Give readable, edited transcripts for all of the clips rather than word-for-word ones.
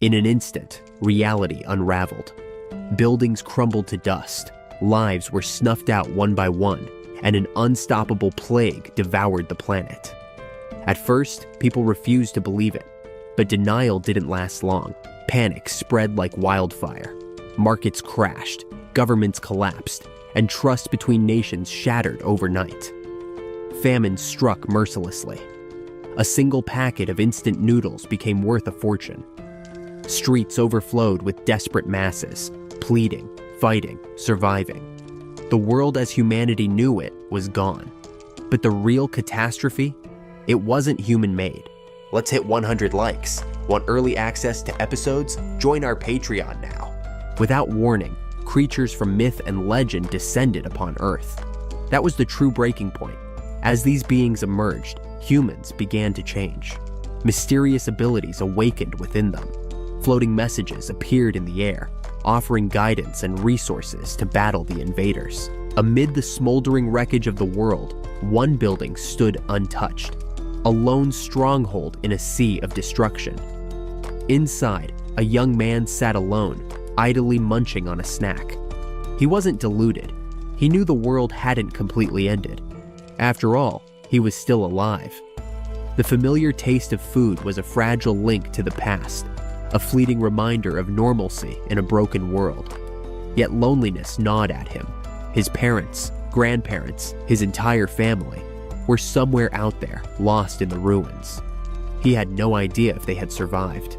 In an instant, reality unraveled. Buildings crumbled to dust, lives were snuffed out one by one, and an unstoppable plague devoured the planet. At first, people refused to believe it, but denial didn't last long. Panic spread like wildfire. Markets crashed, governments collapsed, and trust between nations shattered overnight. Famine struck mercilessly. A single packet of instant noodles became worth a fortune. Streets overflowed with desperate masses, pleading, fighting, surviving. The world as humanity knew it was gone. But the real catastrophe? It wasn't human-made. Let's hit 100 likes. Want early access to episodes? Join our Patreon now. Without warning, creatures from myth and legend descended upon Earth. That was the true breaking point. As these beings emerged, humans began to change. Mysterious abilities awakened within them. Floating messages appeared in the air, offering guidance and resources to battle the invaders. Amid the smoldering wreckage of the world, one building stood untouched, a lone stronghold in a sea of destruction. Inside, a young man sat alone, idly munching on a snack. He wasn't deluded. He knew the world hadn't completely ended. After all, he was still alive. The familiar taste of food was a fragile link to the past, a fleeting reminder of normalcy in a broken world. Yet loneliness gnawed at him. His parents, grandparents, his entire family were somewhere out there, lost in the ruins. He had no idea if they had survived.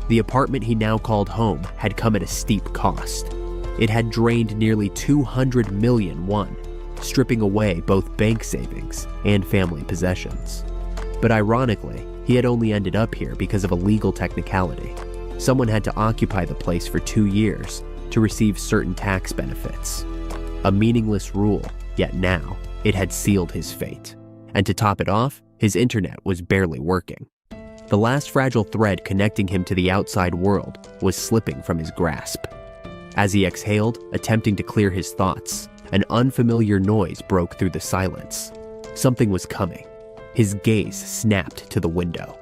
The apartment he now called home had come at a steep cost. It had drained nearly 200 million won, stripping away both bank savings and family possessions. But ironically, he had only ended up here because of a legal technicality. Someone had to occupy the place for 2 years to receive certain tax benefits. A meaningless rule, yet now it had sealed his fate. And to top it off, his internet was barely working. The last fragile thread connecting him to the outside world was slipping from his grasp. As he exhaled, attempting to clear his thoughts, an unfamiliar noise broke through the silence. Something was coming. His gaze snapped to the window.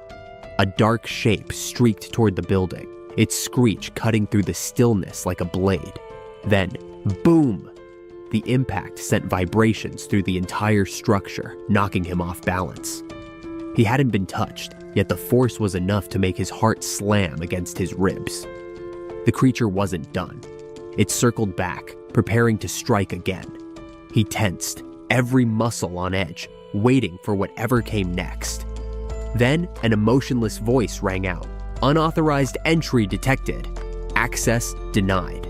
A dark shape streaked toward the building, its screech cutting through the stillness like a blade. Then, boom! The impact sent vibrations through the entire structure, knocking him off balance. He hadn't been touched, yet the force was enough to make his heart slam against his ribs. The creature wasn't done. It circled back, preparing to strike again. He tensed, every muscle on edge, waiting for whatever came next. Then, an emotionless voice rang out. Unauthorized entry detected. Access denied.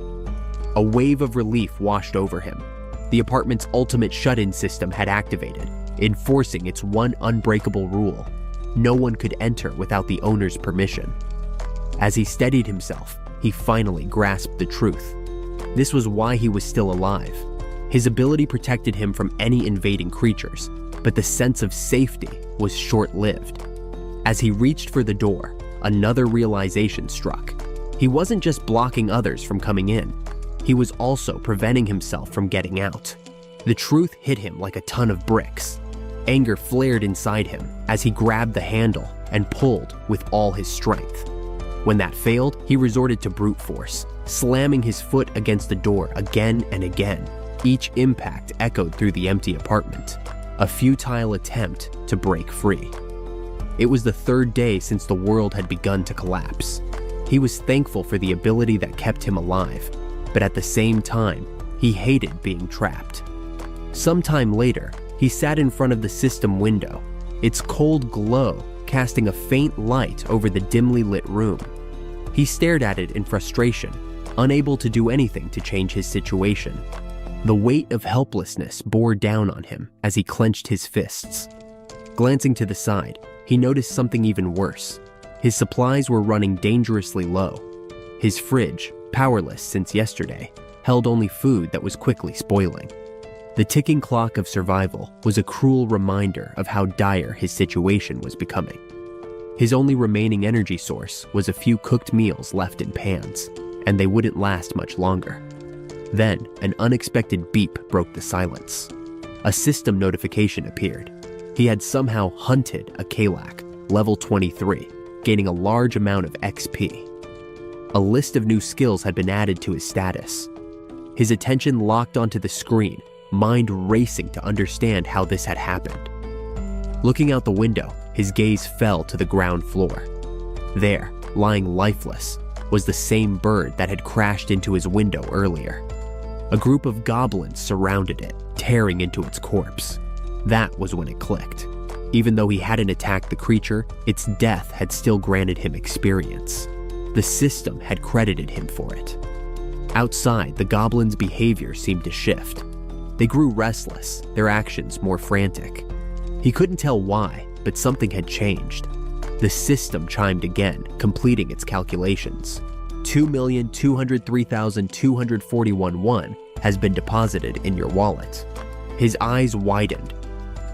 A wave of relief washed over him. The apartment's ultimate shut-in system had activated, enforcing its one unbreakable rule. No one could enter without the owner's permission. As he steadied himself, he finally grasped the truth. This was why he was still alive. His ability protected him from any invading creatures, but the sense of safety was short-lived. As he reached for the door, another realization struck. He wasn't just blocking others from coming in. He was also preventing himself from getting out. The truth hit him like a ton of bricks. Anger flared inside him as he grabbed the handle and pulled with all his strength. When that failed, he resorted to brute force, slamming his foot against the door again and again. Each impact echoed through the empty apartment, a futile attempt to break free. It was the third day since the world had begun to collapse. He was thankful for the ability that kept him alive, but at the same time, he hated being trapped. Sometime later, he sat in front of the system window, its cold glow casting a faint light over the dimly lit room. He stared at it in frustration, unable to do anything to change his situation. The weight of helplessness bore down on him as he clenched his fists. Glancing to the side, he noticed something even worse. His supplies were running dangerously low. His fridge, powerless since yesterday, held only food that was quickly spoiling. The ticking clock of survival was a cruel reminder of how dire his situation was becoming. His only remaining energy source was a few cooked meals left in pans, and they wouldn't last much longer. Then, an unexpected beep broke the silence. A system notification appeared. He had somehow hunted a Kalak, level 23, gaining a large amount of XP. A list of new skills had been added to his status. His attention locked onto the screen, mind racing to understand how this had happened. Looking out the window, his gaze fell to the ground floor. There, lying lifeless, was the same bird that had crashed into his window earlier. A group of goblins surrounded it, tearing into its corpse. That was when it clicked. Even though he hadn't attacked the creature, its death had still granted him experience. The system had credited him for it. Outside, the goblins' behavior seemed to shift. They grew restless, their actions more frantic. He couldn't tell why, but something had changed. The system chimed again, completing its calculations. 2,203,241 won has been deposited in your wallet. His eyes widened.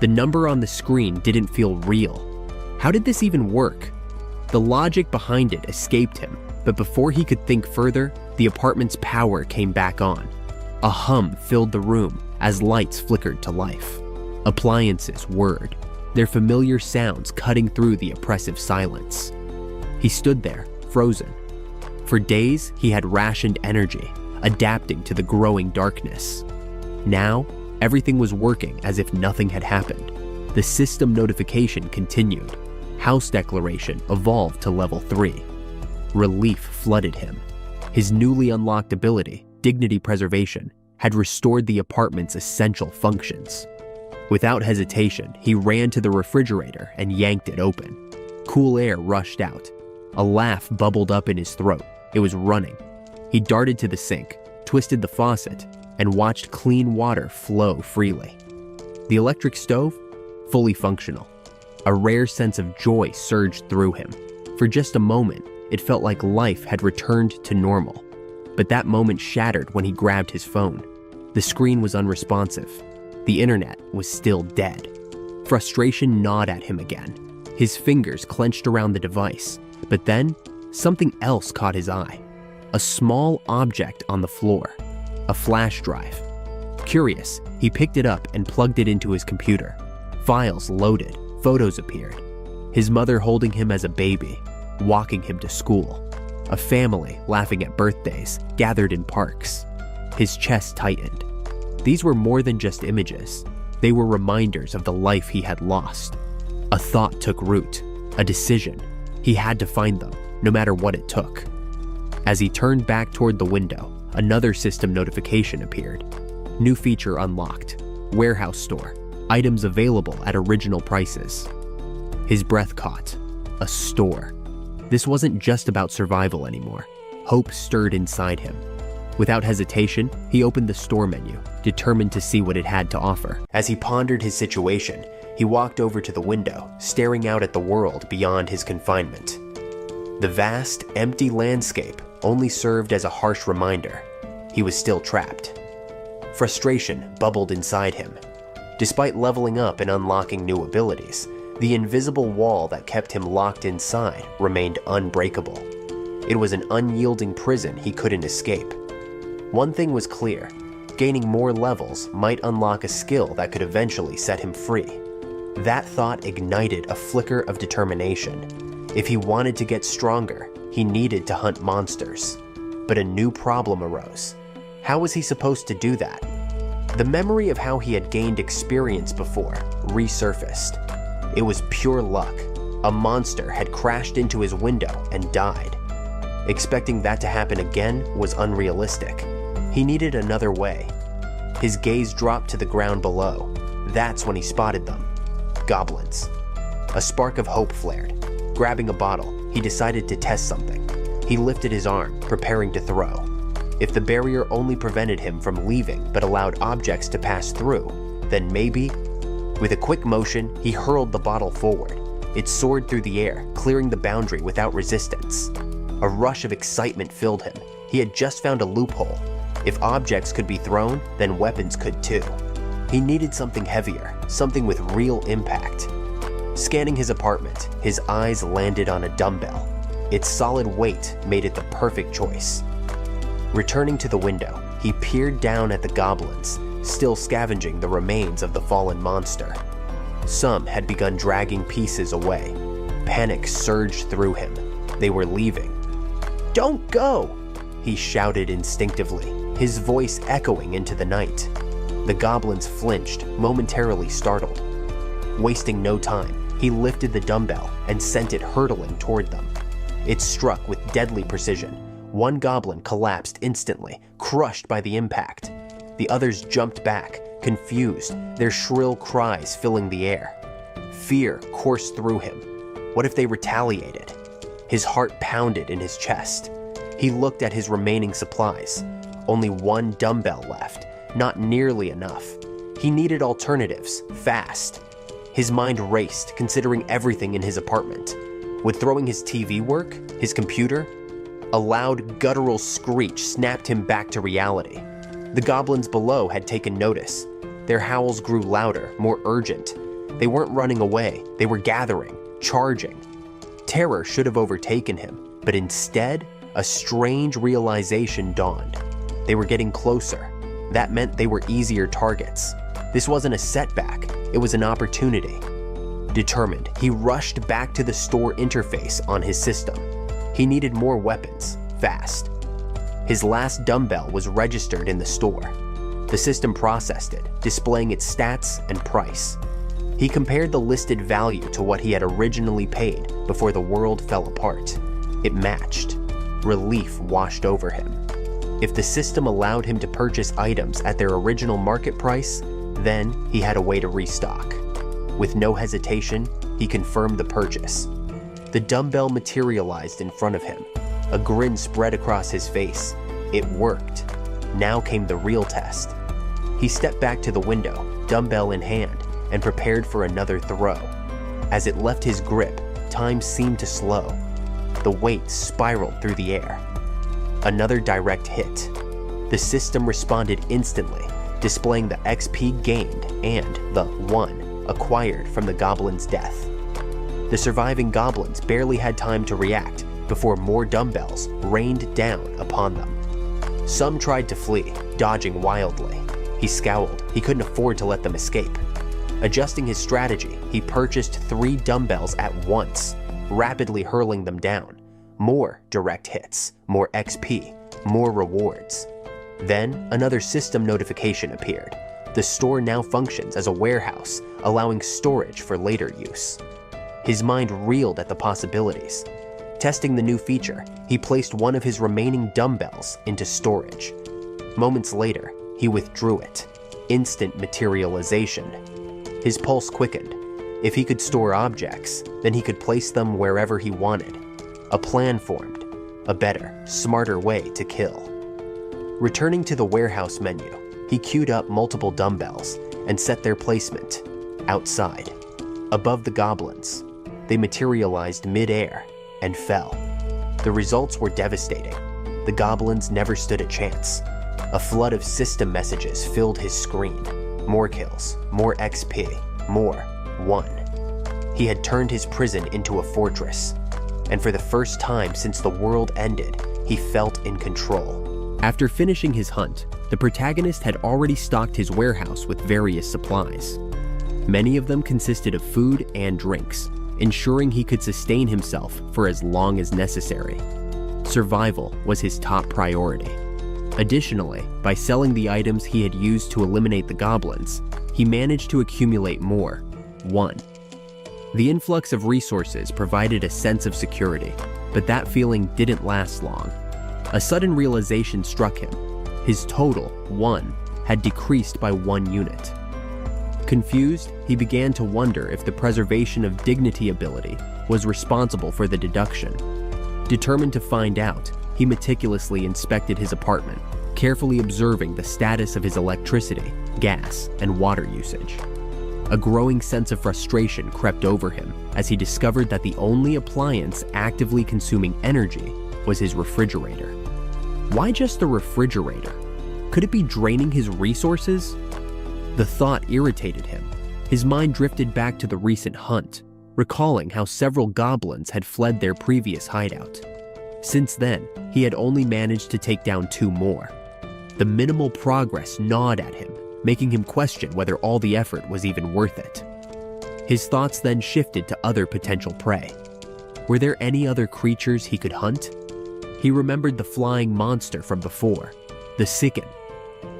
The number on the screen didn't feel real. How did this even work? The logic behind it escaped him, but before he could think further, the apartment's power came back on. A hum filled the room as lights flickered to life. Appliances whirred, their familiar sounds cutting through the oppressive silence. He stood there, frozen. For days, he had rationed energy, adapting to the growing darkness. Now, everything was working as if nothing had happened. The system notification continued. House declaration evolved to level 3. Relief flooded him. His newly unlocked ability, dignity preservation, had restored the apartment's essential functions. Without hesitation, he ran to the refrigerator and yanked it open. Cool air rushed out. A laugh bubbled up in his throat. It was running. He darted to the sink, twisted the faucet, and watched clean water flow freely. The electric stove? Fully functional. A rare sense of joy surged through him. For just a moment, it felt like life had returned to normal. But that moment shattered when he grabbed his phone. The screen was unresponsive. The internet was still dead. Frustration gnawed at him again. His fingers clenched around the device. But then, something else caught his eye. A small object on the floor. A flash drive. Curious, he picked it up and plugged it into his computer. Files loaded. Photos appeared. His mother holding him as a baby, walking him to school. A family laughing at birthdays, gathered in parks. His chest tightened. These were more than just images. They were reminders of the life he had lost. A thought took root, a decision. He had to find them, no matter what it took. As he turned back toward the window, another system notification appeared. New feature unlocked. Warehouse store. Items available at original prices. His breath caught. A store. This wasn't just about survival anymore. Hope stirred inside him. Without hesitation, he opened the store menu, determined to see what it had to offer. As he pondered his situation, he walked over to the window, staring out at the world beyond his confinement. The vast, empty landscape only served as a harsh reminder. He was still trapped. Frustration bubbled inside him. Despite leveling up and unlocking new abilities, the invisible wall that kept him locked inside remained unbreakable. It was an unyielding prison he couldn't escape. One thing was clear: gaining more levels might unlock a skill that could eventually set him free. That thought ignited a flicker of determination. If he wanted to get stronger, he needed to hunt monsters. But a new problem arose. How was he supposed to do that? The memory of how he had gained experience before resurfaced. It was pure luck. A monster had crashed into his window and died. Expecting that to happen again was unrealistic. He needed another way. His gaze dropped to the ground below. That's when he spotted them. Goblins. A spark of hope flared. Grabbing a bottle, he decided to test something. He lifted his arm, preparing to throw. If the barrier only prevented him from leaving but allowed objects to pass through, then maybe... With a quick motion, he hurled the bottle forward. It soared through the air, clearing the boundary without resistance. A rush of excitement filled him. He had just found a loophole. If objects could be thrown, then weapons could too. He needed something heavier, something with real impact. Scanning his apartment, his eyes landed on a dumbbell. Its solid weight made it the perfect choice. Returning to the window, he peered down at the goblins, still scavenging the remains of the fallen monster. Some had begun dragging pieces away. Panic surged through him. They were leaving. "Don't go!" he shouted instinctively, his voice echoing into the night. The goblins flinched, momentarily startled. Wasting no time, he lifted the dumbbell and sent it hurtling toward them. It struck with deadly precision. One goblin collapsed instantly, crushed by the impact. The others jumped back, confused, their shrill cries filling the air. Fear coursed through him. What if they retaliated? His heart pounded in his chest. He looked at his remaining supplies. Only one dumbbell left, not nearly enough. He needed alternatives, fast. His mind raced, considering everything in his apartment. Would throwing his TV work? His computer? A loud, guttural screech snapped him back to reality. The goblins below had taken notice. Their howls grew louder, more urgent. They weren't running away, they were gathering, charging. Terror should have overtaken him, but instead, a strange realization dawned. They were getting closer. That meant they were easier targets. This wasn't a setback, it was an opportunity. Determined, he rushed back to the store interface on his system. He needed more weapons, fast. His last dumbbell was registered in the store. The system processed it, displaying its stats and price. He compared the listed value to what he had originally paid before the world fell apart. It matched. Relief washed over him. If the system allowed him to purchase items at their original market price, then he had a way to restock. With no hesitation, he confirmed the purchase. The dumbbell materialized in front of him. A grin spread across his face. It worked. Now came the real test. He stepped back to the window, dumbbell in hand, and prepared for another throw. As it left his grip, time seemed to slow. The weight spiraled through the air. Another direct hit. The system responded instantly, displaying the XP gained and the 1 acquired from the goblin's death. The surviving goblins barely had time to react before more dumbbells rained down upon them. Some tried to flee, dodging wildly. He scowled. He couldn't afford to let them escape. Adjusting his strategy, he purchased 3 dumbbells at once, rapidly hurling them down. More direct hits, more XP, more rewards. Then another system notification appeared. The store now functions as a warehouse, allowing storage for later use. His mind reeled at the possibilities. Testing the new feature, he placed one of his remaining dumbbells into storage. Moments later, he withdrew it. Instant materialization. His pulse quickened. If he could store objects, then he could place them wherever he wanted. A plan formed. A better, smarter way to kill. Returning to the warehouse menu, he queued up multiple dumbbells and set their placement outside, above the goblins. They materialized mid-air and fell. The results were devastating. The goblins never stood a chance. A flood of system messages filled his screen. More kills, more XP, more 1. He had turned his prison into a fortress, and for the first time since the world ended, he felt in control. After finishing his hunt, the protagonist had already stocked his warehouse with various supplies. Many of them consisted of food and drinks, ensuring he could sustain himself for as long as necessary. Survival was his top priority. Additionally, by selling the items he had used to eliminate the goblins, he managed to accumulate more, 1. The influx of resources provided a sense of security, but that feeling didn't last long. A sudden realization struck him. His total, 1, had decreased by 1 unit. Confused, he began to wonder if the preservation of dignity ability was responsible for the deduction. Determined to find out, he meticulously inspected his apartment, carefully observing the status of his electricity, gas, and water usage. A growing sense of frustration crept over him as he discovered that the only appliance actively consuming energy was his refrigerator. Why just the refrigerator? Could it be draining his resources? The thought irritated him. His mind drifted back to the recent hunt, recalling how several goblins had fled their previous hideout. Since then, he had only managed to take down 2 more. The minimal progress gnawed at him, making him question whether all the effort was even worth it. His thoughts then shifted to other potential prey. Were there any other creatures he could hunt? He remembered the flying monster from before, the Sicken,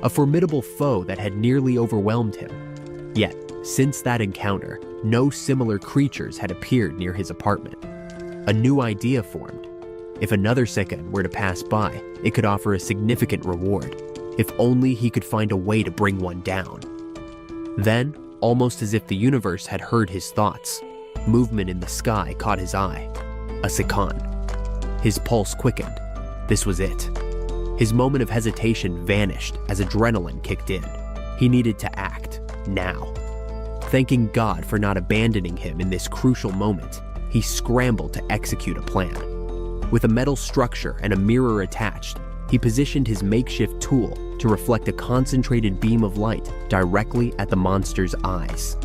a formidable foe that had nearly overwhelmed him. Yet, since that encounter, no similar creatures had appeared near his apartment. A new idea formed. If another Sicken were to pass by, it could offer a significant reward, if only he could find a way to bring one down. Then, almost as if the universe had heard his thoughts, movement in the sky caught his eye. A Sican. His pulse quickened. This was it. His moment of hesitation vanished as adrenaline kicked in. He needed to act, now. Thanking God for not abandoning him in this crucial moment, he scrambled to execute a plan. With a metal structure and a mirror attached, he positioned his makeshift tool to reflect a concentrated beam of light directly at the monster's eyes.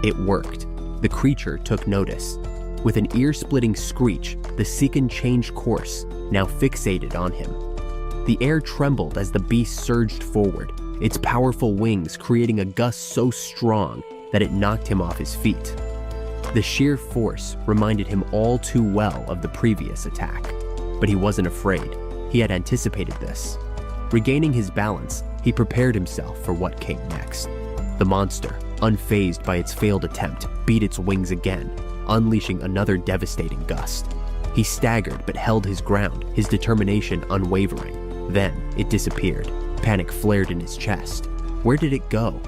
It worked. The creature took notice. With an ear-splitting screech, the Sicken changed course, now fixated on him. The air trembled as the beast surged forward, its powerful wings creating a gust so strong that it knocked him off his feet. The sheer force reminded him all too well of the previous attack, but he wasn't afraid. He had anticipated this. Regaining his balance, he prepared himself for what came next. The monster, unfazed by its failed attempt, beat its wings again, unleashing another devastating gust. He staggered but held his ground, his determination unwavering. Then it disappeared. Panic flared in his chest. Where did it go?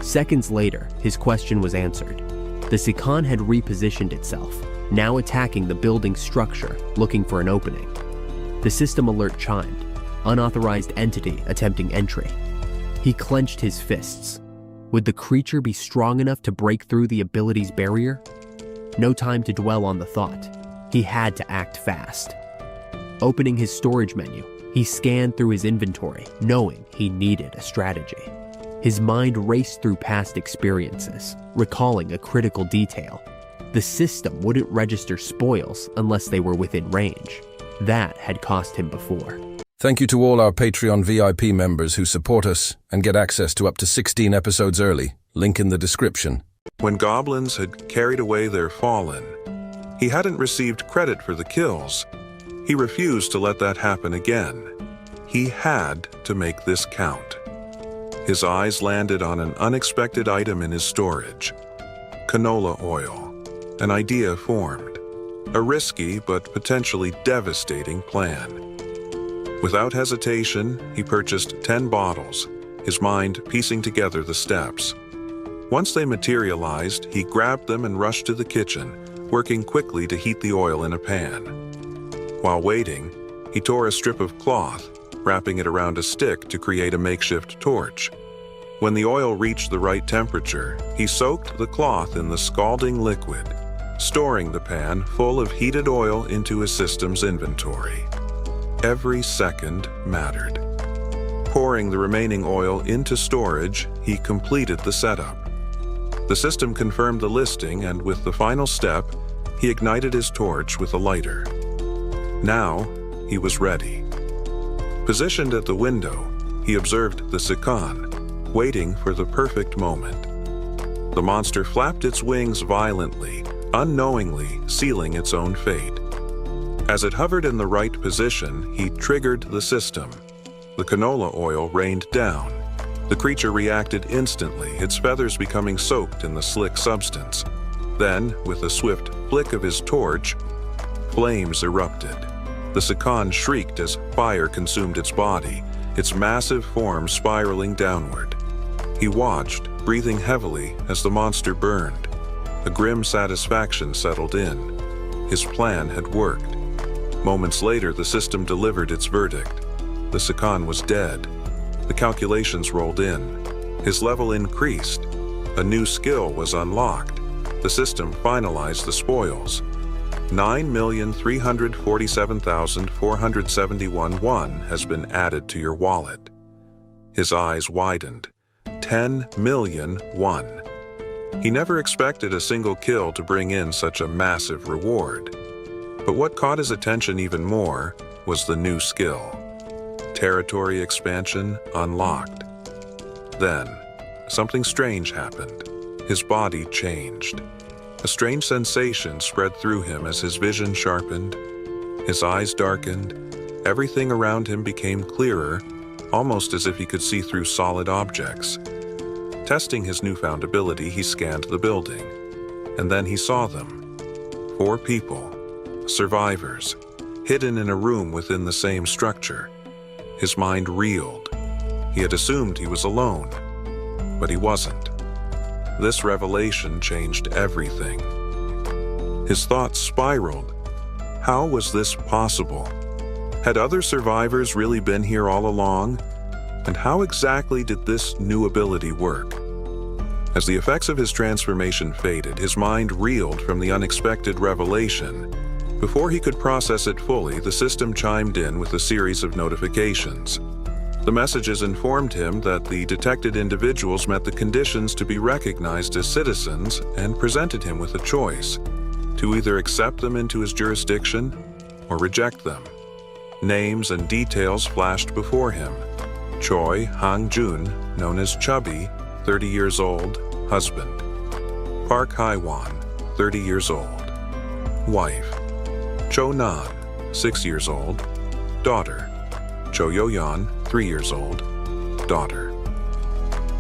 Seconds later, his question was answered. The Sican had repositioned itself, now attacking the building's structure, looking for an opening. The system alert chimed. Unauthorized entity attempting entry. He clenched his fists. Would the creature be strong enough to break through the ability's barrier? No time to dwell on the thought. He had to act fast. Opening his storage menu, he scanned through his inventory, knowing he needed a strategy. His mind raced through past experiences, recalling a critical detail. The system wouldn't register spoils unless they were within range. That had cost him before. Thank you to all our Patreon VIP members who support us and get access to up to 16 episodes early. Link in the description. When goblins had carried away their fallen, he hadn't received credit for the kills. He refused to let that happen again. He had to make this count. His eyes landed on an unexpected item in his storage. Canola oil. An idea formed. A risky but potentially devastating plan. Without hesitation, he purchased 10 bottles, his mind piecing together the steps. Once they materialized, he grabbed them and rushed to the kitchen, working quickly to heat the oil in a pan. While waiting, he tore a strip of cloth, wrapping it around a stick to create a makeshift torch. When the oil reached the right temperature, he soaked the cloth in the scalding liquid, storing the pan full of heated oil into his system's inventory. Every second mattered. Pouring the remaining oil into storage, he completed the setup. The system confirmed the listing, and with the final step, he ignited his torch with a lighter. Now, he was ready. Positioned at the window, he observed the Sican, waiting for the perfect moment. The monster flapped its wings violently, unknowingly sealing its own fate. As it hovered in the right position, he triggered the system. The canola oil rained down. The creature reacted instantly, its feathers becoming soaked in the slick substance. Then, with a swift flick of his torch, flames erupted. The Sican shrieked as fire consumed its body, its massive form spiraling downward. He watched, breathing heavily as the monster burned. A grim satisfaction settled in. His plan had worked. Moments later, the system delivered its verdict. The Sican was dead. The calculations rolled in. His level increased. A new skill was unlocked. The system finalized the spoils. 9,347,471 won has been added to your wallet. His eyes widened. 10 million won. He never expected a single kill to bring in such a massive reward. But what caught his attention even more was the new skill. Territory expansion unlocked. Then, something strange happened. His body changed. A strange sensation spread through him as his vision sharpened. His eyes darkened. Everything around him became clearer, almost as if he could see through solid objects. Testing his newfound ability, he scanned the building. And then he saw them. 4 people, survivors, hidden in a room within the same structure. His mind reeled. He had assumed he was alone, but he wasn't. This revelation changed everything. His thoughts spiraled. How was this possible? Had other survivors really been here all along? And how exactly did this new ability work? As the effects of his transformation faded, his mind reeled from the unexpected revelation. Before he could process it fully, the system chimed in with a series of notifications. The messages informed him that the detected individuals met the conditions to be recognized as citizens and presented him with a choice: to either accept them into his jurisdiction or reject them. Names and details flashed before him. Choi Hang-jun, known as Chubby, 30 years old, husband. Park Haiwan, 30 years old, wife. Cho Nan, 6 years old, daughter. Cho Yo-yeon, 3 years old, daughter.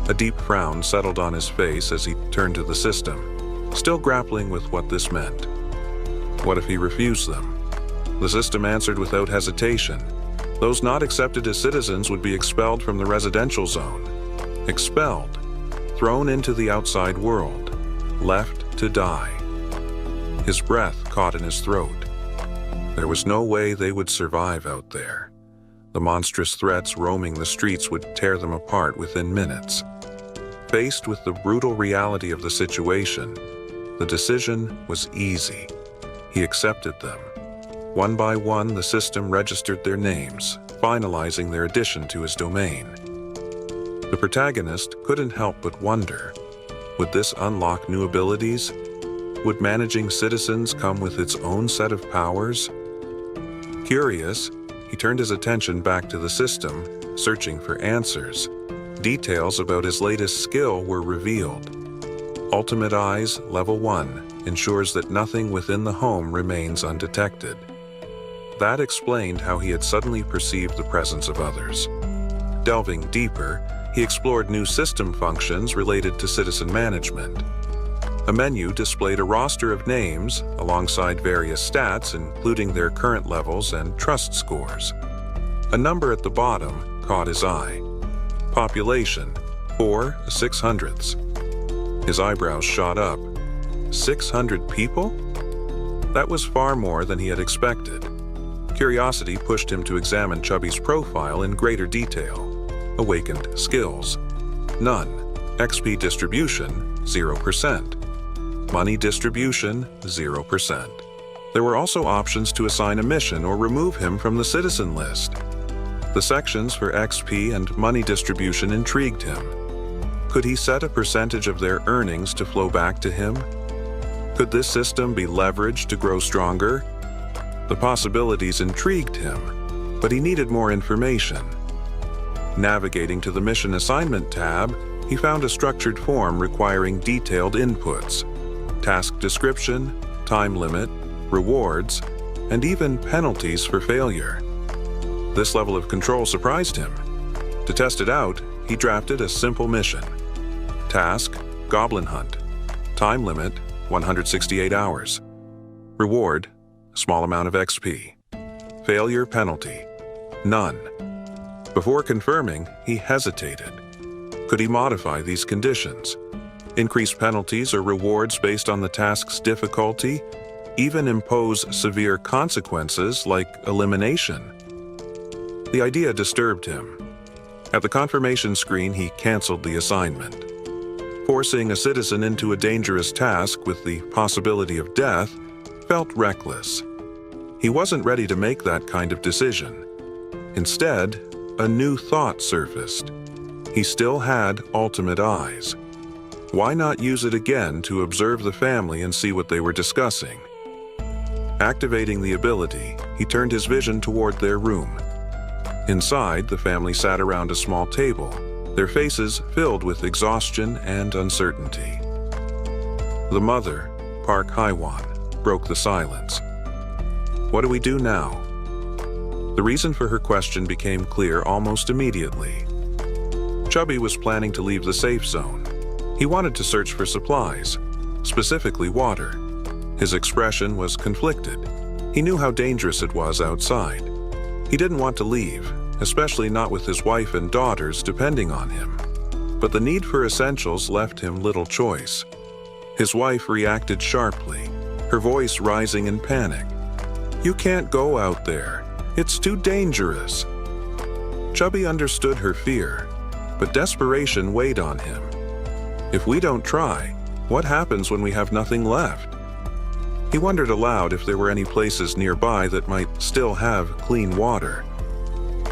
A deep frown settled on his face as he turned to the system, still grappling with what this meant. What if he refused them? The system answered without hesitation. Those not accepted as citizens would be expelled from the residential zone. Expelled, thrown into the outside world, left to die. His breath caught in his throat. There was no way they would survive out there. The monstrous threats roaming the streets would tear them apart within minutes. Faced with the brutal reality of the situation, the decision was easy. He accepted them. One by one, the system registered their names, finalizing their addition to his domain. The protagonist couldn't help but wonder, would this unlock new abilities? Would managing citizens come with its own set of powers? Curious, he turned his attention back to the system, searching for answers. Details about his latest skill were revealed. Ultimate Eyes Level 1 ensures that nothing within the home remains undetected. That explained how he had suddenly perceived the presence of others. Delving deeper, he explored new system functions related to citizen management. A menu displayed a roster of names alongside various stats, including their current levels and trust scores. A number at the bottom caught his eye. Population, 4/600. His eyebrows shot up. 600 people? That was far more than he had expected. Curiosity pushed him to examine Chubby's profile in greater detail. Awakened skills: none. XP distribution, 0%. Money distribution, 0%. There were also options to assign a mission or remove him from the citizen list. The sections for XP and money distribution intrigued him. Could he set a percentage of their earnings to flow back to him? Could this system be leveraged to grow stronger? The possibilities intrigued him, but he needed more information. Navigating to the Mission Assignment tab, he found a structured form requiring detailed inputs: task description, time limit, rewards, and even penalties for failure. This level of control surprised him. To test it out, he drafted a simple mission. Task: Goblin Hunt. Time limit: 168 hours. Reward: small amount of XP. Failure penalty: none. Before confirming, he hesitated. Could he modify these conditions? Increase penalties or rewards based on the task's difficulty? Even impose severe consequences like elimination? The idea disturbed him. At the confirmation screen, he canceled the assignment. Forcing a citizen into a dangerous task with the possibility of death felt reckless. He wasn't ready to make that kind of decision. Instead, a new thought surfaced. He still had Ultimate Eyes. Why not use it again to observe the family and see what they were discussing? Activating the ability, he turned his vision toward their room. Inside, the family sat around a small table, their faces filled with exhaustion and uncertainty. The mother, Park Haiwan, broke the silence. What do we do now? The reason for her question became clear almost immediately. Chubby was planning to leave the safe zone. He wanted to search for supplies, specifically water. His expression was conflicted. He knew how dangerous it was outside. He didn't want to leave, especially not with his wife and daughters depending on him. But the need for essentials left him little choice. His wife reacted sharply, her voice rising in panic. "You can't go out there. It's too dangerous." Chubby understood her fear, but desperation weighed on him. If we don't try, what happens when we have nothing left? He wondered aloud if there were any places nearby that might still have clean water.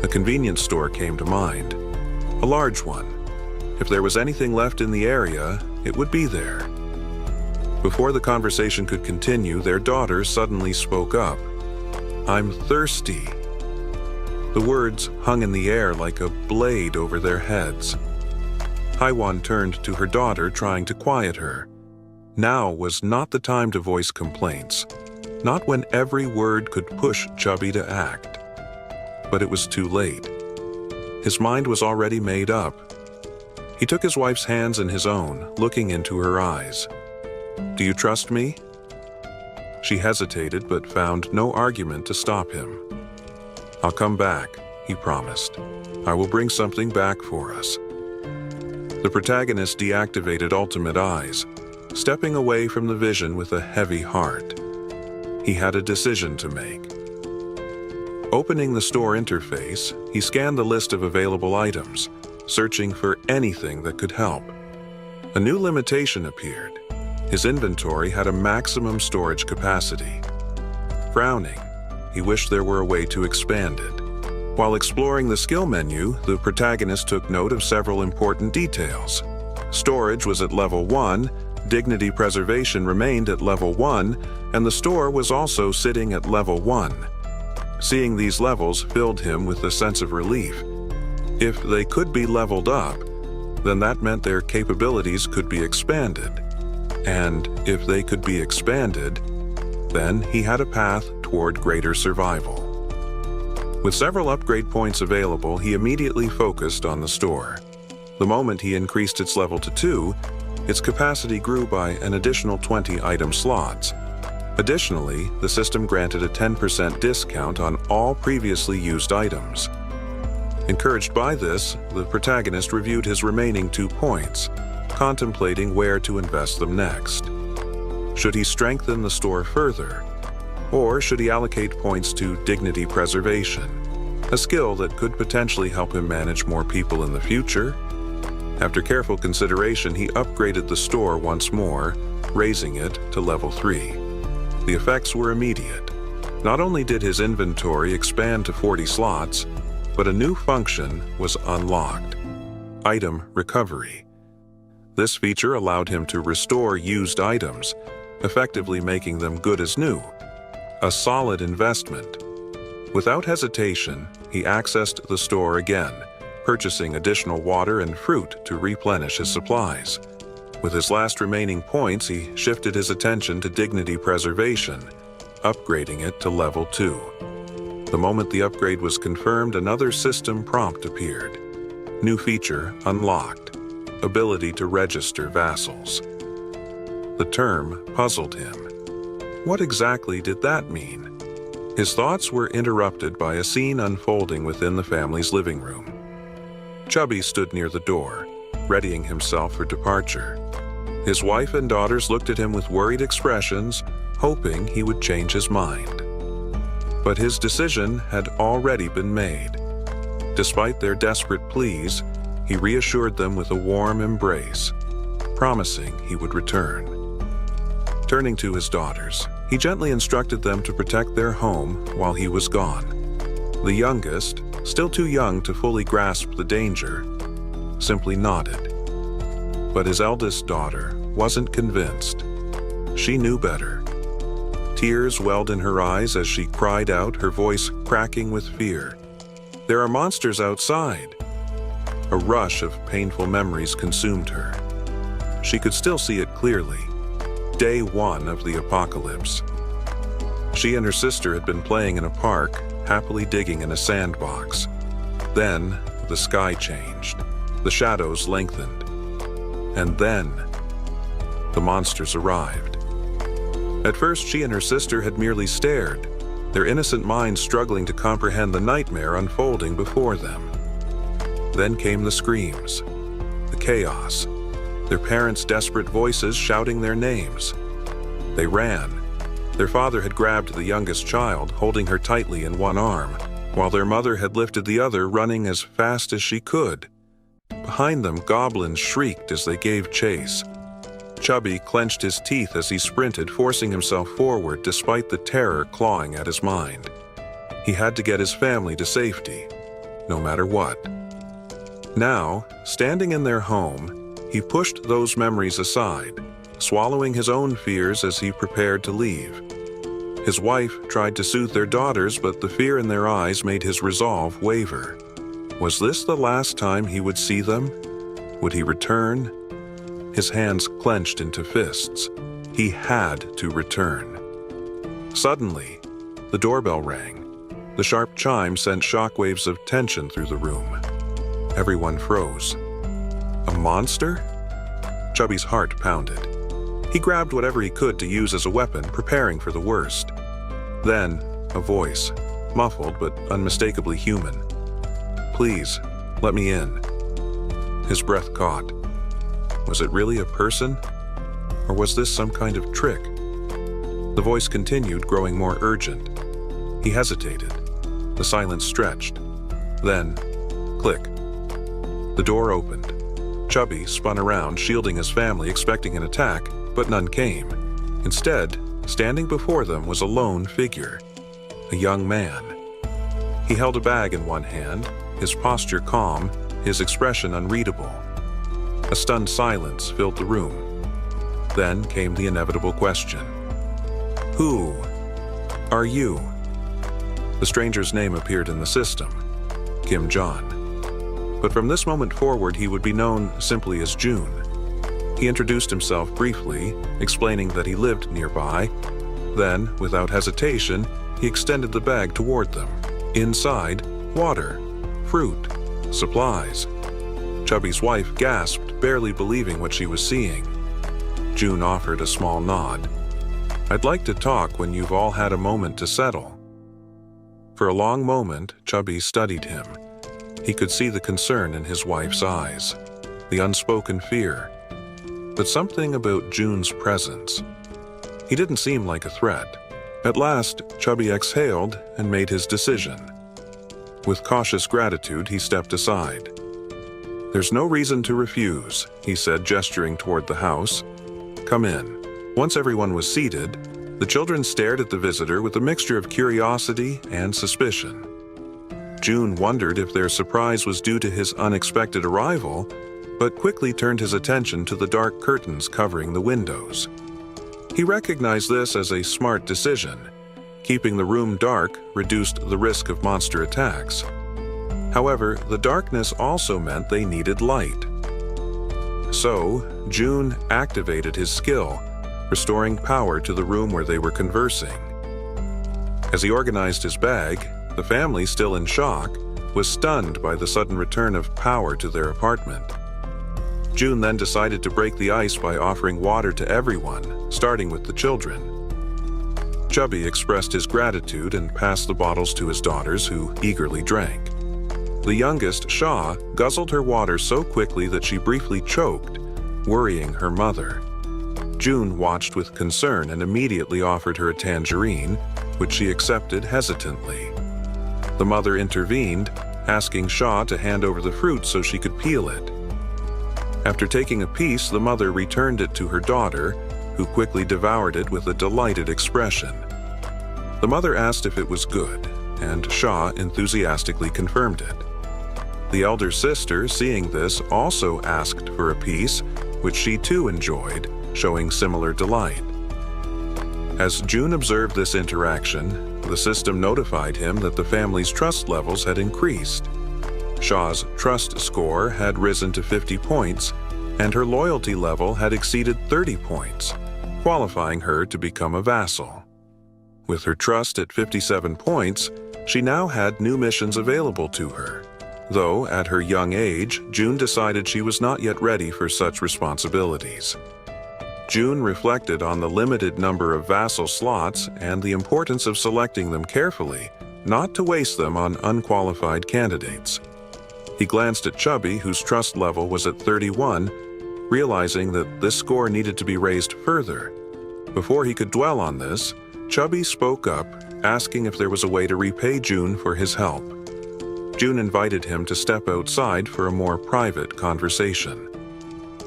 A convenience store came to mind, a large one. If there was anything left in the area, it would be there. Before the conversation could continue, their daughter suddenly spoke up. "I'm thirsty." The words hung in the air like a blade over their heads. Haiwan turned to her daughter, trying to quiet her. Now was not the time to voice complaints, not when every word could push Chubby to act. But it was too late. His mind was already made up. He took his wife's hands in his own, looking into her eyes. "Do you trust me?" She hesitated but found no argument to stop him. "I'll come back," he promised. "I will bring something back for us." The protagonist deactivated Ultimate Eyes, stepping away from the vision with a heavy heart. He had a decision to make. Opening the store interface, he scanned the list of available items, searching for anything that could help. A new limitation appeared. His inventory had a maximum storage capacity. Frowning, he wished there were a way to expand it. While exploring the skill menu, the protagonist took note of several important details. Storage was at level 1, dignity preservation remained at level 1, and the store was also sitting at level 1. Seeing these levels filled him with a sense of relief. If they could be leveled up, then that meant their capabilities could be expanded. And if they could be expanded, then he had a path toward greater survival. With several upgrade points available, he immediately focused on the store. The moment he increased its level to 2, its capacity grew by an additional 20 item slots. Additionally, the system granted a 10% discount on all previously used items. Encouraged by this, the protagonist reviewed his remaining 2 points, contemplating where to invest them next. Should he strengthen the store further? Or should he allocate points to dignity preservation, a skill that could potentially help him manage more people in the future? After careful consideration, he upgraded the store once more, raising it to level 3. The effects were immediate. Not only did his inventory expand to 40 slots, but a new function was unlocked: item recovery. This feature allowed him to restore used items, effectively making them good as new. A solid investment. Without hesitation, he accessed the store again, purchasing additional water and fruit to replenish his supplies. With his last remaining points, he shifted his attention to dignity preservation, upgrading it to level 2. The moment the upgrade was confirmed, another system prompt appeared. New feature unlocked: ability to register vassals. The term puzzled him. What exactly did that mean? His thoughts were interrupted by a scene unfolding within the family's living room. Chubby stood near the door, readying himself for departure. His wife and daughters looked at him with worried expressions, hoping he would change his mind. But his decision had already been made. Despite their desperate pleas, he reassured them with a warm embrace, promising he would return. Turning to his daughters, he gently instructed them to protect their home while he was gone. The youngest, still too young to fully grasp the danger, simply nodded. But his eldest daughter wasn't convinced. She knew better. Tears welled in her eyes as she cried out, her voice cracking with fear. "There are monsters outside!" A rush of painful memories consumed her. She could still see it clearly. Day 1 of the apocalypse. She and her sister had been playing in a park, happily digging in a sandbox. Then, the sky changed. The shadows lengthened. And then, the monsters arrived. At first, she and her sister had merely stared, their innocent minds struggling to comprehend the nightmare unfolding before them. Then came the screams, the chaos, their parents' desperate voices shouting their names. They ran. Their father had grabbed the youngest child, holding her tightly in one arm, while their mother had lifted the other, running as fast as she could. Behind them, goblins shrieked as they gave chase. Chubby clenched his teeth as he sprinted, forcing himself forward despite the terror clawing at his mind. He had to get his family to safety, no matter what. Now, standing in their home, he pushed those memories aside, swallowing his own fears as he prepared to leave. His wife tried to soothe their daughters, but the fear in their eyes made his resolve waver. Was this the last time he would see them? Would he return? His hands clenched into fists. He had to return. Suddenly, the doorbell rang. The sharp chime sent shockwaves of tension through the room. Everyone froze. A monster? Chubby's heart pounded. He grabbed whatever he could to use as a weapon, preparing for the worst. Then, a voice, muffled but unmistakably human. "Please, let me in." His breath caught. Was it really a person? Or was this some kind of trick? The voice continued, growing more urgent. He hesitated. The silence stretched. Then, click. The door opened. Chubby spun around, shielding his family, expecting an attack, but none came. Instead, standing before them was a lone figure, a young man. He held a bag in one hand, his posture calm, his expression unreadable. A stunned silence filled the room. Then came the inevitable question. Who are you? The stranger's name appeared in the system, Kim John. But from this moment forward, he would be known simply as June. He introduced himself briefly, explaining that he lived nearby. Then, without hesitation, he extended the bag toward them. Inside, water, fruit, supplies. Chubby's wife gasped, barely believing what she was seeing. June offered a small nod. "I'd like to talk when you've all had a moment to settle." For a long moment, Chubby studied him. He could see the concern in his wife's eyes, the unspoken fear, but something about June's presence. He didn't seem like a threat. At last, Chubby exhaled and made his decision. With cautious gratitude, he stepped aside. "There's no reason to refuse," he said, gesturing toward the house. "Come in." Once everyone was seated, the children stared at the visitor with a mixture of curiosity and suspicion. June wondered if their surprise was due to his unexpected arrival, but quickly turned his attention to the dark curtains covering the windows. He recognized this as a smart decision. Keeping the room dark reduced the risk of monster attacks. However, the darkness also meant they needed light. So, June activated his skill, restoring power to the room where they were conversing. As he organized his bag, the family, still in shock, was stunned by the sudden return of power to their apartment. June then decided to break the ice by offering water to everyone, starting with the children. Chubby expressed his gratitude and passed the bottles to his daughters, who eagerly drank. The youngest, Shaw, guzzled her water so quickly that she briefly choked, worrying her mother. June watched with concern and immediately offered her a tangerine, which she accepted hesitantly. The mother intervened, asking Shaw to hand over the fruit so she could peel it. After taking a piece, the mother returned it to her daughter, who quickly devoured it with a delighted expression. The mother asked if it was good, and Shaw enthusiastically confirmed it. The elder sister, seeing this, also asked for a piece, which she too enjoyed, showing similar delight. As June observed this interaction, the system notified him that the family's trust levels had increased. Shaw's trust score had risen to 50 points, and her loyalty level had exceeded 30 points, qualifying her to become a vassal. With her trust at 57 points, she now had new missions available to her. Though, at her young age, June decided she was not yet ready for such responsibilities. June reflected on the limited number of vassal slots and the importance of selecting them carefully, not to waste them on unqualified candidates. He glanced at Chubby, whose trust level was at 31, realizing that this score needed to be raised further. Before he could dwell on this, Chubby spoke up, asking if there was a way to repay June for his help. June invited him to step outside for a more private conversation.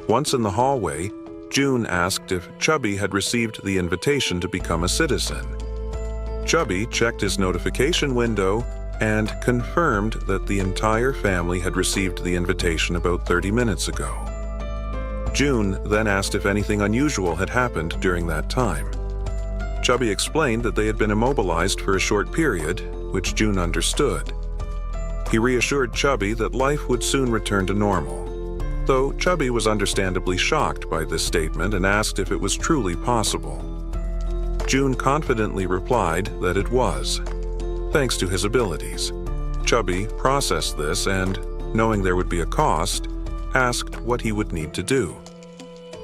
Once in the hallway, June asked if Chubby had received the invitation to become a citizen. Chubby checked his notification window and confirmed that the entire family had received the invitation about 30 minutes ago. June then asked if anything unusual had happened during that time. Chubby explained that they had been immobilized for a short period, which June understood. He reassured Chubby that life would soon return to normal, though Chubby was understandably shocked by this statement and asked if it was truly possible. June confidently replied that it was, thanks to his abilities. Chubby processed this and, knowing there would be a cost, asked what he would need to do.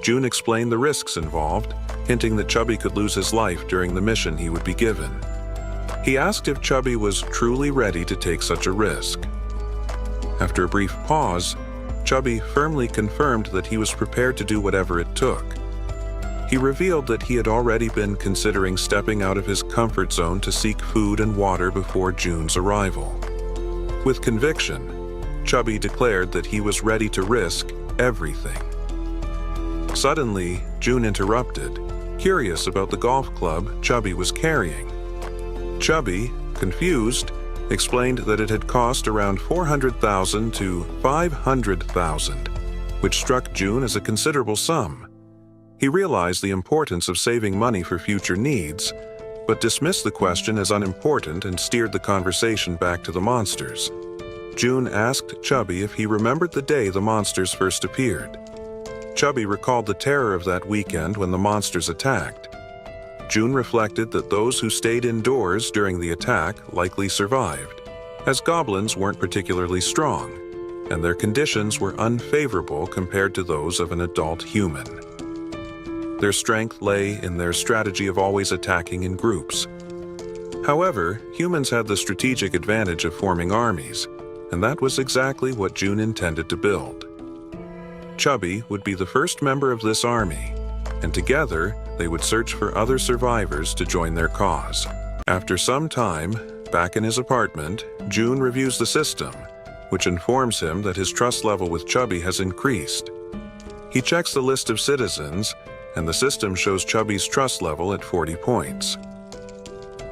June explained the risks involved, hinting that Chubby could lose his life during the mission he would be given. He asked if Chubby was truly ready to take such a risk. After a brief pause, Chubby firmly confirmed that he was prepared to do whatever it took. He revealed that he had already been considering stepping out of his comfort zone to seek food and water before June's arrival. With conviction, Chubby declared that he was ready to risk everything. Suddenly, June interrupted, curious about the golf club Chubby was carrying. Chubby, confused, explained that it had cost around $400,000 to $500,000, which struck June as a considerable sum. He realized the importance of saving money for future needs, but dismissed the question as unimportant and steered the conversation back to the monsters. June asked Chubby if he remembered the day the monsters first appeared. Chubby recalled the terror of that weekend when the monsters attacked. June reflected that those who stayed indoors during the attack likely survived, as goblins weren't particularly strong, and their conditions were unfavorable compared to those of an adult human. Their strength lay in their strategy of always attacking in groups. However, humans had the strategic advantage of forming armies, and that was exactly what June intended to build. Chubby would be the first member of this army, and together they would search for other survivors to join their cause. After some time, back in his apartment, June reviews the system, which informs him that his trust level with Chubby has increased. He checks the list of citizens, and the system shows Chubby's trust level at 40 points.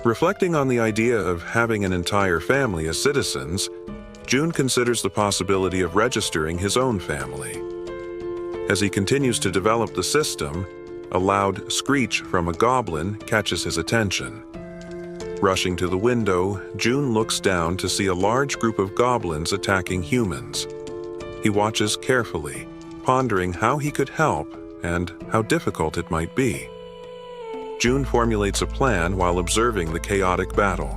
Reflecting on the idea of having an entire family as citizens, June considers the possibility of registering his own family. As he continues to develop the system, a loud screech from a goblin catches his attention. Rushing to the window, June looks down to see a large group of goblins attacking humans. He watches carefully, pondering how he could help and how difficult it might be. June formulates a plan while observing the chaotic battle.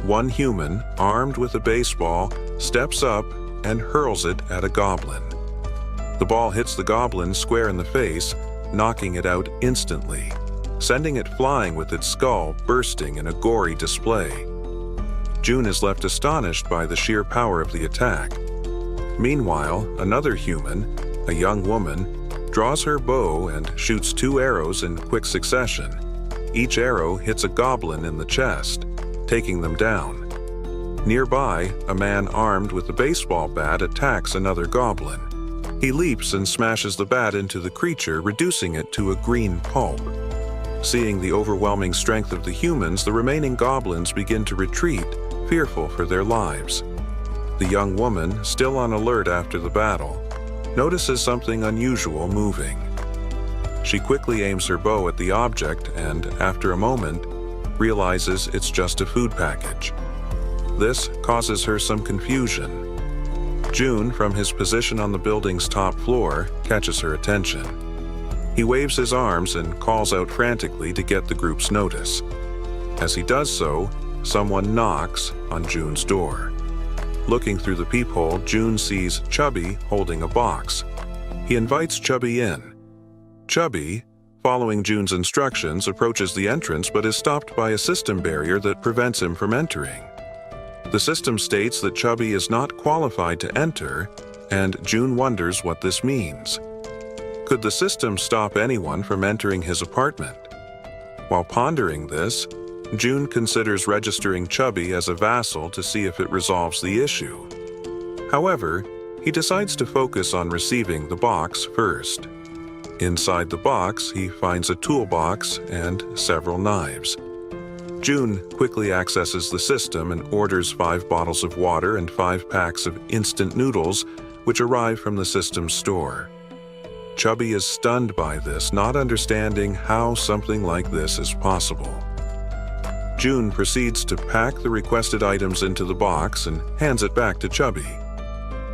One human, armed with a baseball, steps up and hurls it at a goblin. The ball hits the goblin square in the face, knocking it out instantly, sending it flying with its skull bursting in a gory display. June is left astonished by the sheer power of the attack. Meanwhile, another human, a young woman, draws her bow and shoots 2 arrows in quick succession. Each arrow hits a goblin in the chest, taking them down. Nearby, a man armed with a baseball bat attacks another goblin. He leaps and smashes the bat into the creature, reducing it to a green pulp. Seeing the overwhelming strength of the humans, the remaining goblins begin to retreat, fearful for their lives. The young woman, still on alert after the battle, notices something unusual moving. She quickly aims her bow at the object and, after a moment, realizes it's just a food package. This causes her some confusion. June, from his position on the building's top floor, catches her attention. He waves his arms and calls out frantically to get the group's notice. As he does so, someone knocks on June's door. Looking through the peephole, June sees Chubby holding a box. He invites Chubby in. Chubby, following June's instructions, approaches the entrance but is stopped by a system barrier that prevents him from entering. The system states that Chubby is not qualified to enter, and June wonders what this means. Could the system stop anyone from entering his apartment? While pondering this, June considers registering Chubby as a vassal to see if it resolves the issue. However, he decides to focus on receiving the box first. Inside the box, he finds a toolbox and several knives. June quickly accesses the system and orders 5 bottles of water and 5 packs of instant noodles, which arrive from the system's store. Chubby is stunned by this, not understanding how something like this is possible. June proceeds to pack the requested items into the box and hands it back to Chubby.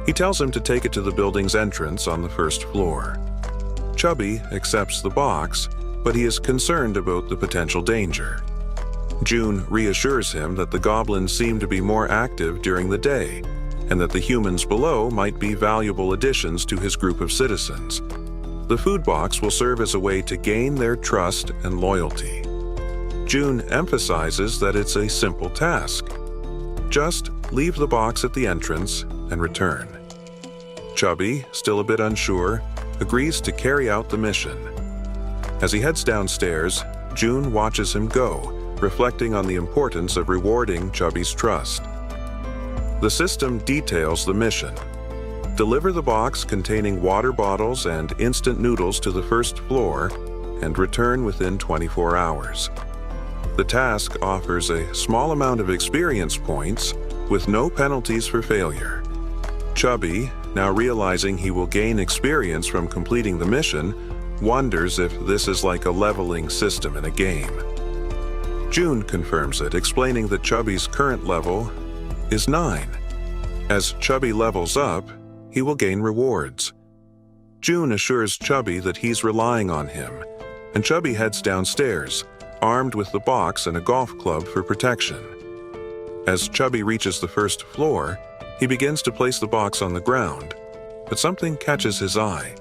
He tells him to take it to the building's entrance on the first floor. Chubby accepts the box, but he is concerned about the potential danger. June reassures him that the goblins seem to be more active during the day, and that the humans below might be valuable additions to his group of citizens. The food box will serve as a way to gain their trust and loyalty. June emphasizes that it's a simple task. Just leave the box at the entrance and return. Chubby, still a bit unsure, agrees to carry out the mission. As he heads downstairs, June watches him go, reflecting on the importance of rewarding Chubby's trust. The system details the mission. Deliver the box containing water bottles and instant noodles to the first floor and return within 24 hours. The task offers a small amount of experience points with no penalties for failure. Chubby, now realizing he will gain experience from completing the mission, wonders if this is like a leveling system in a game. June confirms it, explaining that Chubby's current level is 9. As Chubby levels up, he will gain rewards. June assures Chubby that he's relying on him, and Chubby heads downstairs, armed with the box and a golf club for protection. As Chubby reaches the first floor, he begins to place the box on the ground, but something catches his eye.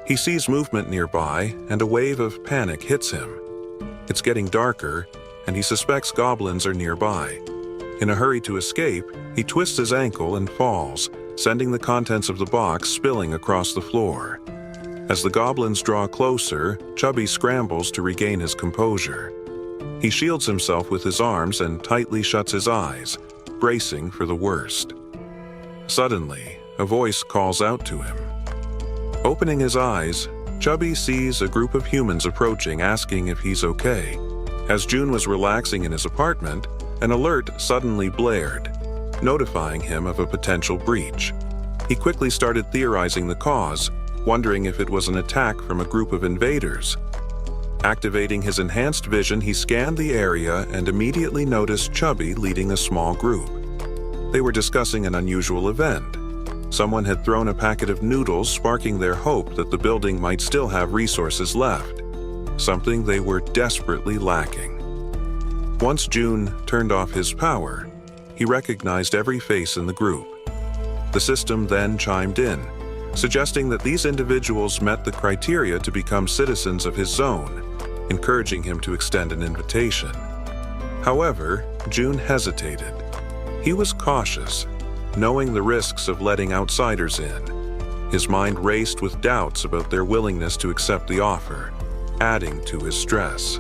He sees movement nearby, and a wave of panic hits him. It's getting darker, and he suspects goblins are nearby. In a hurry to escape, he twists his ankle and falls, sending the contents of the box spilling across the floor. As the goblins draw closer, Chubby scrambles to regain his composure. He shields himself with his arms and tightly shuts his eyes, bracing for the worst. Suddenly, a voice calls out to him. Opening his eyes, Chubby sees a group of humans approaching, asking if he's okay. As June was relaxing in his apartment, an alert suddenly blared, notifying him of a potential breach. He quickly started theorizing the cause, wondering if it was an attack from a group of invaders. Activating his enhanced vision, he scanned the area and immediately noticed Chubby leading a small group. They were discussing an unusual event. Someone had thrown a packet of noodles, sparking their hope that the building might still have resources left, something they were desperately lacking. Once June turned off his power, he recognized every face in the group. The system then chimed in, suggesting that these individuals met the criteria to become citizens of his zone, encouraging him to extend an invitation. However, June hesitated. He was cautious, knowing the risks of letting outsiders in. His mind raced with doubts about their willingness to accept the offer, adding to his stress.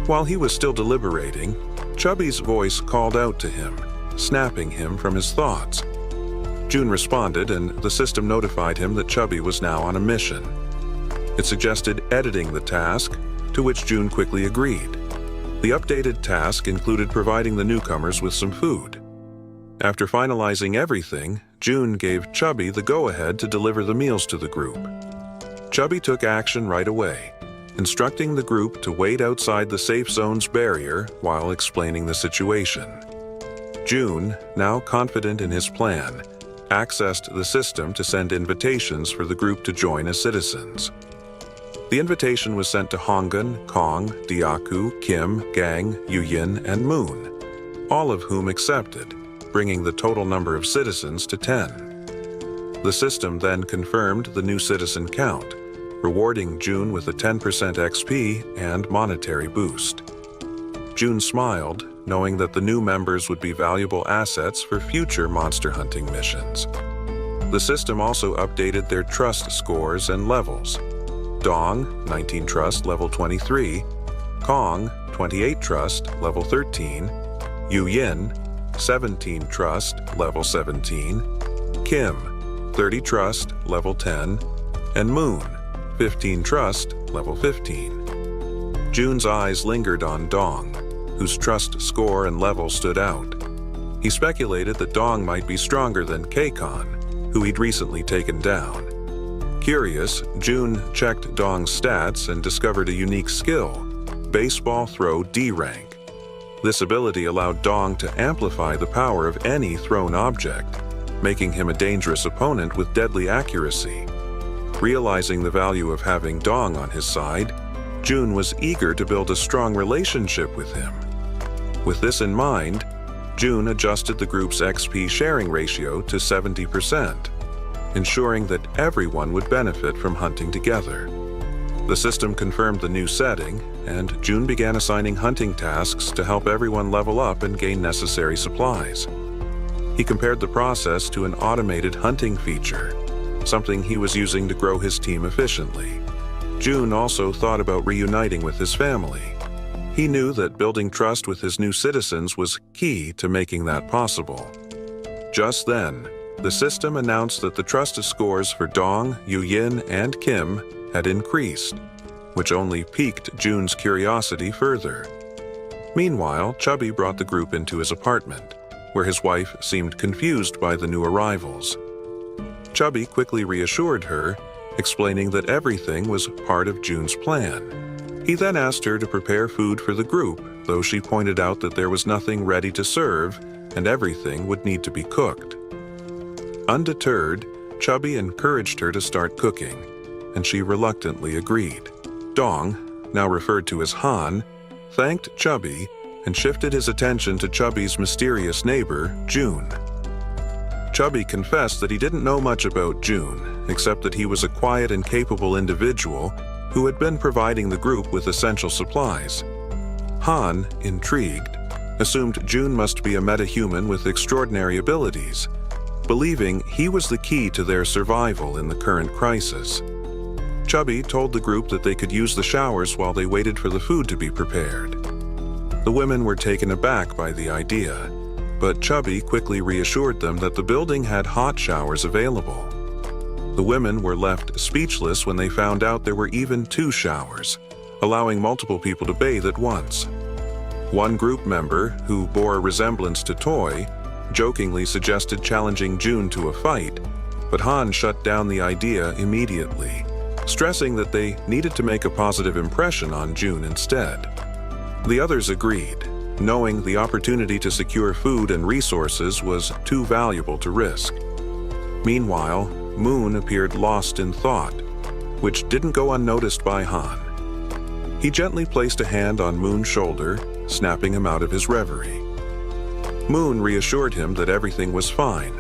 While he was still deliberating, Chubby's voice called out to him, snapping him from his thoughts. June responded, and the system notified him that Chubby was now on a mission. It suggested editing the task, to which June quickly agreed. The updated task included providing the newcomers with some food. After finalizing everything, June gave Chubby the go-ahead to deliver the meals to the group. Chubby took action right away, instructing the group to wait outside the safe zone's barrier while explaining the situation. June, now confident in his plan, accessed the system to send invitations for the group to join as citizens. The invitation was sent to Honggun, Kong, Diaku, Kim, Gang, Yuyin, and Moon, all of whom accepted, bringing the total number of citizens to 10. The system then confirmed the new citizen count, rewarding June with a 10% XP and monetary boost. June smiled, knowing that the new members would be valuable assets for future monster hunting missions. The system also updated their trust scores and levels. Dong, 19 trust, level 23, Kong, 28 trust, level 13, Yuyin, 17 trust, level 17, Kim, 30 trust, level 10, and Moon, 15 trust, level 15. June's eyes lingered on Dong, whose trust score and level stood out. He speculated that Dong might be stronger than Keikon, who he'd recently taken down. Curious, June checked Dong's stats and discovered a unique skill, Baseball Throw D rank. This ability allowed Dong to amplify the power of any thrown object, making him a dangerous opponent with deadly accuracy. Realizing the value of having Dong on his side, June was eager to build a strong relationship with him. With this in mind, June adjusted the group's XP sharing ratio to 70%, ensuring that everyone would benefit from hunting together. The system confirmed the new setting, and June began assigning hunting tasks to help everyone level up and gain necessary supplies. He compared the process to an automated hunting feature, something he was using to grow his team efficiently. June also thought about reuniting with his family. He knew that building trust with his new citizens was key to making that possible. Just then, the system announced that the trust scores for Dong, Yuyin, and Kim had increased, which only piqued June's curiosity further. Meanwhile, Chubby brought the group into his apartment, where his wife seemed confused by the new arrivals. Chubby quickly reassured her, explaining that everything was part of June's plan. He then asked her to prepare food for the group, though she pointed out that there was nothing ready to serve and everything would need to be cooked. Undeterred, Chubby encouraged her to start cooking, and she reluctantly agreed. Dong, now referred to as Han, thanked Chubby and shifted his attention to Chubby's mysterious neighbor, June. Chubby confessed that he didn't know much about June, except that he was a quiet and capable individual who had been providing the group with essential supplies. Han, intrigued, assumed June must be a metahuman with extraordinary abilities, believing he was the key to their survival in the current crisis. Chubby told the group that they could use the showers while they waited for the food to be prepared. The women were taken aback by the idea, but Chubby quickly reassured them that the building had hot showers available. The women were left speechless when they found out there were even 2 showers, allowing multiple people to bathe at once. One group member, who bore a resemblance to Toy, jokingly suggested challenging June to a fight, but Han shut down the idea immediately, stressing that they needed to make a positive impression on June instead. The others agreed, knowing the opportunity to secure food and resources was too valuable to risk. Meanwhile, Moon appeared lost in thought, which didn't go unnoticed by Han. He gently placed a hand on Moon's shoulder, snapping him out of his reverie. Moon reassured him that everything was fine,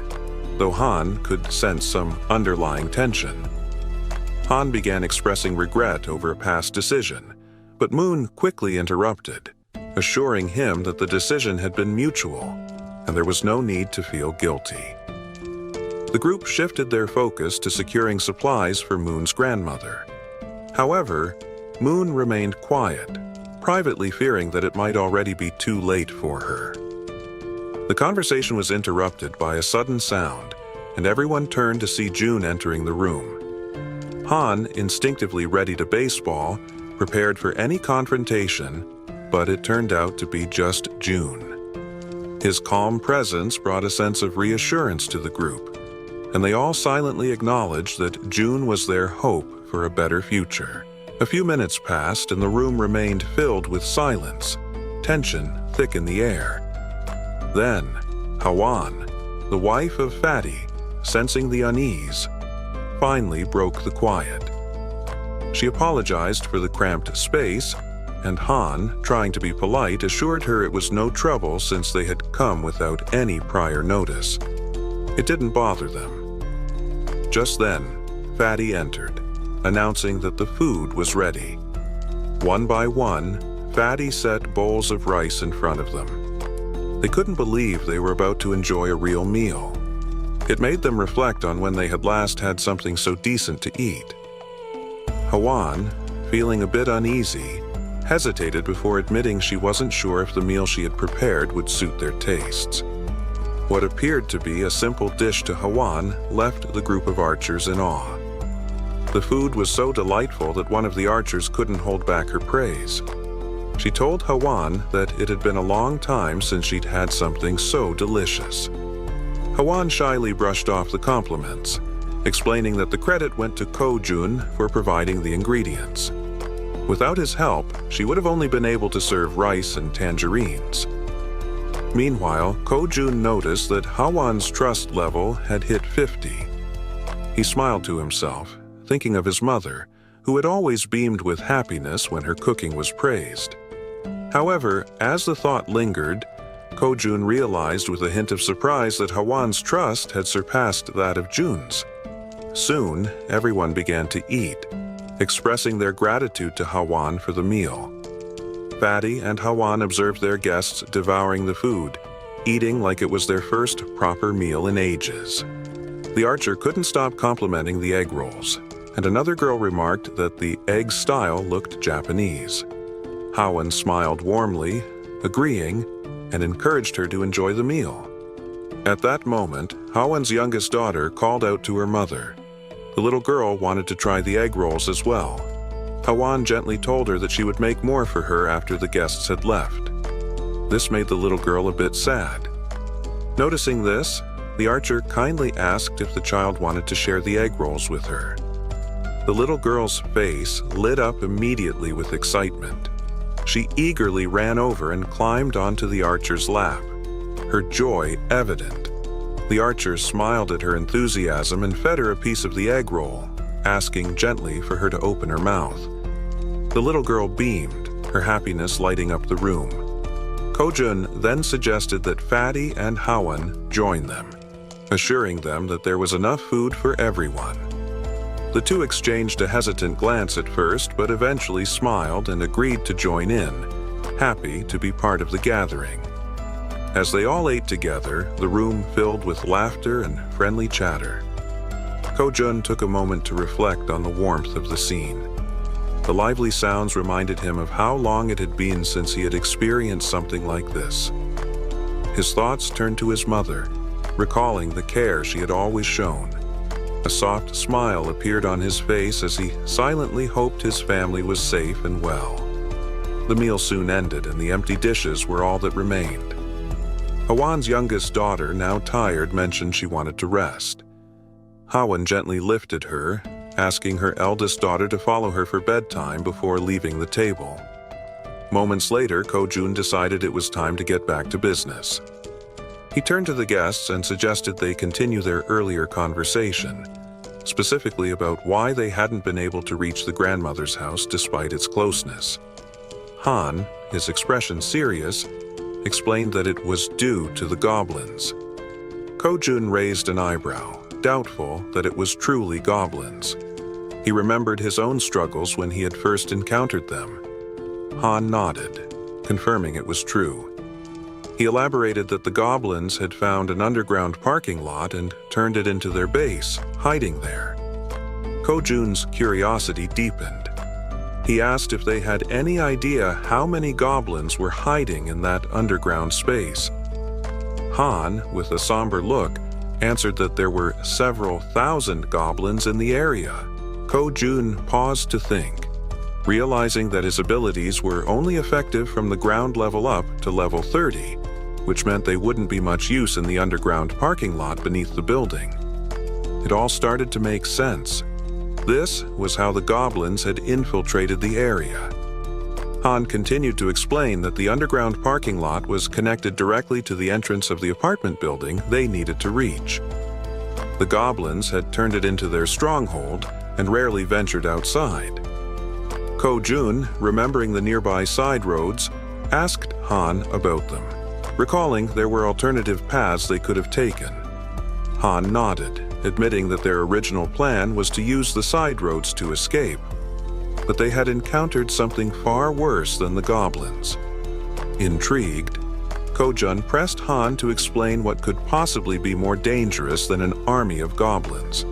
though Han could sense some underlying tension. Han began expressing regret over a past decision, but Moon quickly interrupted, assuring him that the decision had been mutual, and there was no need to feel guilty. The group shifted their focus to securing supplies for Moon's grandmother. However, Moon remained quiet, privately fearing that it might already be too late for her. The conversation was interrupted by a sudden sound, and everyone turned to see June entering the room. Han, instinctively ready to baseball, prepared for any confrontation, but it turned out to be just June. His calm presence brought a sense of reassurance to the group, and they all silently acknowledged that June was their hope for a better future. A few minutes passed and the room remained filled with silence, tension thick in the air. Then, Hawan, the wife of Fatty, sensing the unease, finally broke the quiet. She apologized for the cramped space, and Han, trying to be polite, assured her it was no trouble since they had come without any prior notice. It didn't bother them. Just then, Fatty entered, announcing that the food was ready. One by one, Fatty set bowls of rice in front of them. They couldn't believe they were about to enjoy a real meal. It made them reflect on when they had last had something so decent to eat. Hawan, feeling a bit uneasy, hesitated before admitting she wasn't sure if the meal she had prepared would suit their tastes. What appeared to be a simple dish to Hawan left the group of archers in awe. The food was so delightful that one of the archers couldn't hold back her praise. She told Hawan that it had been a long time since she'd had something so delicious. Hawan shyly brushed off the compliments, explaining that the credit went to Ko-jun for providing the ingredients. Without his help, she would have only been able to serve rice and tangerines. Meanwhile, Ko-jun noticed that Hawan's trust level had hit 50. He smiled to himself, thinking of his mother, who had always beamed with happiness when her cooking was praised. However, as the thought lingered, Ko-jun realized with a hint of surprise that Hawan's trust had surpassed that of Jun's. Soon, everyone began to eat, expressing their gratitude to Hawan for the meal. Fatty and Hawan observed their guests devouring the food, eating like it was their first proper meal in ages. The archer couldn't stop complimenting the egg rolls, and another girl remarked that the egg style looked Japanese. Hawan smiled warmly, agreeing, and encouraged her to enjoy the meal. At that moment, Hawan's youngest daughter called out to her mother. The little girl wanted to try the egg rolls as well. Hawan gently told her that she would make more for her after the guests had left. This made the little girl a bit sad. Noticing this, the archer kindly asked if the child wanted to share the egg rolls with her. The little girl's face lit up immediately with excitement. She eagerly ran over and climbed onto the archer's lap, her joy evident. The archer smiled at her enthusiasm and fed her a piece of the egg roll, asking gently for her to open her mouth. The little girl beamed, her happiness lighting up the room. Ko-jun then suggested that Fatty and Hawan join them, assuring them that there was enough food for everyone. The two exchanged a hesitant glance at first, but eventually smiled and agreed to join in, happy to be part of the gathering. As they all ate together, the room filled with laughter and friendly chatter. Ko-jun took a moment to reflect on the warmth of the scene. The lively sounds reminded him of how long it had been since he had experienced something like this. His thoughts turned to his mother, recalling the care she had always shown. A soft smile appeared on his face as he silently hoped his family was safe and well. The meal soon ended, and the empty dishes were all that remained. Hawan's youngest daughter, now tired, mentioned she wanted to rest. Hawan gently lifted her, asking her eldest daughter to follow her for bedtime before leaving the table. Moments later, Ko-jun decided it was time to get back to business. He turned to the guests and suggested they continue their earlier conversation, specifically about why they hadn't been able to reach the grandmother's house despite its closeness. Han, his expression serious, explained that it was due to the goblins. Ko-jun raised an eyebrow, doubtful that it was truly goblins. He remembered his own struggles when he had first encountered them. Han nodded, confirming it was true. He elaborated that the goblins had found an underground parking lot and turned it into their base, hiding there. Ko-jun's curiosity deepened. He asked if they had any idea how many goblins were hiding in that underground space. Han, with a somber look, answered that there were several thousand goblins in the area. Ko-jun paused to think, realizing that his abilities were only effective from the ground level up to level 30, which meant they wouldn't be much use in the underground parking lot beneath the building. It all started to make sense. This was how the goblins had infiltrated the area. Han continued to explain that the underground parking lot was connected directly to the entrance of the apartment building they needed to reach. The goblins had turned it into their stronghold and rarely ventured outside. Ko-jun, remembering the nearby side roads, asked Han about them, recalling there were alternative paths they could have taken. Han nodded, admitting that their original plan was to use the side roads to escape. But they had encountered something far worse than the goblins. Intrigued, Ko-jun pressed Han to explain what could possibly be more dangerous than an army of goblins.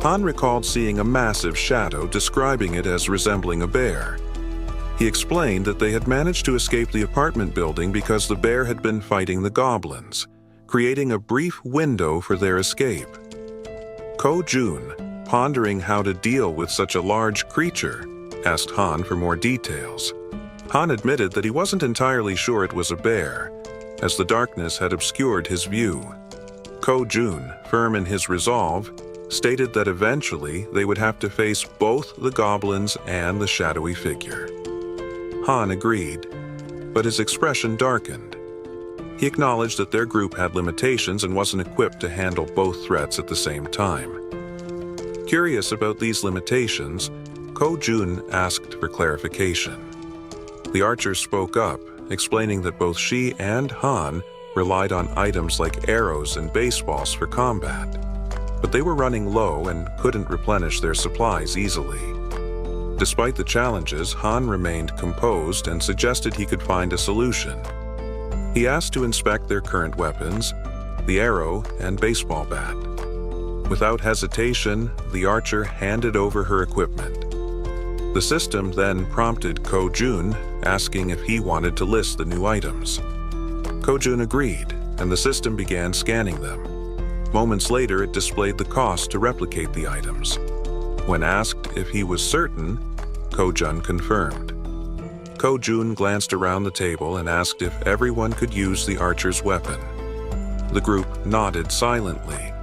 Han recalled seeing a massive shadow, describing it as resembling a bear. He explained that they had managed to escape the apartment building because the bear had been fighting the goblins, creating a brief window for their escape. Ko-jun, pondering how to deal with such a large creature, asked Han for more details. Han admitted that he wasn't entirely sure it was a bear, as the darkness had obscured his view. Ko-jun, firm in his resolve, stated that eventually they would have to face both the goblins and the shadowy figure. Han agreed, but his expression darkened. He acknowledged that their group had limitations and wasn't equipped to handle both threats at the same time. Curious about these limitations, Ko-jun asked for clarification. The archer spoke up, explaining that both she and Han relied on items like arrows and baseballs for combat, but they were running low and couldn't replenish their supplies easily. Despite the challenges, Han remained composed and suggested he could find a solution. He asked to inspect their current weapons, the arrow and baseball bat. Without hesitation, the archer handed over her equipment. The system then prompted Ko-jun, asking if he wanted to list the new items. Ko-jun agreed, and the system began scanning them. Moments later, it displayed the cost to replicate the items. When asked if he was certain, Ko-jun confirmed. Ko-jun glanced around the table and asked if everyone could use the archer's weapon. The group nodded silently,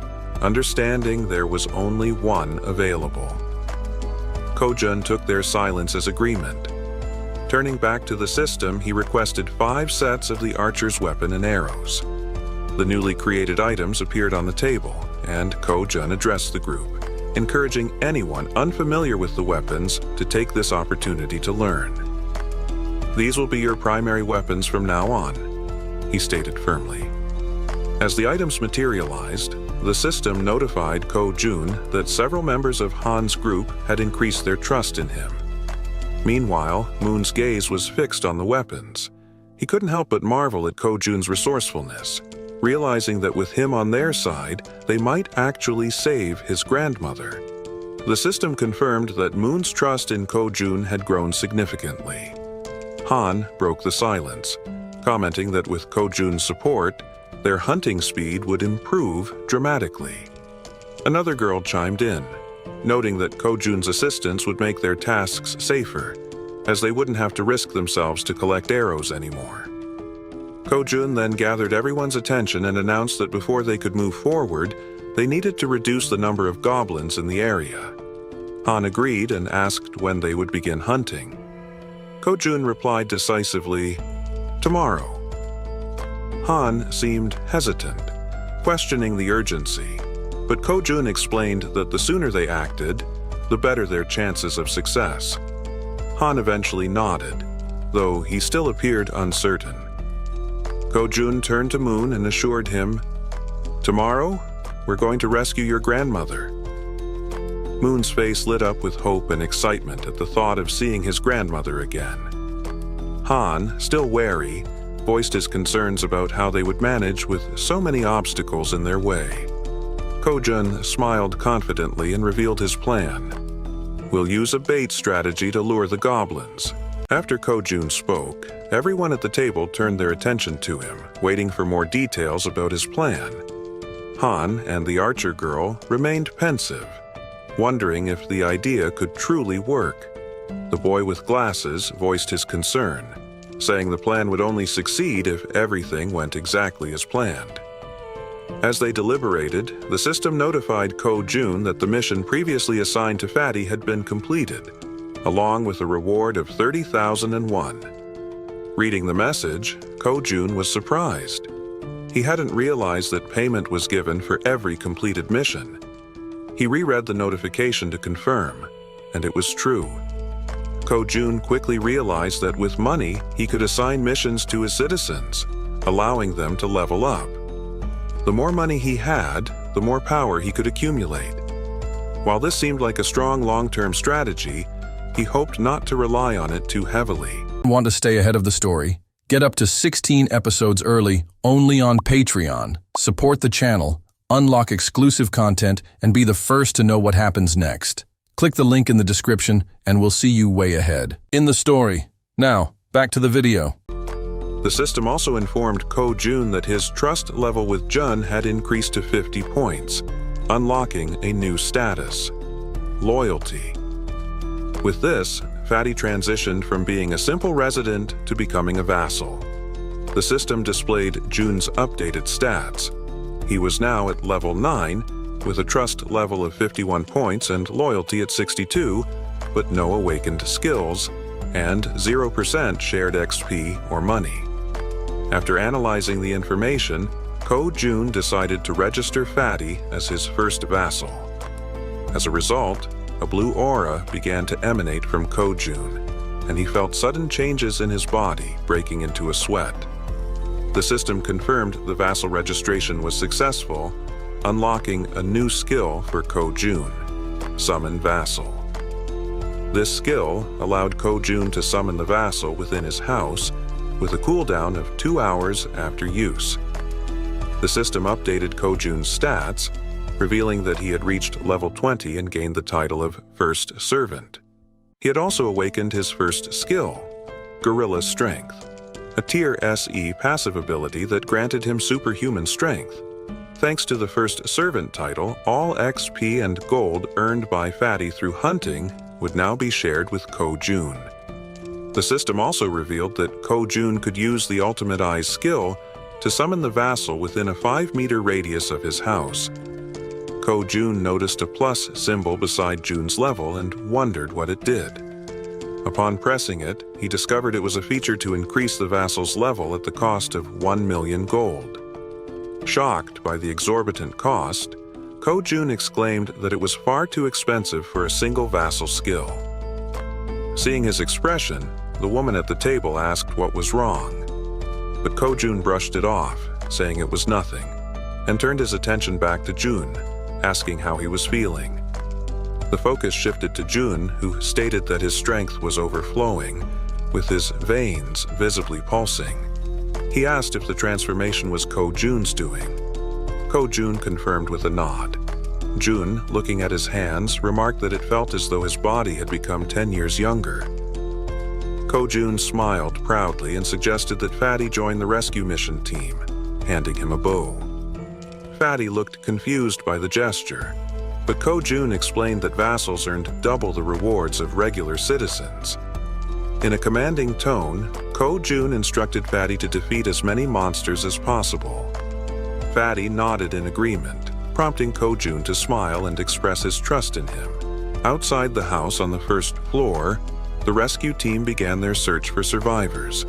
understanding there was only one available. Ko-jun took their silence as agreement. Turning back to the system, he requested 5 sets of the archer's weapon and arrows. The newly created items appeared on the table, and Ko-jun addressed the group, encouraging anyone unfamiliar with the weapons to take this opportunity to learn. "These will be your primary weapons from now on," he stated firmly. As the items materialized, the system notified Ko-jun that several members of Han's group had increased their trust in him. Meanwhile, Moon's gaze was fixed on the weapons. He couldn't help but marvel at Ko-jun's resourcefulness, realizing that with him on their side, they might actually save his grandmother. The system confirmed that Moon's trust in Ko-jun had grown significantly. Han broke the silence, commenting that with Ko-jun's support, their hunting speed would improve dramatically. Another girl chimed in, noting that Ko-jun's assistance would make their tasks safer, as they wouldn't have to risk themselves to collect arrows anymore. Ko-jun then gathered everyone's attention and announced that before they could move forward, they needed to reduce the number of goblins in the area. Han agreed and asked when they would begin hunting. Ko-jun replied decisively, "Tomorrow." Han seemed hesitant, questioning the urgency, but Ko-jun explained that the sooner they acted, the better their chances of success. Han eventually nodded, though he still appeared uncertain. Ko-jun turned to Moon and assured him, "Tomorrow, we're going to rescue your grandmother." Moon's face lit up with hope and excitement at the thought of seeing his grandmother again. Han, still wary, voiced his concerns about how they would manage with so many obstacles in their way. Ko-jun smiled confidently and revealed his plan. "We'll use a bait strategy to lure the goblins." After Ko-jun spoke, everyone at the table turned their attention to him, waiting for more details about his plan. Han and the archer girl remained pensive, wondering if the idea could truly work. The boy with glasses voiced his concern, saying the plan would only succeed if everything went exactly as planned. As they deliberated, the system notified Ko-jun that the mission previously assigned to Fatty had been completed, along with a reward of 30,001. Reading the message, Ko-jun was surprised. He hadn't realized that payment was given for every completed mission. He reread the notification to confirm, and it was true. Ko-jun quickly realized that with money, he could assign missions to his citizens, allowing them to level up. The more money he had, the more power he could accumulate. While this seemed like a strong long-term strategy, he hoped not to rely on it too heavily. Want to stay ahead of the story? Get up to 16 episodes early only on Patreon. Support the channel, unlock exclusive content, and be the first to know what happens next. Click the link in the description and we'll see you way ahead in the story. Now, back to the video. The system also informed Ko-jun that his trust level with Jun had increased to 50 points, unlocking a new status: loyalty. With this, Fatty transitioned from being a simple resident to becoming a vassal. The system displayed Jun's updated stats. He was now at level 9, with a trust level of 51 points and loyalty at 62, but no awakened skills, and 0% shared XP or money. After analyzing the information, Ko-jun decided to register Fatty as his first vassal. As a result, a blue aura began to emanate from Ko-jun, and he felt sudden changes in his body, breaking into a sweat. The system confirmed the vassal registration was successful, unlocking a new skill for Ko-jun: Summon Vassal. This skill allowed Ko-jun to summon the vassal within his house with a cooldown of 2 hours after use. The system updated Ko-jun's stats, revealing that he had reached level 20 and gained the title of First Servant. He had also awakened his first skill, Gorilla Strength, a Tier SE passive ability that granted him superhuman strength. Thanks to the First Servant title, all XP and gold earned by Fatty through hunting would now be shared with Ko-jun. The system also revealed that Ko-jun could use the Ultimate Eyes skill to summon the vassal within a 5-meter radius of his house. Ko-jun noticed a plus symbol beside Jun's level and wondered what it did. Upon pressing it, he discovered it was a feature to increase the vassal's level at the cost of 1 million gold. Shocked by the exorbitant cost, Ko-jun exclaimed that it was far too expensive for a single vassal skill. Seeing his expression, the woman at the table asked what was wrong. But Ko-jun brushed it off, saying it was nothing, and turned his attention back to Jun, asking how he was feeling. The focus shifted to Jun, who stated that his strength was overflowing, with his veins visibly pulsing. He asked if the transformation was Ko-jun's doing. Ko-jun confirmed with a nod. Jun, looking at his hands, remarked that it felt as though his body had become 10 years younger. Ko-jun smiled proudly and suggested that Fatty join the rescue mission team, handing him a bow. Fatty looked confused by the gesture, but Ko-jun explained that vassals earned double the rewards of regular citizens. In a commanding tone, Ko-jun instructed Fatty to defeat as many monsters as possible. Fatty nodded in agreement, prompting Ko-jun to smile and express his trust in him. Outside the house on the first floor, the rescue team began their search for survivors.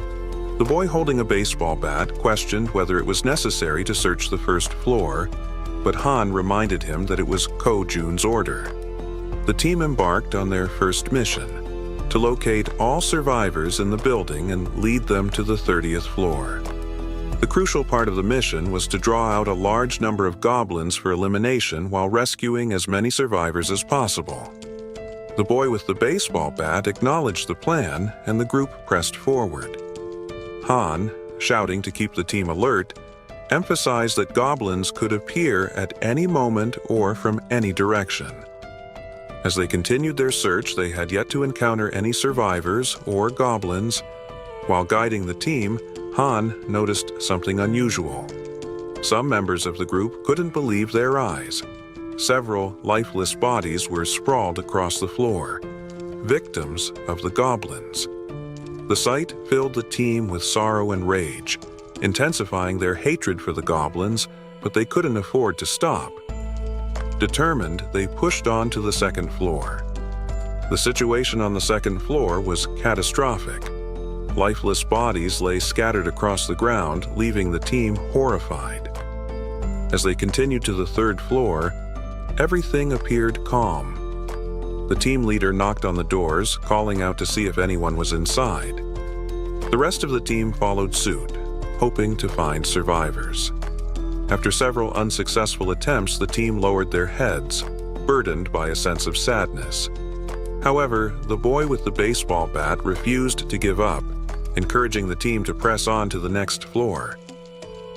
The boy holding a baseball bat questioned whether it was necessary to search the first floor, but Han reminded him that it was Ko-jun's order. The team embarked on their first mission, to locate all survivors in the building and lead them to the 30th floor. The crucial part of the mission was to draw out a large number of goblins for elimination while rescuing as many survivors as possible. The boy with the baseball bat acknowledged the plan, and the group pressed forward. Han, shouting to keep the team alert, emphasized that goblins could appear at any moment or from any direction. As they continued their search, they had yet to encounter any survivors or goblins. While guiding the team, Han noticed something unusual. Some members of the group couldn't believe their eyes. Several lifeless bodies were sprawled across the floor, victims of the goblins. The sight filled the team with sorrow and rage, intensifying their hatred for the goblins, but they couldn't afford to stop. Determined, they pushed on to the second floor. The situation on the second floor was catastrophic. Lifeless bodies lay scattered across the ground, leaving the team horrified. As they continued to the third floor, everything appeared calm. The team leader knocked on the doors, calling out to see if anyone was inside. The rest of the team followed suit, hoping to find survivors. After several unsuccessful attempts, the team lowered their heads, burdened by a sense of sadness. However, the boy with the baseball bat refused to give up, encouraging the team to press on to the next floor.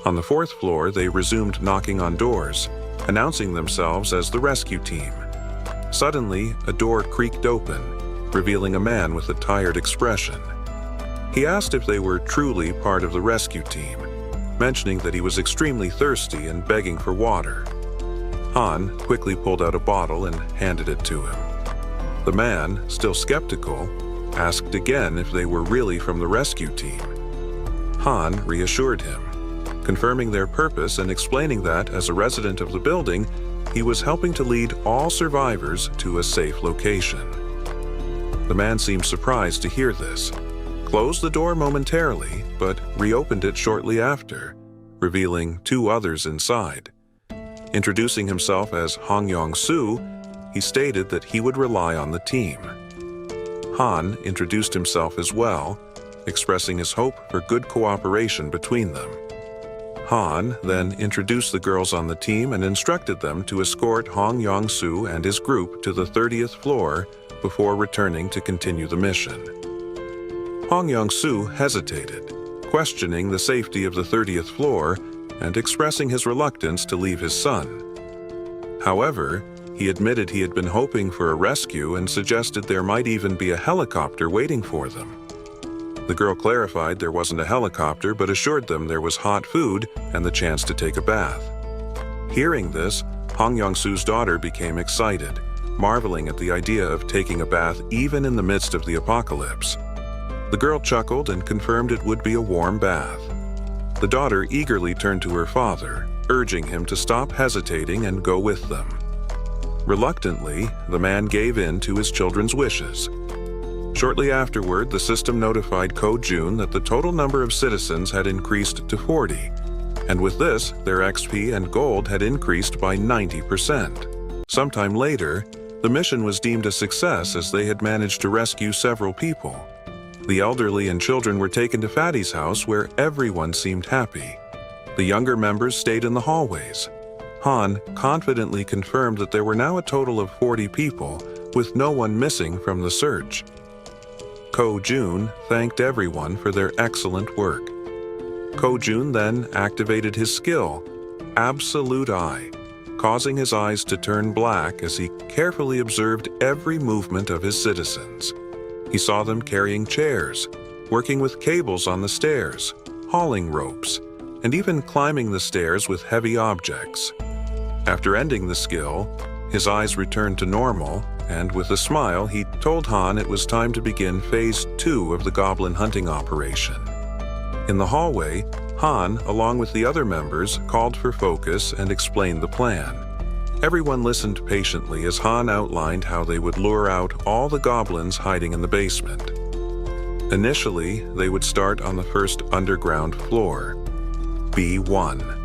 On the 4th floor, they resumed knocking on doors, announcing themselves as the rescue team. Suddenly, a door creaked open, revealing a man with a tired expression. He asked if they were truly part of the rescue team, mentioning that he was extremely thirsty and begging for water. Han quickly pulled out a bottle and handed it to him. The man, still skeptical, asked again if they were really from the rescue team. Han reassured him, confirming their purpose and explaining that, as a resident of the building, he was helping to lead all survivors to a safe location. The man seemed surprised to hear this, closed the door momentarily, but reopened it shortly after, revealing 2 others inside. Introducing himself as Hongyong-soo, he stated that he would rely on the team. Han introduced himself as well, expressing his hope for good cooperation between them. Han then introduced the girls on the team and instructed them to escort Hong Yong-soo and his group to the 30th floor before returning to continue the mission. Hong Yong-soo hesitated, questioning the safety of the 30th floor and expressing his reluctance to leave his son. However, he admitted he had been hoping for a rescue and suggested there might even be a helicopter waiting for them. The girl clarified there wasn't a helicopter, but assured them there was hot food and the chance to take a bath. Hearing this, Hong Yong-soo's daughter became excited, marveling at the idea of taking a bath even in the midst of the apocalypse. The girl chuckled and confirmed it would be a warm bath. The daughter eagerly turned to her father, urging him to stop hesitating and go with them. Reluctantly, the man gave in to his children's wishes. Shortly afterward, the system notified Ko-jun that the total number of citizens had increased to 40, and with this, their XP and gold had increased by 90%. Sometime later, the mission was deemed a success as they had managed to rescue several people. The elderly and children were taken to Fatty's house, where everyone seemed happy. The younger members stayed in the hallways. Han confidently confirmed that there were now a total of 40 people, with no one missing from the search. Ko-jun thanked everyone for their excellent work. Ko-jun then activated his skill, Absolute Eye, causing his eyes to turn black as he carefully observed every movement of his citizens. He saw them carrying chairs, working with cables on the stairs, hauling ropes, and even climbing the stairs with heavy objects. After ending the skill, his eyes returned to normal, and with a smile, he told Han it was time to begin Phase 2 of the goblin hunting operation. In the hallway, Han, along with the other members, called for focus and explained the plan. Everyone listened patiently as Han outlined how they would lure out all the goblins hiding in the basement. Initially, they would start on the first underground floor, B1.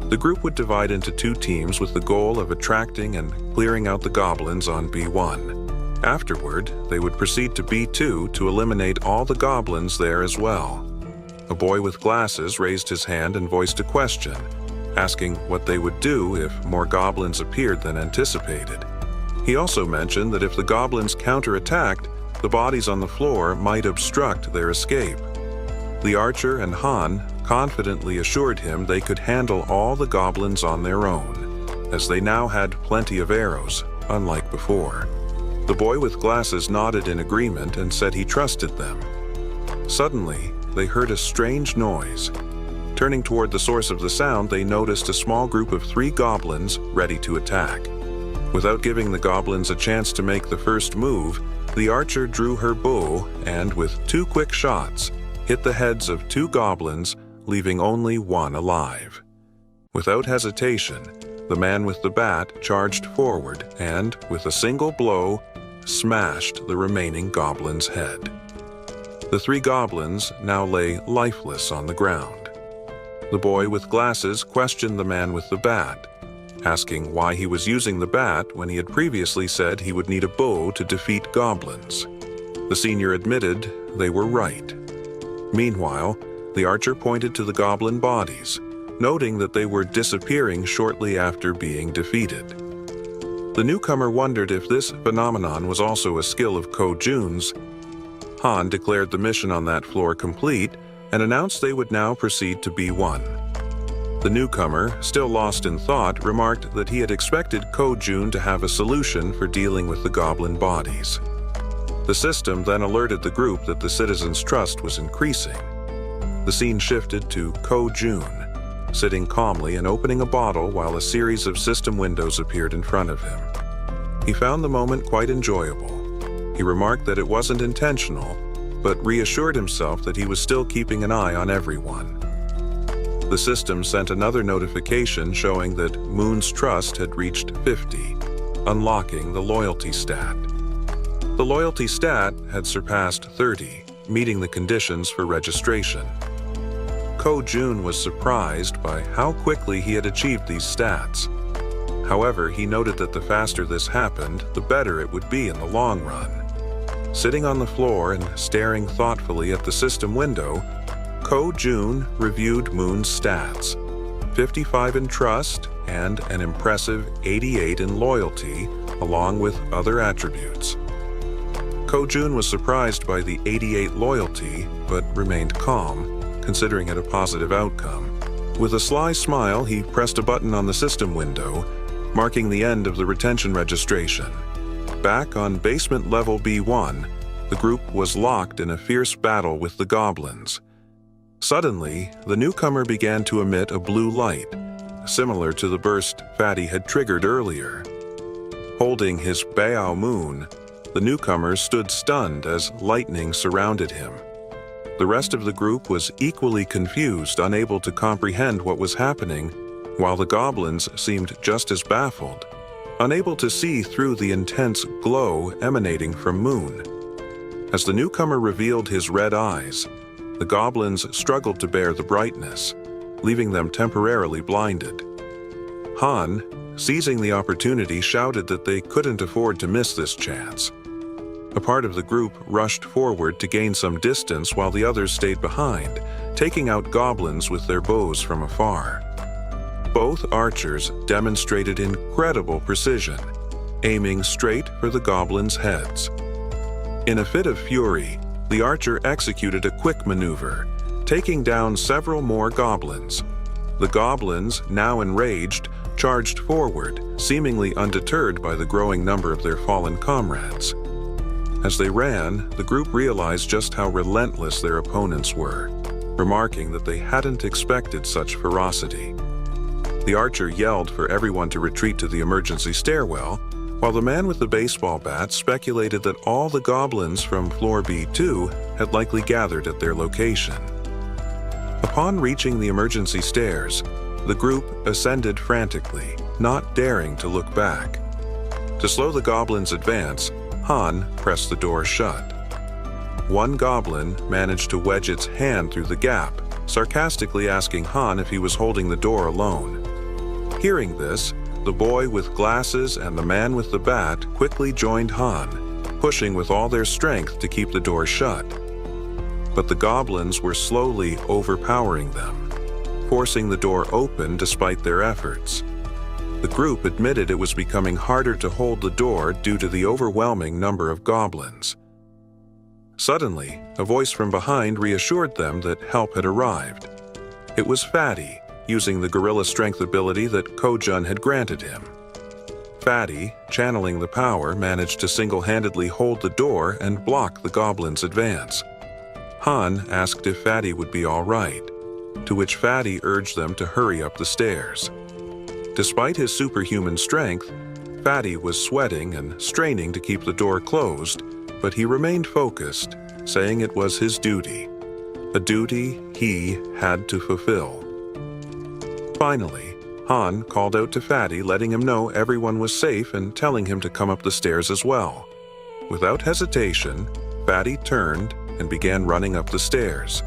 The group would divide into 2 teams with the goal of attracting and clearing out the goblins on B1. Afterward, they would proceed to B2 to eliminate all the goblins there as well. A boy with glasses raised his hand and voiced a question, asking what they would do if more goblins appeared than anticipated. He also mentioned that if the goblins counterattacked, the bodies on the floor might obstruct their escape. The archer and Han confidently assured him they could handle all the goblins on their own, as they now had plenty of arrows, unlike before. The boy with glasses nodded in agreement and said he trusted them. Suddenly, they heard a strange noise. Turning toward the source of the sound, they noticed a small group of 3 goblins ready to attack. Without giving the goblins a chance to make the first move, the archer drew her bow and, with 2 quick shots, hit the heads of 2 goblins, leaving only 1 alive. Without hesitation, the man with the bat charged forward and, with a single blow, smashed the remaining goblin's head. The 3 goblins now lay lifeless on the ground. The boy with glasses questioned the man with the bat. asking why he was using the bat when he had previously said he would need a bow to defeat goblins. The senior admitted they were right. Meanwhile, the archer pointed to the goblin bodies, noting that they were disappearing shortly after being defeated. The newcomer wondered if this phenomenon was also a skill of Ko-jun's. Han declared the mission on that floor complete and announced they would now proceed to B1. The newcomer, still lost in thought, remarked that he had expected Ko-jun to have a solution for dealing with the goblin bodies. The system then alerted the group that the citizens' trust was increasing. The scene shifted to Ko-jun, sitting calmly and opening a bottle while a series of system windows appeared in front of him. He found the moment quite enjoyable. He remarked that it wasn't intentional, but reassured himself that he was still keeping an eye on everyone. The system sent another notification showing that Moon's trust had reached 50, unlocking the loyalty stat. The loyalty stat had surpassed 30, meeting the conditions for registration. Ko-jun was surprised by how quickly he had achieved these stats. However, he noted that the faster this happened, the better it would be in the long run. Sitting on the floor and staring thoughtfully at the system window, Ko-jun reviewed Moon's stats: 55 in trust and an impressive 88 in loyalty, along with other attributes. Ko-jun was surprised by the 88 loyalty, but remained calm, considering it a positive outcome. With a sly smile, he pressed a button on the system window, marking the end of the retention registration. Back on basement level B1, the group was locked in a fierce battle with the goblins. Suddenly, the newcomer began to emit a blue light, similar to the burst Fatty had triggered earlier. Holding his Bao Moon, the newcomer stood stunned as lightning surrounded him. The rest of the group was equally confused, unable to comprehend what was happening, while the goblins seemed just as baffled, unable to see through the intense glow emanating from Moon. As the newcomer revealed his red eyes, the goblins struggled to bear the brightness, leaving them temporarily blinded. Han, seizing the opportunity, shouted that they couldn't afford to miss this chance. A part of the group rushed forward to gain some distance while the others stayed behind, taking out goblins with their bows from afar. Both archers demonstrated incredible precision, aiming straight for the goblins' heads. In a fit of fury, the archer executed a quick maneuver, taking down several more goblins. The goblins, now enraged, charged forward, seemingly undeterred by the growing number of their fallen comrades. As they ran, the group realized just how relentless their opponents were, remarking that they hadn't expected such ferocity. The archer yelled for everyone to retreat to the emergency stairwell, while the man with the baseball bat speculated that all the goblins from floor B2 had likely gathered at their location. Upon reaching the emergency stairs, the group ascended frantically, not daring to look back. To slow the goblins' advance, Han pressed the door shut. One goblin managed to wedge its hand through the gap, sarcastically asking Han if he was holding the door alone. Hearing this, the boy with glasses and the man with the bat quickly joined Han, pushing with all their strength to keep the door shut. But the goblins were slowly overpowering them, forcing the door open despite their efforts. The group admitted it was becoming harder to hold the door due to the overwhelming number of goblins. Suddenly, a voice from behind reassured them that help had arrived. It was Fatty, using the gorilla strength ability that Ko-jun had granted him. Fatty, channeling the power, managed to single-handedly hold the door and block the goblins' advance. Han asked if Fatty would be all right, to which Fatty urged them to hurry up the stairs. Despite his superhuman strength, Fatty was sweating and straining to keep the door closed, but he remained focused, saying it was his duty, a duty he had to fulfill. Finally, Han called out to Fatty, letting him know everyone was safe and telling him to come up the stairs as well. Without hesitation, Fatty turned and began running up the stairs.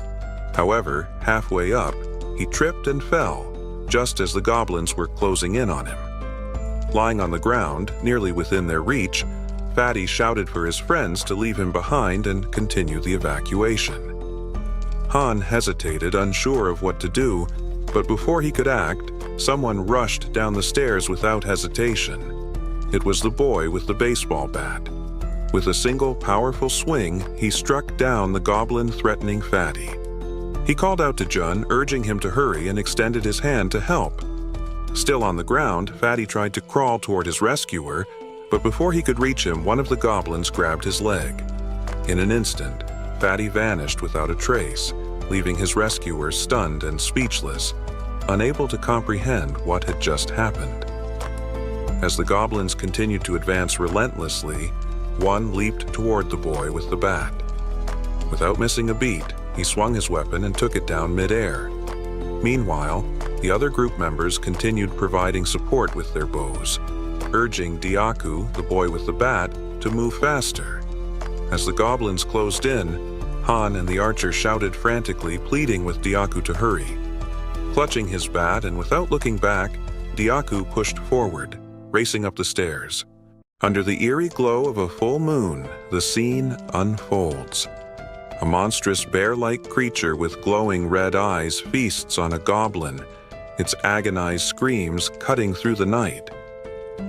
However, halfway up, he tripped and fell, just as the goblins were closing in on him. Lying on the ground, nearly within their reach, Fatty shouted for his friends to leave him behind and continue the evacuation. Han hesitated, unsure of what to do, but before he could act, someone rushed down the stairs without hesitation. It was the boy with the baseball bat. With a single powerful swing, he struck down the goblin threatening Fatty. He called out to Jun, urging him to hurry, and extended his hand to help. Still on the ground, Fatty tried to crawl toward his rescuer, but before he could reach him, one of the goblins grabbed his leg. In an instant, Fatty vanished without a trace, leaving his rescuer stunned and speechless, unable to comprehend what had just happened. As the goblins continued to advance relentlessly, one leaped toward the boy with the bat. Without missing a beat, he swung his weapon and took it down mid-air. Meanwhile, the other group members continued providing support with their bows, urging Dyaku, the boy with the bat, to move faster. As the goblins closed in, Han and the archer shouted frantically, pleading with Dyaku to hurry. Clutching his bat and without looking back, Dyaku pushed forward, racing up the stairs. Under the eerie glow of a full moon, the scene unfolds. A monstrous bear-like creature with glowing red eyes feasts on a goblin, its agonized screams cutting through the night.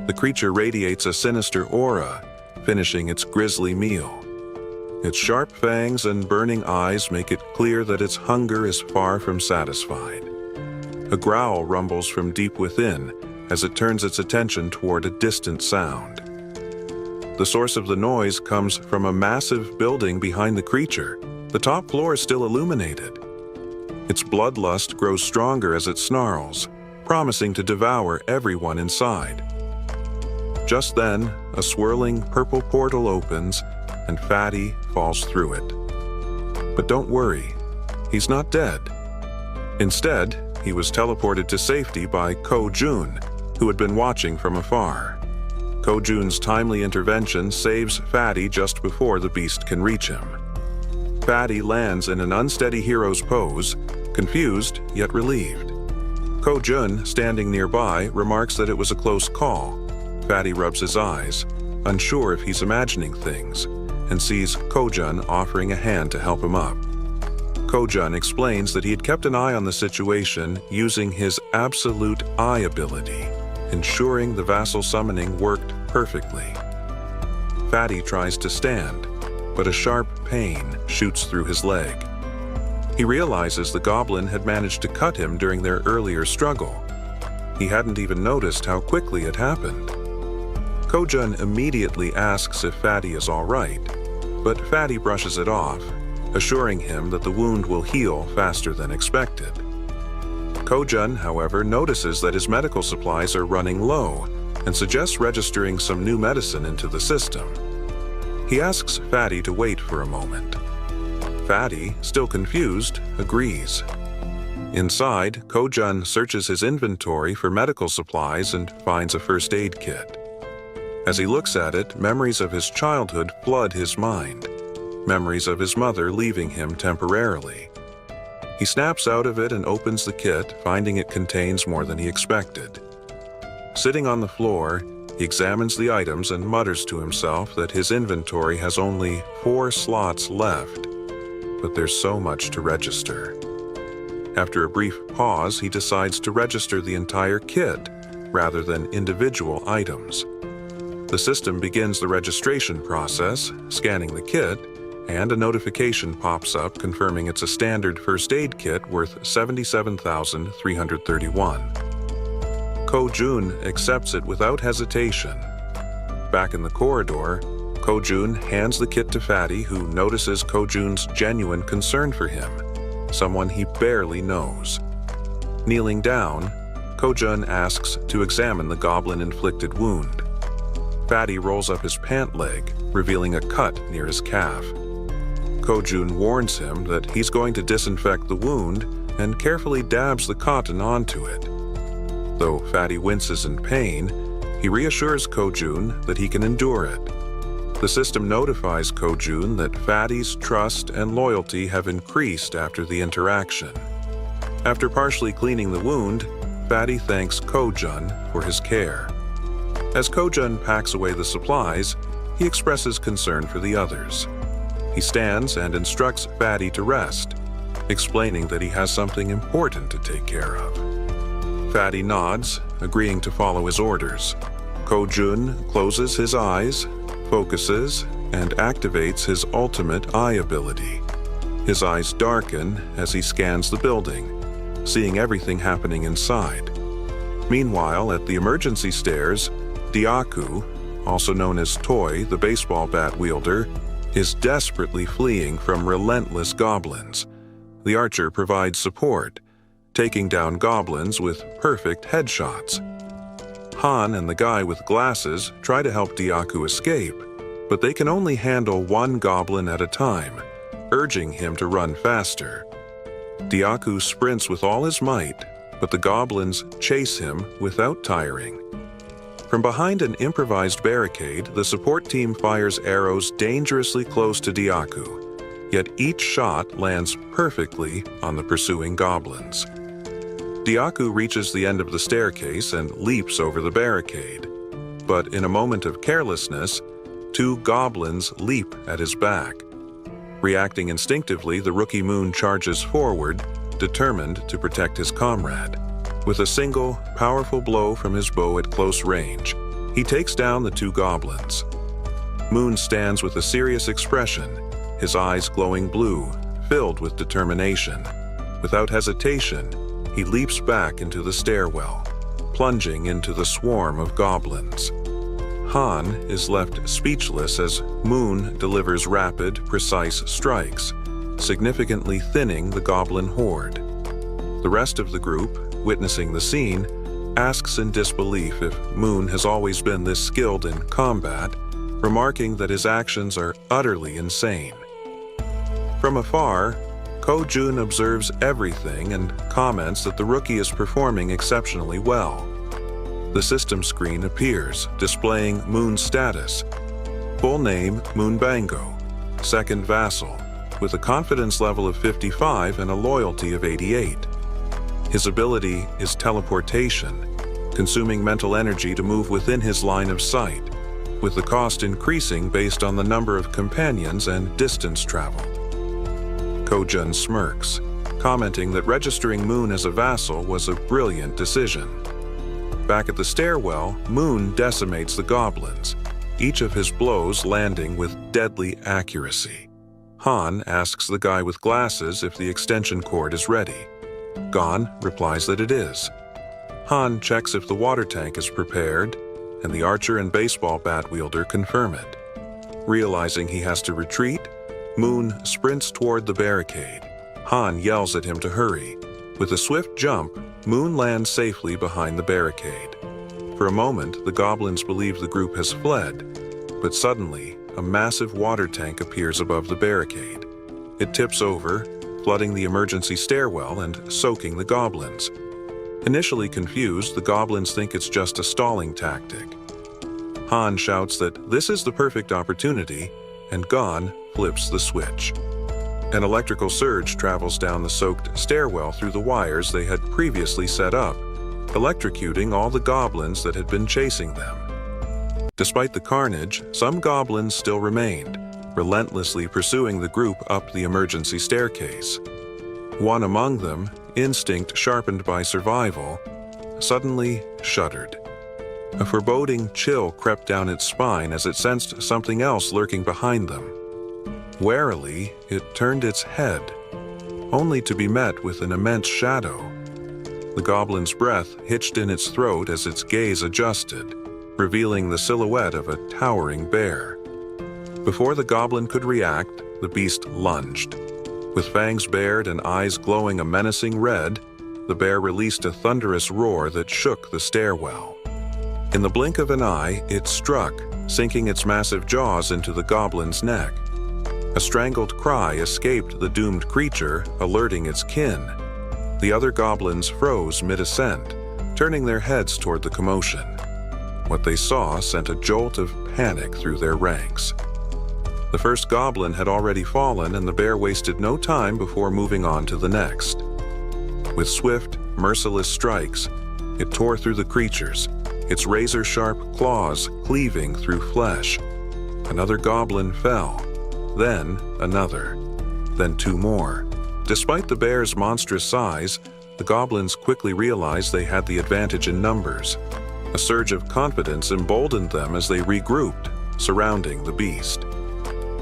The creature radiates a sinister aura, finishing its grisly meal. Its sharp fangs and burning eyes make it clear that its hunger is far from satisfied. A growl rumbles from deep within as it turns its attention toward a distant sound. The source of the noise comes from a massive building behind the creature. The top floor is still illuminated. Its bloodlust grows stronger as it snarls, promising to devour everyone inside. Just then, a swirling purple portal opens and Fatty falls through it. But don't worry, he's not dead. Instead, he was teleported to safety by Ko-jun, who had been watching from afar. Ko-jun's timely intervention saves Fatty just before the beast can reach him. Fatty lands in an unsteady hero's pose, confused yet relieved. Ko-jun, standing nearby, remarks that it was a close call. Fatty rubs his eyes, unsure if he's imagining things, and sees Ko-jun offering a hand to help him up. Ko-jun explains that he had kept an eye on the situation using his absolute eye ability, ensuring the Vassal summoning worked perfectly. Fatty tries to stand, but a sharp pain shoots through his leg. He realizes the goblin had managed to cut him during their earlier struggle. He hadn't even noticed how quickly it happened. Ko-jun immediately asks if Fatty is all right, but Fatty brushes it off, assuring him that the wound will heal faster than expected. Ko-jun, however, notices that his medical supplies are running low and suggests registering some new medicine into the system. He asks Fatty to wait for a moment. Fatty, still confused, agrees. Inside, Ko-jun searches his inventory for medical supplies and finds a first aid kit. As he looks at it, memories of his childhood flood his mind, memories of his mother leaving him temporarily. He snaps out of it and opens the kit, finding it contains more than he expected. Sitting on the floor, he examines the items and mutters to himself that his inventory has only 4 slots left, but there's so much to register. After a brief pause, he decides to register the entire kit rather than individual items. The system begins the registration process, scanning the kit, and a notification pops up confirming it's a standard first aid kit worth 77,331. Ko-jun accepts it without hesitation. Back in the corridor, Ko-jun hands the kit to Fatty, who notices Ko-jun's genuine concern for him, someone he barely knows. Kneeling down, Ko-jun asks to examine the goblin-inflicted wound. Fatty rolls up his pant leg, revealing a cut near his calf. Ko-jun warns him that he's going to disinfect the wound and carefully dabs the cotton onto it. Though Fatty winces in pain, he reassures Ko-jun that he can endure it. The system notifies Ko-jun that Fatty's trust and loyalty have increased after the interaction. After partially cleaning the wound, Fatty thanks Ko-jun for his care. As Kojun packs away the supplies, he expresses concern for the others. He stands and instructs Fatty to rest, explaining that he has something important to take care of. Fatty nods, agreeing to follow his orders. Kojun closes his eyes, focuses, and activates his ultimate eye ability. His eyes darken as he scans the building, seeing everything happening inside. Meanwhile, at the emergency stairs, Dyaku, also known as Toy, the baseball bat wielder, is desperately fleeing from relentless goblins. The archer provides support, taking down goblins with perfect headshots. Han and the guy with glasses try to help Dyaku escape, but they can only handle one goblin at a time, urging him to run faster. Dyaku sprints with all his might, but the goblins chase him without tiring. From behind an improvised barricade, the support team fires arrows dangerously close to Dyaku, yet each shot lands perfectly on the pursuing goblins. Dyaku reaches the end of the staircase and leaps over the barricade, but in a moment of carelessness, 2 goblins leap at his back. Reacting instinctively, the rookie Moon charges forward, determined to protect his comrade. With a single, powerful blow from his bow at close range, he takes down the 2 goblins. Moon stands with a serious expression, his eyes glowing blue, filled with determination. Without hesitation, he leaps back into the stairwell, plunging into the swarm of goblins. Han is left speechless as Moon delivers rapid, precise strikes, significantly thinning the goblin horde. The rest of the group, witnessing the scene, asks in disbelief if Moon has always been this skilled in combat, remarking that his actions are utterly insane. From afar, Kojun observes everything and comments that the rookie is performing exceptionally well. The system screen appears, displaying Moon's status. Full name, Moon Bango. Second Vassal, with a confidence level of 55 and a loyalty of 88. His ability is teleportation, consuming mental energy to move within his line of sight, with the cost increasing based on the number of companions and distance traveled. Kojun smirks, commenting that registering Moon as a vassal was a brilliant decision. Back at the stairwell, Moon decimates the goblins, each of his blows landing with deadly accuracy. Han asks the guy with glasses if the extension cord is ready. Gon replies that it is. Han checks if the water tank is prepared, and the archer and baseball bat wielder confirm it. Realizing he has to retreat, Moon sprints toward the barricade. Han yells at him to hurry. With a swift jump, Moon lands safely behind the barricade. For a moment, the goblins believe the group has fled, but suddenly, a massive water tank appears above the barricade. It tips over, flooding the emergency stairwell and soaking the goblins. Initially confused, the goblins think it's just a stalling tactic. Han shouts that this is the perfect opportunity, and Gon flips the switch. An electrical surge travels down the soaked stairwell through the wires they had previously set up, electrocuting all the goblins that had been chasing them. Despite the carnage, some goblins still remained, relentlessly pursuing the group up the emergency staircase. One among them, instinct sharpened by survival, suddenly shuddered. A foreboding chill crept down its spine as it sensed something else lurking behind them. Warily, it turned its head, only to be met with an immense shadow. The goblin's breath hitched in its throat as its gaze adjusted, revealing the silhouette of a towering bear. Before the goblin could react, the beast lunged. With fangs bared and eyes glowing a menacing red, the bear released a thunderous roar that shook the stairwell. In the blink of an eye, it struck, sinking its massive jaws into the goblin's neck. A strangled cry escaped the doomed creature, alerting its kin. The other goblins froze mid-ascent, turning their heads toward the commotion. What they saw sent a jolt of panic through their ranks. The first goblin had already fallen, and the bear wasted no time before moving on to the next. With swift, merciless strikes, it tore through the creatures, its razor-sharp claws cleaving through flesh. Another goblin fell, then another, then two more. Despite the bear's monstrous size, the goblins quickly realized they had the advantage in numbers. A surge of confidence emboldened them as they regrouped, surrounding the beast.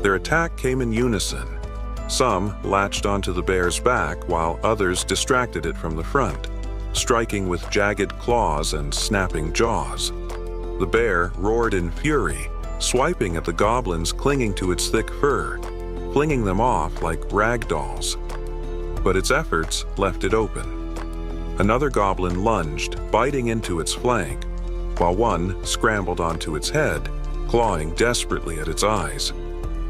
Their attack came in unison. Some latched onto the bear's back while others distracted it from the front, striking with jagged claws and snapping jaws. The bear roared in fury, swiping at the goblins clinging to its thick fur, flinging them off like rag dolls. But its efforts left it open. Another goblin lunged, biting into its flank, while one scrambled onto its head, clawing desperately at its eyes.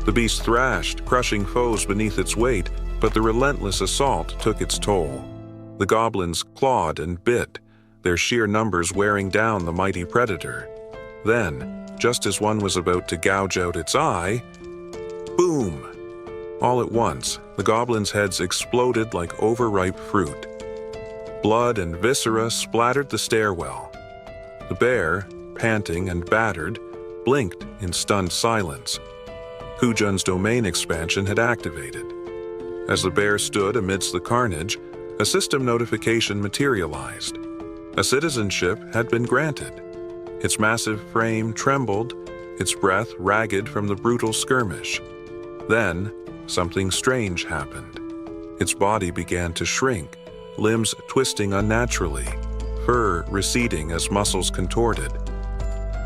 The beast thrashed, crushing foes beneath its weight, but the relentless assault took its toll. The goblins clawed and bit, their sheer numbers wearing down the mighty predator. Then, just as one was about to gouge out its eye, boom! All at once, the goblins' heads exploded like overripe fruit. Blood and viscera splattered the stairwell. The bear, panting and battered, blinked in stunned silence. Kujun's domain expansion had activated. As the bear stood amidst the carnage, a system notification materialized. A citizenship had been granted. Its massive frame trembled, its breath ragged from the brutal skirmish. Then, something strange happened. Its body began to shrink, limbs twisting unnaturally, fur receding as muscles contorted.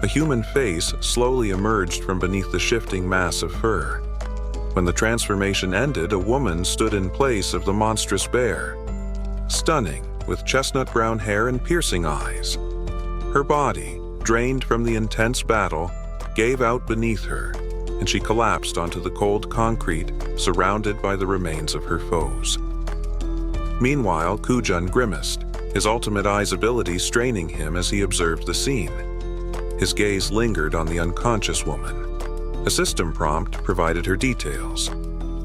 A human face slowly emerged from beneath the shifting mass of fur. When the transformation ended, a woman stood in place of the monstrous bear, stunning, with chestnut brown hair and piercing eyes. Her body, drained from the intense battle, gave out beneath her, and she collapsed onto the cold concrete, surrounded by the remains of her foes. Meanwhile, Kujun grimaced, his ultimate eye's ability straining him as he observed the scene. His gaze lingered on the unconscious woman. A system prompt provided her details.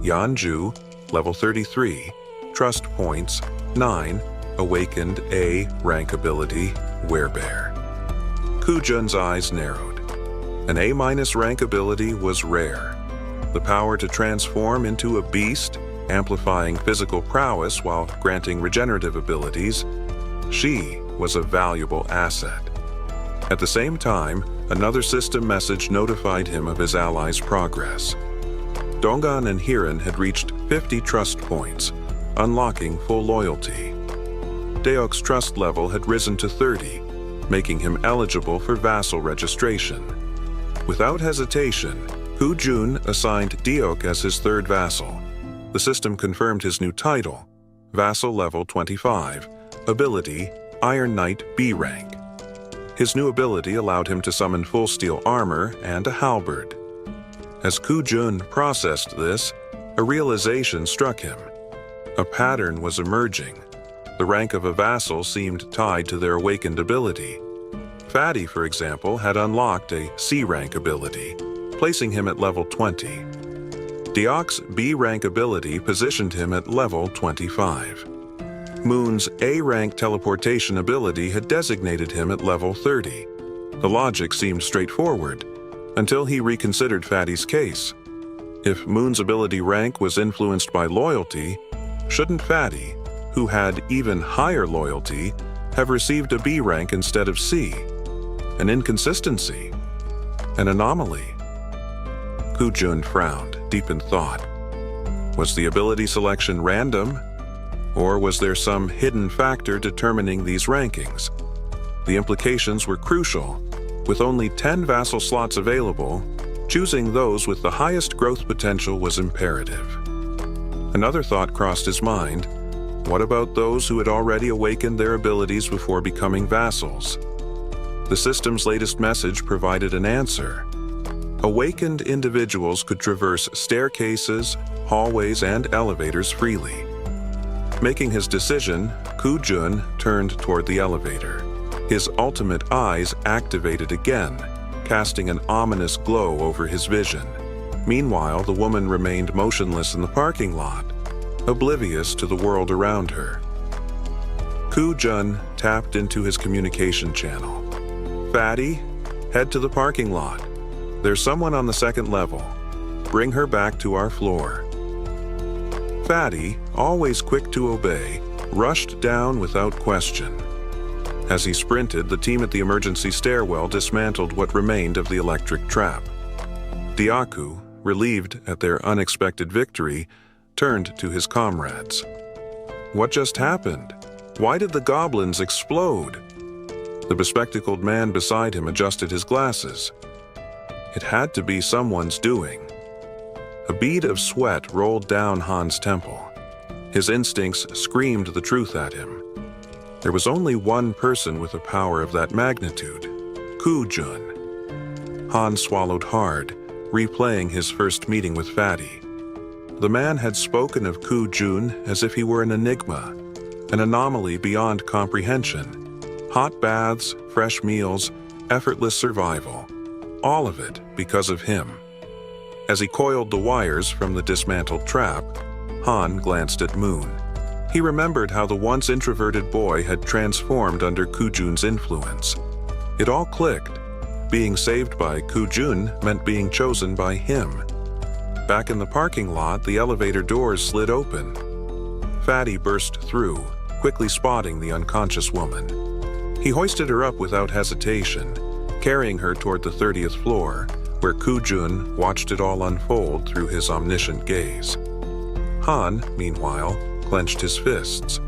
Yanju, level 33, trust points 9, awakened A rank ability, werebear. Kujun's eyes narrowed. An A- rank ability was rare. The power to transform into a beast, amplifying physical prowess while granting regenerative abilities. She was a valuable asset. At the same time, another system message notified him of his allies' progress. Dongan and Hiran had reached 50 trust points, unlocking full loyalty. Deok's trust level had risen to 30, making him eligible for Vassal registration. Without hesitation, Kujun assigned Deok as his third vassal. The system confirmed his new title, Vassal level 25, ability Iron Knight B rank. His new ability allowed him to summon full steel armor and a halberd. As Kujun processed this, a realization struck him. A pattern was emerging. The rank of a vassal seemed tied to their awakened ability. Fatty, for example, had unlocked a C-rank ability, placing him at level 20. Deok's B-rank ability positioned him at level 25. Moon's A-rank teleportation ability had designated him at level 30. The logic seemed straightforward, until he reconsidered Fatty's case. If Moon's ability rank was influenced by loyalty, shouldn't Fatty, who had even higher loyalty, have received a B rank instead of C? An inconsistency? An anomaly? Kujun frowned, deep in thought. Was the ability selection random? Or was there some hidden factor determining these rankings? The implications were crucial. With only 10 vassal slots available, choosing those with the highest growth potential was imperative. Another thought crossed his mind. What about those who had already awakened their abilities before becoming vassals? The system's latest message provided an answer. Awakened individuals could traverse staircases, hallways, and elevators freely. Making his decision, Kujun turned toward the elevator. His ultimate eyes activated again, casting an ominous glow over his vision. Meanwhile, the woman remained motionless in the parking lot, oblivious to the world around her. Kujun tapped into his communication channel. Fatty, head to the parking lot. There's someone on the second level. Bring her back to our floor. Fatty, always quick to obey, rushed down without question. As he sprinted, the team at the emergency stairwell dismantled what remained of the electric trap. Diaku, relieved at their unexpected victory, turned to his comrades. What just happened? Why did the goblins explode? The bespectacled man beside him adjusted his glasses. It had to be someone's doing. A bead of sweat rolled down Han's temple. His instincts screamed the truth at him. There was only one person with a power of that magnitude, Kujun. Han swallowed hard, replaying his first meeting with Fatty. The man had spoken of Kujun as if he were an enigma, an anomaly beyond comprehension. Hot baths, fresh meals, effortless survival, all of it because of him. As he coiled the wires from the dismantled trap, Han glanced at Moon. He remembered how the once introverted boy had transformed under Kujun's influence. It all clicked. Being saved by Kujun meant being chosen by him. Back in the parking lot, the elevator doors slid open. Fatty burst through, quickly spotting the unconscious woman. He hoisted her up without hesitation, carrying her toward the 30th floor, where Kujun watched it all unfold through his omniscient gaze. Han, meanwhile, clenched his fists.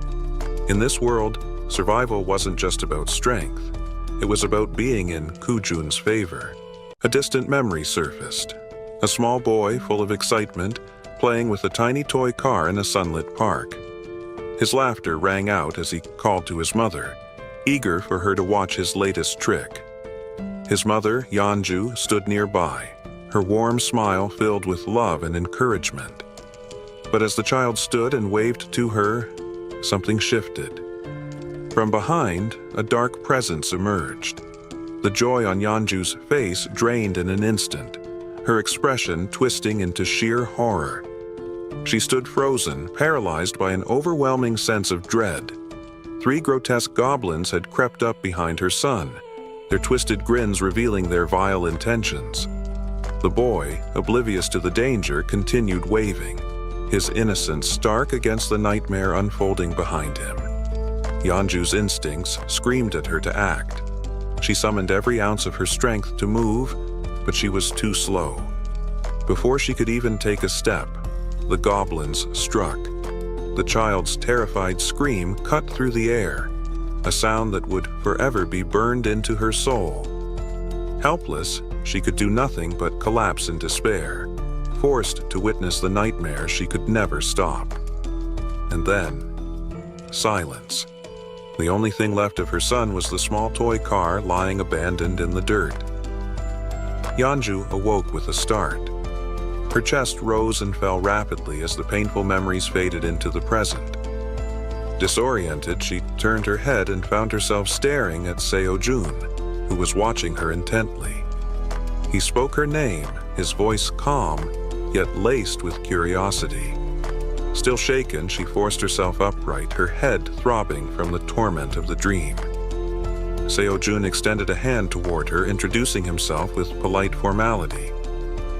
In this world, survival wasn't just about strength. It was about being in Kujun's favor. A distant memory surfaced. A small boy full of excitement, playing with a tiny toy car in a sunlit park. His laughter rang out as he called to his mother, eager for her to watch his latest trick. His mother, Yanju, stood nearby, her warm smile filled with love and encouragement. But as the child stood and waved to her, something shifted. From behind, a dark presence emerged. The joy on Yanju's face drained in an instant, her expression twisting into sheer horror. She stood frozen, paralyzed by an overwhelming sense of dread. 3 grotesque goblins had crept up behind her son, their twisted grins revealing their vile intentions. The boy, oblivious to the danger, continued waving, his innocence stark against the nightmare unfolding behind him. Yanju's instincts screamed at her to act. She summoned every ounce of her strength to move, but she was too slow. Before she could even take a step, the goblins struck. The child's terrified scream cut through the air, a sound that would forever be burned into her soul. Helpless, she could do nothing but collapse in despair, forced to witness the nightmare she could never stop. And then, silence. The only thing left of her son was the small toy car lying abandoned in the dirt. Yanju awoke with a start. Her chest rose and fell rapidly as the painful memories faded into the present. Disoriented, she turned her head and found herself staring at Seo-jun, who was watching her intently. He spoke her name, his voice calm, yet laced with curiosity. Still shaken, she forced herself upright, her head throbbing from the torment of the dream. Seo-jun extended a hand toward her, introducing himself with polite formality,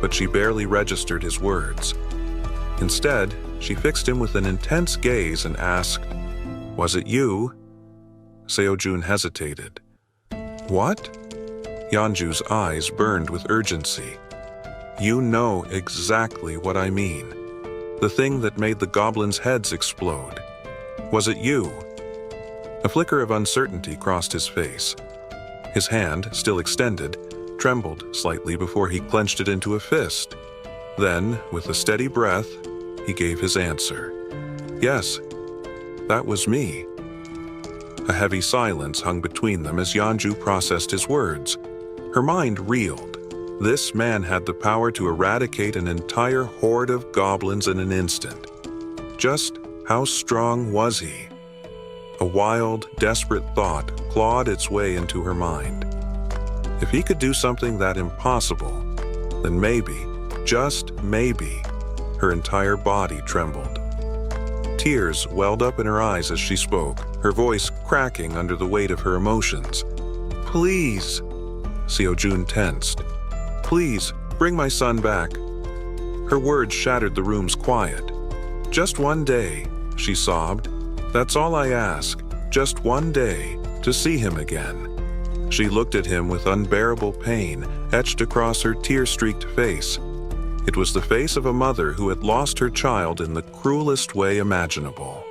but she barely registered his words. Instead, she fixed him with an intense gaze and asked, "Was it you?" Seo-jun hesitated. "What?" Yanju's eyes burned with urgency. "You know exactly what I mean. The thing that made the goblins' heads explode. Was it you?" A flicker of uncertainty crossed his face. His hand, still extended, trembled slightly before he clenched it into a fist. Then, with a steady breath, he gave his answer. "Yes, that was me." A heavy silence hung between them as Yanju processed his words. Her mind reeled. This man had the power to eradicate an entire horde of goblins in an instant. Just how strong was he? A wild, desperate thought clawed its way into her mind. If he could do something that impossible, then maybe, just maybe, her entire body trembled. Tears welled up in her eyes as she spoke, her voice cracking under the weight of her emotions. "Please, Seo-jun tensed. "Please, bring my son back." Her words shattered the room's quiet. "Just one day," she sobbed. "That's all I ask, just one day, to see him again." She looked at him with unbearable pain etched across her tear-streaked face. It was the face of a mother who had lost her child in the cruelest way imaginable.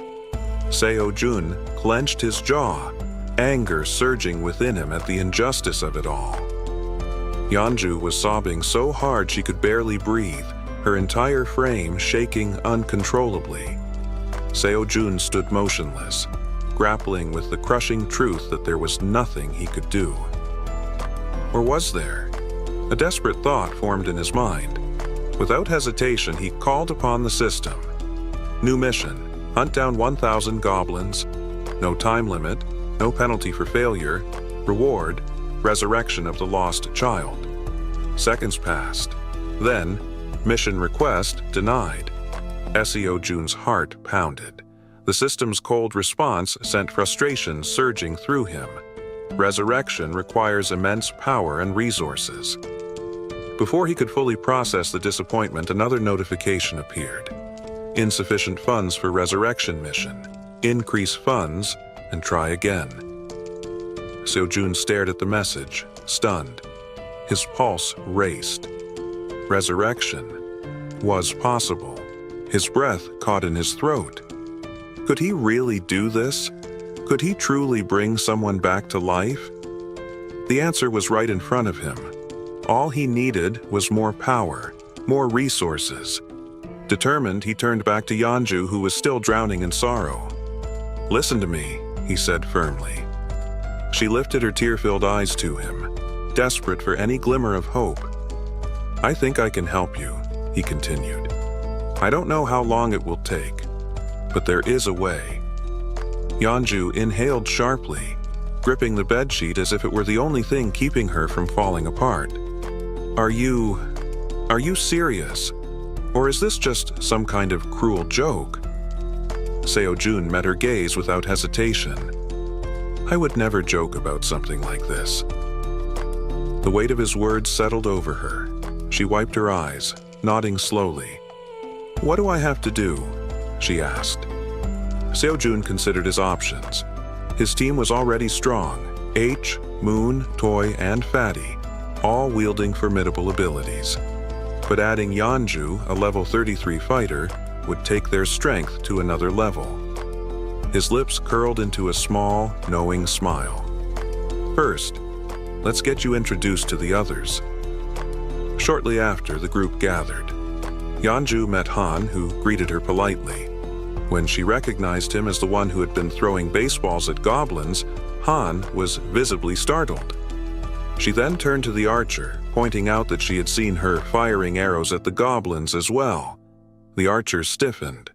Seo-jun clenched his jaw, anger surging within him at the injustice of it all. Yeonju was sobbing so hard she could barely breathe, her entire frame shaking uncontrollably. Seo-jun stood motionless, grappling with the crushing truth that there was nothing he could do. Or was there? A desperate thought formed in his mind. Without hesitation, he called upon the system. New mission: hunt down 1,000 goblins. No time limit, no penalty for failure. Reward: resurrection of the lost child. Seconds passed. Then, mission request denied. Seo-jun's heart pounded. The system's cold response sent frustration surging through him. Resurrection requires immense power and resources. Before he could fully process the disappointment, another notification appeared. Insufficient funds for resurrection mission. Increase funds and try again. Seo-jun stared at the message, stunned. His pulse raced. Resurrection was possible. His breath caught in his throat. Could he really do this? Could he truly bring someone back to life? The answer was right in front of him. All he needed was more power, more resources. Determined, he turned back to Yeonju, who was still drowning in sorrow. "Listen to me," he said firmly. She lifted her tear-filled eyes to him, desperate for any glimmer of hope. "I think I can help you," he continued. "I don't know how long it will take, but there is a way." Yeonju inhaled sharply, gripping the bedsheet as if it were the only thing keeping her from falling apart. Are you serious? Or is this just some kind of cruel joke?" Seo-jun met her gaze without hesitation. "I would never joke about something like this." The weight of his words settled over her. She wiped her eyes, nodding slowly. "What do I have to do?" she asked. Seo-jun considered his options. His team was already strong: H, Moon, Toy, and Fatty, all wielding formidable abilities. But adding Yeonju, a level 33 fighter, would take their strength to another level. His lips curled into a small, knowing smile. "First, let's get you introduced to the others." Shortly after, the group gathered. Yeonju met Han, who greeted her politely. When she recognized him as the one who had been throwing baseballs at goblins, Han was visibly startled. She then turned to the archer, pointing out that she had seen her firing arrows at the goblins as well. The archer stiffened.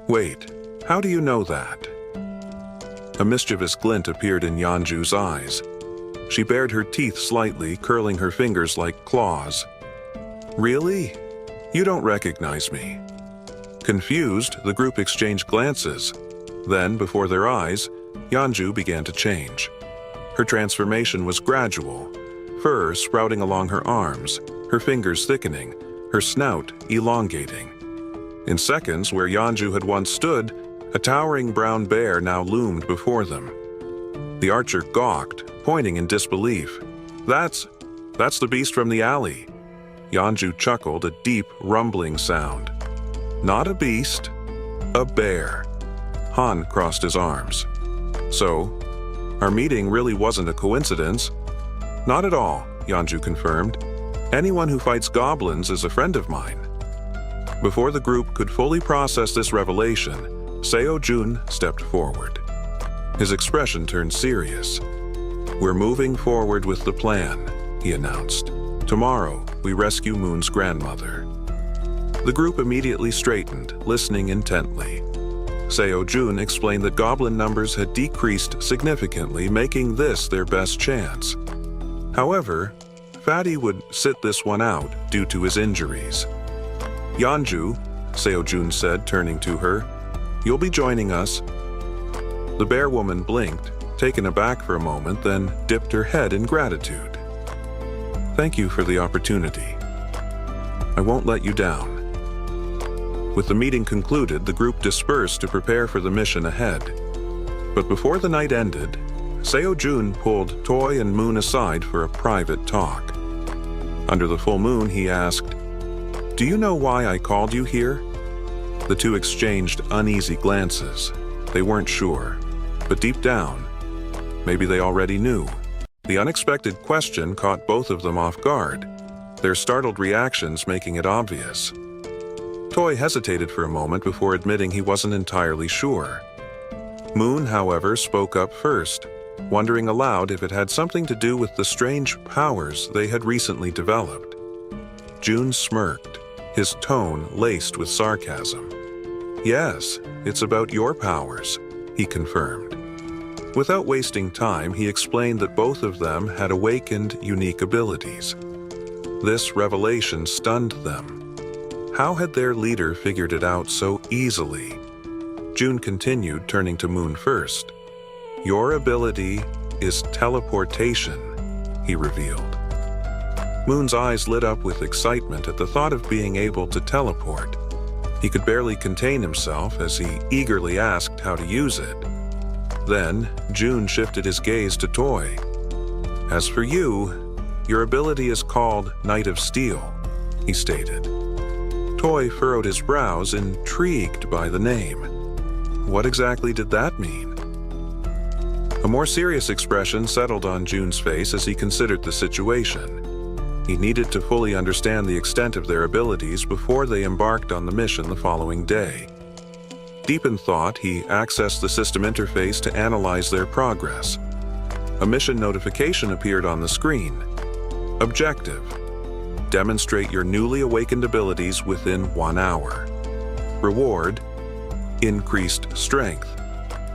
"Wait, how do you know that?" A mischievous glint appeared in Yeonju's eyes. She bared her teeth slightly, curling her fingers like claws. "Really? You don't recognize me." Confused, the group exchanged glances. Then, before their eyes, Yeonju began to change. Her transformation was gradual, fur sprouting along her arms, her fingers thickening, her snout elongating. In seconds, where Yeonju had once stood, a towering brown bear now loomed before them. The archer gawked, pointing in disbelief. That's the beast from the alley." Yeonju chuckled, a deep, rumbling sound. "Not a beast, a bear." Han crossed his arms. "So, our meeting really wasn't a coincidence?" "Not at all," Yeonju confirmed. "Anyone who fights goblins is a friend of mine." Before the group could fully process this revelation, Seo-jun stepped forward. His expression turned serious. "We're moving forward with the plan," he announced. "Tomorrow, we rescue Moon's grandmother." The group immediately straightened, listening intently. Seo-jun explained that goblin numbers had decreased significantly, making this their best chance. However, Fatty would sit this one out due to his injuries. "Yeonju," Seo-jun said, turning to her, "you'll be joining us." The bear woman blinked, taken aback for a moment, then dipped her head in gratitude. Thank you for the opportunity. I won't let you down. With the meeting concluded, the group dispersed to prepare for the mission ahead. But before the night ended, Seo-jun pulled Toy and Moon aside for a private talk. Under the full moon, he asked, "Do you know why I called you here?" The two exchanged uneasy glances. They weren't sure, but deep down, maybe they already knew. The unexpected question caught both of them off guard, their startled reactions making it obvious. Toy hesitated for a moment before admitting he wasn't entirely sure. Moon, however, spoke up first, wondering aloud if it had something to do with the strange powers they had recently developed. Jun smirked, his tone laced with sarcasm. "Yes, it's about your powers," he confirmed. Without wasting time, he explained that both of them had awakened unique abilities. This revelation stunned them. How had their leader figured it out so easily? Jun continued, turning to Moon first. "Your ability is teleportation," he revealed. Moon's eyes lit up with excitement at the thought of being able to teleport. He could barely contain himself as he eagerly asked how to use it. Then, Jun shifted his gaze to Toy. "As for you, your ability is called Knight of Steel," he stated. Toy furrowed his brows, intrigued by the name. What exactly did that mean? A more serious expression settled on Jun's face as he considered the situation. He needed to fully understand the extent of their abilities before they embarked on the mission the following day. Deep in thought, he accessed the system interface to analyze their progress. A mission notification appeared on the screen. Objective: demonstrate your newly awakened abilities within 1 hour. Reward: increased strength.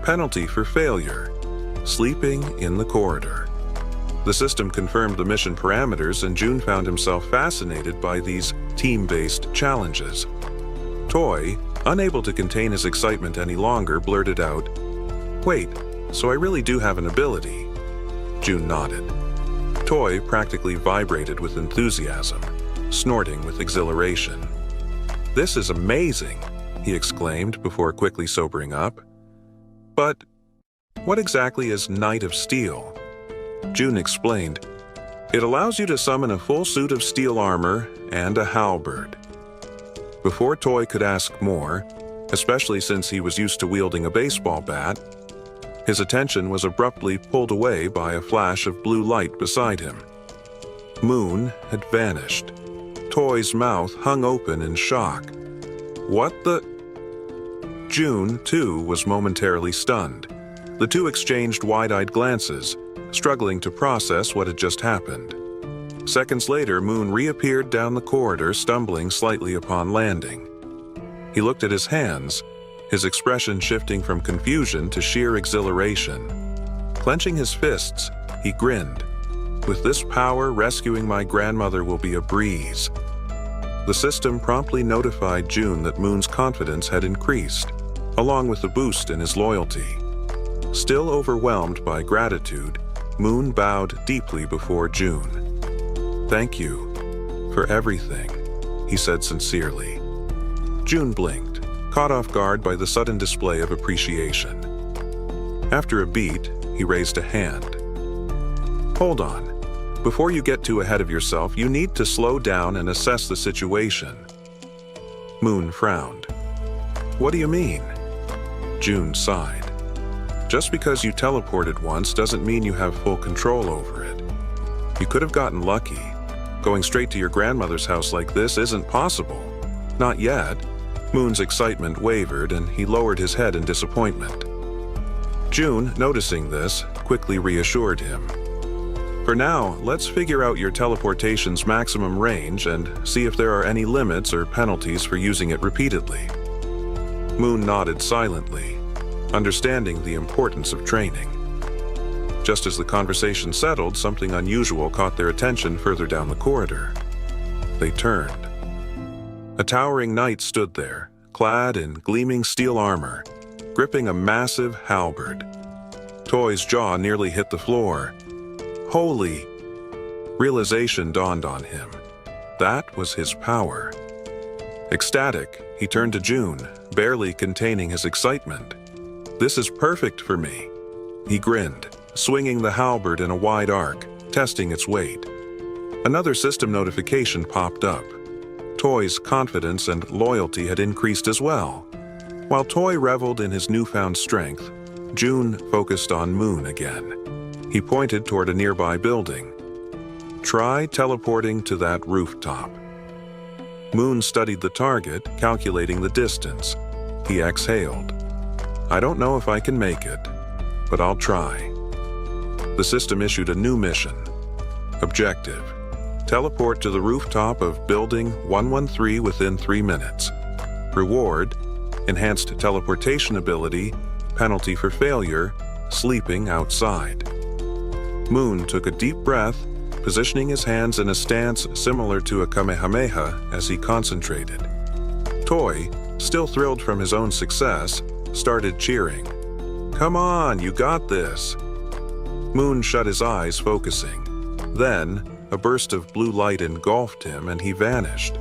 Penalty for failure: sleeping in the corridor. The system confirmed the mission parameters, and Jun found himself fascinated by these team-based challenges. Toy, unable to contain his excitement any longer, blurted out, "Wait, so I really do have an ability?" Jun nodded. Toy practically vibrated with enthusiasm, snorting with exhilaration. "This is amazing," he exclaimed before quickly sobering up. "But what exactly is Knight of Steel?" Jun explained, "It allows you to summon a full suit of steel armor and a halberd." Before Toy could ask more, especially since he was used to wielding a baseball bat, his attention was abruptly pulled away by a flash of blue light beside him. Moon had vanished. Toy's mouth hung open in shock. What the? Jun, too, was momentarily stunned. The two exchanged wide-eyed glances, struggling to process what had just happened. Seconds later, Moon reappeared down the corridor, stumbling slightly upon landing. He looked at his hands, his expression shifting from confusion to sheer exhilaration. Clenching his fists, he grinned. "With this power, rescuing my grandmother will be a breeze." The system promptly notified Jun that Moon's confidence had increased, along with a boost in his loyalty. Still overwhelmed by gratitude, Moon bowed deeply before Jun. "Thank you for everything," he said sincerely. Jun blinked, caught off guard by the sudden display of appreciation. After a beat, he raised a hand. "Hold on. Before you get too ahead of yourself, you need to slow down and assess the situation." Moon frowned. "What do you mean?" Jun sighed. "Just because you teleported once doesn't mean you have full control over it. You could have gotten lucky. Going straight to your grandmother's house like this isn't possible. Not yet." Moon's excitement wavered, and he lowered his head in disappointment. Jun, noticing this, quickly reassured him. "For now, let's figure out your teleportation's maximum range and see if there are any limits or penalties for using it repeatedly." Moon nodded silently, understanding the importance of training. Just as the conversation settled, something unusual caught their attention further down the corridor. They turned. A towering knight stood there, clad in gleaming steel armor, gripping a massive halberd. Toy's jaw nearly hit the floor. "Holy!" Realization dawned on him. That was his power. Ecstatic, he turned to June, barely containing his excitement. "This is perfect for me." He grinned, swinging the halberd in a wide arc, testing its weight. Another system notification popped up. Toy's confidence and loyalty had increased as well. While Toy reveled in his newfound strength, June focused on Moon again. He pointed toward a nearby building. "Try teleporting to that rooftop." Moon studied the target, calculating the distance. He exhaled. "I don't know if I can make it, but I'll try." The system issued a new mission. Objective: teleport to the rooftop of Building 113 within 3 minutes. Reward: enhanced teleportation ability, penalty for failure, sleeping outside. Moon took a deep breath, positioning his hands in a stance similar to a Kamehameha as he concentrated. Toy, still thrilled from his own success, started cheering. "Come on, you got this." Moon shut his eyes, focusing. Then, a burst of blue light engulfed him and he vanished.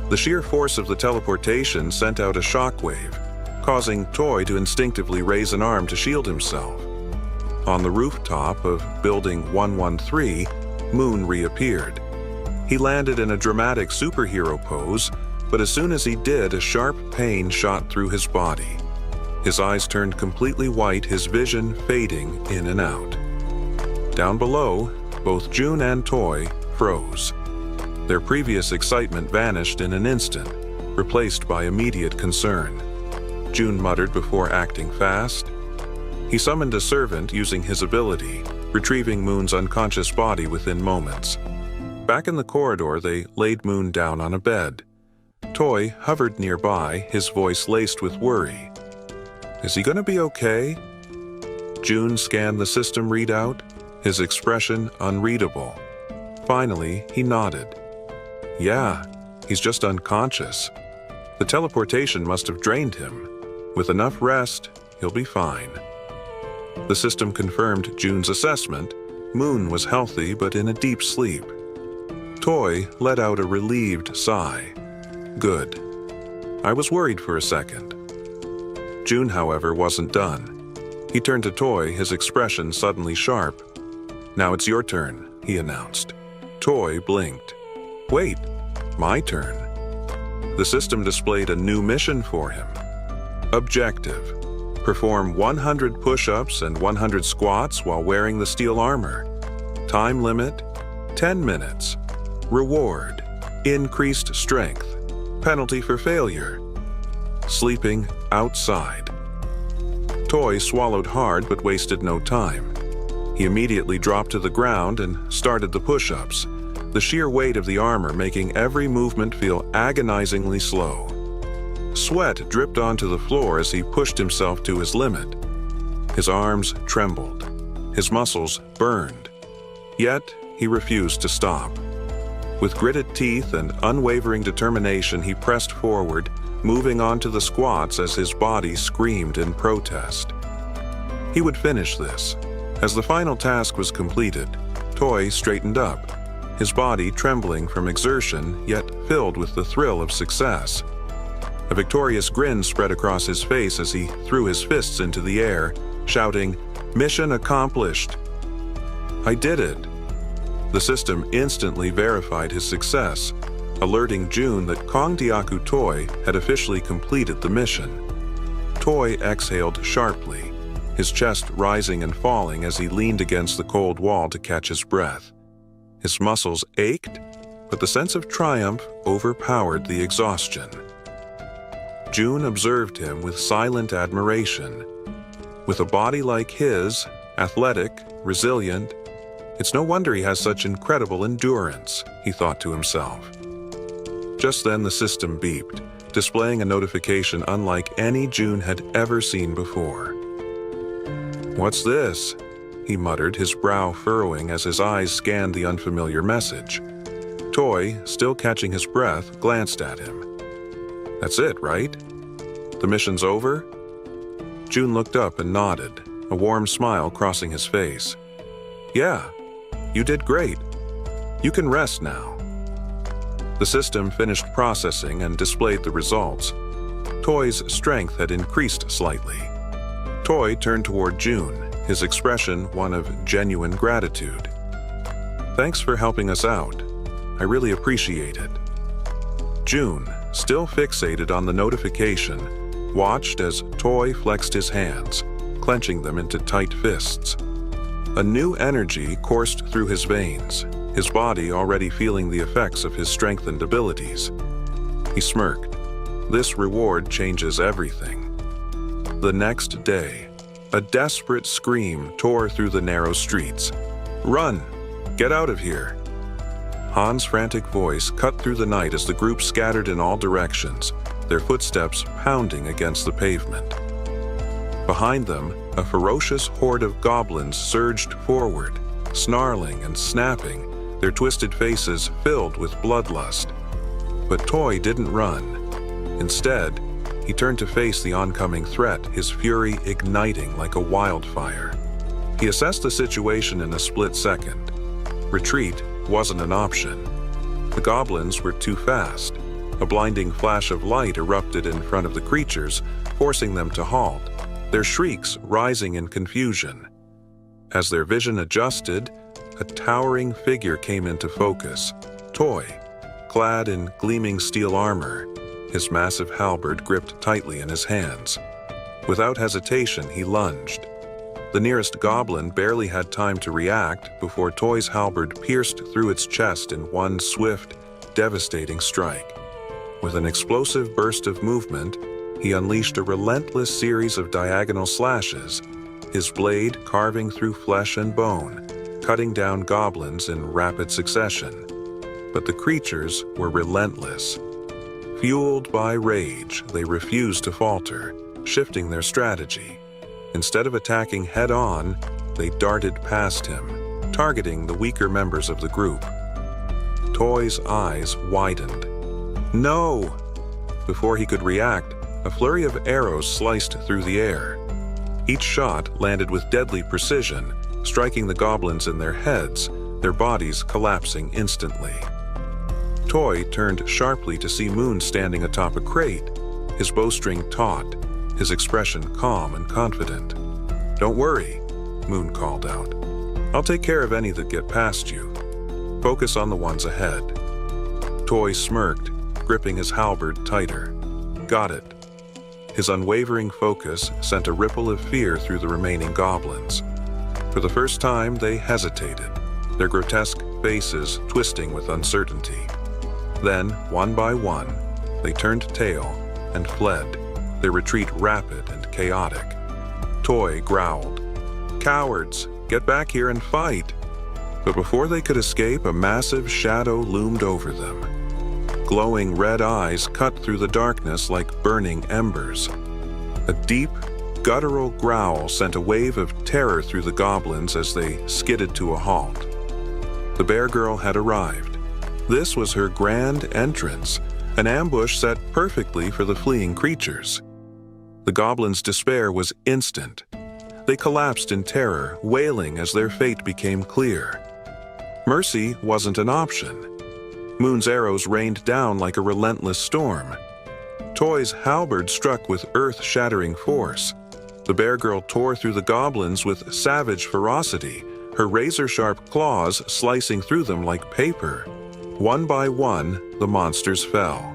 The sheer force of the teleportation sent out a shockwave, causing Toy to instinctively raise an arm to shield himself. On the rooftop of Building 113, Moon reappeared. He landed in a dramatic superhero pose, but as soon as he did, a sharp pain shot through his body. His eyes turned completely white, his vision fading in and out. Down below, both June and Toy froze. Their previous excitement vanished in an instant, replaced by immediate concern. June muttered before acting fast. He summoned a servant using his ability, retrieving Moon's unconscious body within moments. Back in the corridor, they laid Moon down on a bed. Toy hovered nearby, his voice laced with worry. "Is he gonna be okay?" June scanned the system readout, his expression unreadable. Finally, he nodded. "Yeah, he's just unconscious. The teleportation must have drained him. With enough rest, he'll be fine." The system confirmed June's assessment. Moon was healthy but in a deep sleep. Toy let out a relieved sigh. "Good. I was worried for a second." June, however, wasn't done. He turned to Toy, his expression suddenly sharp. "Now it's your turn," he announced. Toy blinked. "Wait, my turn." The system displayed a new mission for him. Objective: perform 100 push-ups and 100 squats while wearing the steel armor. Time limit: 10 minutes. Reward: increased strength. Penalty for failure: sleeping outside. Toy swallowed hard but wasted no time. He immediately dropped to the ground and started the push-ups, the sheer weight of the armor making every movement feel agonizingly slow. Sweat dripped onto the floor as he pushed himself to his limit. His arms trembled. His muscles burned. Yet, he refused to stop. With gritted teeth and unwavering determination, he pressed forward, moving on to the squats as his body screamed in protest. He would finish this. As the final task was completed, Toy straightened up, his body trembling from exertion, yet filled with the thrill of success. A victorious grin spread across his face as he threw his fists into the air, shouting, "Mission accomplished!" "I did it!" The system instantly verified his success, alerting June that Kongdiaku Toy had officially completed the mission. Toy exhaled sharply, his chest rising and falling as he leaned against the cold wall to catch his breath. His muscles ached, but the sense of triumph overpowered the exhaustion. June observed him with silent admiration. With a body like his, athletic, resilient, it's no wonder he has such incredible endurance, he thought to himself. Just then the system beeped, displaying a notification unlike any June had ever seen before. "What's this?" he muttered, his brow furrowing as his eyes scanned the unfamiliar message. Toy, still catching his breath, glanced at him. "That's it, right? The mission's over?" June looked up and nodded, a warm smile crossing his face. "Yeah, you did great." You can rest now." The system finished processing and displayed the results. Toy's strength had increased slightly. Toy turned toward June, his expression one of genuine gratitude. "Thanks for helping us out. I really appreciate it." June, still fixated on the notification, watched as Toy flexed his hands, clenching them into tight fists. A new energy coursed through his veins, his body already feeling the effects of his strengthened abilities. He smirked. This reward changes everything. The next day, a desperate scream tore through the narrow streets. "Run! Get out of here!" Han's frantic voice cut through the night as the group scattered in all directions, their footsteps pounding against the pavement. Behind them, a ferocious horde of goblins surged forward, snarling and snapping, their twisted faces filled with bloodlust. But Toy didn't run. Instead, he turned to face the oncoming threat, his fury igniting like a wildfire. He assessed the situation in a split second. Retreat wasn't an option. The goblins were too fast. A blinding flash of light erupted in front of the creatures, forcing them to halt, their shrieks rising in confusion. As their vision adjusted, a towering figure came into focus. Toy, clad in gleaming steel armor, his massive halberd gripped tightly in his hands. Without hesitation, he lunged. The nearest goblin barely had time to react before Toy's halberd pierced through its chest in one swift, devastating strike. With an explosive burst of movement, he unleashed a relentless series of diagonal slashes, his blade carving through flesh and bone, cutting down goblins in rapid succession. But the creatures were relentless. Fueled by rage, they refused to falter, shifting their strategy. Instead of attacking head-on, they darted past him, targeting the weaker members of the group. Toy's eyes widened. "No!" Before he could react, a flurry of arrows sliced through the air. Each shot landed with deadly precision, striking the goblins in their heads, their bodies collapsing instantly. Toy turned sharply to see Moon standing atop a crate, his bowstring taut, his expression calm and confident. "Don't worry," Moon called out. "I'll take care of any that get past you. Focus on the ones ahead." Toy smirked, gripping his halberd tighter. "Got it." His unwavering focus sent a ripple of fear through the remaining goblins. For the first time, they hesitated, their grotesque faces twisting with uncertainty. Then, one by one, they turned tail and fled, their retreat rapid and chaotic. Toy growled, "Cowards, get back here and fight!" But before they could escape, a massive shadow loomed over them. Glowing red eyes cut through the darkness like burning embers. A deep, guttural growl sent a wave of terror through the goblins as they skidded to a halt. The bear girl had arrived. This was her grand entrance, an ambush set perfectly for the fleeing creatures. The goblins' despair was instant. They collapsed in terror, wailing as their fate became clear. Mercy wasn't an option. Moon's arrows rained down like a relentless storm. Toy's halberd struck with earth-shattering force. The bear girl tore through the goblins with savage ferocity, her razor-sharp claws slicing through them like paper. One by one, the monsters fell.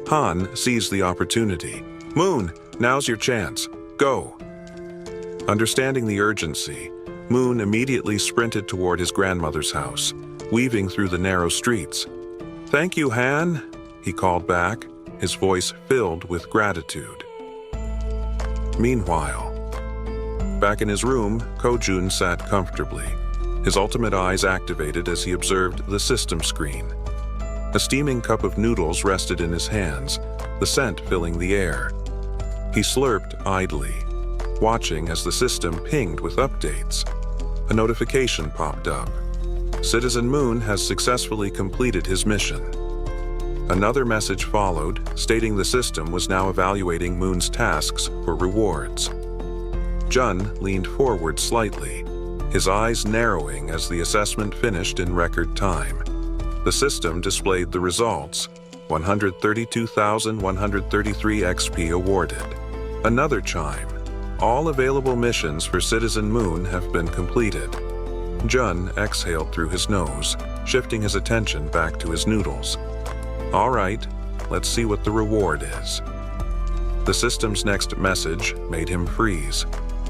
Han seized the opportunity. "Moon, now's your chance. Go!" Understanding the urgency, Moon immediately sprinted toward his grandmother's house, weaving through the narrow streets. "Thank you, Han," he called back, his voice filled with gratitude. Meanwhile, back in his room, Ko-jun sat comfortably, his ultimate eyes activated as he observed the system screen. A steaming cup of noodles rested in his hands, the scent filling the air. He slurped idly, watching as the system pinged with updates. A notification popped up. Citizen Moon has successfully completed his mission. Another message followed, stating the system was now evaluating Moon's tasks for rewards. Jun leaned forward slightly, his eyes narrowing as the assessment finished in record time. The system displayed the results: 132,133 XP awarded. Another chime. All available missions for Citizen Moon have been completed. Jun exhaled through his nose, shifting his attention back to his noodles. All right, let's see what the reward is. The system's next message made him freeze.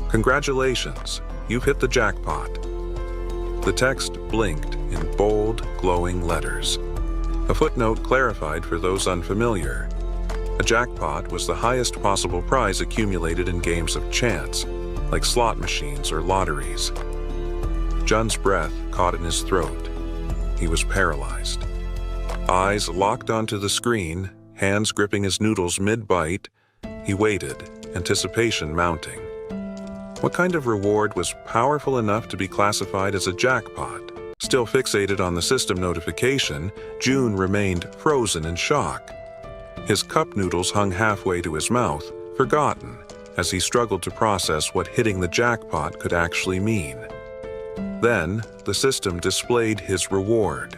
Congratulations, you've hit the jackpot. The text blinked in bold, glowing letters. A footnote clarified for those unfamiliar. A jackpot was the highest possible prize accumulated in games of chance, like slot machines or lotteries. Jun's breath caught in his throat. He was paralyzed. Eyes locked onto the screen, hands gripping his noodles mid-bite, he waited, anticipation mounting. What kind of reward was powerful enough to be classified as a jackpot? Still fixated on the system notification, Jun remained frozen in shock. His cup noodles hung halfway to his mouth, forgotten, as he struggled to process what hitting the jackpot could actually mean. Then, the system displayed his reward.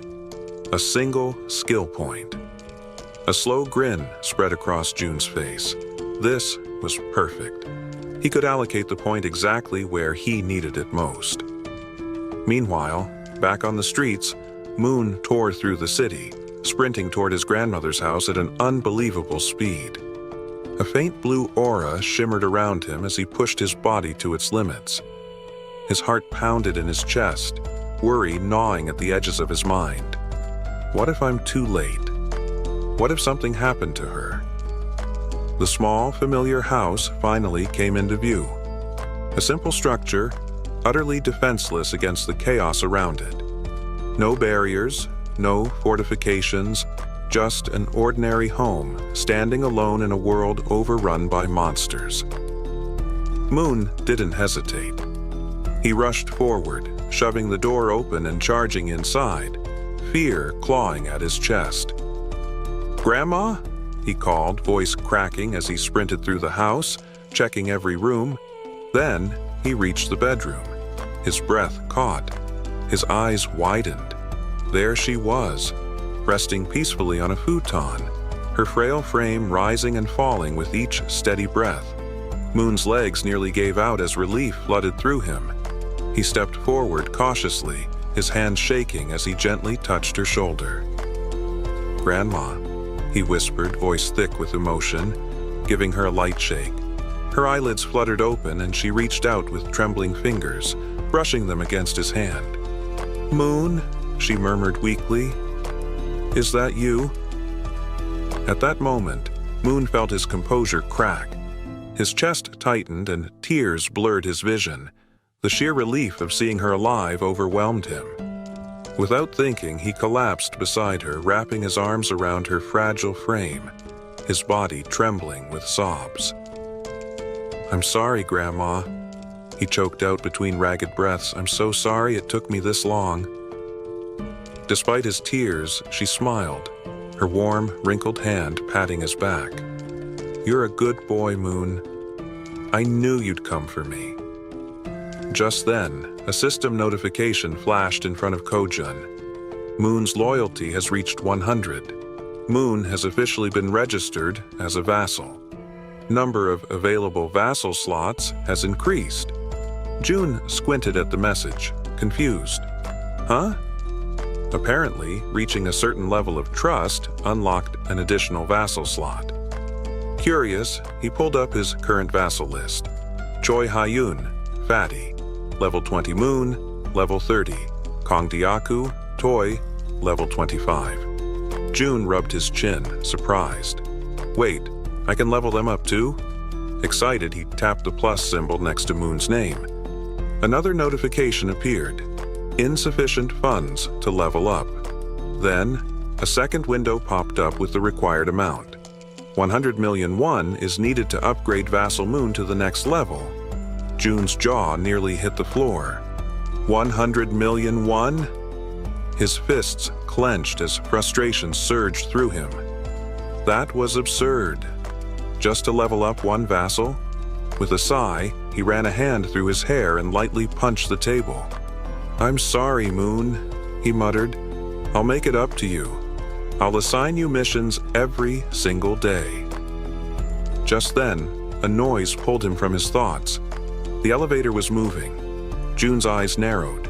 A single skill point. A slow grin spread across Jun's face. This was perfect. He could allocate the point exactly where he needed it most. Meanwhile, back on the streets, Moon tore through the city, sprinting toward his grandmother's house at an unbelievable speed. A faint blue aura shimmered around him as he pushed his body to its limits. His heart pounded in his chest, worry gnawing at the edges of his mind. What if I'm too late? What if something happened to her? The small, familiar house finally came into view. A simple structure, utterly defenseless against the chaos around it. No barriers, no fortifications, just an ordinary home, standing alone in a world overrun by monsters. Moon didn't hesitate. He rushed forward, shoving the door open and charging inside, fear clawing at his chest. "Grandma?" he called, voice cracking as he sprinted through the house, checking every room. Then he reached the bedroom. His breath caught. His eyes widened. There she was, resting peacefully on a futon, her frail frame rising and falling with each steady breath. Moon's legs nearly gave out as relief flooded through him. He stepped forward cautiously, his hand shaking as he gently touched her shoulder. "Grandma," he whispered, voice thick with emotion, giving her a light shake. Her eyelids fluttered open and she reached out with trembling fingers, brushing them against his hand. "Moon," she murmured weakly, "is that you?" At that moment, Moon felt his composure crack. His chest tightened and tears blurred his vision. The sheer relief of seeing her alive overwhelmed him. Without thinking, he collapsed beside her, wrapping his arms around her fragile frame, his body trembling with sobs. "I'm sorry, Grandma," he choked out between ragged breaths. "I'm so sorry it took me this long." Despite his tears, she smiled, her warm, wrinkled hand patting his back. "You're a good boy, Moon. I knew you'd come for me." Just then, a system notification flashed in front of Kojun. Moon's loyalty has reached 100. Moon has officially been registered as a vassal. Number of available vassal slots has increased. Jun squinted at the message, confused. Huh? Apparently, reaching a certain level of trust unlocked an additional vassal slot. Curious, he pulled up his current vassal list. Choi Ha-yoon, Fatty. Level 20 Moon, level 30. Kong Diaku, Toy, level 25. Jun rubbed his chin, surprised. Wait, I can level them up too? Excited, he tapped the plus symbol next to Moon's name. Another notification appeared. Insufficient funds to level up. Then, a second window popped up with the required amount. 100 million won is needed to upgrade Vassal Moon to the next level. Jun's jaw nearly hit the floor. 100 million won? His fists clenched as frustration surged through him. That was absurd. Just to level up one vassal? With a sigh, he ran a hand through his hair and lightly punched the table. "I'm sorry, Moon," he muttered. I'll make it up to you. I'll assign you missions every single day." Just then, a noise pulled him from his thoughts. The elevator was moving. Jun's eyes narrowed.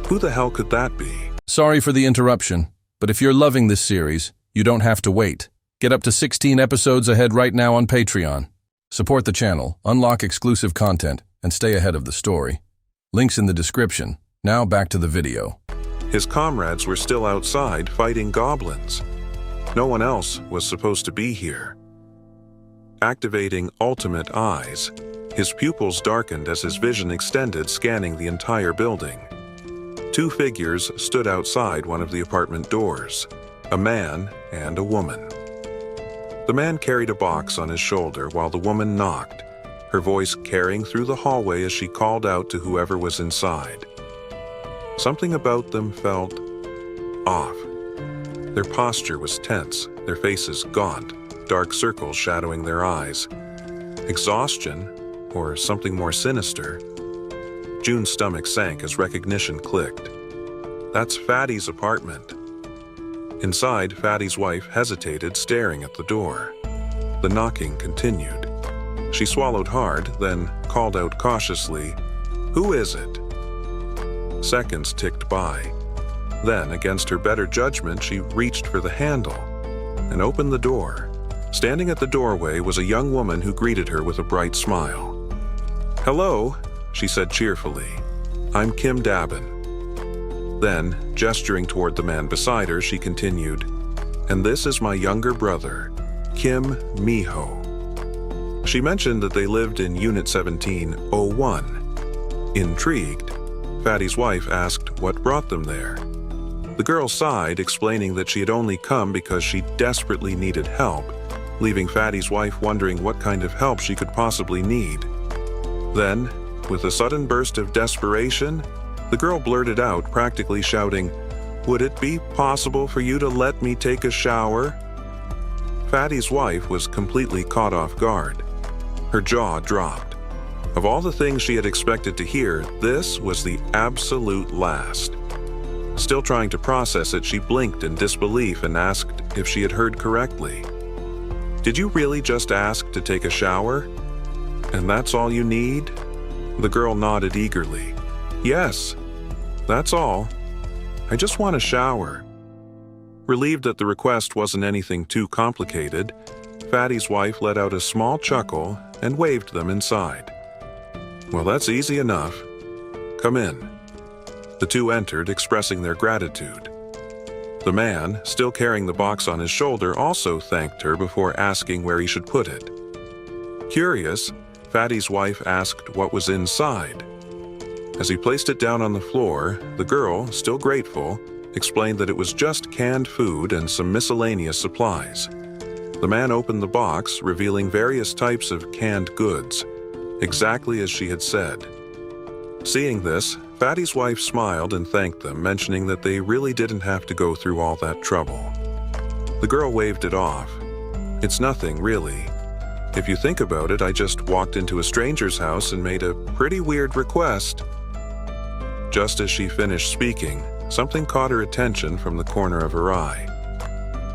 Who the hell could that be? Sorry for the interruption, but if you're loving this series, you don't have to wait. Get up to 16 episodes ahead right now on Patreon. Support the channel, unlock exclusive content, and stay ahead of the story. Links in the description. Now back to the video. His comrades were still outside fighting goblins. No one else was supposed to be here. Activating Ultimate Eyes, his pupils darkened as his vision extended, scanning the entire building. Two figures stood outside one of the apartment doors, a man and a woman. The man carried a box on his shoulder while the woman knocked, her voice carrying through the hallway as she called out to whoever was inside. Something about them felt off. Their posture was tense, their faces gaunt, dark circles shadowing their eyes. Exhaustion, or something more sinister. Jun's stomach sank as recognition clicked. That's Fatty's apartment. Inside, Fatty's wife hesitated, staring at the door. The knocking continued. She swallowed hard, then called out cautiously, "Who is it?" Seconds ticked by. Then, against her better judgment, she reached for the handle and opened the door. Standing at the doorway was a young woman who greeted her with a bright smile. "Hello," she said cheerfully. "I'm Kim Dabin." Then, gesturing toward the man beside her, she continued, "And this is my younger brother, Kim Miho." She mentioned that they lived in Unit 1701. Intrigued, Fatty's wife asked what brought them there. The girl sighed, explaining that she had only come because she desperately needed help, leaving Fatty's wife wondering what kind of help she could possibly need. Then, with a sudden burst of desperation, the girl blurted out, practically shouting, "Would it be possible for you to let me take a shower?" Fatty's wife was completely caught off guard. Her jaw dropped. Of all the things she had expected to hear, this was the absolute last. Still trying to process it, she blinked in disbelief and asked if she had heard correctly. "Did you really just ask to take a shower? And that's all you need?" The girl nodded eagerly. "Yes, that's all. I just want a shower." Relieved that the request wasn't anything too complicated, Fatty's wife let out a small chuckle and waved them inside. "Well, that's easy enough. Come in." The two entered, expressing their gratitude. The man, still carrying the box on his shoulder, also thanked her before asking where he should put it. Curious, Fatty's wife asked what was inside. As he placed it down on the floor, the girl, still grateful, explained that it was just canned food and some miscellaneous supplies. The man opened the box, revealing various types of canned goods, exactly as she had said. Seeing this, Fatty's wife smiled and thanked them, mentioning that they really didn't have to go through all that trouble. The girl waved it off. "It's nothing, really. If you think about it, I just walked into a stranger's house and made a pretty weird request." Just as she finished speaking, something caught her attention from the corner of her eye.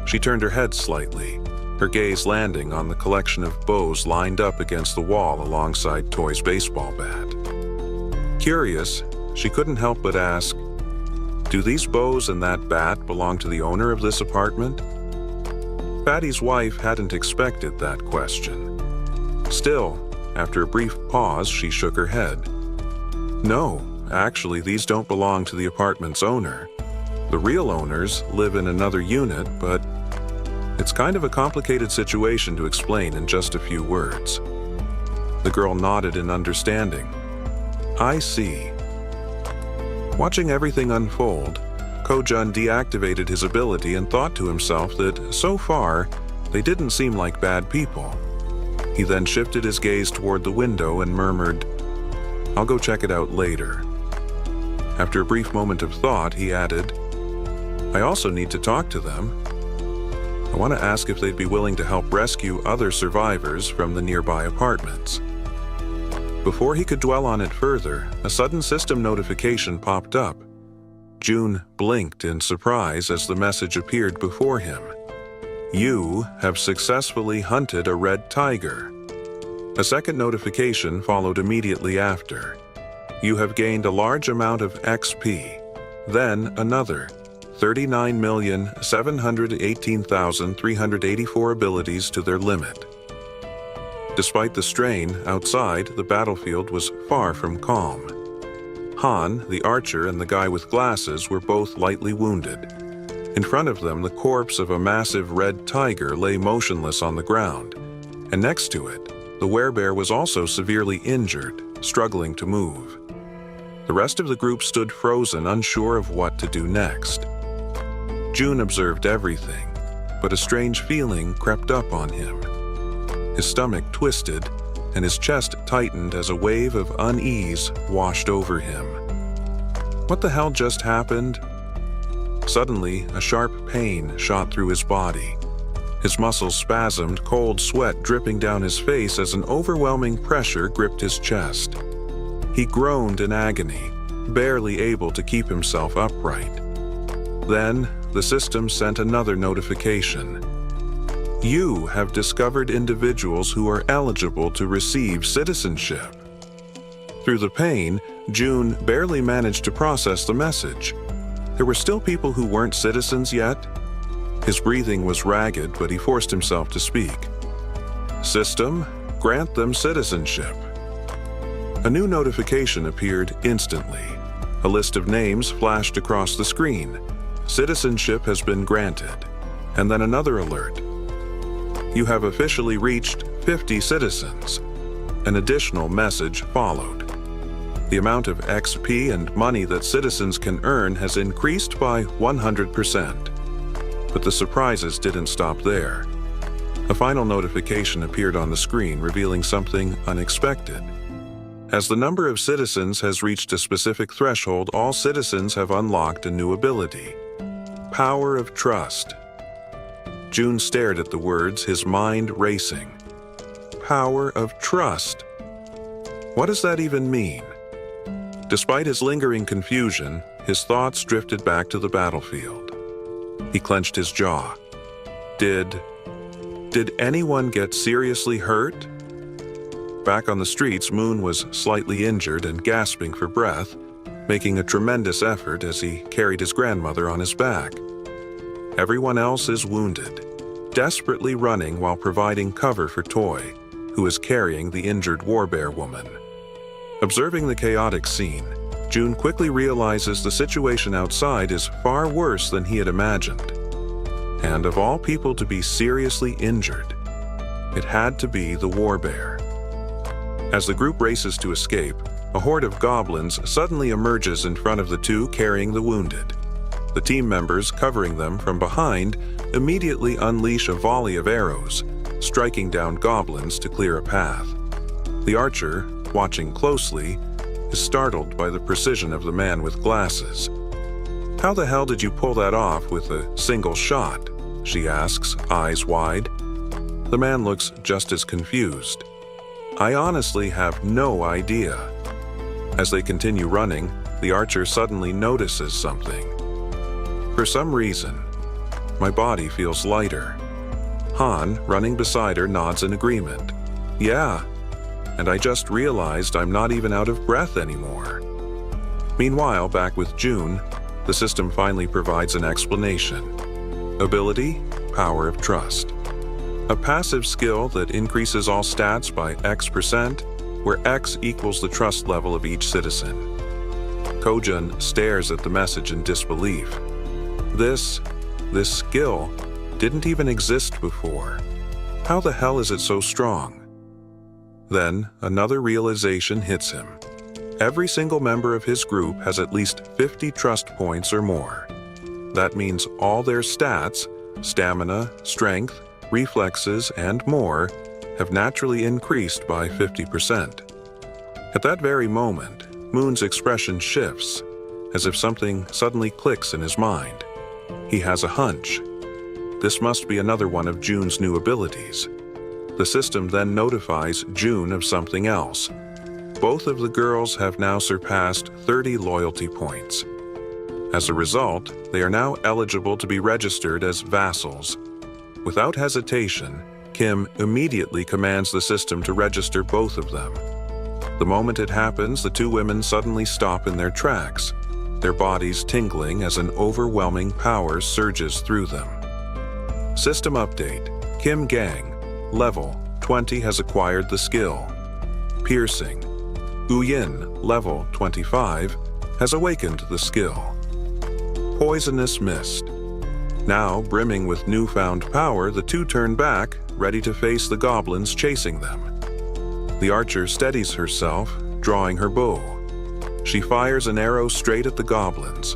She turned her head slightly, her gaze landing on the collection of bows lined up against the wall alongside Toy's baseball bat. Curious, she couldn't help but ask, "Do these bows and that bat belong to the owner of this apartment?" Fatty's wife hadn't expected that question. Still, after a brief pause, she shook her head. "No, actually, these don't belong to the apartment's owner. The real owners live in another unit, but it's kind of a complicated situation to explain in just a few words." The girl nodded in understanding. "I see." Watching everything unfold, Ko-jun deactivated his ability and thought to himself that, so far, they didn't seem like bad people. He then shifted his gaze toward the window and murmured, "I'll go check it out later." After a brief moment of thought, he added, "I also need to talk to them. I want to ask if they'd be willing to help rescue other survivors from the nearby apartments." Before he could dwell on it further, a sudden system notification popped up. June blinked in surprise as the message appeared before him. You have successfully hunted a red tiger. A second notification followed immediately after. You have gained a large amount of XP. Then another, 39,718,384 abilities to their limit. Despite the strain, outside, the battlefield was far from calm. Han, the archer, and the guy with glasses were both lightly wounded. In front of them, the corpse of a massive red tiger lay motionless on the ground, and next to it, the werebear was also severely injured, struggling to move. The rest of the group stood frozen, unsure of what to do next. June observed everything, but a strange feeling crept up on him. His stomach twisted, and his chest tightened as a wave of unease washed over him. What the hell just happened? Suddenly, a sharp pain shot through his body. His muscles spasmed, cold sweat dripping down his face as an overwhelming pressure gripped his chest. He groaned in agony, barely able to keep himself upright. Then, the system sent another notification. You have discovered individuals who are eligible to receive citizenship. Through the pain, June barely managed to process the message. There were still people who weren't citizens yet. His breathing was ragged, but he forced himself to speak. System, grant them citizenship. A new notification appeared instantly. A list of names flashed across the screen. Citizenship has been granted. And then another alert. You have officially reached 50 citizens. An additional message followed. The amount of XP and money that citizens can earn has increased by 100%. But the surprises didn't stop there. A final notification appeared on the screen revealing something unexpected. As the number of citizens has reached a specific threshold, all citizens have unlocked a new ability. Power of Trust. June stared at the words, his mind racing. Power of Trust. What does that even mean? Despite his lingering confusion, his thoughts drifted back to the battlefield. He clenched his jaw. Did anyone get seriously hurt? Back on the streets, Moon was slightly injured and gasping for breath, making a tremendous effort as he carried his grandmother on his back. Everyone else is wounded, desperately running while providing cover for Toy, who is carrying the injured warbear woman. Observing the chaotic scene, June quickly realizes the situation outside is far worse than he had imagined. And of all people to be seriously injured, it had to be the warbear. As the group races to escape, a horde of goblins suddenly emerges in front of the two carrying the wounded. The team members, covering them from behind, immediately unleash a volley of arrows, striking down goblins to clear a path. The archer, watching closely, is startled by the precision of the man with glasses. How the hell did you pull that off with a single shot? She asks, eyes wide. The man looks just as confused. I honestly have no idea. As they continue running, the archer suddenly notices something. For some reason, my body feels lighter. Han, running beside her, nods in agreement. Yeah, and I just realized I'm not even out of breath anymore. Meanwhile, back with June, the system finally provides an explanation. Ability, Power of Trust. A passive skill that increases all stats by X%, where X equals the trust level of each citizen. Kojun stares at the message in disbelief. This skill didn't even exist before. How the hell is it so strong? Then, another realization hits him. Every single member of his group has at least 50 trust points or more. That means all their stats, stamina, strength, reflexes, and more, have naturally increased by 50%. At that very moment, Moon's expression shifts, as if something suddenly clicks in his mind. He has a hunch. This must be another one of June's new abilities. The system then notifies June of something else. Both of the girls have now surpassed 30 loyalty points. As a result, they are now eligible to be registered as vassals. Without hesitation, Kim immediately commands the system to register both of them. The moment it happens, the two women suddenly stop in their tracks, their bodies tingling as an overwhelming power surges through them. System update: Kim Gang, level 20, has acquired the skill Piercing. Uyin, level 25, has awakened the skill Poisonous Mist. Now, brimming with newfound power, the two turn back, ready to face the goblins chasing them. The archer steadies herself, drawing her bow. She fires an arrow straight at the goblins.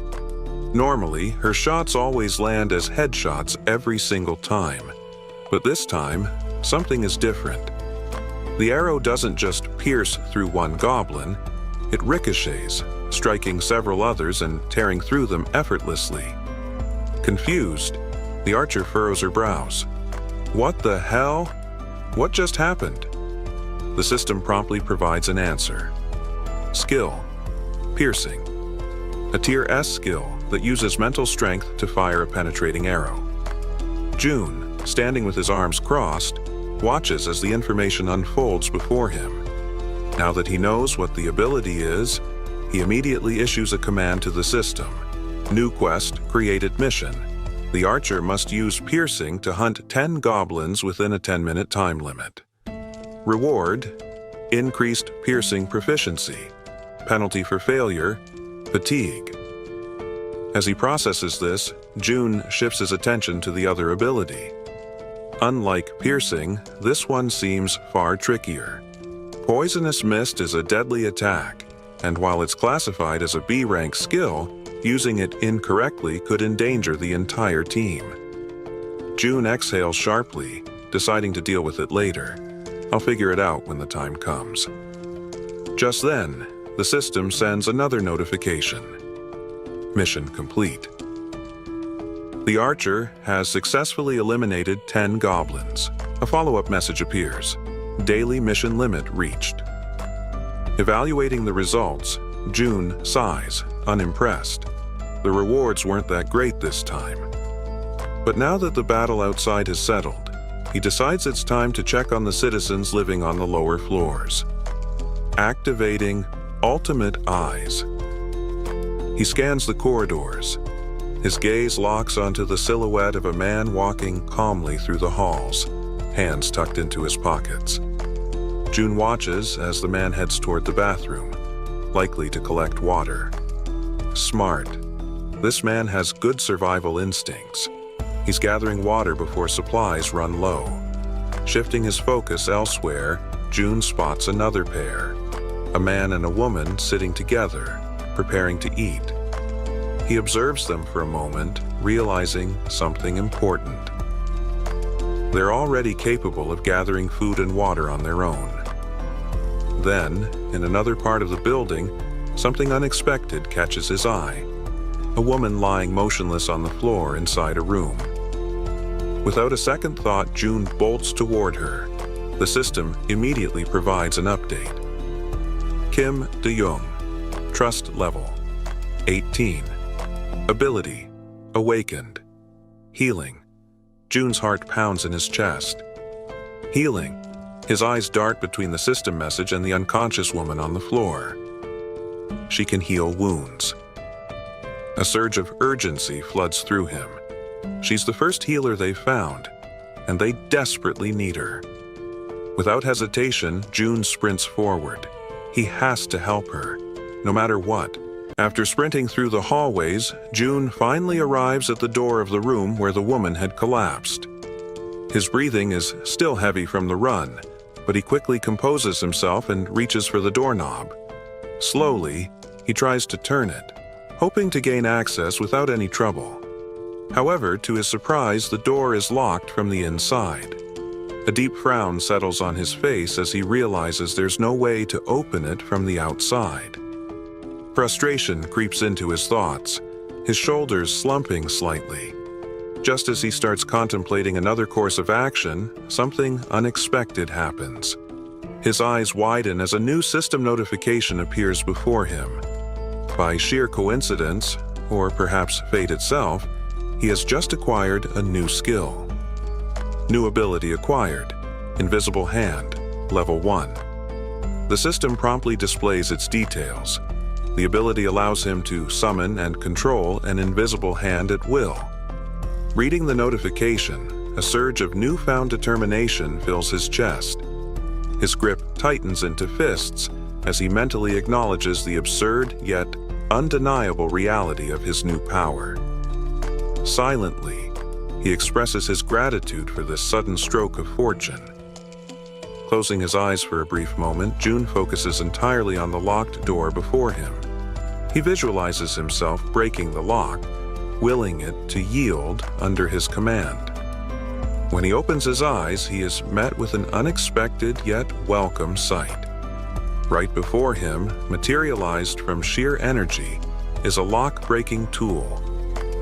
Normally, her shots always land as headshots every single time. But this time, something is different. The arrow doesn't just pierce through one goblin, it ricochets, striking several others and tearing through them effortlessly. Confused, the archer furrows her brows. What the hell? What just happened? The system promptly provides an answer. Skill: Piercing. A tier S skill that uses mental strength to fire a penetrating arrow. June, standing with his arms crossed, watches as the information unfolds before him. Now that he knows what the ability is, he immediately issues a command to the system. New quest, created mission. The archer must use piercing to hunt 10 goblins within a 10-minute time limit. Reward: increased piercing proficiency. Penalty for failure: fatigue. As he processes this, June shifts his attention to the other ability. Unlike piercing, this one seems far trickier. Poisonous Mist is a deadly attack, and while it's classified as a B-rank skill, using it incorrectly could endanger the entire team. June exhales sharply, deciding to deal with it later. I'll figure it out when the time comes. Just then, the system sends another notification. Mission complete. The archer has successfully eliminated 10 goblins. A follow-up message appears. Daily mission limit reached. Evaluating the results, June sighs, unimpressed. The rewards weren't that great this time. But now that the battle outside has settled, he decides it's time to check on the citizens living on the lower floors. Activating Ultimate Eyes. He scans the corridors. His gaze locks onto the silhouette of a man walking calmly through the halls, hands tucked into his pockets. June watches as the man heads toward the bathroom, likely to collect water. Smart. This man has good survival instincts. He's gathering water before supplies run low. Shifting his focus elsewhere, June spots another pair, a man and a woman sitting together, preparing to eat. He observes them for a moment, realizing something important. They're already capable of gathering food and water on their own. Then, in another part of the building, something unexpected catches his eye. A woman lying motionless on the floor inside a room. Without a second thought, June bolts toward her. The system immediately provides an update. Kim De-young, trust level 18. Ability: Awakened. Healing. June's heart pounds in his chest. Healing. His eyes dart between the system message and the unconscious woman on the floor. She can heal wounds. A surge of urgency floods through him. She's the first healer they've found, and they desperately need her. Without hesitation, June sprints forward. He has to help her, no matter what. After sprinting through the hallways, June finally arrives at the door of the room where the woman had collapsed. His breathing is still heavy from the run, but he quickly composes himself and reaches for the doorknob. Slowly, he tries to turn it, hoping to gain access without any trouble. However, to his surprise, the door is locked from the inside. A deep frown settles on his face as he realizes there's no way to open it from the outside. Frustration creeps into his thoughts, his shoulders slumping slightly. Just as he starts contemplating another course of action, something unexpected happens. His eyes widen as a new system notification appears before him. By sheer coincidence, or perhaps fate itself, he has just acquired a new skill. New ability acquired, Invisible Hand, Level 1. The system promptly displays its details. The ability allows him to summon and control an invisible hand at will. Reading the notification, a surge of newfound determination fills his chest. His grip tightens into fists as he mentally acknowledges the absurd yet undeniable reality of his new power. Silently, he expresses his gratitude for this sudden stroke of fortune. Closing his eyes for a brief moment, Jun focuses entirely on the locked door before him. He visualizes himself breaking the lock, willing it to yield under his command. When he opens his eyes, he is met with an unexpected yet welcome sight. Right before him, materialized from sheer energy, is a lock-breaking tool,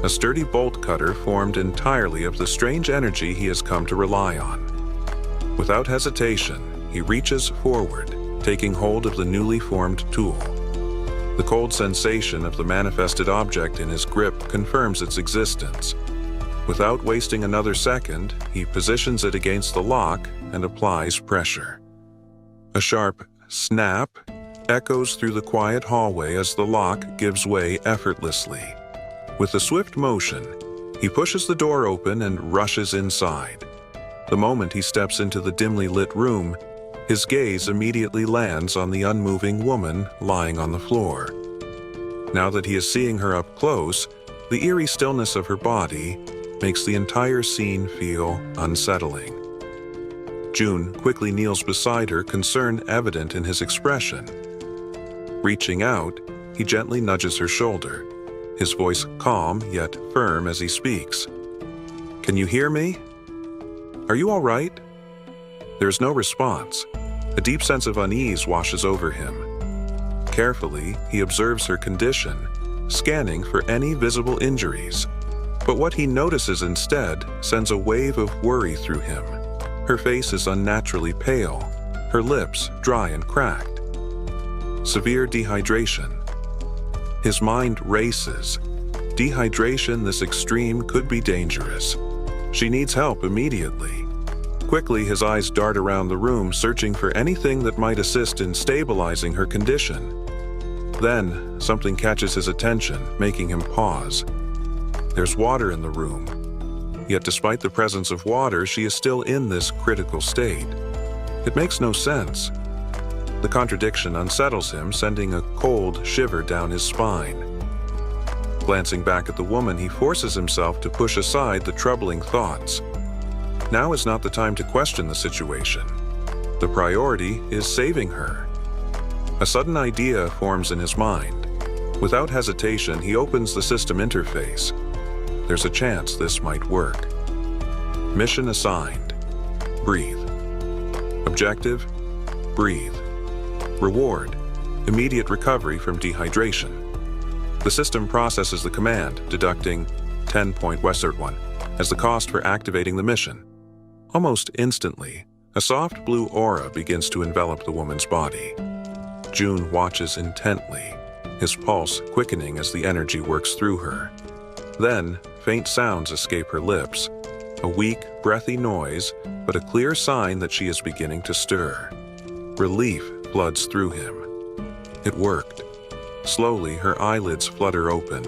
a sturdy bolt cutter formed entirely of the strange energy he has come to rely on. Without hesitation, he reaches forward, taking hold of the newly formed tool. The cold sensation of the manifested object in his grip confirms its existence. Without wasting another second, he positions it against the lock and applies pressure. A sharp snap echoes through the quiet hallway as the lock gives way effortlessly. With a swift motion, he pushes the door open and rushes inside. The moment he steps into the dimly lit room, his gaze immediately lands on the unmoving woman lying on the floor. Now that he is seeing her up close, the eerie stillness of her body makes the entire scene feel unsettling. Jun quickly kneels beside her, concern evident in his expression. Reaching out, he gently nudges her shoulder, his voice calm yet firm as he speaks. "Can you hear me? Are you all right?" There is no response. A deep sense of unease washes over him. Carefully, he observes her condition, scanning for any visible injuries. But what he notices instead sends a wave of worry through him. Her face is unnaturally pale, her lips dry and cracked. Severe dehydration. His mind races. Dehydration this extreme could be dangerous. She needs help immediately. Quickly, his eyes dart around the room, searching for anything that might assist in stabilizing her condition. Then, something catches his attention, making him pause. There's water in the room. Yet despite the presence of water, she is still in this critical state. It makes no sense. The contradiction unsettles him, sending a cold shiver down his spine. Glancing back at the woman, he forces himself to push aside the troubling thoughts. Now is not the time to question the situation. The priority is saving her. A sudden idea forms in his mind. Without hesitation, he opens the system interface. There's a chance this might work. Mission assigned. Breathe. Objective. Breathe. Reward. Immediate recovery from dehydration. The system processes the command, deducting 10-point Westert 1 as the cost for activating the mission. Almost instantly, a soft blue aura begins to envelop the woman's body. Jun watches intently, his pulse quickening as the energy works through her. Then, faint sounds escape her lips, a weak, breathy noise, but a clear sign that she is beginning to stir. Relief floods through him. It worked. Slowly, her eyelids flutter open.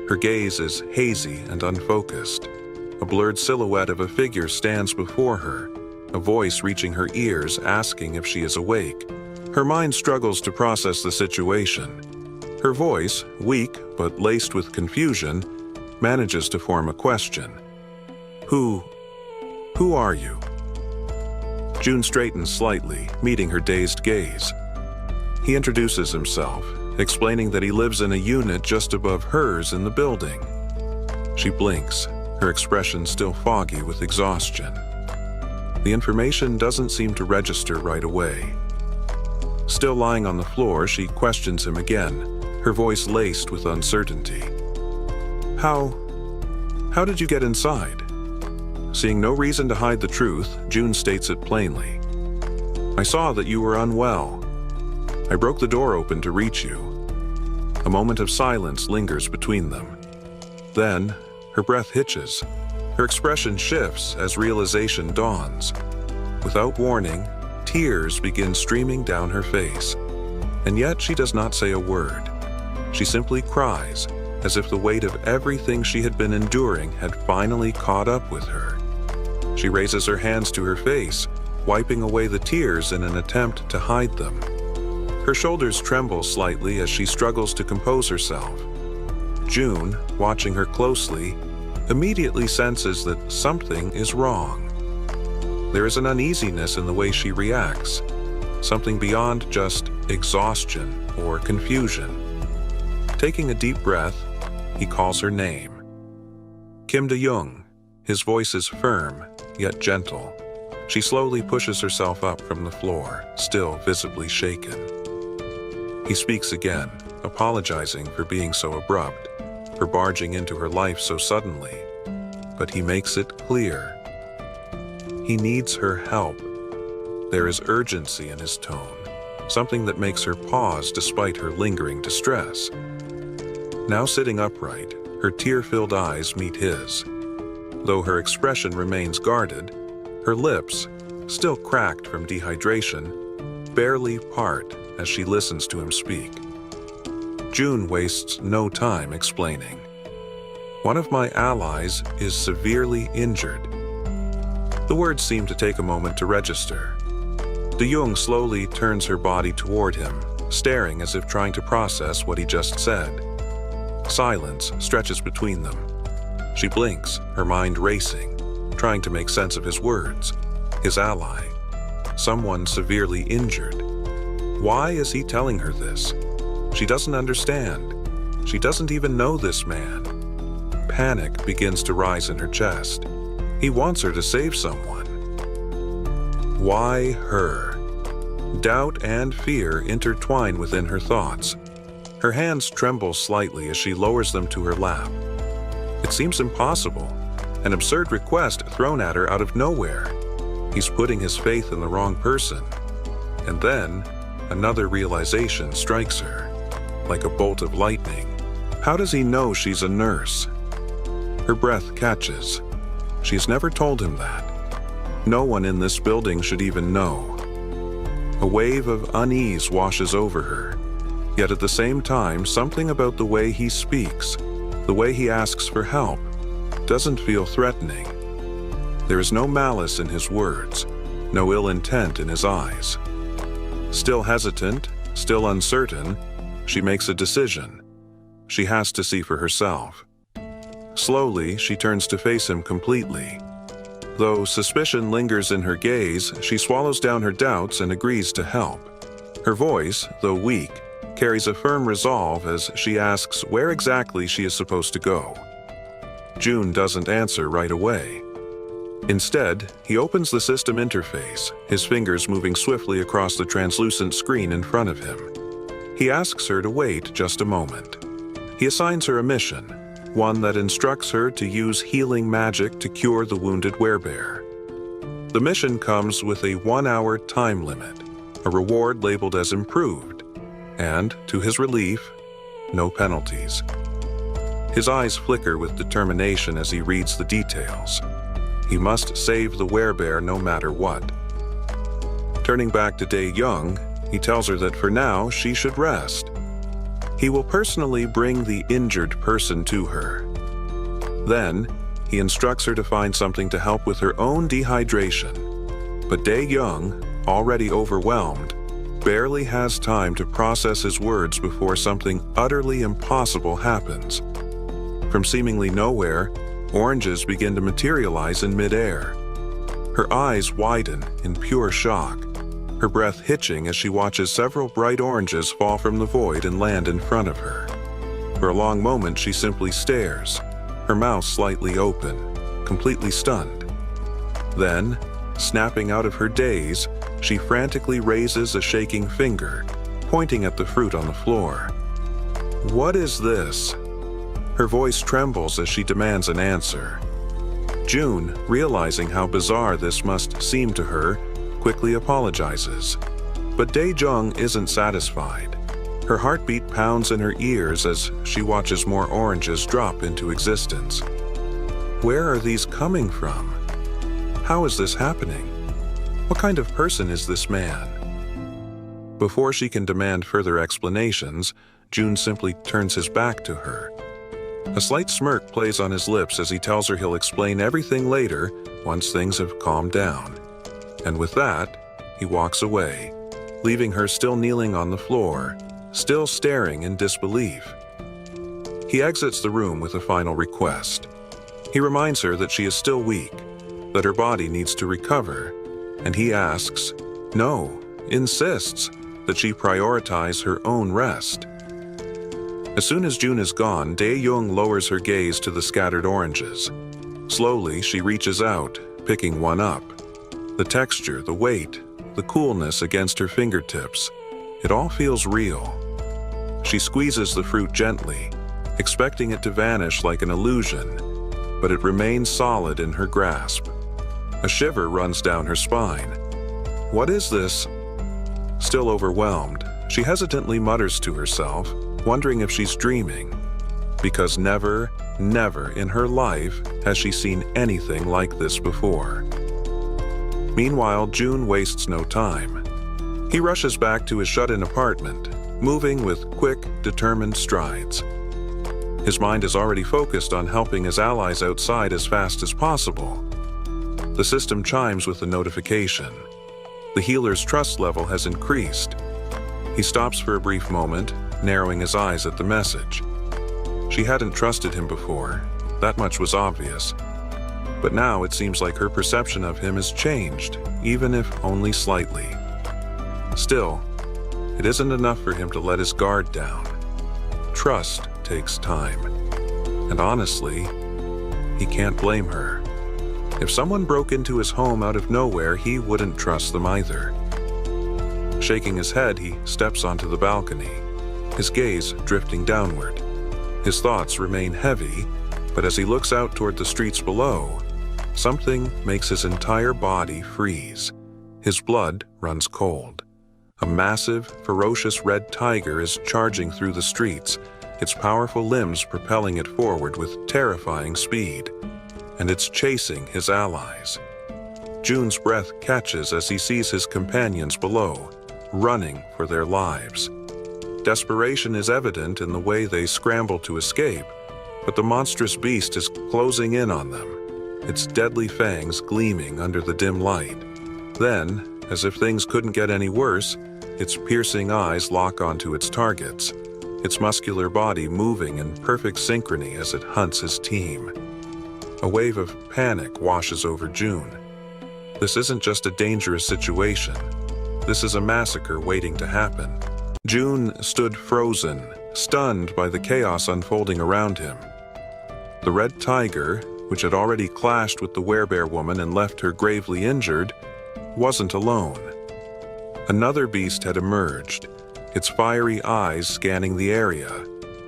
Her gaze is hazy and unfocused. A blurred silhouette of a figure stands before her, a voice reaching her ears asking if she is awake. Her mind struggles to process the situation. Her voice, weak but laced with confusion, manages to form a question. Who are you?" Jun straightens slightly, meeting her dazed gaze. He introduces himself, explaining that he lives in a unit just above hers in the building. She blinks, her expression still foggy with exhaustion. The information doesn't seem to register right away. Still lying on the floor, she questions him again, her voice laced with uncertainty. How did you get inside?" Seeing no reason to hide the truth, Jun states it plainly. "I saw that you were unwell. I broke the door open to reach you." A moment of silence lingers between them. Then, her breath hitches. Her expression shifts as realization dawns. Without warning, tears begin streaming down her face. And yet she does not say a word. She simply cries, as if the weight of everything she had been enduring had finally caught up with her. She raises her hands to her face, wiping away the tears in an attempt to hide them. Her shoulders tremble slightly as she struggles to compose herself. June, watching her closely, immediately senses that something is wrong. There is an uneasiness in the way she reacts, something beyond just exhaustion or confusion. Taking a deep breath, he calls her name. Kim De-young. His voice is firm, yet gentle. She slowly pushes herself up from the floor, still visibly shaken. He speaks again, apologizing for being so abrupt, for barging into her life so suddenly. But he makes it clear. He needs her help. There is urgency in his tone, something that makes her pause despite her lingering distress. Now sitting upright, her tear-filled eyes meet his. Though her expression remains guarded, her lips, still cracked from dehydration, barely part as she listens to him speak. June wastes no time explaining. One of my allies is severely injured. The words seem to take a moment to register. De-young slowly turns her body toward him, staring as if trying to process what he just said. Silence stretches between them. She blinks, her mind racing, trying to make sense of his words. His ally. Someone severely injured. Why is he telling her this? She doesn't understand. She doesn't even know this man. Panic begins to rise in her chest. He wants her to save someone. Why her? Doubt and fear intertwine within her thoughts. Her hands tremble slightly as she lowers them to her lap. It seems impossible, an absurd request thrown at her out of nowhere. He's putting his faith in the wrong person. And then, another realization strikes her, like a bolt of lightning. How does he know she's a nurse? Her breath catches. She's never told him that. No one in this building should even know. A wave of unease washes over her. Yet at the same time, something about the way he speaks, the way he asks for help, doesn't feel threatening. There is no malice in his words, no ill intent in his eyes. Still hesitant, still uncertain, she makes a decision. She has to see for herself. Slowly, she turns to face him completely. Though suspicion lingers in her gaze, she swallows down her doubts and agrees to help. Her voice, though weak, carries a firm resolve as she asks where exactly she is supposed to go. June doesn't answer right away. Instead, he opens the system interface, his fingers moving swiftly across the translucent screen in front of him. He asks her to wait just a moment. He assigns her a mission, one that instructs her to use healing magic to cure the wounded werebear. The mission comes with a 1-hour time limit, a reward labeled as improved, and, to his relief, no penalties. His eyes flicker with determination as he reads the details. He must save the werebear no matter what. Turning back to De-young, he tells her that for now she should rest. He will personally bring the injured person to her. Then, he instructs her to find something to help with her own dehydration. But De-young, already overwhelmed, barely has time to process his words before something utterly impossible happens. From seemingly nowhere, oranges begin to materialize in midair. Her eyes widen in pure shock, her breath hitching as she watches several bright oranges fall from the void and land in front of her. For a long moment, she simply stares, her mouth slightly open, completely stunned. Then, snapping out of her daze, she frantically raises a shaking finger, pointing at the fruit on the floor. What is this? Her voice trembles as she demands an answer. June, realizing how bizarre this must seem to her, quickly apologizes. But De-young isn't satisfied. Her heartbeat pounds in her ears as she watches more oranges drop into existence. Where are these coming from? How is this happening? What kind of person is this man? Before she can demand further explanations, June simply turns his back to her. A slight smirk plays on his lips as he tells her he'll explain everything later once things have calmed down. And with that, he walks away, leaving her still kneeling on the floor, still staring in disbelief. He exits the room with a final request. He reminds her that she is still weak, that her body needs to recover, and he asks, no, insists, that she prioritize her own rest. As soon as June is gone, Dae-young lowers her gaze to the scattered oranges. Slowly, she reaches out, picking one up. The texture, the weight, the coolness against her fingertips, it all feels real. She squeezes the fruit gently, expecting it to vanish like an illusion, but it remains solid in her grasp. A shiver runs down her spine. What is this? Still overwhelmed, she hesitantly mutters to herself, wondering if she's dreaming, because never in her life has she seen anything like this before. Meanwhile, June wastes no time. He rushes back to his shut-in apartment, moving with quick, determined strides. His mind is already focused on helping his allies outside as fast as possible. The system chimes with a notification. The healer's trust level has increased. He stops for a brief moment, narrowing his eyes at the message. She hadn't trusted him before, that much was obvious. But now it seems like her perception of him has changed, even if only slightly. Still, it isn't enough for him to let his guard down. Trust takes time. And honestly, he can't blame her. If someone broke into his home out of nowhere, he wouldn't trust them either. Shaking his head, he steps onto the balcony, his gaze drifting downward. His thoughts remain heavy, but as he looks out toward the streets below, something makes his entire body freeze. His blood runs cold. A massive, ferocious red tiger is charging through the streets, its powerful limbs propelling it forward with terrifying speed. And it's chasing his allies. June's breath catches as he sees his companions below, running for their lives. Desperation is evident in the way they scramble to escape, but the monstrous beast is closing in on them, its deadly fangs gleaming under the dim light. Then, as if things couldn't get any worse, its piercing eyes lock onto its targets, its muscular body moving in perfect synchrony as it hunts his team. A wave of panic washes over June. This isn't just a dangerous situation. This is a massacre waiting to happen. June stood frozen, stunned by the chaos unfolding around him. The red tiger, which had already clashed with the werebear woman and left her gravely injured, wasn't alone. Another beast had emerged, its fiery eyes scanning the area,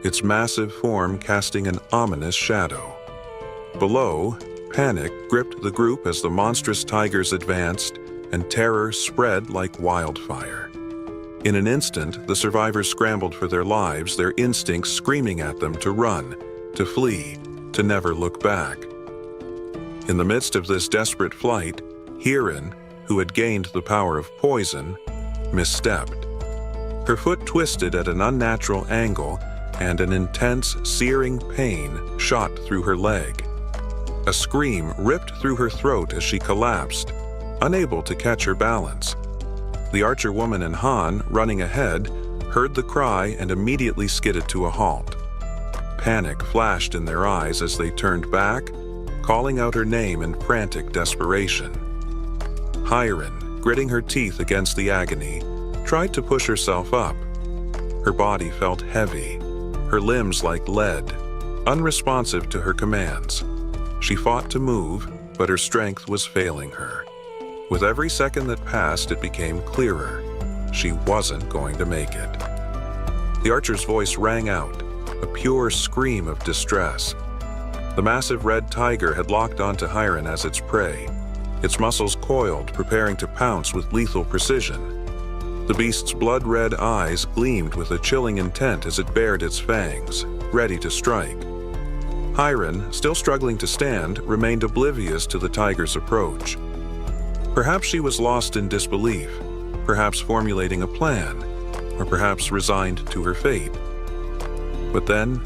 its massive form casting an ominous shadow. Below, panic gripped the group as the monstrous tigers advanced, and terror spread like wildfire. In an instant, the survivors scrambled for their lives, their instincts screaming at them to run, to flee, to never look back. In the midst of this desperate flight, Hirin, who had gained the power of poison, misstepped. Her foot twisted at an unnatural angle, and an intense, searing pain shot through her leg. A scream ripped through her throat as she collapsed, unable to catch her balance. The archer woman and Han, running ahead, heard the cry and immediately skidded to a halt. Panic flashed in their eyes as they turned back, calling out her name in frantic desperation. Hirin, gritting her teeth against the agony, tried to push herself up. Her body felt heavy, her limbs like lead, unresponsive to her commands. She fought to move, but her strength was failing her. With every second that passed, it became clearer. She wasn't going to make it. The archer's voice rang out, a pure scream of distress. The massive red tiger had locked onto Hirin as its prey, its muscles coiled, preparing to pounce with lethal precision. The beast's blood-red eyes gleamed with a chilling intent as it bared its fangs, ready to strike. Hiren, still struggling to stand, remained oblivious to the tiger's approach. Perhaps she was lost in disbelief, perhaps formulating a plan, or perhaps resigned to her fate. But then,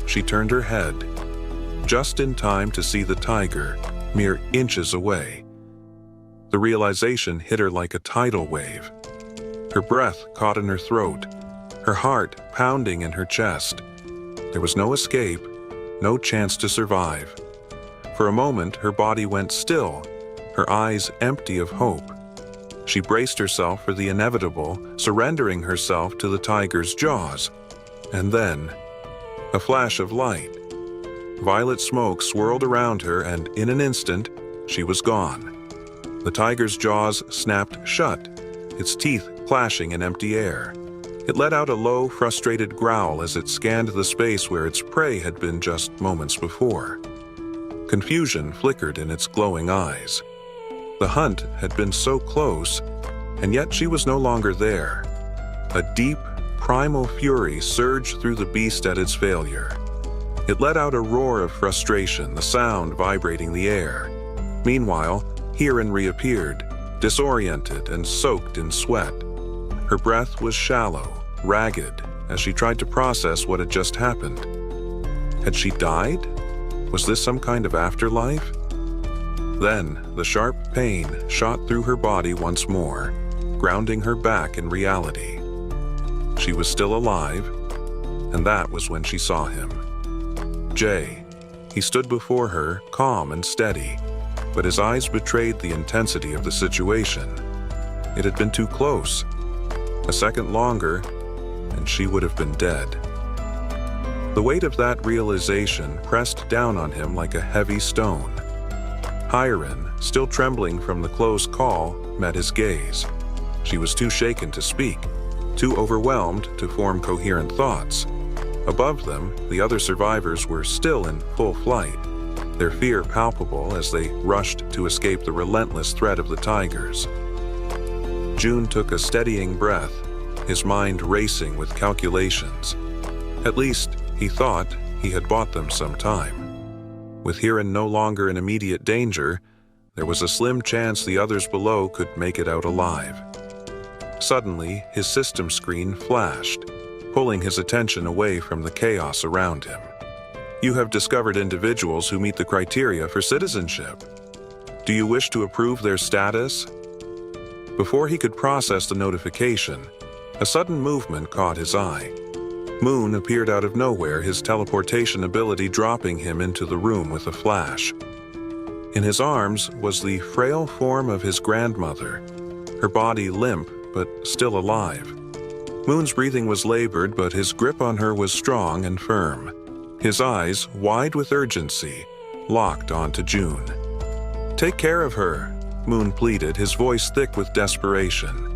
she turned her head, just in time to see the tiger mere inches away. The realization hit her like a tidal wave. Her breath caught in her throat, her heart pounding in her chest. There was no escape, no chance to survive. For a moment, her body went still, her eyes empty of hope. She braced herself for the inevitable, surrendering herself to the tiger's jaws. And then, a flash of light. Violet smoke swirled around her, and in an instant, she was gone. The tiger's jaws snapped shut, its teeth clashing in empty air. It let out a low, frustrated growl as it scanned the space where its prey had been just moments before. Confusion flickered in its glowing eyes. The hunt had been so close, and yet she was no longer there. A deep, primal fury surged through the beast at its failure. It let out a roar of frustration, the sound vibrating the air. Meanwhile, Hiren reappeared, disoriented and soaked in sweat. Her breath was shallow, ragged, as she tried to process what had just happened. Had she died? Was this some kind of afterlife? Then, the sharp pain shot through her body once more, grounding her back in reality. She was still alive, and that was when she saw him. Jay. He stood before her, calm and steady, but his eyes betrayed the intensity of the situation. It had been too close. A second longer, and she would have been dead. The weight of that realization pressed down on him like a heavy stone. Hiren, still trembling from the close call, met his gaze. She was too shaken to speak, too overwhelmed to form coherent thoughts. Above them, the other survivors were still in full flight, their fear palpable as they rushed to escape the relentless threat of the tigers. June took a steadying breath, his mind racing with calculations. At least, he thought, he had bought them some time. With Hiren no longer in immediate danger, there was a slim chance the others below could make it out alive. Suddenly, his system screen flashed, pulling his attention away from the chaos around him. You have discovered individuals who meet the criteria for citizenship. Do you wish to approve their status? Before he could process the notification, a sudden movement caught his eye. Moon appeared out of nowhere, his teleportation ability dropping him into the room with a flash. In his arms was the frail form of his grandmother, her body limp but still alive. Moon's breathing was labored, but his grip on her was strong and firm. His eyes, wide with urgency, locked onto June. "Take care of her," Moon pleaded, his voice thick with desperation.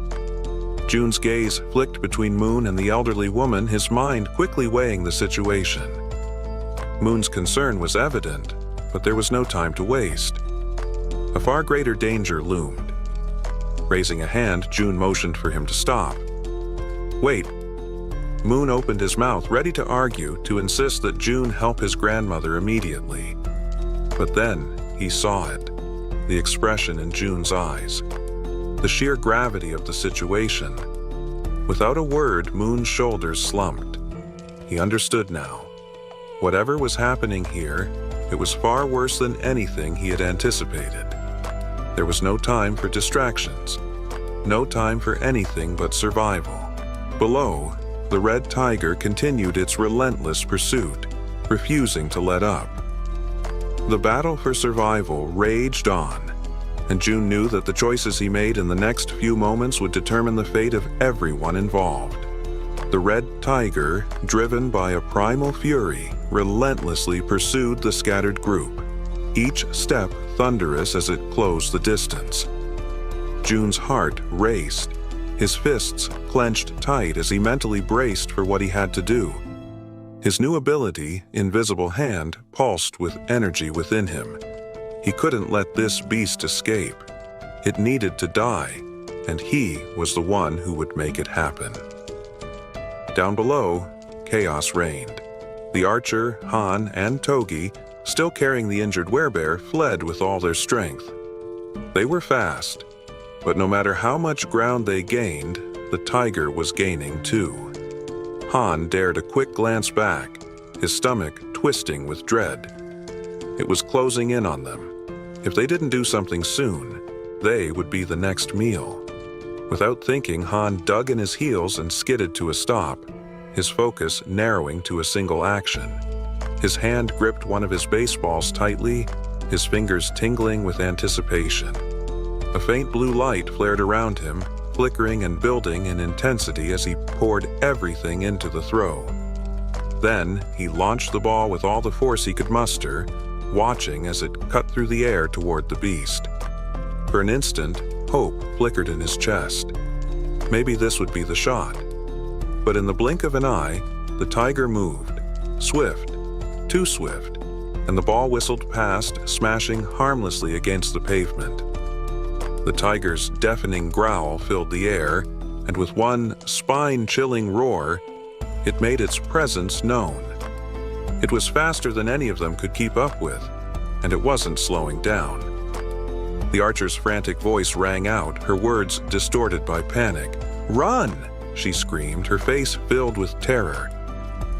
June's gaze flicked between Moon and the elderly woman, his mind quickly weighing the situation. Moon's concern was evident, but there was no time to waste. A far greater danger loomed. Raising a hand, June motioned for him to stop. "Wait." Moon opened his mouth, ready to argue, to insist that June help his grandmother immediately. But then he saw it, the expression in June's eyes, the sheer gravity of the situation. Without a word, Moon's shoulders slumped. He understood now. Whatever was happening here, it was far worse than anything he had anticipated. There was no time for distractions, no time for anything but survival. Below, the red tiger continued its relentless pursuit, refusing to let up. The battle for survival raged on, and June knew that the choices he made in the next few moments would determine the fate of everyone involved. The red tiger, driven by a primal fury, relentlessly pursued the scattered group, each step thunderous as it closed the distance. June's heart raced, his fists clenched tight as he mentally braced for what he had to do. His new ability, Invisible Hand, pulsed with energy within him. He couldn't let this beast escape. It needed to die, and he was the one who would make it happen. Down below, chaos reigned. The archer, Han, and Togi, still carrying the injured werebear, fled with all their strength. They were fast, but no matter how much ground they gained, the tiger was gaining too. Han dared a quick glance back, his stomach twisting with dread. It was closing in on them. If they didn't do something soon, they would be the next meal. Without thinking, Han dug in his heels and skidded to a stop, his focus narrowing to a single action. His hand gripped one of his baseballs tightly, his fingers tingling with anticipation. A faint blue light flared around him, flickering and building in intensity as he poured everything into the throw. Then, he launched the ball with all the force he could muster, watching as it cut through the air toward the beast. For an instant, hope flickered in his chest. Maybe this would be the shot. But in the blink of an eye, the tiger moved, swift, too swift, and the ball whistled past, smashing harmlessly against the pavement. The tiger's deafening growl filled the air, and with one spine-chilling roar, it made its presence known. It was faster than any of them could keep up with, and it wasn't slowing down. The archer's frantic voice rang out, her words distorted by panic. "Run!" she screamed, her face filled with terror.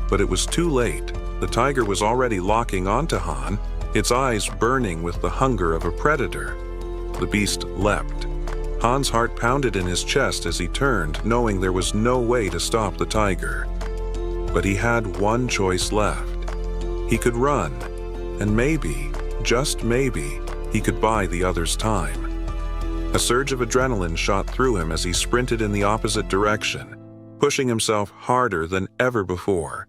But it was too late. The tiger was already locking onto Han, its eyes burning with the hunger of a predator. The beast leapt. Han's heart pounded in his chest as he turned, knowing there was no way to stop the tiger. But he had one choice left. He could run, and maybe, just maybe, he could buy the others time. A surge of adrenaline shot through him as he sprinted in the opposite direction, pushing himself harder than ever before.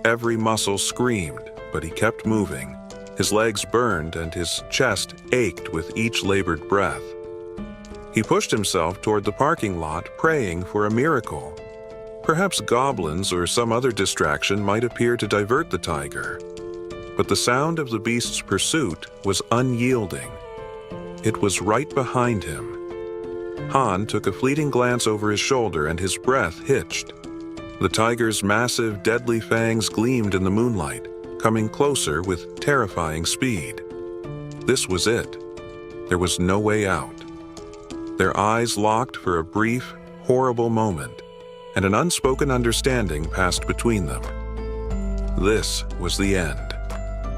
Every muscle screamed, but he kept moving. His legs burned and his chest ached with each labored breath. He pushed himself toward the parking lot, praying for a miracle. Perhaps goblins or some other distraction might appear to divert the tiger. But the sound of the beast's pursuit was unyielding. It was right behind him. Han took a fleeting glance over his shoulder and his breath hitched. The tiger's massive, deadly fangs gleamed in the moonlight, coming closer with terrifying speed. This was it. There was no way out. Their eyes locked for a brief, horrible moment, and an unspoken understanding passed between them. This was the end.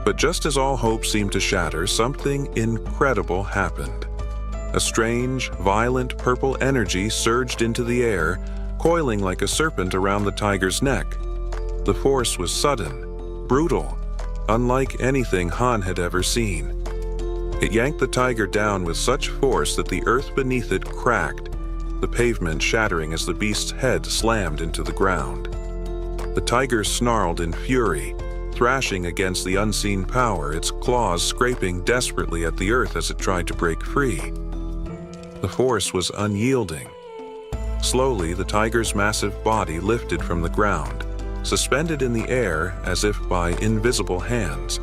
But just as all hope seemed to shatter, something incredible happened. A strange, violent purple energy surged into the air, coiling like a serpent around the tiger's neck. The force was sudden, brutal, unlike anything Han had ever seen. It yanked the tiger down with such force that the earth beneath it cracked, the pavement shattering as the beast's head slammed into the ground. The tiger snarled in fury, thrashing against the unseen power, its claws scraping desperately at the earth as it tried to break free. The force was unyielding. Slowly, the tiger's massive body lifted from the ground, suspended in the air as if by invisible hands.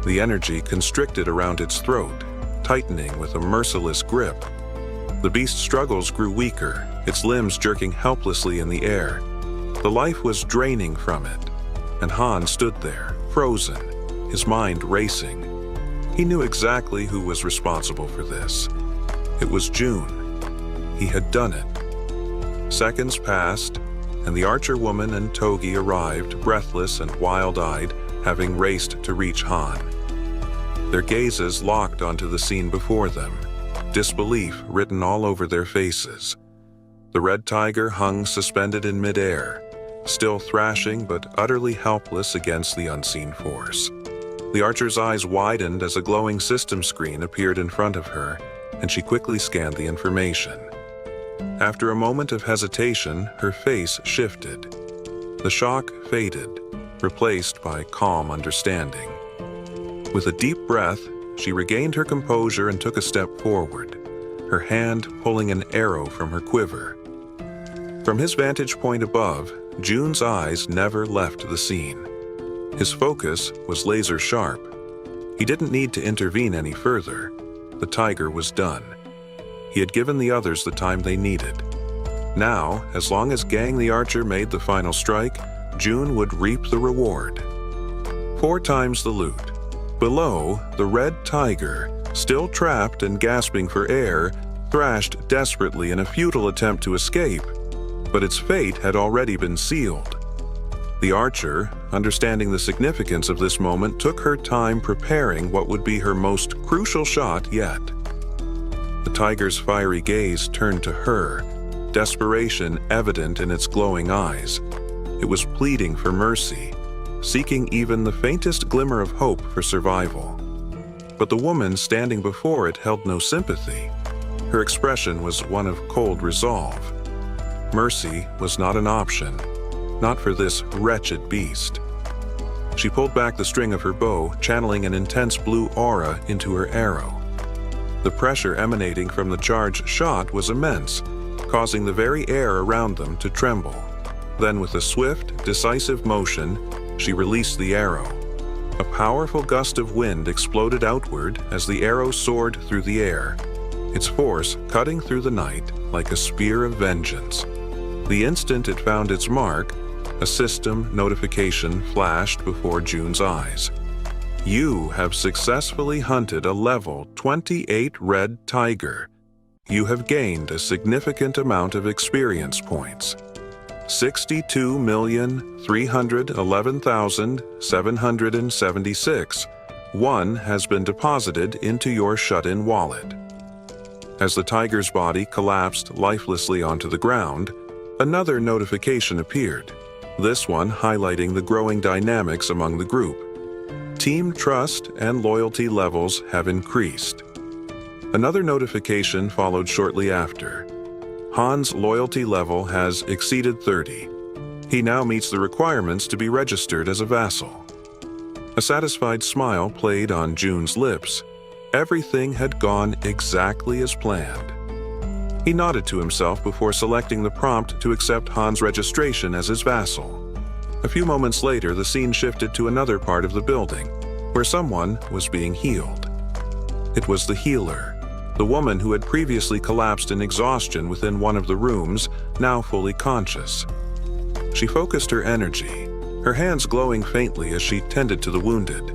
The energy constricted around its throat, tightening with a merciless grip. The beast's struggles grew weaker, its limbs jerking helplessly in the air. The life was draining from it, and Han stood there, frozen, his mind racing. He knew exactly who was responsible for this. It was June. He had done it. Seconds passed, and the archer woman and Togi arrived, breathless and wild-eyed, having raced to reach Han. Their gazes locked onto the scene before them, disbelief written all over their faces. The red tiger hung suspended in midair, still thrashing but utterly helpless against the unseen force. The archer's eyes widened as a glowing system screen appeared in front of her, and she quickly scanned the information. After a moment of hesitation, her face shifted. The shock faded, replaced by calm understanding. With a deep breath, she regained her composure and took a step forward, her hand pulling an arrow from her quiver. From his vantage point above, June's eyes never left the scene. His focus was laser sharp. He didn't need to intervene any further. The tiger was done. He had given the others the time they needed. Now, as long as Gang the Archer made the final strike, June would reap the reward. 4 times the loot. Below, the red tiger, still trapped and gasping for air, thrashed desperately in a futile attempt to escape, but its fate had already been sealed. The archer, understanding the significance of this moment, took her time preparing what would be her most crucial shot yet. The tiger's fiery gaze turned to her, desperation evident in its glowing eyes. It was pleading for mercy, seeking even the faintest glimmer of hope for survival. But the woman standing before it held no sympathy. Her expression was one of cold resolve. Mercy was not an option, not for this wretched beast. She pulled back the string of her bow, channeling an intense blue aura into her arrow. The pressure emanating from the charged shot was immense, causing the very air around them to tremble. Then, with a swift, decisive motion, she released the arrow. A powerful gust of wind exploded outward as the arrow soared through the air, its force cutting through the night like a spear of vengeance. The instant it found its mark, a system notification flashed before June's eyes. You have successfully hunted a level 28 red tiger. You have gained a significant amount of experience points. 62,311,776. One has been deposited into your shut-in wallet. As the tiger's body collapsed lifelessly onto the ground, another notification appeared, this one highlighting the growing dynamics among the group. Team trust and loyalty levels have increased. Another notification followed shortly after. Han's loyalty level has exceeded 30. He now meets the requirements to be registered as a vassal. A satisfied smile played on June's lips. Everything had gone exactly as planned. He nodded to himself before selecting the prompt to accept Han's registration as his vassal. A few moments later, the scene shifted to another part of the building, where someone was being healed. It was the healer, the woman who had previously collapsed in exhaustion within one of the rooms, now fully conscious. She focused her energy, her hands glowing faintly as she tended to the wounded.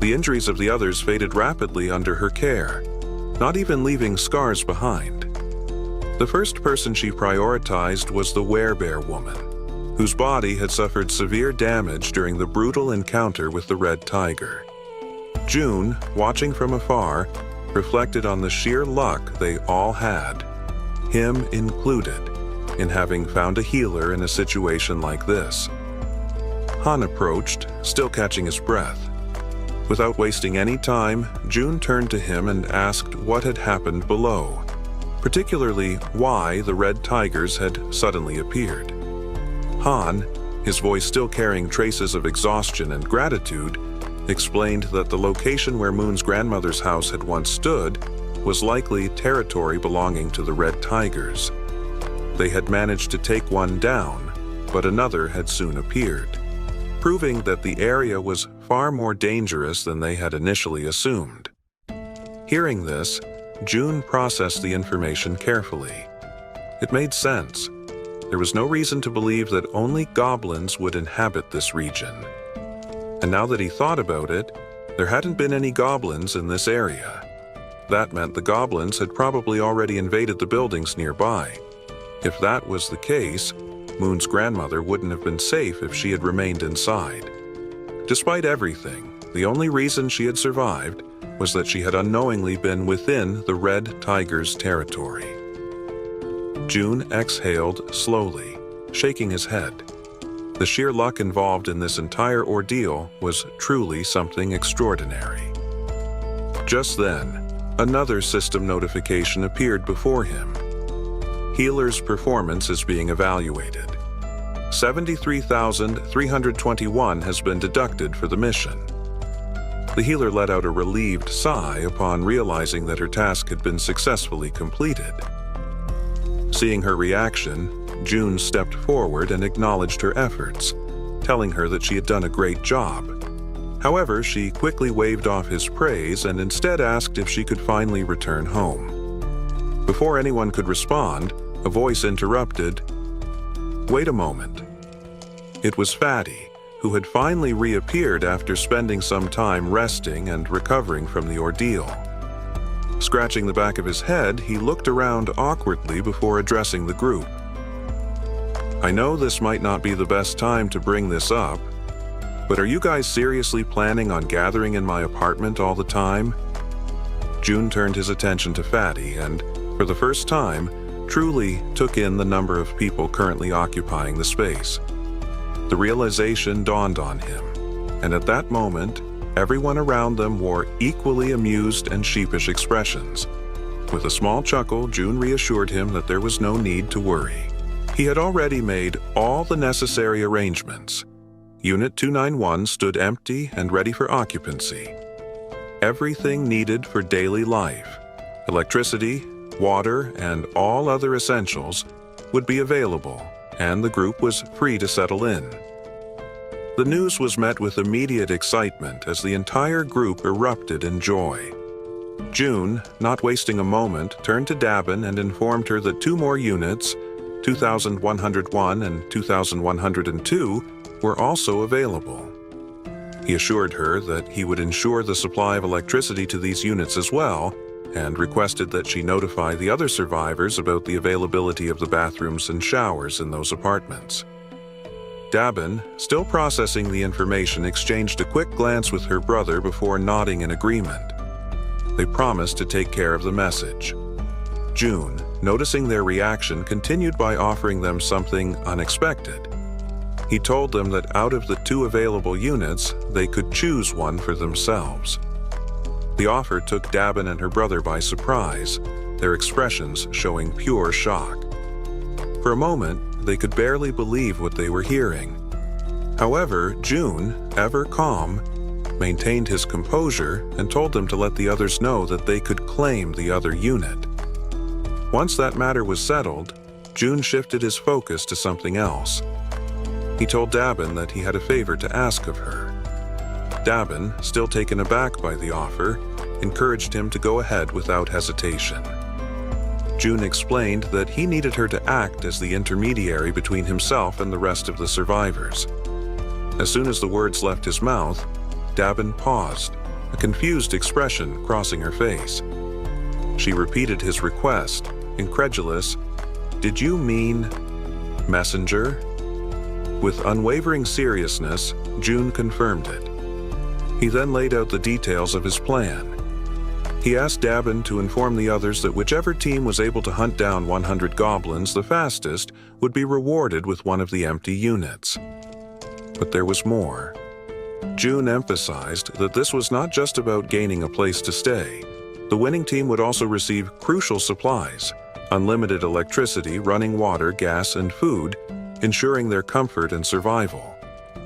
The injuries of the others faded rapidly under her care, not even leaving scars behind. The first person she prioritized was the werebear woman, whose body had suffered severe damage during the brutal encounter with the red tiger. June, watching from afar, reflected on the sheer luck they all had, him included, in having found a healer in a situation like this. Han approached, still catching his breath. Without wasting any time, June turned to him and asked what had happened below, particularly why the red tigers had suddenly appeared. Han, his voice still carrying traces of exhaustion and gratitude, explained that the location where Moon's grandmother's house had once stood was likely territory belonging to the red tigers. They had managed to take one down, but another had soon appeared, proving that the area was far more dangerous than they had initially assumed. Hearing this, June processed the information carefully. It made sense. There was no reason to believe that only goblins would inhabit this region. And now that he thought about it, there hadn't been any goblins in this area. That meant the goblins had probably already invaded the buildings nearby. If that was the case, Moon's grandmother wouldn't have been safe if she had remained inside. Despite everything, the only reason she had survived was that she had unknowingly been within the red tiger's territory. June exhaled slowly, shaking his head. The sheer luck involved in this entire ordeal was truly something extraordinary. Just then, another system notification appeared before him. Healer's performance is being evaluated. 73,321 has been deducted for the mission. The healer let out a relieved sigh upon realizing that her task had been successfully completed. Seeing her reaction, June stepped forward and acknowledged her efforts, telling her that she had done a great job. However, she quickly waved off his praise and instead asked if she could finally return home. Before anyone could respond, a voice interrupted, "Wait a moment." It was Fatty, who had finally reappeared after spending some time resting and recovering from the ordeal. Scratching the back of his head, he looked around awkwardly before addressing the group. "I know this might not be the best time to bring this up, but are you guys seriously planning on gathering in my apartment all the time?" June turned his attention to Fatty and, for the first time, truly took in the number of people currently occupying the space. The realization dawned on him, and at that moment, everyone around them wore equally amused and sheepish expressions. With a small chuckle, June reassured him that there was no need to worry. He had already made all the necessary arrangements. Unit 291 stood empty and ready for occupancy. Everything needed for daily life, electricity, water, and all other essentials, would be available, and the group was free to settle in. The news was met with immediate excitement as the entire group erupted in joy. June, not wasting a moment, turned to Dabin and informed her that 2 more units, 2101 and 2102, were also available. He assured her that he would ensure the supply of electricity to these units as well, and requested that she notify the other survivors about the availability of the bathrooms and showers in those apartments. Dabin, still processing the information, exchanged a quick glance with her brother before nodding in agreement. They promised to take care of the message. June, noticing their reaction, continued by offering them something unexpected. He told them that out of the 2 available units, they could choose one for themselves. The offer took Dabin and her brother by surprise, their expressions showing pure shock. For a moment, they could barely believe what they were hearing. However, June, ever calm, maintained his composure and told them to let the others know that they could claim the other unit. Once that matter was settled, June shifted his focus to something else. He told Dabin that he had a favor to ask of her. Dabin, still taken aback by the offer, encouraged him to go ahead without hesitation. June explained that he needed her to act as the intermediary between himself and the rest of the survivors. As soon as the words left his mouth, Dabin paused, a confused expression crossing her face. She repeated his request, incredulous, "Did you mean messenger?" With unwavering seriousness, June confirmed it. He then laid out the details of his plan. He asked Dabin to inform the others that whichever team was able to hunt down 100 goblins the fastest would be rewarded with one of the empty units. But there was more. June emphasized that this was not just about gaining a place to stay. The winning team would also receive crucial supplies, unlimited electricity, running water, gas, and food, ensuring their comfort and survival.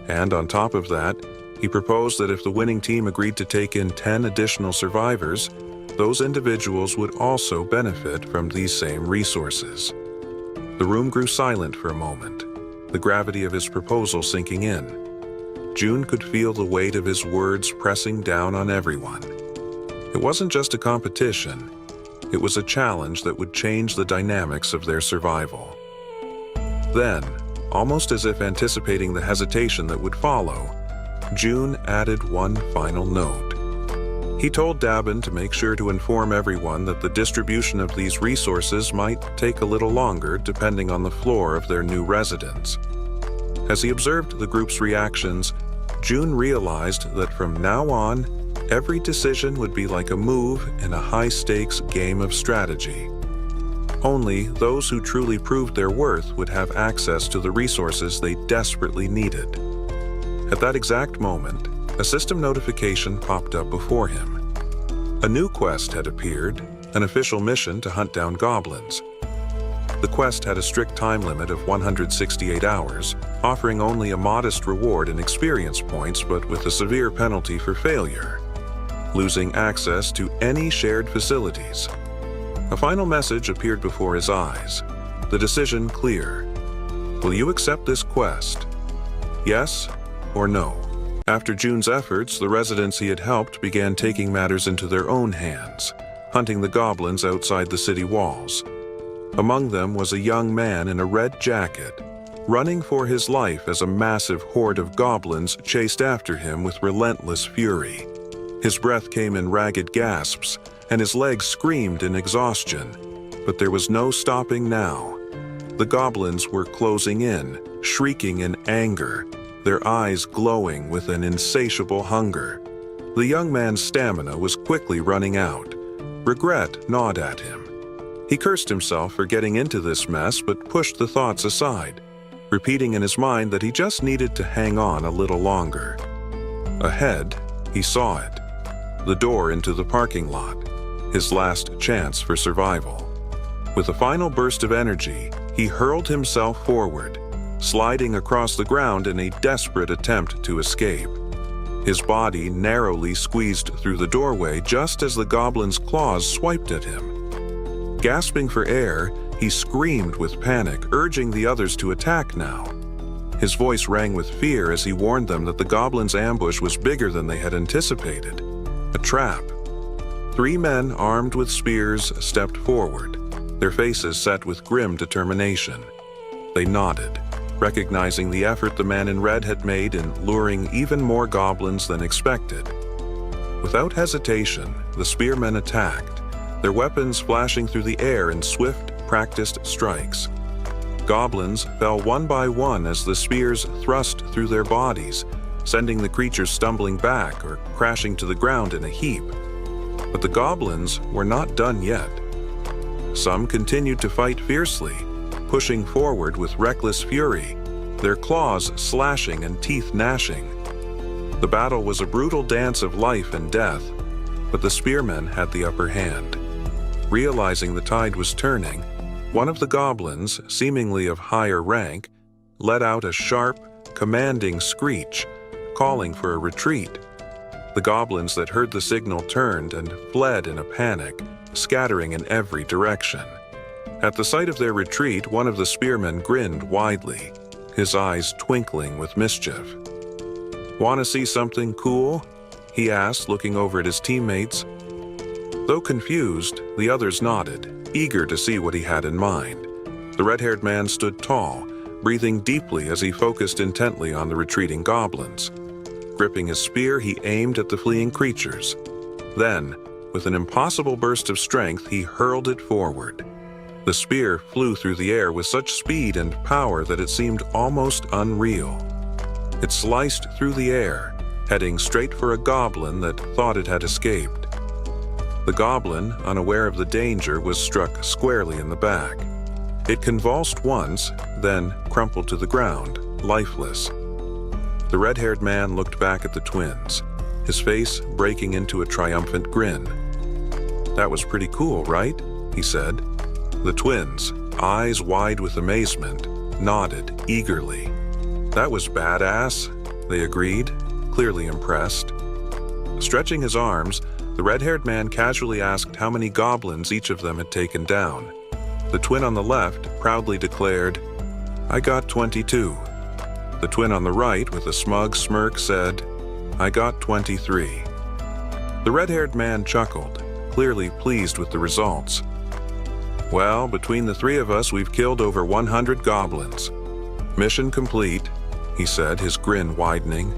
And on top of that, he proposed that if the winning team agreed to take in 10 additional survivors, those individuals would also benefit from these same resources. The room grew silent for a moment, the gravity of his proposal sinking in. June could feel the weight of his words pressing down on everyone. It wasn't just a competition, it was a challenge that would change the dynamics of their survival. Then, almost as if anticipating the hesitation that would follow, June added one final note. He told Dabin to make sure to inform everyone that the distribution of these resources might take a little longer depending on the floor of their new residence. As he observed the group's reactions, June realized that from now on, every decision would be like a move in a high-stakes game of strategy. Only those who truly proved their worth would have access to the resources they desperately needed. At that exact moment, a system notification popped up before him. A new quest had appeared, an official mission to hunt down goblins. The quest had a strict time limit of 168 hours, offering only a modest reward in experience points but with a severe penalty for failure: losing access to any shared facilities. A final message appeared before his eyes, the decision clear. Will you accept this quest? Yes or no? After June's efforts, the residents he had helped began taking matters into their own hands, hunting the goblins outside the city walls. Among them was a young man in a red jacket, running for his life as a massive horde of goblins chased after him with relentless fury. His breath came in ragged gasps, and his legs screamed in exhaustion. But there was no stopping now. The goblins were closing in, shrieking in anger, their eyes glowing with an insatiable hunger. The young man's stamina was quickly running out. Regret gnawed at him. He cursed himself for getting into this mess, but pushed the thoughts aside, repeating in his mind that he just needed to hang on a little longer. Ahead, he saw it. The door into the parking lot, his last chance for survival. With a final burst of energy, he hurled himself forward, sliding across the ground in a desperate attempt to escape. His body narrowly squeezed through the doorway just as the goblin's claws swiped at him. Gasping for air, he screamed with panic, urging the others to attack now. His voice rang with fear as he warned them that the goblin's ambush was bigger than they had anticipated. A trap. 3 men armed with spears stepped forward, their faces set with grim determination. They nodded, recognizing the effort the man in red had made in luring even more goblins than expected. Without hesitation, the spearmen attacked, their weapons flashing through the air in swift, practiced strikes. Goblins fell one by one as the spears thrust through their bodies, sending the creatures stumbling back or crashing to the ground in a heap. But the goblins were not done yet. Some continued to fight fiercely, pushing forward with reckless fury, their claws slashing and teeth gnashing. The battle was a brutal dance of life and death, but the spearmen had the upper hand. Realizing the tide was turning, one of the goblins, seemingly of higher rank, let out a sharp, commanding screech, calling for a retreat. The goblins that heard the signal turned and fled in a panic, scattering in every direction. At the sight of their retreat, one of the spearmen grinned widely, his eyes twinkling with mischief. "Want to see something cool?" he asked, looking over at his teammates. Though confused, the others nodded, eager to see what he had in mind. The red-haired man stood tall, breathing deeply as he focused intently on the retreating goblins. Gripping his spear, he aimed at the fleeing creatures. Then, with an impossible burst of strength, he hurled it forward. The spear flew through the air with such speed and power that it seemed almost unreal. It sliced through the air, heading straight for a goblin that thought it had escaped. The goblin, unaware of the danger, was struck squarely in the back. It convulsed once, then crumpled to the ground, lifeless. The red-haired man looked back at the twins, his face breaking into a triumphant grin. "That was pretty cool, right?" he said. The twins, eyes wide with amazement, nodded eagerly. "That was badass," they agreed, clearly impressed. Stretching his arms, the red-haired man casually asked how many goblins each of them had taken down. The twin on the left proudly declared, "I got 22. The twin on the right, with a smug smirk, said, "I got 23. The red-haired man chuckled, clearly pleased with the results. "Well, between the 3 of us, we've killed over 100 goblins. Mission complete," he said, his grin widening.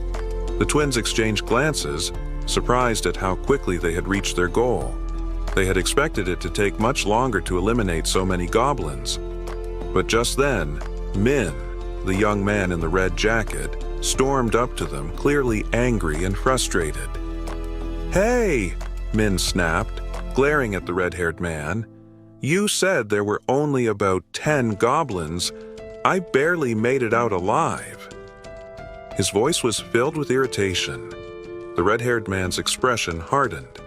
The twins exchanged glances, surprised at how quickly they had reached their goal. They had expected it to take much longer to eliminate so many goblins. But just then, Min, the young man in the red jacket, stormed up to them, clearly angry and frustrated. "Hey!" Min snapped, glaring at the red-haired man. "You said there were only about 10 goblins. I barely made it out alive." His voice was filled with irritation. The red-haired man's expression hardened.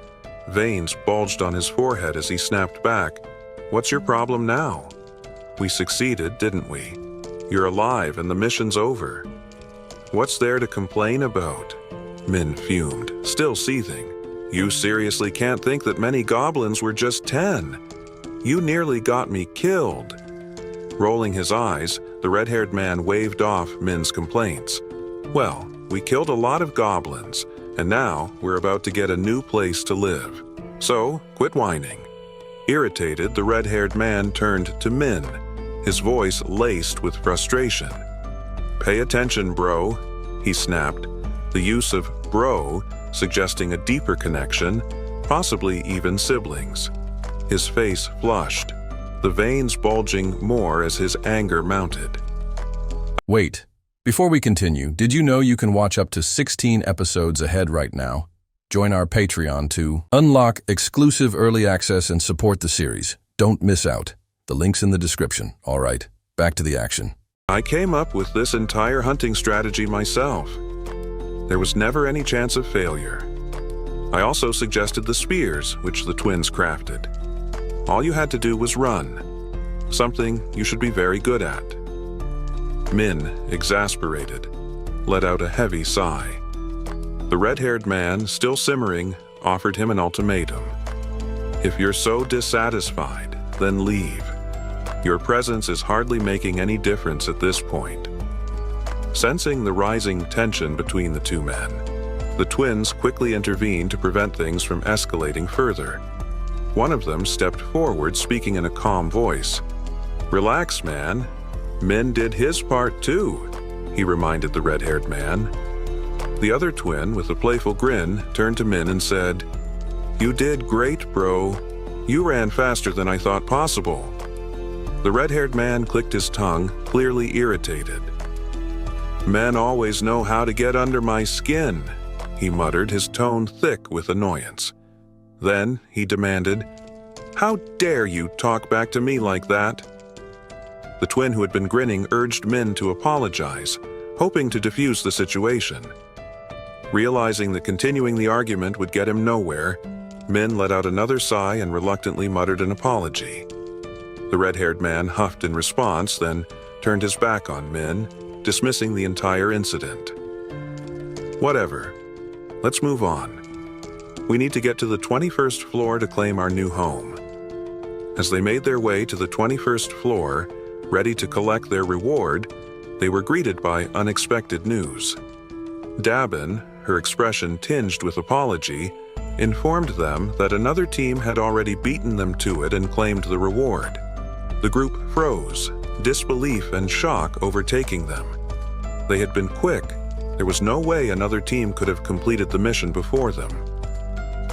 Veins bulged on his forehead as he snapped back, "What's your problem now? We succeeded, didn't we? You're alive and the mission's over. What's there to complain about?" Min fumed, still seething. "You seriously can't think that many goblins were just 10. You nearly got me killed." Rolling his eyes, the red-haired man waved off Min's complaints. "Well, we killed a lot of goblins, and now we're about to get a new place to live. So, quit whining. Irritated, the red-haired man turned to Min, his voice laced with frustration. "Pay attention, bro," he snapped, the use of bro suggesting a deeper connection, possibly even siblings. His face flushed, the veins bulging more as his anger mounted. Wait, before we continue, did you know you can watch up to 16 episodes ahead right now? Join our Patreon to unlock exclusive early access and support the series. Don't miss out. The link's in the description. All right, back to the action. I came up with this entire hunting strategy myself. There was never any chance of failure. I also suggested the spears, which the twins crafted. All you had to do was run, something you should be very good at. Min, exasperated, let out a heavy sigh. The red-haired man, still simmering, offered him an ultimatum. "If you're so dissatisfied, then leave. Your presence is hardly making any difference at this point." Sensing the rising tension between the two men, the twins quickly intervened to prevent things from escalating further. One of them stepped forward, speaking in a calm voice. "Relax, man. Min did his part too," he reminded the red-haired man. The other twin, with a playful grin, turned to Min and said, "You did great, bro. You ran faster than I thought possible." The red-haired man clicked his tongue, clearly irritated. "Men always know how to get under my skin," he muttered, his tone thick with annoyance. Then he demanded, "How dare you talk back to me like that?" The twin who had been grinning urged Min to apologize, hoping to defuse the situation. Realizing that continuing the argument would get him nowhere, Min let out another sigh and reluctantly muttered an apology. The red-haired man huffed in response, then turned his back on Min, dismissing the entire incident. "Whatever. Let's move on. We need to get to the 21st floor to claim our new home." As they made their way to the 21st floor, ready to collect their reward, they were greeted by unexpected news. Dabin, her expression tinged with apology, informed them that another team had already beaten them to it and claimed the reward. The group froze, disbelief and shock overtaking them. They had been quick. There was no way another team could have completed the mission before them.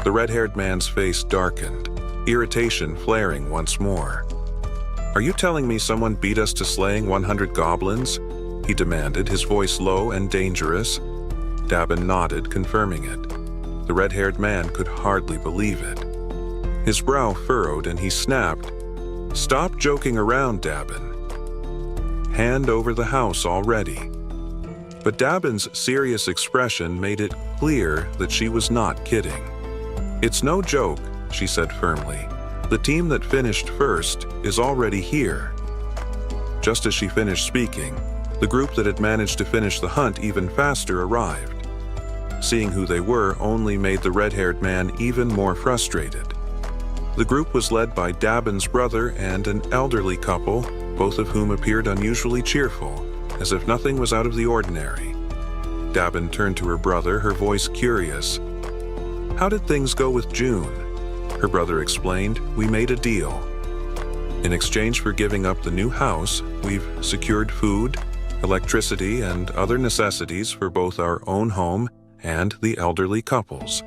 The red-haired man's face darkened, irritation flaring once more. "Are you telling me someone beat us to slaying 100 goblins?" he demanded, his voice low and dangerous. Dabin nodded, confirming it. The red-haired man could hardly believe it. His brow furrowed and he snapped, "Stop joking around, Dabin. Hand over the house already." But Dabin's serious expression made it clear that she was not kidding. "It's no joke," she said firmly. "The team that finished first is already here." Just as she finished speaking, the group that had managed to finish the hunt even faster arrived. Seeing who they were only made the red-haired man even more frustrated. The group was led by Dabin's brother and an elderly couple, both of whom appeared unusually cheerful, as if nothing was out of the ordinary. Dabin turned to her brother, her voice curious. "How did things go with June?" Her brother explained, "We made a deal. In exchange for giving up the new house, we've secured food, electricity, and other necessities for both our own home and the elderly couples.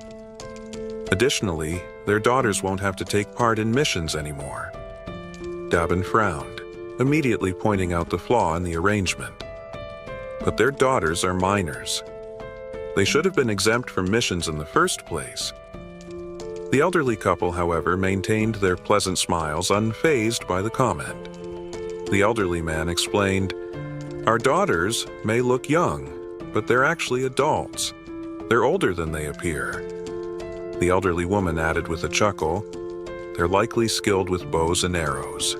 Additionally, their daughters won't have to take part in missions anymore." Dabin frowned, immediately pointing out the flaw in the arrangement. "But their daughters are minors. They should have been exempt from missions in the first place." The elderly couple, however, maintained their pleasant smiles, unfazed by the comment. The elderly man explained, "Our daughters may look young, but they're actually adults. They're older than they appear." The elderly woman added with a chuckle, "They're likely skilled with bows and arrows.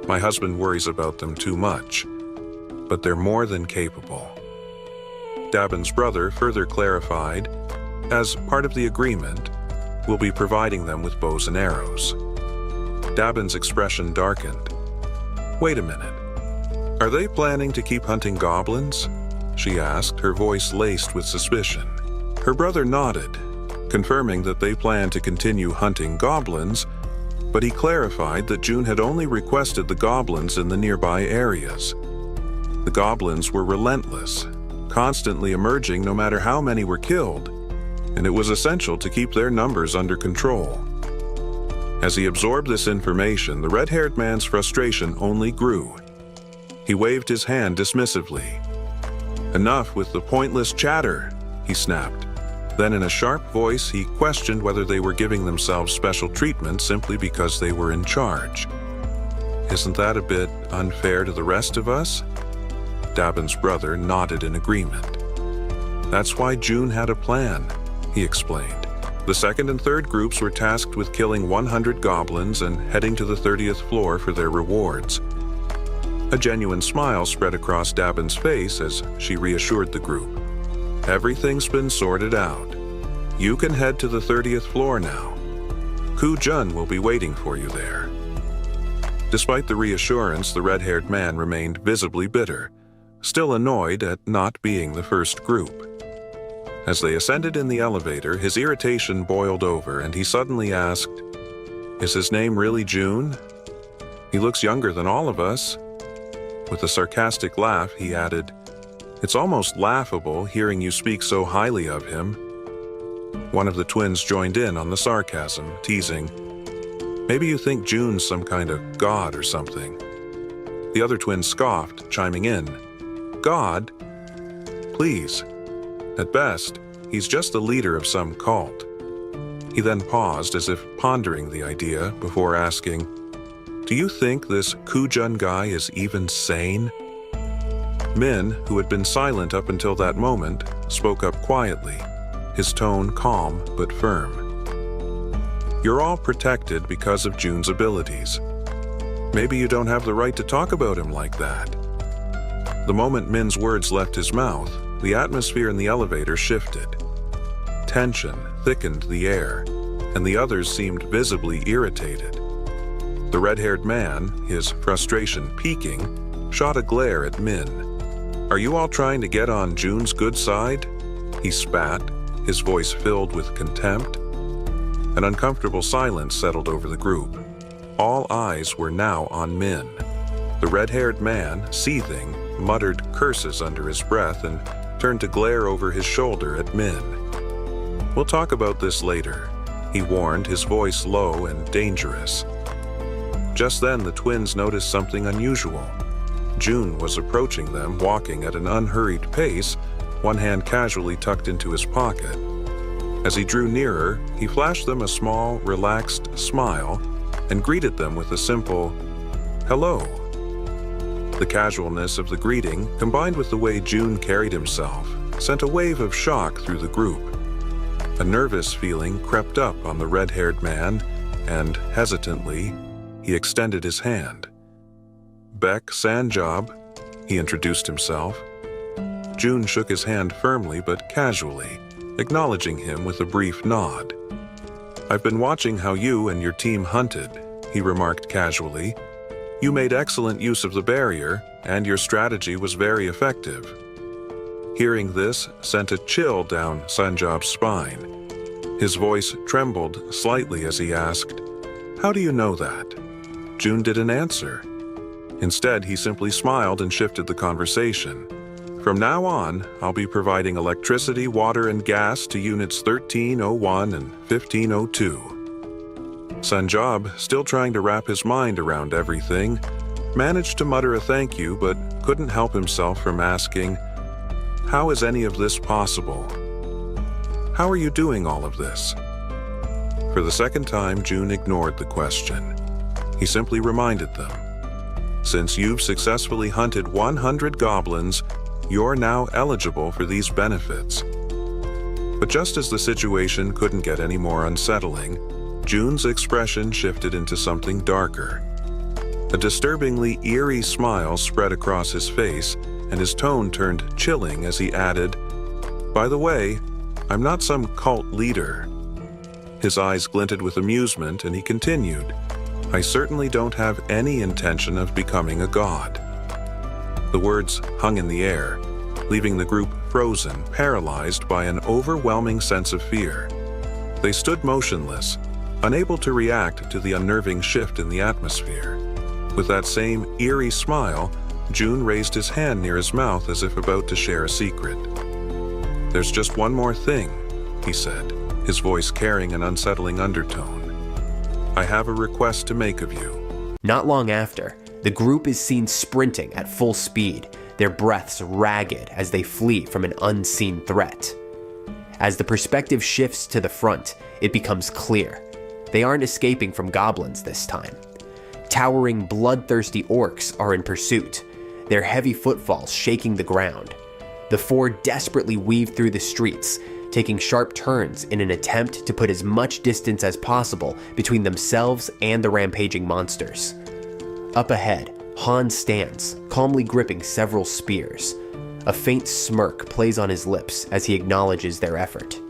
My husband worries about them too much, but they're more than capable." Dabin's brother further clarified, "As part of the agreement, we'll be providing them with bows and arrows." Dabin's expression darkened. "Wait a minute. Are they planning to keep hunting goblins?" she asked, her voice laced with suspicion. Her brother nodded, confirming that they planned to continue hunting goblins, but he clarified that June had only requested the goblins in the nearby areas. The goblins were relentless, constantly emerging no matter how many were killed, and it was essential to keep their numbers under control. As he absorbed this information, the red-haired man's frustration only grew. He waved his hand dismissively. "Enough with the pointless chatter," he snapped. Then in a sharp voice, he questioned whether they were giving themselves special treatment simply because they were in charge. "Isn't that a bit unfair to the rest of us?" Dabin's brother nodded in agreement. "That's why June had a plan," he explained. The second and third groups were tasked with killing 100 goblins and heading to the 30th floor for their rewards. A genuine smile spread across Dabin's face as she reassured the group. "Everything's been sorted out. You can head to the 30th floor now. Ku Jun will be waiting for you there." Despite the reassurance, the red-haired man remained visibly bitter, still annoyed at not being the first group. As they ascended in the elevator, his irritation boiled over and he suddenly asked, "Is his name really June? He looks younger than all of us." With a sarcastic laugh, he added, "It's almost laughable hearing you speak so highly of him." One of the twins joined in on the sarcasm, teasing, "Maybe you think June's some kind of god or something." The other twin scoffed, chiming in, "God? Please. At best, he's just the leader of some cult." He then paused as if pondering the idea before asking, "Do you think this Kujun guy is even sane?" Min, who had been silent up until that moment, spoke up quietly, his tone calm but firm. "You're all protected because of June's abilities. Maybe you don't have the right to talk about him like that." The moment Min's words left his mouth, the atmosphere in the elevator shifted. Tension thickened the air, and the others seemed visibly irritated. The red-haired man, his frustration peaking, shot a glare at Min. "Are you all trying to get on June's good side?" He spat, his voice filled with contempt. An uncomfortable silence settled over the group. All eyes were now on Min. The red-haired man, seething, muttered curses under his breath and turned to glare over his shoulder at Min. "We'll talk about this later," he warned, his voice low and dangerous. Just then, the twins noticed something unusual. June was approaching them, walking at an unhurried pace, one hand casually tucked into his pocket. As he drew nearer, he flashed them a small, relaxed smile and greeted them with a simple, "Hello." The casualness of the greeting, combined with the way June carried himself, sent a wave of shock through the group. A nervous feeling crept up on the red-haired man, and, hesitantly, he extended his hand. "Beck Sanjob," he introduced himself. June shook his hand firmly but casually, acknowledging him with a brief nod. "I've been watching how you and your team hunted," he remarked casually. "You made excellent use of the barrier, and your strategy was very effective." Hearing this sent a chill down Sanjob's spine. His voice trembled slightly as he asked, "How do you know that?" June didn't answer. Instead, he simply smiled and shifted the conversation. "From now on, I'll be providing electricity, water, and gas to units 1301 and 1502. Sanjob, still trying to wrap his mind around everything, managed to mutter a thank you but couldn't help himself from asking, "How is any of this possible? How are you doing all of this?" For the second time, June ignored the question. He simply reminded them, "Since you've successfully hunted 100 goblins, you're now eligible for these benefits." But just as the situation couldn't get any more unsettling, June's expression shifted into something darker. A disturbingly eerie smile spread across his face, and his tone turned chilling as he added, "By the way, I'm not some cult leader." His eyes glinted with amusement, and he continued, "I certainly don't have any intention of becoming a god." The words hung in the air, leaving the group frozen, paralyzed by an overwhelming sense of fear. They stood motionless, unable to react to the unnerving shift in the atmosphere. With that same eerie smile, June raised his hand near his mouth as if about to share a secret. "There's just one more thing," he said, his voice carrying an unsettling undertone. "I have a request to make of you." Not long after, the group is seen sprinting at full speed, their breaths ragged as they flee from an unseen threat. As the perspective shifts to the front, it becomes clear. They aren't escaping from goblins this time. Towering, bloodthirsty orcs are in pursuit, their heavy footfalls shaking the ground. The four desperately weave through the streets, taking sharp turns in an attempt to put as much distance as possible between themselves and the rampaging monsters. Up ahead, Han stands, calmly gripping several spears. A faint smirk plays on his lips as he acknowledges their effort.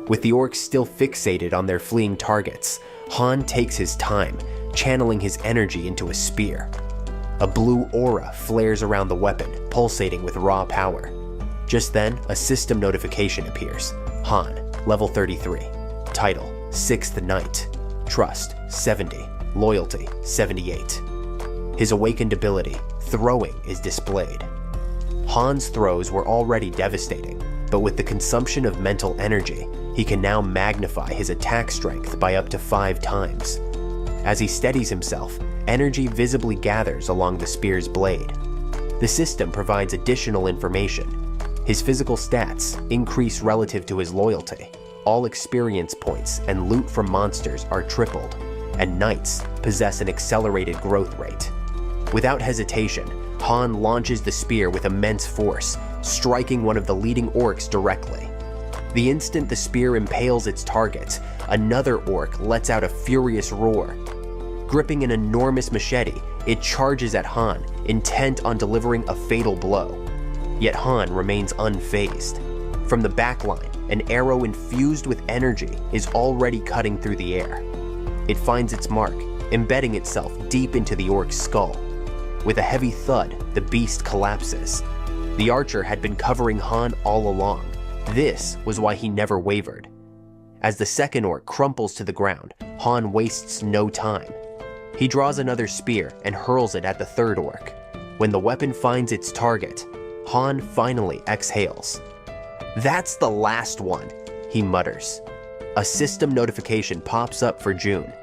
With the orcs still fixated on their fleeing targets, Han takes his time, channeling his energy into a spear. A blue aura flares around the weapon, pulsating with raw power. Just then, a system notification appears. Han, level 33. Title, 6th Knight. Trust, 70. Loyalty, 78. His awakened ability, throwing, is displayed. Han's throws were already devastating, but with the consumption of mental energy, he can now magnify his attack strength by up to 5 times. As he steadies himself, energy visibly gathers along the spear's blade. The system provides additional information. His physical stats increase relative to his loyalty. All experience points and loot from monsters are tripled, and knights possess an accelerated growth rate. Without hesitation, Han launches the spear with immense force, striking one of the leading orcs directly. The instant the spear impales its target, another orc lets out a furious roar. Gripping an enormous machete, it charges at Han, intent on delivering a fatal blow. Yet Han remains unfazed. From the backline, an arrow infused with energy is already cutting through the air. It finds its mark, embedding itself deep into the orc's skull. With a heavy thud, the beast collapses. The archer had been covering Han all along. This was why he never wavered. As the second orc crumples to the ground, Han wastes no time. He draws another spear and hurls it at the third orc. When the weapon finds its target, Han finally exhales. "That's the last one," he mutters. A system notification pops up for June.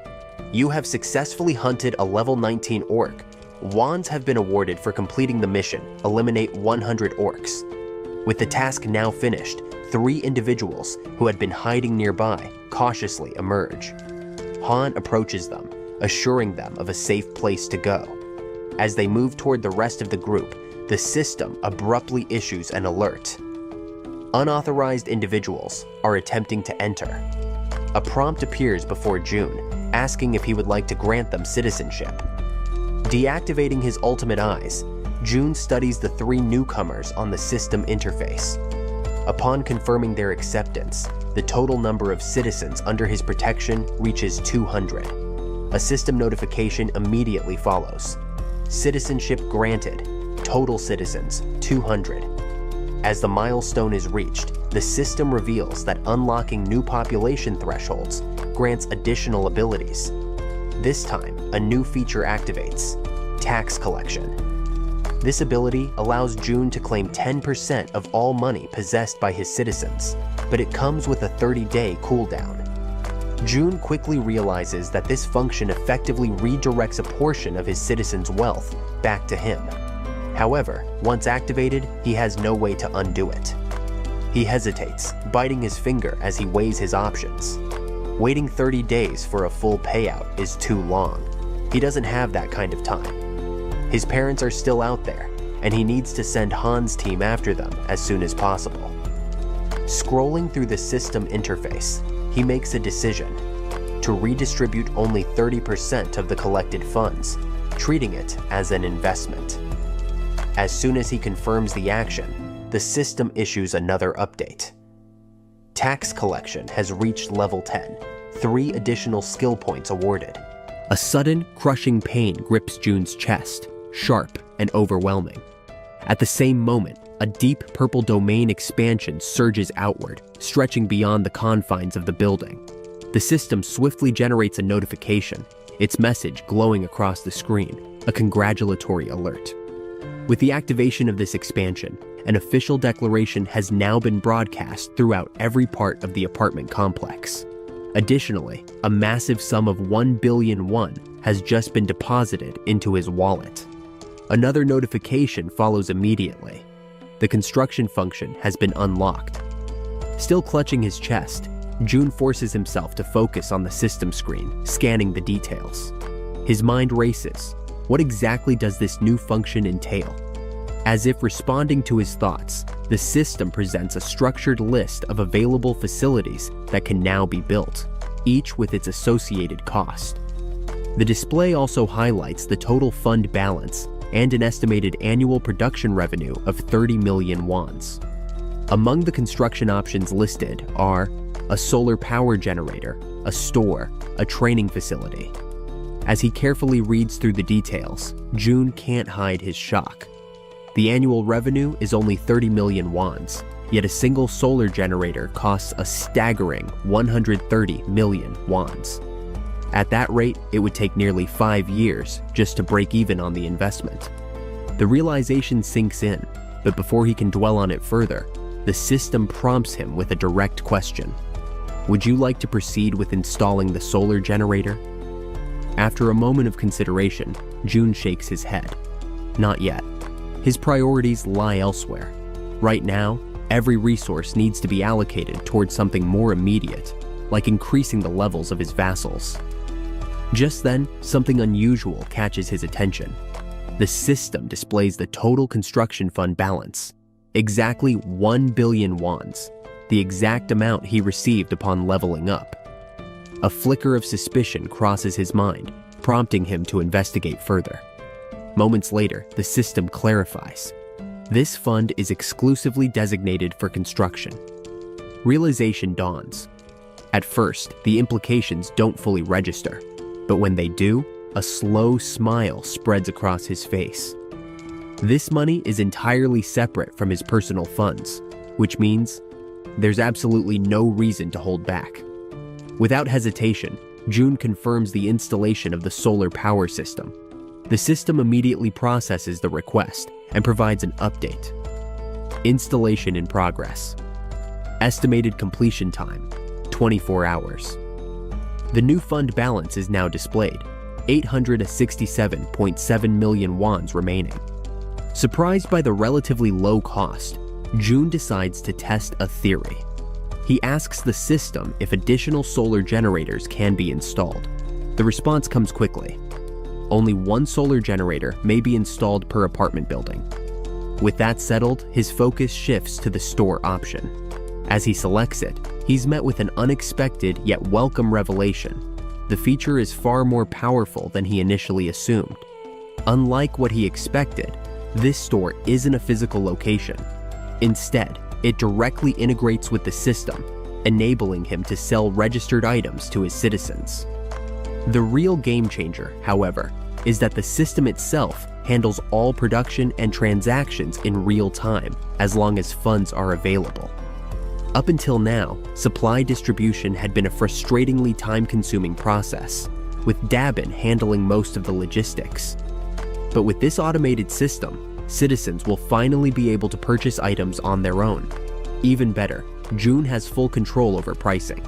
"You have successfully hunted a level 19 orc. Wands have been awarded for completing the mission, eliminate 100 orcs." With the task now finished, 3 individuals who had been hiding nearby cautiously emerge. Han approaches them, assuring them of a safe place to go. As they move toward the rest of the group, the system abruptly issues an alert. Unauthorized individuals are attempting to enter. A prompt appears before June, asking if he would like to grant them citizenship. Deactivating his ultimate eyes, June studies the 3 newcomers on the system interface. Upon confirming their acceptance, the total number of citizens under his protection reaches 200. A system notification immediately follows. Citizenship granted. Total citizens, 200. As the milestone is reached, the system reveals that unlocking new population thresholds grants additional abilities. This time, a new feature activates: tax collection. This ability allows June to claim 10% of all money possessed by his citizens, but it comes with a 30-day cooldown. June quickly realizes that this function effectively redirects a portion of his citizens' wealth back to him. However, once activated, he has no way to undo it. He hesitates, biting his finger as he weighs his options. Waiting 30 days for a full payout is too long. He doesn't have that kind of time. His parents are still out there, and he needs to send Han's team after them as soon as possible. Scrolling through the system interface, he makes a decision to redistribute only 30% of the collected funds, treating it as an investment. As soon as he confirms the action, the system issues another update. Tax collection has reached level 10, 3 additional skill points awarded. A sudden, crushing pain grips June's chest, sharp and overwhelming. At the same moment, a deep purple domain expansion surges outward, stretching beyond the confines of the building. The system swiftly generates a notification, its message glowing across the screen, a congratulatory alert. With the activation of this expansion, an official declaration has now been broadcast throughout every part of the apartment complex. Additionally, a massive sum of 1 billion won has just been deposited into his wallet. Another notification follows immediately. The construction function has been unlocked. Still clutching his chest, Jun forces himself to focus on the system screen, scanning the details. His mind races. What exactly does this new function entail? As if responding to his thoughts, the system presents a structured list of available facilities that can now be built, each with its associated cost. The display also highlights the total fund balance and an estimated annual production revenue of 30 million wons. Among the construction options listed are a solar power generator, a store, a training facility. As he carefully reads through the details, Jun can't hide his shock. The annual revenue is only 30 million wons, yet a single solar generator costs a staggering 130 million wons. At that rate, it would take nearly 5 years just to break even on the investment. The realization sinks in, but before he can dwell on it further, the system prompts him with a direct question. Would you like to proceed with installing the solar generator? After a moment of consideration, Jun shakes his head. Not yet. His priorities lie elsewhere. Right now, every resource needs to be allocated towards something more immediate, like increasing the levels of his vassals. Just then, something unusual catches his attention. The system displays the total construction fund balance. Exactly 1 billion wons, the exact amount he received upon leveling up. A flicker of suspicion crosses his mind, prompting him to investigate further. Moments later, the system clarifies. This fund is exclusively designated for construction. Realization dawns. At first, the implications don't fully register, but when they do, a slow smile spreads across his face. This money is entirely separate from his personal funds, which means there's absolutely no reason to hold back. Without hesitation, Jun confirms the installation of the solar power system. The system immediately processes the request and provides an update. Installation in progress. Estimated completion time, 24 hours. The new fund balance is now displayed, 867.7 million wons remaining. Surprised by the relatively low cost, Jun decides to test a theory. He asks the system if additional solar generators can be installed. The response comes quickly. Only one solar generator may be installed per apartment building. With that settled, his focus shifts to the store option. As he selects it, he's met with an unexpected yet welcome revelation. The feature is far more powerful than he initially assumed. Unlike what he expected, this store isn't a physical location. Instead, it directly integrates with the system, enabling him to sell registered items to his citizens. The real game changer, however, is that the system itself handles all production and transactions in real time, as long as funds are available. Up until now, supply distribution had been a frustratingly time-consuming process, with Dabin handling most of the logistics. But with this automated system, citizens will finally be able to purchase items on their own. Even better, Jun has full control over pricing.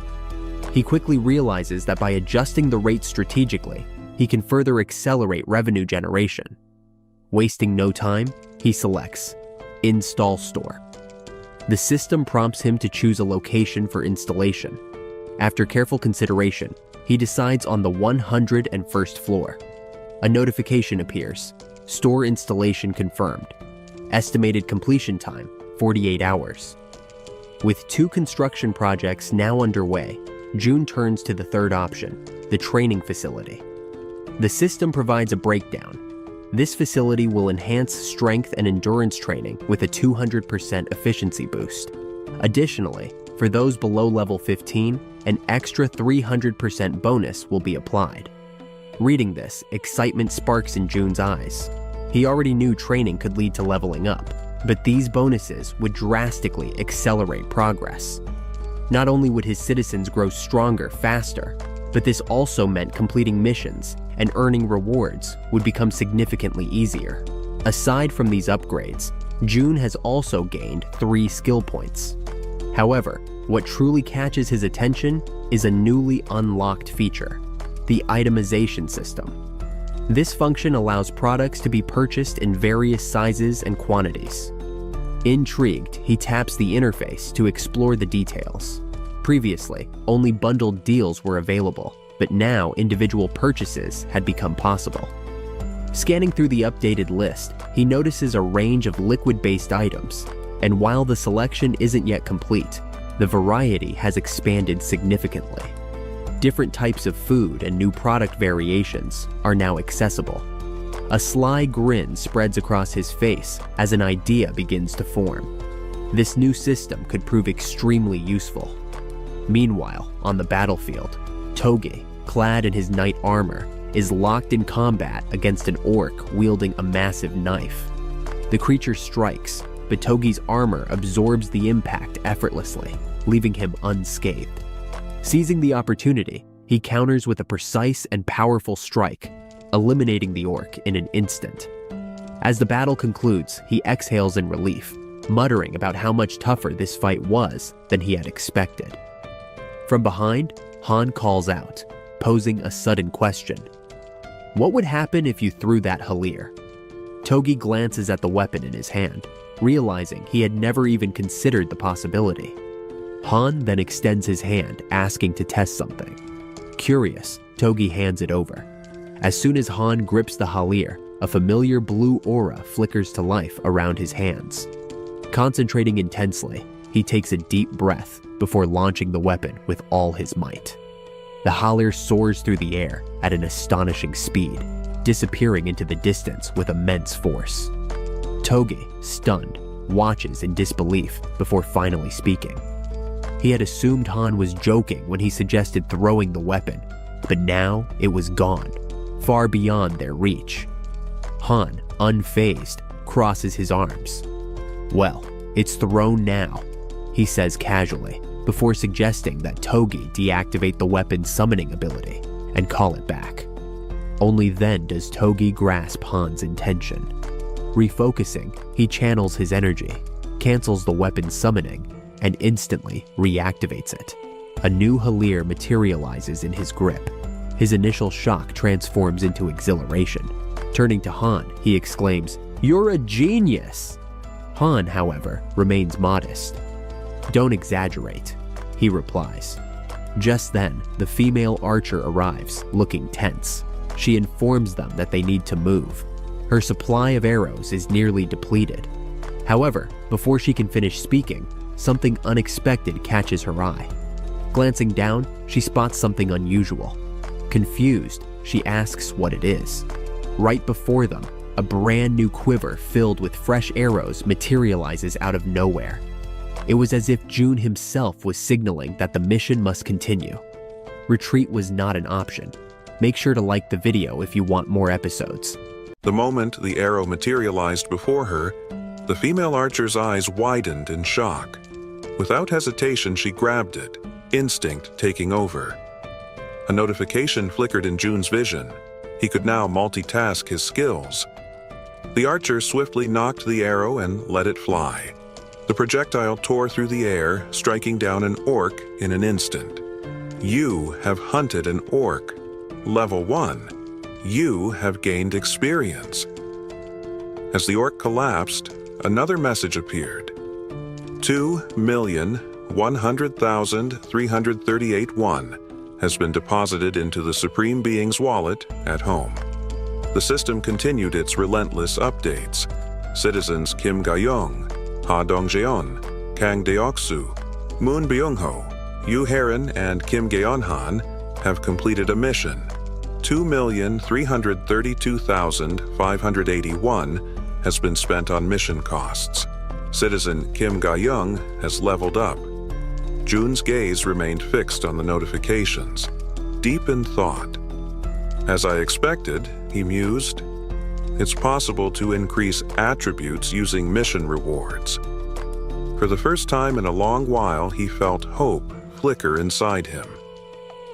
He quickly realizes that by adjusting the rates strategically, he can further accelerate revenue generation. Wasting no time, he selects Install Store. The system prompts him to choose a location for installation. After careful consideration, he decides on the 101st floor. A notification appears. Store installation confirmed. Estimated completion time, 48 hours. With 2 construction projects now underway, Jun turns to the third option, the training facility. The system provides a breakdown. This facility will enhance strength and endurance training with a 200% efficiency boost. Additionally, for those below level 15, an extra 300% bonus will be applied. Reading this, excitement sparks in Jun's eyes. He already knew training could lead to leveling up, but these bonuses would drastically accelerate progress. Not only would his citizens grow stronger faster, but this also meant completing missions and earning rewards would become significantly easier. Aside from these upgrades, June has also gained 3 skill points. However, what truly catches his attention is a newly unlocked feature, the itemization system. This function allows products to be purchased in various sizes and quantities. Intrigued, he taps the interface to explore the details. Previously, only bundled deals were available, but now individual purchases had become possible. Scanning through the updated list, he notices a range of liquid-based items, and while the selection isn't yet complete, the variety has expanded significantly. Different types of food and new product variations are now accessible. A sly grin spreads across his face as an idea begins to form. This new system could prove extremely useful. Meanwhile, on the battlefield, Togi, clad in his knight armor, is locked in combat against an orc wielding a massive knife. The creature strikes, but Togi's armor absorbs the impact effortlessly, leaving him unscathed. Seizing the opportunity, he counters with a precise and powerful strike, eliminating the orc in an instant. As the battle concludes, he exhales in relief, muttering about how much tougher this fight was than he had expected. From behind, Han calls out, posing a sudden question. What would happen if you threw that halir? Togi glances at the weapon in his hand, realizing he had never even considered the possibility. Han then extends his hand, asking to test something. Curious, Togi hands it over. As soon as Han grips the halir, a familiar blue aura flickers to life around his hands. Concentrating intensely, he takes a deep breath before launching the weapon with all his might. The halir soars through the air at an astonishing speed, disappearing into the distance with immense force. Togi, stunned, watches in disbelief before finally speaking. He had assumed Han was joking when he suggested throwing the weapon, but now it was gone, far beyond their reach. Han, unfazed, crosses his arms. Well, it's thrown now, he says casually, before suggesting that Togi deactivate the weapon's summoning ability and call it back. Only then does Togi grasp Han's intention. Refocusing, he channels his energy, cancels the weapon's summoning, and instantly reactivates it. A new halir materializes in his grip. His initial shock transforms into exhilaration. Turning to Han, he exclaims, "You're a genius!" Han, however, remains modest. "Don't exaggerate," he replies. Just then, the female archer arrives, looking tense. She informs them that they need to move. Her supply of arrows is nearly depleted. However, before she can finish speaking, something unexpected catches her eye. Glancing down, she spots something unusual. Confused, she asks what it is. Right before them, a brand new quiver filled with fresh arrows materializes out of nowhere. It was as if June himself was signaling that the mission must continue. Retreat was not an option. Make sure to like the video if you want more episodes. The moment the arrow materialized before her, the female archer's eyes widened in shock. Without hesitation, she grabbed it, instinct taking over. A notification flickered in June's vision. He could now multitask his skills. The archer swiftly knocked the arrow and let it fly. The projectile tore through the air, striking down an orc in an instant. You have hunted an orc. Level 1. You have gained experience. As the orc collapsed, another message appeared. 2,100,338 has been deposited into the Supreme Being's wallet at home. The system continued its relentless updates. Citizens Kim Ga-young, Ha Dong-jeon, Kang Deoksu, Moon Byung-ho, Yu Heron, and Kim Gaeon-han have completed a mission. 2,332,581 has been spent on mission costs. Citizen Kim Ga-young has leveled up. June's gaze remained fixed on the notifications, deep in thought. As I expected, he mused, it's possible to increase attributes using mission rewards. For the first time in a long while, he felt hope flicker inside him.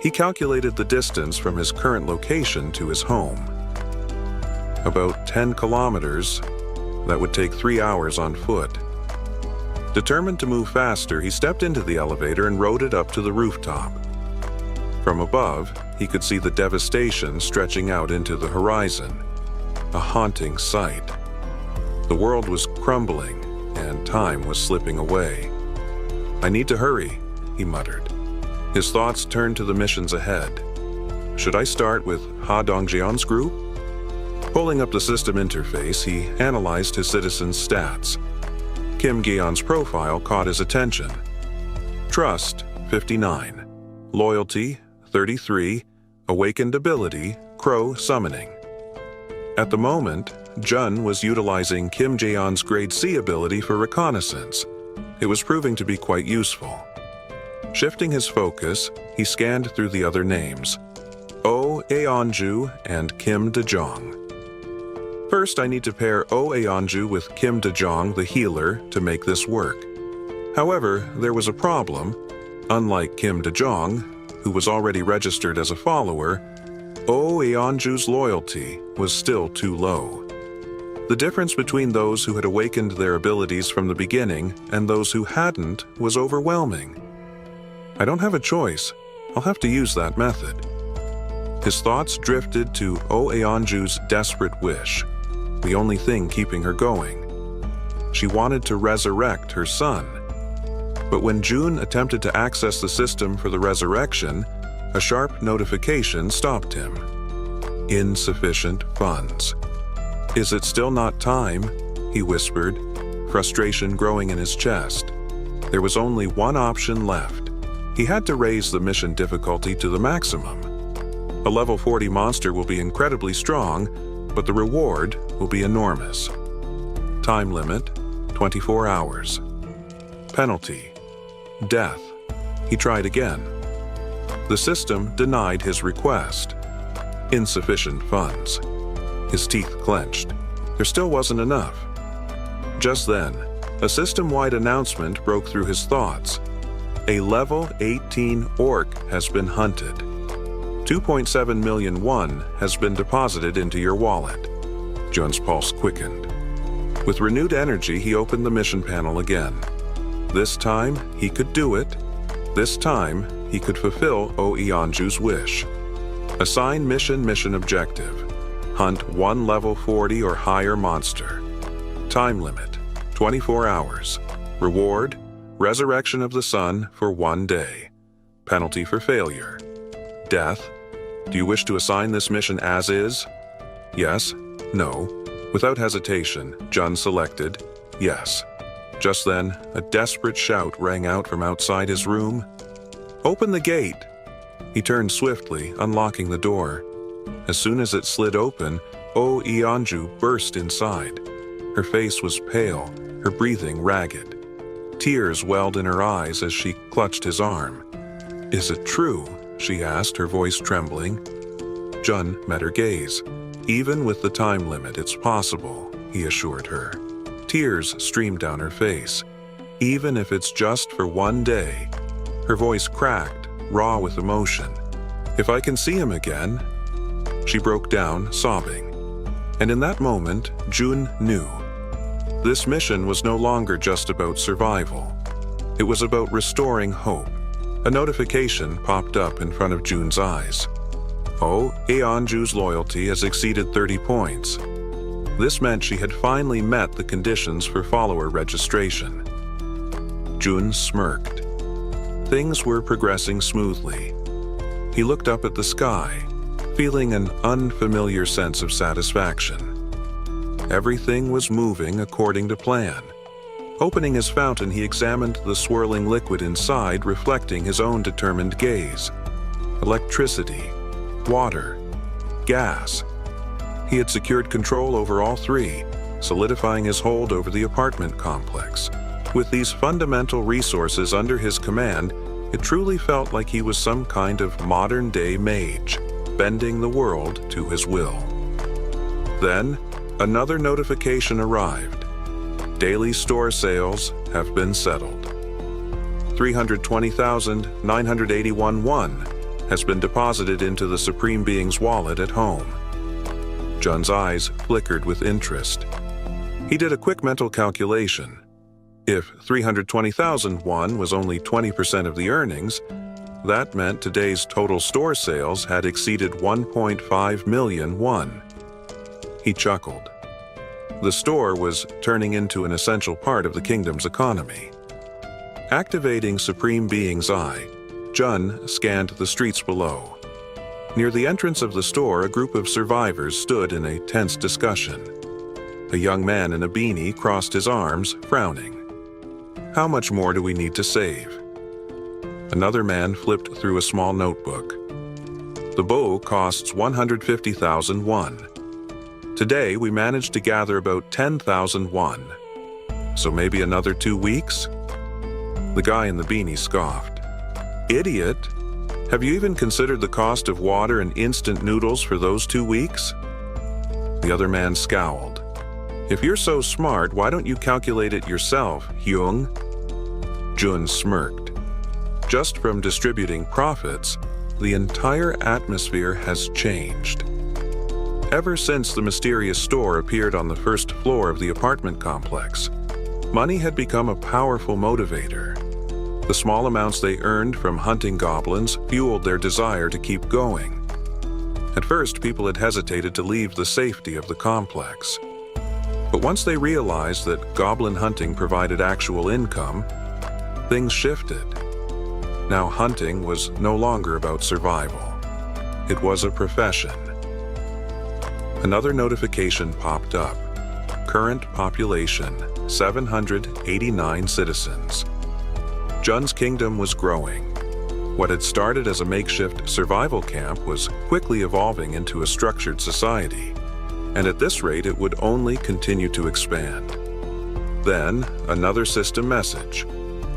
He calculated the distance from his current location to his home. About 10 kilometers. That would take 3 hours on foot. Determined to move faster, he stepped into the elevator and rode it up to the rooftop. From above, he could see the devastation stretching out into the horizon. A haunting sight. The world was crumbling, and time was slipping away. "I need to hurry," he muttered. His thoughts turned to the missions ahead. Should I start with Ha Dongjeon's group? Pulling up the system interface, he analyzed his citizen's stats. Kim Gyeon's profile caught his attention. Trust, 59. Loyalty, 33. Awakened ability, Crow Summoning. At the moment, Jun was utilizing Kim Jaeon's Grade C ability for reconnaissance. It was proving to be quite useful. Shifting his focus, he scanned through the other names. Oh Aeonju and Kim Dejong. First, I need to pair Oh Aeonju with Kim Dejong, the healer, to make this work. However, there was a problem. Unlike Kim Dejong, who was already registered as a follower, Oh Aeonju's loyalty was still too low. The difference between those who had awakened their abilities from the beginning and those who hadn't was overwhelming. I don't have a choice. I'll have to use that method. His thoughts drifted to Oh Aeonju's desperate wish, the only thing keeping her going. She wanted to resurrect her son. But when June attempted to access the system for the resurrection, a sharp notification stopped him. Insufficient funds. Is it still not time? He whispered, frustration growing in his chest. There was only one option left. He had to raise the mission difficulty to the maximum. A level 40 monster will be incredibly strong, but the reward will be enormous. Time limit, 24 hours. Penalty, death. He tried again. The system denied his request. Insufficient funds. His teeth clenched. There still wasn't enough. Just then, a system-wide announcement broke through his thoughts. A level 18 orc has been hunted. 2.7 million won has been deposited into your wallet. Jun's pulse quickened. With renewed energy, he opened the mission panel again. This time, he could do it. This time, he could fulfill Oh Aeonju's wish. Assign mission objective. Hunt one level 40 or higher monster. Time limit, 24 hours. Reward, resurrection of the sun for 1 day. Penalty for failure. Death. Do you wish to assign this mission as is? Yes. No. Without hesitation, Jun selected yes. Just then, a desperate shout rang out from outside his room. Open the gate! He turned swiftly, unlocking the door. As soon as it slid open, Oh Aeonju burst inside. Her face was pale, her breathing ragged. Tears welled in her eyes as she clutched his arm. Is it true? She asked, her voice trembling. Jun met her gaze. Even with the time limit, it's possible, he assured her. Tears streamed down her face. Even if it's just for 1 day. Her voice cracked, raw with emotion. If I can see him again. She broke down, sobbing. And in that moment, Jun knew. This mission was no longer just about survival. It was about restoring hope. A notification popped up in front of Jun's eyes. Oh, Aeonju's loyalty has exceeded 30 points. This meant she had finally met the conditions for follower registration. Jun smirked. Things were progressing smoothly. He looked up at the sky, feeling an unfamiliar sense of satisfaction. Everything was moving according to plan. Opening his fountain, he examined the swirling liquid inside, reflecting his own determined gaze. Electricity, water, gas. He had secured control over all three, solidifying his hold over the apartment complex. With these fundamental resources under his command, it truly felt like he was some kind of modern-day mage, bending the world to his will. Then, another notification arrived. Daily store sales have been settled. 320,981 won has been deposited into the Supreme Being's wallet at home. Jun's eyes flickered with interest. He did a quick mental calculation. If 320,000 won was only 20% of the earnings, that meant today's total store sales had exceeded 1.5 million won. He chuckled. The store was turning into an essential part of the kingdom's economy. Activating Supreme Being's eye, Jun scanned the streets below. Near the entrance of the store, a group of survivors stood in a tense discussion. A young man in a beanie crossed his arms, frowning. How much more do we need to save? Another man flipped through a small notebook. The bow costs 150,000 won. Today, we managed to gather about 10,000 won. So maybe another 2 weeks? The guy in the beanie scoffed. Idiot! Have you even considered the cost of water and instant noodles for those 2 weeks? The other man scowled. If you're so smart, why don't you calculate it yourself, Hyung? Jun smirked. Just from distributing profits, the entire atmosphere has changed. Ever since the mysterious store appeared on the first floor of the apartment complex, money had become a powerful motivator. The small amounts they earned from hunting goblins fueled their desire to keep going. At first, people had hesitated to leave the safety of the complex. But once they realized that goblin hunting provided actual income, things shifted. Now hunting was no longer about survival. It was a profession. Another notification popped up. Current population, 789 citizens. Jun's kingdom was growing. What had started as a makeshift survival camp was quickly evolving into a structured society, and at this rate it would only continue to expand. Then, another system message.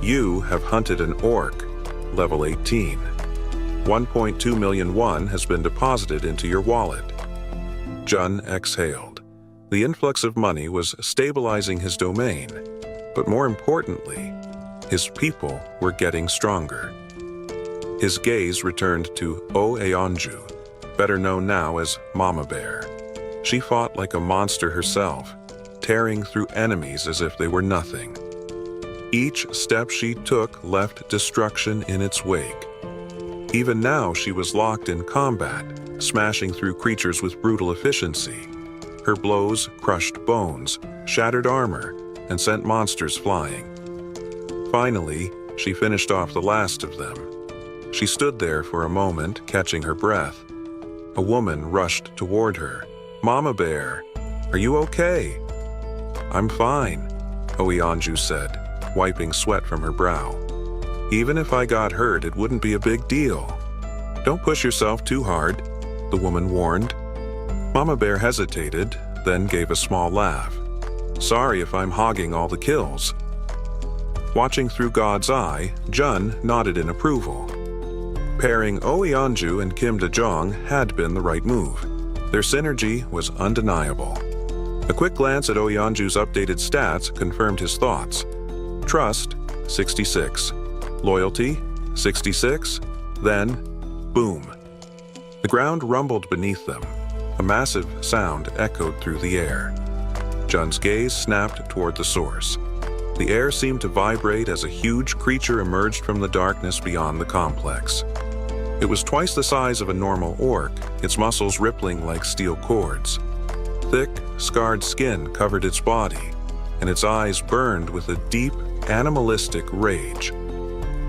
You have hunted an orc, level 18. 1.2 million won has been deposited into your wallet. Jun exhaled. The influx of money was stabilizing his domain, but more importantly, his people were getting stronger. His gaze returned to Eonju, better known now as Mama Bear. She fought like a monster herself, tearing through enemies as if they were nothing. Each step she took left destruction in its wake. Even now she was locked in combat, smashing through creatures with brutal efficiency. Her blows crushed bones, shattered armor, and sent monsters flying. Finally, she finished off the last of them. She stood there for a moment, catching her breath. A woman rushed toward her. Mama Bear, are you okay? I'm fine, Eonju said, wiping sweat from her brow. Even if I got hurt, it wouldn't be a big deal. Don't push yourself too hard, the woman warned. Mama Bear hesitated, then gave a small laugh. Sorry if I'm hogging all the kills. Watching through God's eye, Jun nodded in approval. Pairing Eonju and Kim De-jong had been the right move. Their synergy was undeniable. A quick glance at Eonju's updated stats confirmed his thoughts. Trust, 66. Loyalty, 66. Then, boom. The ground rumbled beneath them. A massive sound echoed through the air. Jun's gaze snapped toward the source. The air seemed to vibrate as a huge creature emerged from the darkness beyond the complex. It was twice the size of a normal orc, its muscles rippling like steel cords. Thick, scarred skin covered its body, and its eyes burned with a deep, animalistic rage.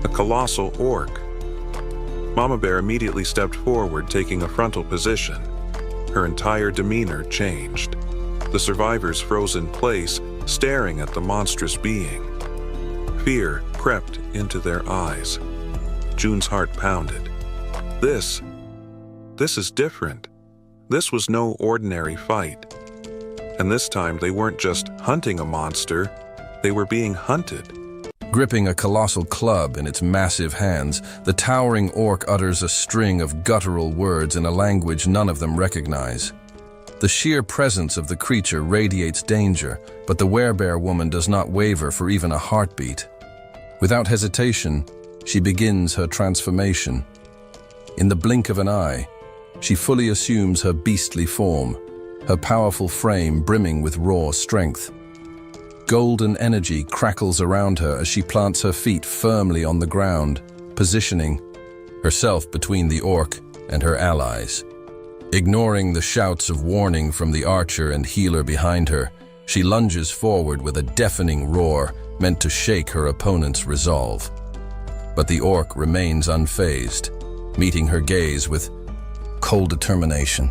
A colossal orc. Mama Bear immediately stepped forward, taking a frontal position. Her entire demeanor changed. The survivors froze in place, staring at the monstrous being. Fear crept into their eyes. Jun's heart pounded. This is different. This was no ordinary fight. And this time they weren't just hunting a monster, they were being hunted. Gripping a colossal club in its massive hands, the towering orc utters a string of guttural words in a language none of them recognize. The sheer presence of the creature radiates danger, but the werebear woman does not waver for even a heartbeat. Without hesitation, she begins her transformation. In the blink of an eye, she fully assumes her beastly form, her powerful frame brimming with raw strength. Golden energy crackles around her as she plants her feet firmly on the ground, positioning herself between the orc and her allies. Ignoring the shouts of warning from the archer and healer behind her, she lunges forward with a deafening roar meant to shake her opponent's resolve. But the orc remains unfazed, meeting her gaze with cold determination.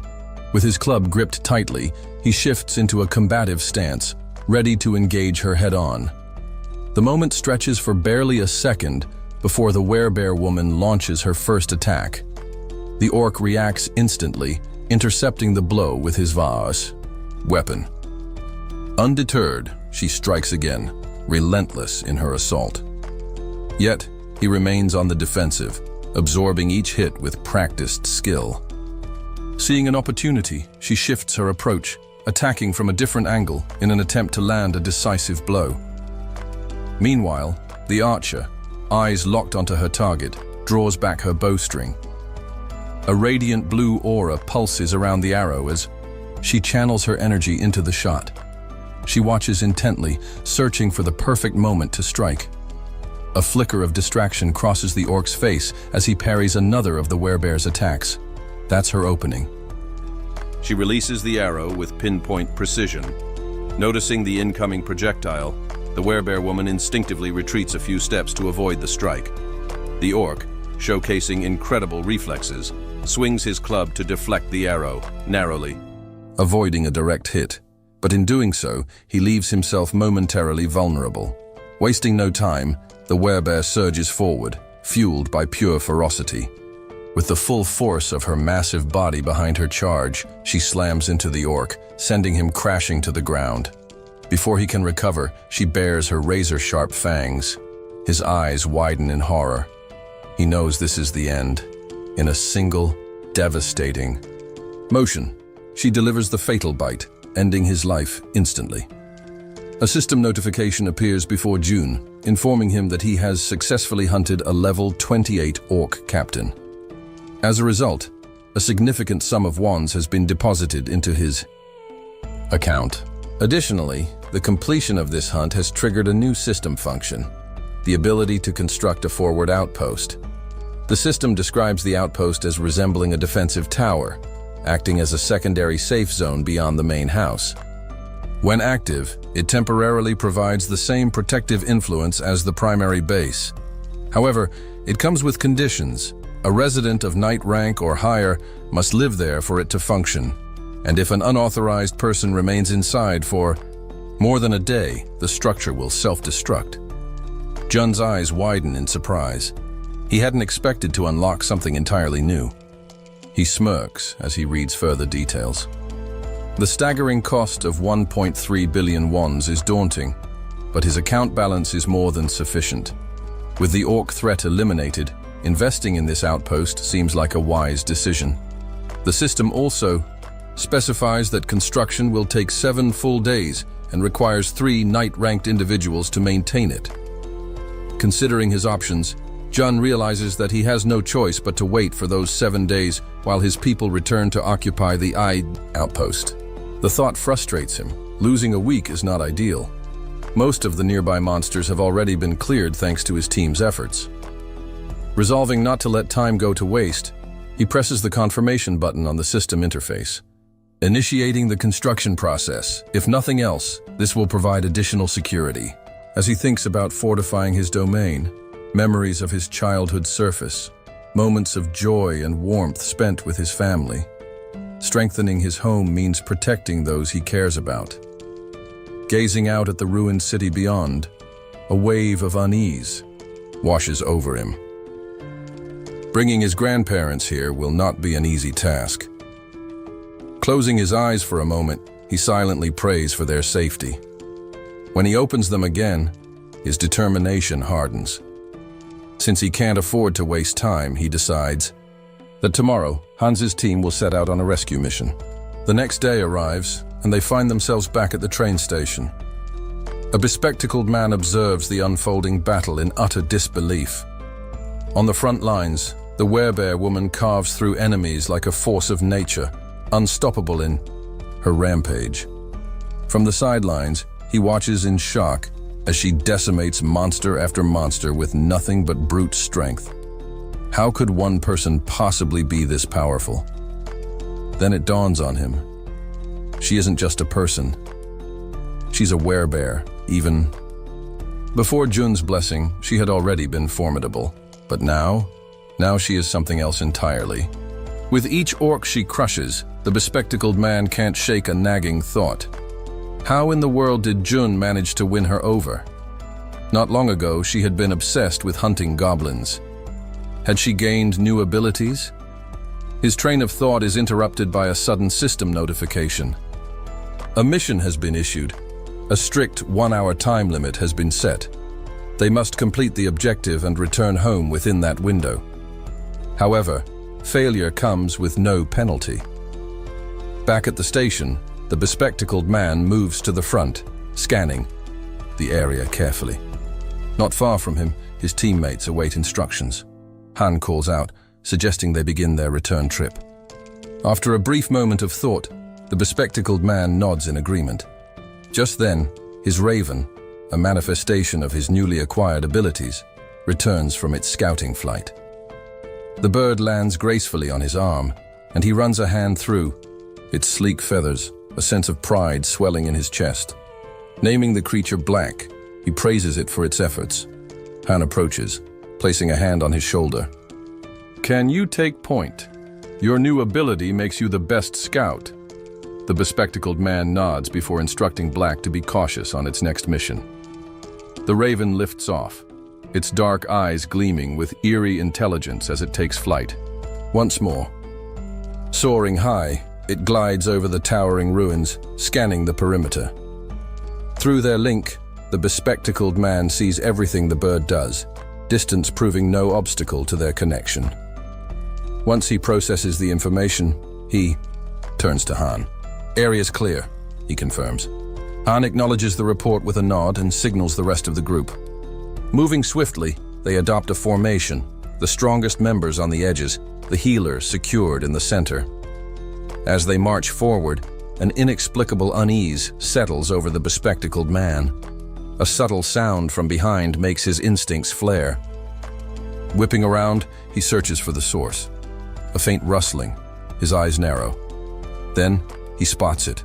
With his club gripped tightly, he shifts into a combative stance, ready to engage her head-on. The moment stretches for barely a second before the werebear woman launches her first attack. The orc reacts instantly, intercepting the blow with his vase weapon. Undeterred, she strikes again, relentless in her assault. Yet, he remains on the defensive, absorbing each hit with practiced skill. Seeing an opportunity, she shifts her approach, attacking from a different angle in an attempt to land a decisive blow. Meanwhile, the archer, eyes locked onto her target, draws back her bowstring. A radiant blue aura pulses around the arrow as she channels her energy into the shot. She watches intently, searching for the perfect moment to strike. A flicker of distraction crosses the orc's face as he parries another of the werebear's attacks. That's her opening. She releases the arrow with pinpoint precision. Noticing the incoming projectile, the werebear woman instinctively retreats a few steps to avoid the strike. The orc, showcasing incredible reflexes, swings his club to deflect the arrow, narrowly, avoiding a direct hit. But in doing so, he leaves himself momentarily vulnerable. Wasting no time, the werebear surges forward, fueled by pure ferocity. With the full force of her massive body behind her charge, she slams into the orc, sending him crashing to the ground. Before he can recover, she bares her razor-sharp fangs. His eyes widen in horror. He knows this is the end. In a single, devastating motion, she delivers the fatal bite, ending his life instantly. A system notification appears before June, informing him that he has successfully hunted a level 28 orc captain. As a result, a significant sum of wands has been deposited into his account. Additionally, the completion of this hunt has triggered a new system function, the ability to construct a forward outpost. The system describes the outpost as resembling a defensive tower, acting as a secondary safe zone beyond the main house. When active, it temporarily provides the same protective influence as the primary base. However, it comes with conditions. A resident of knight rank or higher must live there for it to function, and if an unauthorized person remains inside for more than a day, the structure will self-destruct. Jun's eyes widen in surprise. He hadn't expected to unlock something entirely new. He smirks as he reads further details. The staggering cost of 1.3 billion wands is daunting, but his account balance is more than sufficient. With the orc threat eliminated, investing in this outpost seems like a wise decision. The system also specifies that construction will take 7 full days and requires 3 knight-ranked individuals to maintain it. Considering his options, Jun realizes that he has no choice but to wait for those 7 days while his people return to occupy the outpost. The thought frustrates him. Losing a week is not ideal. Most of the nearby monsters have already been cleared thanks to his team's efforts. Resolving not to let time go to waste, he presses the confirmation button on the system interface. Initiating the construction process. If nothing else, this will provide additional security. As he thinks about fortifying his domain, memories of his childhood surface, moments of joy and warmth spent with his family. Strengthening his home means protecting those he cares about. Gazing out at the ruined city beyond, a wave of unease washes over him. Bringing his grandparents here will not be an easy task. Closing his eyes for a moment, he silently prays for their safety. When he opens them again, his determination hardens. Since he can't afford to waste time, he decides that tomorrow, Hans's team will set out on a rescue mission. The next day arrives, and they find themselves back at the train station. A bespectacled man observes the unfolding battle in utter disbelief. On the front lines, the werebear woman carves through enemies like a force of nature, unstoppable in her rampage. From the sidelines, he watches in shock as she decimates monster after monster with nothing but brute strength. How could one person possibly be this powerful? Then it dawns on him. She isn't just a person. She's a werebear, even. Before Jun's blessing, she had already been formidable. But now she is something else entirely. With each orc she crushes, the bespectacled man can't shake a nagging thought. How in the world did Jun manage to win her over? Not long ago, she had been obsessed with hunting goblins. Had she gained new abilities? His train of thought is interrupted by a sudden system notification. A mission has been issued. A strict 1-hour time limit has been set. They must complete the objective and return home within that window. However, failure comes with no penalty. Back at the station, the bespectacled man moves to the front, scanning the area carefully. Not far from him, his teammates await instructions. Han calls out, suggesting they begin their return trip. After a brief moment of thought, the bespectacled man nods in agreement. Just then, his raven, a manifestation of his newly acquired abilities, returns from its scouting flight. The bird lands gracefully on his arm, and he runs a hand through its sleek feathers, a sense of pride swelling in his chest. Naming the creature Black, he praises it for its efforts. Han approaches, placing a hand on his shoulder. "Can you take point? Your new ability makes you the best scout." The bespectacled man nods before instructing Black to be cautious on its next mission. The raven lifts off, its dark eyes gleaming with eerie intelligence as it takes flight. Once more. Soaring high, it glides over the towering ruins, scanning the perimeter. Through their link, the bespectacled man sees everything the bird does, distance proving no obstacle to their connection. Once he processes the information, he turns to Han. "Area's clear," he confirms. Han acknowledges the report with a nod and signals the rest of the group. Moving swiftly, they adopt a formation, the strongest members on the edges, the healer secured in the center. As they march forward, an inexplicable unease settles over the bespectacled man. A subtle sound from behind makes his instincts flare. Whipping around, he searches for the source. A faint rustling, his eyes narrow. Then, he spots it,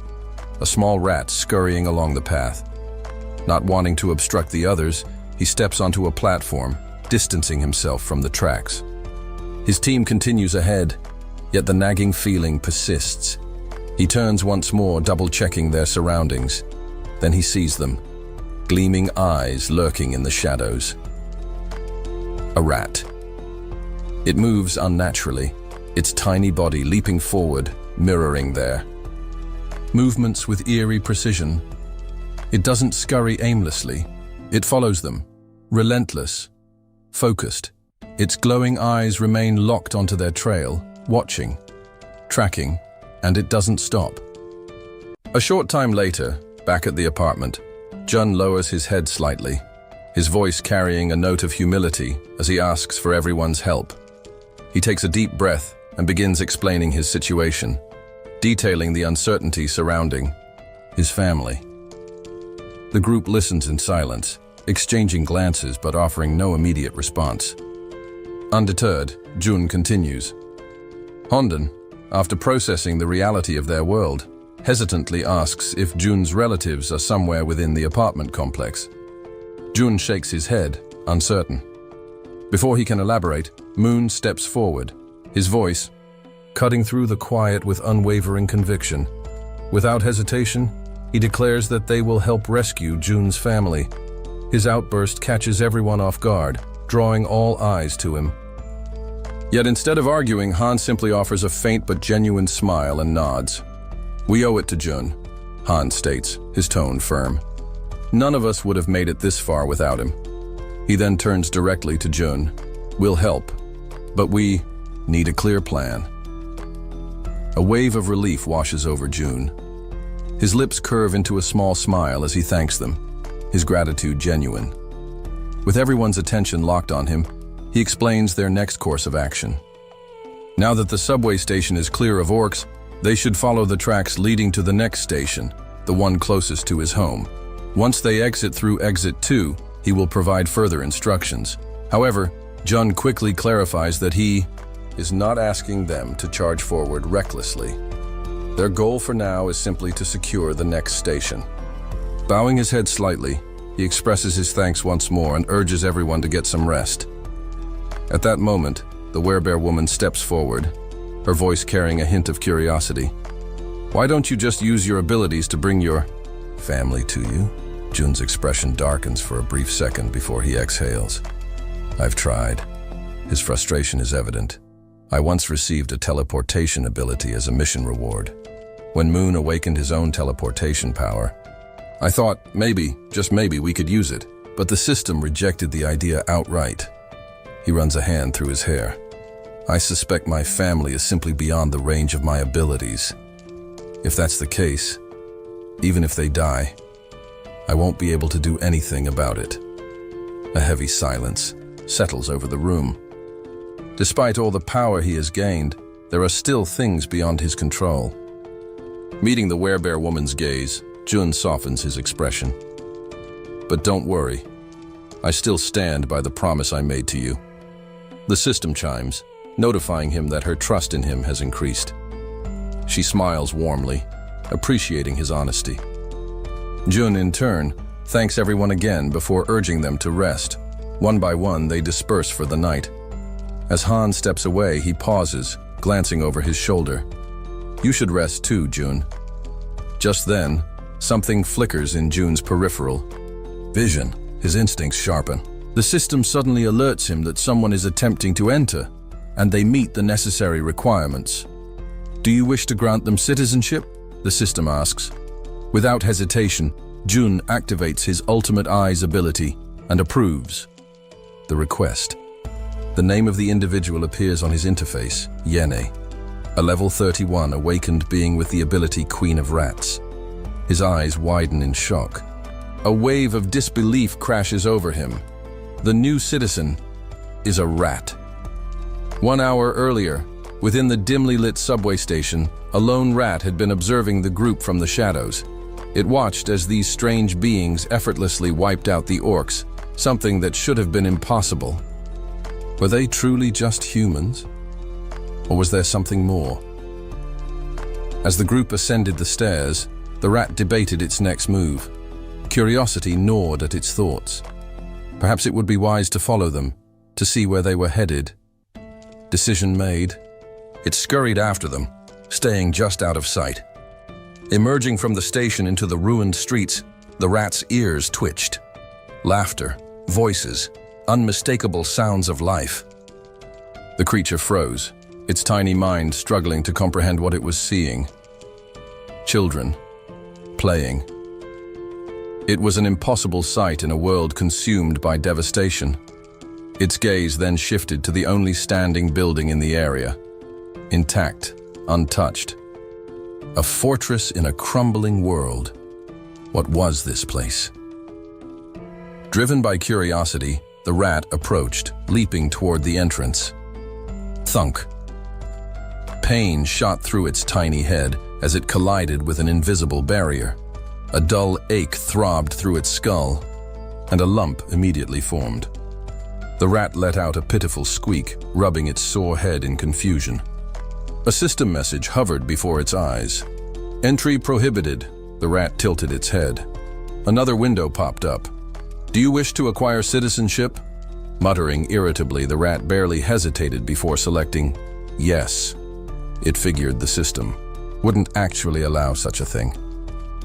a small rat scurrying along the path. Not wanting to obstruct the others, he steps onto a platform, distancing himself from the tracks. His team continues ahead, yet the nagging feeling persists. He turns once more, double-checking their surroundings. Then he sees them, gleaming eyes lurking in the shadows. A rat. It moves unnaturally, its tiny body leaping forward, mirroring their movements with eerie precision. It doesn't scurry aimlessly. It follows them, relentless, focused. Its glowing eyes remain locked onto their trail, watching, tracking, and it doesn't stop. A short time later, back at the apartment, Jun lowers his head slightly, his voice carrying a note of humility as he asks for everyone's help. He takes a deep breath and begins explaining his situation, detailing the uncertainty surrounding his family. The group listens in silence, exchanging glances but offering no immediate response. Undeterred, Jun continues. Hondon, after processing the reality of their world, hesitantly asks if Jun's relatives are somewhere within the apartment complex. Jun shakes his head, uncertain. Before he can elaborate, Moon steps forward, his voice cutting through the quiet with unwavering conviction. Without hesitation, he declares that they will help rescue Jun's family. His outburst catches everyone off guard, drawing all eyes to him. Yet instead of arguing, Han simply offers a faint but genuine smile and nods. "We owe it to Jun," Han states, his tone firm. "None of us would have made it this far without him." He then turns directly to Jun. "We'll help, but we need a clear plan." A wave of relief washes over Jun. His lips curve into a small smile as he thanks them. his gratitude genuine. With everyone's attention locked on him, he explains their next course of action. Now that the subway station is clear of orcs, they should follow the tracks leading to the next station, the one closest to his home. Once they exit through exit 2, he will provide further instructions. However, Jun quickly clarifies that he is not asking them to charge forward recklessly. Their goal for now is simply to secure the next station. Bowing his head slightly, he expresses his thanks once more and urges everyone to get some rest. At that moment, the werebear woman steps forward, her voice carrying a hint of curiosity. "Why don't you just use your abilities to bring your family to you?" Jun's expression darkens for a brief second before he exhales. "I've tried." His frustration is evident. "I once received a teleportation ability as a mission reward. When Moon awakened his own teleportation power, I thought maybe, just maybe, we could use it, but the system rejected the idea outright." He runs a hand through his hair. "I suspect my family is simply beyond the range of my abilities. If that's the case, even if they die, I won't be able to do anything about it." A heavy silence settles over the room. Despite all the power he has gained, there are still things beyond his control. Meeting the werebear woman's gaze, Jun softens his expression. "But don't worry, I still stand by the promise I made to you." The system chimes, notifying him that her trust in him has increased. She smiles warmly, appreciating his honesty. Jun, in turn, thanks everyone again before urging them to rest. One by one, they disperse for the night. As Han steps away, he pauses, glancing over his shoulder. "You should rest too, Jun." Just then, something flickers in Jun's peripheral vision. His instincts sharpen. The system suddenly alerts him that someone is attempting to enter, and they meet the necessary requirements. "Do you wish to grant them citizenship?" the system asks. Without hesitation, Jun activates his ultimate eyes ability and approves the request. The name of the individual appears on his interface, Yene, a level 31 awakened being with the ability Queen of Rats. His eyes widen in shock. A wave of disbelief crashes over him. The new citizen is a rat. 1 hour earlier, within the dimly lit subway station, a lone rat had been observing the group from the shadows. It watched as these strange beings effortlessly wiped out the orcs, something that should have been impossible. Were they truly just humans? Or was there something more? As the group ascended the stairs, the rat debated its next move. Curiosity gnawed at its thoughts. Perhaps it would be wise to follow them, to see where they were headed. Decision made, it scurried after them, staying just out of sight. Emerging from the station into the ruined streets, the rat's ears twitched. Laughter, voices, unmistakable sounds of life. The creature froze, its tiny mind struggling to comprehend what it was seeing. Children, playing. It was an impossible sight in a world consumed by devastation. Its gaze then shifted to the only standing building in the area. Intact, untouched. A fortress in a crumbling world. What was this place? Driven by curiosity, the rat approached, leaping toward the entrance. Thunk. Pain shot through its tiny head as it collided with an invisible barrier. A dull ache throbbed through its skull, and a lump immediately formed. The rat let out a pitiful squeak, rubbing its sore head in confusion. A system message hovered before its eyes. "Entry prohibited." The rat tilted its head. Another window popped up. "Do you wish to acquire citizenship?" Muttering irritably, the rat barely hesitated before selecting yes. It figured the system wouldn't actually allow such a thing.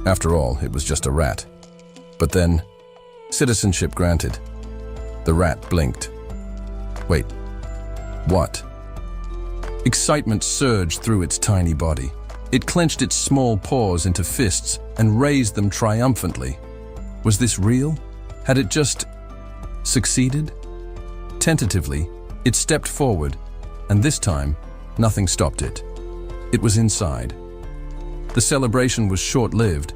After all, it was just a rat. But then, citizenship granted. The rat blinked. Wait, what? Excitement surged through its tiny body. It clenched its small paws into fists and raised them triumphantly. Was this real? Had it just succeeded? Tentatively, it stepped forward, and this time, nothing stopped it. It was inside. The celebration was short-lived.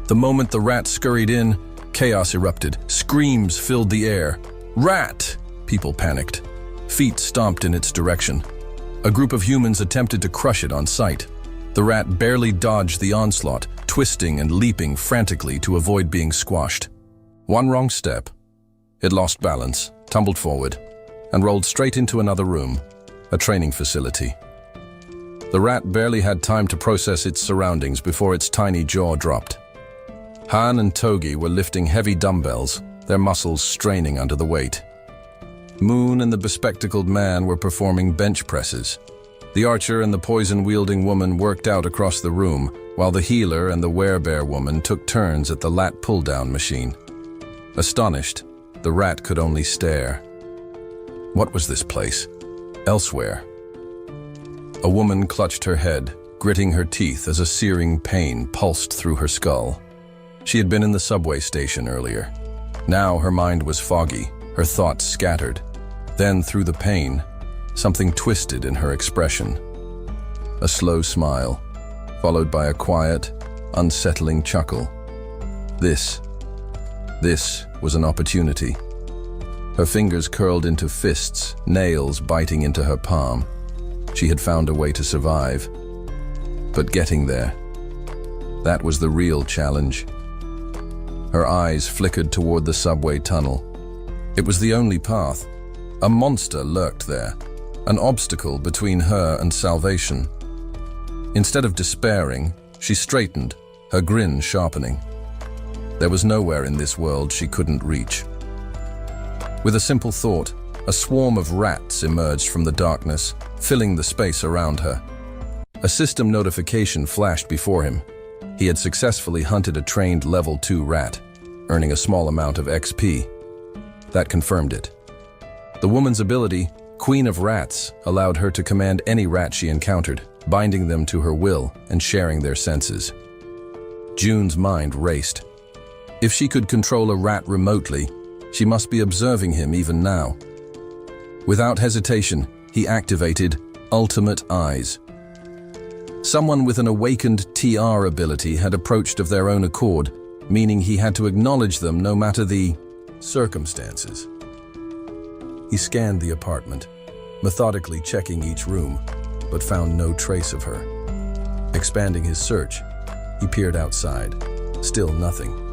The moment the rat scurried in, Chaos erupted. Screams filled the air. Rat! People panicked. Feet stomped in its direction. A group of humans attempted to crush it on sight. The rat barely dodged the onslaught, twisting and leaping frantically to avoid being squashed. One wrong step. It lost balance, tumbled forward, and rolled straight into another room, a training facility. The rat barely had time to process its surroundings before its tiny jaw dropped. Han and Togi were lifting heavy dumbbells, their muscles straining under the weight. Moon and the bespectacled man were performing bench presses. The archer and the poison-wielding woman worked out across the room, while the healer and the werebear woman took turns at the lat pull-down machine. Astonished, the rat could only stare. What was this place? Elsewhere. A woman clutched her head, gritting her teeth as a searing pain pulsed through her skull. She had been in the subway station earlier. Now her mind was foggy, her thoughts scattered. Then, through the pain, something twisted in her expression. A slow smile, followed by a quiet, unsettling chuckle. This was an opportunity. Her fingers curled into fists, nails biting into her palm. She had found a way to survive. But getting there, that was the real challenge. Her eyes flickered toward the subway tunnel. It was the only path. A monster lurked there, an obstacle between her and salvation. Instead of despairing, she straightened, her grin sharpening. There was nowhere in this world she couldn't reach. With a simple thought, a swarm of rats emerged from the darkness, filling the space around her. A system notification flashed before him. He had successfully hunted a trained level 2 rat, earning a small amount of XP. That confirmed it. The woman's ability, Queen of Rats, allowed her to command any rat she encountered, binding them to her will and sharing their senses. June's mind raced. If she could control a rat remotely, she must be observing him even now. Without hesitation, he activated Ultimate Eyes. Someone with an awakened TR ability had approached of their own accord, meaning he had to acknowledge them no matter the circumstances. He scanned the apartment, methodically checking each room, but found no trace of her. Expanding his search, he peered outside. Still nothing.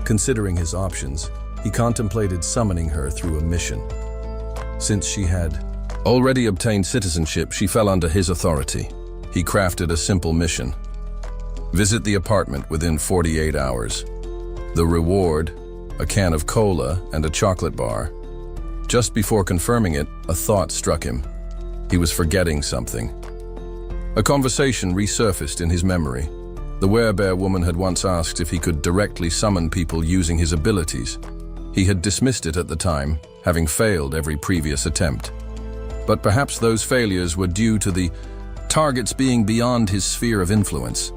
Considering his options, he contemplated summoning her through a mission. Since she had already obtained citizenship, she fell under his authority. He crafted a simple mission. Visit the apartment within 48 hours. The reward, a can of cola and a chocolate bar. Just before confirming it, a thought struck him. He was forgetting something. A conversation resurfaced in his memory. The werebear woman had once asked if he could directly summon people using his abilities. He had dismissed it at the time, having failed every previous attempt. But perhaps those failures were due to the targets being beyond his sphere of influence.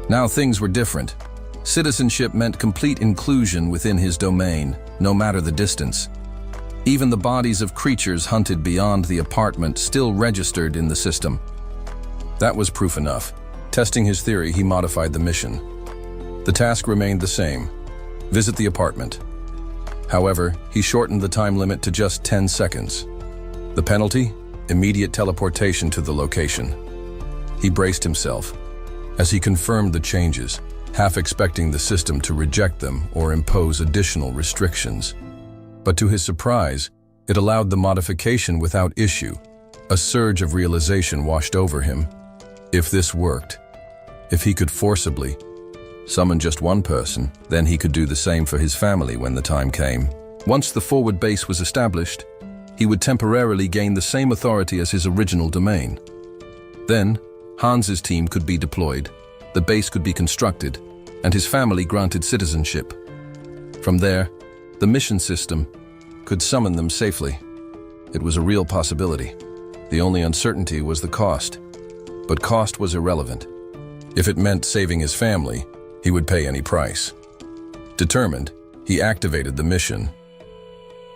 Now things were different. Citizenship meant complete inclusion within his domain, no matter the distance. Even the bodies of creatures hunted beyond the apartment still registered in the system. That was proof enough. Testing his theory, he modified the mission. The task remained the same: visit the apartment. However, he shortened the time limit to just 10 seconds. The penalty? Immediate teleportation to the location. He braced himself as he confirmed the changes, half expecting the system to reject them or impose additional restrictions. But to his surprise, it allowed the modification without issue. A surge of realization washed over him. If this worked, if he could forcibly summon just one person, then he could do the same for his family when the time came. Once the forward base was established, he would temporarily gain the same authority as his original domain. Then, Hans's team could be deployed, the base could be constructed, and his family granted citizenship. From there, the mission system could summon them safely. It was a real possibility. The only uncertainty was the cost. But cost was irrelevant. If it meant saving his family, he would pay any price. Determined, he activated the mission.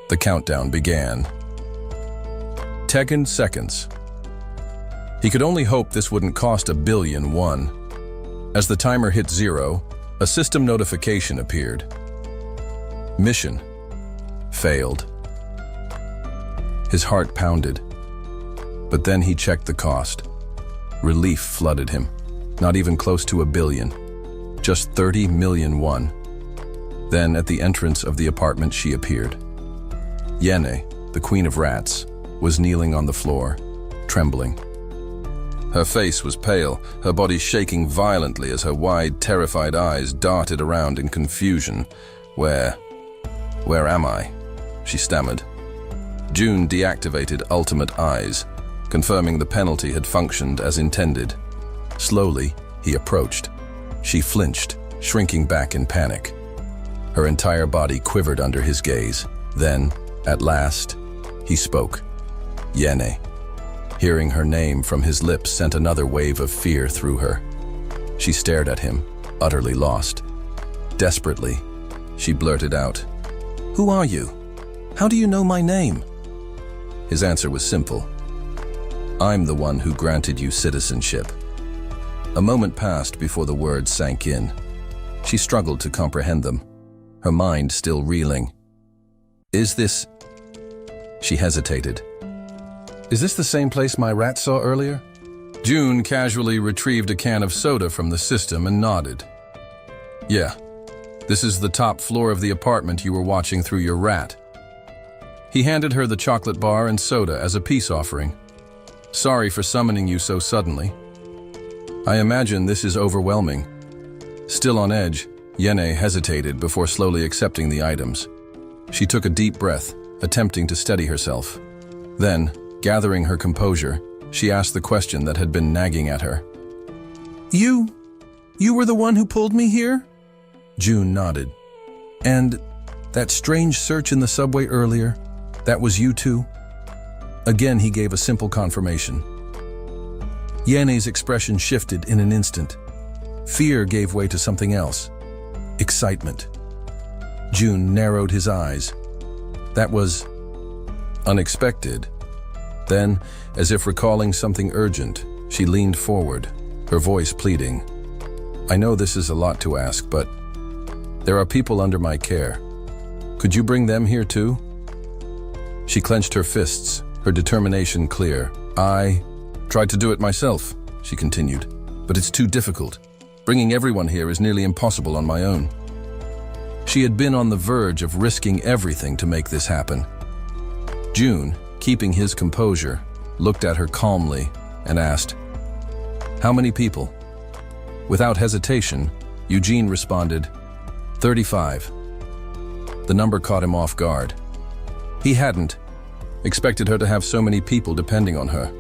The countdown began. 10 seconds. He could only hope this wouldn't cost $1 billion. As the timer hit 0, a system notification appeared. Mission failed. His heart pounded. But then he checked the cost. Relief flooded him. Not even close to $1 billion. Just 30 million won. Then, at the entrance of the apartment, she appeared. Yene, the queen of rats, was kneeling on the floor, trembling. Her face was pale, her body shaking violently as her wide, terrified eyes darted around in confusion. Where am I? She stammered. June deactivated Ultimate Eyes, confirming the penalty had functioned as intended. Slowly, he approached. She flinched, shrinking back in panic. Her entire body quivered under his gaze. Then, at last, he spoke. Yene. Hearing her name from his lips sent another wave of fear through her. She stared at him, utterly lost. Desperately, she blurted out, "Who are you? How do you know my name?" His answer was simple. "I'm the one who granted you citizenship." A moment passed before the words sank in. She struggled to comprehend them, her mind still reeling. "Is this..." She hesitated. "Is this the same place my rat saw earlier?" June casually retrieved a can of soda from the system and nodded. "Yeah, this is the top floor of the apartment you were watching through your rat." He handed her the chocolate bar and soda as a peace offering. "Sorry for summoning you so suddenly. I imagine this is overwhelming." Still on edge, Yene hesitated before slowly accepting the items. She took a deep breath, attempting to steady herself. Then, gathering her composure, she asked the question that had been nagging at her. You were the one who pulled me here?" June nodded. "And that strange search in the subway earlier, that was you too?" Again, he gave a simple confirmation. Yene's expression shifted in an instant. Fear gave way to something else. Excitement. June narrowed his eyes. That was unexpected. Then, as if recalling something urgent, she leaned forward, her voice pleading. "I know this is a lot to ask, but there are people under my care. Could you bring them here too?" She clenched her fists, her determination clear. "I tried to do it myself," she continued, "but it's too difficult. Bringing everyone here is nearly impossible on my own." She had been on the verge of risking everything to make this happen. June, keeping his composure, looked at her calmly and asked, "How many people?" Without hesitation, Eugene responded, 35. The number caught him off guard. He hadn't expected her to have so many people depending on her.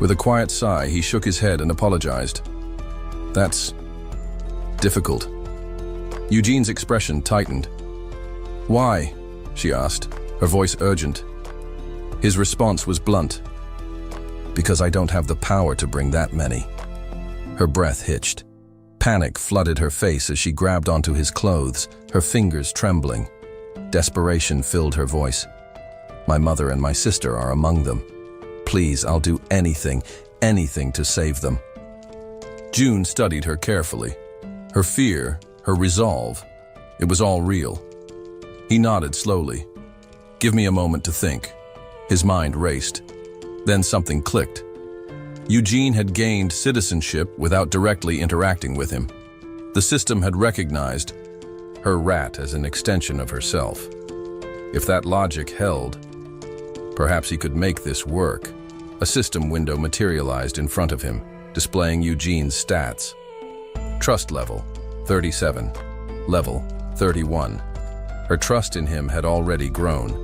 With a quiet sigh, he shook his head and apologized. "That's difficult." Eugene's expression tightened. "Why?" she asked, her voice urgent. His response was blunt. "Because I don't have the power to bring that many." Her breath hitched. Panic flooded her face as she grabbed onto his clothes, her fingers trembling. Desperation filled her voice. "My mother and my sister are among them. Please, I'll do anything to save them." June studied her carefully. Her fear, her resolve, it was all real. He nodded slowly. "Give me a moment to think." His mind raced. Then something clicked. Eugene had gained citizenship without directly interacting with him. The system had recognized her rat as an extension of herself. If that logic held, perhaps he could make this work. A system window materialized in front of him, displaying Eugene's stats. Trust level, 37. Level, 31. Her trust in him had already grown.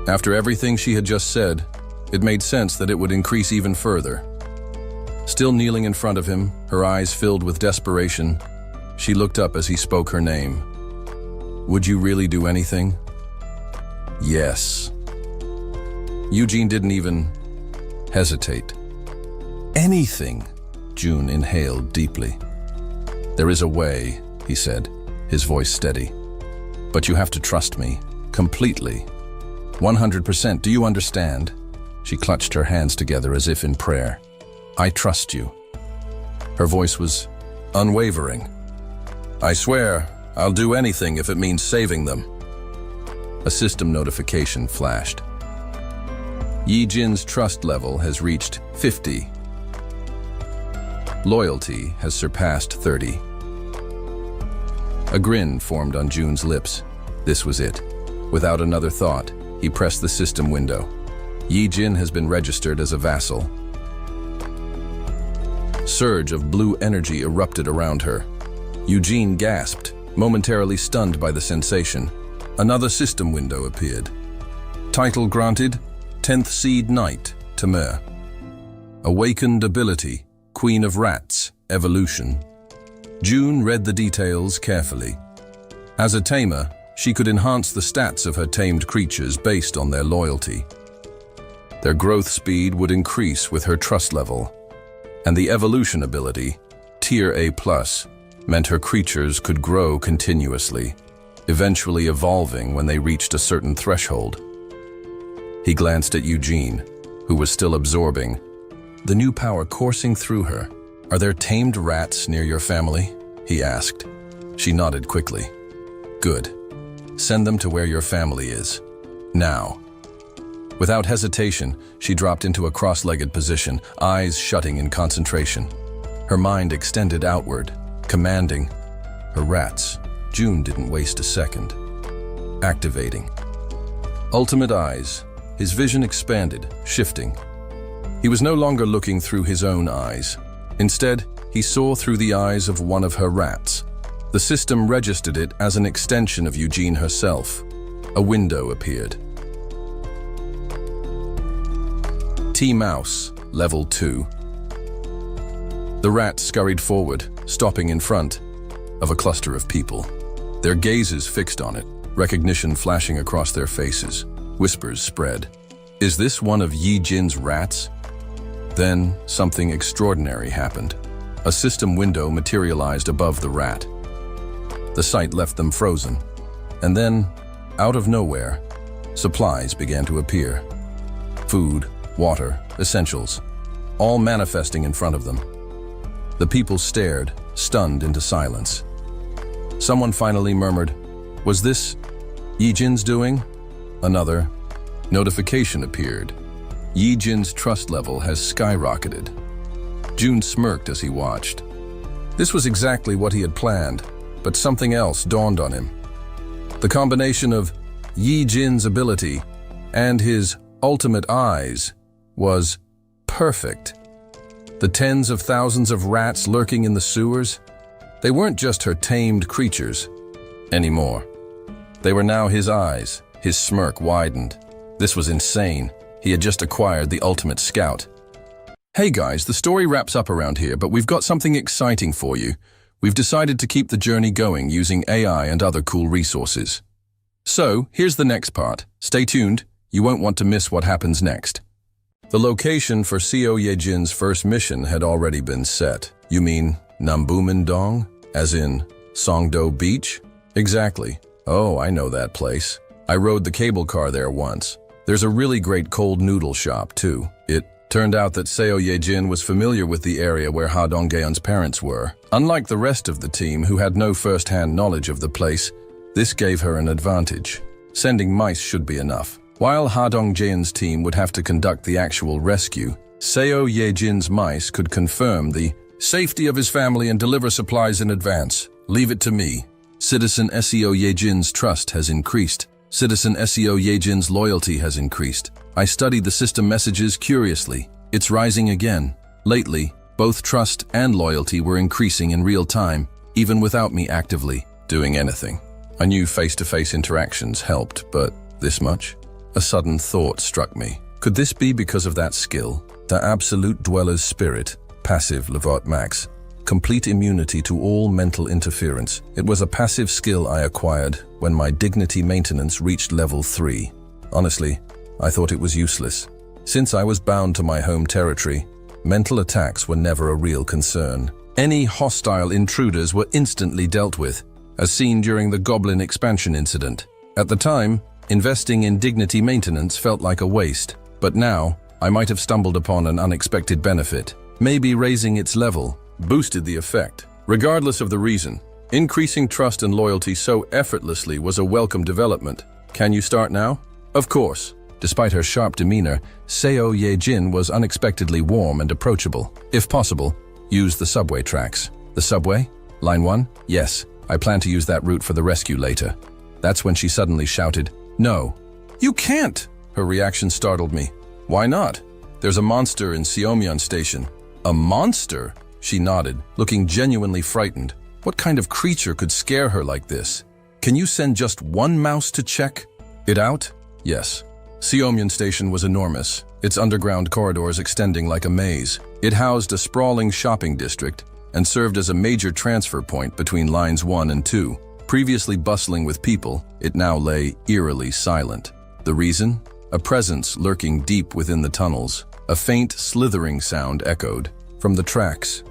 After everything she had just said, it made sense that it would increase even further. Still kneeling in front of him, her eyes filled with desperation, she looked up as he spoke her name. "Would you really do anything?" "Yes." Eugene didn't even hesitate. "Anything," June inhaled deeply. "There is a way," he said, his voice steady. "But you have to trust me, completely. 100%, do you understand?" She clutched her hands together as if in prayer. "I trust you." Her voice was unwavering. "I swear, I'll do anything if it means saving them. A system notification flashed. Yi Jin's trust level has reached 50. Loyalty has surpassed 30. A grin formed on Jun's lips. This was it. Without another thought, he pressed the system window. Yi Jin has been registered as a vassal. Surge of blue energy erupted around her. Eugene gasped, momentarily stunned by the sensation. Another system window appeared. Title granted, 10th Seed Knight, Tamer. Awakened ability, Queen of Rats, Evolution. June read the details carefully. As a tamer, she could enhance the stats of her tamed creatures based on their loyalty. Their growth speed would increase with her trust level, and the evolution ability, Tier A+, meant her creatures could grow continuously, eventually evolving when they reached a certain threshold. He glanced at Eugene, who was still absorbing, the new power coursing through her. "Are there tamed rats near your family?" he asked. She nodded quickly. "Good. Send them to where your family is. Now." Without hesitation, she dropped into a cross-legged position, eyes shutting in concentration. Her mind extended outward, commanding. Her rats. June didn't waste a second. Activating. Ultimate eyes. His vision expanded, shifting. He was no longer looking through his own eyes. Instead, he saw through the eyes of one of her rats. The system registered it as an extension of Eugene herself. A window appeared. T-Mouse, Level 2. The rat scurried forward, stopping in front of a cluster of people. Their gazes fixed on it, recognition flashing across their faces. Whispers spread. "Is this one of Yi Jin's rats?" Then, something extraordinary happened. A system window materialized above the rat. The sight left them frozen. And then, out of nowhere, supplies began to appear. Food, water, essentials, all manifesting in front of them. The people stared, stunned into silence. Someone finally murmured, "Was this Yi Jin's doing?" Another notification appeared. Yi Jin's trust level has skyrocketed. June smirked as he watched. This was exactly what he had planned, but something else dawned on him. The combination of Yi Jin's ability and his ultimate eyes was perfect. The tens of thousands of rats lurking in the sewers, they weren't just her tamed creatures anymore. They were now his eyes. His smirk widened. This was insane. He had just acquired the ultimate scout. "Hey guys, the story wraps up around here, but we've got something exciting for you. We've decided to keep the journey going using AI and other cool resources. So, here's the next part. Stay tuned. You won't want to miss what happens next." The location for Seo Ye-jin's first mission had already been set. You mean Nambu-Mindong? As in Songdo Beach? Exactly. Oh, I know that place. I rode the cable car there once. There's a really great cold noodle shop, too. It turned out that Seo Ye-jin was familiar with the area where Ha Dongyeon's parents were. Unlike the rest of the team, who had no first-hand knowledge of the place, this gave her an advantage. Sending mice should be enough. While Ha Dongyeon's team would have to conduct the actual rescue, Seo Ye-jin's mice could confirm the safety of his family and deliver supplies in advance. Leave it to me. Citizen Seo Ye-jin's trust has increased. Citizen Seo Ye-jin's loyalty has increased. I studied the system messages curiously. It's rising again. Lately, both trust and loyalty were increasing in real time, even without me actively doing anything. I knew face-to-face interactions helped, but this much? A sudden thought struck me. Could this be because of that skill? The Absolute Dweller's Spirit, passive Levot Max. Complete immunity to all mental interference. It was a passive skill I acquired when my dignity maintenance reached level 3. Honestly, I thought it was useless. Since I was bound to my home territory, mental attacks were never a real concern. Any hostile intruders were instantly dealt with, as seen during the Goblin expansion incident. At the time, investing in dignity maintenance felt like a waste, but now I might have stumbled upon an unexpected benefit. Maybe raising its level boosted the effect. Regardless of the reason, Increasing trust and loyalty so effortlessly was a welcome development. Can you start now? Of course. Despite her sharp demeanor, Seo Ye-jin was unexpectedly warm and approachable. If possible, use the subway tracks. The subway? Line 1? Yes, I plan to use that route for the rescue later. That's when she suddenly shouted, "No." "You can't!" Her reaction startled me. "Why not? There's a monster in Seomyeon Station." "A monster?" She nodded, looking genuinely frightened. What kind of creature could scare her like this? "Can you send just one mouse to check it out?" "Yes." Seomyeon Station was enormous, its underground corridors extending like a maze. It housed a sprawling shopping district and served as a major transfer point between lines 1 and 2. Previously bustling with people, it now lay eerily silent. The reason? A presence lurking deep within the tunnels. A faint, slithering sound echoed. From the tracks,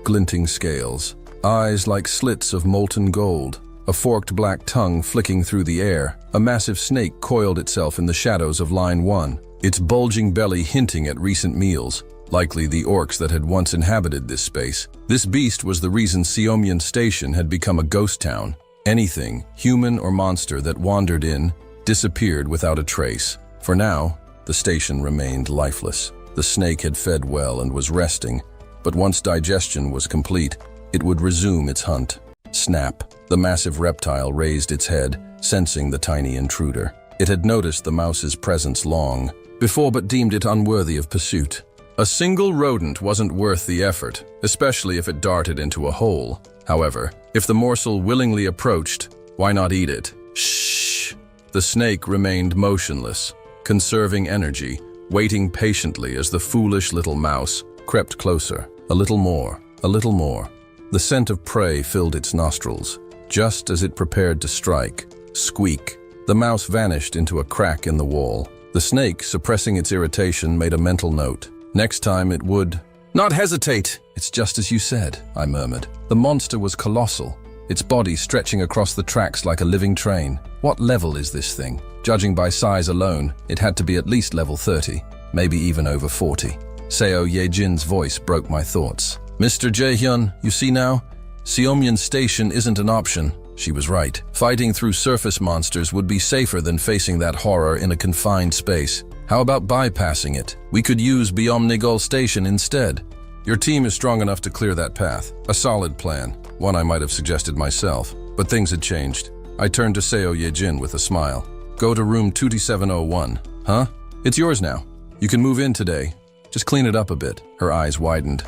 glinting scales. Eyes like slits of molten gold. A forked black tongue flicking through the air. A massive snake coiled itself in the shadows of line 1, its bulging belly hinting at recent meals, likely the orcs that had once inhabited this space. This beast was the reason Seomyeon Station had become a ghost town. Anything, human or monster, that wandered in, disappeared without a trace. For now, the station remained lifeless. The snake had fed well and was resting, but once digestion was complete, it would resume its hunt. Snap! The massive reptile raised its head, sensing the tiny intruder. It had noticed the mouse's presence long before, but deemed it unworthy of pursuit. A single rodent wasn't worth the effort, especially if it darted into a hole. However, if the morsel willingly approached, why not eat it? Shh! The snake remained motionless, conserving energy, waiting patiently as the foolish little mouse crept closer. A little more, a little more. The scent of prey filled its nostrils. Just as it prepared to strike, squeak, the mouse vanished into a crack in the wall. The snake, suppressing its irritation, made a mental note. Next time it would not hesitate. "It's just as you said," I murmured. The monster was colossal, its body stretching across the tracks like a living train. What level is this thing? Judging by size alone, it had to be at least level 30, maybe even over 40. Seo Ye-jin's voice broke my thoughts. "Mr. Jaehyun, you see now? Seomyeon Station isn't an option." She was right. Fighting through surface monsters would be safer than facing that horror in a confined space. How about bypassing it? We could use Beomnigol Station instead. Your team is strong enough to clear that path. A solid plan. One I might have suggested myself. But things had changed. I turned to Seo Ye-jin with a smile. "Go to room 2701. Huh? It's yours now. You can move in today. Just clean it up a bit." Her eyes widened.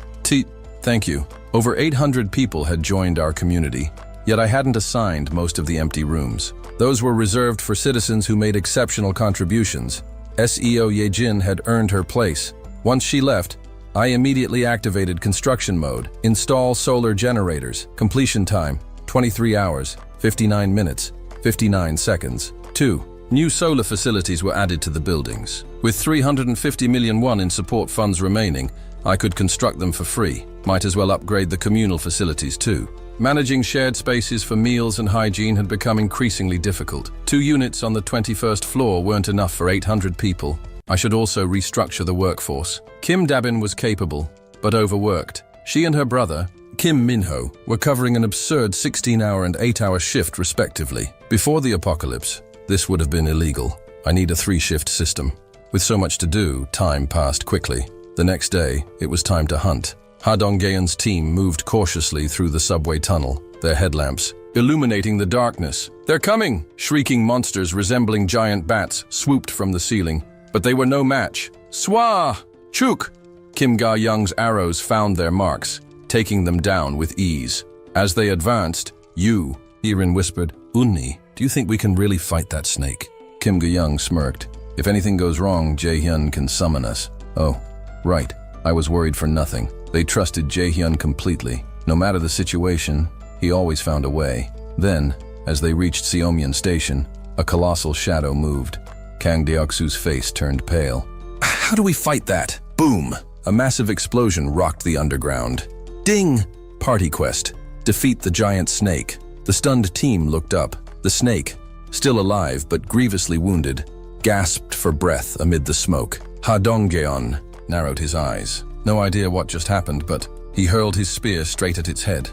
Thank you." Over 800 people had joined our community, yet I hadn't assigned most of the empty rooms. Those were reserved for citizens who made exceptional contributions. Seo Ye-jin had earned her place. Once she left, I immediately activated construction mode. Install solar generators. Completion time, 23 hours, 59 minutes, 59 seconds. 2. New solar facilities were added to the buildings. With 350 million won in support funds remaining, I could construct them for free. Might as well upgrade the communal facilities too. Managing shared spaces for meals and hygiene had become increasingly difficult. 2 units on the 21st floor weren't enough for 800 people. I should also restructure the workforce. Kim Dabin was capable, but overworked. She and her brother, Kim Minho, were covering an absurd 16-hour and 8-hour shift respectively. Before the apocalypse, this would have been illegal. I need a 3-shift system. With so much to do, time passed quickly. The next day, it was time to hunt. Ha Dong-geun's team moved cautiously through the subway tunnel, their headlamps illuminating the darkness. "They're coming!" Shrieking monsters resembling giant bats swooped from the ceiling, but they were no match. "Swa! Chuk!" Kim Ga-young's arrows found their marks, taking them down with ease. As they advanced, Irin whispered, "Unni, do you think we can really fight that snake?" Kim Ga-young smirked. "If anything goes wrong, Jaehyun can summon us." "Oh, right. I was worried for nothing." They trusted Jaehyun completely. No matter the situation, he always found a way. Then, as they reached Seomyeon Station, a colossal shadow moved. Kang Deoksu's face turned pale. "How do we fight that?" Boom! A massive explosion rocked the underground. Ding! Party quest. Defeat the giant snake. The stunned team looked up. The snake, still alive but grievously wounded, gasped for breath amid the smoke. Ha Dong-geun narrowed his eyes. No idea what just happened, but he hurled his spear straight at its head.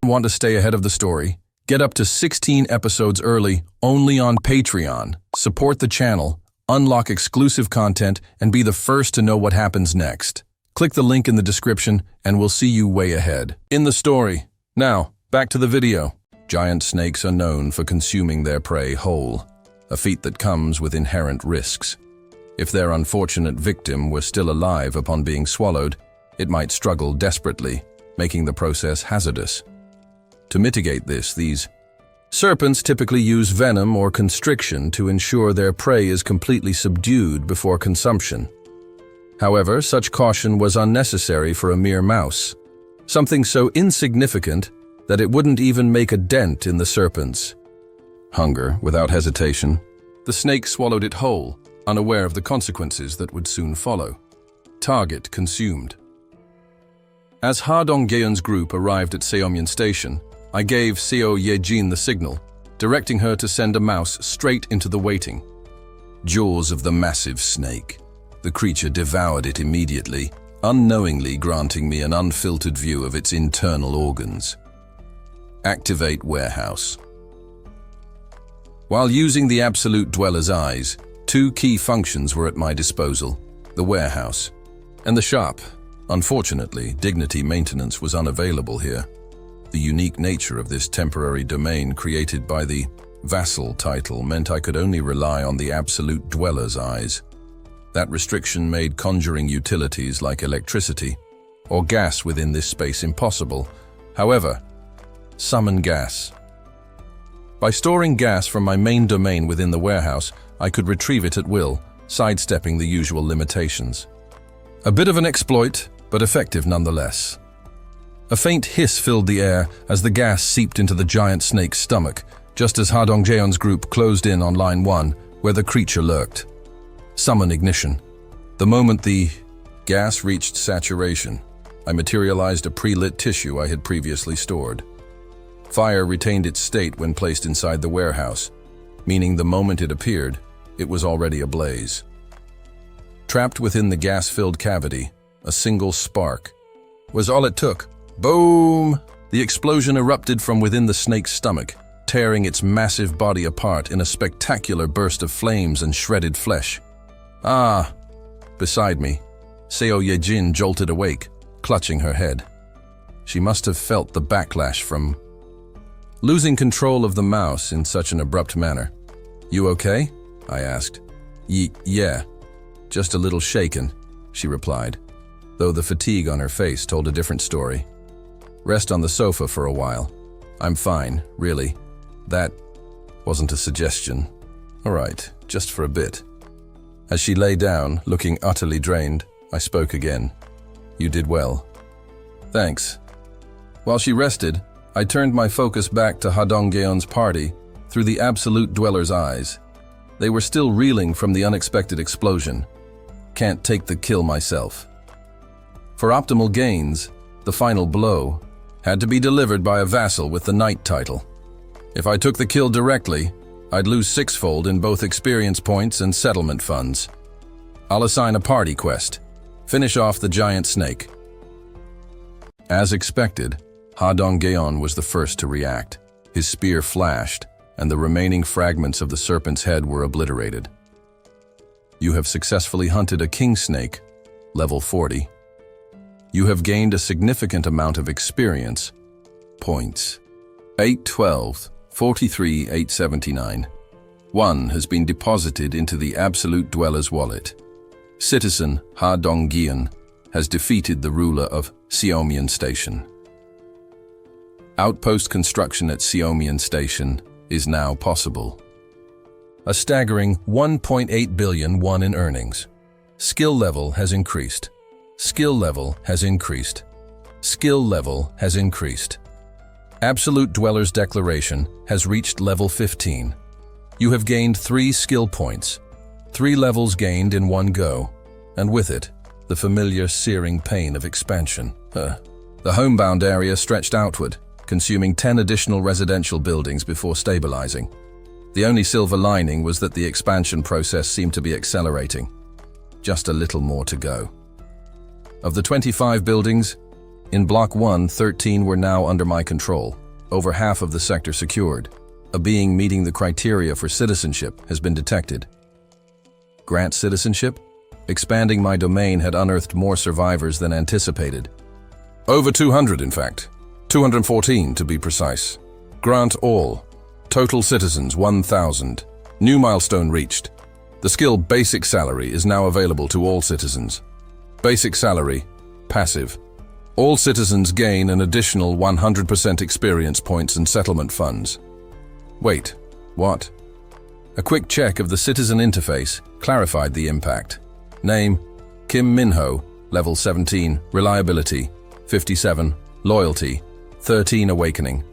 Want to stay ahead of the story? Get up to 16 episodes early only on Patreon. Support the channel, unlock exclusive content, and be the first to know what happens next. Click the link in the description and we'll see you way ahead. In the story. Now, back to the video. Giant snakes are known for consuming their prey whole, a feat that comes with inherent risks. If their unfortunate victim were still alive upon being swallowed, it might struggle desperately, making the process hazardous. To mitigate this, these serpents typically use venom or constriction to ensure their prey is completely subdued before consumption. However, such caution was unnecessary for a mere mouse, something so insignificant that it wouldn't even make a dent in the serpent's hunger. Without hesitation, the snake swallowed it whole, unaware of the consequences that would soon follow. Target consumed. As Ha Dongyeon's group arrived at Seomyeon Station, I gave Seo Yejin the signal, directing her to send a mouse straight into the waiting jaws of the massive snake. The creature devoured it immediately, unknowingly granting me an unfiltered view of its internal organs. Activate warehouse. While using the absolute dweller's eyes, two key functions were at my disposal: the warehouse and the shop. Unfortunately, dignity maintenance was unavailable here. The unique nature of this temporary domain created by the Vassal title meant I could only rely on the absolute dweller's eyes. That restriction made conjuring utilities like electricity or gas within this space impossible. However, summon gas. By storing gas from my main domain within the warehouse, I could retrieve it at will, sidestepping the usual limitations. A bit of an exploit, but effective nonetheless. A faint hiss filled the air as the gas seeped into the giant snake's stomach, just as Ha Dongjeon's group closed in on line 1, where the creature lurked. Summon ignition. The moment the gas reached saturation, I materialized a pre-lit tissue I had previously stored. Fire retained its state when placed inside the warehouse, meaning the moment it appeared, it was already ablaze. Trapped within the gas-filled cavity, a single spark was all it took. Boom! The explosion erupted from within the snake's stomach, tearing its massive body apart in a spectacular burst of flames and shredded flesh. Ah! Beside me, Seo Yejin jolted awake, clutching her head. She must have felt the backlash from losing control of the mouse in such an abrupt manner. "You okay?" I asked. Yeah, just a little shaken," she replied, though the fatigue on her face told a different story. "Rest on the sofa for a while. I'm fine, really. That wasn't a suggestion. All right, just for a bit." As she lay down, looking utterly drained, I spoke again. "You did well." "Thanks." While she rested, I turned my focus back to Ha Dongyeon's party through the absolute dweller's eyes. They were still reeling from the unexpected explosion. Can't take the kill myself. For optimal gains, the final blow had to be delivered by a vassal with the knight title. If I took the kill directly, I'd lose sixfold in both experience points and settlement funds. I'll assign a party quest. Finish off the giant snake. As expected, Ha Dongyeon was the first to react. His spear flashed, and the remaining fragments of the serpent's head were obliterated. You have successfully hunted a king snake, level 40. You have gained a significant amount of experience points. 812, 43, 879. 1 has been deposited into the absolute dweller's wallet. Citizen Ha Dongyeon has defeated the ruler of Seomyeon Station. Outpost construction at Seomyeon Station is now possible. A staggering 1.8 billion won in earnings. Skill level has increased. Skill level has increased. Skill level has increased. Absolute Dweller's Declaration has reached level 15. You have gained 3 skill points. 3 levels gained in one go, and with it, the familiar searing pain of expansion. The homebound area stretched outward, consuming 10 additional residential buildings before stabilizing. The only silver lining was that the expansion process seemed to be accelerating. Just a little more to go. Of the 25 buildings, In Block 1, 13 were now under my control, over half of the sector secured. A being meeting the criteria for citizenship has been detected. Grant citizenship? Expanding my domain had unearthed more survivors than anticipated. Over 200, in fact. 214 to be precise. Grant all. Total citizens 1,000. New milestone reached. The skill Basic Salary is now available to all citizens. Basic Salary, passive. All citizens gain an additional 100% experience points and settlement funds. Wait, what? A quick check of the citizen interface clarified the impact. Name, Kim Minho, level 17, reliability, 57, loyalty, 13 awakening.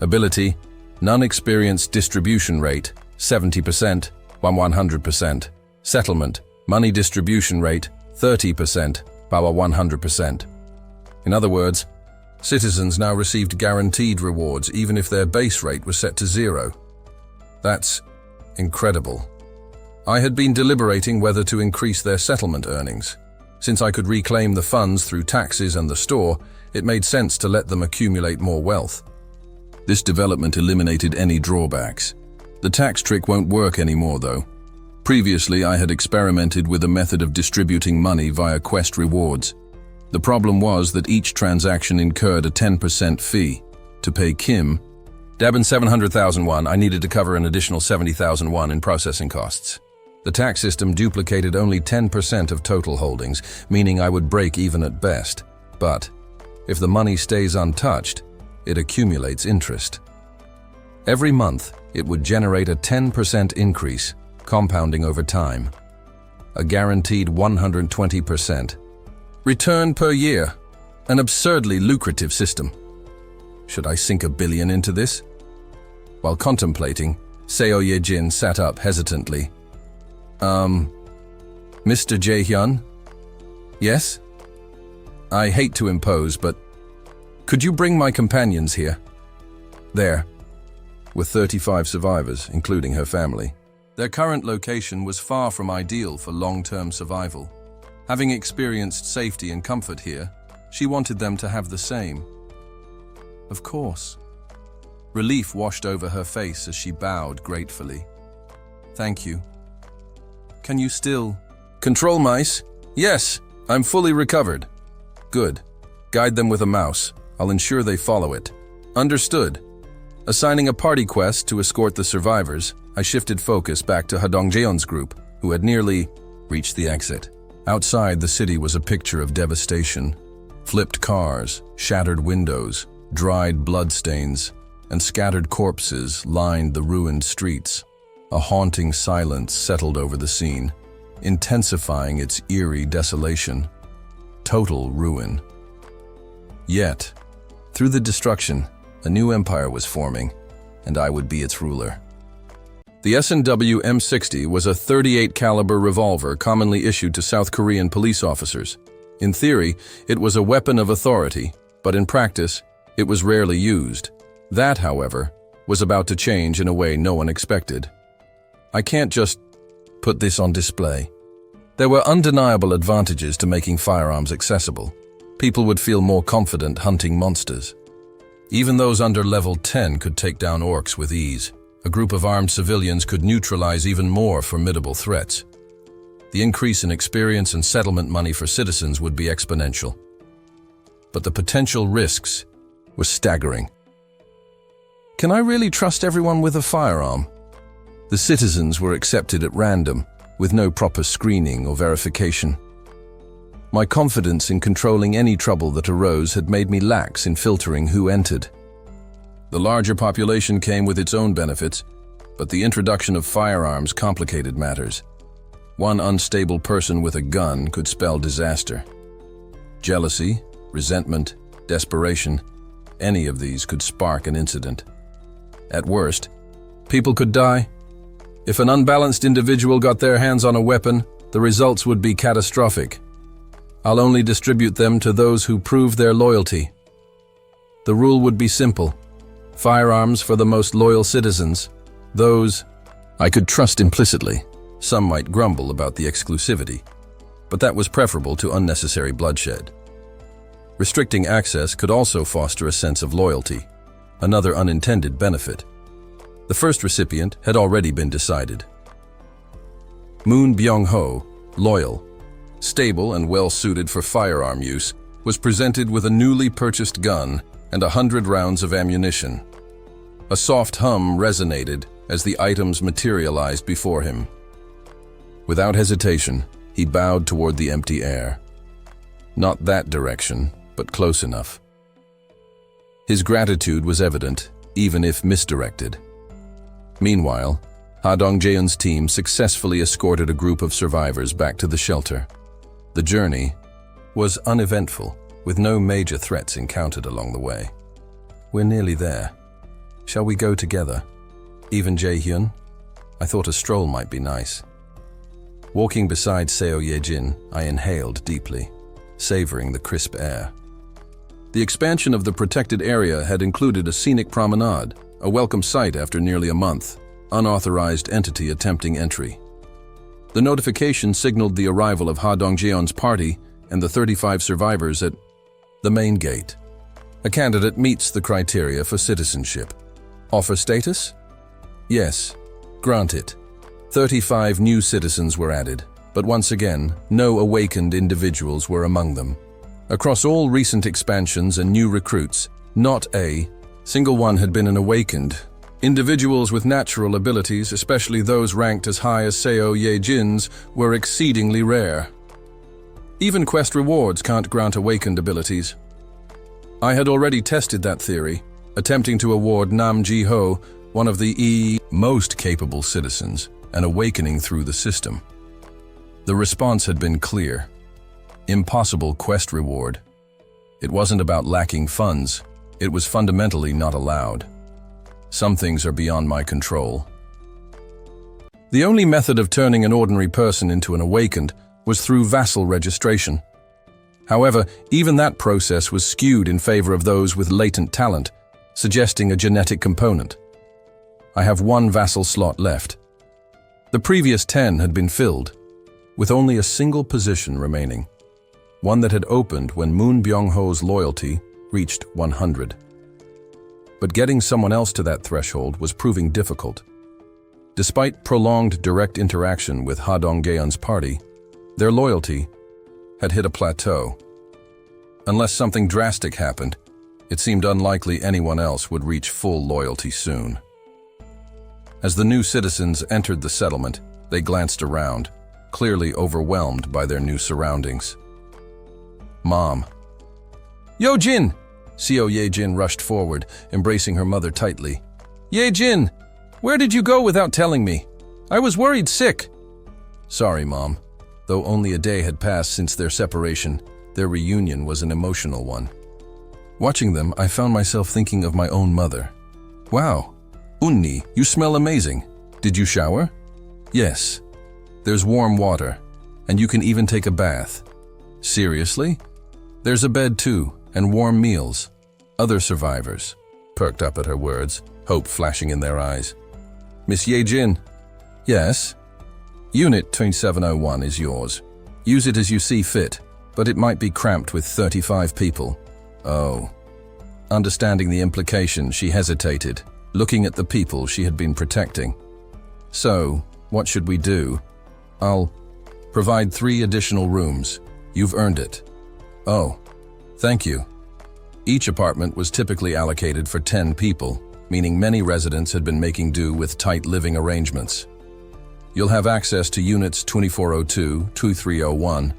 Ability, non-experience distribution rate, 70%, 100%. Settlement, money distribution rate, 30%, power 100%. In other words, citizens now received guaranteed rewards even if their base rate was set to 0. That's incredible. I had been deliberating whether to increase their settlement earnings. Since I could reclaim the funds through taxes and the store, it made sense to let them accumulate more wealth. This development eliminated any drawbacks. The tax trick won't work anymore, though. Previously, I had experimented with a method of distributing money via quest rewards. The problem was that each transaction incurred a 10% fee. To pay Kim, Dabin 700,001, I needed to cover an additional 70,001 in processing costs. The tax system duplicated only 10% of total holdings, meaning I would break even at best. But if the money stays untouched, it accumulates interest. Every month, it would generate a 10% increase, compounding over time. A guaranteed 120%. Return per year. An absurdly lucrative system. Should I sink $1 billion into this? While contemplating, Seo Ye-jin sat up hesitantly. Mr. Jae-hyun? Yes? I hate to impose, but could you bring my companions here? There. With 35 survivors, including her family. Their current location was far from ideal for long-term survival. Having experienced safety and comfort here, she wanted them to have the same. Of course. Relief washed over her face as she bowed gratefully. Thank you. Can you still... Control mice? Yes, I'm fully recovered. Good. Guide them with a mouse. I'll ensure they follow it. Understood. Assigning a party quest to escort the survivors, I shifted focus back to Hadong Jeon's group, who had nearly reached the exit. Outside, the city was a picture of devastation. Flipped cars, shattered windows, dried bloodstains, and scattered corpses lined the ruined streets. A haunting silence settled over the scene, intensifying its eerie desolation. Total ruin. Yet, through the destruction, a new empire was forming, and I would be its ruler. The S&W M60 was a .38 caliber revolver commonly issued to South Korean police officers. In theory, it was a weapon of authority, but in practice, it was rarely used. That, however, was about to change in a way no one expected. I can't just put this on display. There were undeniable advantages to making firearms accessible. People would feel more confident hunting monsters. Even those under level 10 could take down orcs with ease. A group of armed civilians could neutralize even more formidable threats. The increase in experience and settlement money for citizens would be exponential. But the potential risks were staggering. Can I really trust everyone with a firearm? The citizens were accepted at random, with no proper screening or verification. My confidence in controlling any trouble that arose had made me lax in filtering who entered. The larger population came with its own benefits, but the introduction of firearms complicated matters. One unstable person with a gun could spell disaster. Jealousy, resentment, desperation, any of these could spark an incident. At worst, people could die. If an unbalanced individual got their hands on a weapon, the results would be catastrophic. I'll only distribute them to those who prove their loyalty. The rule would be simple. Firearms for the most loyal citizens. Those I could trust implicitly. Some might grumble about the exclusivity, but that was preferable to unnecessary bloodshed. Restricting access could also foster a sense of loyalty, another unintended benefit. The first recipient had already been decided. Moon Byung-ho, loyal, stable and well-suited for firearm use, was presented with a newly purchased gun and 100 rounds of ammunition. A soft hum resonated as the items materialized before him. Without hesitation, he bowed toward the empty air. Not that direction, but close enough. His gratitude was evident, even if misdirected. Meanwhile, Ha Dong-jaeun's team successfully escorted a group of survivors back to the shelter. The journey was uneventful, with no major threats encountered along the way. We're nearly there. Shall we go together? Even Jae-hyun? I thought a stroll might be nice. Walking beside Seo Ye-jin, I inhaled deeply, savoring the crisp air. The expansion of the protected area had included a scenic promenade, a welcome sight after nearly a month, unauthorized entity attempting entry. The notification signaled the arrival of Ha Dong-jaeun's party and the 35 survivors at the main gate. A candidate meets the criteria for citizenship. Offer status? Yes, grant it. 35 new citizens were added, but once again, no awakened individuals were among them. Across all recent expansions and new recruits, not a single one had been an awakened. Individuals with natural abilities, especially those ranked as high as Seo Ye-jin's, were exceedingly rare. Even quest rewards can't grant awakened abilities. I had already tested that theory, attempting to award Nam Ji-ho, one of the most capable citizens, an awakening through the system. The response had been clear. Impossible quest reward. It wasn't about lacking funds, it was fundamentally not allowed. Some things are beyond my control. The only method of turning an ordinary person into an awakened was through Vassal registration. However, even that process was skewed in favor of those with latent talent, suggesting a genetic component. I have one Vassal slot left. The previous 10 had been filled, with only a single position remaining, one that had opened when Moon Byung-ho's loyalty reached 100. But getting someone else to that threshold was proving difficult. Despite prolonged direct interaction with Ha Dong-jaeun's party, their loyalty had hit a plateau. Unless something drastic happened, it seemed unlikely anyone else would reach full loyalty soon. As the new citizens entered the settlement, they glanced around, clearly overwhelmed by their new surroundings. Mom. Yo, Jin! Seo Ye-jin rushed forward, embracing her mother tightly. Ye-jin, where did you go without telling me? I was worried sick. Sorry, Mom. Though only a day had passed since their separation, their reunion was an emotional one. Watching them, I found myself thinking of my own mother. Wow, Unni, you smell amazing. Did you shower? Yes. There's warm water, and you can even take a bath. Seriously? There's a bed too, and warm meals. Other survivors perked up at her words, hope flashing in their eyes. Miss Ye-jin. Yes? Unit 2701 is yours. Use it as you see fit, but it might be cramped with 35 people. Oh. Understanding the implication, she hesitated, looking at the people she had been protecting. So, what should we do? I'll provide 3 additional rooms. You've earned it. Oh, thank you. Each apartment was typically allocated for 10 people, meaning many residents had been making do with tight living arrangements. You'll have access to units 2402, 2301,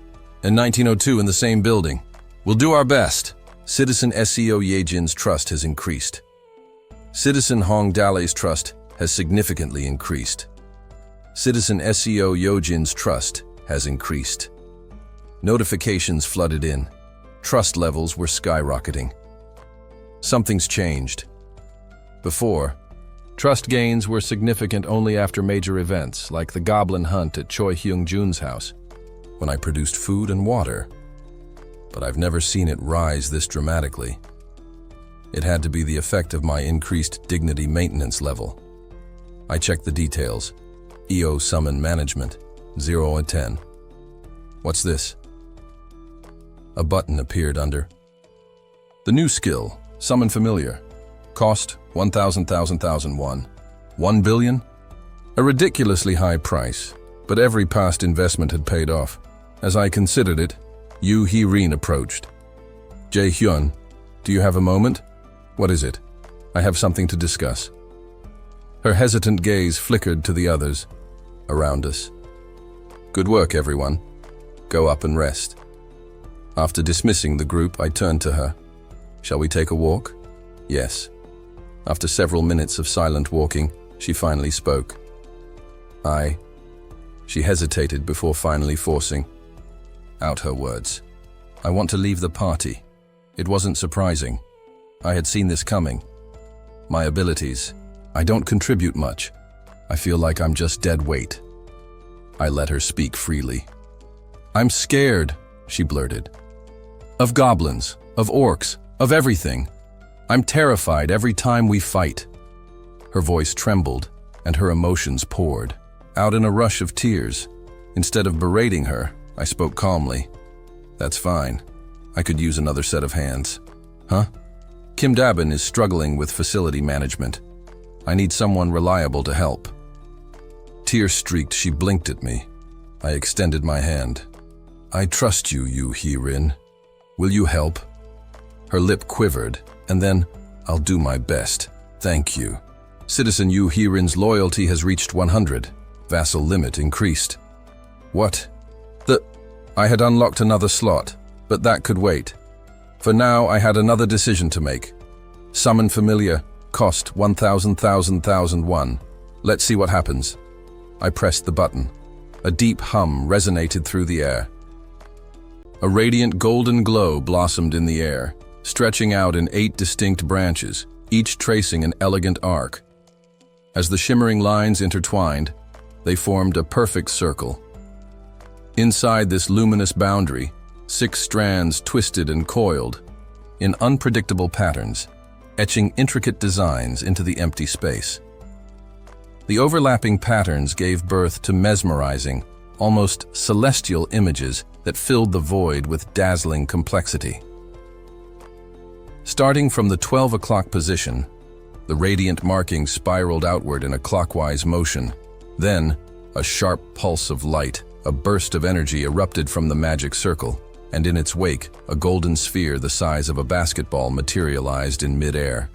and 1902 in the same building. We'll do our best. Citizen Seo Ye-jin's trust has increased. Citizen Hong Dale's trust has significantly increased. Citizen Seo Ye-jin's trust has increased. Notifications flooded in. Trust levels were skyrocketing. Something's changed. Before, trust gains were significant only after major events, like the goblin hunt at Choi Hyung-jun's house, when I produced food and water. But I've never seen it rise this dramatically. It had to be the effect of my increased dignity maintenance level. I checked the details. EO summon management, 0 and 10. What's this? A button appeared under The new skill, Summon Familiar. Cost 1,000,000,001. 1 billion? A ridiculously high price, but every past investment had paid off. As I considered it, Yu Hee-rin approached. Jae-hyun, do you have a moment? What is it? I have something to discuss. Her hesitant gaze flickered to the others around us. Good work, everyone. Go up and rest. After dismissing the group, I turned to her. Shall we take a walk? Yes. After several minutes of silent walking, she finally spoke. She hesitated before finally forcing out her words. I want to leave the party. It wasn't surprising. I had seen this coming. My abilities. I don't contribute much. I feel like I'm just dead weight. I let her speak freely. I'm scared, she blurted. Of goblins, of orcs, of everything. I'm terrified every time we fight. Her voice trembled, and her emotions poured out in a rush of tears. Instead of berating her, I spoke calmly. That's fine. I could use another set of hands. Huh? Kim Dabin is struggling with facility management. I need someone reliable to help. Tear-streaked, she blinked at me. I extended my hand. I trust you, Yu Hee-rin. Will you help? Her lip quivered, and then, I'll do my best. Thank you. Citizen Yu Hee-rin's loyalty has reached 100. Vassal limit increased. What? I had unlocked another slot, but that could wait. For now, I had another decision to make. Summon Familiar, cost 1,000,000,001. Let's see what happens. I pressed the button. A deep hum resonated through the air. A radiant golden glow blossomed in the air, stretching out in 8 distinct branches, each tracing an elegant arc. As the shimmering lines intertwined, they formed a perfect circle. Inside this luminous boundary, 6 strands twisted and coiled, in unpredictable patterns, etching intricate designs into the empty space. The overlapping patterns gave birth to mesmerizing, almost celestial images that filled the void with dazzling complexity. Starting from the 12 o'clock position, the radiant markings spiraled outward in a clockwise motion. Then, a sharp pulse of light, a burst of energy erupted from the magic circle, and in its wake, a golden sphere the size of a basketball materialized in mid-air.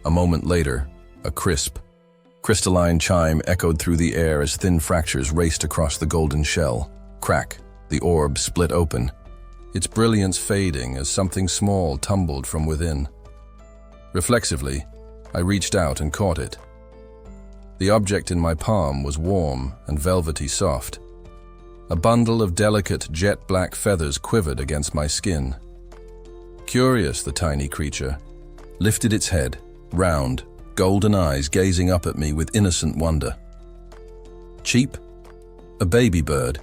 A moment later, a crisp, crystalline chime echoed through the air as thin fractures raced across the golden shell. Crack, the orb split open, its brilliance fading as something small tumbled from within. Reflexively, I reached out and caught it. The object in my palm was warm and velvety soft. A bundle of delicate jet-black feathers quivered against my skin. Curious, the tiny creature lifted its head, round, golden eyes gazing up at me with innocent wonder. Cheap? A baby bird.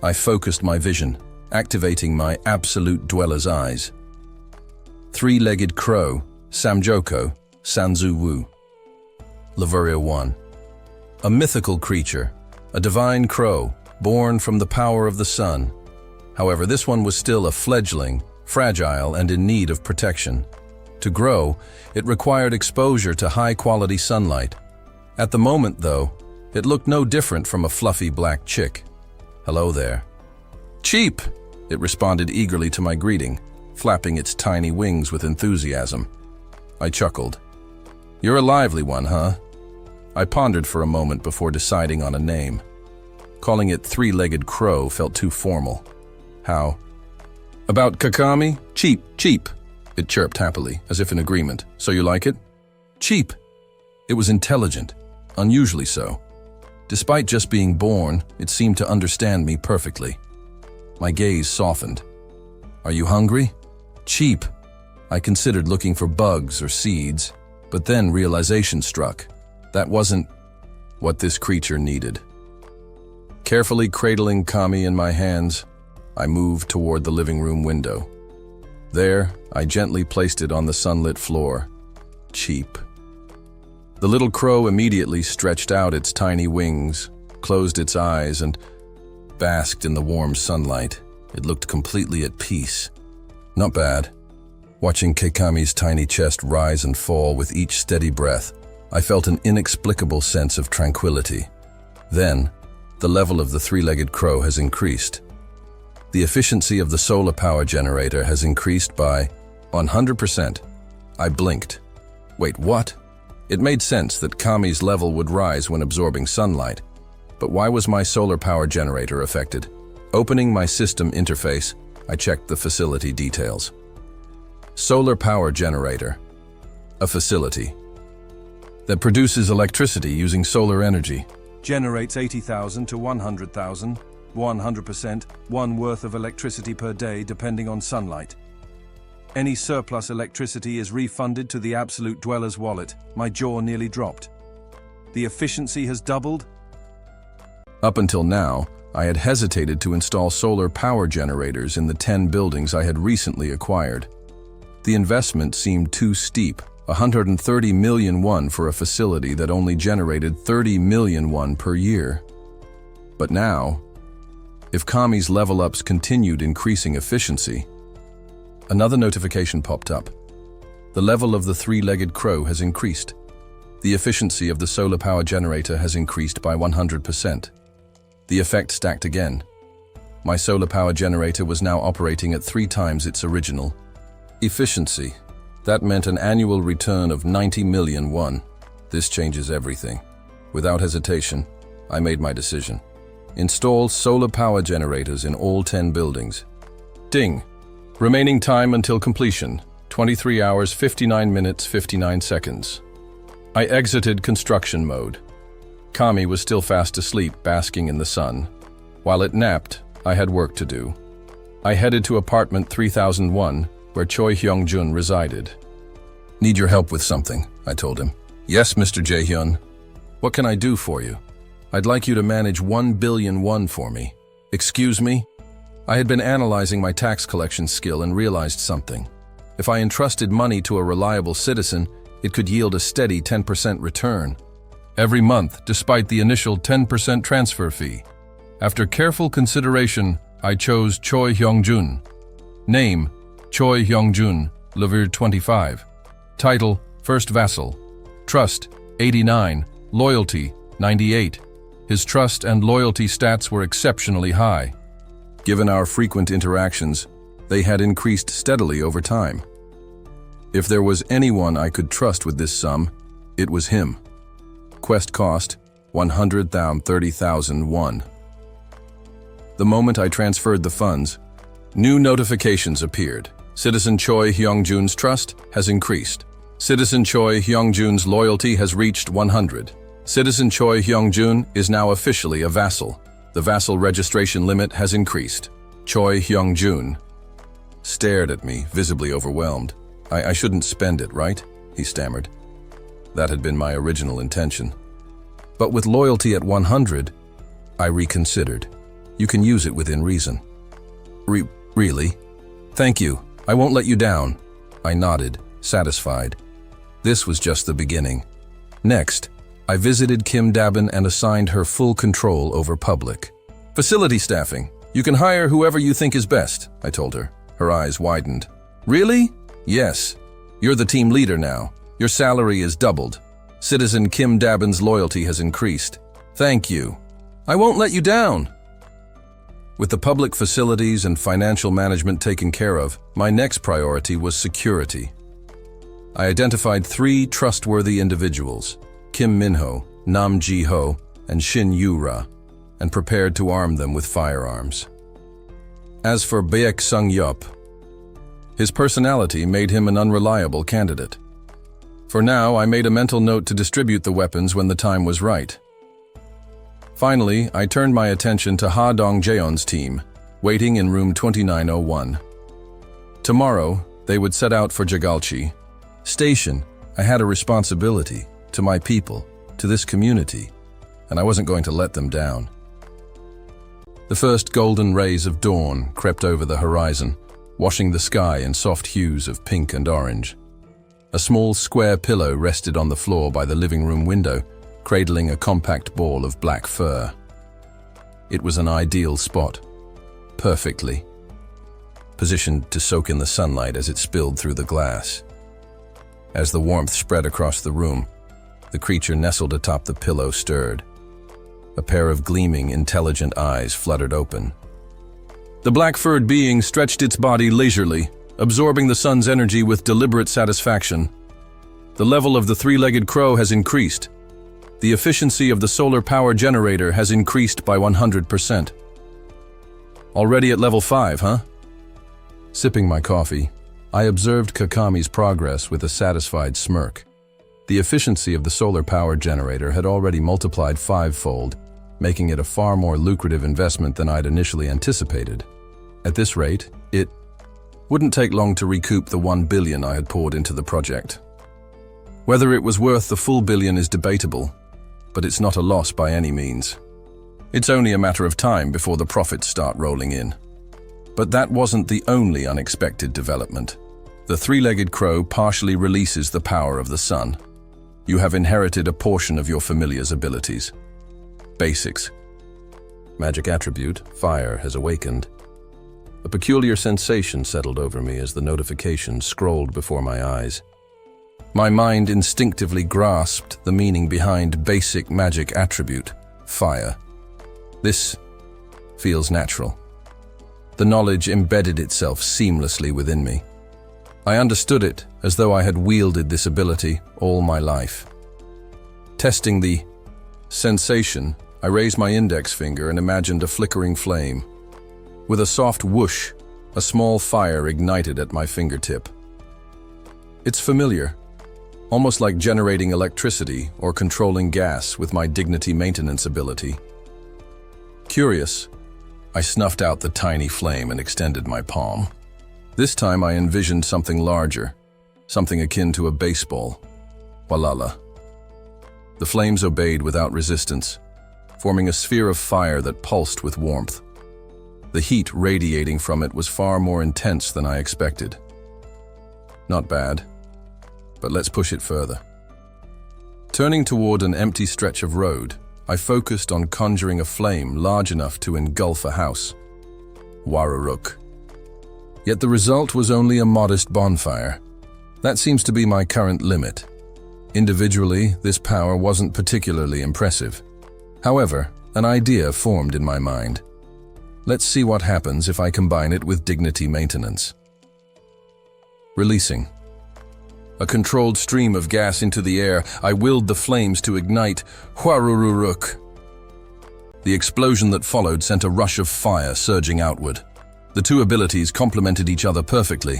I focused my vision, activating my absolute dweller's eyes. 3-legged crow, Samjoko, Sanzu-wu. Leveria 1. A mythical creature, a divine crow, born from the power of the sun. However, this one was still a fledgling, fragile and in need of protection. To grow, it required exposure to high-quality sunlight. At the moment, though, it looked no different from a fluffy black chick. Hello there. Cheap! It responded eagerly to my greeting, flapping its tiny wings with enthusiasm. I chuckled. You're a lively one, huh? I pondered for a moment before deciding on a name. Calling it 3-legged crow felt too formal. How? About Kakami? Cheap, cheap. It chirped happily, as if in agreement. So you like it? Cheap. It was intelligent, unusually so. Despite just being born, it seemed to understand me perfectly. My gaze softened. Are you hungry? Cheap. I considered looking for bugs or seeds, but then realization struck. That wasn't what this creature needed. Carefully cradling Kami in my hands, I moved toward the living room window. There, I gently placed it on the sunlit floor. Cheap. The little crow immediately stretched out its tiny wings, closed its eyes, and basked in the warm sunlight. It looked completely at peace. Not bad. Watching Keikami's tiny chest rise and fall with each steady breath, I felt an inexplicable sense of tranquility. Then, the level of the three-legged crow has increased. The efficiency of the solar power generator has increased by 100%. I blinked. Wait, what? It made sense that Kami's level would rise when absorbing sunlight, but why was my solar power generator affected? Opening my system interface, I checked the facility details. Solar power generator, a facility that produces electricity using solar energy. Generates 80,000 to 100,000, 100%, one worth of electricity per day depending on sunlight. Any surplus electricity is refunded to the absolute dweller's wallet. My jaw nearly dropped. The efficiency has doubled? Up until now, I had hesitated to install solar power generators in the 10 buildings I had recently acquired. The investment seemed too steep, 130 million won for a facility that only generated 30 million won per year. But now, if Kami's level-ups continued increasing efficiency, another notification popped up. The level of the three-legged crow has increased. The efficiency of the solar power generator has increased by 100%. The effect stacked again. My solar power generator was now operating at 3 times its original efficiency. That meant an annual return of 90 million won. This changes everything. Without hesitation, I made my decision. Install solar power generators in all 10 buildings. Ding. Remaining time until completion, 23 hours 59 minutes 59 seconds. I exited construction mode. Kami was still fast asleep, basking in the sun. While it napped, I had work to do. I headed to apartment 3001, where Choi Hyung-jun resided. Need your help with something, I told him. Yes, Mr. Jae-hyun. What can I do for you? I'd like you to manage 1 billion won for me. Excuse me? I had been analyzing my tax collection skill and realized something. If I entrusted money to a reliable citizen, it could yield a steady 10% return every month, despite the initial 10% transfer fee. After careful consideration, I chose Choi Hyung-jun. Name, Choi Hyung-jun, level 25. Title, First Vassal. Trust, 89. Loyalty, 98. His trust and loyalty stats were exceptionally high. Given our frequent interactions, they had increased steadily over time. If there was anyone I could trust with this sum, it was him. Quest cost, 130,000 won. The moment I transferred the funds, new notifications appeared. Citizen Choi Hyung-jun's trust has increased. Citizen Choi Hyung-jun's loyalty has reached 100. Citizen Choi Hyung-jun is now officially a vassal. The vassal registration limit has increased. Choi Hyung-jun stared at me, visibly overwhelmed. I shouldn't spend it, right? He stammered. That had been my original intention. But with loyalty at 100, I reconsidered. You can use it within reason. Really? Thank you. I won't let you down. I nodded, satisfied. This was just the beginning. Next, I visited Kim Dabin and assigned her full control over public facility staffing. You can hire whoever you think is best, I told her. Her eyes widened. Really? Yes. You're the team leader now. Your salary is doubled. Citizen Kim Dabin's loyalty has increased. Thank you. I won't let you down. With the public facilities and financial management taken care of, my next priority was security. I identified 3 trustworthy individuals, Kim Min-ho, Nam Ji-ho, and Shin Yu-ra, and prepared to arm them with firearms. As for Baek Sung-yup, his personality made him an unreliable candidate. For now, I made a mental note to distribute the weapons when the time was right. Finally, I turned my attention to Ha Dong-jeon's team, waiting in room 2901. Tomorrow, they would set out for Jagalchi Station. I had a responsibility to my people, to this community, and I wasn't going to let them down. The first golden rays of dawn crept over the horizon, washing the sky in soft hues of pink and orange. A small square pillow rested on the floor by the living room window, cradling a compact ball of black fur. It was an ideal spot. Perfectly. positioned to soak in the sunlight as it spilled through the glass. As the warmth spread across the room, the creature nestled atop the pillow stirred. A pair of gleaming, intelligent eyes fluttered open. The black-furred being stretched its body leisurely, absorbing the sun's energy with deliberate satisfaction. The level of the three-legged crow has increased. The efficiency of the solar power generator has increased by 100%. Already at level 5, huh? Sipping my coffee, I observed Kakami's progress with a satisfied smirk. The efficiency of the solar power generator had already multiplied 5-fold, making it a far more lucrative investment than I'd initially anticipated. At this rate, it wouldn't take long to recoup the 1 billion I had poured into the project. Whether it was worth the full billion is debatable, but it's not a loss by any means. It's only a matter of time before the profits start rolling in. But that wasn't the only unexpected development. The three-legged crow partially releases the power of the sun. You have inherited a portion of your familiar's abilities. Basics. Magic attribute, fire, has awakened. A peculiar sensation settled over me as the notification scrolled before my eyes. My mind instinctively grasped the meaning behind basic magic attribute, fire. This feels natural. The knowledge embedded itself seamlessly within me. I understood it as though I had wielded this ability all my life. Testing the sensation, I raised my index finger and imagined a flickering flame. With a soft whoosh, a small fire ignited at my fingertip. It's familiar, almost like generating electricity or controlling gas with my dignity maintenance ability. Curious, I snuffed out the tiny flame and extended my palm. This time I envisioned something larger, something akin to a baseball. Walala. The flames obeyed without resistance, forming a sphere of fire that pulsed with warmth. The heat radiating from it was far more intense than I expected. Not bad, but let's push it further. Turning toward an empty stretch of road, I focused on conjuring a flame large enough to engulf a house. Waruruk. Yet the result was only a modest bonfire. That seems to be my current limit. Individually, this power wasn't particularly impressive. However, an idea formed in my mind. Let's see what happens if I combine it with dignity maintenance. Releasing. A controlled stream of gas into the air, I willed the flames to ignite. Waruruk. The explosion that followed sent a rush of fire surging outward. The two abilities complemented each other perfectly.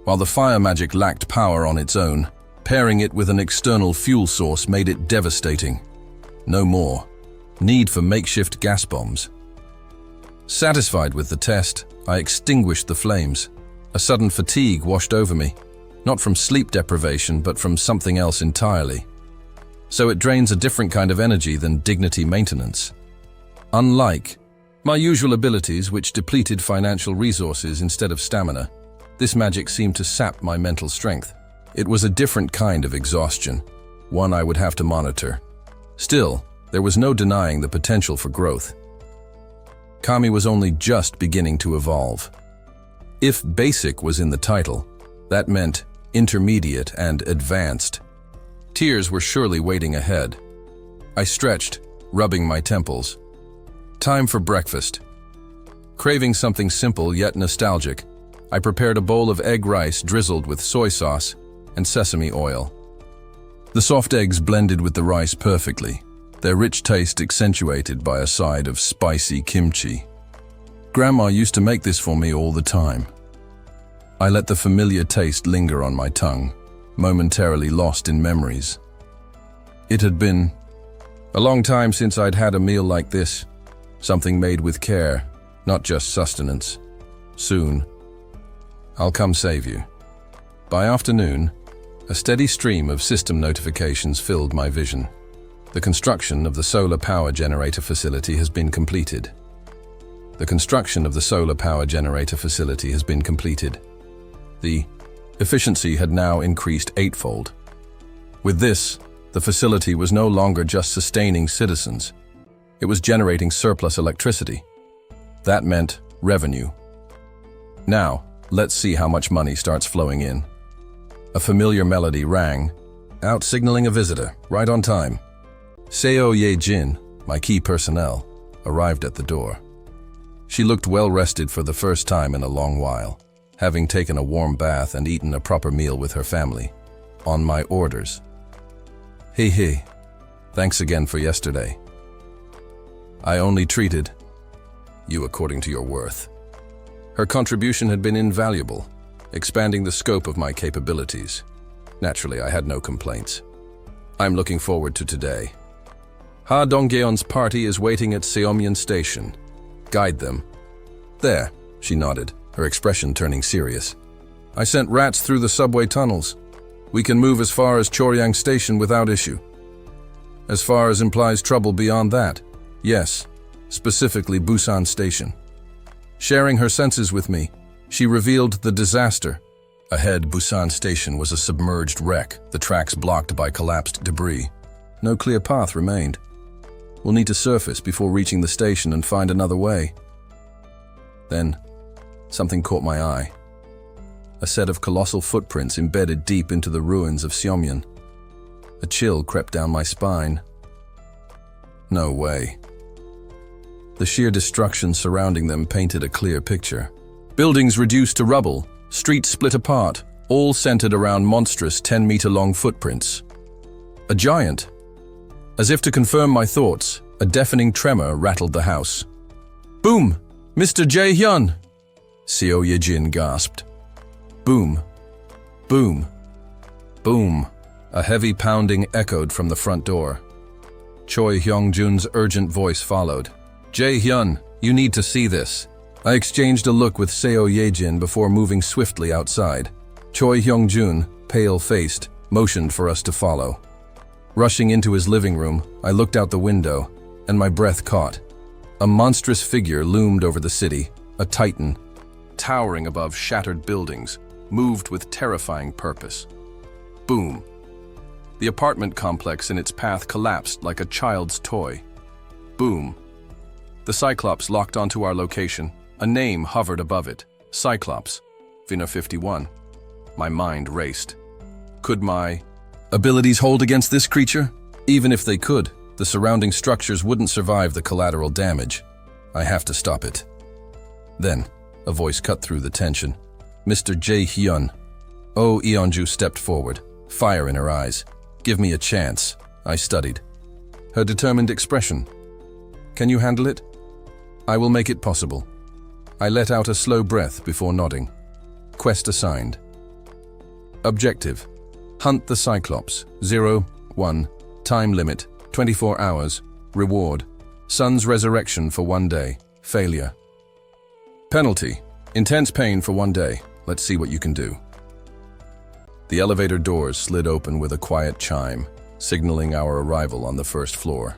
While the fire magic lacked power on its own, pairing it with an external fuel source made it devastating. No more. Need for makeshift gas bombs. Satisfied with the test, I extinguished the flames. A sudden fatigue washed over me. Not from sleep deprivation, but from something else entirely. So it drains a different kind of energy than dignity maintenance. Unlike my usual abilities, which depleted financial resources instead of stamina, this magic seemed to sap my mental strength. It was a different kind of exhaustion, one I would have to monitor. Still, there was no denying the potential for growth. Kami was only just beginning to evolve. If basic was in the title, that meant intermediate and advanced. Tears were surely waiting ahead. I stretched, rubbing my temples. Time for breakfast. Craving something simple yet nostalgic, I prepared a bowl of egg rice drizzled with soy sauce and sesame oil. The soft eggs blended with the rice perfectly, their rich taste accentuated by a side of spicy kimchi. Grandma used to make this for me all the time. I let the familiar taste linger on my tongue, momentarily lost in memories. It had been a long time since I'd had a meal like this, something made with care, not just sustenance. Soon, I'll come save you. By afternoon, a steady stream of system notifications filled my vision. The construction of the solar power generator facility has been completed. The construction of the solar power generator facility has been completed. The efficiency had now increased 8-fold. With this, the facility was no longer just sustaining citizens. It was generating surplus electricity. That meant revenue. Now, Let's see how much money starts flowing in. A familiar melody rang, out signaling a visitor, right on time. Seo Ye-jin, my key personnel, arrived at the door. She looked well-rested for the first time in a long while, having taken a warm bath and eaten a proper meal with her family, on my orders. Hey, thanks again for yesterday. I only treated you according to your worth. Her contribution had been invaluable, expanding the scope of my capabilities. Naturally, I had no complaints. I'm looking forward to today. Ha Dongyeon's party is waiting at Seomyeon Station. Guide them. There, she nodded, her expression turning serious. I sent rats through the subway tunnels. We can move as far as Choryang Station without issue. As far as implies trouble beyond that, yes, specifically Busan Station. Sharing her senses with me, she revealed the disaster. Ahead, Busan Station was a submerged wreck, the tracks blocked by collapsed debris. No clear path remained. We'll need to surface before reaching the station and find another way. Then, something caught my eye. A set of colossal footprints embedded deep into the ruins of Seomyeon. A chill crept down my spine. No way. The sheer destruction surrounding them painted a clear picture. Buildings reduced to rubble, streets split apart, all centered around monstrous 10-meter-long footprints. A giant. As if to confirm my thoughts, a deafening tremor rattled the house. Boom! Mr. Jae-hyun! Seo Ye-jin gasped. Boom. Boom. Boom. A heavy pounding echoed from the front door. Choi Hyung-jun's urgent voice followed. Jae-hyun, you need to see this. I exchanged a look with Seo Ye-jin before moving swiftly outside. Choi Hyung-jun, pale-faced, motioned for us to follow. Rushing into his living room, I looked out the window, and my breath caught. A monstrous figure loomed over the city, a titan, towering above shattered buildings, moved with terrifying purpose. Boom. The apartment complex in its path collapsed like a child's toy. Boom. The Cyclops locked onto our location. A name hovered above it. Cyclops. Vina 51. My mind raced. Could my abilities hold against this creature? Even if they could, the surrounding structures wouldn't survive the collateral damage. I have to stop it. Then, a voice cut through the tension. Mr. Jae-hyun. Oh, Eonju stepped forward, fire in her eyes. Give me a chance, I studied. Her determined expression. Can you handle it? I will make it possible. I let out a slow breath before nodding. Quest assigned. Objective. Hunt the Cyclops. 0-1. Time limit. 24 hours. Reward. Sun's resurrection for 1 day. Failure. Penalty. Intense pain for 1 day. Let's see what you can do. The elevator doors slid open with a quiet chime, signaling our arrival on the first floor.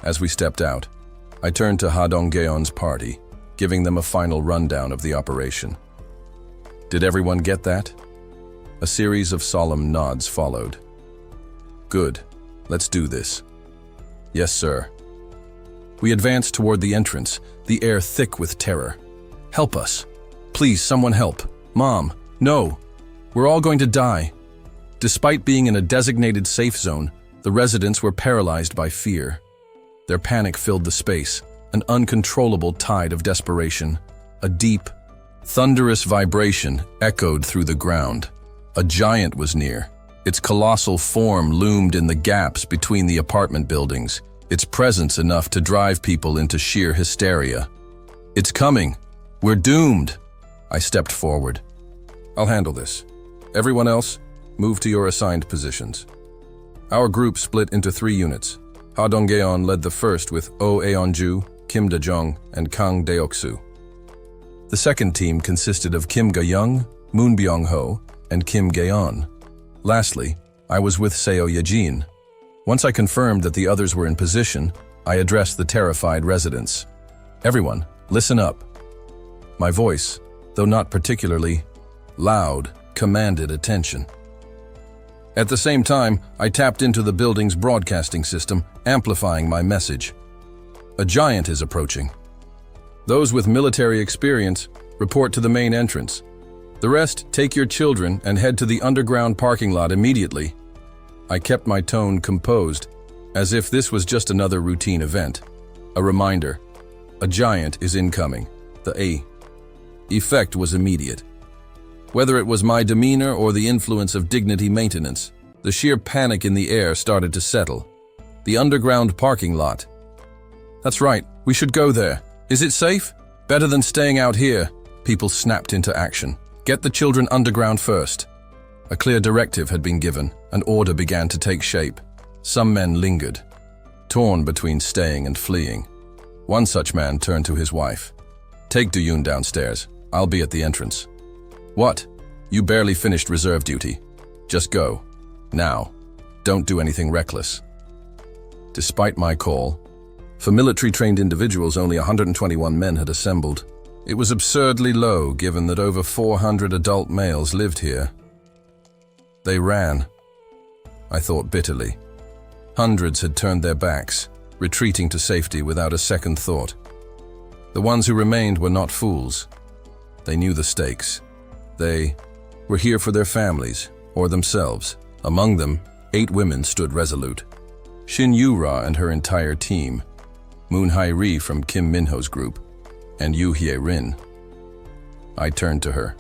As we stepped out, I turned to Ha Dong-geon's party, giving them a final rundown of the operation. Did everyone get that? A series of solemn nods followed. Good. Let's do this. Yes, sir. We advanced toward the entrance, the air thick with terror. Help us. Please, someone help. Mom, no. We're all going to die. Despite being in a designated safe zone, the residents were paralyzed by fear. Their panic filled the space, an uncontrollable tide of desperation. A deep, thunderous vibration echoed through the ground. A giant was near. Its colossal form loomed in the gaps between the apartment buildings, its presence enough to drive people into sheer hysteria. It's coming. We're doomed. I stepped forward. I'll handle this. Everyone else, move to your assigned positions. Our group split into 3 units. Ha Dong-geon led the first with Oh Eonju, Kim Da-jung, and Kang Deoksu. The second team consisted of Kim Ga-young, Moon Byung-ho, and Kim Gaeon. Lastly, I was with Seo Ye-jin. Once I confirmed that the others were in position, I addressed the terrified residents. Everyone, listen up. My voice, though not particularly loud, commanded attention. At the same time, I tapped into the building's broadcasting system, amplifying my message. A giant is approaching. Those with military experience, Report to the main entrance. The rest, take your children and head to the underground parking lot immediately. I kept my tone composed, as if this was just another routine event. A reminder, a giant is incoming. The effect was immediate. Whether it was my demeanor or the influence of dignity maintenance, the sheer panic in the air started to settle. The underground parking lot. That's right, we should go there. Is it safe? Better than staying out here. People snapped into action. Get the children underground first. A clear directive had been given. An order began to take shape. Some men lingered, torn between staying and fleeing. One such man turned to his wife. Take Duyun downstairs. I'll be at the entrance. What? You barely finished reserve duty. Just go. Now. Don't do anything reckless. Despite my call, for military-trained individuals, only 121 men had assembled. It was absurdly low, given that over 400 adult males lived here. They ran. I thought bitterly. Hundreds had turned their backs, retreating to safety without a second thought. The ones who remained were not fools. They knew the stakes. They were here for their families, or themselves. Among them, 8 women stood resolute. Shin Yu-ra and her entire team, Moon Hai-ri from Kim Minho's group, and Yu Hye-rin. I turned to her.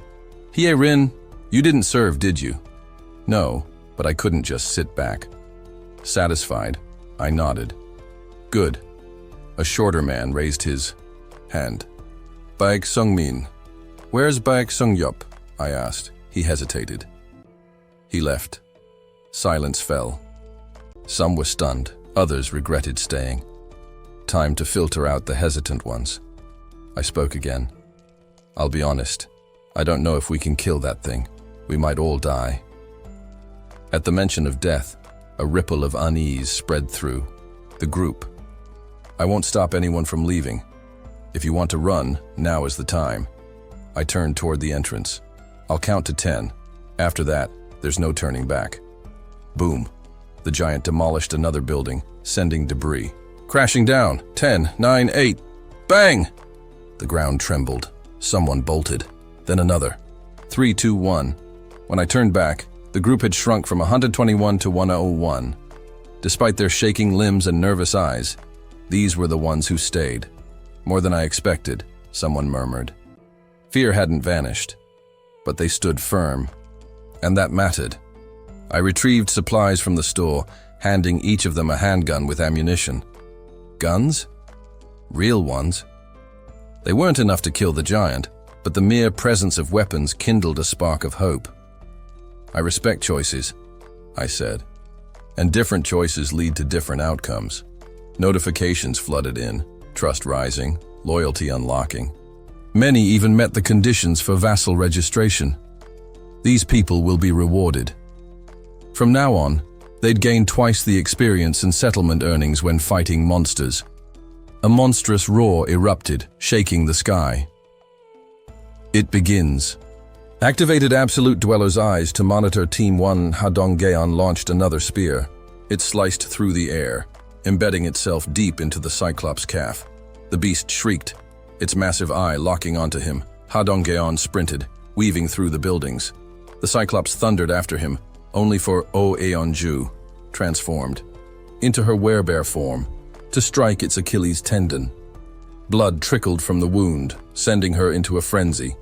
Hye-rin, you didn't serve, did you? No, but I couldn't just sit back. Satisfied, I nodded. Good. A shorter man raised his hand. Baek Sung-min. Where's Baek Sung-yup? I asked. He hesitated. He left. Silence fell. Some were stunned, others regretted staying. Time to filter out the hesitant ones. I spoke again. I'll be honest, I don't know if we can kill that thing. We might all die. At the mention of death, a ripple of unease spread through the group. I won't stop anyone from leaving. If you want to run, now is the time. I turned toward the entrance. I'll count to 10. After that, there's no turning back. Boom. The giant demolished another building, sending debris. Crashing down. 10, 9, 8. Bang! The ground trembled. Someone bolted. Then another. 3, 2, 1. When I turned back, the group had shrunk from 121 to 101. Despite their shaking limbs and nervous eyes, these were the ones who stayed. More than I expected, someone murmured. Fear hadn't vanished, but they stood firm, and that mattered. I retrieved supplies from the store, handing each of them a handgun with ammunition. Guns? Real ones. They weren't enough to kill the giant, but the mere presence of weapons kindled a spark of hope. I respect choices, I said, and different choices lead to different outcomes. Notifications flooded in, trust rising, loyalty unlocking. Many even met the conditions for Vassal registration. These people will be rewarded. From now on, they'd gain twice the experience and settlement earnings when fighting monsters. A monstrous roar erupted, shaking the sky. It begins. Activated Absolute Dweller's eyes to monitor Team 1. Hadonggeon launched another spear. It sliced through the air, embedding itself deep into the Cyclops' calf. The beast shrieked, its massive eye locking onto him. Hadonggeon sprinted, weaving through the buildings. The Cyclops thundered after him, only for Aeonju, transformed, into her werebear form, to strike its Achilles tendon. Blood trickled from the wound, sending her into a frenzy.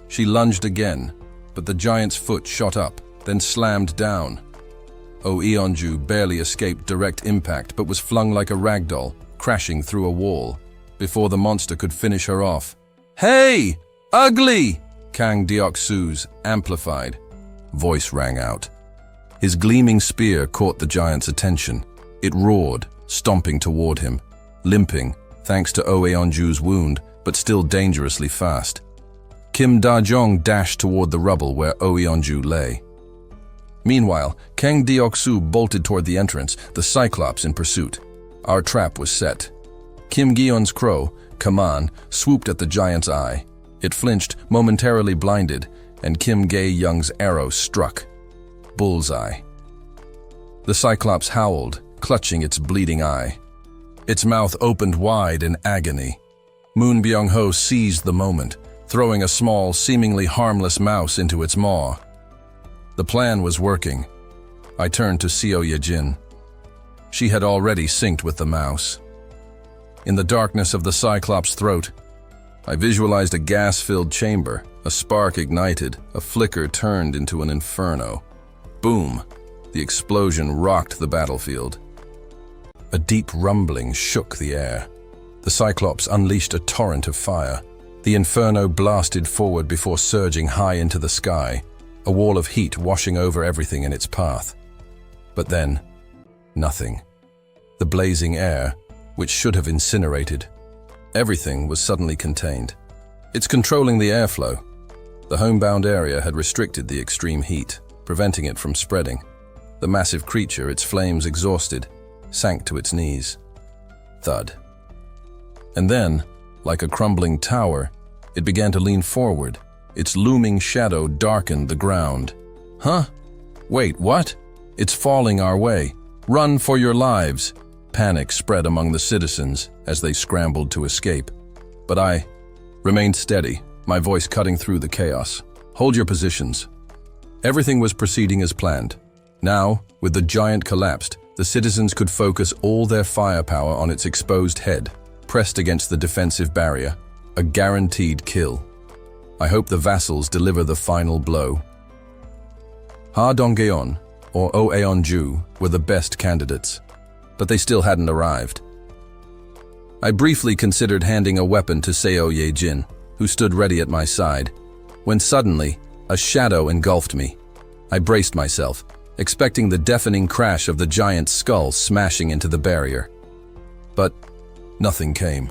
She lunged again, but the giant's foot shot up, then slammed down. Aeonju barely escaped direct impact, but was flung like a ragdoll, crashing through a wall, before the monster could finish her off. Hey! Ugly! Kang Deok-su's amplified voice rang out. His gleaming spear caught the giant's attention. It roared, stomping toward him, limping, thanks to Aeonju's wound, but still dangerously fast. Kim Da-jong dashed toward the rubble where Aeonju lay. Meanwhile, Kang Deok-su bolted toward the entrance, the Cyclops in pursuit. Our trap was set. Kim Gyeon's crow, Kaman, swooped at the giant's eye. It flinched, momentarily blinded, and Kim Gae-young's arrow struck. Bullseye. The Cyclops howled, clutching its bleeding eye. Its mouth opened wide in agony. Moon Byung-ho seized the moment, throwing a small, seemingly harmless mouse into its maw. The plan was working. I turned to Seo Yejin. She had already synced with the mouse. In the darkness of the Cyclops' throat, I visualized a gas-filled chamber. A spark ignited, a flicker turned into an inferno. Boom! The explosion rocked the battlefield. A deep rumbling shook the air. The Cyclops unleashed a torrent of fire. The inferno blasted forward before surging high into the sky, a wall of heat washing over everything in its path. But then, nothing. The blazing air, which should have incinerated, everything was suddenly contained. It's controlling the airflow. The homebound area had restricted the extreme heat, preventing it from spreading. The massive creature, its flames exhausted, sank to its knees. Thud. And then, like a crumbling tower, it began to lean forward. Its looming shadow darkened the ground. Huh? Wait, what? It's falling our way. Run for your lives. Panic spread among the citizens as they scrambled to escape. But I remained steady, my voice cutting through the chaos. Hold your positions. Everything was proceeding as planned. Now, with the giant collapsed, the citizens could focus all their firepower on its exposed head, pressed against the defensive barrier. A guaranteed kill. I hope the Vassals deliver the final blow. Ha Donggeon, or Oeonju, were the best candidates, but they still hadn't arrived. I briefly considered handing a weapon to Seo Yejin, who stood ready at my side, when suddenly, a shadow engulfed me. I braced myself, expecting the deafening crash of the giant skull smashing into the barrier. But nothing came.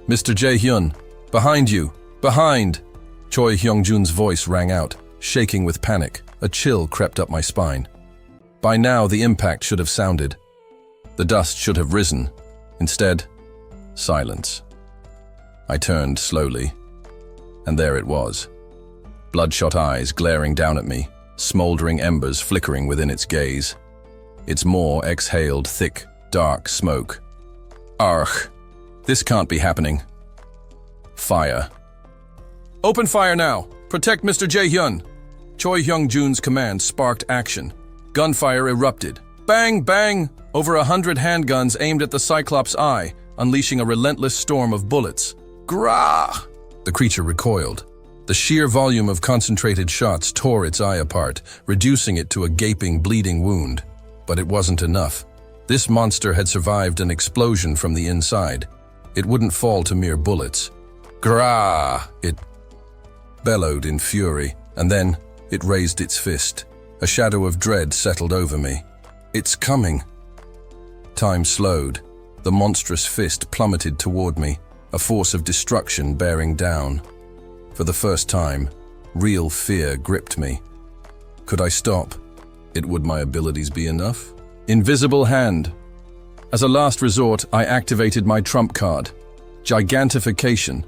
Mr. Jae-hyun, behind you! Behind! Choi Hyung-jun's voice rang out, shaking with panic. A chill crept up my spine. By now, the impact should have sounded. The dust should have risen. Instead, silence. I turned slowly, and there it was. Bloodshot eyes glaring down at me, smoldering embers flickering within its gaze. Its maw exhaled thick, dark smoke. Argh! This can't be happening. Fire. Open fire now! Protect Mr. Jae-hyun! Choi Hyung-jun's command sparked action. Gunfire erupted. Bang, bang! Over 100 handguns aimed at the Cyclops' eye, unleashing a relentless storm of bullets. Grah! The creature recoiled. The sheer volume of concentrated shots tore its eye apart, reducing it to a gaping, bleeding wound. But it wasn't enough. This monster had survived an explosion from the inside. It wouldn't fall to mere bullets. Grah! It bellowed in fury, and then it raised its fist. A shadow of dread settled over me. It's coming. Time slowed. The monstrous fist plummeted toward me, a force of destruction bearing down. For the first time, real fear gripped me. Could I stop? Would my abilities be enough? Invisible Hand. As a last resort, I activated my trump card. Gigantification.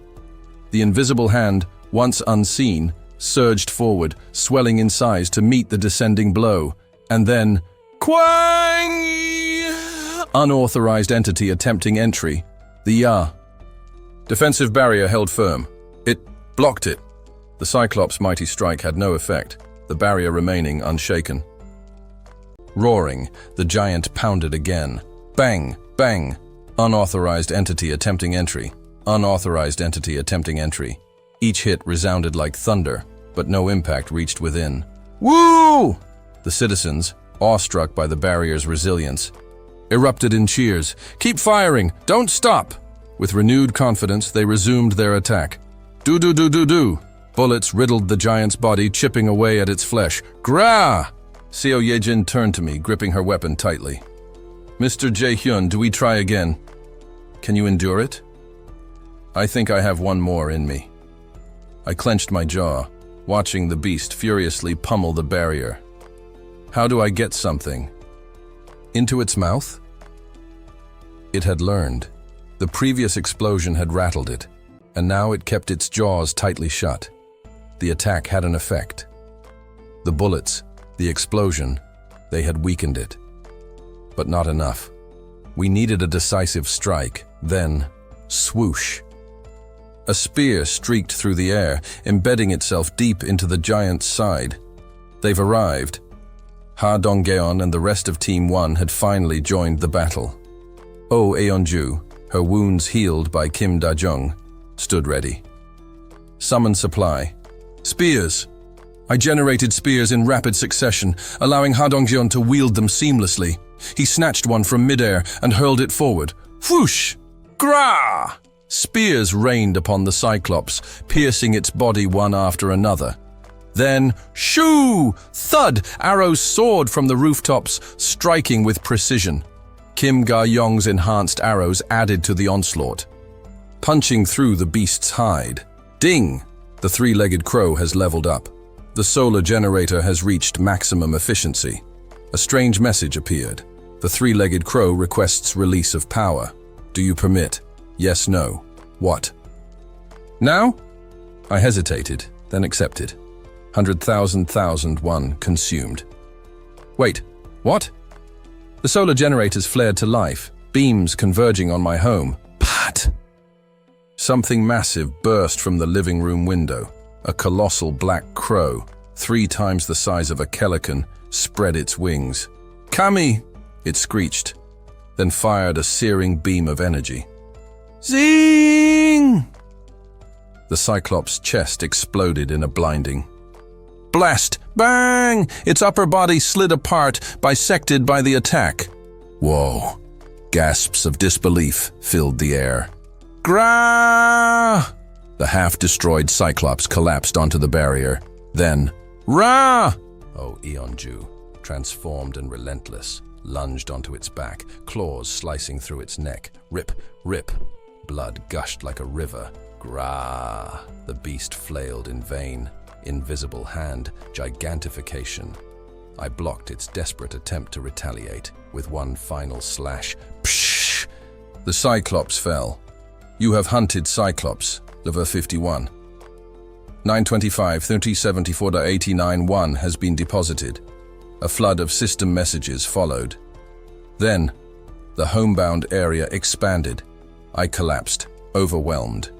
The invisible hand, once unseen, surged forward, swelling in size to meet the descending blow. And then, Quang! Unauthorized entity attempting entry. The Ya. Defensive barrier held firm. It blocked it. The Cyclops' mighty strike had no effect, the barrier remaining unshaken. Roaring, the giant pounded again. Bang! Bang! Unauthorized entity attempting entry. Unauthorized entity attempting entry. Each hit resounded like thunder, but no impact reached within. Woo! The citizens, awestruck by the barrier's resilience, erupted in cheers. Keep firing! Don't stop! With renewed confidence, they resumed their attack. Do-do-do-do-do! Bullets riddled the giant's body, chipping away at its flesh. Grah! Seo Yejin turned to me, gripping her weapon tightly. Mr. Jae-hyun, do we try again? Can you endure it? I think I have one more in me. I clenched my jaw, watching the beast furiously pummel the barrier. How do I get something? Into its mouth? It had learned. The previous explosion had rattled it, and now it kept its jaws tightly shut. The attack had an effect. The bullets, the explosion, they had weakened it. But not enough. We needed a decisive strike, then swoosh. A spear streaked through the air, embedding itself deep into the giant's side. They've arrived. Ha Donggeon and the rest of Team 1 had finally joined the battle. Oh Eonju, her wounds healed by Kim Da-jung, stood ready. Summon supply. Spears! I generated spears in rapid succession, allowing Ha Donggeon to wield them seamlessly. He snatched one from midair and hurled it forward. Whoosh! Gra! Spears rained upon the Cyclops, piercing its body one after another. Then, shoo! Thud! Arrows soared from the rooftops, striking with precision. Kim Ga-young's enhanced arrows added to the onslaught, punching through the beast's hide. Ding! The three-legged crow has leveled up. The solar generator has reached maximum efficiency. A strange message appeared. The three-legged crow requests release of power. Do you permit? Yes, no. What? Now? I hesitated, then accepted. 100,000,001 consumed. Wait, what? The solar generators flared to life, beams converging on my home. Pat! Something massive burst from the living room window. A colossal black crow, 3 times the size of a pelican, spread its wings. Kami! It screeched, then fired a searing beam of energy. Zing! The Cyclops' chest exploded in a blinding blast. Bang! Its upper body slid apart, bisected by the attack. Whoa! Gasps of disbelief filled the air. Gra! The half-destroyed Cyclops collapsed onto the barrier. Then, Ra! Oh, Eonju, transformed and relentless, lunged onto its back, claws slicing through its neck. Rip, rip. Blood gushed like a river. Gra! The beast flailed in vain. Invisible hand, gigantification. I blocked its desperate attempt to retaliate with one final slash. Psh! The Cyclops fell. You have hunted Cyclops, level 51. 925-3074-89-1 has been deposited. A flood of system messages followed. Then, the homebound area expanded. I collapsed, overwhelmed.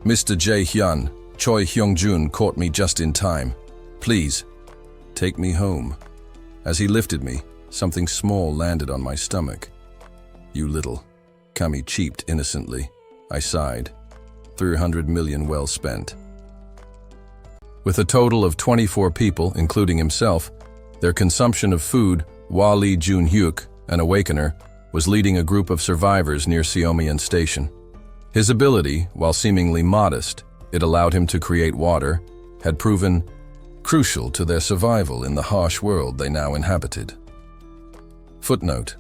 Mr. Jae-hyun, Choi Hyung-jun caught me just in time. Please, take me home. As he lifted me, something small landed on my stomach. You little. Kami cheeped innocently. I sighed. 300 million well spent. With a total of 24 people, including himself, their consumption of food, Hwa Lee Jun-hyuk, an awakener, was leading a group of survivors near Seomian Station. His ability, while seemingly modest, it allowed him to create water, had proven crucial to their survival in the harsh world they now inhabited. Footnote: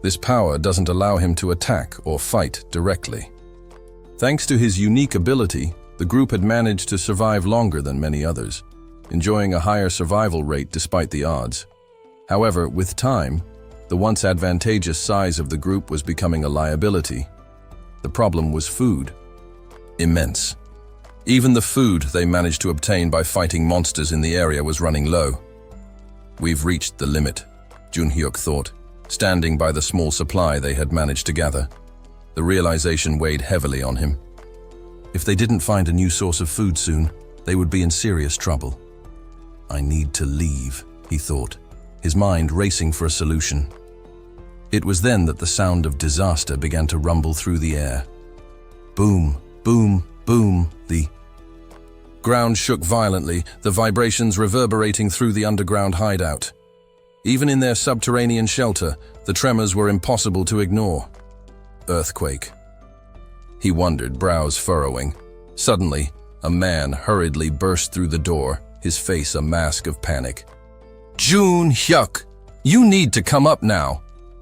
this power doesn't allow him to attack or fight directly. Thanks to his unique ability, the group had managed to survive longer than many others, enjoying a higher survival rate despite the odds. However, with time, the once advantageous size of the group was becoming a liability. The problem was food. Immense. Even the food they managed to obtain by fighting monsters in the area was running low. We've reached the limit, Jun-hyuk thought, standing by the small supply they had managed to gather. The realization weighed heavily on him. If they didn't find a new source of food soon, they would be in serious trouble. I need to leave, he thought, his mind racing for a solution. It was then that the sound of disaster began to rumble through the air. Boom, boom, boom, the ground shook violently, the vibrations reverberating through the underground hideout. Even in their subterranean shelter, the tremors were impossible to ignore. Earthquake. He wondered, brows furrowing. Suddenly, a man hurriedly burst through the door, his face a mask of panic. Jun-hyuk, you need to come up now.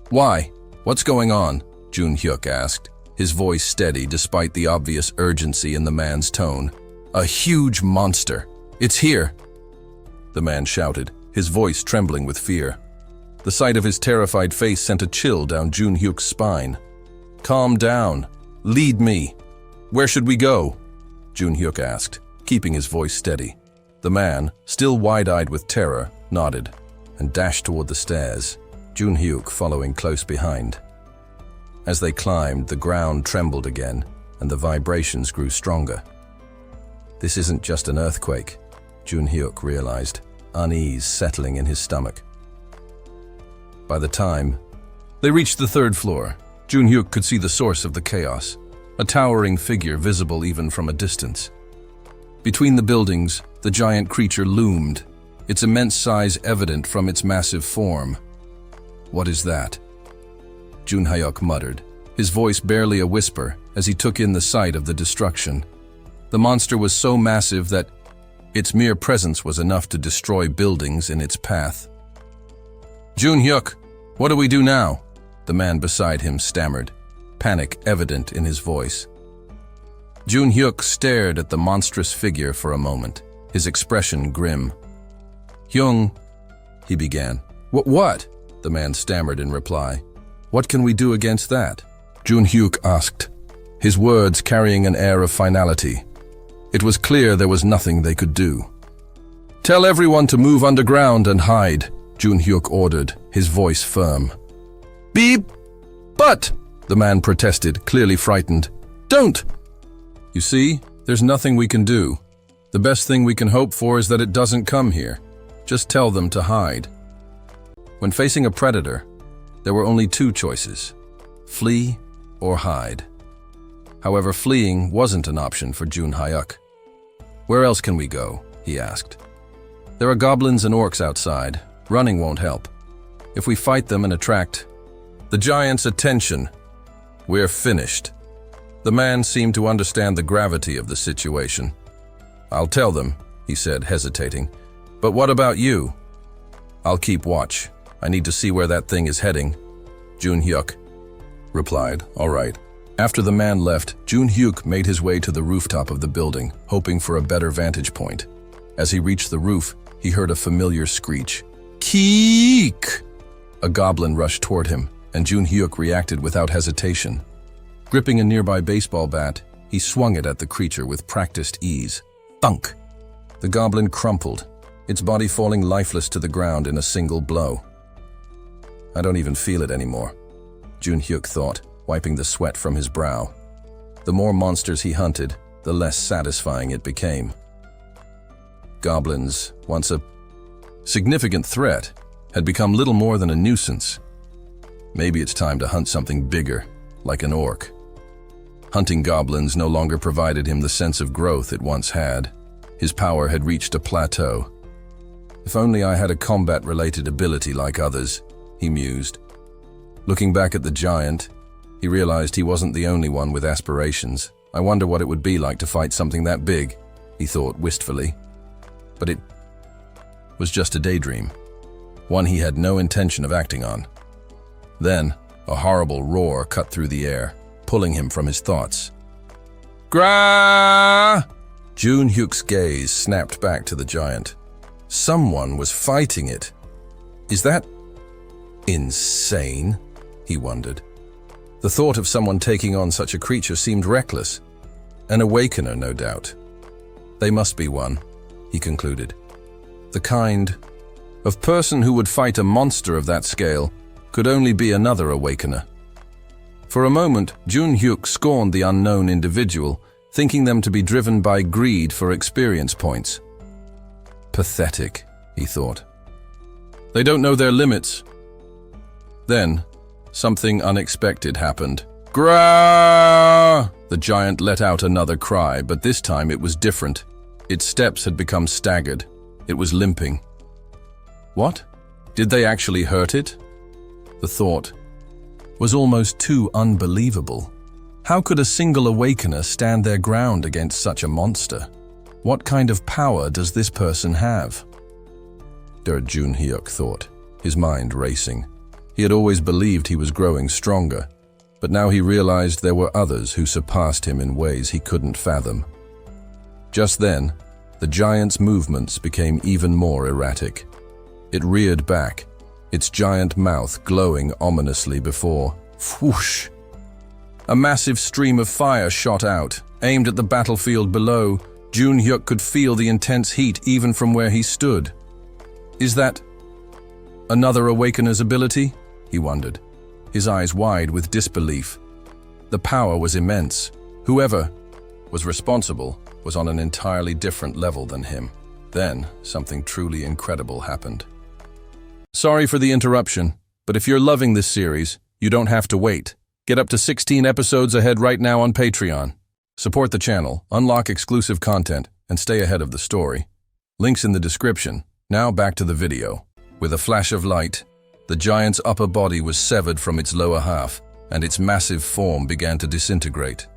Why? What's going on? Jun-hyuk asked, his voice steady despite the obvious urgency in the man's tone. A huge monster. It's here. The man shouted, his voice trembling with fear. The sight of his terrified face sent a chill down Jun-hyuk's spine. Calm down. Lead me. Where should we go? Jun-hyuk asked, keeping his voice steady. The man, still wide-eyed with terror, nodded and dashed toward the stairs, Jun-hyuk following close behind. As they climbed, the ground trembled again, and the vibrations grew stronger. This isn't just an earthquake, Junhyuk realized, unease settling in his stomach. By the time they reached the third floor, Junhyuk could see the source of the chaos, a towering figure visible even from a distance. Between the buildings, the giant creature loomed, its immense size evident from its massive form. "What is that?" Junhyuk muttered, his voice barely a whisper as he took in the sight of the destruction. The monster was so massive that its mere presence was enough to destroy buildings in its path. "Junhyuk, what do we do now?" The man beside him stammered, panic evident in his voice. Junhyuk stared at the monstrous figure for a moment, his expression grim. "Hyung," he began. What? The man stammered in reply. "What can we do against that?" Junhyuk asked, his words carrying an air of finality. It was clear there was nothing they could do. "Tell everyone to move underground and hide," Junhyuk ordered, his voice firm. "Beep! But!" the man protested, clearly frightened. "Don't!" "You see, there's nothing we can do. The best thing we can hope for is that it doesn't come here. Just tell them to hide." When facing a predator, there were only two choices: flee or hide. However, fleeing wasn't an option for Junhyuk. "Where else can we go?" he asked. "There are goblins and orcs outside. Running won't help. If we fight them and attract the giant's attention, we're finished." The man seemed to understand the gravity of the situation. "I'll tell them," he said, hesitating. "But what about you?" "I'll keep watch. I need to see where that thing is heading." Junhyuk replied, "All right." After the man left, Junhyuk made his way to the rooftop of the building, hoping for a better vantage point. As he reached the roof, he heard a familiar screech. "Keek!" A goblin rushed toward him, and Junhyuk reacted without hesitation. Gripping a nearby baseball bat, he swung it at the creature with practiced ease. Thunk! The goblin crumpled, its body falling lifeless to the ground in a single blow. "I don't even feel it anymore," Junhyuk thought, wiping the sweat from his brow. The more monsters he hunted, the less satisfying it became. Goblins, once a significant threat, had become little more than a nuisance. Maybe it's time to hunt something bigger, like an orc. Hunting goblins no longer provided him the sense of growth it once had. His power had reached a plateau. "If only I had a combat-related ability like others," he mused. Looking back at the giant, he realized he wasn't the only one with aspirations. "I wonder what it would be like to fight something that big," he thought wistfully. But it was just a daydream, one he had no intention of acting on. Then, a horrible roar cut through the air, pulling him from his thoughts. "Gra!" Junhyuk's gaze snapped back to the giant. Someone was fighting it. Is that insane? He wondered. The thought of someone taking on such a creature seemed reckless. An awakener, no doubt. They must be one, he concluded. The kind of person who would fight a monster of that scale could only be another awakener. For a moment, Junhyuk scorned the unknown individual, thinking them to be driven by greed for experience points. Pathetic, he thought. They don't know their limits. Then, something unexpected happened. Graaah! The giant let out another cry, but this time it was different. Its steps had become staggered. It was limping. What? Did they actually hurt it? The thought was almost too unbelievable. How could a single awakener stand their ground against such a monster? What kind of power does this person have? Junhyuk thought, his mind racing. He had always believed he was growing stronger, but now he realized there were others who surpassed him in ways he couldn't fathom. Just then, the giant's movements became even more erratic. It reared back, its giant mouth glowing ominously before, whoosh! A massive stream of fire shot out, aimed at the battlefield below. Junhyuk could feel the intense heat even from where he stood. Is that another awakener's ability? He wondered, his eyes wide with disbelief. The power was immense. Whoever was responsible was on an entirely different level than him. Then, something truly incredible happened. Sorry for the interruption, but if you're loving this series, you don't have to wait. Get up to 16 episodes ahead right now on Patreon. Support the channel, unlock exclusive content, and stay ahead of the story. Links in the description. Now back to the video. With a flash of light, the giant's upper body was severed from its lower half, and its massive form began to disintegrate.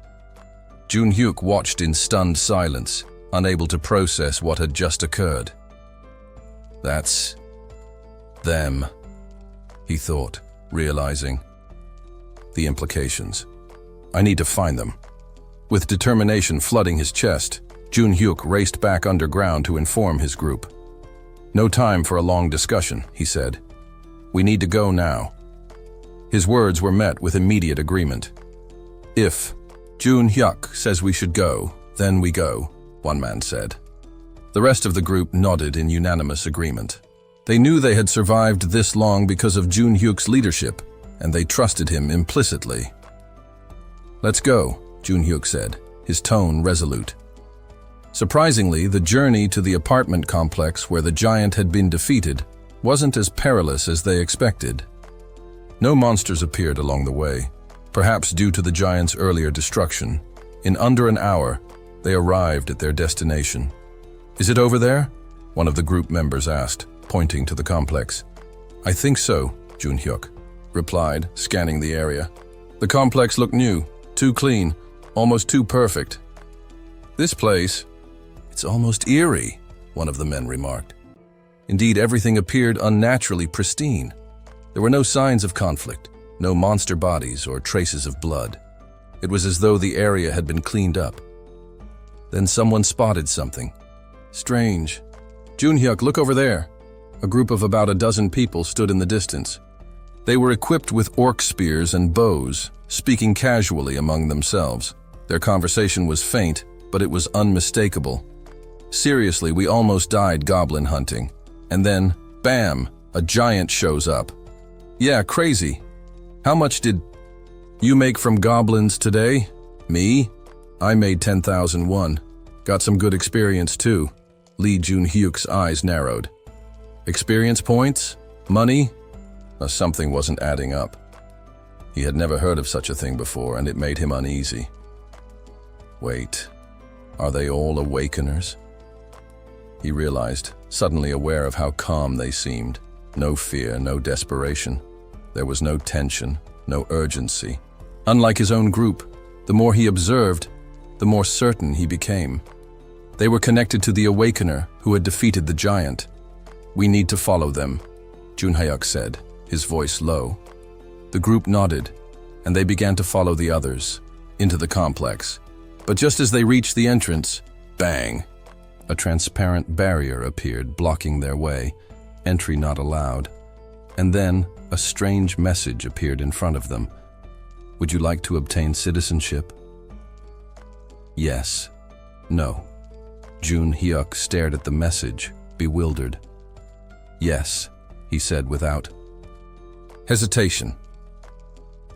Junhyuk watched in stunned silence, unable to process what had just occurred. That's them, he thought, realizing the implications. I need to find them. With determination flooding his chest, Junhyuk raced back underground to inform his group. No time for a long discussion, he said. We need to go now. His words were met with immediate agreement. If Junhyuk says we should go, then we go, one man said. The rest of the group nodded in unanimous agreement. They knew they had survived this long because of Junhyuk's leadership, and they trusted him implicitly. Let's go, Junhyuk said, his tone resolute. Surprisingly, the journey to the apartment complex where the giant had been defeated wasn't as perilous as they expected. No monsters appeared along the way, perhaps due to the giant's earlier destruction. In under an hour, they arrived at their destination. Is it over there? One of the group members asked, pointing to the complex. I think so, Junhyuk replied, scanning the area. The complex looked new, too clean, almost too perfect. This place, it's almost eerie, one of the men remarked. Indeed, everything appeared unnaturally pristine. There were no signs of conflict, no monster bodies or traces of blood. It was as though the area had been cleaned up. Then someone spotted something. Strange. Junhyuk, look over there. A group of about a dozen people stood in the distance. They were equipped with orc spears and bows, speaking casually among themselves. Their conversation was faint, but it was unmistakable. Seriously, we almost died goblin hunting. And then, bam, a giant shows up. Yeah, crazy. How much did you make from goblins today? Me? I made 10,001. Got some good experience too. Lee Junhyuk's eyes narrowed. Experience points? Money? Something wasn't adding up. He had never heard of such a thing before, and it made him uneasy. Wait, are they all awakeners? He realized, suddenly aware of how calm they seemed. No fear, no desperation. There was no tension, no urgency. Unlike his own group, the more he observed, the more certain he became. They were connected to the awakener who had defeated the giant. We need to follow them, Junhyuk said, his voice low. The group nodded, and they began to follow the others into the complex. But just as they reached the entrance, bang! A transparent barrier appeared, blocking their way. Entry not allowed. And then a strange message appeared in front of them. Would you like to obtain citizenship? Yes. No. Junhyuk stared at the message, bewildered. Yes, he said without hesitation.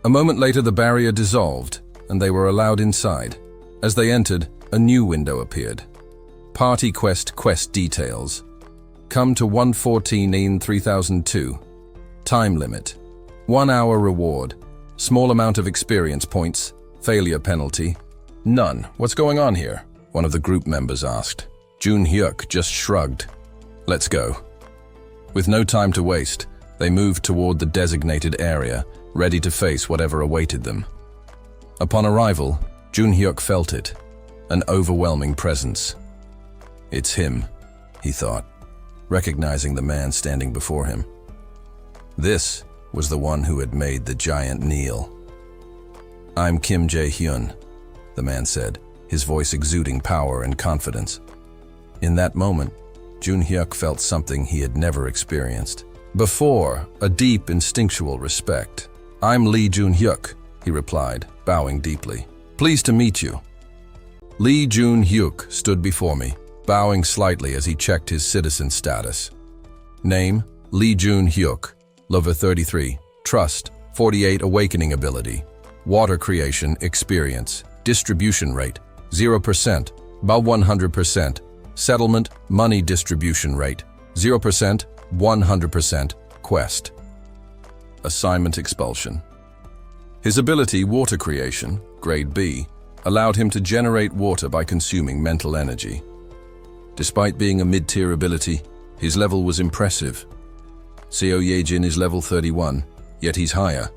A moment later, the barrier dissolved, and they were allowed inside. As they entered, a new window appeared. Party quest details. Come to 114 in 3002. Time limit. 1 hour reward. Small amount of experience points. Failure penalty. None. What's going on here? One of the group members asked. Junhyuk just shrugged. Let's go. With no time to waste, they moved toward the designated area, ready to face whatever awaited them. Upon arrival, Junhyuk felt it, an overwhelming presence. It's him, he thought, recognizing the man standing before him. This was the one who had made the giant kneel. I'm Kim Jae-hyun, the man said, his voice exuding power and confidence. In that moment, Junhyuk felt something he had never experienced before, a deep instinctual respect. I'm Lee Junhyuk, he replied, bowing deeply. Pleased to meet you. Lee Junhyuk stood before me, bowing slightly as he checked his citizen status. Name, Lee Junhyuk, level 33, Trust, 48 Awakening ability, Water creation, experience, Distribution rate, 0%, about 100%. Settlement, money distribution rate, 0%, 100%. Quest. Assignment expulsion. His ability, water creation, grade B, allowed him to generate water by consuming mental energy. Despite being a mid-tier ability, his level was impressive. Seo Yejin is level 31, yet he's higher.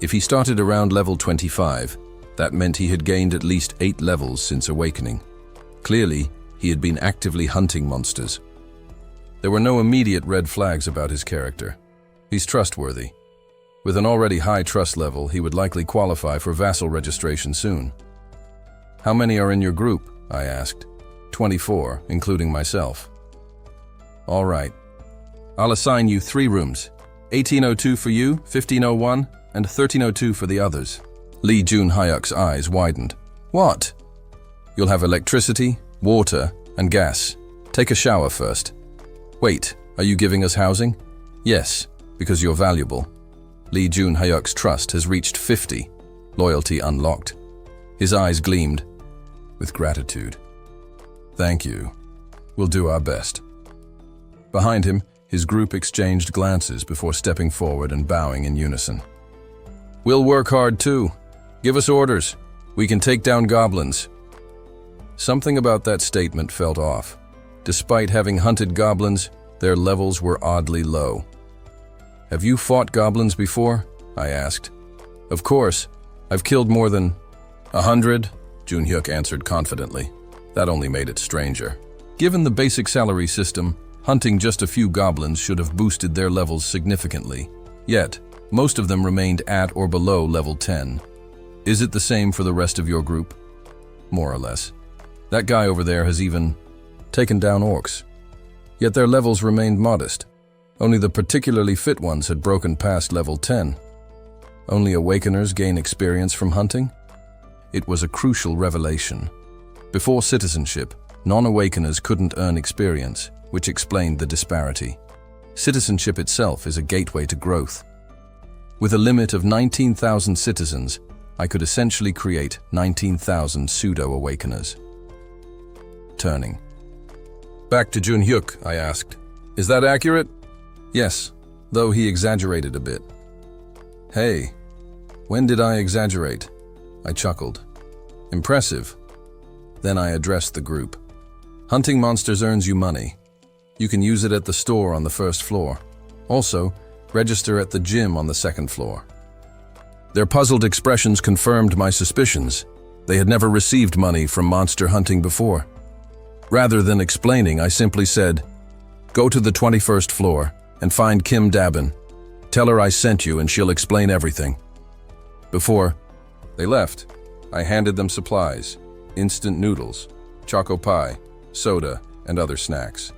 If he started around level 25, that meant he had gained at least 8 levels since awakening. Clearly, he had been actively hunting monsters. There were no immediate red flags about his character. He's trustworthy. With an already high trust level, he would likely qualify for Vassal registration soon. "How many are in your group?" I asked. 24, including myself. "All right. I'll assign you 3 rooms. 1802 for you, 1501, and 1302 for the others." Lee Jun-hyuk's eyes widened. "What?" "You'll have electricity, water, and gas. Take a shower first." "Wait, are you giving us housing?" "Yes, because you're valuable." Lee Jun-hyuk's trust has reached 50, loyalty unlocked. His eyes gleamed with gratitude. "Thank you. We'll do our best." Behind him, his group exchanged glances before stepping forward and bowing in unison. "We'll work hard too. Give us orders. We can take down goblins." Something about that statement felt off. Despite having hunted goblins, their levels were oddly low. "Have you fought goblins before?" I asked. "Of course. I've killed more than 100, Jun-hyuk answered confidently. That only made it stranger. Given the basic salary system, hunting just a few goblins should have boosted their levels significantly. Yet, most of them remained at or below level 10. Is it the same for the rest of your group? More or less. That guy over there has even taken down orcs. Yet their levels remained modest. Only the particularly fit ones had broken past level 10. Only awakeners gain experience from hunting? It was a crucial revelation. Before citizenship, non-awakeners couldn't earn experience, which explained the disparity. Citizenship itself is a gateway to growth. With a limit of 19,000 citizens, I could essentially create 19,000 pseudo-awakeners. Turning. "Back to Jun-hyuk," I asked. "Is that accurate?" "Yes, though he exaggerated a bit." "Hey, when did I exaggerate?" I chuckled. "Impressive." Then I addressed the group. "Hunting monsters earns you money. You can use it at the store on the first floor. Also, register at the gym on the second floor." Their puzzled expressions confirmed my suspicions. They had never received money from monster hunting before. Rather than explaining, I simply said, "Go to the 21st floor and find Kim Dabin. Tell her I sent you and she'll explain everything." Before they left, I handed them supplies, instant noodles, choco pie, soda, and other snacks.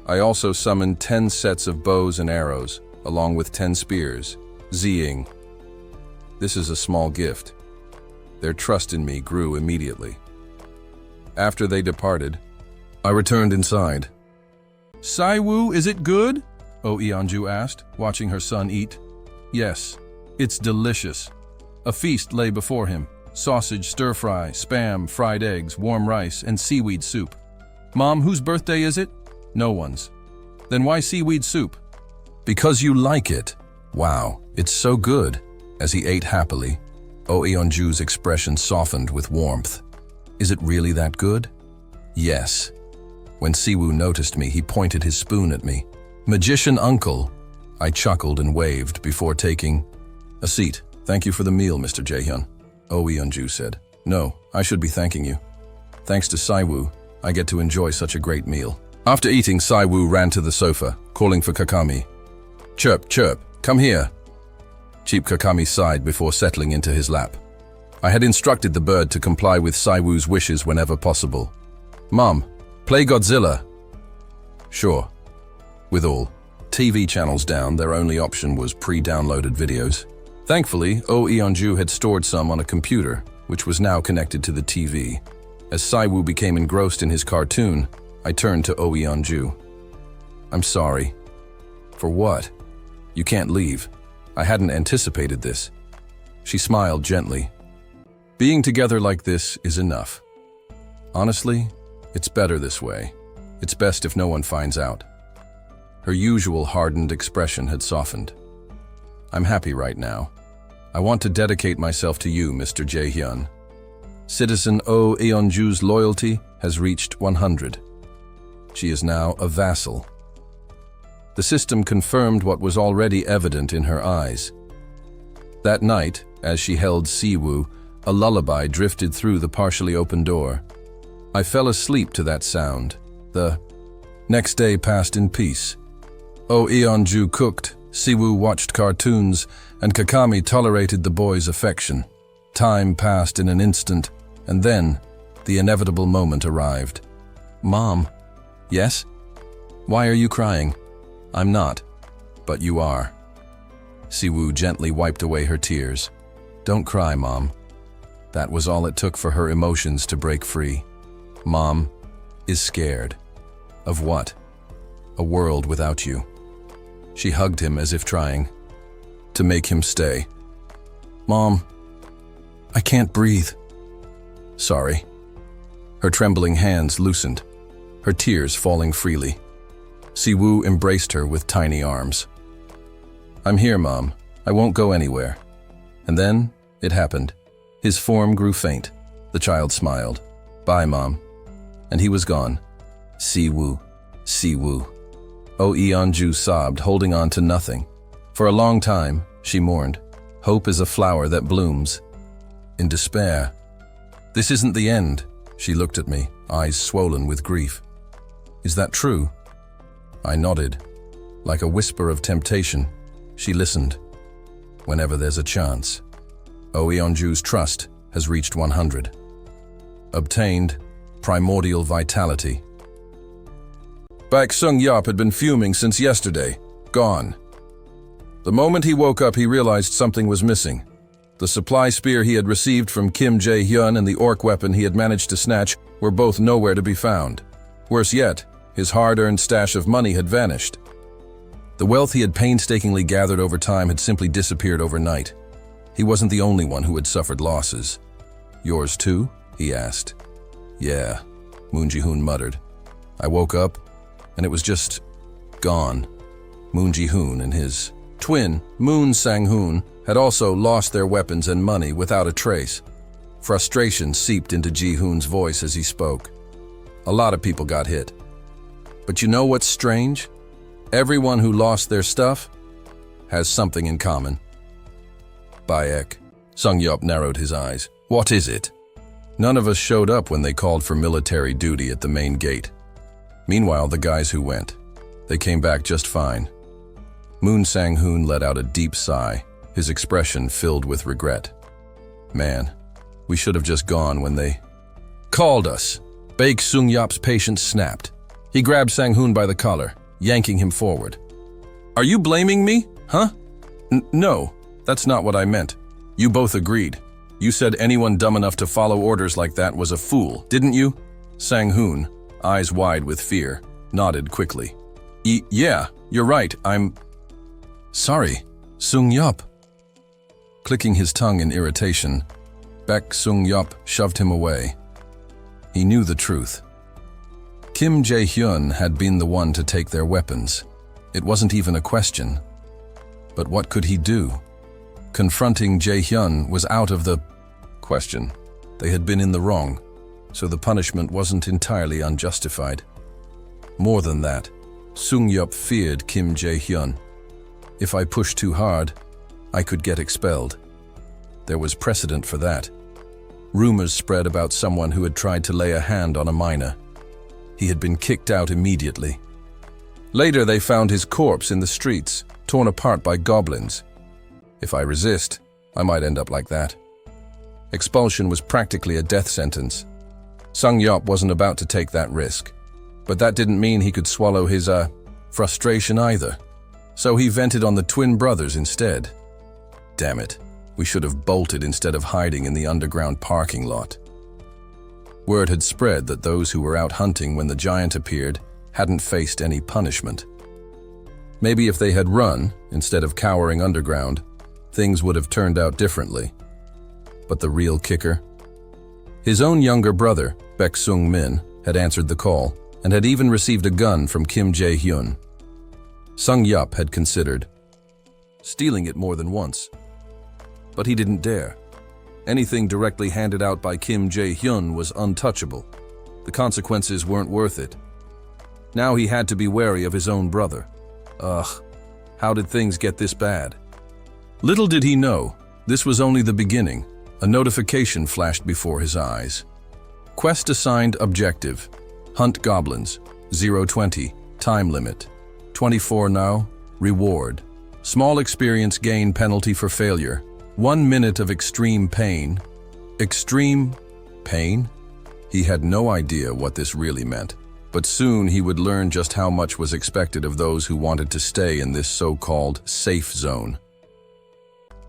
I also summoned 10 sets of bows and arrows, along with 10 spears, Zing. This is a small gift. Their trust in me grew immediately. After they departed, I returned inside. "Saiwoo, is it good?" Oh Eonju asked, watching her son eat. "Yes, it's delicious." A feast lay before him. Sausage, stir-fry, spam, fried eggs, warm rice, and seaweed soup. "Mom, whose birthday is it?" "No one's." "Then why seaweed soup?" "Because you like it." "Wow, it's so good." As he ate happily, Oh Eonju's expression softened with warmth. "Is it really that good?" "Yes." When Siwoo noticed me, he pointed his spoon at me. "Magician uncle." I chuckled and waved before taking a seat. "Thank you for the meal, Mr. Jaehyun," Oh Eonju said. "No, I should be thanking you. Thanks to Saiwoo, I get to enjoy such a great meal." After eating, Saiwoo ran to the sofa, calling for Kakami. "Chirp, chirp, come here." Cheap Kakami sighed before settling into his lap. I had instructed the bird to comply with Saiwoo's wishes whenever possible. "Mom, play Godzilla." "Sure." With all TV channels down, their only option was pre-downloaded videos. Thankfully, Oh Eonju had stored some on a computer, which was now connected to the TV. As Saiwoo became engrossed in his cartoon, I turned to Oh Eonju. "I'm sorry." "For what?" "You can't leave. I hadn't anticipated this." She smiled gently. Being together like this is enough. Honestly, it's better this way. It's best if no one finds out. Her usual hardened expression had softened. I'm happy right now. I want to dedicate myself to you, Mr. Jae-hyun. Citizen Oh Eonju's loyalty has reached 100. She is now a vassal. The system confirmed what was already evident in her eyes. That night, as she held Siwoo, a lullaby drifted through the partially open door. I fell asleep to that sound. The next day passed in peace. Oh Eonju cooked, Siwoo watched cartoons, and Kakami tolerated the boy's affection. Time passed in an instant, and then the inevitable moment arrived. Mom. Yes? Why are you crying? I'm not, but you are. Siwoo gently wiped away her tears. Don't cry, Mom. That was all it took for her emotions to break free. Mom is scared. Of what? A world without you. She hugged him as if trying to make him stay. Mom, I can't breathe. Sorry. Her trembling hands loosened, her tears falling freely. Siwoo embraced her with tiny arms. I'm here, Mom. I won't go anywhere. And then it happened. His form grew faint. The child smiled. Bye, Mom. And he was gone. Siwoo, Siwoo. Oh Eonju sobbed, holding on to nothing. For a long time, she mourned. Hope is a flower that blooms. In despair. This isn't the end. She looked at me, eyes swollen with grief. Is that true? I nodded. Like a whisper of temptation, she listened. Whenever there's a chance. Oh Eonju's trust has reached 100. Obtained primordial vitality. Baek Sung-yup had been fuming since yesterday. Gone. The moment he woke up, he realized something was missing. The supply spear he had received from Kim Jae-hyun and the orc weapon he had managed to snatch were both nowhere to be found. Worse yet, his hard-earned stash of money had vanished. The wealth he had painstakingly gathered over time had simply disappeared overnight. He wasn't the only one who had suffered losses. Yours too? He asked. Yeah, Moon Ji-hoon muttered. I woke up, and it was just gone. Moon Ji-hoon and his twin, Moon Sang-hoon, had also lost their weapons and money without a trace. Frustration seeped into Ji-hoon's voice as he spoke. A lot of people got hit. But you know what's strange? Everyone who lost their stuff has something in common. Baek. Sung-yup narrowed his eyes. What is it? None of us showed up when they called for military duty at the main gate. Meanwhile, the guys who went, they came back just fine. Moon Sang-hoon let out a deep sigh, his expression filled with regret. Man, we should have just gone when they called us. Baek Sung-yup's patience snapped. He grabbed Sang-hoon by the collar, yanking him forward. Are you blaming me? Huh? No, that's not what I meant. You both agreed. You said anyone dumb enough to follow orders like that was a fool, didn't you? Sang-hoon, eyes wide with fear, nodded quickly. Yeah, you're right, I'm sorry, Sung-yup. Clicking his tongue in irritation, Baek Sung-yup shoved him away. He knew the truth. Kim Jae-hyun had been the one to take their weapons. It wasn't even a question. But what could he do? Confronting Jae-hyun was out of the question. They had been in the wrong, so the punishment wasn't entirely unjustified. More than that, Sung-yup feared Kim Jae-hyun. If I pushed too hard, I could get expelled. There was precedent for that. Rumors spread about someone who had tried to lay a hand on a minor. He had been kicked out immediately. Later, they found his corpse in the streets, torn apart by goblins. If I resist, I might end up like that. Expulsion was practically a death sentence. Sung-yup wasn't about to take that risk. But that didn't mean he could swallow his, frustration either. So he vented on the twin brothers instead. Damn it, we should have bolted instead of hiding in the underground parking lot. Word had spread that those who were out hunting when the giant appeared hadn't faced any punishment. Maybe if they had run, instead of cowering underground, things would have turned out differently. But the real kicker? His own younger brother, Baek Sung-min, had answered the call and had even received a gun from Kim Jae-hyun. Sung-yup had considered stealing it more than once, but he didn't dare. Anything directly handed out by Kim Jae-hyun was untouchable. The consequences weren't worth it. Now he had to be wary of his own brother. Ugh, how did things get this bad? Little did he know, this was only the beginning. A notification flashed before his eyes. Quest assigned objective. Hunt goblins. 0:20. Time limit. 24 now. Reward. Small experience gain penalty for failure. 1 minute of extreme pain. Extreme pain? He had no idea what this really meant, but soon he would learn just how much was expected of those who wanted to stay in this so-called safe zone.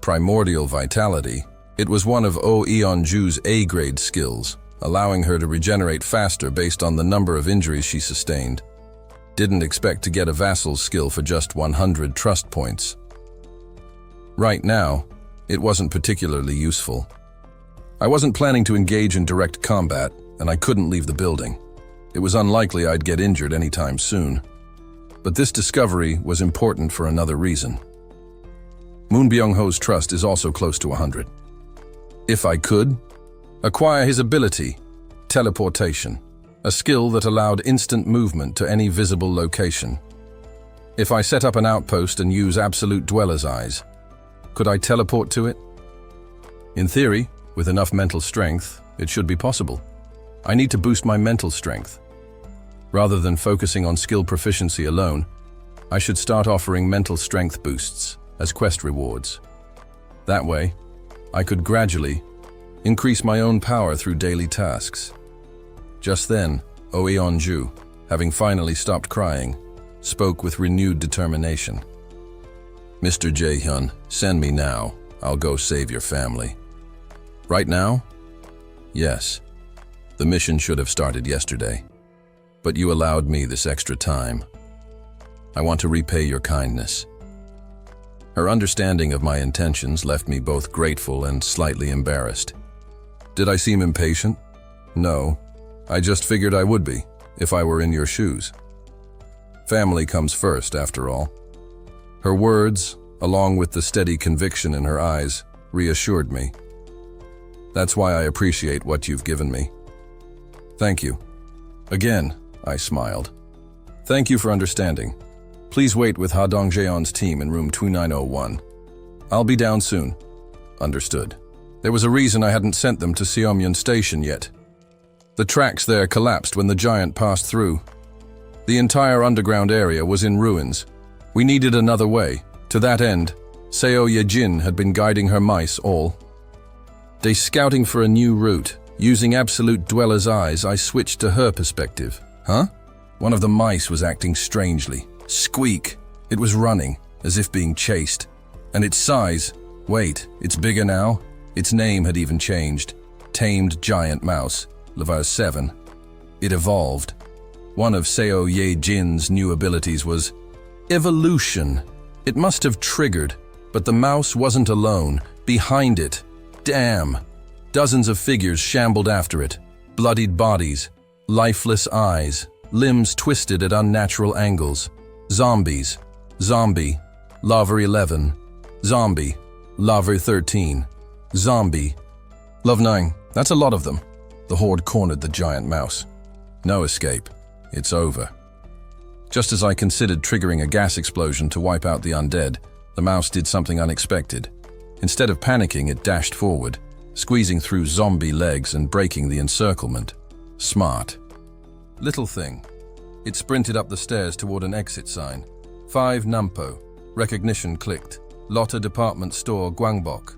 Primordial Vitality. It was one of Oh Eon-ju's A-grade skills, allowing her to regenerate faster based on the number of injuries she sustained. Didn't expect to get a Vassal's skill for just 100 trust points. Right now, it wasn't particularly useful. I wasn't planning to engage in direct combat, and I couldn't leave the building. It was unlikely I'd get injured anytime soon. But this discovery was important for another reason. Moon Byung-ho's trust is also close to 100. If I could, acquire his ability, teleportation, a skill that allowed instant movement to any visible location. If I set up an outpost and use absolute dweller's eyes, could I teleport to it? In theory, with enough mental strength, it should be possible. I need to boost my mental strength. Rather than focusing on skill proficiency alone, I should start offering mental strength boosts as quest rewards. That way, I could gradually increase my own power through daily tasks. Just then, Oh Eon-ju, having finally stopped crying, spoke with renewed determination. Mr. Jae-hyun, send me now. I'll go save your family. Right now? Yes. The mission should have started yesterday. But you allowed me this extra time. I want to repay your kindness. Her understanding of my intentions left me both grateful and slightly embarrassed. Did I seem impatient? No. I just figured I would be, if I were in your shoes. Family comes first, after all. Her words, along with the steady conviction in her eyes, reassured me. That's why I appreciate what you've given me. Thank you. Again, I smiled. Thank you for understanding. Please wait with Ha Dong-jeon's team in room 2901. I'll be down soon. Understood. There was a reason I hadn't sent them to Seomyeon Station yet. The tracks there collapsed when the giant passed through. The entire underground area was in ruins. We needed another way. To that end, Seo Ye-jin had been guiding her mice all day scouting for a new route. Using absolute dweller's eyes, I switched to her perspective. Huh? One of the mice was acting strangely. Squeak. It was running, as if being chased. And its size, wait, it's bigger now? Its name had even changed. Tamed Giant Mouse, level 7. It evolved. One of Seo Ye-jin's new abilities was evolution. It must have triggered, but the mouse wasn't alone. Behind it. Damn. Dozens of figures shambled after it. Bloodied bodies, lifeless eyes, limbs twisted at unnatural angles. Zombies. Zombie. Lover 11. Zombie. Lover 13. Zombie. Love 9. That's a lot of them. The horde cornered the giant mouse. No escape. It's over. Just as I considered triggering a gas explosion to wipe out the undead, the mouse did something unexpected. Instead of panicking, it dashed forward, squeezing through zombie legs and breaking the encirclement. Smart. Little thing. It sprinted up the stairs toward an exit sign. 5 Nampo. Recognition clicked. Lotte Department Store, Gwangbok.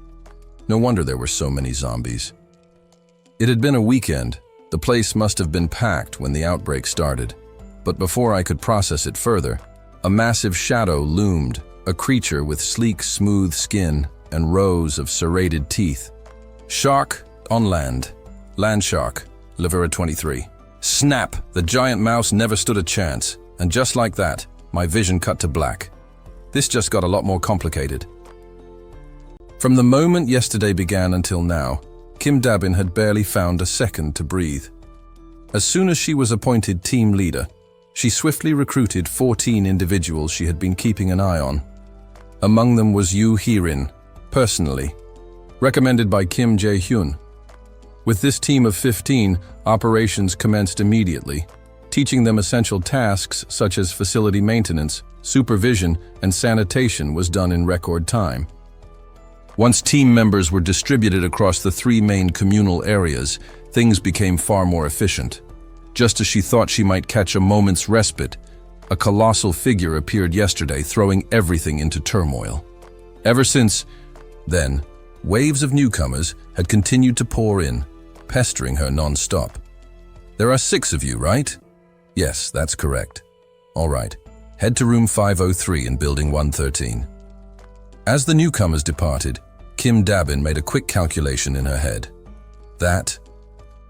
No wonder there were so many zombies. It had been a weekend. The place must have been packed when the outbreak started. But before I could process it further, a massive shadow loomed, a creature with sleek, smooth skin and rows of serrated teeth. Shark on land. Land shark, Livera 23. Snap! The giant mouse never stood a chance, and just like that, my vision cut to black. This just got a lot more complicated. From the moment yesterday began until now, Kim Dabin had barely found a second to breathe. As soon as she was appointed team leader, she swiftly recruited 14 individuals she had been keeping an eye on. Among them was Yoo Hee-rin, personally, recommended by Kim Jae-hyun. With this team of 15, operations commenced immediately, teaching them essential tasks such as facility maintenance, supervision, and sanitation was done in record time. Once team members were distributed across the 3 main communal areas, things became far more efficient. Just as she thought she might catch a moment's respite, a colossal figure appeared yesterday, throwing everything into turmoil. Ever since then, waves of newcomers had continued to pour in, pestering her non-stop. "There are 6 of you, right?" "Yes, that's correct." "All right, head to room 503 in building 113. As the newcomers departed, Kim Dabin made a quick calculation in her head. That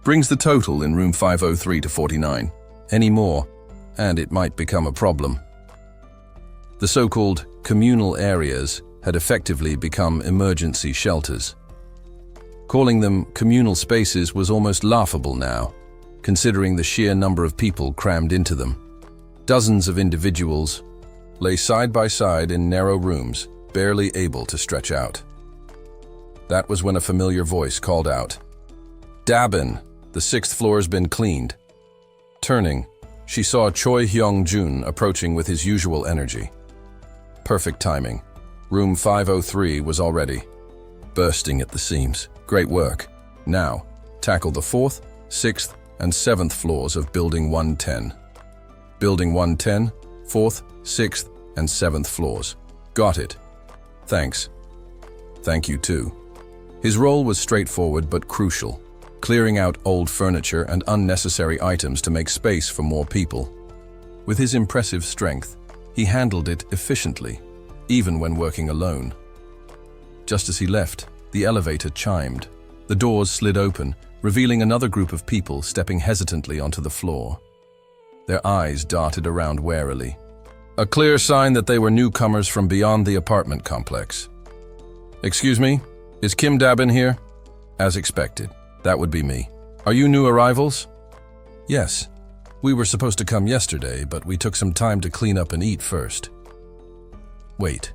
brings the total in room 503 to 49. Any more, and it might become a problem. The so-called communal areas had effectively become emergency shelters. Calling them communal spaces was almost laughable now, considering the sheer number of people crammed into them. Dozens of individuals lay side by side in narrow rooms, barely able to stretch out. That was when a familiar voice called out, "Dabin, the 6th floor's been cleaned." Turning, she saw Choi Hyung-jun approaching with his usual energy. Perfect timing. Room 503 was already bursting at the seams. Great work. Now, tackle the 4th, 6th, and 7th floors of Building 110. Building 110, 4th, 6th, and 7th floors. Got it. Thanks. Thank you too. His role was straightforward but crucial, clearing out old furniture and unnecessary items to make space for more people. With his impressive strength, he handled it efficiently, even when working alone. Just as he left, the elevator chimed. The doors slid open, revealing another group of people stepping hesitantly onto the floor. Their eyes darted around warily, a clear sign that they were newcomers from beyond the apartment complex. "Excuse me, is Kim Dabin here?" "As expected, that would be me. Are you new arrivals?" "Yes. We were supposed to come yesterday, but we took some time to clean up and eat first." "Wait.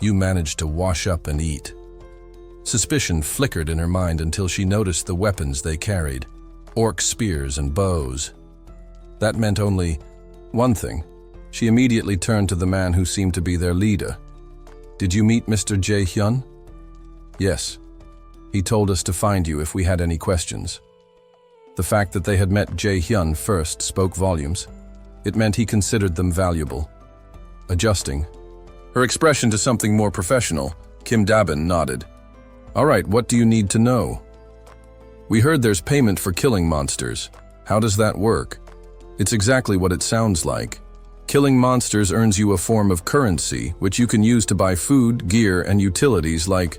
You managed to wash up and eat?" Suspicion flickered in her mind until she noticed the weapons they carried, orc spears and bows. That meant only one thing. She immediately turned to the man who seemed to be their leader. "Did you meet Mr. Jae-hyun?" "Yes. He told us to find you if we had any questions." The fact that they had met Jae-hyun first spoke volumes. It meant he considered them valuable. Adjusting her expression to something more professional, Kim Dabin nodded. "All right, what do you need to know?" "We heard there's payment for killing monsters. How does that work?" "It's exactly what it sounds like. Killing monsters earns you a form of currency, which you can use to buy food, gear, and utilities like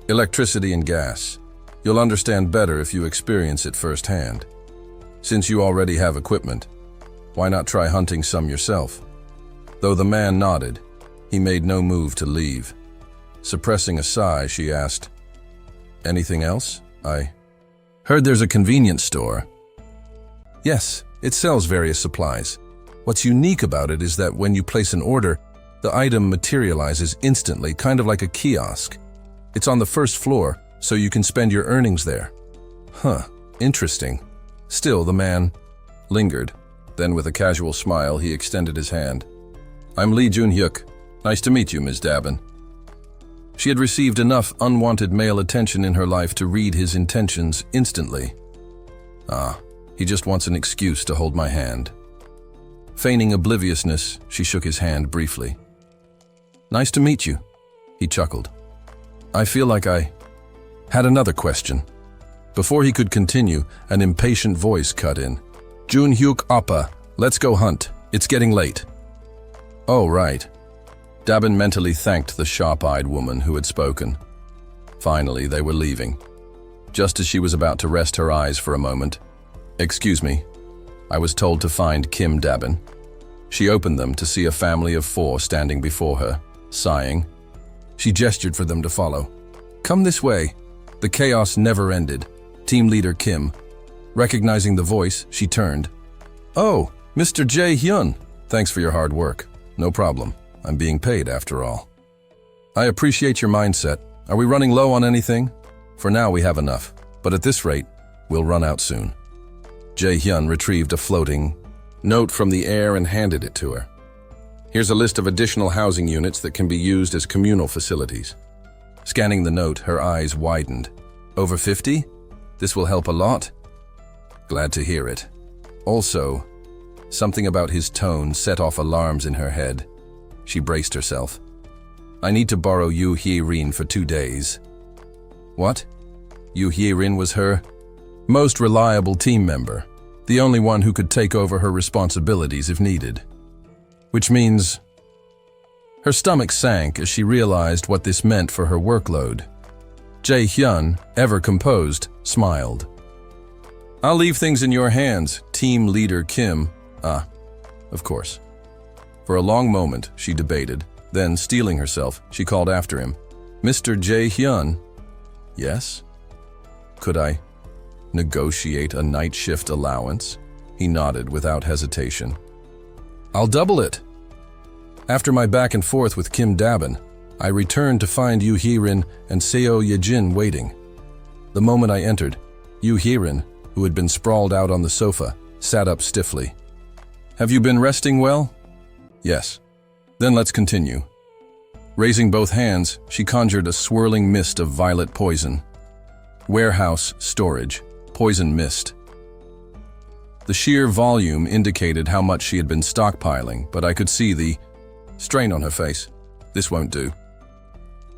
electricity and gas. You'll understand better if you experience it firsthand. Since you already have equipment, why not try hunting some yourself?" Though the man nodded, he made no move to leave. Suppressing a sigh, she asked, "Anything else? I heard there's a convenience store." "Yes, it sells various supplies. What's unique about it is that when you place an order, the item materializes instantly, kind of like a kiosk. It's on the 1st floor, so you can spend your earnings there." "Huh, interesting." Still, the man lingered. Then with a casual smile, he extended his hand. "I'm Lee Jun-hyuk. Nice to meet you, Ms. Dabin." She had received enough unwanted male attention in her life to read his intentions instantly. He just wants an excuse to hold my hand. Feigning obliviousness, she shook his hand briefly. "Nice to meet you," he chuckled. "I feel like I had another question." Before he could continue, an impatient voice cut in. "Jun-hyuk oppa, let's go hunt. It's getting late." "Oh, right." Dabin mentally thanked the sharp-eyed woman who had spoken. Finally, they were leaving. Just as she was about to rest her eyes for a moment, "Excuse me, I was told to find Kim Dabin." She opened them to see a family of 4 standing before her, sighing. She gestured for them to follow. Come this way. The chaos never ended. Team leader Kim. Recognizing the voice, she turned. Oh, Mr. Jae-hyun. Thanks for your hard work. No problem. I'm being paid after all. I appreciate your mindset. Are we running low on anything? For now, we have enough. But at this rate, we'll run out soon. Jae-hyun retrieved a floating note from the air and handed it to her. Here's a list of additional housing units that can be used as communal facilities. Scanning the note, her eyes widened. Over 50? This will help a lot. Glad to hear it. Also, something about his tone set off alarms in her head. She braced herself. I need to borrow Yoo Hye-rin for 2 days. What? Yoo Hye-rin was her most reliable team member, the only one who could take over her responsibilities if needed. Which means... Her stomach sank as she realized what this meant for her workload. Jae-hyun, ever composed, smiled. I'll leave things in your hands, team leader Kim. Of course. For a long moment, she debated. Then, steeling herself, she called after him. Mr. Jae-hyun. Yes? Could I negotiate a night shift allowance? He nodded without hesitation. I'll double it. After my back and forth with Kim Dabin, I returned to find Yoo Hye-rin and Seo Ye-jin waiting. The moment I entered, Yoo Hye-rin, who had been sprawled out on the sofa, sat up stiffly. Have you been resting well? Yes. Then let's continue. Raising both hands, she conjured a swirling mist of violet poison. Warehouse storage, poison mist. The sheer volume indicated how much she had been stockpiling, but I could see the strain on her face. This won't do.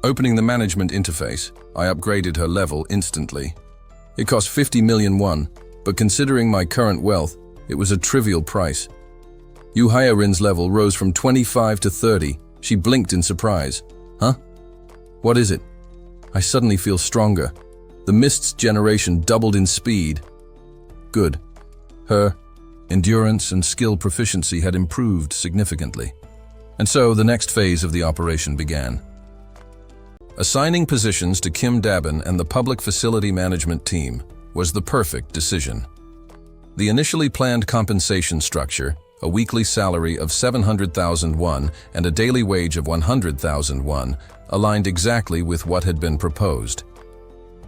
Opening the management interface, I upgraded her level instantly. It cost 50 million won, but considering my current wealth, it was a trivial price. Yoo Hye-rin's level rose from 25 to 30. She blinked in surprise. Huh? What is it? I suddenly feel stronger. The mist's generation doubled in speed. Good. Her endurance and skill proficiency had improved significantly. And so the next phase of the operation began. Assigning positions to Kim Dabin and the public facility management team was the perfect decision. The initially planned compensation structure, a weekly salary of 700,000 won and a daily wage of 100,000 won, aligned exactly with what had been proposed.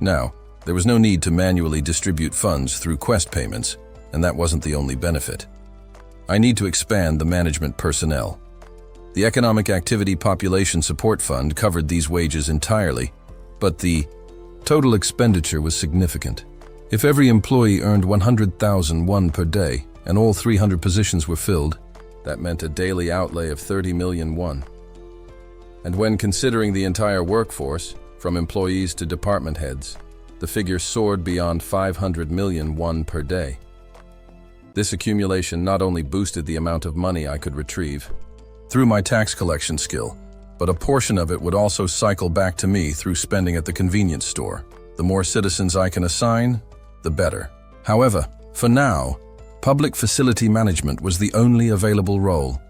Now, there was no need to manually distribute funds through quest payments, and that wasn't the only benefit. I need to expand the management personnel. The Economic Activity Population Support Fund covered these wages entirely, but the total expenditure was significant. If every employee earned 100,000 won per day, and all 300 positions were filled, that meant a daily outlay of 30 million won. And when considering the entire workforce, from employees to department heads, the figure soared beyond 500 million won per day. This accumulation not only boosted the amount of money I could retrieve through my tax collection skill, but a portion of it would also cycle back to me through spending at the convenience store. The more citizens I can assign, the better. However, for now, public facility management was the only available role.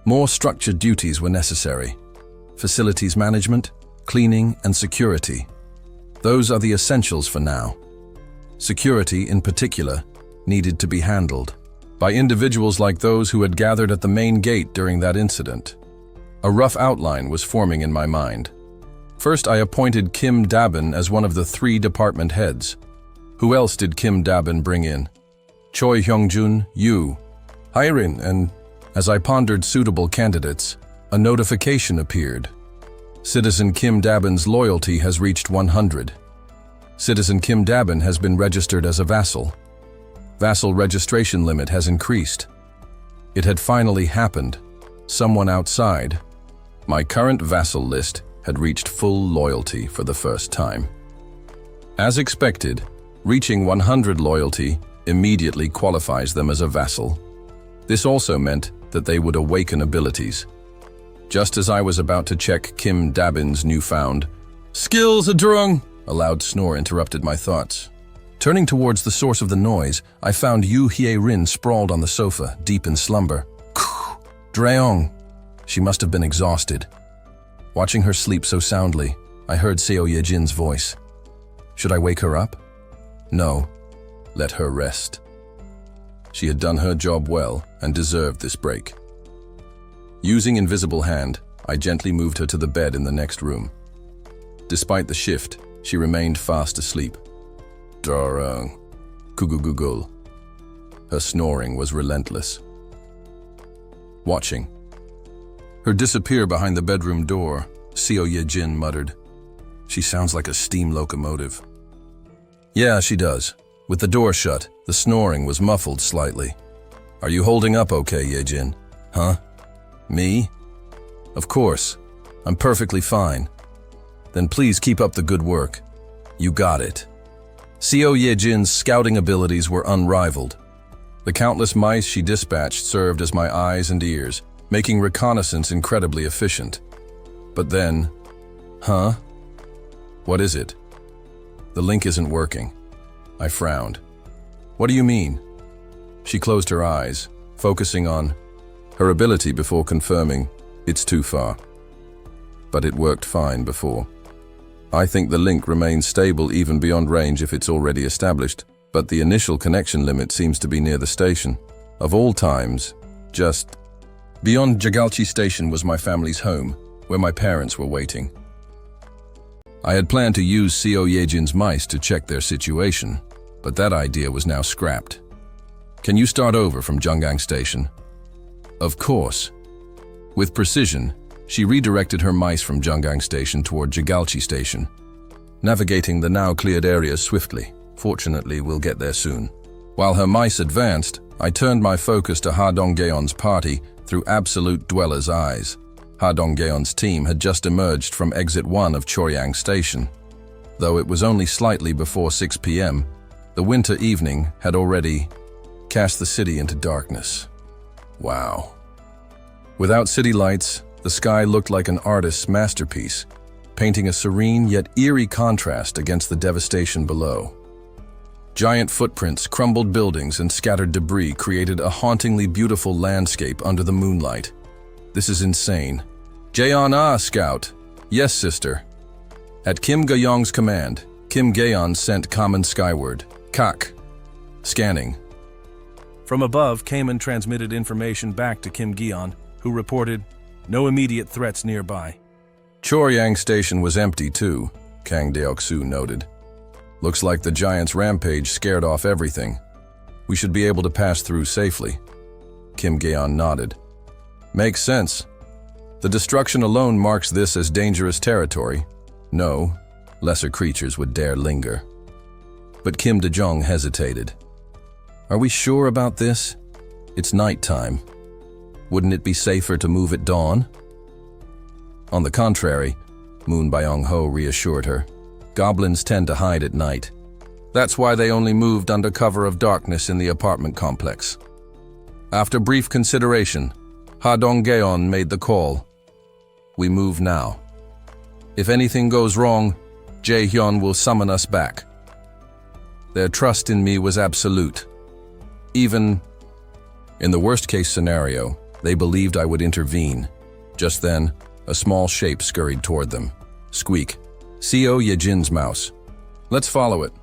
More structured duties were necessary. Facilities management, cleaning, and security. Those are the essentials for now. Security, in particular, needed to be handled by individuals like those who had gathered at the main gate during that incident. A rough outline was forming in my mind. First, I appointed Kim Dabin as one of the 3 department heads. Who else did Kim Dabin bring in? Choi Hyung-jun, Yoo Hye-rin, and as I pondered suitable candidates, a notification appeared. Citizen Kim Dabin's loyalty has reached 100. Citizen Kim Dabin has been registered as a vassal. Vassal registration limit has increased. It had finally happened. Someone outside my current vassal list had reached full loyalty for the first time. As expected, reaching 100 loyalty immediately qualifies them as a vassal. This also meant that they would awaken abilities. Just as I was about to check Kim Dabin's newfound skills, a loud snore interrupted my thoughts. Turning towards the source of the noise, I found Yoo Hye-rin sprawled on the sofa, deep in slumber. Dreong. She must have been exhausted. Watching her sleep so soundly, I heard Seo Yejin's voice. Should I wake her up? No, let her rest. She had done her job well and deserved this break. Using Invisible Hand, I gently moved her to the bed in the next room. Despite the shift, she remained fast asleep. Darang, kugugugul. Her snoring was relentless. Watching her disappear behind the bedroom door, Seo Yejin muttered, "She sounds like a steam locomotive." Yeah, she does. With the door shut, the snoring was muffled slightly. Are you holding up okay, Yejin? Huh? Me? Of course. I'm perfectly fine. Then please keep up the good work. You got it. Seo Yejin's scouting abilities were unrivaled. The countless mice she dispatched served as my eyes and ears, making reconnaissance incredibly efficient. But then, huh? What is it? The link isn't working. I frowned. What do you mean? She closed her eyes, focusing on her ability before confirming, it's too far. But it worked fine before. I think the link remains stable even beyond range if it's already established, but the initial connection limit seems to be near the station. Of all times, just beyond Jagalchi Station was my family's home, where my parents were waiting. I had planned to use Seo Yejin's mice to check their situation, but that idea was now scrapped. Can you start over from Junggang Station? Of course. With precision, she redirected her mice from Junggang Station toward Jagalchi Station, navigating the now cleared areas swiftly. Fortunately, we'll get there soon. While her mice advanced, I turned my focus to Ha Donggeon's party through absolute dweller's eyes. Ha Donggeon's team had just emerged from Exit 1 of Choryang Station. Though it was only slightly before 6 p.m., the winter evening had already cast the city into darkness. Wow. Without city lights, the sky looked like an artist's masterpiece, painting a serene yet eerie contrast against the devastation below. Giant footprints, crumbled buildings, and scattered debris created a hauntingly beautiful landscape under the moonlight. This is insane. Jaeon Scout. Yes, sister. At Kim Ga-yong's command, Kim Gaeon sent common skyward. Kak. Scanning. From above came and transmitted information back to Kim Gaeon, who reported, no immediate threats nearby. Choryang Station was empty too, Kang Deok-soo noted. Looks like the Giants' rampage scared off everything. We should be able to pass through safely. Kim Gaeon nodded. Makes sense. The destruction alone marks this as dangerous territory. No, lesser creatures would dare linger. But Kim De-jong hesitated. Are we sure about this? It's nighttime. Wouldn't it be safer to move at dawn? On the contrary, Moon Byung-ho reassured her. Goblins tend to hide at night. That's why they only moved under cover of darkness in the apartment complex. After brief consideration, Ha Donggeon made the call. We move now. If anything goes wrong, Jae-hyun will summon us back. Their trust in me was absolute. Even in the worst-case scenario, they believed I would intervene. Just then, a small shape scurried toward them. Squeak. Seo Yejin's mouse. Let's follow it.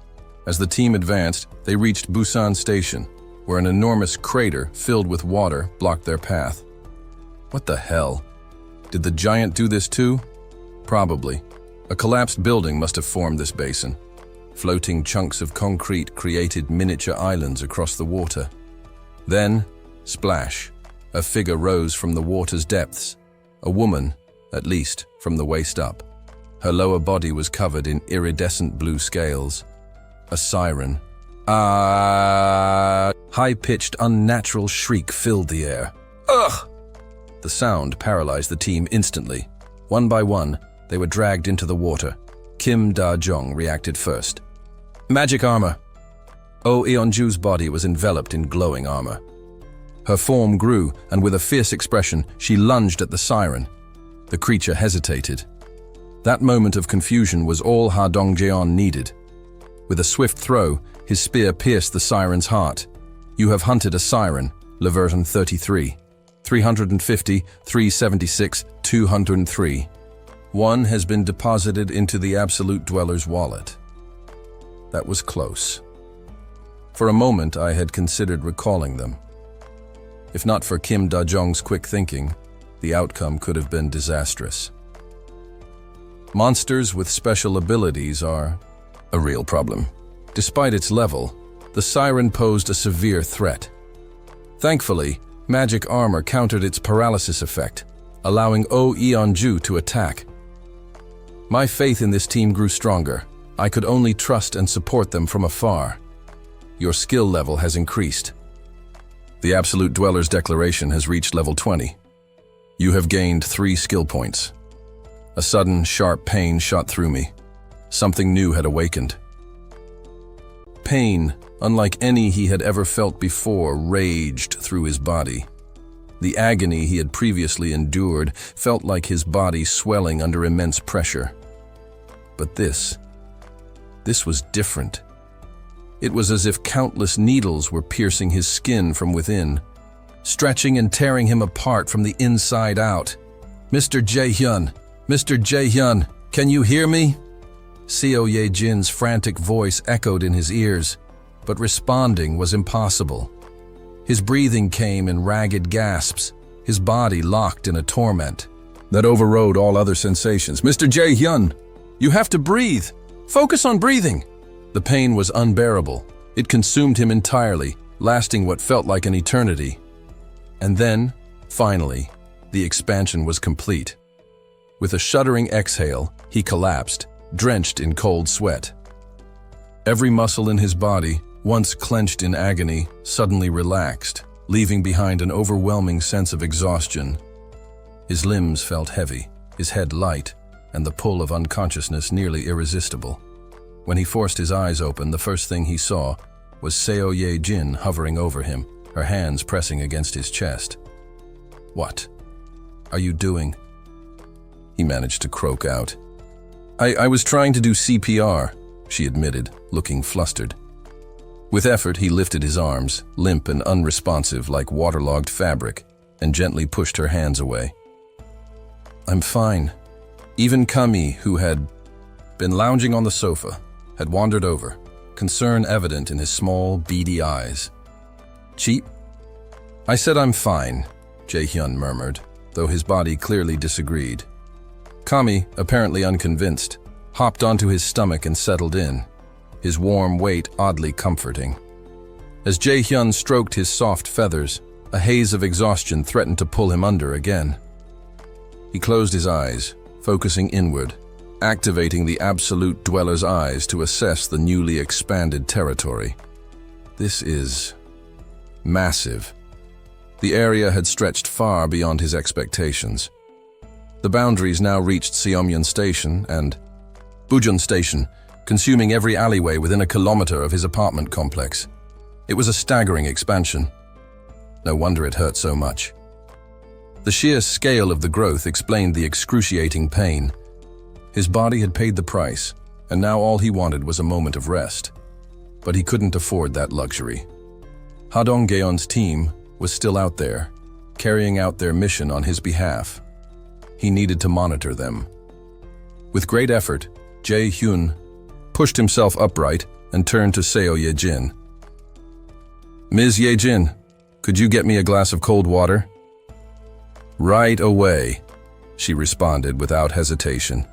As the team advanced, they reached Busan Station, where an enormous crater filled with water blocked their path. What the hell? Did the giant do this too? Probably. A collapsed building must have formed this basin. Floating chunks of concrete created miniature islands across the water. Then, splash, a figure rose from the water's depths. A woman, at least, from the waist up. Her lower body was covered in iridescent blue scales. A siren. Ah! High-pitched, unnatural shriek filled the air. Ugh! The sound paralyzed the team instantly. One by one, they were dragged into the water. Kim Da-jong reacted first. Magic armor! Oh Eonju's body was enveloped in glowing armor. Her form grew, and with a fierce expression, she lunged at the siren. The creature hesitated. That moment of confusion was all Ha Dongjeon needed. With a swift throw, his spear pierced the siren's heart. You have hunted a siren, Leverton 33. 350, 376, 203. 1 has been deposited into the Absolute Dweller's wallet. That was close. For a moment, I had considered recalling them. If not for Kim Da-jong's quick thinking, the outcome could have been disastrous. Monsters with special abilities are a real problem. Despite its level, the siren posed a severe threat. Thankfully, magic armor countered its paralysis effect, allowing Oh Eon-ju to attack. My faith in this team grew stronger. I could only trust and support them from afar. Your skill level has increased. The Absolute Dweller's declaration has reached level 20. You have gained 3 skill points. A sudden, sharp pain shot through me. Something new had awakened. Pain, unlike any he had ever felt before, raged through his body. The agony he had previously endured felt like his body swelling under immense pressure. But this was different. It was as if countless needles were piercing his skin from within, stretching and tearing him apart from the inside out. Mr. Jae-hyun, Mr. Jae-hyun, can you hear me? Seo Ye-jin's frantic voice echoed in his ears, but responding was impossible. His breathing came in ragged gasps, his body locked in a torment that overrode all other sensations. Mr. Jae-hyun, you have to breathe. Focus on breathing. The pain was unbearable. It consumed him entirely, lasting what felt like an eternity. And then, finally, the expansion was complete. With a shuddering exhale, he collapsed, drenched in cold sweat. Every muscle in his body, once clenched in agony, suddenly relaxed, leaving behind an overwhelming sense of exhaustion. His limbs felt heavy, his head light, and the pull of unconsciousness nearly irresistible. When he forced his eyes open, the first thing he saw was Seo Ye-jin hovering over him, her hands pressing against his chest. "What are you doing?" He managed to croak out. I was trying to do CPR, she admitted, looking flustered. With effort, he lifted his arms, limp and unresponsive like waterlogged fabric, and gently pushed her hands away. "I'm fine." Even Kami, who had been lounging on the sofa, had wandered over, concern evident in his small, beady eyes. "Cheap?" "I said I'm fine," Jae-hyun murmured, though his body clearly disagreed. Kami, apparently unconvinced, hopped onto his stomach and settled in, his warm weight oddly comforting. As Jae-hyun stroked his soft feathers, a haze of exhaustion threatened to pull him under again. He closed his eyes, focusing inward, activating the Absolute Dweller's eyes to assess the newly expanded territory. This is massive. The area had stretched far beyond his expectations. The boundaries now reached Seomyeon Station and Bujun Station, consuming every alleyway within a kilometer of his apartment complex. It was a staggering expansion. No wonder it hurt so much. The sheer scale of the growth explained the excruciating pain. His body had paid the price, and now all he wanted was a moment of rest. But he couldn't afford that luxury. Ha Dong-geon's team was still out there, carrying out their mission on his behalf. He needed to monitor them. With great effort, Jae-hyun pushed himself upright and turned to Seo Ye-jin. "Ms. Ye-jin, could you get me a glass of cold water?" "Right away," she responded without hesitation.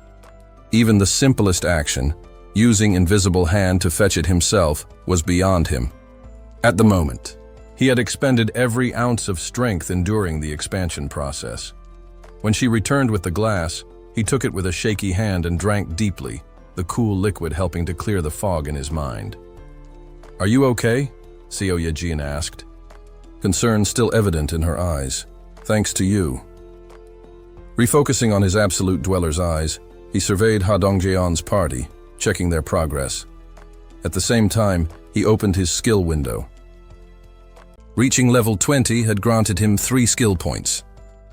Even the simplest action, using invisible hand to fetch it himself, was beyond him. At the moment, he had expended every ounce of strength enduring the expansion process. When she returned with the glass, he took it with a shaky hand and drank deeply, the cool liquid helping to clear the fog in his mind. "Are you okay?" Seo Ye-jin asked, concern still evident in her eyes. "Thanks to you." Refocusing on his Absolute Dweller's eyes, he surveyed Ha Dong-geon's party, checking their progress. At the same time, he opened his skill window. Reaching level 20 had granted him 3 skill points.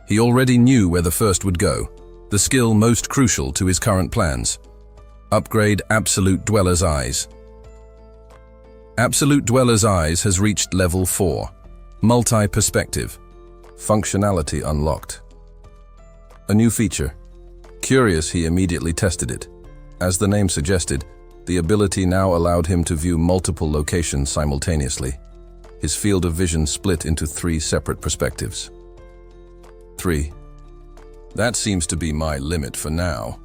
He already knew where the first would go, the skill most crucial to his current plans. Upgrade Absolute Dweller's Eyes. Absolute Dweller's Eyes has reached level 4. Multi-perspective. Functionality unlocked. A new feature. Curious, he immediately tested it. As the name suggested, the ability now allowed him to view multiple locations simultaneously. His field of vision split into 3 separate perspectives. 3. That seems to be my limit for now.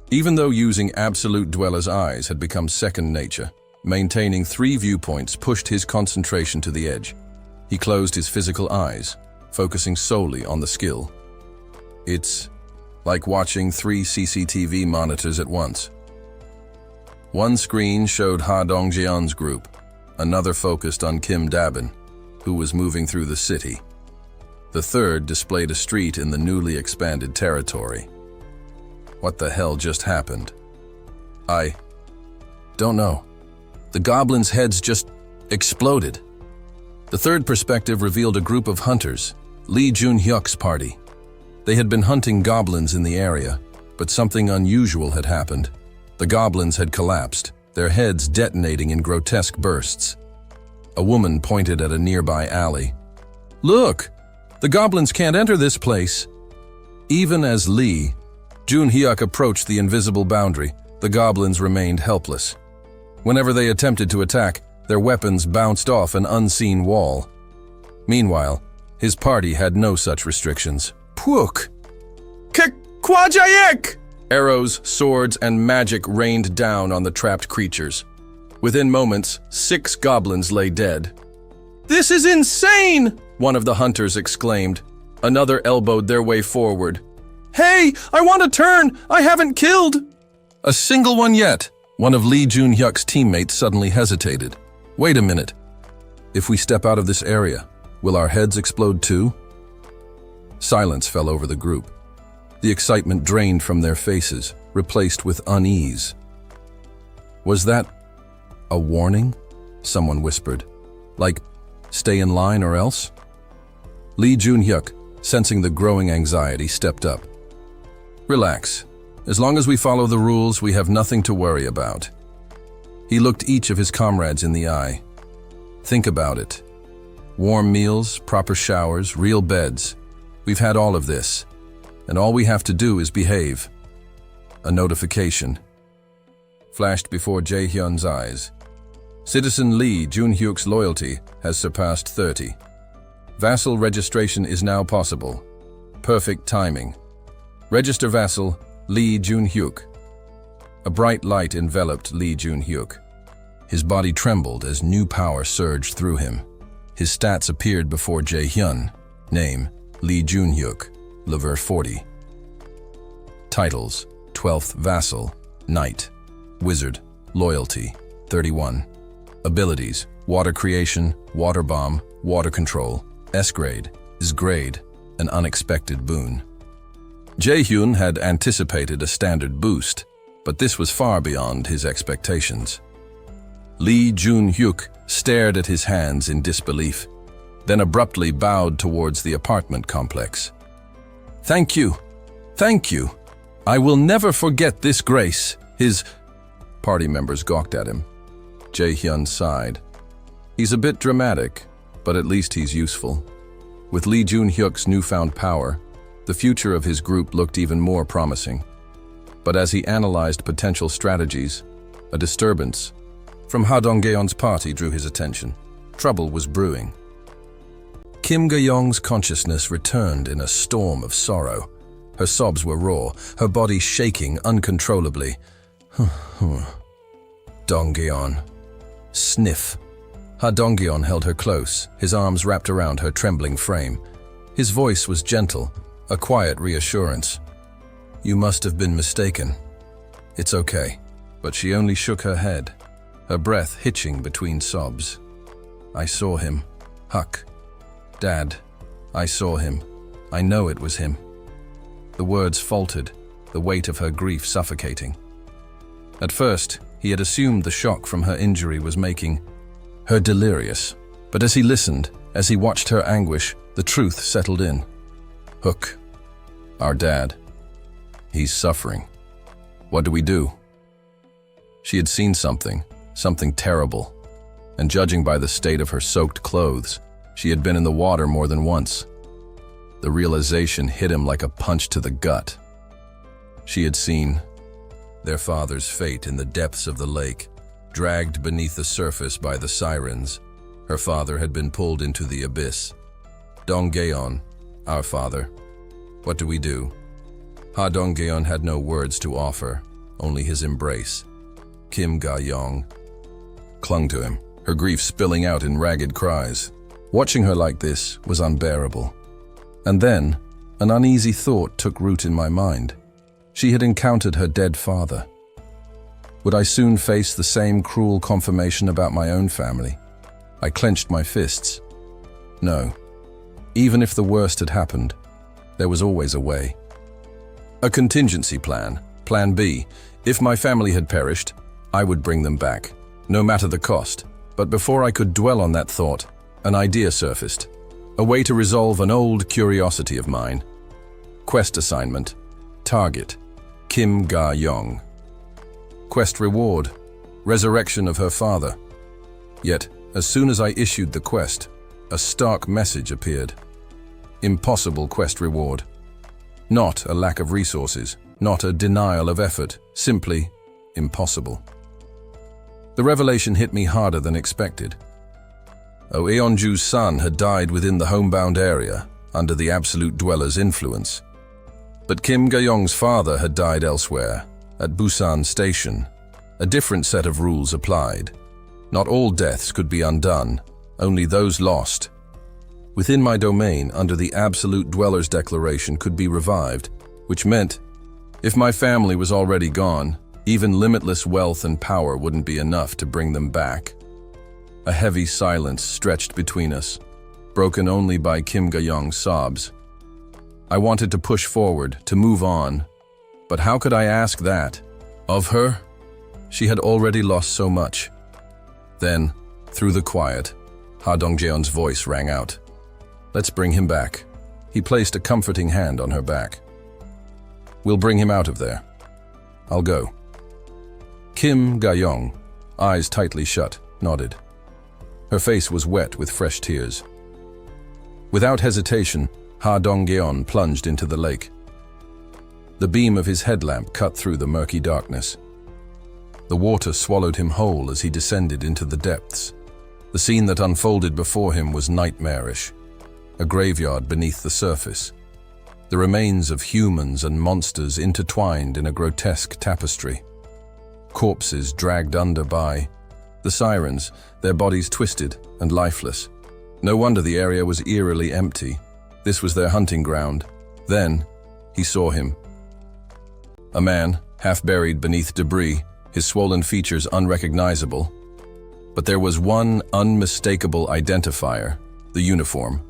Even though using absolute dweller's eyes had become second nature, maintaining 3 viewpoints pushed his concentration to the edge. He closed his physical eyes, focusing solely on the skill. It's like watching 3 CCTV monitors at once. One screen showed Ha Dongjeon's group, another focused on Kim Dabin, who was moving through the city. The third displayed a street in the newly expanded territory. What the hell just happened? I don't know. The goblins' heads just exploded. The third perspective revealed a group of hunters, Lee Jun-hyuk's party. They had been hunting goblins in the area, but something unusual had happened. The goblins had collapsed, their heads detonating in grotesque bursts. A woman pointed at a nearby alley. "Look! The goblins can't enter this place!" Even as Lee Jun-hyuk approached the invisible boundary, the goblins remained helpless. Whenever they attempted to attack, their weapons bounced off an unseen wall. Meanwhile, his party had no such restrictions. Pwook! Kwajayek! Arrows, swords, and magic rained down on the trapped creatures. Within moments, 6 goblins lay dead. "This is insane!" one of the hunters exclaimed. Another elbowed their way forward. "Hey, I want to turn! I haven't killed!" "A single one yet!" One of Lee Jun-hyuk's teammates suddenly hesitated. "Wait a minute. If we step out of this area, will our heads explode too?" Silence fell over the group. The excitement drained from their faces, replaced with unease. "Was that a warning?" someone whispered. "Like, stay in line or else?" Lee Jun-hyuk, sensing the growing anxiety, stepped up. "Relax. As long as we follow the rules, we have nothing to worry about." He looked each of his comrades in the eye. "Think about it. Warm meals, proper showers, real beds. We've had all of this, and all we have to do is behave." A notification flashed before Jae-hyun's eyes. Citizen Lee Jun-hyuk's loyalty has surpassed 30. Vassal registration is now possible. Perfect timing. Register Vassal Lee Jun-hyuk. A bright light enveloped Lee Jun-hyuk. His body trembled as new power surged through him. His stats appeared before Jae-hyun. Name: Lee Jun-hyuk, level 40. Titles: 12th Vassal, Knight. Wizard, Loyalty, 31. Abilities: Water Creation, Water Bomb, Water Control. S-Grade, is Grade, an unexpected boon. Jae-hyun had anticipated a standard boost, but this was far beyond his expectations. Lee Jun-hyuk stared at his hands in disbelief, then abruptly bowed towards the apartment complex. "Thank you. Thank you. I will never forget this grace." His party members gawked at him. Jae-hyun sighed. "He's a bit dramatic, but at least he's useful." With Lee Jun-hyuk's newfound power, the future of his group looked even more promising. But as he analyzed potential strategies, a disturbance from Ha Dongjeon's party drew his attention. Trouble was brewing. Kim Ga-young's consciousness returned in a storm of sorrow. Her sobs were raw, her body shaking uncontrollably. Dongjeon. Sniff. Ha Dongjeon held her close, his arms wrapped around her trembling frame. His voice was gentle, a quiet reassurance. "You must have been mistaken. It's okay." But she only shook her head, her breath hitching between sobs. "I saw him. Huck. Dad. I saw him. I know it was him." The words faltered, the weight of her grief suffocating. At first, he had assumed the shock from her injury was making her delirious. But as he listened, as he watched her anguish, the truth settled in. "Hook. Our dad. He's suffering. What do we do?" She had seen something terrible, and judging by the state of her soaked clothes, she had been in the water more than once. The realization hit him like a punch to the gut. She had seen their father's fate in the depths of the lake, dragged beneath the surface by the sirens. Her father had been pulled into the abyss. Donggeon, our father. What do we do? Ha Donggeon had no words to offer, only his embrace. Kim Ga-yong clung to him, her grief spilling out in ragged cries. Watching her like this was unbearable. And then, an uneasy thought took root in my mind. She had encountered her dead father. Would I soon face the same cruel confirmation about my own family? I clenched my fists. No. Even if the worst had happened, there was always a way. A contingency plan, Plan B. If my family had perished, I would bring them back, no matter the cost. But before I could dwell on that thought, an idea surfaced. A way to resolve an old curiosity of mine. Quest assignment. Target. Kim Ga-yong. Quest reward. Resurrection of her father. Yet, as soon as I issued the quest, a stark message appeared. Impossible quest reward. Not a lack of resources, not a denial of effort, simply impossible. The revelation hit me harder than expected. Oh Eonju's son had died within the homebound area, under the Absolute Dweller's influence. But Kim Ga-yong's father had died elsewhere, at Busan Station. A different set of rules applied. Not all deaths could be undone, only those lost. Within my domain, under the Absolute Dweller's declaration, could be revived, which meant, if my family was already gone, even limitless wealth and power wouldn't be enough to bring them back. A heavy silence stretched between us, broken only by Kim Ga-yong's sobs. I wanted to push forward, to move on, but how could I ask that? Of her? She had already lost so much. Then, through the quiet, Ha Dongjeon's voice rang out. Let's bring him back. He placed a comforting hand on her back. We'll bring him out of there. I'll go. Kim Ga-yong, eyes tightly shut, nodded. Her face was wet with fresh tears. Without hesitation, Ha Donggeon plunged into the lake. The beam of his headlamp cut through the murky darkness. The water swallowed him whole as he descended into the depths. The scene that unfolded before him was nightmarish. A graveyard beneath the surface. The remains of humans and monsters intertwined in a grotesque tapestry. Corpses dragged under by the sirens, their bodies twisted and lifeless. No wonder the area was eerily empty. This was their hunting ground. Then, he saw him. A man, half buried beneath debris, his swollen features unrecognizable. But there was one unmistakable identifier, the uniform,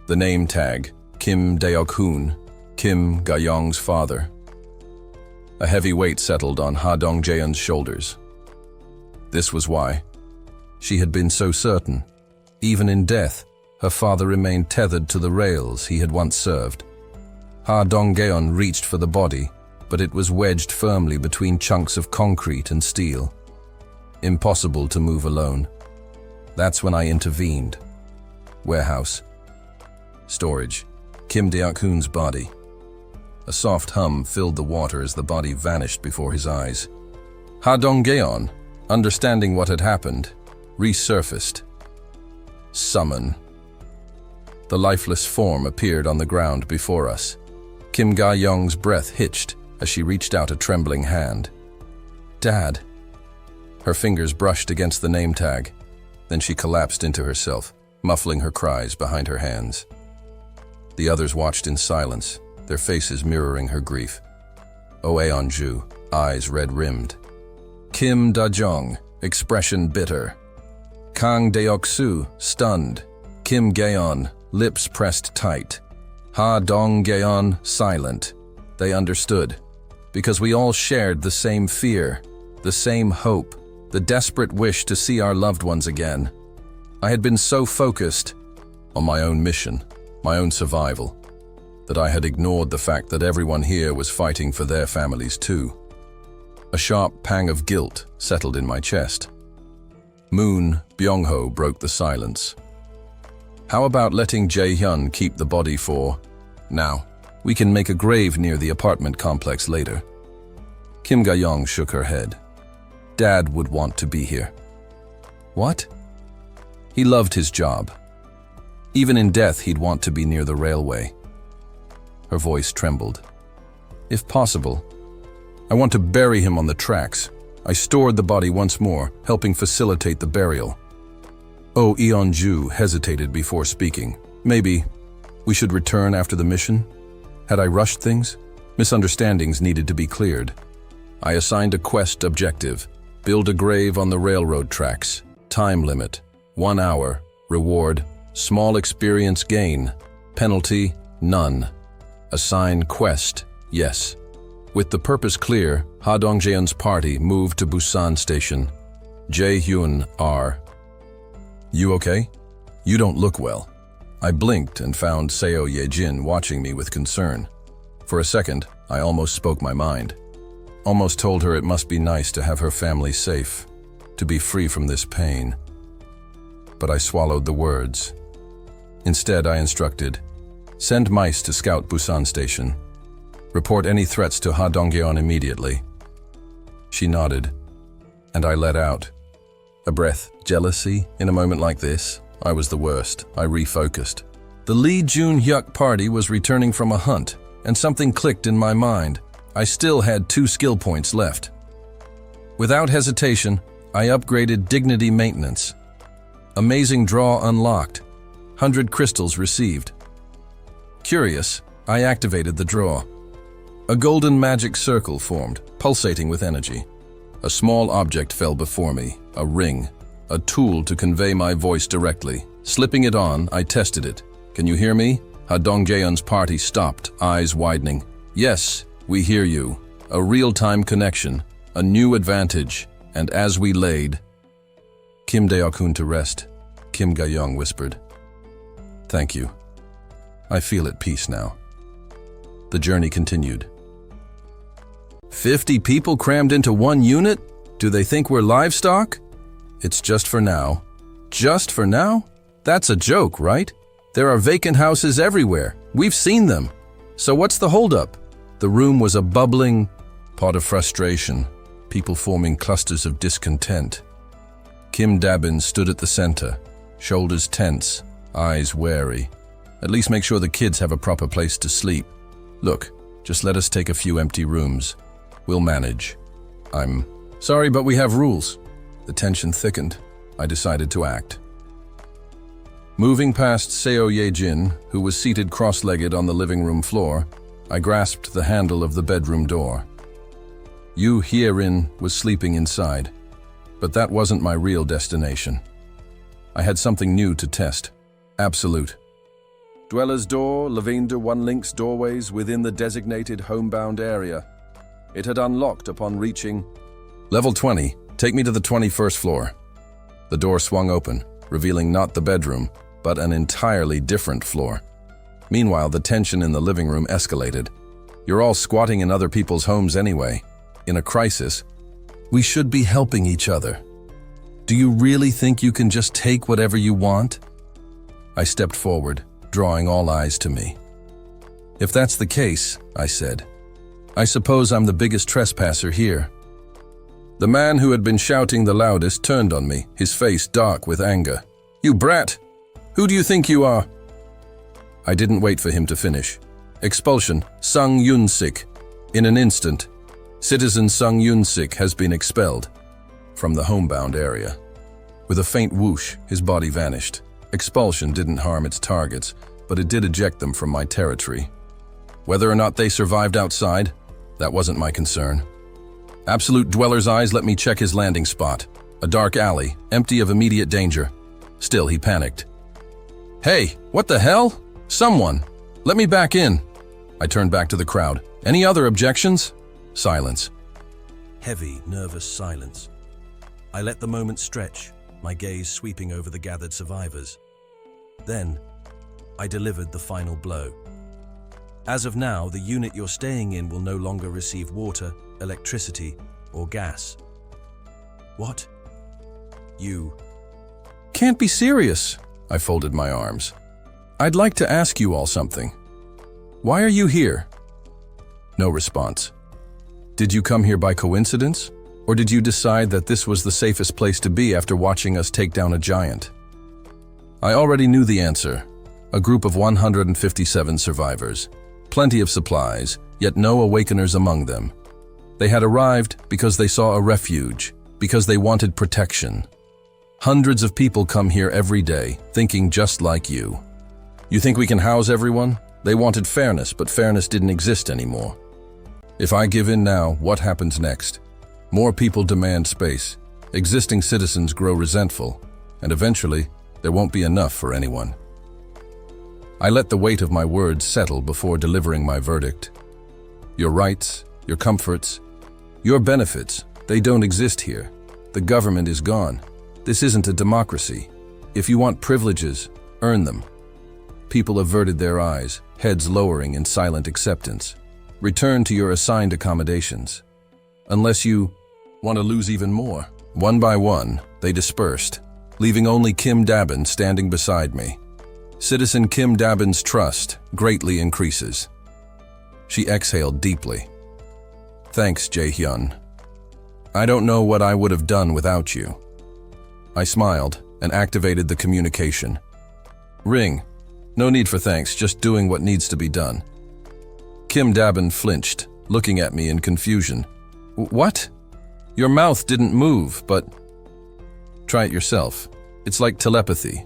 the name tag, Kim Deok-hoon, Kim Ga-yong's father. A heavy weight settled on Ha Dongjeon's shoulders. This was why. She had been so certain. Even in death, her father remained tethered to the rails he had once served. Ha Donggeon reached for the body, but it was wedged firmly between chunks of concrete and steel. Impossible to move alone. That's when I intervened. Warehouse. Storage. Kim Deok-hoon's body. A soft hum filled the water as the body vanished before his eyes. Ha Donggeon, understanding what had happened, resurfaced. Summon. The lifeless form appeared on the ground before us. Kim Ga-yong's breath hitched as she reached out a trembling hand. Dad. Her fingers brushed against the name tag. Then she collapsed into herself, muffling her cries behind her hands. The others watched in silence, their faces mirroring her grief. Oh Eonju, eyes red-rimmed. Kim Da-jong, expression bitter. Kang Deok-soo, stunned. Kim Gaeon, lips pressed tight. Ha Donggeon, silent. They understood, because we all shared the same fear, the same hope, the desperate wish to see our loved ones again. I had been so focused on my own mission, my own survival, that I had ignored the fact that everyone here was fighting for their families too. A sharp pang of guilt settled in my chest. Moon Byung-ho broke the silence. How about letting Jae-hyun keep the body for now? We can make a grave near the apartment complex later. Kim Ga-young shook her head. Dad would want to be here. What? He loved his job. Even in death, he'd want to be near the railway. Her voice trembled. If possible, I want to bury him on the tracks. I stored the body once more, helping facilitate the burial. Oh, Eon-ju hesitated before speaking. Maybe we should return after the mission? Had I rushed things? Misunderstandings needed to be cleared. I assigned a quest objective. Build a grave on the railroad tracks. Time limit, 1 hour. Reward, small experience gain. Penalty, none. Assign quest, yes. With the purpose clear, Ha Dongjeon's party moved to Busan Station. Jae-hyun R. You okay? You don't look well. I blinked and found Seo Ye-jin watching me with concern. For a second, I almost spoke my mind. Almost told her it must be nice to have her family safe, to be free from this pain. But I swallowed the words. Instead, I instructed, send mice to scout Busan Station. Report any threats to Ha Dongjeon immediately. She nodded, and I let out. A breath, jealousy in a moment like this. I was the worst. I refocused. The Lee Jun-hyuk party was returning from a hunt, and something clicked in my mind. I still had 2 skill points left. Without hesitation, I upgraded Dignity Maintenance. Amazing Draw unlocked. 100 crystals received. Curious, I activated the draw. A golden magic circle formed, pulsating with energy. A small object fell before me, a ring, a tool to convey my voice directly. Slipping it on, I tested it. Can you hear me? Ha Dongjeon's party stopped, eyes widening. Yes, we hear you. A real-time connection, a new advantage, and as we laid... Kim Dae-kun to rest, Kim Ga-young whispered. Thank you. I feel at peace now. The journey continued. 50 people crammed into one unit? Do they think we're livestock? It's just for now. Just for now? That's a joke, right? There are vacant houses everywhere. We've seen them. So what's the holdup? The room was a bubbling pot of frustration, people forming clusters of discontent. Kim Dabin stood at the center, shoulders tense, eyes wary. At least make sure the kids have a proper place to sleep. Look, just let us take a few empty rooms. We'll manage. I'm sorry, but we have rules. The tension thickened. I decided to act. Moving past Seo Ye-jin, who was seated cross-legged on the living room floor, I grasped the handle of the bedroom door. Yu Hyerin was sleeping inside, but that wasn't my real destination. I had something new to test. Absolute. Dweller's door, Lavender One links doorways within the designated homebound area. It had unlocked upon reaching Level 20, take me to the 21st floor. The door swung open, revealing not the bedroom, but an entirely different floor. Meanwhile, the tension in the living room escalated. You're all squatting in other people's homes anyway. In a crisis, we should be helping each other. Do you really think you can just take whatever you want? I stepped forward, drawing all eyes to me. If that's the case, I said, I suppose I'm the biggest trespasser here. The man who had been shouting the loudest turned on me, his face dark with anger. You brat! Who do you think you are? I didn't wait for him to finish. Expulsion, Sung Yun-sik. In an instant, citizen Sung Yun-sik has been expelled from the homebound area. With a faint whoosh, his body vanished. Expulsion didn't harm its targets, but it did eject them from my territory. Whether or not they survived outside, that wasn't my concern. Absolute Dweller's eyes let me check his landing spot. A dark alley, empty of immediate danger. Still, he panicked. Hey, what the hell? Someone, let me back in. I turned back to the crowd. Any other objections? Silence. Heavy, nervous silence. I let the moment stretch, my gaze sweeping over the gathered survivors. Then, I delivered the final blow. As of now, the unit you're staying in will no longer receive water, electricity, or gas. What? You... Can't be serious. I folded my arms. I'd like to ask you all something. Why are you here? No response. Did you come here by coincidence? Or did you decide that this was the safest place to be after watching us take down a giant? I already knew the answer. A group of 157 survivors. Plenty of supplies, yet no awakeners among them. They had arrived because they saw a refuge, because they wanted protection. Hundreds of people come here every day, thinking just like you. You think we can house everyone? They wanted fairness, but fairness didn't exist anymore. If I give in now, what happens next? More people demand space, existing citizens grow resentful, and eventually, there won't be enough for anyone. I let the weight of my words settle before delivering my verdict. Your rights, your comforts, your benefits, they don't exist here. The government is gone. This isn't a democracy. If you want privileges, earn them. People averted their eyes, heads lowering in silent acceptance. Return to your assigned accommodations. Unless you want to lose even more. One by one, they dispersed, leaving only Kim Dabin standing beside me. Citizen Kim Dabin's trust greatly increases. She exhaled deeply. Thanks, Jae-hyun. I don't know what I would have done without you. I smiled and activated the communication. Ring. No need for thanks, just doing what needs to be done. Kim Dabin flinched, looking at me in confusion. What? Your mouth didn't move, but... Try it yourself. It's like telepathy.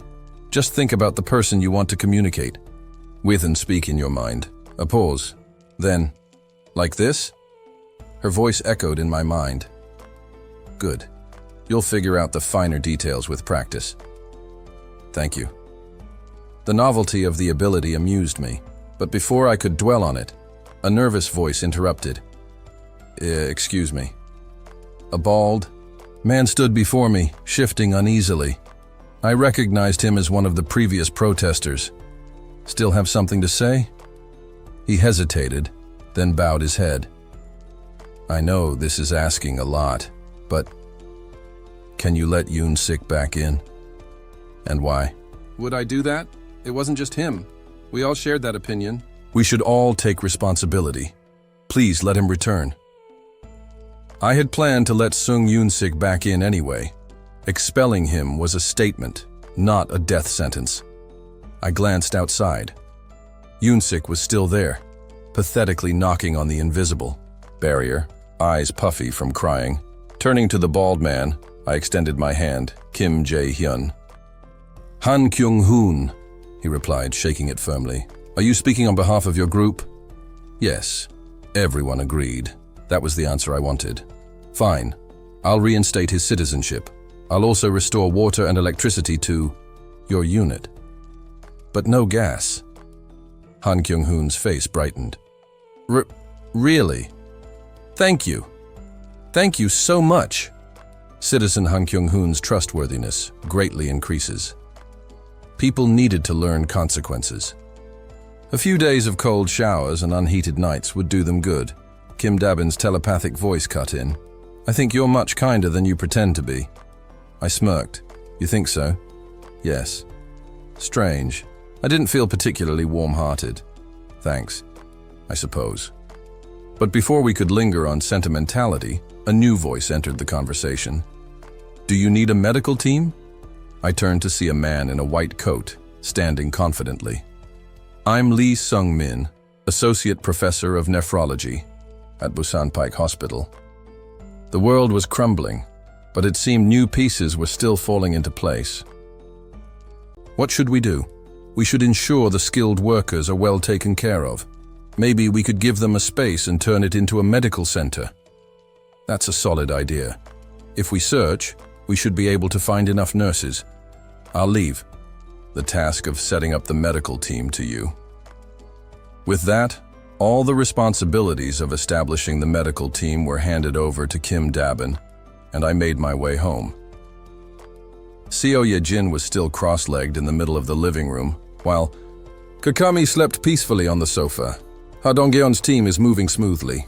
Just think about the person you want to communicate with and speak in your mind. A pause. Then, like this? Her voice echoed in my mind. Good. You'll figure out the finer details with practice. Thank you. The novelty of the ability amused me, but before I could dwell on it, a nervous voice interrupted. Excuse me. A bald man stood before me, shifting uneasily. I recognized him as one of the previous protesters. Still have something to say? He hesitated, then bowed his head. I know this is asking a lot, but can you let Yoon-sik back in? And why? Would I do that? It wasn't just him. We all shared that opinion. We should all take responsibility. Please let him return. I had planned to let Sung Yoon-sik back in anyway. Expelling him was a statement, not a death sentence. I glanced outside. Yoon-sik was still there, pathetically knocking on the invisible barrier, eyes puffy from crying. Turning to the bald man, I extended my hand, Kim Jae-hyun. Han Kyung-hoon, he replied, shaking it firmly. Are you speaking on behalf of your group? Yes. Everyone agreed. That was the answer I wanted. Fine. I'll reinstate his citizenship. I'll also restore water and electricity to your unit. But no gas. Han Kyung-hoon's face brightened. Really? Thank you. Thank you so much. Citizen Han Kyung-hoon's trustworthiness greatly increases. People needed to learn consequences. A few days of cold showers and unheated nights would do them good. Kim Dabin's telepathic voice cut in. I think you're much kinder than you pretend to be. I smirked. You think so? Yes. Strange. I didn't feel particularly warm-hearted. Thanks, I suppose. But before we could linger on sentimentality, a new voice entered the conversation. Do you need a medical team? I turned to see a man in a white coat, standing confidently. I'm Lee Sung-min, Associate Professor of Nephrology at Busan Pike Hospital. The world was crumbling, but it seemed new pieces were still falling into place. What should we do? We should ensure the skilled workers are well taken care of. Maybe we could give them a space and turn it into a medical center. That's a solid idea. If we search, we should be able to find enough nurses. I'll leave the task of setting up the medical team to you. With that, all the responsibilities of establishing the medical team were handed over to Kim Dabin, and I made my way home. Seo Ye-jin was still cross-legged in the middle of the living room, while Kakami slept peacefully on the sofa. Ha Dong-geon's team is moving smoothly.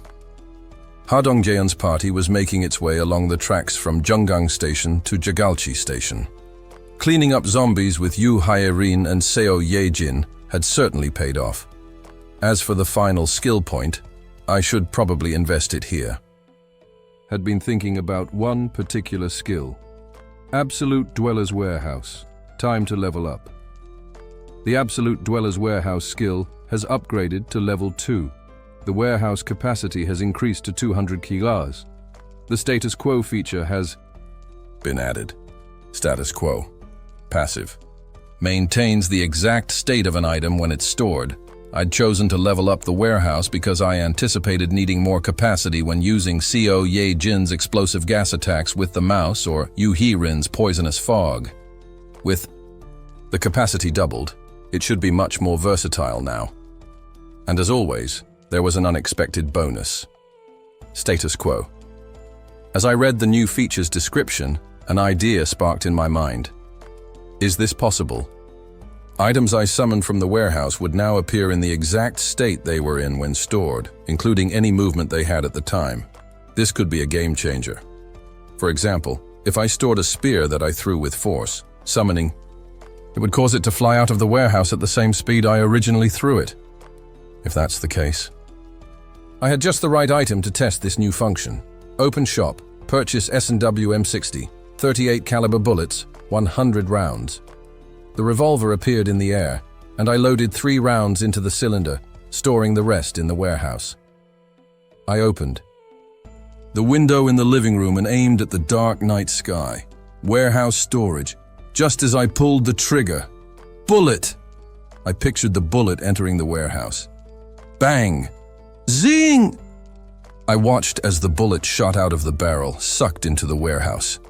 Ha Dong-jeon's party was making its way along the tracks from Junggang Station to Jagalchi Station. Cleaning up zombies with Yu Hye-rin and Seo Ye-jin had certainly paid off. As for the final skill point, I should probably invest it here. had been thinking about one particular skill. Absolute Dweller's Warehouse. Time to level up. The Absolute Dweller's Warehouse skill has upgraded to level 2. The warehouse capacity has increased to 200 kilos. The Status Quo feature has been added. Status Quo. Passive. Maintains the exact state of an item when it's stored. I'd chosen to level up the warehouse because I anticipated needing more capacity when using Seo Ye Jin's explosive gas attacks with the mouse or Yu He-rin's poisonous fog. With the capacity doubled, it should be much more versatile now. And as always, there was an unexpected bonus. Status Quo. As I read the new feature's description, an idea sparked in my mind. Is this possible? Items I summoned from the warehouse would now appear in the exact state they were in when stored, including any movement they had at the time. This could be a game changer. For example, if I stored a spear that I threw with force, summoning, it would cause it to fly out of the warehouse at the same speed I originally threw it. If that's the case. I had just the right item to test this new function. Open shop, purchase S&W M60, 38 caliber bullets, 100 rounds. The revolver appeared in the air, and I loaded 3 rounds into the cylinder, storing the rest in the warehouse. I opened the window in the living room and aimed at the dark night sky. Warehouse storage. Just as I pulled the trigger. Bullet! I pictured the bullet entering the warehouse. Bang! Zing! I watched as the bullet shot out of the barrel, sucked into the warehouse.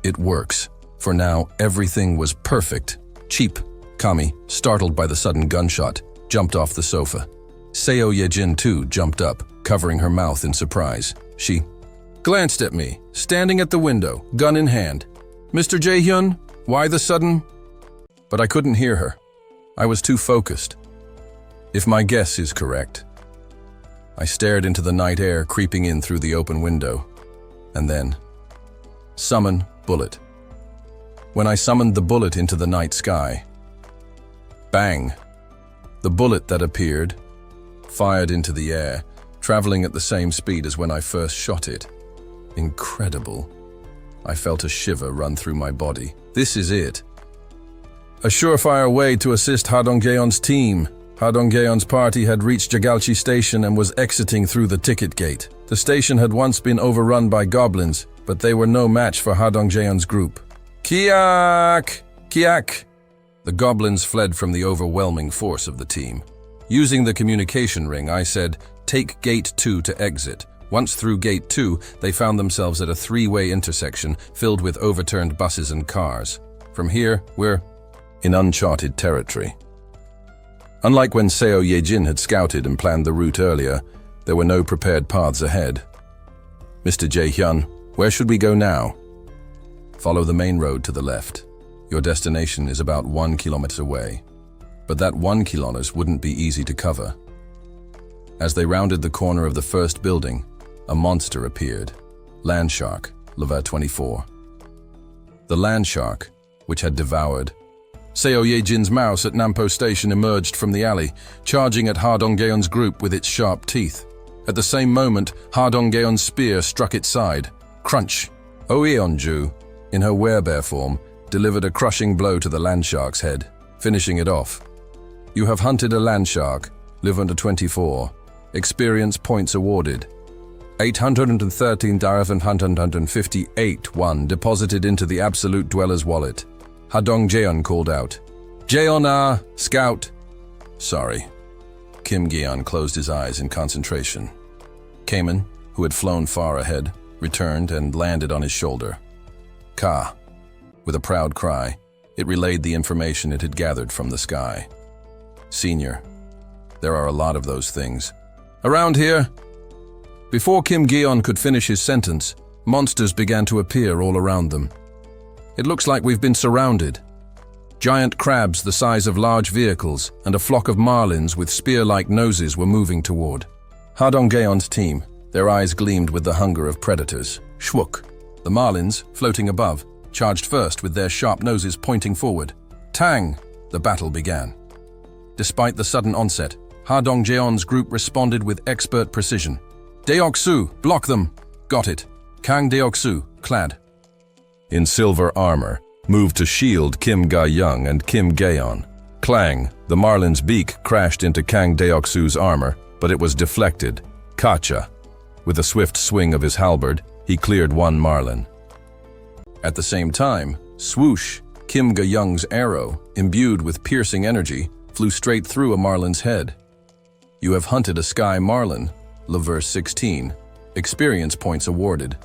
It works. For now, everything was perfect. Cheap. Kami, startled by the sudden gunshot, jumped off the sofa. Seo Ye-jin too jumped up, covering her mouth in surprise. She glanced at me, standing at the window, gun in hand. Mr. Jae-hyun, why the sudden? But I couldn't hear her. I was too focused. If my guess is correct. I stared into the night air creeping in through the open window. And then, summon bullet. When I summoned the bullet into the night sky, bang! The bullet that appeared, fired into the air, traveling at the same speed as when I first shot it. Incredible. I felt a shiver run through my body. This is it. A surefire way to assist Ha Dong-geon's team. Ha Dong-geon's party had reached Jagalchi Station and was exiting through the ticket gate. The station had once been overrun by goblins, but they were no match for Ha Dong-geon's group. Kiak! Kiak! The goblins fled from the overwhelming force of the team. Using the communication ring, I said, "Take Gate 2 to exit." Once through Gate 2, they found themselves at a 3-way intersection filled with overturned buses and cars. From here, we're in uncharted territory. Unlike when Seo Ye-jin had scouted and planned the route earlier, there were no prepared paths ahead. Mr. Jae-hyun, where should we go now? Follow the main road to the left. Your destination is about 1 kilometer away. But that 1 kilometer wouldn't be easy to cover. As they rounded the corner of the first building, a monster appeared. Land shark, level 24. The land shark, which had devoured Seo Ye-jin's mouse at Nampo Station, emerged from the alley, charging at Ha Dong-geon's group with its sharp teeth. At the same moment, Ha Dong-geon's spear struck its side. Crunch! Oh Eonju, in her werebear form, delivered a crushing blow to the land shark's head, finishing it off. You have hunted a land shark, live under 24. Experience points awarded. 813,158 won deposited into the Absolute Dweller's wallet. Ha Dong-geon called out. Jeon-ah, scout. Sorry. Kim Gi-yeon closed his eyes in concentration. Kamen, who had flown far ahead, returned and landed on his shoulder. Ka. With a proud cry, it relayed the information it had gathered from the sky. Senior, there are a lot of those things. Around here? Before Kim Gi-yeon could finish his sentence, monsters began to appear all around them. It looks like we've been surrounded. Giant crabs the size of large vehicles and a flock of marlins with spear-like noses were moving toward Ha Dong-geon's team. Their eyes gleamed with the hunger of predators. Shwook. The marlins, floating above, charged first with their sharp noses pointing forward. Tang! The battle began. Despite the sudden onset, Ha Dong-geon's group responded with expert precision. Deok-su, block them! Got it. Kang Deoksu, clad in silver armor, moved to shield Kim Ga-young and Kim Gaeon. Clang, the marlin's beak crashed into Kang Deoksu's armor, but it was deflected. Kacha. With a swift swing of his halberd, he cleared one marlin. At the same time, swoosh, Kim Ga-young's arrow, imbued with piercing energy, flew straight through a marlin's head. You have hunted a sky marlin, level 16. Experience points awarded.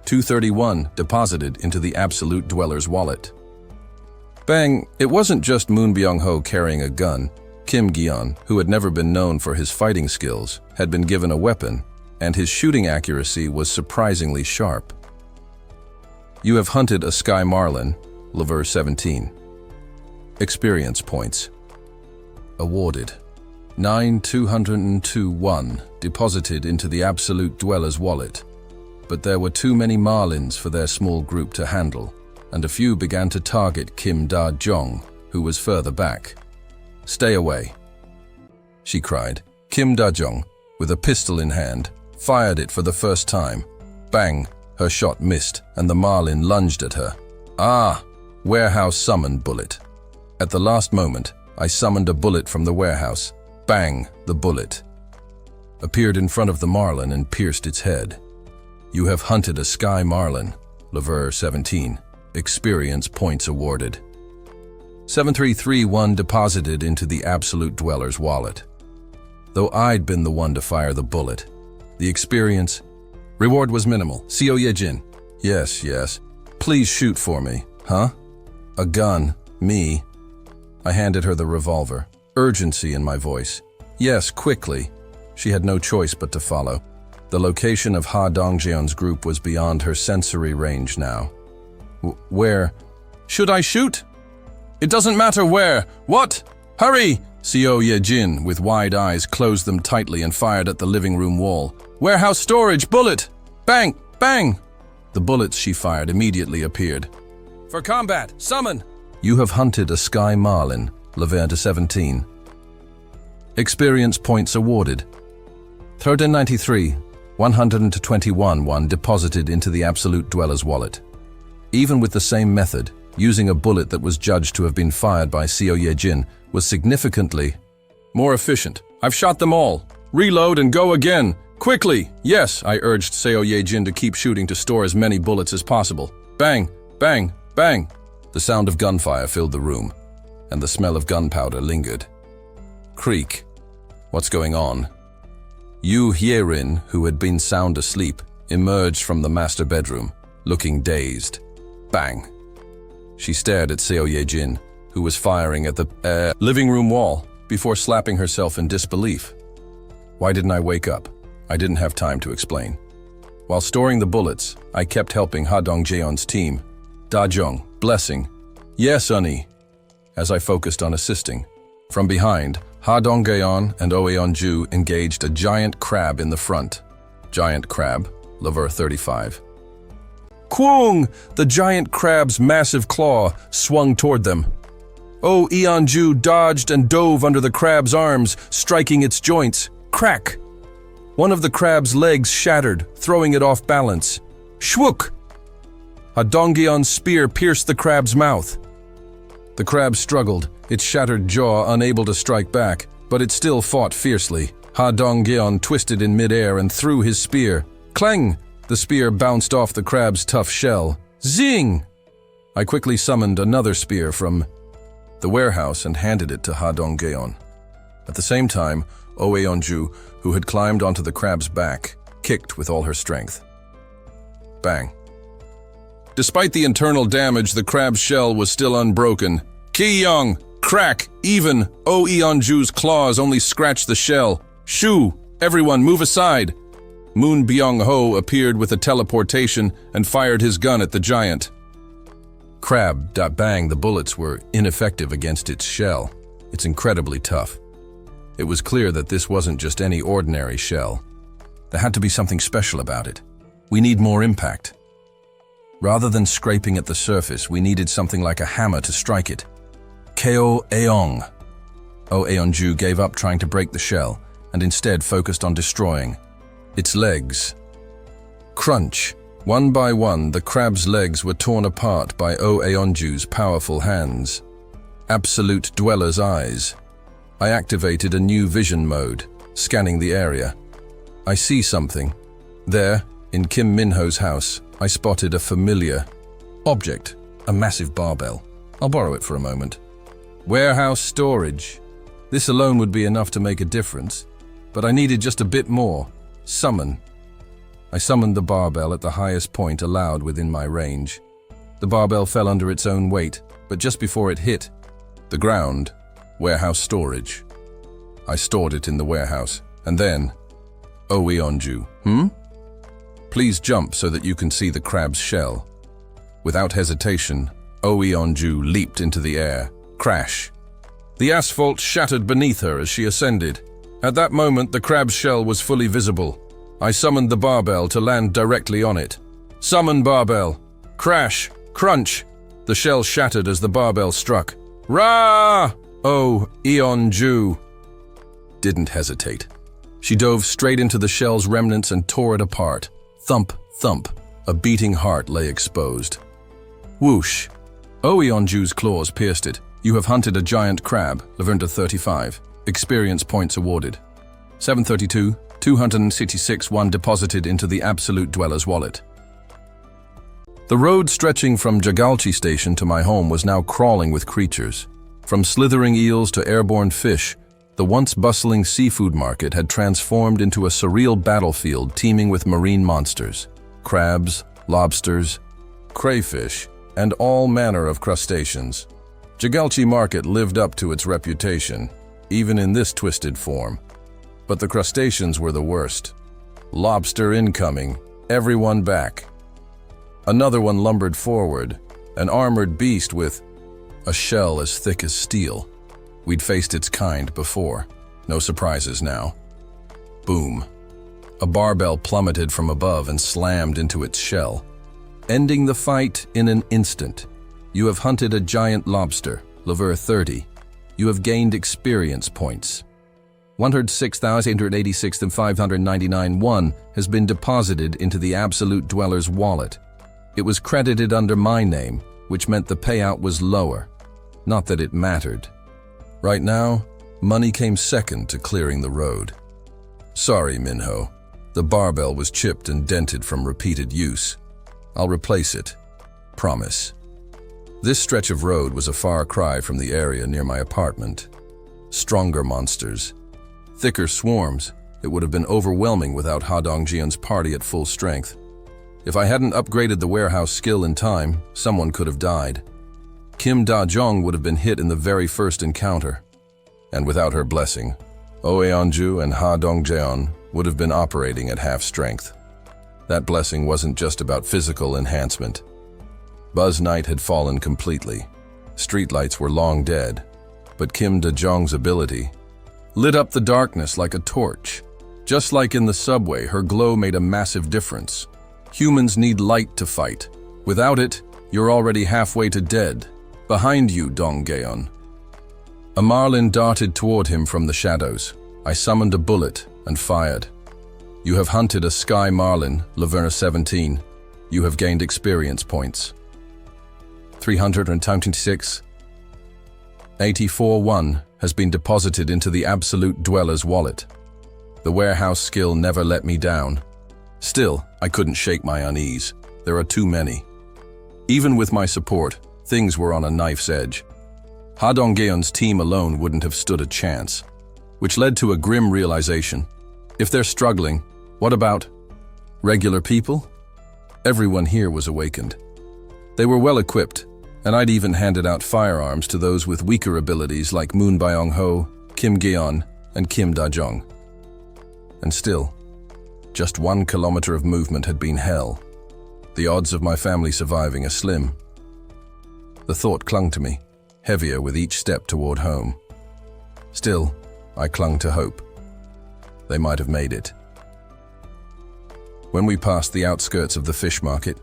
231 deposited into the absolute dweller's wallet. Bang, it wasn't just Moon Byung-ho carrying a gun. Kim Gaeon, who had never been known for his fighting skills, had been given a weapon, and his shooting accuracy was surprisingly sharp. You have hunted a sky marlin, level 17. Experience points awarded. 9,202 deposited into the absolute dweller's wallet. But there were too many marlins for their small group to handle, and a few began to target Kim Da-jong, who was further back. "Stay away," she cried. Kim Da-jong, with a pistol in hand, fired it for the first time. Bang! Her shot missed, and the marlin lunged at her. Ah! Warehouse summon bullet. At the last moment, I summoned a bullet from the warehouse. Bang! The bullet appeared in front of the marlin and pierced its head. You have hunted a sky marlin, level 17. Experience points awarded. 7331 deposited into the absolute dweller's wallet. Though I'd been the one to fire the bullet, the experience reward was minimal. Seo Ye-jin. Yes. Please shoot for me. Huh? A gun. Me. I handed her the revolver. Urgency in my voice. Yes, quickly. She had no choice but to follow. The location of Ha Dongjeon's group was beyond her sensory range now. Where? Should I shoot? It doesn't matter where. What? Hurry! Seo Ye-jin, with wide eyes, closed them tightly and fired at the living room wall. Warehouse storage, bullet! Bang! Bang! The bullets she fired immediately appeared. For combat, summon! You have hunted a sky marlin, level 17. Experience points awarded. 1393. 121 deposited into the absolute dweller's wallet. Even with the same method, using a bullet that was judged to have been fired by Seo Ye-jin was significantly more efficient. I've shot them all. Reload and go again. Quickly! Yes, I urged Seo Ye-jin to keep shooting to store as many bullets as possible. Bang! Bang! Bang! The sound of gunfire filled the room, and the smell of gunpowder lingered. Creak. What's going on? Yu Hyerin, who had been sound asleep, emerged from the master bedroom, looking dazed. Bang! She stared at Seo Ye-jin, who was firing at the living room wall, before slapping herself in disbelief. Why didn't I wake up? I didn't have time to explain. While storing the bullets, I kept helping Ha Dongjeon's team. Da-jong, blessing. Yes, Unnie. As I focused on assisting. From behind, Ha Dongjeon and Oh Eun-ju engaged a giant crab in the front. Giant crab, level 35. Kwong! The giant crab's massive claw swung toward them. Oh Eun-ju dodged and dove under the crab's arms, striking its joints. Crack! One of the crab's legs shattered, throwing it off balance. Shwook! Ha Dongjeon's spear pierced the crab's mouth. The crab struggled, its shattered jaw unable to strike back, but it still fought fiercely. Ha Dongjeon twisted in midair and threw his spear. Clang! The spear bounced off the crab's tough shell. Zing! I quickly summoned another spear from the warehouse and handed it to Ha Dongjeon. At the same time, Oh Eun-ju, who had climbed onto the crab's back, kicked with all her strength. Bang. Despite the internal damage, the crab's shell was still unbroken. Ki-young! Crack! Even! Oh Eun-ju's claws only scratched the shell. Shoo! Everyone move aside! Moon Byung-ho appeared with a teleportation and fired his gun at the giant. Bang, the bullets were ineffective against its shell. It's incredibly tough. It was clear that this wasn't just any ordinary shell. There had to be something special about it. We need more impact. Rather than scraping at the surface, we needed something like a hammer to strike it. Keo Eong. Oh Eun-ju gave up trying to break the shell and instead focused on destroying its legs. Crunch. One by one, the crab's legs were torn apart by Aeonju's powerful hands. Absolute Dweller's eyes. I activated a new vision mode, scanning the area. I see something. There, in Kim Minho's house, I spotted a familiar object, a massive barbell. I'll borrow it for a moment. Warehouse storage. This alone would be enough to make a difference, but I needed just a bit more. Summon. I summoned the barbell at the highest point allowed within my range. The barbell fell under its own weight, but just before it hit the ground, warehouse storage. I stored it in the warehouse, and then, Aeonju, Please jump so that you can see the crab's shell. Without hesitation, Aeonju leaped into the air. Crash. The asphalt shattered beneath her as she ascended. At that moment, the crab's shell was fully visible. I summoned the barbell to land directly on it. Summon barbell. Crash. Crunch. The shell shattered as the barbell struck. Rah! Oh, Aeonju didn't hesitate. She dove straight into the shell's remnants and tore it apart. Thump, thump. A beating heart lay exposed. Whoosh. Aeonju's claws pierced it. You have hunted a giant crab, Laverne 35. Experience points awarded. 732, 266 one deposited into the Absolute Dweller's wallet. The road stretching from Jagalchi Station to my home was now crawling with creatures. From slithering eels to airborne fish, the once bustling seafood market had transformed into a surreal battlefield teeming with marine monsters, crabs, lobsters, crayfish, and all manner of crustaceans. Jagalchi Market lived up to its reputation, even in this twisted form. But the crustaceans were the worst. Lobster incoming, everyone back. Another one lumbered forward, an armored beast with a shell as thick as steel. We'd faced its kind before. No surprises now. Boom. A barbell plummeted from above and slammed into its shell, ending the fight in an instant. You have hunted a giant lobster, Laverne 30. You have gained experience points. 106,886 and 599 1 has been deposited into the Absolute Dweller's wallet. It was credited under my name, which meant the payout was lower. Not that it mattered. Right now, money came second to clearing the road. Sorry, Minho. The barbell was chipped and dented from repeated use. I'll replace it. Promise. This stretch of road was a far cry from the area near my apartment. Stronger monsters. Thicker swarms. It would have been overwhelming without Ha Dongjian's party at full strength. If I hadn't upgraded the warehouse skill in time, someone could have died. Kim Da-jong would have been hit in the very first encounter. And without her blessing, Aeonju and Ha Dongjeon would have been operating at half strength. That blessing wasn't just about physical enhancement. Buzz Night had fallen completely. Streetlights were long dead, but Kim Da-jong's ability lit up the darkness like a torch. Just like in the subway, her glow made a massive difference. Humans need light to fight. Without it, you're already halfway to dead. Behind you, Donggeon. A marlin darted toward him from the shadows. I summoned a bullet and fired. You have hunted a sky marlin, Laverne 17. You have gained experience points. 326. 84-1 has been deposited into the Absolute Dweller's wallet. The warehouse skill never let me down. Still, I couldn't shake my unease. There are too many. Even with my support, things were on a knife's edge. Ha Donggeon's team alone wouldn't have stood a chance, which led to a grim realization. If they're struggling, what about regular people? Everyone here was awakened. They were well equipped, and I'd even handed out firearms to those with weaker abilities like Moon Byung-ho, Kim Geon, and Kim Da-jong. And still, just 1 kilometer of movement had been hell. The odds of my family surviving are slim. The thought clung to me, heavier with each step toward home. Still, I clung to hope. They might have made it. When we passed the outskirts of the fish market,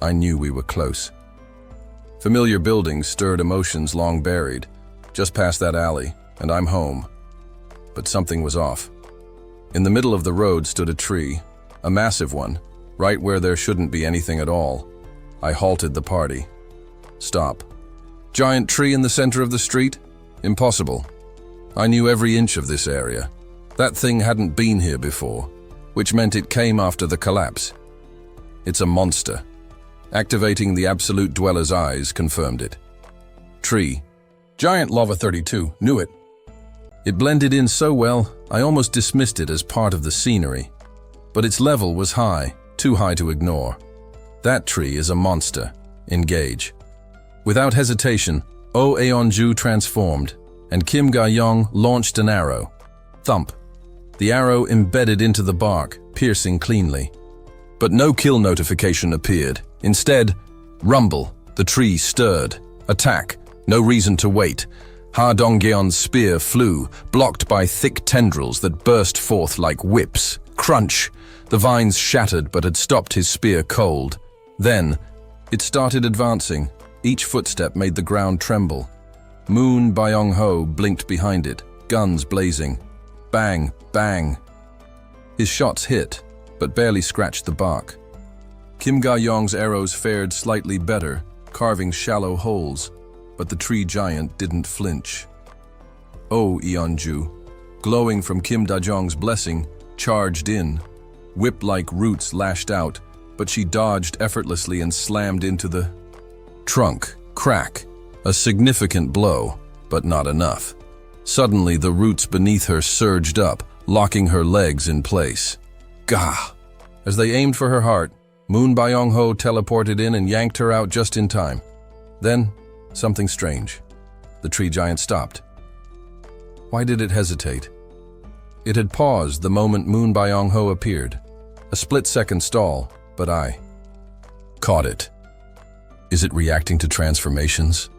I knew we were close. Familiar buildings stirred emotions long buried. Just past that alley, and I'm home. But something was off. In the middle of the road stood a tree, a massive one, right where there shouldn't be anything at all. I halted the party. Stop. Giant tree in the center of the street? Impossible. I knew every inch of this area. That thing hadn't been here before, which meant it came after the collapse. It's a monster. Activating the Absolute Dweller's eyes confirmed it. Tree. Giant Lava 32, knew it. It blended in so well, I almost dismissed it as part of the scenery. But its level was high, too high to ignore. That tree is a monster. Engage. Without hesitation, Oh Aeonju transformed, and Kim Ga-young launched an arrow. Thump. The arrow embedded into the bark, piercing cleanly. But no kill notification appeared. Instead, rumble. The tree stirred. Attack. No reason to wait. Ha Dongyeon's spear flew, blocked by thick tendrils that burst forth like whips. Crunch. The vines shattered but had stopped his spear cold. Then, it started advancing. Each footstep made the ground tremble. Moon Byung-ho blinked behind it, guns blazing. Bang, bang. His shots hit, but barely scratched the bark. Kim Ga-young's arrows fared slightly better, carving shallow holes, but the tree giant didn't flinch. Oh Eonju, glowing from Kim Da-jong's blessing, charged in. Whip-like roots lashed out, but she dodged effortlessly and slammed into the trunk. Crack. A significant blow, but not enough. Suddenly, the roots beneath her surged up, locking her legs in place. Gah! As they aimed for her heart, Moon Byung-ho teleported in and yanked her out just in time. Then, something strange. The tree giant stopped. Why did it hesitate? It had paused the moment Moon Byung-ho appeared. A split-second stall, but I caught it. Is it reacting to transformations?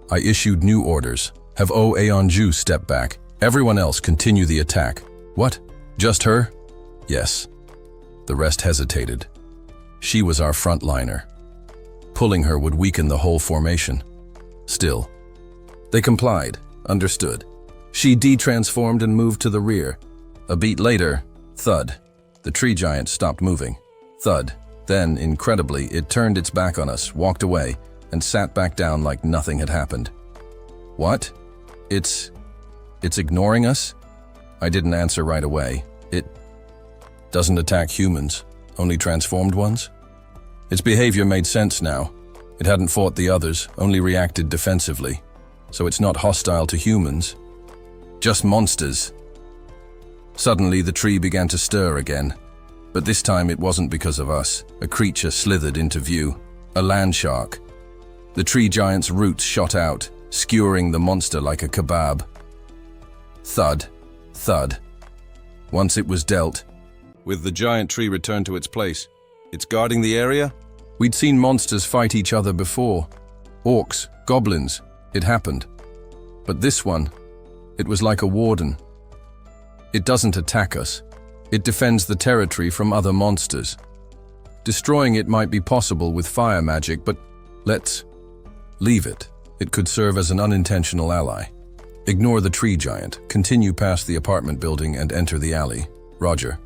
I issued new orders. Have Oh Aeonju step back. Everyone else continue the attack. What? Just her? Yes. The rest hesitated. She was our frontliner. Pulling her would weaken the whole formation. Still, they complied, understood. She de-transformed and moved to the rear. A beat later, thud. The tree giant stopped moving. Thud. Then, incredibly, it turned its back on us, walked away, and sat back down like nothing had happened. What? It's ignoring us? I didn't answer right away. It doesn't attack humans, only transformed ones? Its behavior made sense now. It hadn't fought the others, only reacted defensively. So it's not hostile to humans. Just monsters. Suddenly, the tree began to stir again. But this time it wasn't because of us. A creature slithered into view. A land shark. The tree giant's roots shot out, skewering the monster like a kebab. Thud. Thud. Once it was dealt. With the giant tree returned to its place, it's guarding the area? We'd seen monsters fight each other before. Orcs, goblins. It happened. But this one, it was like a warden. It doesn't attack us. It defends the territory from other monsters. Destroying it might be possible with fire magic, but let's leave it. It could serve as an unintentional ally. Ignore the tree giant, continue past the apartment building and enter the alley. Roger.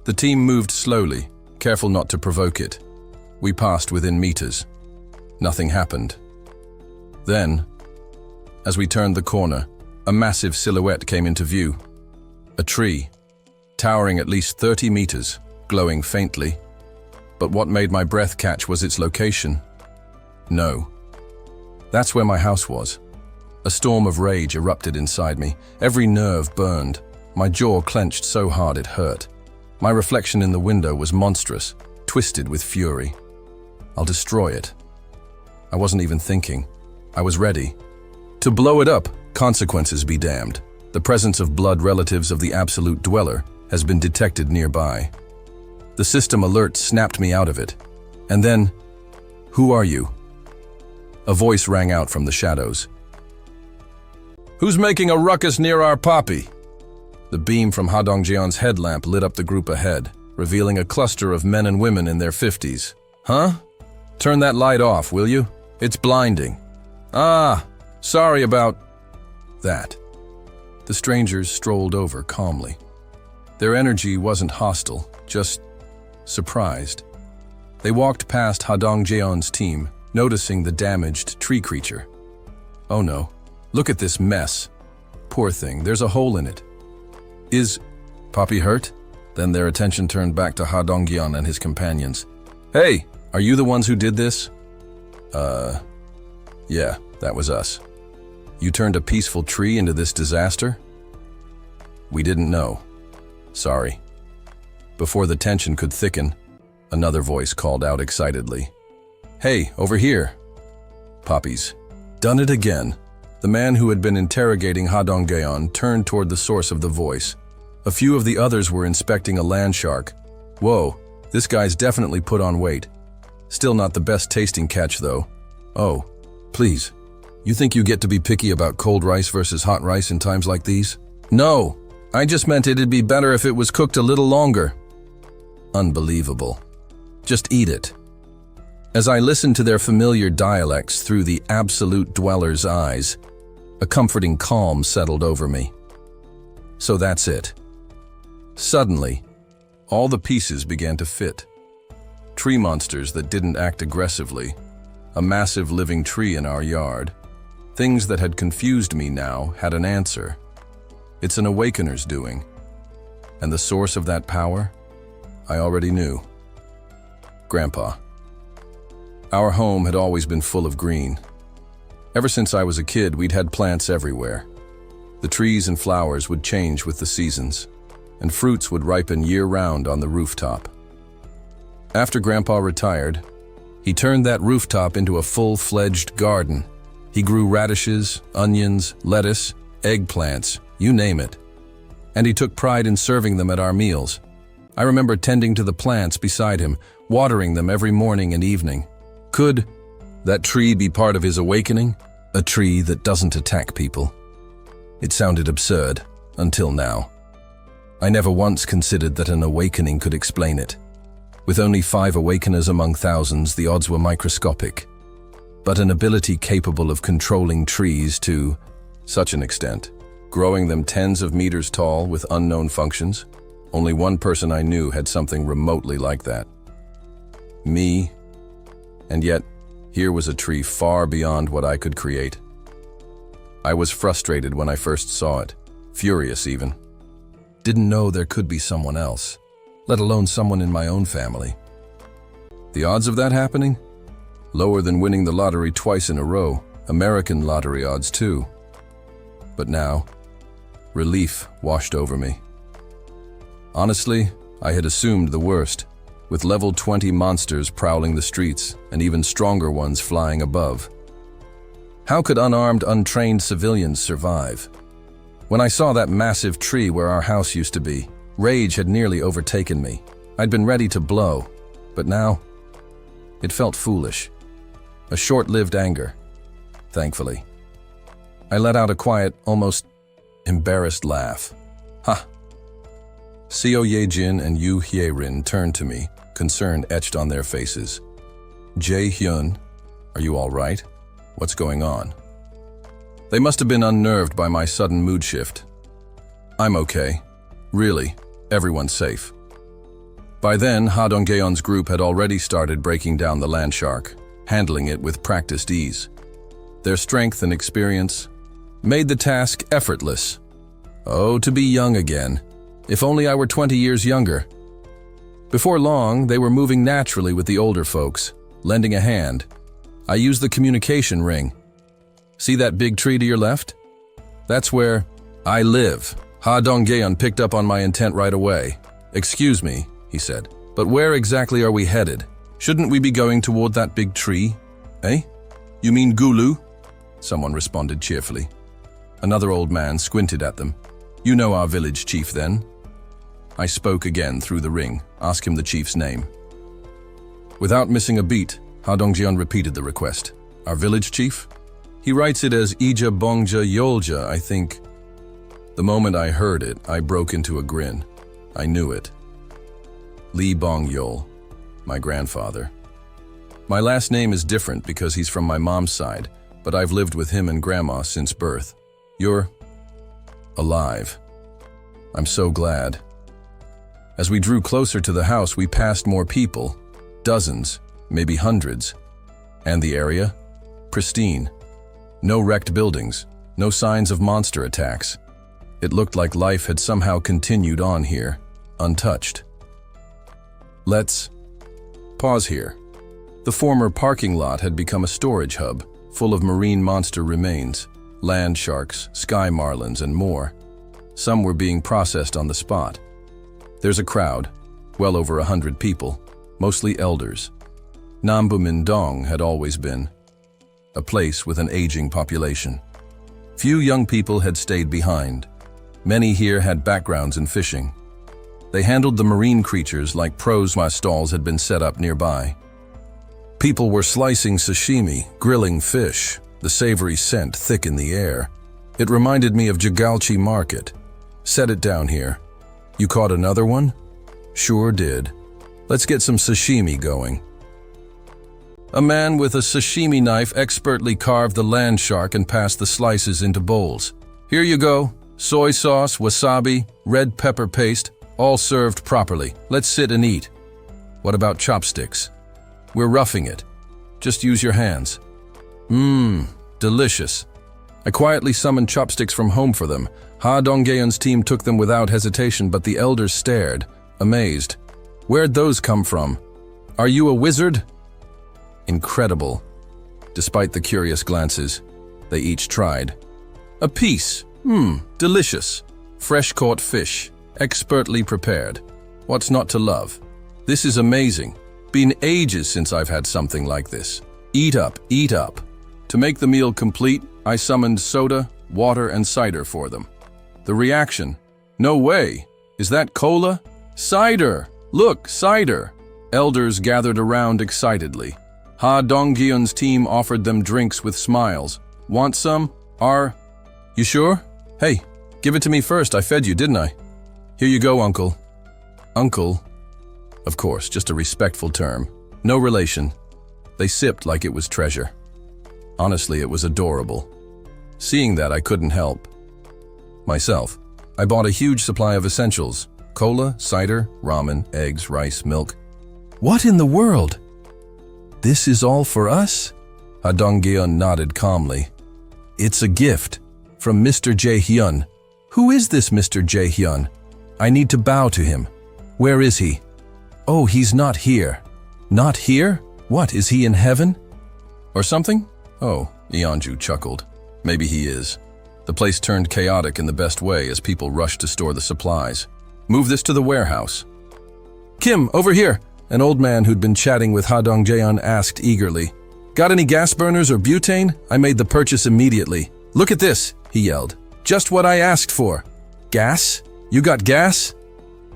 The team moved slowly, careful not to provoke it. We passed within meters. Nothing happened. Then, as we turned the corner, a massive silhouette came into view. A tree. Towering at least 30 meters, glowing faintly. But what made my breath catch was its location. No. That's where my house was. A storm of rage erupted inside me. Every nerve burned. My jaw clenched so hard it hurt. My reflection in the window was monstrous, twisted with fury. I'll destroy it. I wasn't even thinking. I was ready. To blow it up, consequences be damned. The presence of blood relatives of the Absolute Dweller has been detected nearby. The system alert snapped me out of it. And then, who are you? A voice rang out from the shadows. Who's making a ruckus near our poppy? The beam from Ha Dongjeon's headlamp lit up the group ahead, revealing a cluster of men and women in their 50s. Huh? Turn that light off, will you? It's blinding. Ah, sorry about that. The strangers strolled over calmly. Their energy wasn't hostile, just surprised. They walked past Hadongjeon's team, noticing the damaged tree creature. Oh no, look at this mess. Poor thing, there's a hole in it. Is Poppy hurt? Then their attention turned back to Hadongjeon and his companions. Hey, are you the ones who did this? Yeah, that was us. You turned a peaceful tree into this disaster? We didn't know. Sorry. Before the tension could thicken, another voice called out excitedly. Hey, over here. Poppies. Done it again. The man who had been interrogating Hadongjeon turned toward the source of the voice. A few of the others were inspecting a land shark. Whoa, this guy's definitely put on weight. Still not the best tasting catch though. Oh, please. You think you get to be picky about cold rice versus hot rice in times like these? No, I just meant it'd be better if it was cooked a little longer. Unbelievable. Just eat it. As I listened to their familiar dialects through the absolute dweller's eyes, a comforting calm settled over me. So that's it. Suddenly, all the pieces began to fit. Tree monsters that didn't act aggressively, a massive living tree in our yard. Things that had confused me now had an answer. It's an awakener's doing. And the source of that power? I already knew. Grandpa. Our home had always been full of green. Ever since I was a kid, we'd had plants everywhere. The trees and flowers would change with the seasons, and fruits would ripen year-round on the rooftop. After Grandpa retired, he turned that rooftop into a full-fledged garden. He grew radishes, onions, lettuce, eggplants, you name it. And he took pride in serving them at our meals. I remember tending to the plants beside him, watering them every morning and evening. Could that tree be part of his awakening? A tree that doesn't attack people? It sounded absurd, until now. I never once considered that an awakening could explain it. With only 5 awakeners among thousands, the odds were microscopic. But an ability capable of controlling trees to such an extent, growing them tens of meters tall with unknown functions, only one person I knew had something remotely like that. Me. And yet, here was a tree far beyond what I could create. I was frustrated when I first saw it, furious even. Didn't know there could be someone else, let alone someone in my own family. The odds of that happening? Lower than winning the lottery twice in a row, American lottery odds too. But now, relief washed over me. Honestly, I had assumed the worst, with level 20 monsters prowling the streets and even stronger ones flying above. How could unarmed, untrained civilians survive? When I saw that massive tree where our house used to be, rage had nearly overtaken me. I'd been ready to blow, but now, it felt foolish. A short-lived anger, thankfully. I let out a quiet, almost embarrassed laugh. Ha! Seo Ye-jin and Yu Hye-rin turned to me, concern etched on their faces. Jae-hyun, are you all right? What's going on? They must have been unnerved by my sudden mood shift. I'm okay. Really, everyone's safe. By then, Hadongjeon's group had already started breaking down the land shark, handling it with practiced ease. Their strength and experience made the task effortless. Oh, to be young again. If only I were 20 years younger. Before long, they were moving naturally with the older folks, lending a hand. I used the communication ring. See that big tree to your left? That's where I live. Hadongjeon picked up on my intent right away. Excuse me, he said, but where exactly are we headed? Shouldn't we be going toward that big tree? Eh? You mean Gulu? Someone responded cheerfully. Another old man squinted at them. You know our village chief then? I spoke again through the ring, asked him the chief's name. Without missing a beat, Hadongjeon repeated the request. Our village chief? He writes it as Ija Bongja Yolja, I think. The moment I heard it, I broke into a grin. I knew it. Lee Bong Yol, my grandfather. My last name is different because he's from my mom's side, but I've lived with him and Grandma since birth. You're alive. I'm so glad. As we drew closer to the house, we passed more people, dozens, maybe hundreds. And the area? Pristine. No wrecked buildings, no signs of monster attacks. It looked like life had somehow continued on here, untouched. Let's pause here. The former parking lot had become a storage hub, full of marine monster remains, land sharks, sky marlins, and more. Some were being processed on the spot. There's a crowd, well over 100 people, mostly elders. Nambu Mindong had always been a place with an aging population. Few young people had stayed behind. Many here had backgrounds in fishing. They handled the marine creatures like pros. My stalls had been set up nearby. People were slicing sashimi, grilling fish, the savory scent thick in the air. It reminded me of Jagalchi Market. Set it down here. You caught another one? Sure did. Let's get some sashimi going. A man with a sashimi knife expertly carved the land shark and passed the slices into bowls. Here you go. Soy sauce, wasabi, red pepper paste, all served properly. Let's sit and eat. What about chopsticks? We're roughing it. Just use your hands. Delicious. I quietly summoned chopsticks from home for them. Ha Dongyeon's team took them without hesitation, but the elders stared, amazed. Where'd those come from? Are you a wizard? Incredible. Despite the curious glances, they each tried. A piece. Delicious. Fresh-caught fish, expertly prepared. What's not to love? This is amazing. Been ages since I've had something like this. Eat up, eat up. To make the meal complete, I summoned soda, water, and cider for them. The reaction. No way. Is that cola? Cider. Look, cider. Elders gathered around excitedly. Ha Dongyeon's team offered them drinks with smiles. Want some? You sure? Hey, give it to me first. I fed you, didn't I? Here you go, uncle. Uncle? Of course, just a respectful term. No relation. They sipped like it was treasure. Honestly, it was adorable. Seeing that, I couldn't help. Myself, I bought a huge supply of essentials. Cola, cider, ramen, eggs, rice, milk. What in the world? This is all for us? Ha Dongyeon nodded calmly. It's a gift from Mr. Jae-hyun. Who is this Mr. Jae-hyun? I need to bow to him. Where is he? Oh, he's not here. Not here? What, is he in heaven? Or something? Oh, Yeonju chuckled. Maybe he is. The place turned chaotic in the best way as people rushed to store the supplies. Move this to the warehouse. Kim, over here! An old man who'd been chatting with Ha Dongjeon asked eagerly. Got any gas burners or butane? I made the purchase immediately. Look at this, he yelled. Just what I asked for. Gas? You got gas?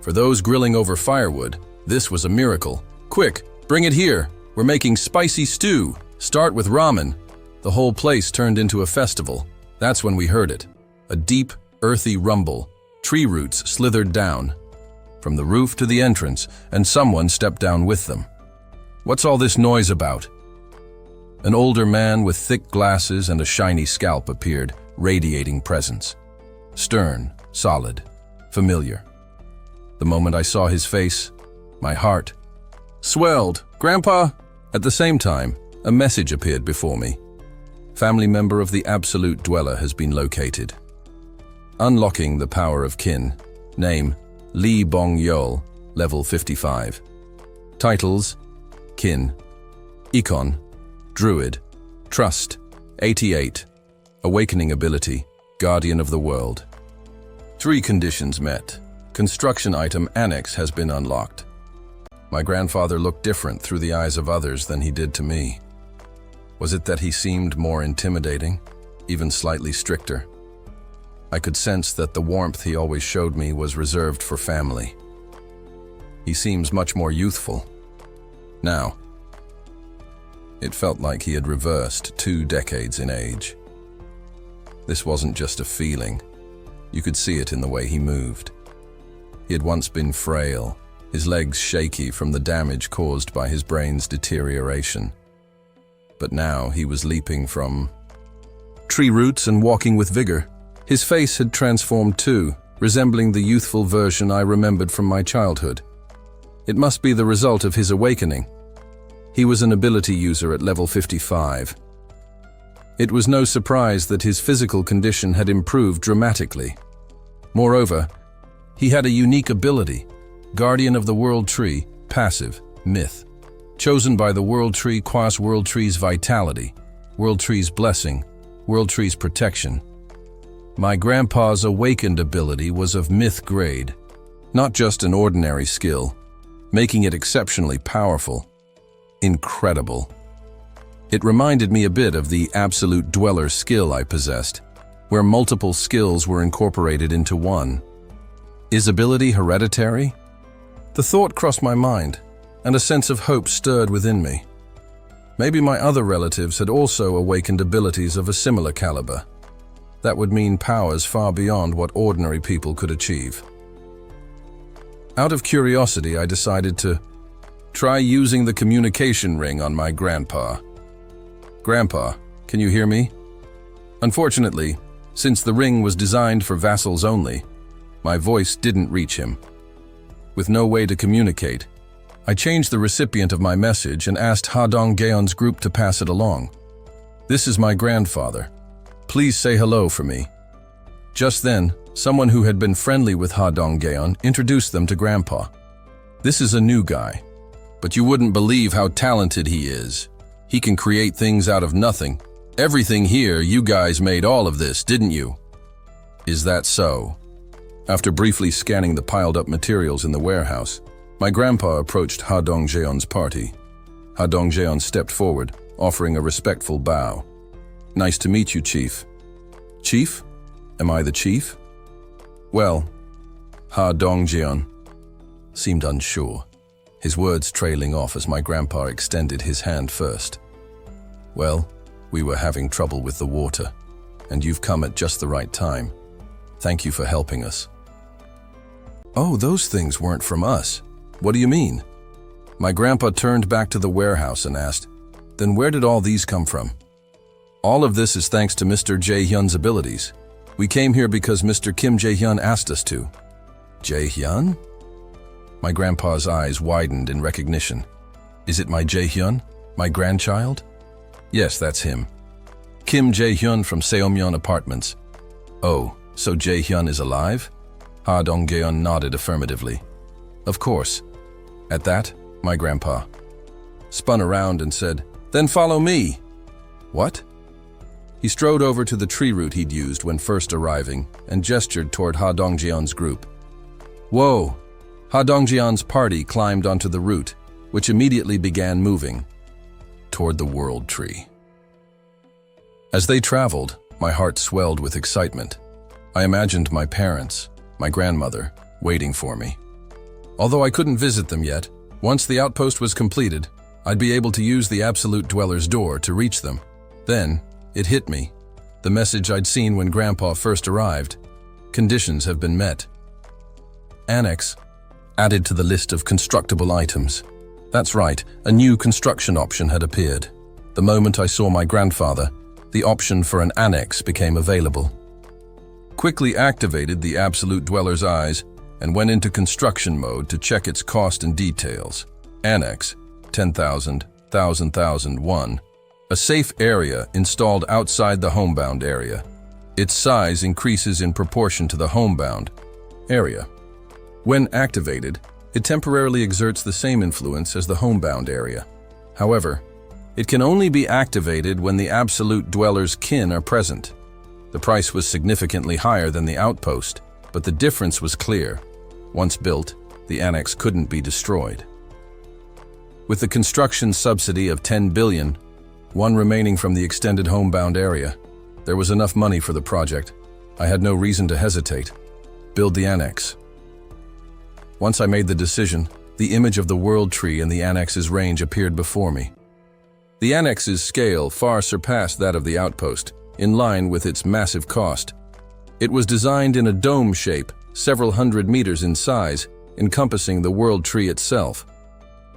For those grilling over firewood, this was a miracle. Quick, bring it here. We're making spicy stew. Start with ramen. The whole place turned into a festival. That's when we heard it. A deep, earthy rumble. Tree roots slithered down from the roof to the entrance, and someone stepped down with them. What's all this noise about? An older man with thick glasses and a shiny scalp appeared, radiating presence. Stern, solid, familiar. The moment I saw his face, my heart swelled. Grandpa! At the same time, a message appeared before me. Family member of the Absolute Dweller has been located. Unlocking the power of kin. Name, Lee Bong-yeol, level 55. Titles, Kin. Econ, Druid. Trust, 88. Awakening ability, Guardian of the World. 3 conditions met. Construction item Annex has been unlocked. My grandfather looked different through the eyes of others than he did to me. Was it that he seemed more intimidating, even slightly stricter? I could sense that the warmth he always showed me was reserved for family. He seems much more youthful. Now, it felt like he had reversed 2 decades in age. This wasn't just a feeling. You could see it in the way he moved. He had once been frail, his legs shaky from the damage caused by his brain's deterioration. But now he was leaping from tree roots and walking with vigor. His face had transformed too, resembling the youthful version I remembered from my childhood. It must be the result of his awakening. He was an ability user at level 55. It was no surprise that his physical condition had improved dramatically. Moreover, he had a unique ability, Guardian of the World Tree, passive, myth, chosen by the World Tree qua World Tree's vitality, World Tree's blessing, World Tree's protection. My grandpa's awakened ability was of myth grade, not just an ordinary skill, making it exceptionally powerful. Incredible. It reminded me a bit of the Absolute Dweller skill I possessed, where multiple skills were incorporated into one. Is ability hereditary? The thought crossed my mind, and a sense of hope stirred within me. Maybe my other relatives had also awakened abilities of a similar caliber. That would mean powers far beyond what ordinary people could achieve. Out of curiosity, I decided to try using the communication ring on my grandpa. Grandpa, can you hear me? Unfortunately, since the ring was designed for vassals only, my voice didn't reach him. With no way to communicate, I changed the recipient of my message and asked Ha Dong-geon's group to pass it along. This is my grandfather. Please say hello for me. Just then, someone who had been friendly with Ha Dong-geon introduced them to Grandpa. This is a new guy, but you wouldn't believe how talented he is. He can create things out of nothing. Everything here, you guys made all of this, didn't you? Is that so? After briefly scanning the piled-up materials in the warehouse, my grandpa approached Ha Dong-geon's party. Ha Dong-geon stepped forward, offering a respectful bow. Nice to meet you, Chief. Chief? Am I the chief? Well, Ha Dong-geon seemed unsure, his words trailing off as my grandpa extended his hand first. Well, we were having trouble with the water, and you've come at just the right time. Thank you for helping us. Oh, those things weren't from us. What do you mean? My grandpa turned back to the warehouse and asked, then where did all these come from? All of this is thanks to Mr. Jae-hyun's abilities. We came here because Mr. Kim Jae-hyun asked us to. Jae-hyun? My grandpa's eyes widened in recognition. Is it my Jae-hyun? My grandchild? Yes, that's him. Kim Jae-hyun from Seomyeon Apartments. Oh, so Jae-hyun is alive? Ha Dong-geon nodded affirmatively. Of course. At that, my grandpa spun around and said, then follow me. What? He strode over to the tree root he'd used when first arriving and gestured toward Ha Dong-geon's group. Whoa! Ha Dong-geon's party climbed onto the root, which immediately began moving toward the world tree. As they traveled, my heart swelled with excitement. I imagined my parents, my grandmother, waiting for me. Although I couldn't visit them yet, once the outpost was completed, I'd be able to use the Absolute Dweller's door to reach them. Then, it hit me. The message I'd seen when Grandpa first arrived. Conditions have been met. Annex. Added to the list of constructible items. That's right, a new construction option had appeared. The moment I saw my grandfather, the option for an annex became available. Quickly activated the Absolute Dweller's eyes and went into construction mode to check its cost and details. Annex, 10,000, 1,000, a safe area installed outside the homebound area. Its size increases in proportion to the homebound area. When activated, it temporarily exerts the same influence as the homebound area. However, it can only be activated when the Absolute Dweller's kin are present. The price was significantly higher than the outpost, but the difference was clear. Once built, the annex couldn't be destroyed. With the construction subsidy of 10 billion, one remaining from the extended homebound area, there was enough money for the project. I had no reason to hesitate. Build the annex. Once I made the decision, the image of the world tree and the annex's range appeared before me. The annex's scale far surpassed that of the outpost, in line with its massive cost. It was designed in a dome shape, several hundred meters in size, encompassing the world tree itself.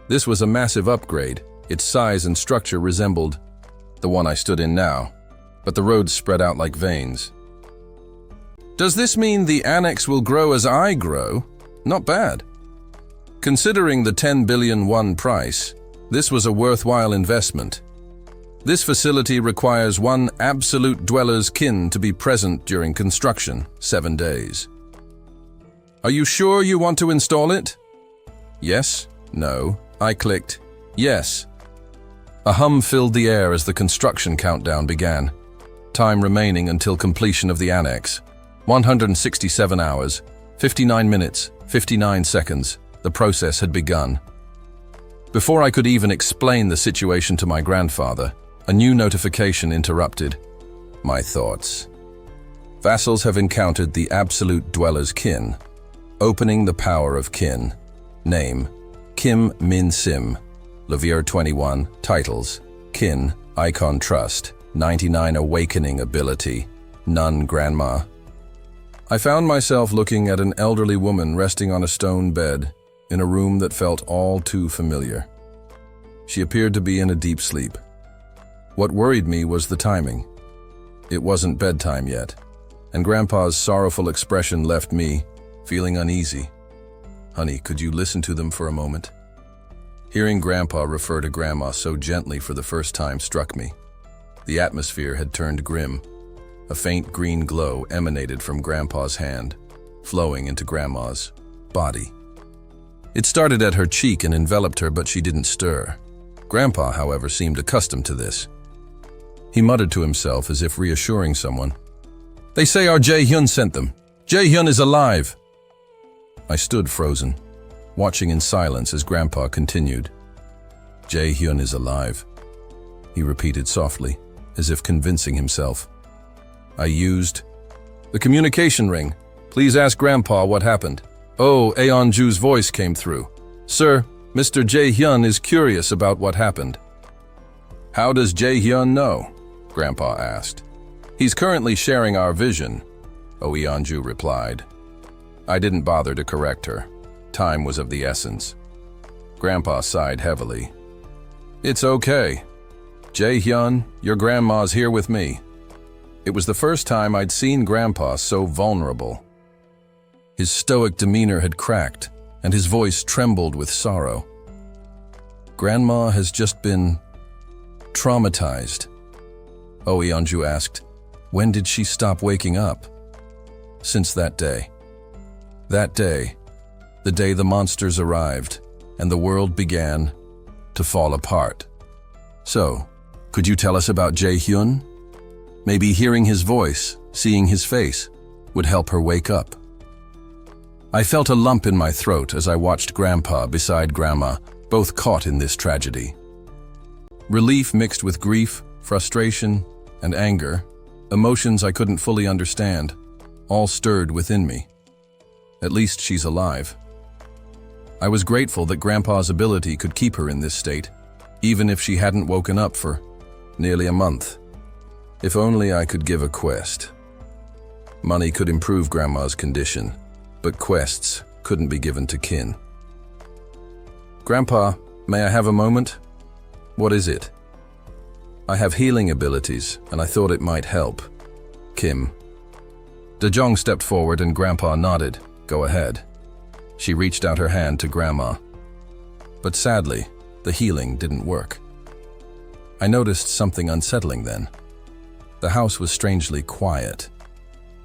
This was a massive upgrade. Its size and structure resembled the one I stood in now, but the roads spread out like veins. Does this mean the annex will grow as I grow? Not bad. Considering the 10 billion won price, this was a worthwhile investment. This facility requires one absolute dweller's kin to be present during construction, 7 days. Are you sure you want to install it? Yes, no. I clicked yes. A hum filled the air as the construction countdown began. Time remaining until completion of the annex. 167 hours, 59 minutes, 59 seconds. The process had begun. Before I could even explain the situation to my grandfather, a new notification interrupted my thoughts. Vassals have encountered the absolute dweller's kin. Opening the power of kin. Name: Kim Min Sim. Levier 21. Titles: Kin, Icon Trust, 99 Awakening Ability, None Grandma. I found myself looking at an elderly woman resting on a stone bed in a room that felt all too familiar. She appeared to be in a deep sleep. What worried me was the timing. It wasn't bedtime yet, and Grandpa's sorrowful expression left me feeling uneasy. Honey, could you listen to them for a moment? Hearing Grandpa refer to Grandma so gently for the first time struck me. The atmosphere had turned grim. A faint green glow emanated from Grandpa's hand, flowing into Grandma's body. It started at her cheek and enveloped her, but she didn't stir. Grandpa, however, seemed accustomed to this. He muttered to himself as if reassuring someone. They say our Jae-hyun sent them. Jae-hyun is alive. I stood frozen, watching in silence as Grandpa continued. Jae-hyun is alive, he repeated softly, as if convincing himself. I used the communication ring. Please ask Grandpa what happened. Oh, Aeonju's voice came through. Sir, Mr. Jae-hyun is curious about what happened. How does Jae-hyun know? Grandpa asked. He's currently sharing our vision, Aeonju replied. I didn't bother to correct her. Time was of the essence. Grandpa sighed heavily. It's okay. Jae-hyun, your grandma's here with me. It was the first time I'd seen Grandpa so vulnerable. His stoic demeanor had cracked, and his voice trembled with sorrow. Grandma has just been traumatized. Aeonju asked, when did she stop waking up? Since that day. That day, the day the monsters arrived, and the world began to fall apart. So, could you tell us about Jae-hyun? Maybe hearing his voice, seeing his face, would help her wake up. I felt a lump in my throat as I watched Grandpa beside Grandma, both caught in this tragedy. Relief mixed with grief, frustration, and anger, emotions I couldn't fully understand, all stirred within me. At least she's alive. I was grateful that Grandpa's ability could keep her in this state, even if she hadn't woken up for nearly a month. If only I could give a quest. Money could improve Grandma's condition, but quests couldn't be given to kin. Grandpa, may I have a moment? What is it? I have healing abilities, and I thought it might help. Kim. Dejong stepped forward and Grandpa nodded. Go ahead. She reached out her hand to Grandma. But sadly, the healing didn't work. I noticed something unsettling then. The house was strangely quiet.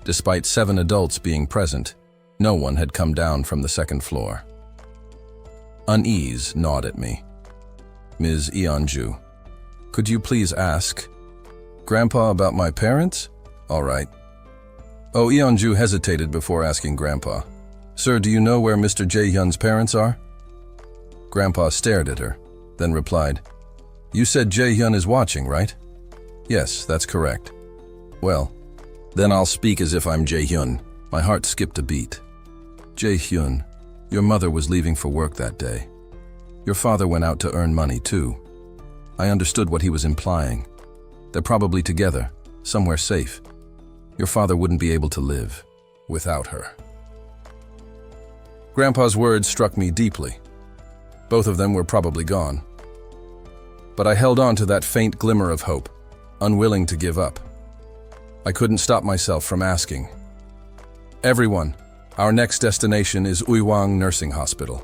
Despite 7 adults being present, no one had come down from the second floor. Unease gnawed at me. Ms. Aeonju, could you please ask Grandpa about my parents? All right. Oh, Aeonju hesitated before asking Grandpa. Sir, do you know where Mr. Jae-hyun's parents are? Grandpa stared at her, then replied, You said Jae-hyun is watching, right? Yes, that's correct. Well, then I'll speak as if I'm Jae-hyun. My heart skipped a beat. Jae-hyun, your mother was leaving for work that day. Your father went out to earn money too. I understood what he was implying. They're probably together, somewhere safe. Your father wouldn't be able to live without her. Grandpa's words struck me deeply. Both of them were probably gone. But I held on to that faint glimmer of hope, unwilling to give up. I couldn't stop myself from asking, Everyone, our next destination is Uiwang Nursing Hospital.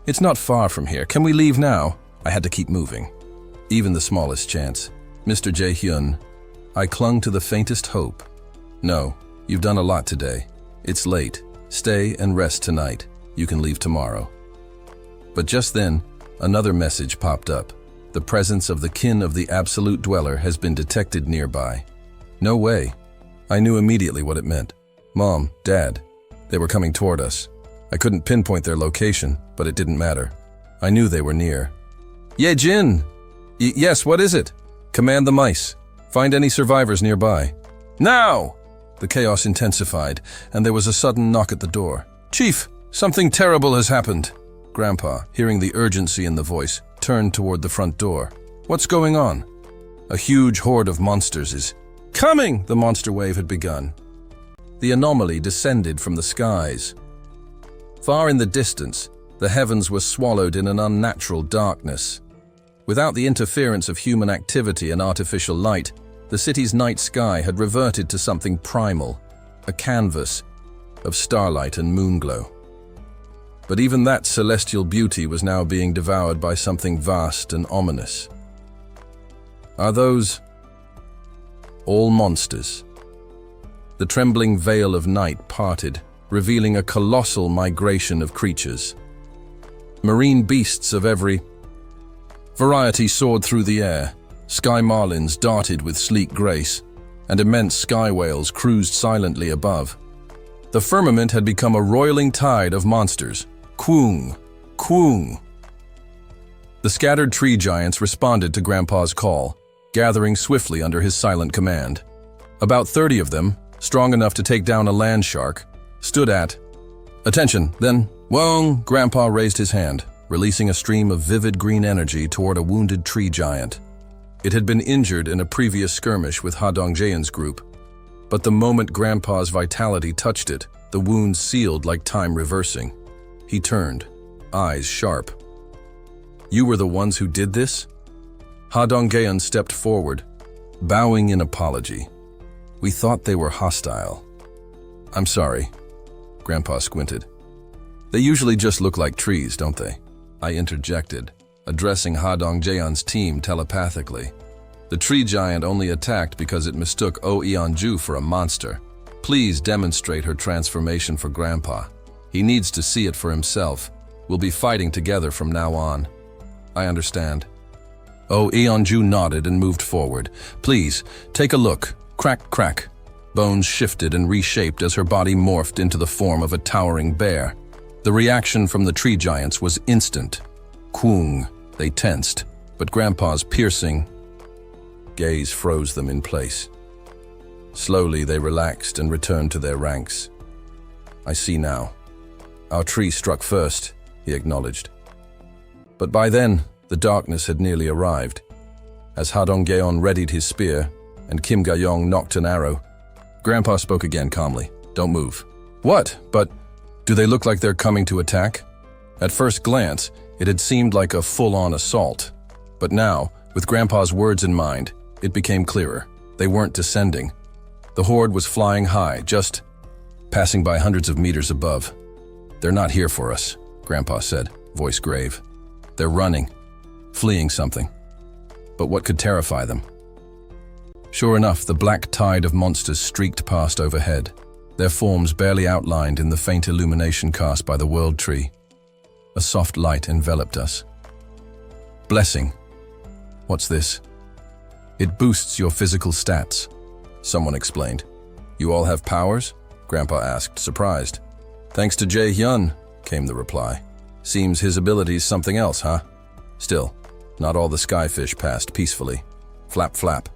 It's not far from here. Can we leave now? I had to keep moving. Even the smallest chance. Mr. Jae-hyun, I clung to the faintest hope. No, you've done a lot today. It's late. Stay and rest tonight. You can leave tomorrow. But just then, another message popped up. The presence of the kin of the Absolute Dweller has been detected nearby. No way. I knew immediately what it meant. Mom, Dad, they were coming toward us. I couldn't pinpoint their location, but it didn't matter. I knew they were near. Ye-jin! Yes, what is it? Command the mice. Find any survivors nearby. Now! The chaos intensified, and there was a sudden knock at the door. Chief, something terrible has happened. Grandpa, hearing the urgency in the voice, turned toward the front door. What's going on? A huge horde of monsters is coming! The monster wave had begun. The anomaly descended from the skies. Far in the distance, the heavens were swallowed in an unnatural darkness. Without the interference of human activity and artificial light, the city's night sky had reverted to something primal, a canvas of starlight and moonglow. But even that celestial beauty was now being devoured by something vast and ominous. Are those all monsters? The trembling veil of night parted, revealing a colossal migration of creatures. Marine beasts of every variety soared through the air. Sky marlins darted with sleek grace, and immense sky whales cruised silently above. The firmament had become a roiling tide of monsters. Kwung, kwung. The scattered tree giants responded to Grandpa's call, gathering swiftly under his silent command. About 30 of them, strong enough to take down a land shark, stood at attention. Then, whoa! Grandpa raised his hand, releasing a stream of vivid green energy toward a wounded tree giant. It had been injured in a previous skirmish with Ha Dongjaean's group, but the moment Grandpa's vitality touched it, the wound sealed like time reversing. He turned, eyes sharp. You were the ones who did this? Ha Dongjaean stepped forward, bowing in apology. We thought they were hostile. I'm sorry. Grandpa squinted. They usually just look like trees, don't they? I interjected, addressing Ha Dongjaean's team telepathically. The tree giant only attacked because it mistook Oh Eonju for a monster. Please demonstrate her transformation for Grandpa. He needs to see it for himself. We'll be fighting together from now on. I understand. Oh Eonju nodded and moved forward. Please, take a look. Crack, crack. Bones shifted and reshaped as her body morphed into the form of a towering bear. The reaction from the tree giants was instant. Kwung, they tensed, but Grandpa's piercing gaze froze them in place. Slowly they relaxed and returned to their ranks. I see now. Our tree struck first, he acknowledged. But by then, the darkness had nearly arrived. As Ha Dongjaean readied his spear and Kim Ga-yong knocked an arrow, Grandpa spoke again calmly. Don't move. What? But do they look like they're coming to attack? At first glance, it had seemed like a full-on assault. But now, with Grandpa's words in mind, it became clearer. They weren't descending. The horde was flying high, just passing by hundreds of meters above. They're not here for us, Grandpa said, voice grave. They're running, fleeing something. But what could terrify them? Sure enough, the black tide of monsters streaked past overhead, their forms barely outlined in the faint illumination cast by the world tree. A soft light enveloped us. Blessing. What's this? It boosts your physical stats, someone explained. You all have powers? Grandpa asked, surprised. Thanks to Jae-hyun, came the reply. Seems his ability's something else, huh? Still, not all the skyfish passed peacefully. Flap, flap.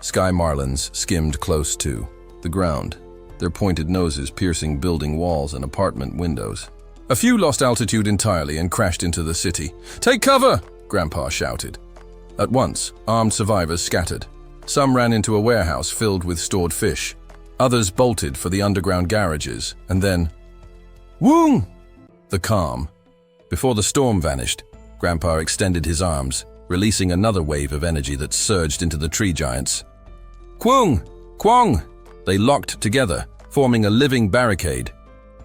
Sky marlins skimmed close to the ground, their pointed noses piercing building walls and apartment windows. A few lost altitude entirely and crashed into the city. Take cover! Grandpa shouted. At once, armed survivors scattered. Some ran into a warehouse filled with stored fish. Others bolted for the underground garages, and then Woong! The calm. Before the storm vanished, Grandpa extended his arms, releasing another wave of energy that surged into the tree giants. Kwung! Kwong! They locked together, forming a living barricade.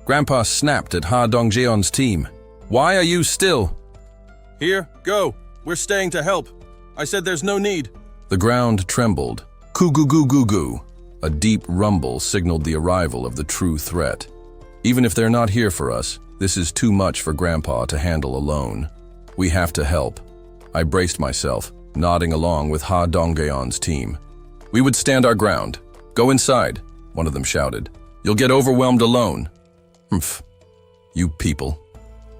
Grandpa snapped at Ha Dongjeon's team. "Why are you still?" Here, go. We're staying to help. I said there's no need. The ground trembled. Coo-goo-goo-goo-goo. A deep rumble signaled the arrival of the true threat. Even if they're not here for us, this is too much for Grandpa to handle alone. We have to help. I braced myself, nodding along with Ha Dongjeon's team. "We would stand our ground. Go inside," one of them shouted. "You'll get overwhelmed alone." Humph. You people.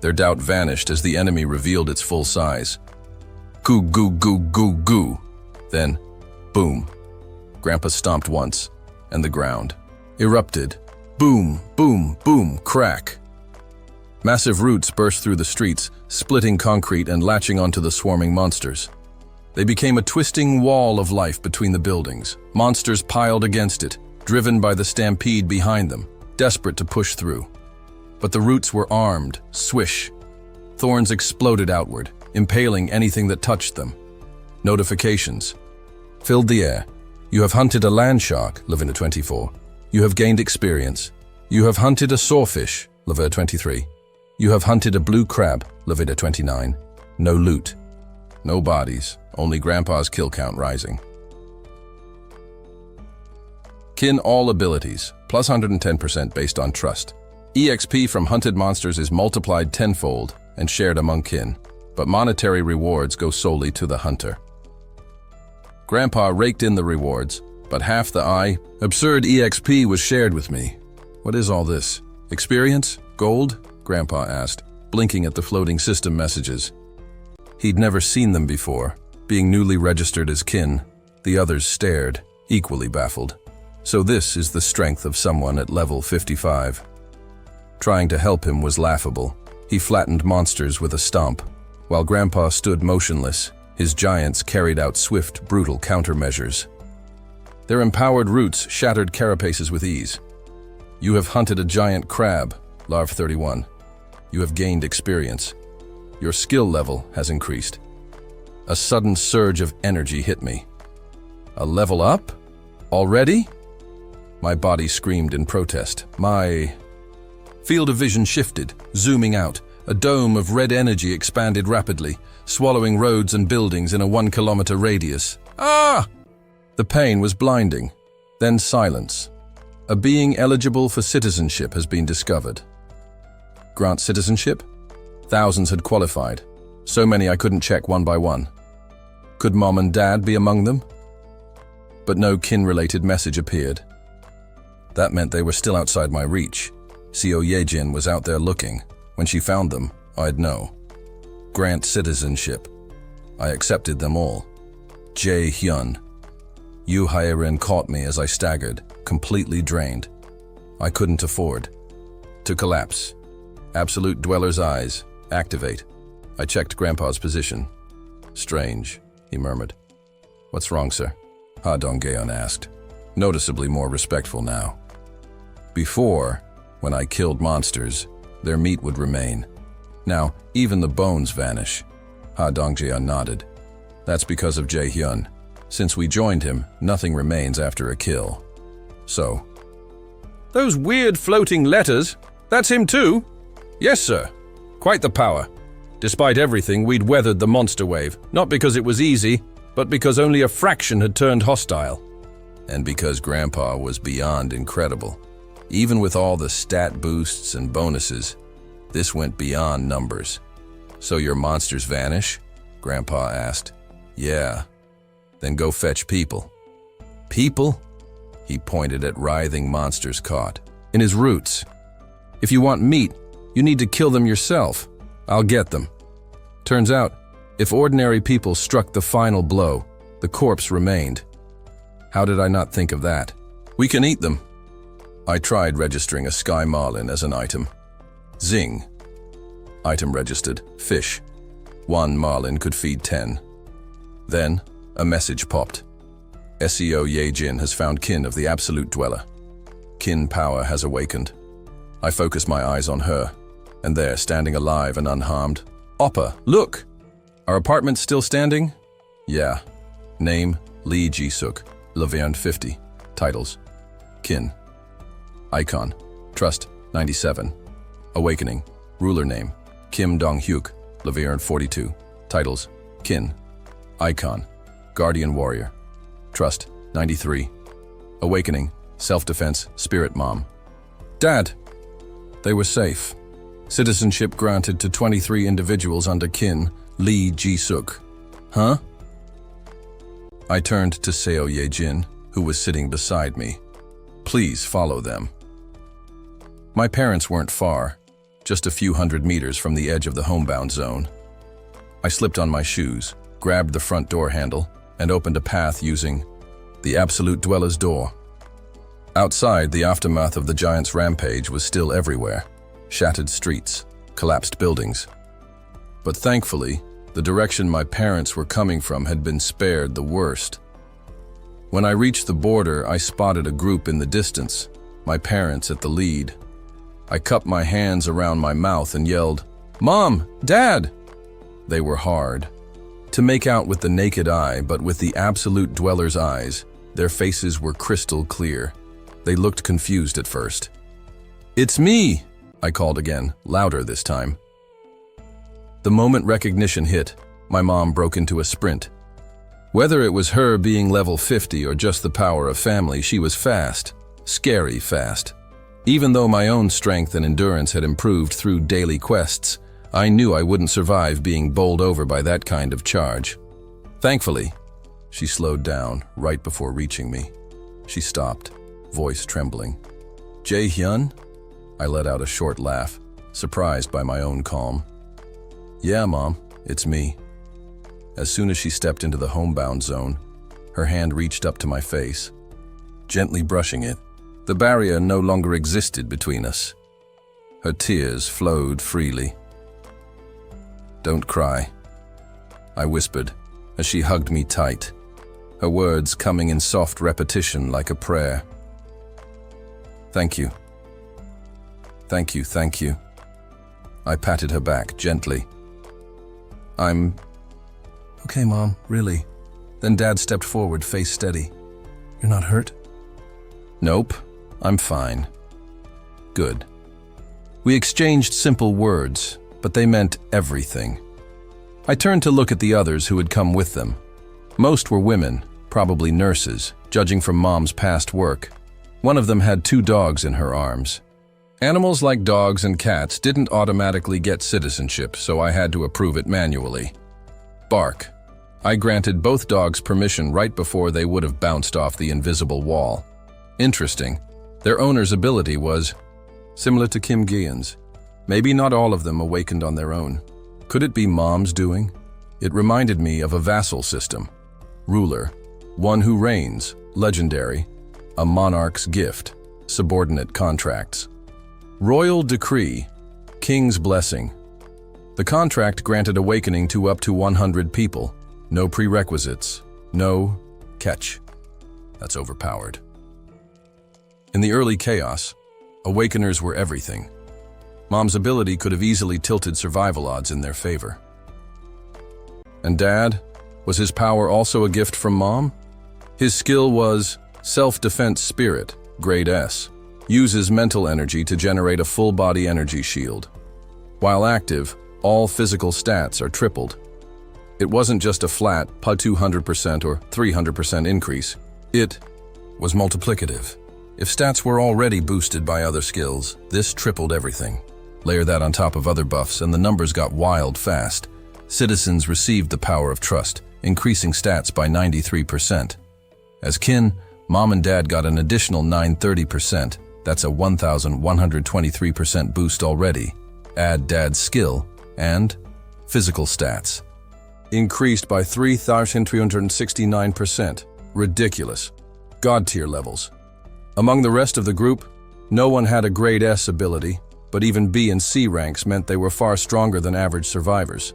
Their doubt vanished as the enemy revealed its full size. Goo goo goo goo goo. Then, boom. Grandpa stomped once, and the ground erupted. Boom, boom, boom, crack. Massive roots burst through the streets, splitting concrete and latching onto the swarming monsters. They became a twisting wall of life between the buildings. Monsters piled against it, driven by the stampede behind them, desperate to push through. But the roots were armed. Swish. Thorns exploded outward, impaling anything that touched them. Notifications filled the air. You have hunted a land shark, Lavina 24. You have gained experience. You have hunted a sawfish, Lavina 23. You have hunted a blue crab, Lavina 29. No loot. No bodies, only Grandpa's kill count rising. Kin all abilities, plus 110% based on trust. EXP from hunted monsters is multiplied tenfold and shared among kin, but monetary rewards go solely to the hunter. Grandpa raked in the rewards, but half the absurd EXP was shared with me. What is all this? Experience? Gold? Grandpa asked, blinking at the floating system messages. He'd never seen them before. Being newly registered as kin, the others stared, equally baffled. So this is the strength of someone at level 55. Trying to help him was laughable. He flattened monsters with a stomp. While Grandpa stood motionless, his giants carried out swift, brutal countermeasures. Their empowered roots shattered carapaces with ease. You have hunted a giant crab, Larv 31. You have gained experience. Your skill level has increased. A sudden surge of energy hit me. A level up? Already? My body screamed in protest. My field of vision shifted, zooming out. A dome of red energy expanded rapidly, swallowing roads and buildings in a 1-kilometer radius. Ah! The pain was blinding. Then silence. A being eligible for citizenship has been discovered. Grant citizenship? Thousands had qualified. So many I couldn't check one by one. Could Mom and Dad be among them? But no kin-related message appeared. That meant they were still outside my reach. Seo Yejin was out there looking. When she found them, I'd know. Grant citizenship. I accepted them all. Jae Hyun. Yu Hyerin caught me as I staggered, completely drained. I couldn't afford to collapse. Absolute Dweller's eyes. Activate. I checked Grandpa's position. Strange, he murmured. What's wrong, sir? Ha Dongjeon asked, noticeably more respectful now. Before, when I killed monsters, their meat would remain. Now, even the bones vanish. Ha Dongjeon nodded. That's because of Jae Hyun. Since we joined him, nothing remains after a kill. So. Those weird floating letters, that's him too? Yes, sir. Quite the power. Despite everything, we'd weathered the monster wave, not because it was easy, but because only a fraction had turned hostile. And because Grandpa was beyond incredible. Even with all the stat boosts and bonuses, this went beyond numbers. So your monsters vanish? Grandpa asked. Yeah. Then go fetch people. People? He pointed at writhing monsters caught in his roots. If you want meat, you need to kill them yourself. I'll get them. Turns out, if ordinary people struck the final blow, the corpse remained. How did I not think of that? We can eat them. I tried registering a sky marlin as an item. Zing. Item registered. Fish. 1 marlin could feed 10. Then, a message popped. Seo Yejin has found kin of the Absolute Dweller. Kin power has awakened. I focused my eyes on her, and there, standing alive and unharmed. Oppa, look! Our apartment's still standing? Yeah. Name, Lee Ji-suk, Laverne 50. Titles, kin. Icon. Trust, 97. Awakening. Ruler name, Kim Dong-hyuk, Laverne 42. Titles, Kin. Icon. Guardian Warrior. Trust, 93. Awakening. Self-defense, Spirit Mom. Dad! They were safe. Citizenship granted to 23 individuals under Kin, Lee Ji-suk. Huh? I turned to Seo Ye-jin, who was sitting beside me. Please follow them. My parents weren't far, just a few hundred meters from the edge of the homebound zone. I slipped on my shoes, grabbed the front door handle, and opened a path using the Absolute Dweller's door. Outside, the aftermath of the Giants' rampage was still everywhere. Shattered streets, collapsed buildings. But thankfully, the direction my parents were coming from had been spared the worst. When I reached the border, I spotted a group in the distance, my parents at the lead. I cupped my hands around my mouth and yelled, "Mom! Dad!" They were hard to make out with the naked eye, but with the Absolute Dweller's eyes, their faces were crystal clear. They looked confused at first. "It's me!" I called again, louder this time. The moment recognition hit, my mom broke into a sprint. Whether it was her being level 50 or just the power of family, she was fast, scary fast. Even though my own strength and endurance had improved through daily quests, I knew I wouldn't survive being bowled over by that kind of charge. Thankfully, she slowed down right before reaching me. She stopped, voice trembling. "Jae-hyun?" I let out a short laugh, surprised by my own calm. "Yeah, Mom, it's me." As soon as she stepped into the homebound zone, her hand reached up to my face, gently brushing it. The barrier no longer existed between us. Her tears flowed freely. "Don't cry," I whispered as she hugged me tight, her words coming in soft repetition like a prayer. "Thank you. Thank you, thank you." I patted her back gently. "I'm okay, Mom, really." Then Dad stepped forward, face steady. "You're not hurt?" "Nope, I'm fine." "Good." We exchanged simple words, but they meant everything. I turned to look at the others who had come with them. Most were women, probably nurses, judging from Mom's past work. One of them had 2 dogs in her arms. Animals like dogs and cats didn't automatically get citizenship, so I had to approve it manually. Bark. I granted both dogs permission right before they would have bounced off the invisible wall. Interesting. Their owner's ability was similar to Kim Gi-eun's. Maybe not all of them awakened on their own. Could it be Mom's doing? It reminded me of a vassal system. Ruler, one who reigns, legendary, a monarch's gift, subordinate contracts. Royal decree, king's blessing. The contract granted awakening to up to 100 people. No prerequisites, no catch. That's overpowered. In the early chaos, awakeners were everything. Mom's ability could have easily tilted survival odds in their favor. And Dad? Was his power also a gift from Mom? His skill was self-defense spirit, grade S. Uses mental energy to generate a full-body energy shield. While active, all physical stats are tripled. It wasn't just a flat 200% or 300% increase. It was multiplicative. If stats were already boosted by other skills, this tripled everything. Layer that on top of other buffs and the numbers got wild fast. Citizens received the power of trust, increasing stats by 93%. As kin, Mom and Dad got an additional 930%. That's a 1,123% boost already. Add Dad's skill and physical stats. Increased by 3,369%. Ridiculous. God tier levels. Among the rest of the group, no one had a grade S ability, but even B and C ranks meant they were far stronger than average survivors.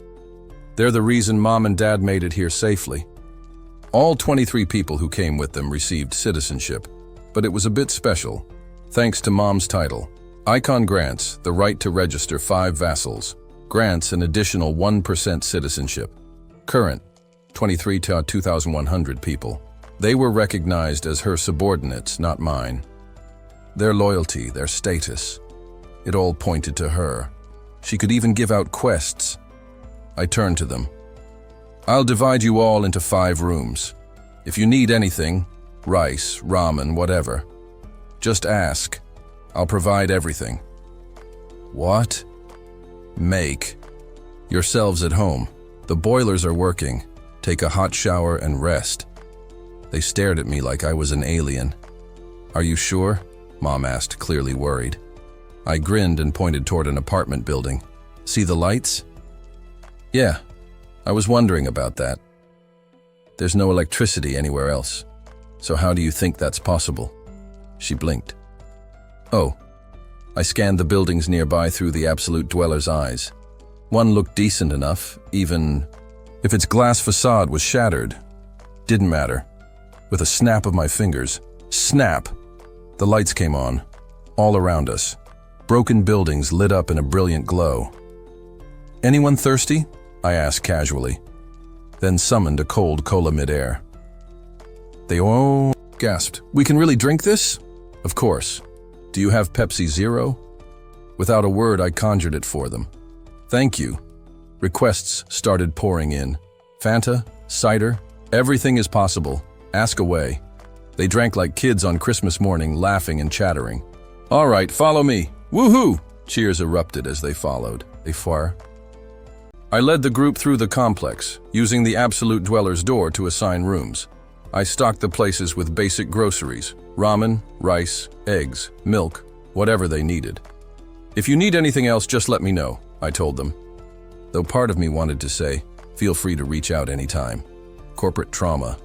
They're the reason Mom and Dad made it here safely. All 23 people who came with them received citizenship, but it was a bit special. Thanks to Mom's title, Icon grants the right to register 5 vassals, grants an additional 1% citizenship. Current, 23 to 2,100 people. They were recognized as her subordinates, not mine. Their loyalty, their status. It all pointed to her. She could even give out quests. I turned to them. I'll divide you all into 5 rooms. If you need anything, rice, ramen, whatever, just ask. I'll provide everything. What? Make. Yourselves at home. The boilers are working. Take a hot shower and rest. They stared at me like I was an alien. Are you sure? Mom asked, clearly worried. I grinned and pointed toward an apartment building. See the lights? Yeah, I was wondering about that. There's no electricity anywhere else. So how do you think that's possible? She blinked. Oh. I scanned the buildings nearby through the absolute dweller's eyes. One looked decent enough, even if its glass facade was shattered. Didn't matter. With a snap of my fingers, snap! The lights came on, all around us. Broken buildings lit up in a brilliant glow. Anyone thirsty? I asked casually, then summoned a cold cola midair. They all gasped. We can really drink this? Of course. Do you have Pepsi Zero? Without a word, I conjured it for them. Thank you. Requests started pouring in. Fanta, cider, everything is possible. Ask away. They drank like kids on Christmas morning, laughing and chattering. All right, follow me. Woohoo! Cheers erupted as they followed. I led the group through the complex, using the absolute dweller's door to assign rooms. I stocked the places with basic groceries, ramen, rice, eggs, milk, whatever they needed. If you need anything else, just let me know, I told them. Though part of me wanted to say, feel free to reach out anytime. Corporate trauma.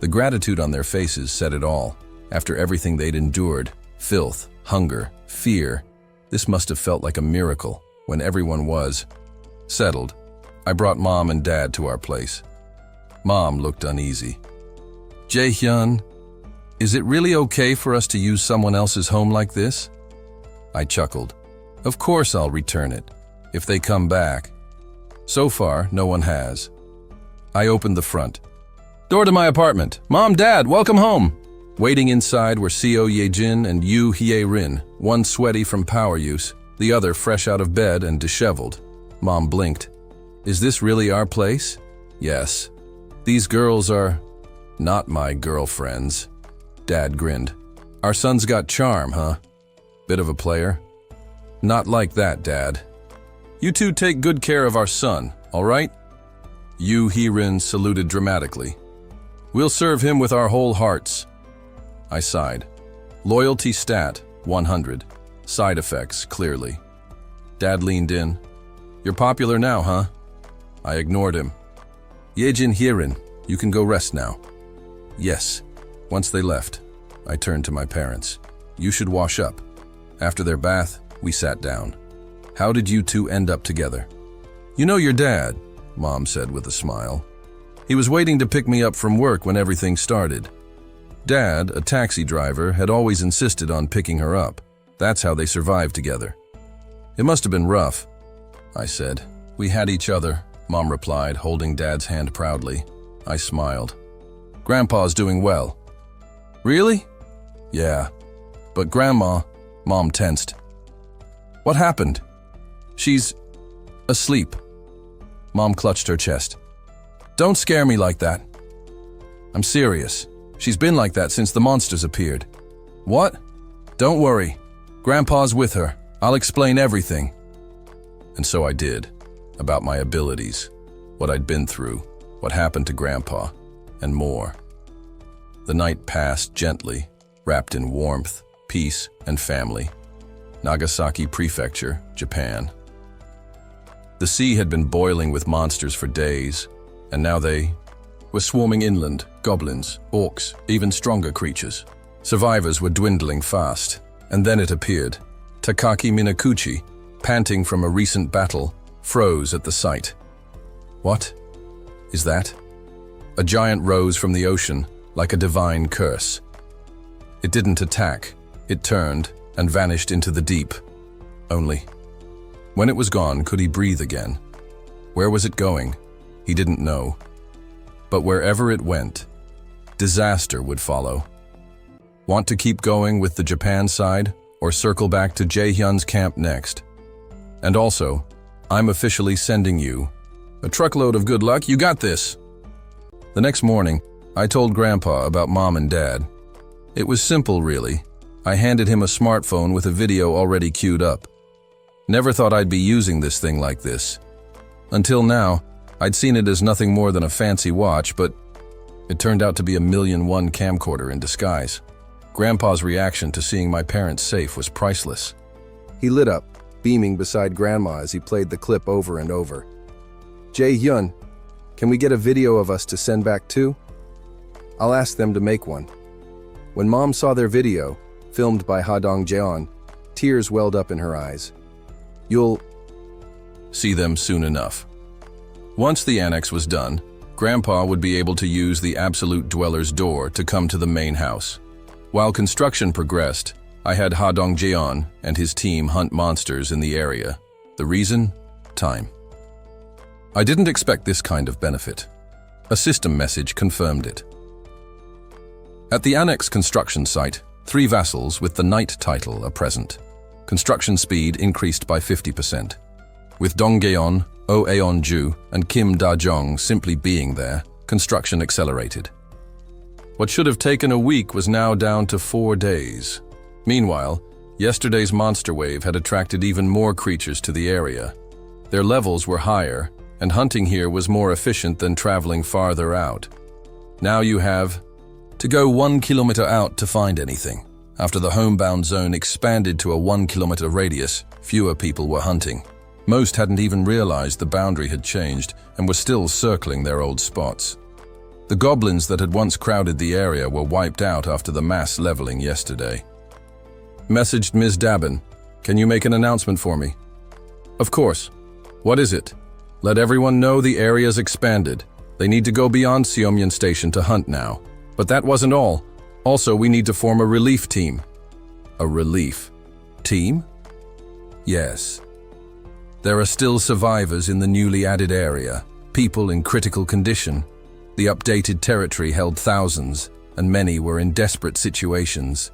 The gratitude on their faces said it all. After everything they'd endured, filth, hunger, fear, this must have felt like a miracle when everyone was settled. I brought Mom and Dad to our place. Mom looked uneasy. Jae-hyun, is it really okay for us to use someone else's home like this? I chuckled. Of course I'll return it, if they come back. So far, no one has. I opened the front. Door to my apartment. Mom, Dad, welcome home. Waiting inside were Seo Ye-jin and Yoo Hye-rin, one sweaty from power use, the other fresh out of bed and disheveled. Mom blinked. Is this really our place? Yes. These girls are not my girlfriends. Dad grinned. Our son's got charm, huh? Bit of a player? Not like that, Dad. You two take good care of our son, all right? Yoo Hye-rin saluted dramatically. We'll serve him with our whole hearts. I sighed. Loyalty stat, 100. Side effects, clearly. Dad leaned in. You're popular now, huh? I ignored him. Ye-jin Hye-rin, you can go rest now. Yes. Once they left, I turned to my parents. You should wash up. After their bath, we sat down. How did you two end up together? You know your dad, Mom said with a smile. He was waiting to pick me up from work when everything started. Dad, a taxi driver, had always insisted on picking her up. That's how they survived together. It must have been rough, I said. We had each other, Mom replied, holding Dad's hand proudly. I smiled. Grandpa's doing well. Really? Yeah. But Grandma, Mom tensed. What happened? She's asleep. Mom clutched her chest. Don't scare me like that. I'm serious. She's been like that since the monsters appeared. What? Don't worry. Grandpa's with her. I'll explain everything. And so I did. About my abilities, what I'd been through, what happened to Grandpa, and more. The night passed gently, wrapped in warmth, peace, and family. Nagasaki Prefecture, Japan. The sea had been boiling with monsters for days, and now they were swarming inland, goblins, orcs, even stronger creatures. Survivors were dwindling fast, and then it appeared. Takaki Minakuchi, panting from a recent battle, froze at the sight. What is that? A giant rose from the ocean, like a divine curse. It didn't attack. It turned and vanished into the deep. Only, when it was gone, could he breathe again? Where was it going? He didn't know. But wherever it went, disaster would follow. Want to keep going with the Japan side, or circle back to Jaehyun's camp next? And also, I'm officially sending you a truckload of good luck. You got this. The next morning, I told Grandpa about Mom and Dad. It was simple, really. I handed him a smartphone with a video already queued up. Never thought I'd be using this thing like this. Until now, I'd seen it as nothing more than a fancy watch, but it turned out to be a 1,000,001 camcorder in disguise. Grandpa's reaction to seeing my parents safe was priceless. He lit up, beaming beside Grandma as he played the clip over and over. Jaehyun, can we get a video of us to send back too? I'll ask them to make one. When Mom saw their video, filmed by Hadong Jeon, tears welled up in her eyes. You'll see them soon enough. Once the annex was done, Grandpa would be able to use the Absolute Dweller's door to come to the main house. While construction progressed, I had Hadong Jeon and his team hunt monsters in the area. The reason? Time. I didn't expect this kind of benefit. A system message confirmed it. At the annex construction site, 3 vassals with the Knight title are present. Construction speed increased by 50%. With Dong Gaeon, Oh Aeon-ju, and Kim Da-jong simply being there, construction accelerated. What should have taken a week was now down to 4 days. Meanwhile, yesterday's monster wave had attracted even more creatures to the area. Their levels were higher, and hunting here was more efficient than traveling farther out. Now you have to go 1 kilometer out to find anything. After the homebound zone expanded to a 1 kilometer radius, fewer people were hunting. Most hadn't even realized the boundary had changed and were still circling their old spots. The goblins that had once crowded the area were wiped out after the mass leveling yesterday. Messaged Ms. Dabin, can you make an announcement for me? Of course. What is it? Let everyone know the area's expanded. They need to go beyond Seomyeon Station to hunt now. But that wasn't all. Also, we need to form a relief team. A relief team? Yes. There are still survivors in the newly added area, people in critical condition. The updated territory held thousands, and many were in desperate situations.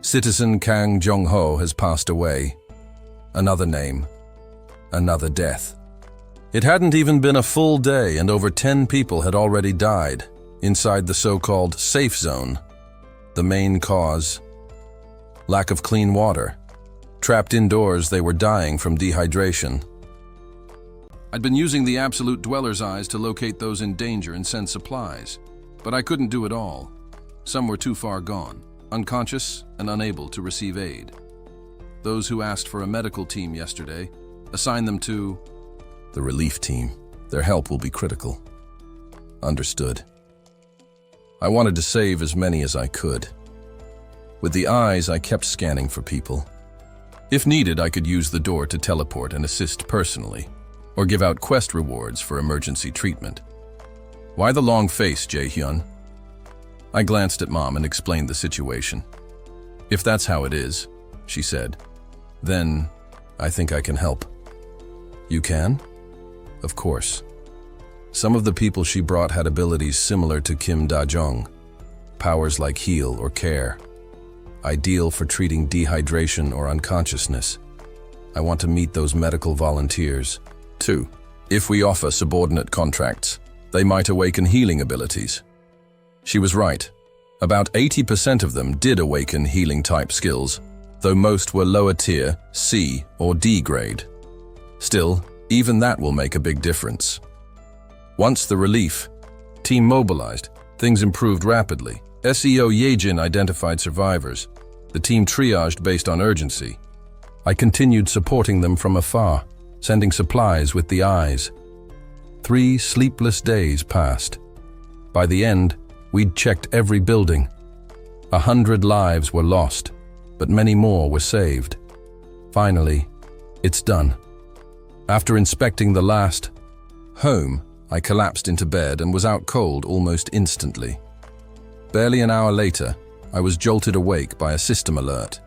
Citizen Kang Jong-ho has passed away. Another name. Another death. It hadn't even been a full day, and over 10 people had already died, inside the so-called safe zone. The main cause? Lack of clean water. Trapped indoors, they were dying from dehydration. I'd been using the Absolute Dweller's eyes to locate those in danger and send supplies, but I couldn't do it all. Some were too far gone, unconscious and unable to receive aid. Those who asked for a medical team yesterday, assigned them to the relief team. Their help will be critical. Understood. I wanted to save as many as I could. With the eyes, I kept scanning for people. If needed, I could use the door to teleport and assist personally, or give out quest rewards for emergency treatment. Why the long face, Jaehyun? I glanced at Mom and explained the situation. If that's how it is, she said, then I think I can help. You can? Of course. Some of the people she brought had abilities similar to Kim Da-jong, powers like heal or care, ideal for treating dehydration or unconsciousness. I want to meet those medical volunteers. 2. If we offer subordinate contracts, they might awaken healing abilities. She was right. About 80% of them did awaken healing-type skills, though most were lower tier, C or D grade. Still, even that will make a big difference. Once the relief team mobilized, things improved rapidly. SEO Yejin identified survivors. The team triaged based on urgency. I continued supporting them from afar, sending supplies with the eyes. 3 sleepless days passed. By the end, we'd checked every building. 100 lives were lost, but many more were saved. Finally, it's done. After inspecting the last home, I collapsed into bed and was out cold almost instantly. Barely an hour later, I was jolted awake by a system alert.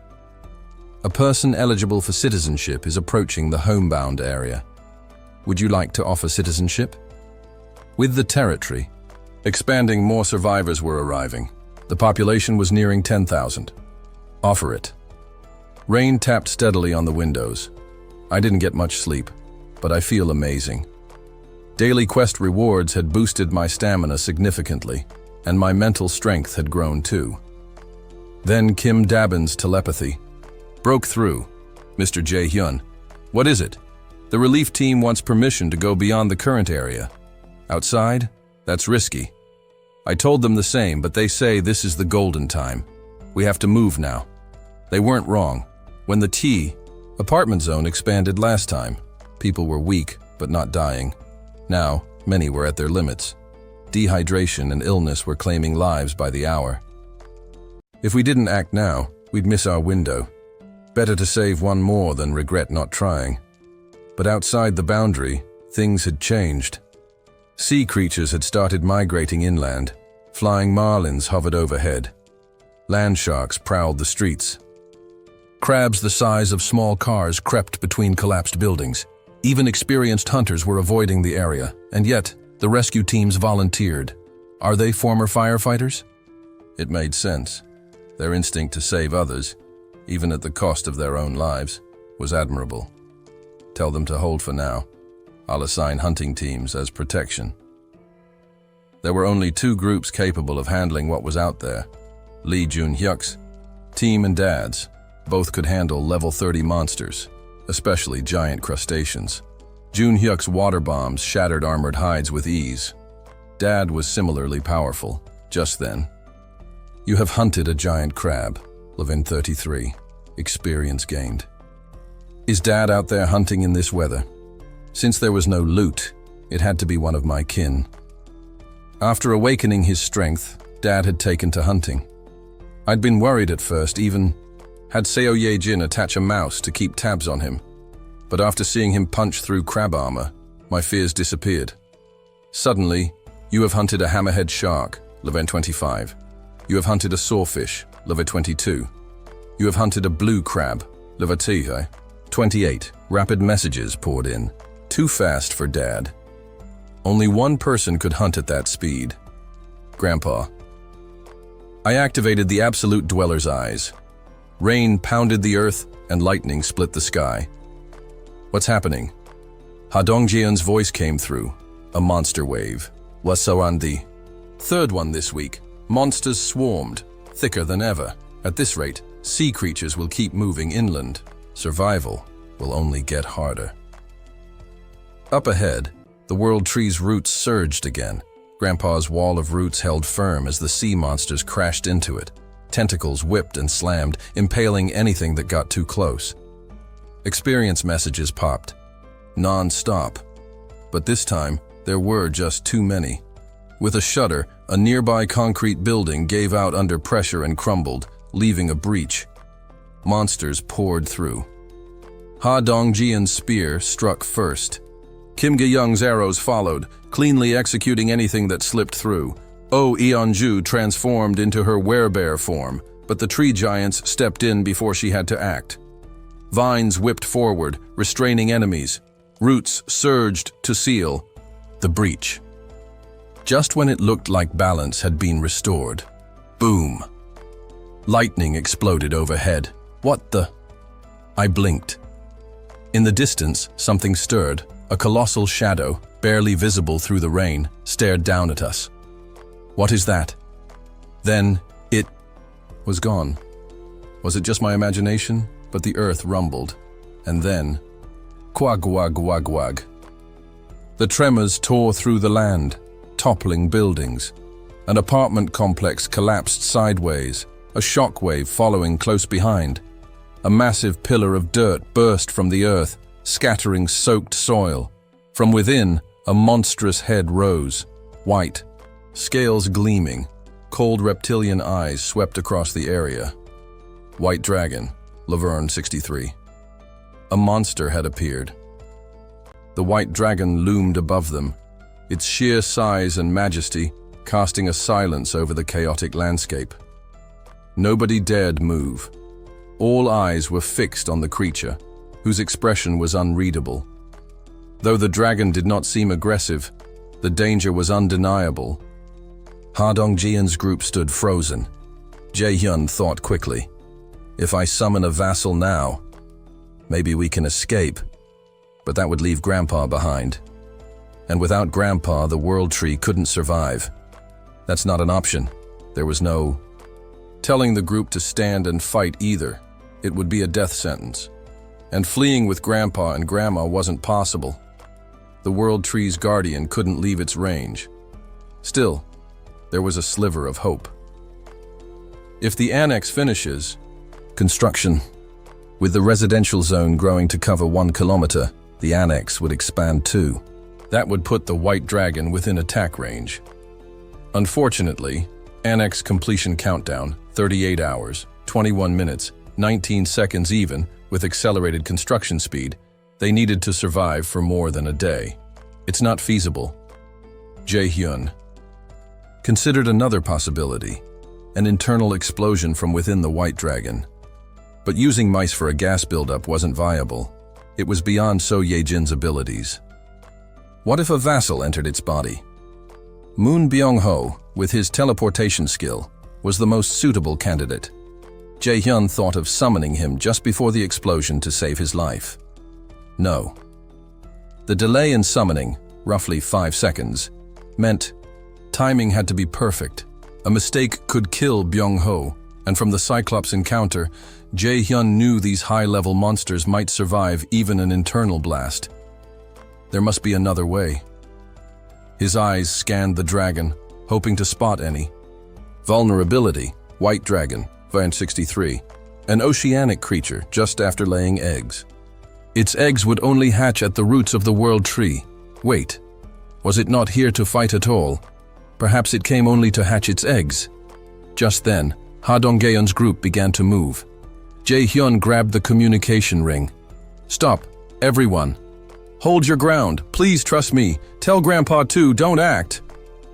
A person eligible for citizenship is approaching the homebound area. Would you like to offer citizenship? With the territory expanding, more survivors were arriving. The population was nearing 10,000. Offer it. Rain tapped steadily on the windows. I didn't get much sleep, but I feel amazing. Daily quest rewards had boosted my stamina significantly, and my mental strength had grown too. Then Kim Dabin's telepathy broke through. Mr. Jae-hyun, what is it? The relief team wants permission to go beyond the current area. Outside? That's risky. I told them the same, but they say this is the golden time. We have to move now. They weren't wrong. When the T apartment zone expanded last time, people were weak but not dying. Now, many were at their limits. Dehydration and illness were claiming lives by the hour. If we didn't act now, we'd miss our window. Better to save one more than regret not trying. But outside the boundary, things had changed. Sea creatures had started migrating inland. Flying marlins hovered overhead. Land sharks prowled the streets. Crabs the size of small cars crept between collapsed buildings. Even experienced hunters were avoiding the area, and yet the rescue teams volunteered. Are they former firefighters? It made sense. Their instinct to save others, even at the cost of their own lives, was admirable. Tell them to hold for now. I'll assign hunting teams as protection. There were only two groups capable of handling what was out there. Lee Jun-hyuk's team and Dad's. Both could handle level 30 monsters, especially giant crustaceans. Jun-hyuk's water bombs shattered armored hides with ease. Dad was similarly powerful, just then. You have hunted a giant crab, Levin 33. Experience gained. Is Dad out there hunting in this weather? Since there was no loot, it had to be one of my kin. After awakening his strength, Dad had taken to hunting. I'd been worried at first, even had Seo Ye-jin attach a mouse to keep tabs on him. But after seeing him punch through crab armor, my fears disappeared. Suddenly, you have hunted a hammerhead shark, Levin 25. You have hunted a sawfish, Levin 22. You have hunted a blue crab, Levin 28. Rapid messages poured in. Too fast for Dad. Only one person could hunt at that speed. Grandpa. I activated the absolute dweller's eyes. Rain pounded the earth and lightning split the sky. What's happening? Ha Dongjian's voice came through. A monster wave. Wasarandi. Third one this week. Monsters swarmed, thicker than ever. At this rate, sea creatures will keep moving inland. Survival will only get harder. Up ahead, the world tree's roots surged again. Grandpa's wall of roots held firm as the sea monsters crashed into it. Tentacles whipped and slammed, impaling anything that got too close. Experience messages popped. Non-stop. But this time, there were just too many. With a shudder, a nearby concrete building gave out under pressure and crumbled, leaving a breach. Monsters poured through. Ha Dongjian's spear struck first. Kim Ge-young's arrows followed, cleanly executing anything that slipped through. Oh Eonju transformed into her werebear form, but the tree giants stepped in before she had to act. Vines whipped forward, restraining enemies. Roots surged to seal the breach. Just when it looked like balance had been restored. Boom! Lightning exploded overhead. What the? I blinked. In the distance, something stirred. A colossal shadow, barely visible through the rain, stared down at us. What is that? Then, it was gone. Was it just my imagination? But the earth rumbled. And then, quag-wag-wag-wag. The tremors tore through the land, toppling buildings. An apartment complex collapsed sideways, a shockwave following close behind. A massive pillar of dirt burst from the earth, scattering soaked soil. From within, a monstrous head rose, white, scales gleaming. Cold reptilian eyes swept across the area. White dragon, Laverne 63. A monster had appeared. The white dragon loomed above them, its sheer size and majesty casting a silence over the chaotic landscape. Nobody dared move. All eyes were fixed on the creature, whose expression was unreadable. Though the dragon did not seem aggressive, the danger was undeniable. Ha Dongjian's group stood frozen, Jae-hyun thought quickly. If I summon a vassal now, maybe we can escape. But that would leave Grandpa behind. And without Grandpa, the World Tree couldn't survive. That's not an option. There was no telling the group to stand and fight either. It would be a death sentence. And fleeing with Grandpa and Grandma wasn't possible. The World Tree's guardian couldn't leave its range. Still, there was a sliver of hope. If the annex finishes, construction, with the residential zone growing to cover 1 kilometer, the annex would expand too. That would put the White Dragon within attack range. Unfortunately, annex completion countdown, 38 hours, 21 minutes, 19 seconds even, with accelerated construction speed, they needed to survive for more than a day. It's not feasible. Jae-hyun considered another possibility, an internal explosion from within the White Dragon. But using mice for a gas buildup wasn't viable. It was beyond So Ye-jin's abilities. What if a vassal entered its body? Moon Byung-ho, with his teleportation skill, was the most suitable candidate. Jae-hyun thought of summoning him just before the explosion to save his life. No. The delay in summoning, roughly 5 seconds, meant timing had to be perfect. A mistake could kill Byung-ho, and from the Cyclops encounter, Jae-hyun knew these high-level monsters might survive even an internal blast. There must be another way. His eyes scanned the dragon, hoping to spot any. Vulnerability, White Dragon, Van 63, an oceanic creature just after laying eggs. Its eggs would only hatch at the roots of the World Tree. Wait, was it not here to fight at all? Perhaps it came only to hatch its eggs. Just then, Ha Dong-geon's group began to move. Jae-hyun grabbed the communication ring. Stop, everyone. Hold your ground, please trust me. Tell Grandpa too, don't act.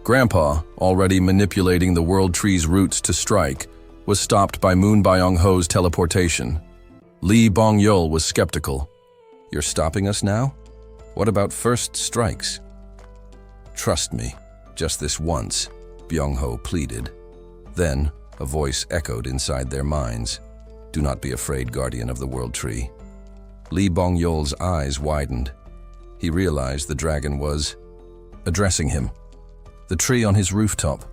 Grandpa, already manipulating the World Tree's roots to strike, was stopped by Moon Byung-ho's teleportation. Lee Bong-yeol was skeptical. You're stopping us now? What about first strikes? Trust me, just this once, Byung-ho pleaded. Then, a voice echoed inside their minds. Do not be afraid, Guardian of the World Tree. Lee Bong-yeol's eyes widened. He realized the dragon was addressing him. The tree on his rooftop.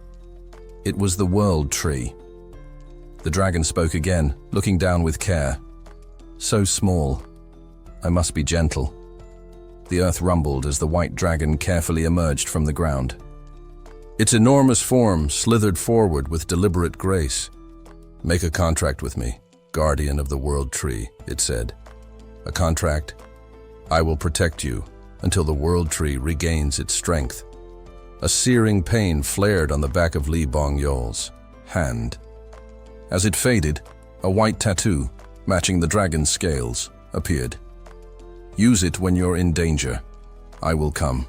It was the World Tree. The dragon spoke again, looking down with care. So small. I must be gentle. The earth rumbled as the White Dragon carefully emerged from the ground. Its enormous form slithered forward with deliberate grace. Make a contract with me, Guardian of the World Tree, it said. A contract? I will protect you until the World Tree regains its strength. A searing pain flared on the back of Lee Bong-yeol's hand. As it faded, a white tattoo, matching the dragon's scales, appeared. Use it when you're in danger. I will come.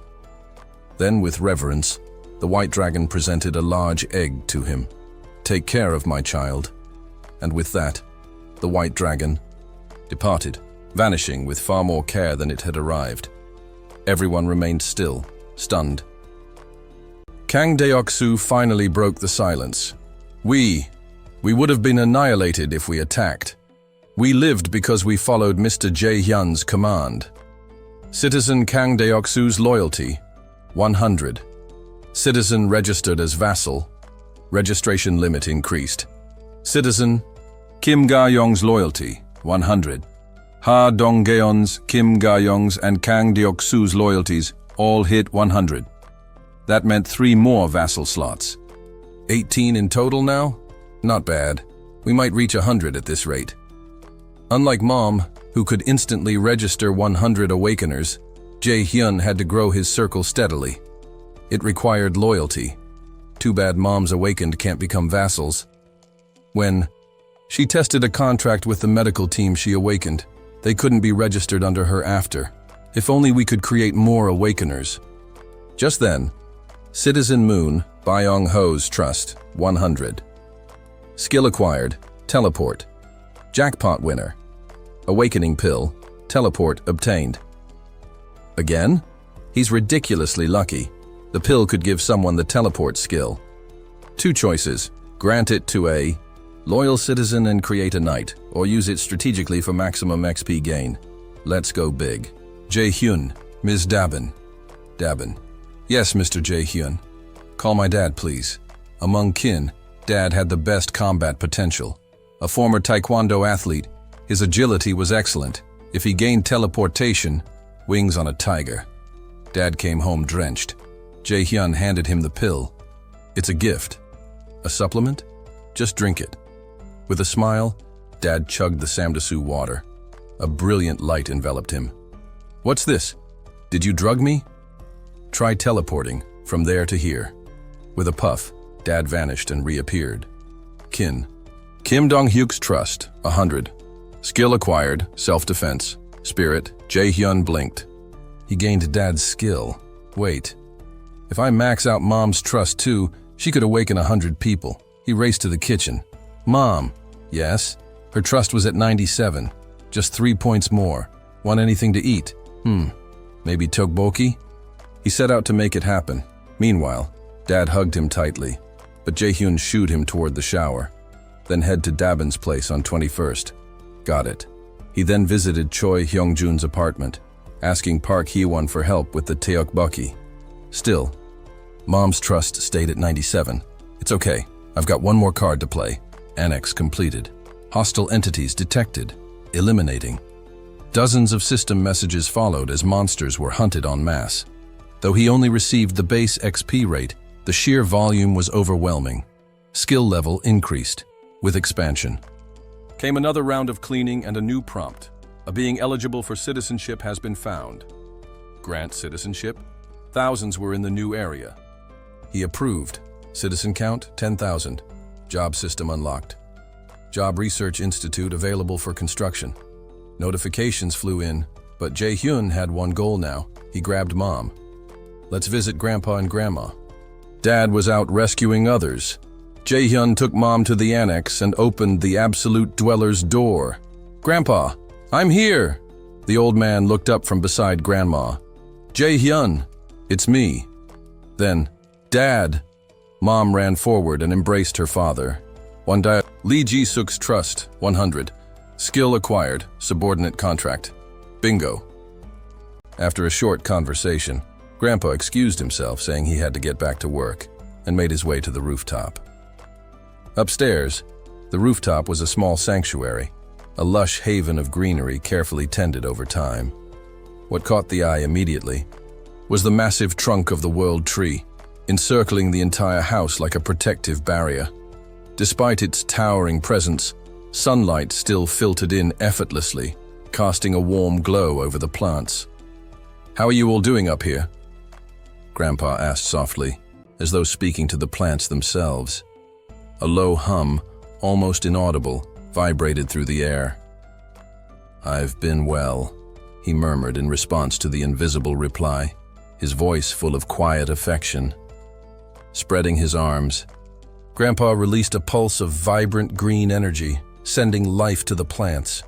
Then, with reverence, the White Dragon presented a large egg to him. Take care of my child. And with that, the White Dragon departed, vanishing with far more care than it had arrived. Everyone remained still, stunned. Kang Deok-soo finally broke the silence. We would have been annihilated if we attacked. We lived because we followed Mr. Jae-hyun's command. Citizen Kang Deok-soo's loyalty, 100. Citizen registered as vassal. Registration limit increased. Citizen Kim Ga-young's loyalty, 100. Ha Dong-geon's, Kim Ga-young's, and Kang Deok-soo's loyalties all hit 100. That meant 3 more vassal slots. 18 in total now? Not bad. We might reach 100 at this rate. Unlike Mom, who could instantly register 100 awakeners, Jae-hyun had to grow his circle steadily. It required loyalty. Too bad Mom's awakened can't become vassals. When she tested a contract with the medical team she awakened, they couldn't be registered under her after. If only we could create more awakeners. Just then, Citizen Moon, Byung-ho's trust, 100. Skill acquired, teleport. Jackpot winner. Awakening pill, teleport obtained. Again? He's ridiculously lucky. The pill could give someone the teleport skill. 2 choices. Grant it to a Loyal citizen and create a knight, or use it strategically for maximum XP gain. Let's go big. Jae-hyun, Ms. Dabin. Dabin. Yes, Mr. Jae-hyun. Call my dad, please. Among kin, Dad had the best combat potential. A former taekwondo athlete, his agility was excellent. If he gained teleportation, wings on a tiger. Dad came home drenched. Jae-hyun handed him the pill. It's a gift. A supplement? Just drink it. With a smile, Dad chugged the Samdasu water. A brilliant light enveloped him. What's this? Did you drug me? Try teleporting from there to here. With a puff, Dad vanished and reappeared. Kin. Kim Dong-hyuk's trust, 100. Skill acquired, self-defense. Spirit, Jae-hyun blinked. He gained Dad's skill. Wait. If I max out Mom's trust too, she could awaken 100 people. He raced to the kitchen. Mom. Yes? Her trust was at 97. Just 3 points more. Want anything to eat? Maybe tteokbokki? He set out to make it happen. Meanwhile, Dad hugged him tightly, but Jae-hyun shooed him toward the shower. Then head to Dabin's place on 21st. Got it. He then visited Choi Hyung-jun's apartment, asking Park Hee-won for help with the tteokbokki. Still, Mom's trust stayed at 97. It's okay. I've got one more card to play. Annex completed. Hostile entities detected. Eliminating. Dozens of system messages followed as monsters were hunted en masse. Though he only received the base XP rate, the sheer volume was overwhelming. Skill level increased. With expansion. Came another round of cleaning and a new prompt. A being eligible for citizenship has been found. Grant citizenship. Thousands were in the new area. He approved. Citizen count, 10,000. Job system unlocked. Job Research Institute available for construction. Notifications flew in, but Jae-hyun had one goal now. He grabbed Mom. Let's visit Grandpa and Grandma. Dad was out rescuing others. Jae-hyun took Mom to the annex and opened the Absolute Dweller's door. Grandpa, I'm here! The old man looked up from beside Grandma. Jae-hyun, it's me. Then, Dad! Mom ran forward and embraced her father. Lee Ji-suk's trust, 100. Skill acquired, subordinate contract. Bingo. After a short conversation, Grandpa excused himself, saying he had to get back to work, and made his way to the rooftop. Upstairs, the rooftop was a small sanctuary, a lush haven of greenery carefully tended over time. What caught the eye immediately was the massive trunk of the world tree, encircling the entire house like a protective barrier. Despite its towering presence, sunlight still filtered in effortlessly, casting a warm glow over the plants. How are you all doing up here? Grandpa asked softly, as though speaking to the plants themselves. A low hum, almost inaudible, vibrated through the air. I've been well, he murmured in response to the invisible reply, his voice full of quiet affection. Spreading his arms, Grandpa released a pulse of vibrant green energy, sending life to the plants.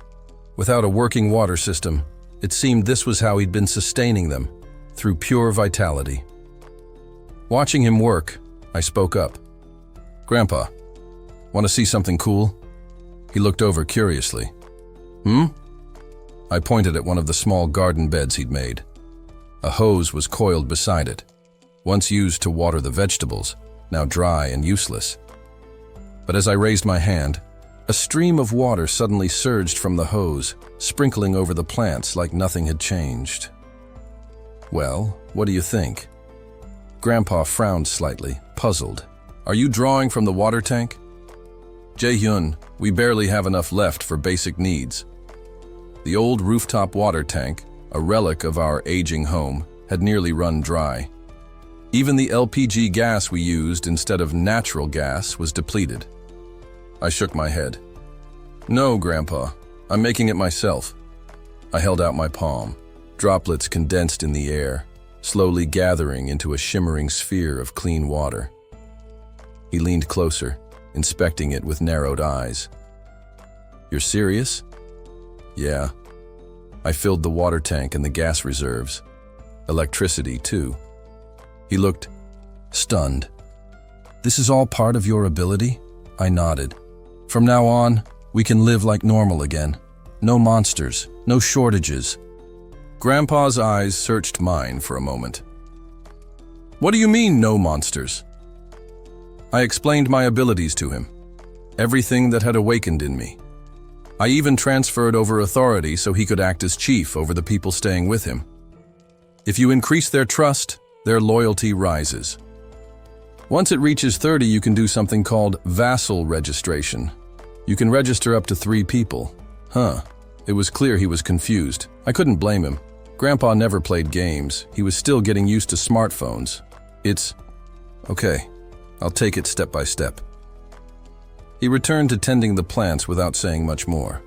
Without a working water system, it seemed this was how he'd been sustaining them, through pure vitality. Watching him work, I spoke up. Grandpa, want to see something cool? He looked over curiously. I pointed at one of the small garden beds he'd made. A hose was coiled beside it, once used to water the vegetables, now dry and useless. But as I raised my hand, a stream of water suddenly surged from the hose, sprinkling over the plants like nothing had changed. Well, what do you think? Grandpa frowned slightly, puzzled. Are you drawing from the water tank? Jae-hyun, we barely have enough left for basic needs. The old rooftop water tank, a relic of our aging home, had nearly run dry. Even the LPG gas we used instead of natural gas was depleted. I shook my head. No, Grandpa, I'm making it myself. I held out my palm. Droplets condensed in the air, slowly gathering into a shimmering sphere of clean water. He leaned closer, inspecting it with narrowed eyes. You're serious? Yeah. I filled the water tank and the gas reserves. Electricity, too. He looked stunned. This is all part of your ability? I nodded. From now on, we can live like normal again. No monsters, no shortages. Grandpa's eyes searched mine for a moment. What do you mean, no monsters? I explained my abilities to him, everything that had awakened in me. I even transferred over authority so he could act as chief over the people staying with him. If you increase their trust, their loyalty rises. Once it reaches 30, you can do something called Vassal registration. You can register up to 3 people. It was clear he was confused. I couldn't blame him. Grandpa never played games. He was still getting used to smartphones. Okay, I'll take it step by step. He returned to tending the plants without saying much more.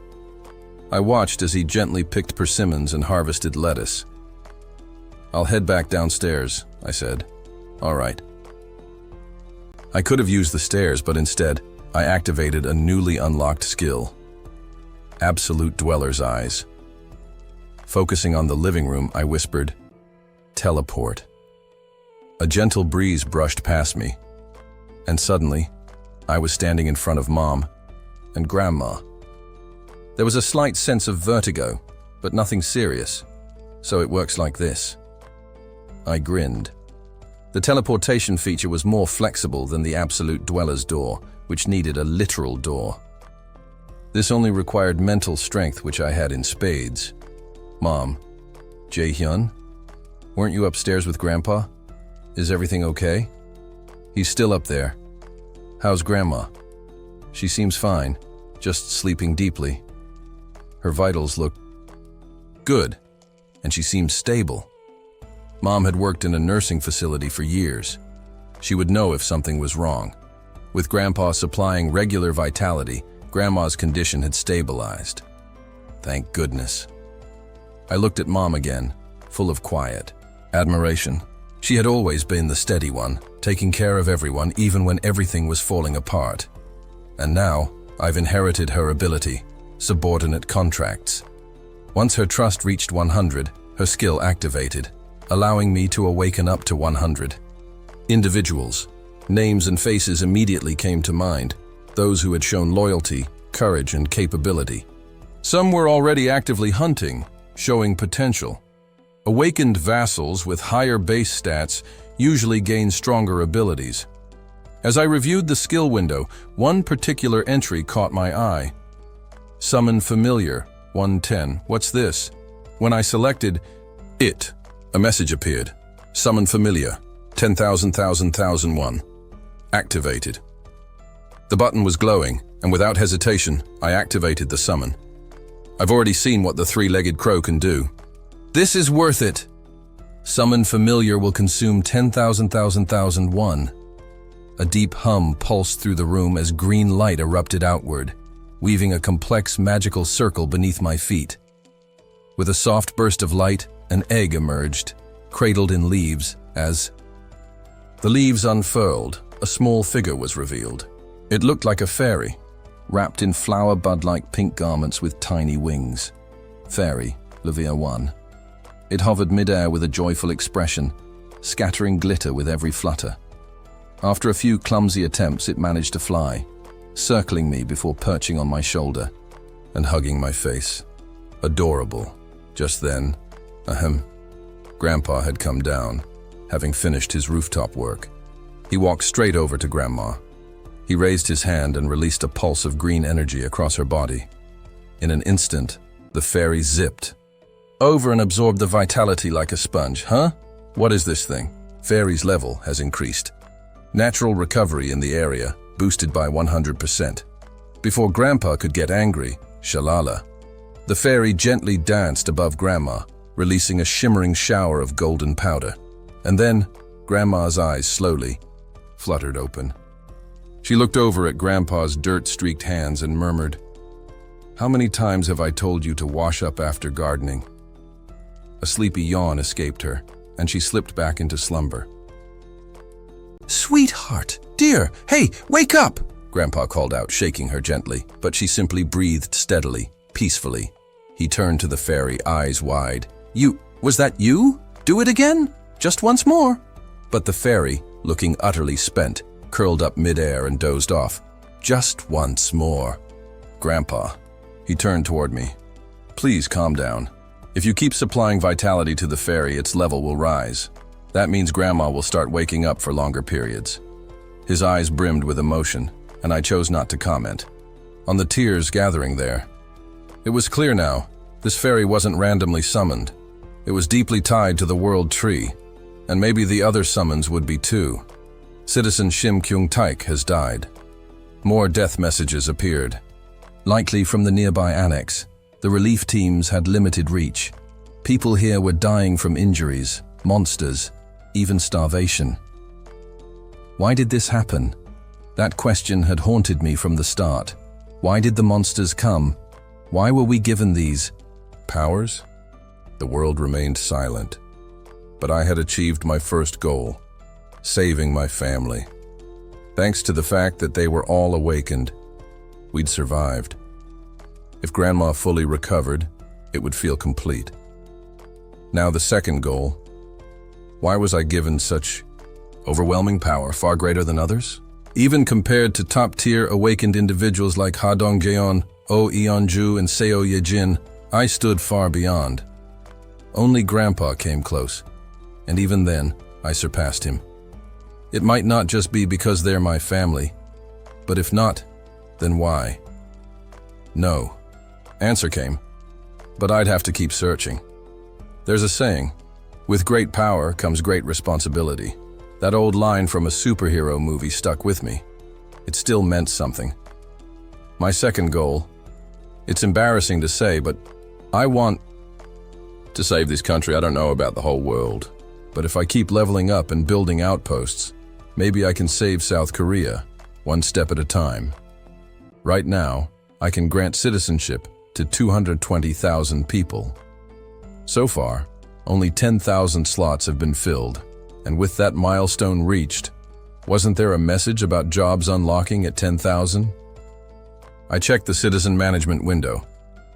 I watched as he gently picked persimmons and harvested lettuce. I'll head back downstairs, I said. All right. I could have used the stairs, but instead, I activated a newly unlocked skill. Absolute Dweller's Eyes. Focusing on the living room, I whispered, "Teleport." A gentle breeze brushed past me, and suddenly, I was standing in front of Mom and Grandma. There was a slight sense of vertigo, but nothing serious, so it works like this. I grinned. The teleportation feature was more flexible than the Absolute Dweller's door, which needed a literal door. This only required mental strength, which I had in spades. Mom, Jae-hyun, weren't you upstairs with Grandpa? Is everything okay? He's still up there. How's Grandma? She seems fine, just sleeping deeply. Her vitals look good, and she seems stable. Mom had worked in a nursing facility for years. She would know if something was wrong. With Grandpa supplying regular vitality, Grandma's condition had stabilized. Thank goodness. I looked at Mom again, full of quiet admiration. She had always been the steady one, taking care of everyone even when everything was falling apart. And now, I've inherited her ability, subordinate contracts. Once her trust reached 100, her skill activated, allowing me to awaken up to 100. Individuals, names and faces immediately came to mind, those who had shown loyalty, courage, and capability. Some were already actively hunting, showing potential. Awakened vassals with higher base stats usually gain stronger abilities. As I reviewed the skill window, one particular entry caught my eye. Summon Familiar, 110. What's this? When I selected it, a message appeared. Summon Familiar, 10,000,000,001. Activated. The button was glowing, and without hesitation, I activated the summon. I've already seen what the 3-legged crow can do. This is worth it. Summon Familiar will consume 10,000,000,001. A deep hum pulsed through the room as green light erupted outward, weaving a complex magical circle beneath my feet. With a soft burst of light, an egg emerged, cradled in leaves, as the leaves unfurled, a small figure was revealed. It looked like a fairy, wrapped in flower bud-like pink garments with tiny wings. Fairy, Levia 1. It hovered midair with a joyful expression, scattering glitter with every flutter. After a few clumsy attempts, it managed to fly, circling me before perching on my shoulder and hugging my face. Adorable. Just then, Grandpa had come down, having finished his rooftop work. He walked straight over to Grandma. He raised his hand and released a pulse of green energy across her body. In an instant, the fairy zipped over and absorbed the vitality like a sponge. What is this thing? Fairy's level has increased. Natural recovery in the area, boosted by 100%. Before Grandpa could get angry, shalala, the fairy gently danced above Grandma, releasing a shimmering shower of golden powder. And then, Grandma's eyes slowly fluttered open. She looked over at Grandpa's dirt-streaked hands and murmured, "How many times have I told you to wash up after gardening?" A sleepy yawn escaped her, and she slipped back into slumber. "Sweetheart, dear, hey, wake up!" Grandpa called out, shaking her gently, but she simply breathed steadily, peacefully. He turned to the fairy, eyes wide. Was that you? Do it again? Just once more." But the fairy, looking utterly spent, curled up midair and dozed off. Just once more. Grandpa. He turned toward me. Please calm down. If you keep supplying vitality to the fairy, its level will rise. That means Grandma will start waking up for longer periods. His eyes brimmed with emotion, and I chose not to comment on the tears gathering there. It was clear now, this fairy wasn't randomly summoned. It was deeply tied to the world tree, and maybe the other summons would be too. Citizen Shim Kyung Taik has died. More death messages appeared. Likely from the nearby annex, the relief teams had limited reach. People here were dying from injuries, monsters, even starvation. Why did this happen? That question had haunted me from the start. Why did the monsters come? Why were we given these powers? The world remained silent. But I had achieved my first goal, saving my family. Thanks to the fact that they were all awakened, we'd survived. If Grandma fully recovered, it would feel complete. Now the second goal. Why was I given such overwhelming power, far greater than others? Even compared to top-tier awakened individuals like Ha Dongjeon, Oh Eonju, and Seo Yejin, I stood far beyond. Only Grandpa came close, and even then, I surpassed him. It might not just be because they're my family, but if not, then why? No. Answer came, but I'd have to keep searching. There's a saying, with great power comes great responsibility. That old line from a superhero movie stuck with me. It still meant something. My second goal, it's embarrassing to say, but I want to save this country. I don't know about the whole world, but if I keep leveling up and building outposts, maybe I can save South Korea, one step at a time. Right now, I can grant citizenship to 220,000 people. So far, only 10,000 slots have been filled, and with that milestone reached, wasn't there a message about jobs unlocking at 10,000? I checked the citizen management window.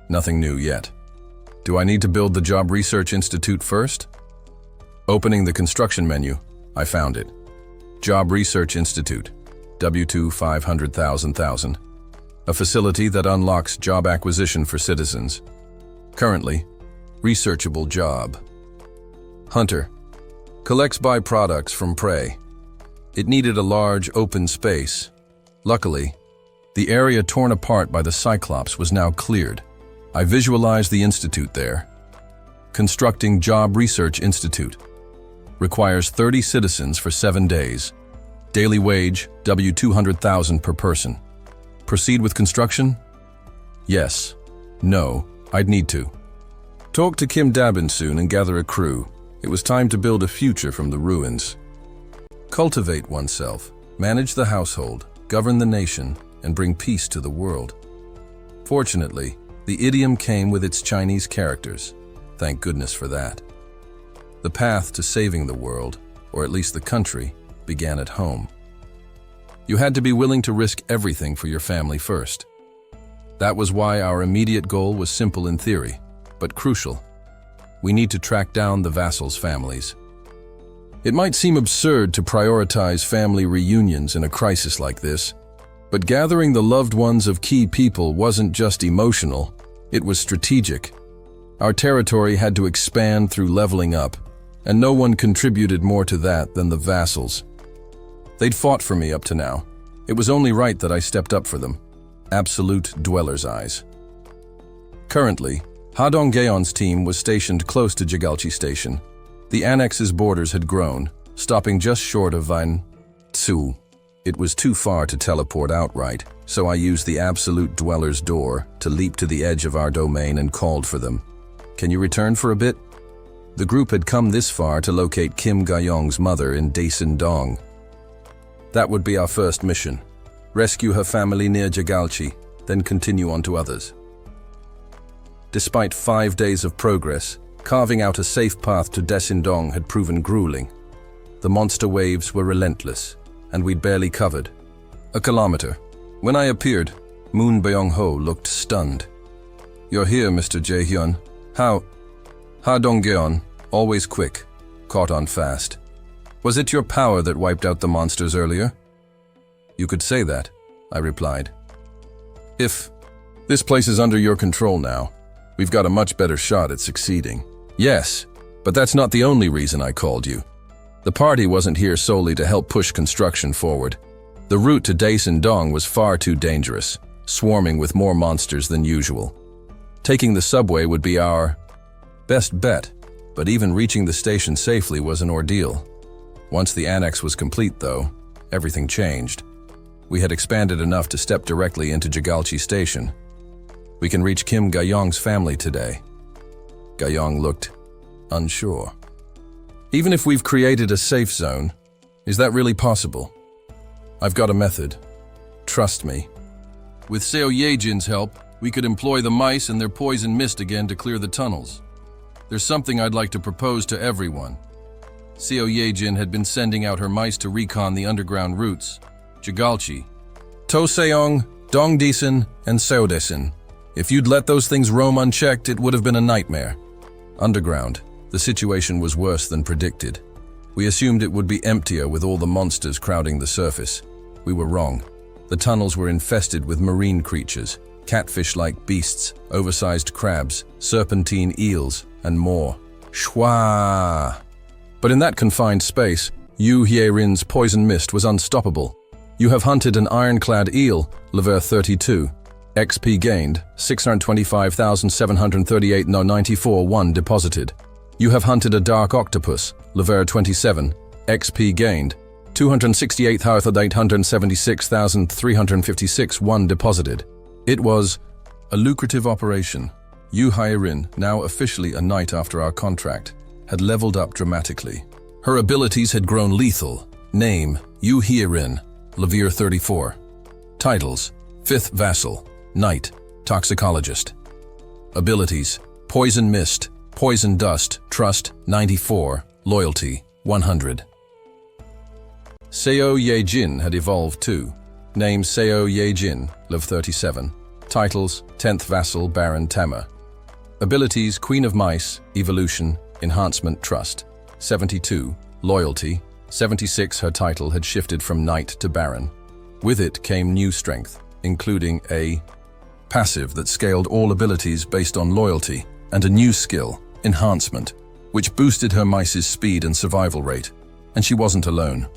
Nothing new yet. Do I need to build the Job Research Institute first? Opening the construction menu, I found it. Job Research Institute, W2 500,000. A facility that unlocks job acquisition for citizens. Currently, researchable job. Hunter. Collects byproducts from prey. It needed a large, open space. Luckily, the area torn apart by the Cyclops was now cleared. I visualized the institute there. Constructing Job Research Institute. Requires 30 citizens for 7 days. Daily wage, W200,000 per person. Proceed with construction? Yes. No, I'd need to. Talk to Kim Dabin soon and gather a crew. It was time to build a future from the ruins. Cultivate oneself, manage the household, govern the nation, and bring peace to the world. Fortunately, the idiom came with its Chinese characters. Thank goodness for that. The path to saving the world, or at least the country, began at home. You had to be willing to risk everything for your family first. That was why our immediate goal was simple in theory, but crucial. We need to track down the Vassal's families. It might seem absurd to prioritize family reunions in a crisis like this, but gathering the loved ones of key people wasn't just emotional, it was strategic. Our territory had to expand through leveling up, and no one contributed more to that than the Vassals. They'd fought for me up to now. It was only right that I stepped up for them. Absolute dweller's eyes. Currently, Ha Donggeon's team was stationed close to Jigalchi Station. The annex's borders had grown, stopping just short of Vain Tsu. It was too far to teleport outright, so I used the absolute dweller's door to leap to the edge of our domain and called for them. Can you return for a bit? The group had come this far to locate Kim Gayong's mother in Daesin Dong. That would be our first mission. Rescue her family near Jigalchi, then continue on to others. Despite 5 days of progress, carving out a safe path to Daesin Dong had proven grueling. The monster waves were relentless, and we'd barely covered a kilometer. When I appeared, Moon Byung-ho looked stunned. You're here, Mr. Jae-hyun. How? Ha Donggeon, always quick, caught on fast. Was it your power that wiped out the monsters earlier? You could say that. I replied. If this place is under your control now, we've got a much better shot at succeeding. Yes, but that's not the only reason I called you. The party wasn't here solely to help push construction forward. The route to Daesan Dong was far too dangerous, swarming with more monsters than usual. Taking the subway would be our best bet, but even reaching the station safely was an ordeal. Once the annex was complete, though, everything changed. We had expanded enough to step directly into Jigalchi Station. We can reach Kim Ga-yong's family today. Ga-yong looked unsure. Even if we've created a safe zone, is that really possible? I've got a method. Trust me. With Seo Yejin's help, we could employ the mice and their poison mist again to clear the tunnels. There's something I'd like to propose to everyone. Seo Yejin had been sending out her mice to recon the underground routes. Jigalchi, Toseong, Dongdaesan, and Seodaesan. If you'd let those things roam unchecked, it would have been a nightmare. Underground, the situation was worse than predicted. We assumed it would be emptier with all the monsters crowding the surface. We were wrong. The tunnels were infested with marine creatures, catfish-like beasts, oversized crabs, serpentine eels, and more. Shwa! But in that confined space, Yu Hierin's poison mist was unstoppable. You have hunted an ironclad eel, level 32. XP gained, 625,738 no 94 1 deposited. You have hunted a dark octopus, level 27. XP gained, 268,876,356 1 deposited. It was a lucrative operation. Yu Hierin, now officially a knight after our contract, had leveled up dramatically. Her abilities had grown lethal. Name, Yu Hierin, level 34. Titles, 5th Vassal, Knight, Toxicologist. Abilities, Poison Mist, Poison Dust, Trust, 94, Loyalty, 100. Seo Yejin had evolved too. Name Seo Yejin, level 37. Titles, 10th Vassal, Baron Tama. Abilities, Queen of Mice, Evolution, Enhancement, Trust, 72, Loyalty, 76. Her title had shifted from Knight to Baron. With it came new strength, including a passive that scaled all abilities based on loyalty, and a new skill, Enhancement, which boosted her mice's speed and survival rate. And she wasn't alone.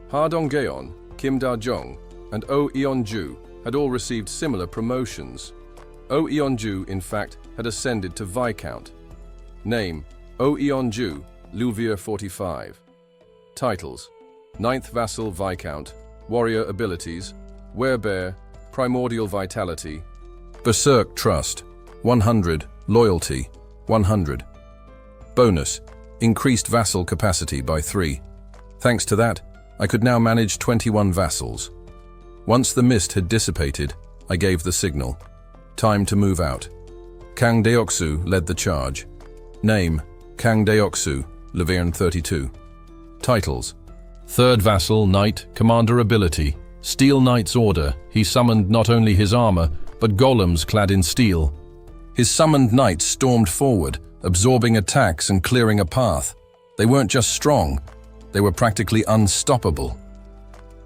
Ha Donggeon, Kim Da-jong, and Oh Eon-ju had all received similar promotions. Oh Eon-ju, in fact, had ascended to Viscount. Name, Oh Eon-ju, Louvier 45. Titles, 9th Vassal Viscount, Warrior Abilities, Werebear, Primordial Vitality, Berserk Trust, 100, Loyalty, 100. Bonus, increased vassal capacity by 3. Thanks to that, I could now manage 21 vassals. Once the mist had dissipated, I gave the signal. Time to move out. Kang Deoksu led the charge. Name, Kang Deoksu, Laverne 32. Titles, 3rd Vassal, Knight, Commander Ability, Steel Knight's Order. He summoned not only his armor, but golems clad in steel. His summoned knights stormed forward, absorbing attacks and clearing a path. They weren't just strong, they were practically unstoppable.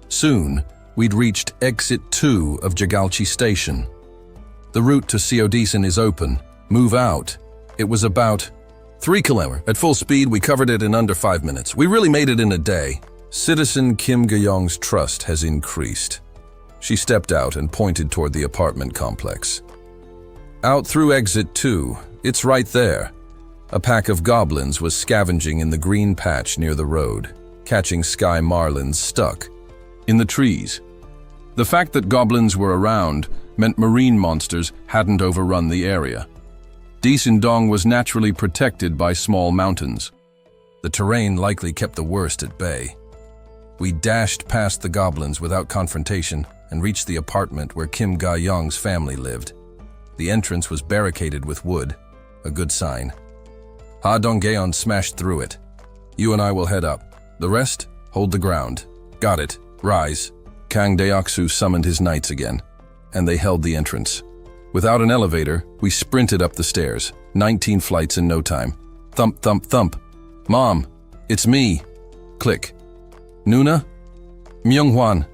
Soon, we'd reached Exit 2 of Jigalchi Station. The route to Seodaesan is open. Move out. It was about 3 kilometers. At full speed, we covered it in under 5 minutes. We really made it in a day. Citizen Kim Ga-yong's trust has increased. She stepped out and pointed toward the apartment complex. Out through Exit 2, it's right there. A pack of goblins was scavenging in the green patch near the road, catching sky marlins stuck in the trees. The fact that goblins were around meant marine monsters hadn't overrun the area. Daesan Dong was naturally protected by small mountains. The terrain likely kept the worst at bay. We dashed past the goblins without confrontation and reached the apartment where Kim Ga-yong's family lived. The entrance was barricaded with wood, a good sign. Ha Donggeon smashed through it. You and I will head up. The rest, hold the ground. Got it. Rise. Kang Deoksu summoned his knights again, and they held the entrance. Without an elevator, we sprinted up the stairs, 19 flights in no time. Thump, thump, thump. Mom, it's me. Click. Nuna? Myunghwan,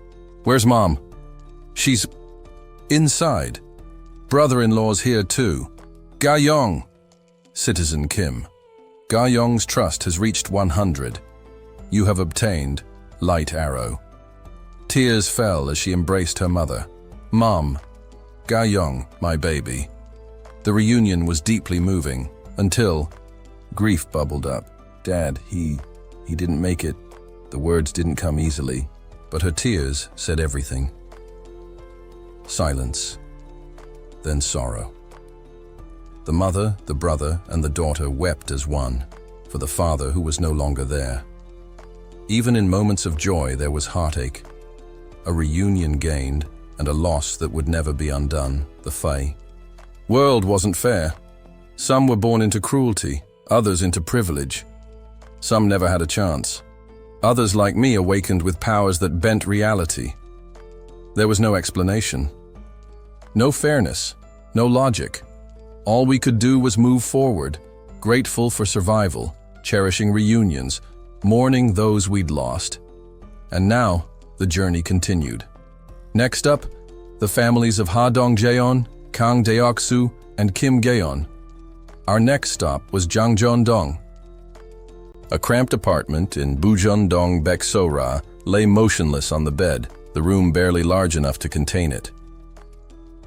where's Mom? She's inside. Brother-in-law's here too. Ga-yong. Citizen Kim. Ga-yong's trust has reached 100. You have obtained light arrow. Tears fell as she embraced her mother. Mom. Ga-yong, my baby. The reunion was deeply moving until grief bubbled up. Dad, he didn't make it. The words didn't come easily, but her tears said everything. Silence, then sorrow. The mother, the brother, and the daughter wept as one for the father who was no longer there. Even in moments of joy, there was heartache. A reunion gained and a loss that would never be undone, the Fae. World wasn't fair. Some were born into cruelty, others into privilege. Some never had a chance. Others, like me, awakened with powers that bent reality. There was no explanation. No fairness, no logic. All we could do was move forward, grateful for survival, cherishing reunions, mourning those we'd lost. And now, the journey continued. Next up, the families of Ha Dong-jeon, Kang Deok-soo, and Kim Gaeon. Our next stop was Jangjeon-dong. A cramped apartment in Bujeon-dong Baek-so-ra lay motionless on the bed, the room barely large enough to contain it.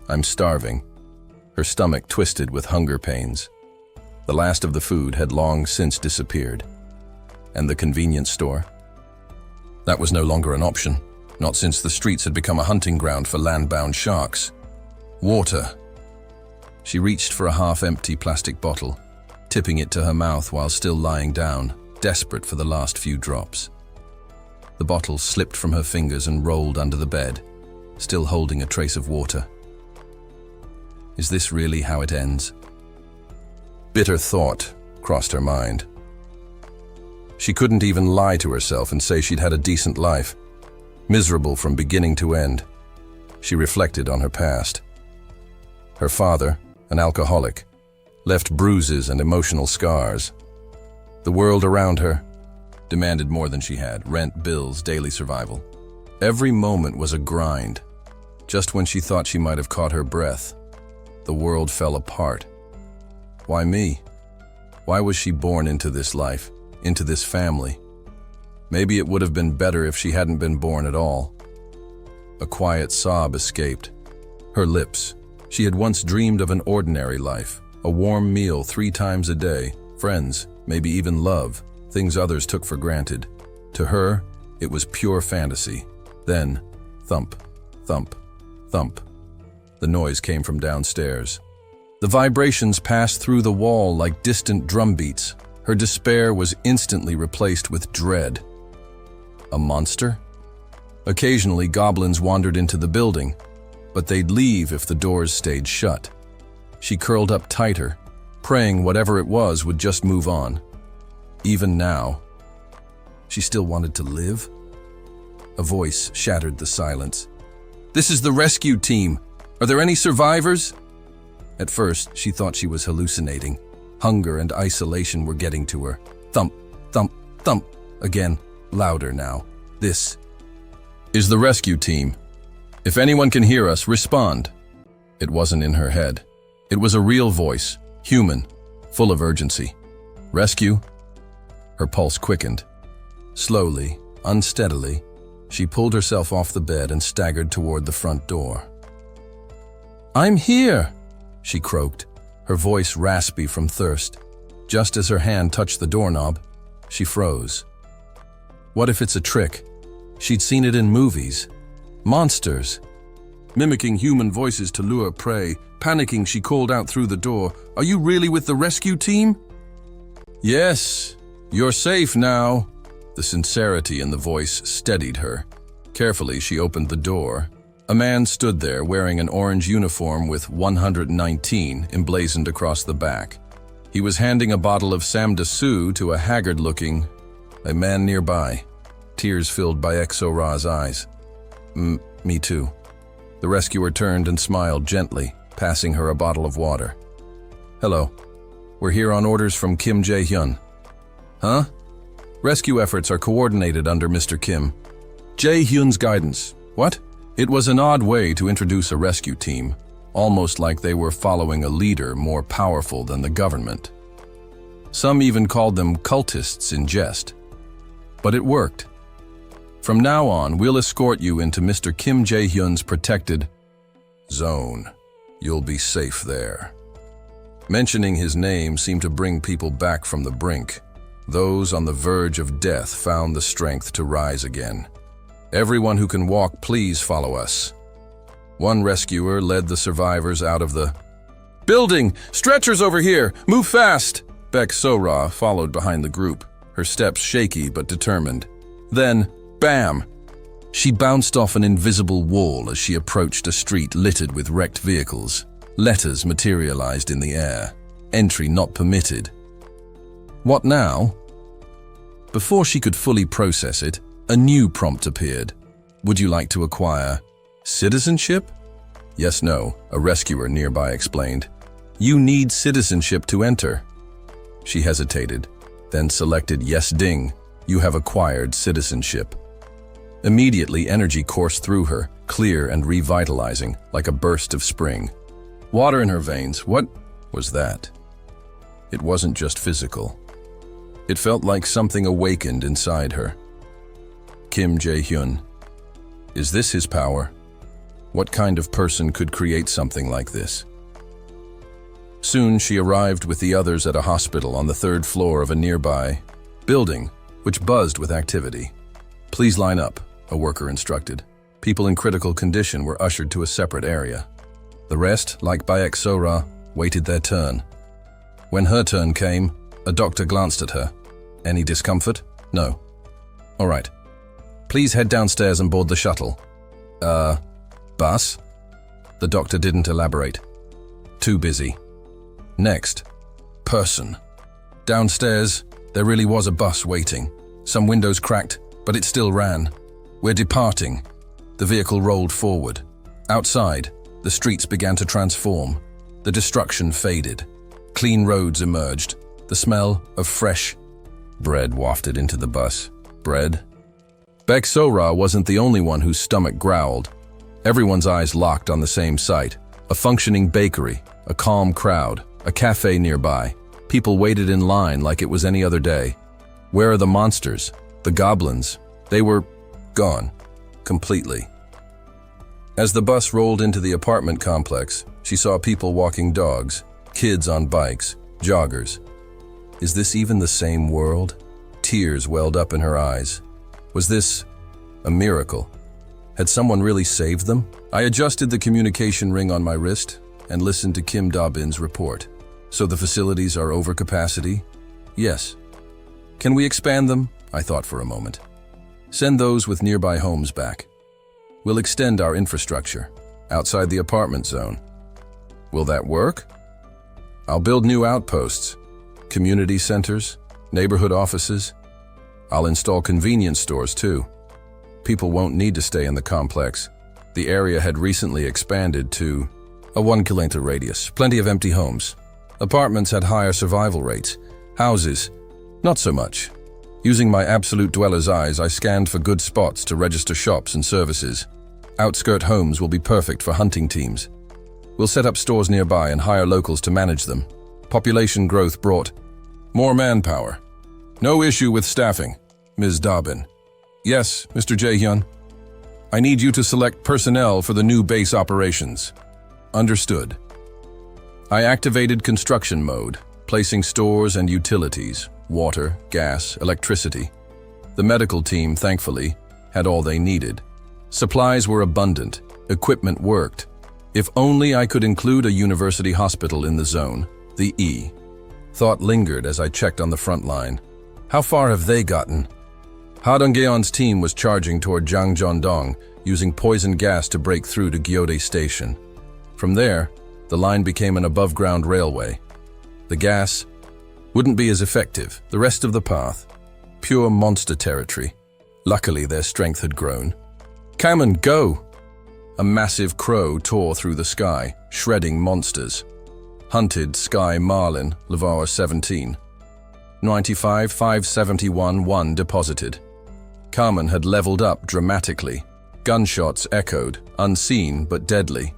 I'm starving. Her stomach twisted with hunger pains. The last of the food had long since disappeared. And the convenience store? That was no longer an option, not since the streets had become a hunting ground for land-bound sharks. Water. She reached for a half-empty plastic bottle, tipping it to her mouth while still lying down, desperate for the last few drops. The bottle slipped from her fingers and rolled under the bed, still holding a trace of water. Is this really how it ends? Bitter thought crossed her mind. She couldn't even lie to herself and say she'd had a decent life, miserable from beginning to end. She reflected on her past. Her father, an alcoholic, left bruises and emotional scars. The world around her demanded more than she had: rent, bills, daily survival. Every moment was a grind. Just when she thought she might have caught her breath, the world fell apart. Why me? Why was she born into this life, into this family? Maybe it would have been better if she hadn't been born at all. A quiet sob escaped. Her lips. She had once dreamed of an ordinary life, a warm meal 3 times a day, friends, maybe even love, things others took for granted. To her, it was pure fantasy. Then, thump, thump, thump. The noise came from downstairs. The vibrations passed through the wall like distant drumbeats. Her despair was instantly replaced with dread. A monster? Occasionally, goblins wandered into the building, but they'd leave if the doors stayed shut. She curled up tighter, praying whatever it was would just move on. Even now, she still wanted to live. A voice shattered the silence. "This is the rescue team. Are there any survivors?" At first, she thought she was hallucinating. Hunger and isolation were getting to her. Thump, thump, thump. Again, louder now. "This is the rescue team. If anyone can hear us, respond." It wasn't in her head. It was a real voice, human, full of urgency. "Rescue?" Her pulse quickened. Slowly, unsteadily, she pulled herself off the bed and staggered toward the front door. "I'm here," she croaked, her voice raspy from thirst. Just as her hand touched the doorknob, she froze. What if it's a trick? She'd seen it in movies. Monsters. Mimicking human voices to lure prey. Panicking, she called out through the door, "Are you really with the rescue team?" "Yes, you're safe now." The sincerity in the voice steadied her. Carefully, she opened the door. A man stood there wearing an orange uniform with 119 emblazoned across the back. He was handing a bottle of samdasu to a haggard-looking man nearby. Tears filled by Exo-Ra's eyes. Me too." The rescuer turned and smiled gently, passing her a bottle of water. "Hello. We're here on orders from Kim Jae-hyun." "Huh?" "Rescue efforts are coordinated under Mr. Kim Jae-hyun's guidance." "What?" It was an odd way to introduce a rescue team, almost like they were following a leader more powerful than the government. Some even called them cultists in jest. But it worked. From now on, we'll escort you into Mr. Kim Jae-hyun's protected zone. You'll be safe there. Mentioning his name seemed to bring people back from the brink. Those on the verge of death found the strength to rise again. Everyone who can walk, please follow us. One rescuer led the survivors out of the building. Stretchers over here! Move fast! Baek So-ra followed behind the group, her steps shaky but determined. Then, bam! She bounced off an invisible wall as she approached a street littered with wrecked vehicles. Letters materialized in the air. Entry not permitted. What now? Before she could fully process it, a new prompt appeared. Would you like to acquire citizenship? Yes, no, a rescuer nearby explained. You need citizenship to enter. She hesitated, then selected yes ding. You have acquired citizenship. Immediately, energy coursed through her, clear and revitalizing, like a burst of spring. Water in her veins, what was that? It wasn't just physical. It felt like something awakened inside her. Kim Jae-hyun. Is this his power? What kind of person could create something like this? Soon she arrived with the others at a hospital on the 3rd floor of a nearby building, which buzzed with activity. Please line up, a worker instructed. People in critical condition were ushered to a separate area. The rest, like Baek So-ra, waited their turn. When her turn came, a doctor glanced at her. Any discomfort? No. All right. Please head downstairs and board the shuttle. Bus? The doctor didn't elaborate. Too busy. Next. Person. Downstairs, there really was a bus waiting. Some windows cracked, but it still ran. We're departing. The vehicle rolled forward. Outside, the streets began to transform. The destruction faded. Clean roads emerged. The smell of fresh bread wafted into the bus. Bread? Baek So-ra wasn't the only one whose stomach growled. Everyone's eyes locked on the same sight. A functioning bakery, a calm crowd, a cafe nearby. People waited in line like it was any other day. Where are the monsters? The goblins? They were gone. Completely. As the bus rolled into the apartment complex, she saw people walking dogs, kids on bikes, joggers. Is this even the same world? Tears welled up in her eyes. Was this a miracle? Had someone really saved them? I adjusted the communication ring on my wrist and listened to Kim Da-bin's report. So the facilities are over capacity? Yes. Can we expand them? I thought for a moment. Send those with nearby homes back. We'll extend our infrastructure outside the apartment zone. Will that work? I'll build new outposts, community centers, neighborhood offices. I'll install convenience stores too. People won't need to stay in the complex. The area had recently expanded to a 1-kilometer radius, plenty of empty homes. Apartments had higher survival rates. Houses, not so much. Using my absolute dweller's eyes, I scanned for good spots to register shops and services. Outskirt homes will be perfect for hunting teams. We'll set up stores nearby and hire locals to manage them. Population growth brought more manpower. No issue with staffing, Ms. Da-bin. Yes, Mr. Jae-hyun. I need you to select personnel for the new base operations. Understood. I activated construction mode, placing stores and utilities, water, gas, electricity. The medical team, thankfully, had all they needed. Supplies were abundant, equipment worked. If only I could include a university hospital in the zone, the E. Thought lingered as I checked on the front line. How far have they gotten? Ha Dong-geon's team was charging toward Jangjeondong, using poison gas to break through to Gyode Station. From there, the line became an above-ground railway. The gas wouldn't be as effective. The rest of the path, pure monster territory. Luckily, their strength had grown. Come and go! A massive crow tore through the sky, shredding monsters. Hunted Sky Marlin, Levar 17. 95, 571, 1 deposited. Carmen had leveled up dramatically. Gunshots echoed, unseen but deadly.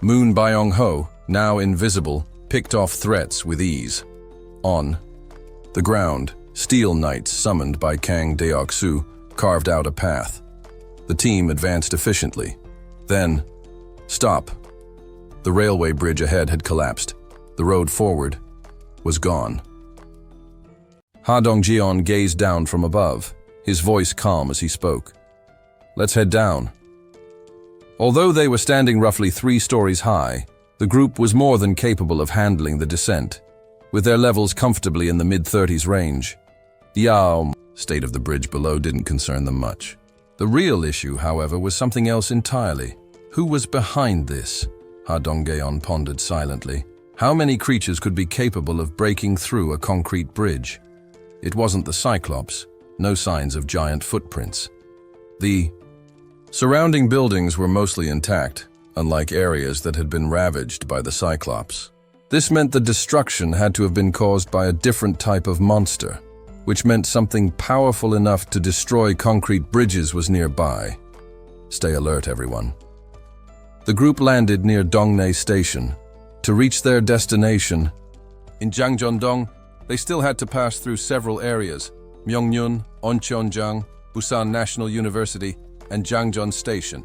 Moon Byung-ho, now invisible, picked off threats with ease. On the ground, steel knights summoned by Kang Deok-soo carved out a path. The team advanced efficiently. Then, stop. The railway bridge ahead had collapsed. The road forward was gone. Ha Dong-jeon gazed down from above, his voice calm as he spoke. Let's head down. Although they were standing roughly 3 stories high, the group was more than capable of handling the descent, with their levels comfortably in the mid-30s range. The state of the bridge below didn't concern them much. The real issue, however, was something else entirely. Who was behind this? Ha Dong-jeon pondered silently. How many creatures could be capable of breaking through a concrete bridge? It wasn't the Cyclops, no signs of giant footprints. The surrounding buildings were mostly intact, unlike areas that had been ravaged by the Cyclops. This meant the destruction had to have been caused by a different type of monster, which meant something powerful enough to destroy concrete bridges was nearby. Stay alert, everyone. The group landed near Dongnae Station. To reach their destination, in Jangjondong, they still had to pass through several areas: Myeongnyeon, Oncheonjang, Busan National University, and Jangjeon Station.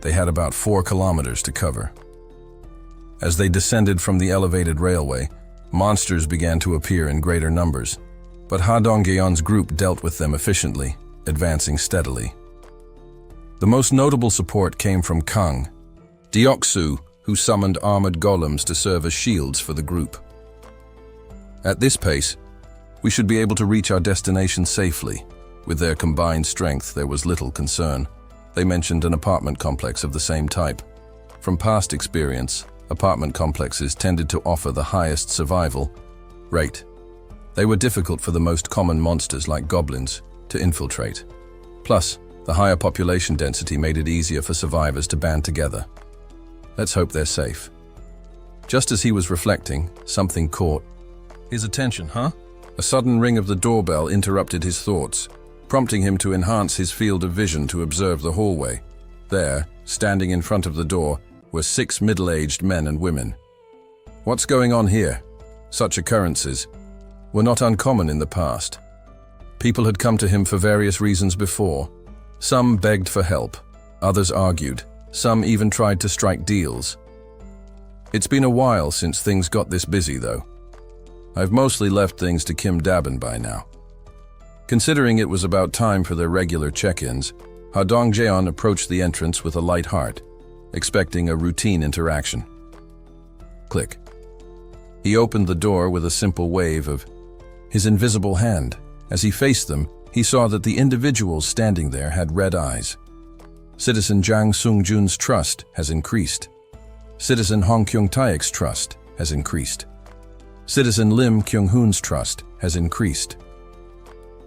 They had about 4 kilometers to cover. As they descended from the elevated railway, monsters began to appear in greater numbers, but Ha Dong-jeon's group dealt with them efficiently, advancing steadily. The most notable support came from Kang Deok-soo, who summoned armored golems to serve as shields for the group. At this pace, we should be able to reach our destination safely. With their combined strength, there was little concern. They mentioned an apartment complex of the same type. From past experience, apartment complexes tended to offer the highest survival rate. They were difficult for the most common monsters like goblins to infiltrate. Plus, the higher population density made it easier for survivors to band together. Let's hope they're safe. Just as he was reflecting, something caught his attention, A sudden ring of the doorbell interrupted his thoughts, prompting him to enhance his field of vision to observe the hallway. There, standing in front of the door, were 6 middle-aged men and women. What's going on here? Such occurrences were not uncommon in the past. People had come to him for various reasons before. Some begged for help, others argued, some even tried to strike deals. It's been a while since things got this busy, though. I've mostly left things to Kim Dabin by now. Considering it was about time for their regular check-ins, Ha Dong-jeon approached the entrance with a light heart, expecting a routine interaction. Click. He opened the door with a simple wave of his invisible hand. As he faced them, he saw that the individuals standing there had red eyes. Citizen Jang Sung-jun's trust has increased. Citizen Hong Kyung-taek's trust has increased. Citizen Lim Kyung-hoon's trust has increased.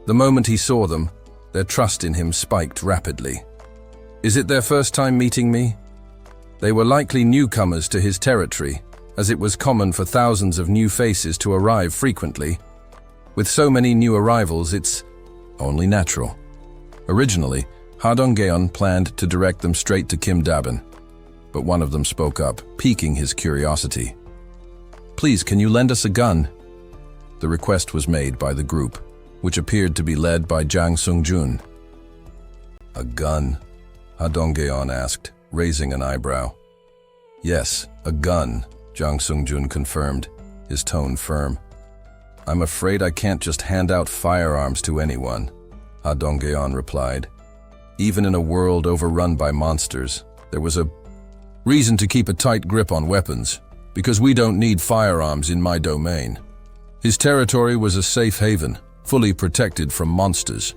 The moment he saw them, their trust in him spiked rapidly. Is it their first time meeting me? They were likely newcomers to his territory, as it was common for thousands of new faces to arrive frequently. With so many new arrivals, it's only natural. Originally, Ha Dong-jeon planned to direct them straight to Kim Dabin, but one of them spoke up, piquing his curiosity. Please, can you lend us a gun? The request was made by the group, which appeared to be led by Jang Sung-jun. A gun? Ha Dong-jeon asked, raising an eyebrow. Yes, a gun, Jang Sung-jun confirmed, his tone firm. I'm afraid I can't just hand out firearms to anyone, Ha Dong-jeon replied. Even in a world overrun by monsters, there was a reason to keep a tight grip on weapons, because we don't need firearms in my domain. His territory was a safe haven, fully protected from monsters.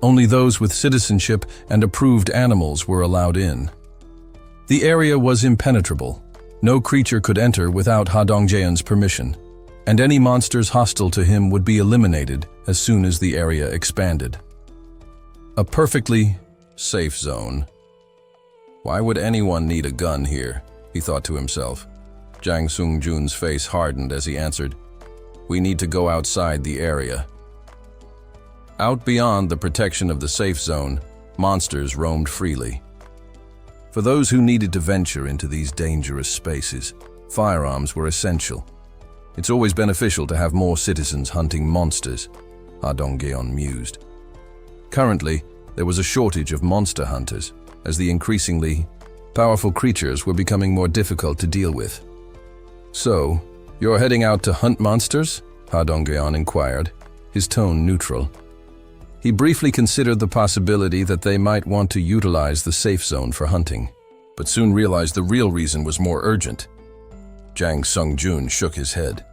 Only those with citizenship and approved animals were allowed in. The area was impenetrable. No creature could enter without Ha Dong-jeon's permission, and any monsters hostile to him would be eliminated as soon as the area expanded. A perfectly safe zone. Why would anyone need a gun here? He thought to himself. Jang Sung-jun's face hardened as he answered, We need to go outside the area. Out beyond the protection of the safe zone, monsters roamed freely. For those who needed to venture into these dangerous spaces, firearms were essential. It's always beneficial to have more citizens hunting monsters, Ha Dongyeon mused. Currently, there was a shortage of monster hunters, as the increasingly powerful creatures were becoming more difficult to deal with. So, you're heading out to hunt monsters? Ha Dongyeon inquired, his tone neutral. He briefly considered the possibility that they might want to utilize the safe zone for hunting, but soon realized the real reason was more urgent. Jang Sung-jun shook his head.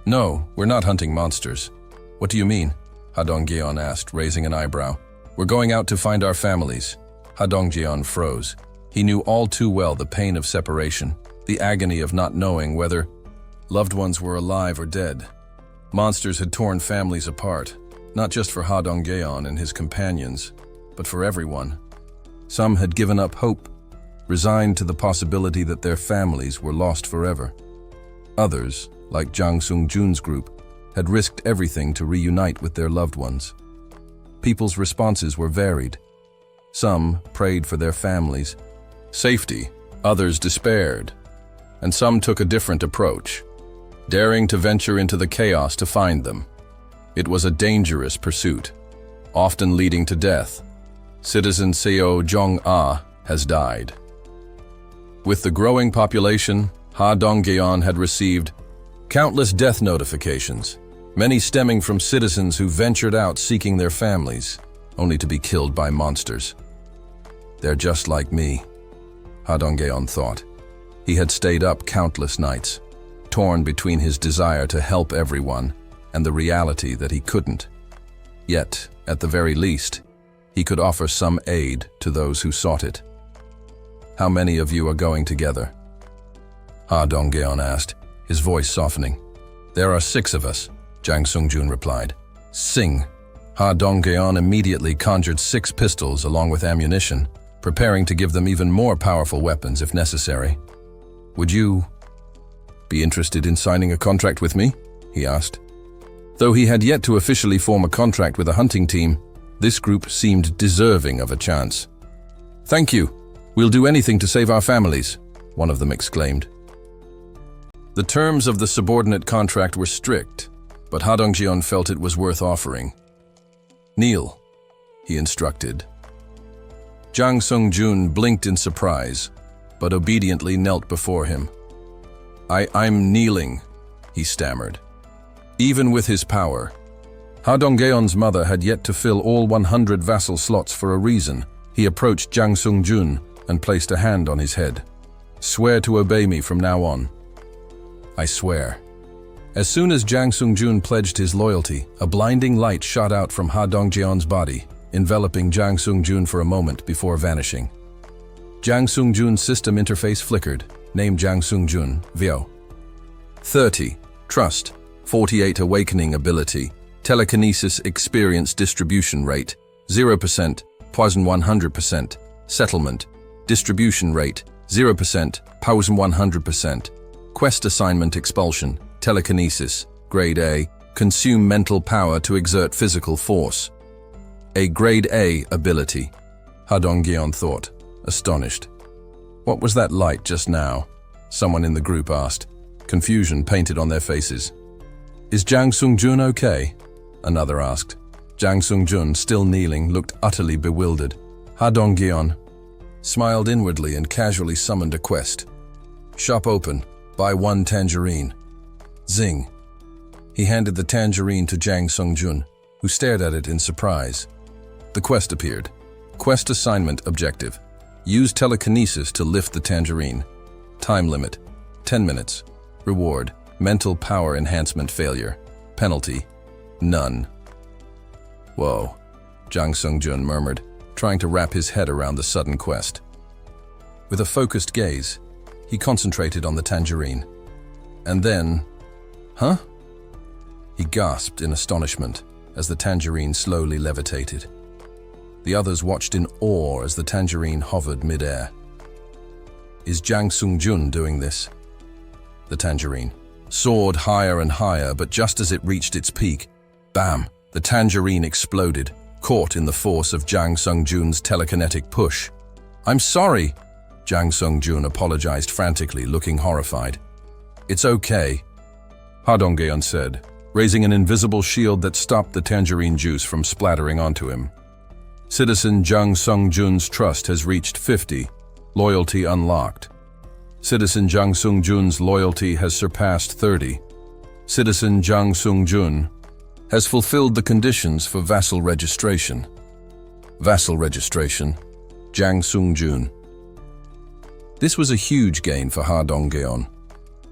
No, we're not hunting monsters. What do you mean? Ha Dongyeon asked, raising an eyebrow. We're going out to find our families. Ha Dongyeon froze. He knew all too well the pain of separation, the agony of not knowing whether loved ones were alive or dead. Monsters had torn families apart, not just for Ha Dongyeon and his companions, but for everyone. Some had given up hope, resigned to the possibility that their families were lost forever. Others, like Jang Sung-jun's group, had risked everything to reunite with their loved ones. People's responses were varied. Some prayed for their families' safety, others despaired, and some took a different approach, daring to venture into the chaos to find them. It was a dangerous pursuit, often leading to death. Citizen Seo Jong-ah has died. With the growing population, Ha Dongyeon had received countless death notifications, many stemming from citizens who ventured out seeking their families, only to be killed by monsters. They're just like me, Ha Dongyeon thought. He had stayed up countless nights, torn between his desire to help everyone and the reality that he couldn't. Yet, at the very least, he could offer some aid to those who sought it. How many of you are going together? Ha Dongyeon asked, his voice softening. There are 6 of us, Jang Sung-jun replied. Sing. Ha Dongyeon immediately conjured 6 pistols along with ammunition, preparing to give them even more powerful weapons if necessary. Would you be interested in signing a contract with me? He asked. Though he had yet to officially form a contract with a hunting team, this group seemed deserving of a chance. Thank you. We'll do anything to save our families, one of them exclaimed. The terms of the subordinate contract were strict, but Ha Dongyeon felt it was worth offering. Kneel, he instructed. Jang Sung-jun blinked in surprise, but obediently knelt before him. I'm kneeling, he stammered. Even with his power, Ha Dongyeon's mother had yet to fill all 100 vassal slots for a reason. He approached Jang Sung-jun and placed a hand on his head. Swear to obey me from now on. I swear. As soon as Jang Sung-jun pledged his loyalty, a blinding light shot out from Ha Dongyeon's body, enveloping Jang Sung-jun for a moment before vanishing. Jang Sung-jun's system interface flickered. Name Jang Sung-jun, Vio. 30. Trust. 48. Awakening ability. Telekinesis experience distribution rate. 0%. Poison 100%. Settlement. Distribution rate. 0%. Poison 100%. Quest assignment expulsion. Telekinesis. Grade A. Consume mental power to exert physical force. A Grade A ability. Ha Dongyeon thought, astonished. What was that light just now? Someone in the group asked, confusion painted on their faces. Is Jang Sung-jun okay? Another asked. Jang Sung-jun, still kneeling, looked utterly bewildered. Ha Dongyeon smiled inwardly and casually summoned a quest. Shop open. Buy 1 tangerine. Zing. He handed the tangerine to Jang Sung-jun, who stared at it in surprise. The quest appeared. Quest assignment objective. Use telekinesis to lift the tangerine. Time limit. 10 minutes. Reward. Mental power enhancement failure. Penalty. None. Whoa, Jang Sung-jun murmured, trying to wrap his head around the sudden quest. With a focused gaze, he concentrated on the tangerine. And then, huh? He gasped in astonishment as the tangerine slowly levitated. The others watched in awe as the tangerine hovered mid-air. Is Jang Sung-jun doing this? The tangerine soared higher and higher, but just as it reached its peak, bam, the tangerine exploded, caught in the force of Jang Sung-jun's telekinetic push. I'm sorry, Jang Sung-jun apologized frantically, looking horrified. "It's okay," Ha Dong-geon said, raising an invisible shield that stopped the tangerine juice from splattering onto him. Citizen Jang Sung-jun's trust has reached 50, loyalty unlocked. Citizen Jang Sung-jun's loyalty has surpassed 30. Citizen Jang Sung-jun has fulfilled the conditions for vassal registration. Vassal registration, Jang Sung-jun. This was a huge gain for Ha Dong-geon.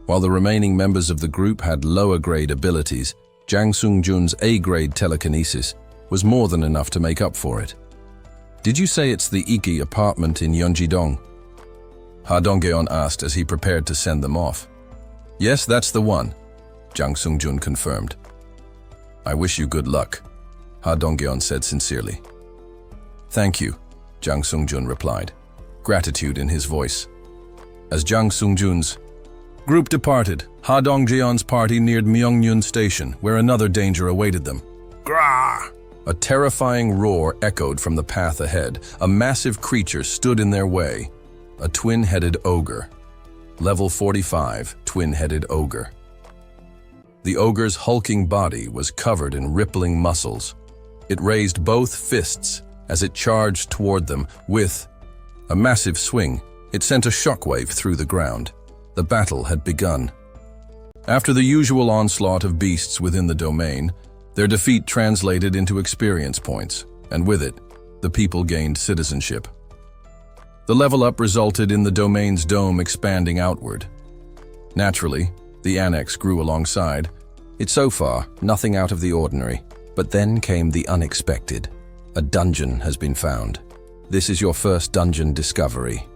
While the remaining members of the group had lower-grade abilities, Jang Sung-jun's A-grade telekinesis was more than enough to make up for it. "Did you say it's the Iki apartment in Yeonji-dong?" Ha Dong-geon asked as he prepared to send them off. "Yes, that's the one," Jang Sung-jun confirmed. "I wish you good luck," Ha Dong-geon said sincerely. "Thank you," Jang Sung-jun replied, gratitude in his voice. As Jang Sung-jun's group departed, Ha Dong-geon's party neared Myeongyun Station, where another danger awaited them. Grah! A terrifying roar echoed from the path ahead. A massive creature stood in their way. A twin-headed ogre. Level 45, twin-headed ogre. The ogre's hulking body was covered in rippling muscles. It raised both fists as it charged toward them with a massive swing. It sent a shockwave through the ground. The battle had begun. After the usual onslaught of beasts within the domain, their defeat translated into experience points, and with it, the people gained citizenship. The level up resulted in the domain's dome expanding outward. Naturally, the annex grew alongside. It's so far nothing out of the ordinary. But then came the unexpected. A dungeon has been found. This is your first dungeon discovery.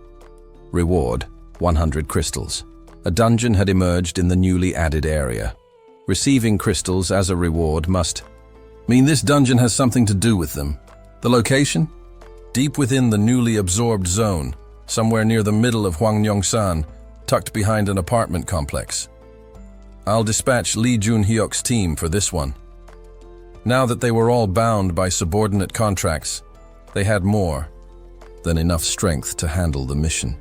Reward, 100 crystals. A dungeon had emerged in the newly added area. Receiving crystals as a reward must mean this dungeon has something to do with them. The location? Deep within the newly absorbed zone, somewhere near the middle of Hwangryongsan, tucked behind an apartment complex. I'll dispatch Lee Jun-hyuk's team for this one. Now that they were all bound by subordinate contracts, they had more than enough strength to handle the mission.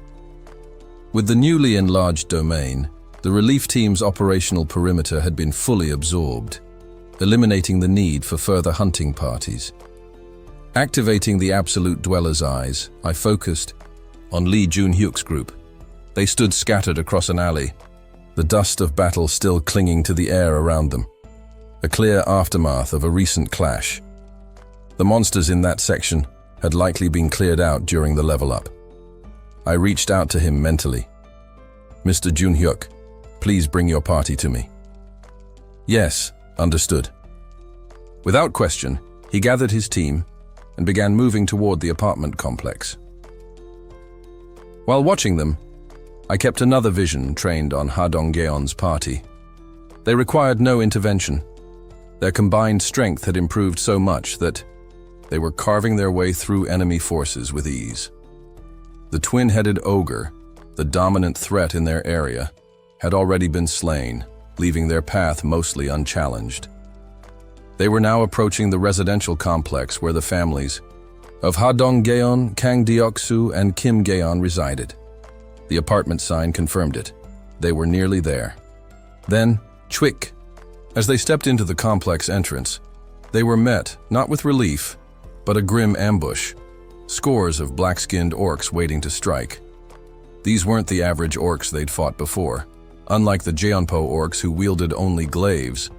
With the newly enlarged domain, the relief team's operational perimeter had been fully absorbed, eliminating the need for further hunting parties. Activating the Absolute Dweller's Eyes, I focused on Lee Jun-hyuk's group. They stood scattered across an alley, the dust of battle still clinging to the air around them. A clear aftermath of a recent clash. The monsters in that section had likely been cleared out during the level up. I reached out to him mentally. "Mr. Jun-hyuk, please bring your party to me." "Yes, understood." Without question, he gathered his team and began moving toward the apartment complex. While watching them, I kept another vision trained on Ha Dong-geon's party. They required no intervention. Their combined strength had improved so much that they were carving their way through enemy forces with ease. The twin-headed ogre, the dominant threat in their area, had already been slain, leaving their path mostly unchallenged. They were now approaching the residential complex where the families of Ha Dong-geon, Kang Deok-soo, and Kim Gaeon resided. The apartment sign confirmed it. They were nearly there. Then, chwick! As they stepped into the complex entrance, they were met, not with relief, but a grim ambush. Scores of black-skinned orcs waiting to strike. These weren't the average orcs they'd fought before. Unlike the Jeonpo orcs who wielded only glaives,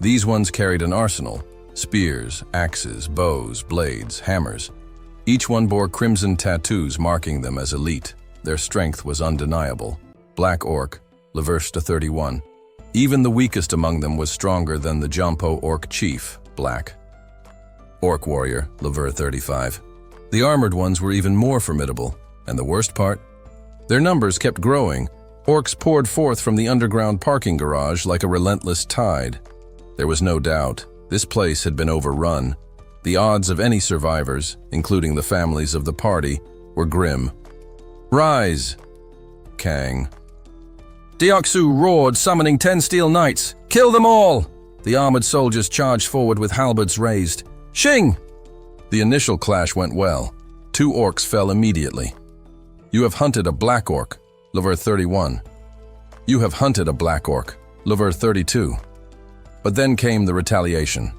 these ones carried an arsenal: spears, axes, bows, blades, hammers. Each one bore crimson tattoos marking them as elite. Their strength was undeniable. Black orc, Leversta 31. Even the weakest among them was stronger than the Jeonpo orc chief, Black. Orc warrior, Lever 35. The armored ones were even more formidable, and the worst part? Their numbers kept growing. Orcs poured forth from the underground parking garage like a relentless tide. There was no doubt, this place had been overrun. The odds of any survivors, including the families of the party, were grim. "Rise!" Kang. Deok-soo roared, summoning 10 steel knights. "Kill them all!" The armored soldiers charged forward with halberds raised. "Shing!" The initial clash went well. 2 orcs fell immediately. You have hunted a black orc, level 31. You have hunted a black orc, level 32. But then came the retaliation.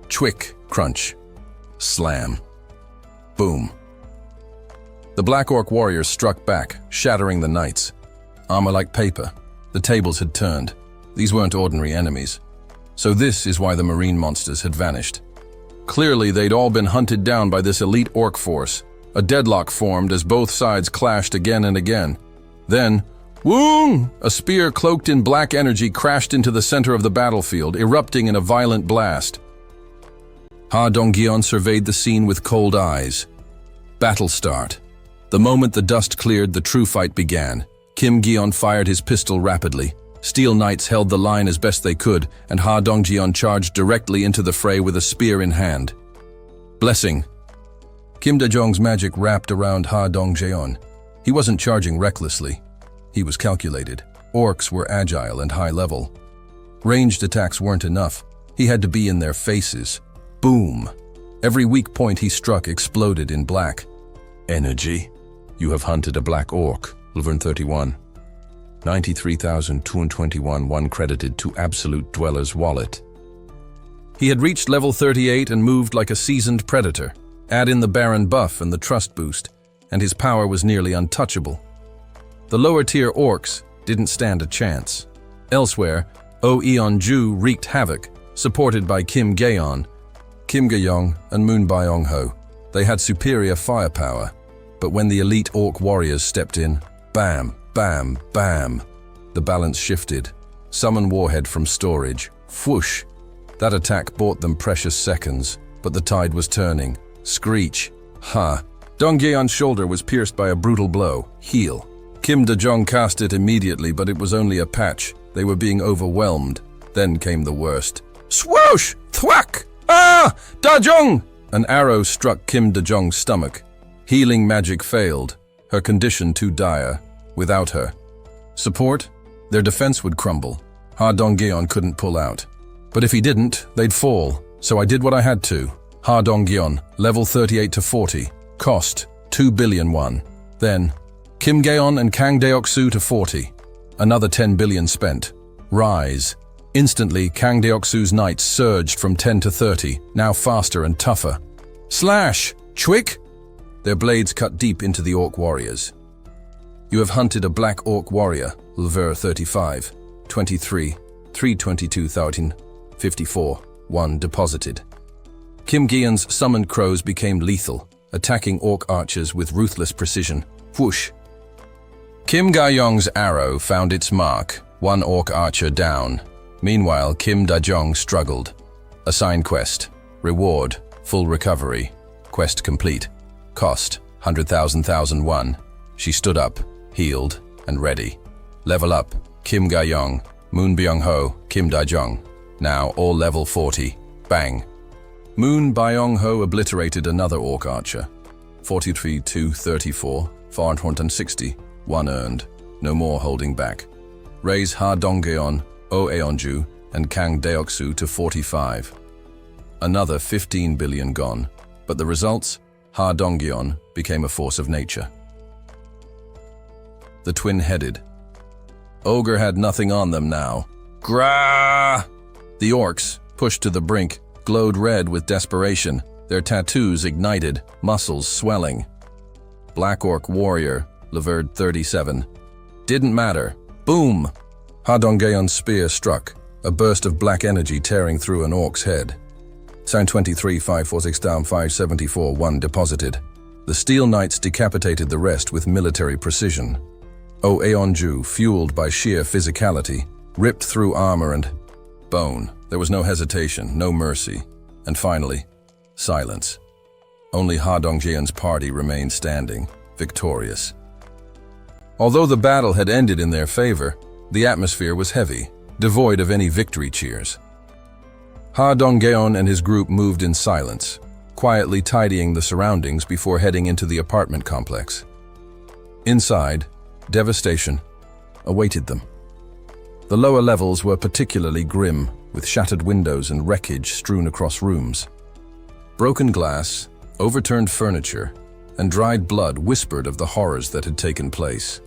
Chwick, crunch, slam, boom. The black orc warriors struck back, shattering the knights. Armor like paper. The tables had turned. These weren't ordinary enemies. So this is why the marine monsters had vanished. Clearly, they'd all been hunted down by this elite orc force. A deadlock formed as both sides clashed again and again. Then, woong! A spear cloaked in black energy crashed into the center of the battlefield, erupting in a violent blast. Ha Dongyeon surveyed the scene with cold eyes. Battle start. The moment the dust cleared, the true fight began. Kim Gyeon fired his pistol rapidly. Steel Knights held the line as best they could, and Ha Dongjeon charged directly into the fray with a spear in hand. Blessing. Kim Dajong's magic wrapped around Ha Dongjeon. He wasn't charging recklessly. He was calculated. Orcs were agile and high level. Ranged attacks weren't enough. He had to be in their faces. Boom. Every weak point he struck exploded in black. Energy. You have hunted a black orc. Luvern 31. 93,221 one credited to Absolute Dweller's wallet. He had reached level 38 and moved like a seasoned predator. Add in the Baron buff and the trust boost, and his power was nearly untouchable. The lower-tier orcs didn't stand a chance. Elsewhere, Oh Eon-ju wreaked havoc, supported by Kim Gaeon, Kim Ga-yong, and Moon Byong-ho. They had superior firepower, but when the elite orc warriors stepped in, bam, bam, bam. The balance shifted. Summon Warhead from storage. Whoosh. That attack bought them precious seconds, but the tide was turning. Screech. Ha. Dongyeon's shoulder was pierced by a brutal blow. Heal. Kim Dajong cast it immediately, but it was only a patch. They were being overwhelmed. Then came the worst. Swoosh! Thwack! Ah! Dajong! An arrow struck Kim Dajong's stomach. Healing magic failed. Her condition too dire. Without her support, their defense would crumble. Ha Dongyeon couldn't pull out. But if he didn't, they'd fall. So I did what I had to. Ha Dongyeon, level 38 to 40. Cost, 2 billion won. Then, Kim Gaeon and Kang Deoksu to 40. Another 10 billion spent. Rise. Instantly, Kang Deoksu's knights surged from 10 to 30, now faster and tougher. Slash! Chwick! Their blades cut deep into the orc warriors. You have hunted a black orc warrior, level 35, 23, 322,000, 54, 1 deposited. Kim Gyeon's summoned crows became lethal, attacking orc archers with ruthless precision. Whoosh! Kim Ga-yong's arrow found its mark, one orc archer down. Meanwhile, Kim Dajong struggled. Assign quest. Reward, full recovery. Quest complete. Cost, 100,000 She stood up, healed, and ready. Level up, Kim Ga-yong, Moon Byong-ho, Kim Dajong. Now all level 40. Bang. Moon Byong-ho obliterated another orc archer. 43 to 34, 460, 1 earned. No more holding back. Raise Ha Dongyeon, Oh Eonju, and Kang Deoksu to 45. Another 15 billion gone, but the results? Ha Dongyeon became a force of nature. The twin-headed. Ogre had nothing on them now. Grah! The orcs, pushed to the brink, glowed red with desperation, their tattoos ignited, muscles swelling. Black Orc Warrior, Leverd 37. Didn't matter. Boom! Ha Dongyeon's spear struck, a burst of black energy tearing through an orc's head. Sound 23, 546 down, 574, 1 deposited. The Steel Knights decapitated the rest with military precision. Oh Eonju, fueled by sheer physicality, ripped through armor and bone. There was no hesitation, no mercy. And finally, silence. Only Ha Dongjeon's party remained standing, victorious. Although the battle had ended in their favor, the atmosphere was heavy, devoid of any victory cheers. Ha Dongyeon and his group moved in silence, quietly tidying the surroundings before heading into the apartment complex. Inside, devastation awaited them. The lower levels were particularly grim, with shattered windows and wreckage strewn across rooms. Broken glass, overturned furniture, and dried blood whispered of the horrors that had taken place.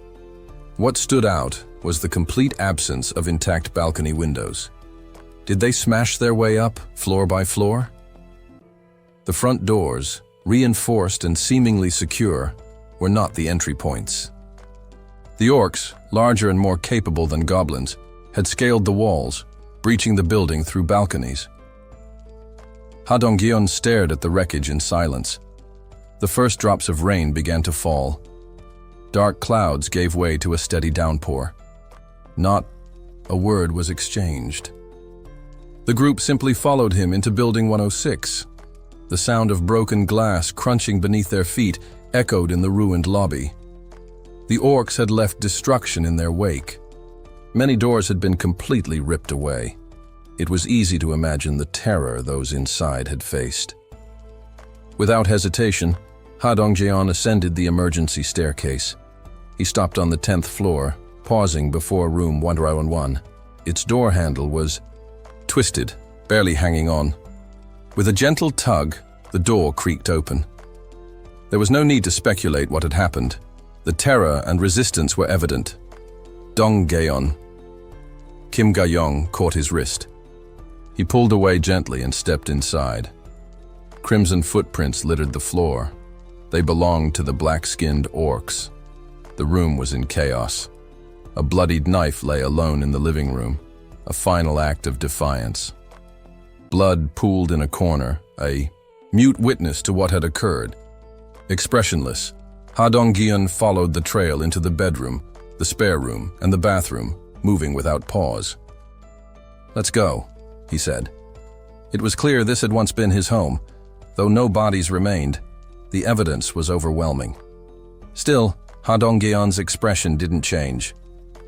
What stood out was the complete absence of intact balcony windows. Did they smash their way up, floor by floor? The front doors, reinforced and seemingly secure, were not the entry points. The orcs, larger and more capable than goblins, had scaled the walls, breaching the building through balconies. Ha Dongyeon stared at the wreckage in silence. The first drops of rain began to fall. Dark clouds gave way to a steady downpour. Not a word was exchanged. The group simply followed him into Building 106. The sound of broken glass crunching beneath their feet echoed in the ruined lobby. The orcs had left destruction in their wake. Many doors had been completely ripped away. It was easy to imagine the terror those inside had faced. Without hesitation, Ha Dongjeon ascended the emergency staircase. He stopped on the 10th floor, pausing before room 101. Its door handle was twisted, barely hanging on. With a gentle tug, the door creaked open. There was no need to speculate what had happened. The terror and resistance were evident. Dong Gaeon. Kim Ga-young caught his wrist. He pulled away gently and stepped inside. Crimson footprints littered the floor. They belonged to the black-skinned orcs. The room was in chaos. A bloodied knife lay alone in the living room, a final act of defiance. Blood pooled in a corner, a mute witness to what had occurred. Expressionless, Ha Dongyeon followed the trail into the bedroom, the spare room, and the bathroom, moving without pause. "Let's go," he said. It was clear this had once been his home. Though no bodies remained, the evidence was overwhelming. Still, Ha Dongyeon's expression didn't change.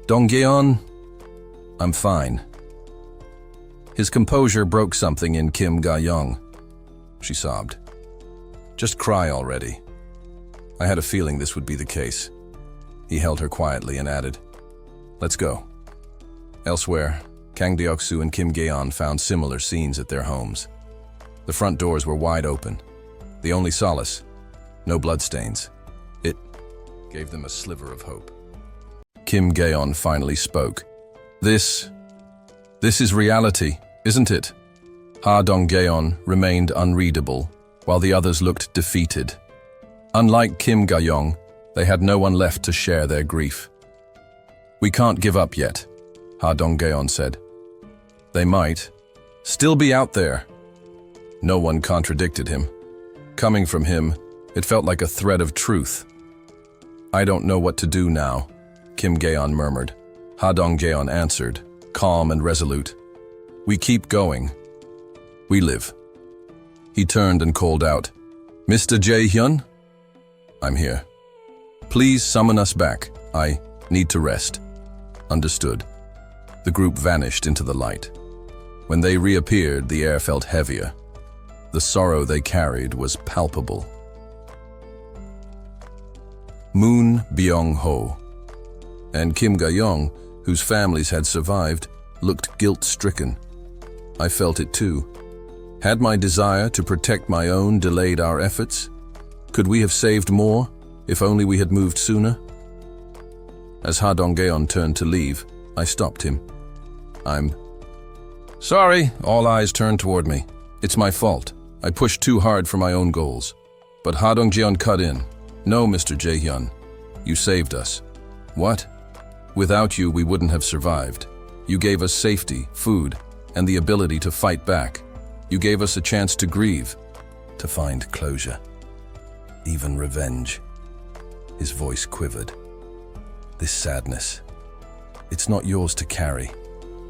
"Dongyeon, I'm fine." His composure broke something in Kim Ga-young. She sobbed. "Just cry already." I had a feeling this would be the case. He held her quietly and added, "Let's go." Elsewhere, Kang Deoksu and Kim Gaeon found similar scenes at their homes. The front doors were wide open. The only solace, no bloodstains. It gave them a sliver of hope. Kim Gaeon finally spoke. This is reality, isn't it?" Ha Dongyeon remained unreadable, while the others looked defeated. Unlike Kim Ga-young, they had no one left to share their grief. "We can't give up yet," Ha Dongyeon said. "They might still be out there." No one contradicted him. Coming from him, it felt like a thread of truth. "I don't know what to do now," Kim Gaeon murmured. Ha Dongyeon answered, calm and resolute. "We keep going. We live." He turned and called out, "Mr. Jae-hyun?" "I'm here." "Please summon us back. I need to rest." "Understood." The group vanished into the light. When they reappeared, the air felt heavier. The sorrow they carried was palpable. Moon Byung-ho and Kim Ga-young, whose families had survived, looked guilt-stricken. I felt it too. Had my desire to protect my own delayed our efforts? Could we have saved more, if only we had moved sooner? As Ha Dongyeon turned to leave, I stopped him. "I'm sorry," all eyes turned toward me. "It's my fault. I pushed too hard for my own goals." But Ha Dongyeon cut in. "No, Mr. Jae-hyun. You saved us." "What?" "Without you, we wouldn't have survived. You gave us safety, food, and the ability to fight back. You gave us a chance to grieve, to find closure. Even revenge." His voice quivered. "This sadness, it's not yours to carry.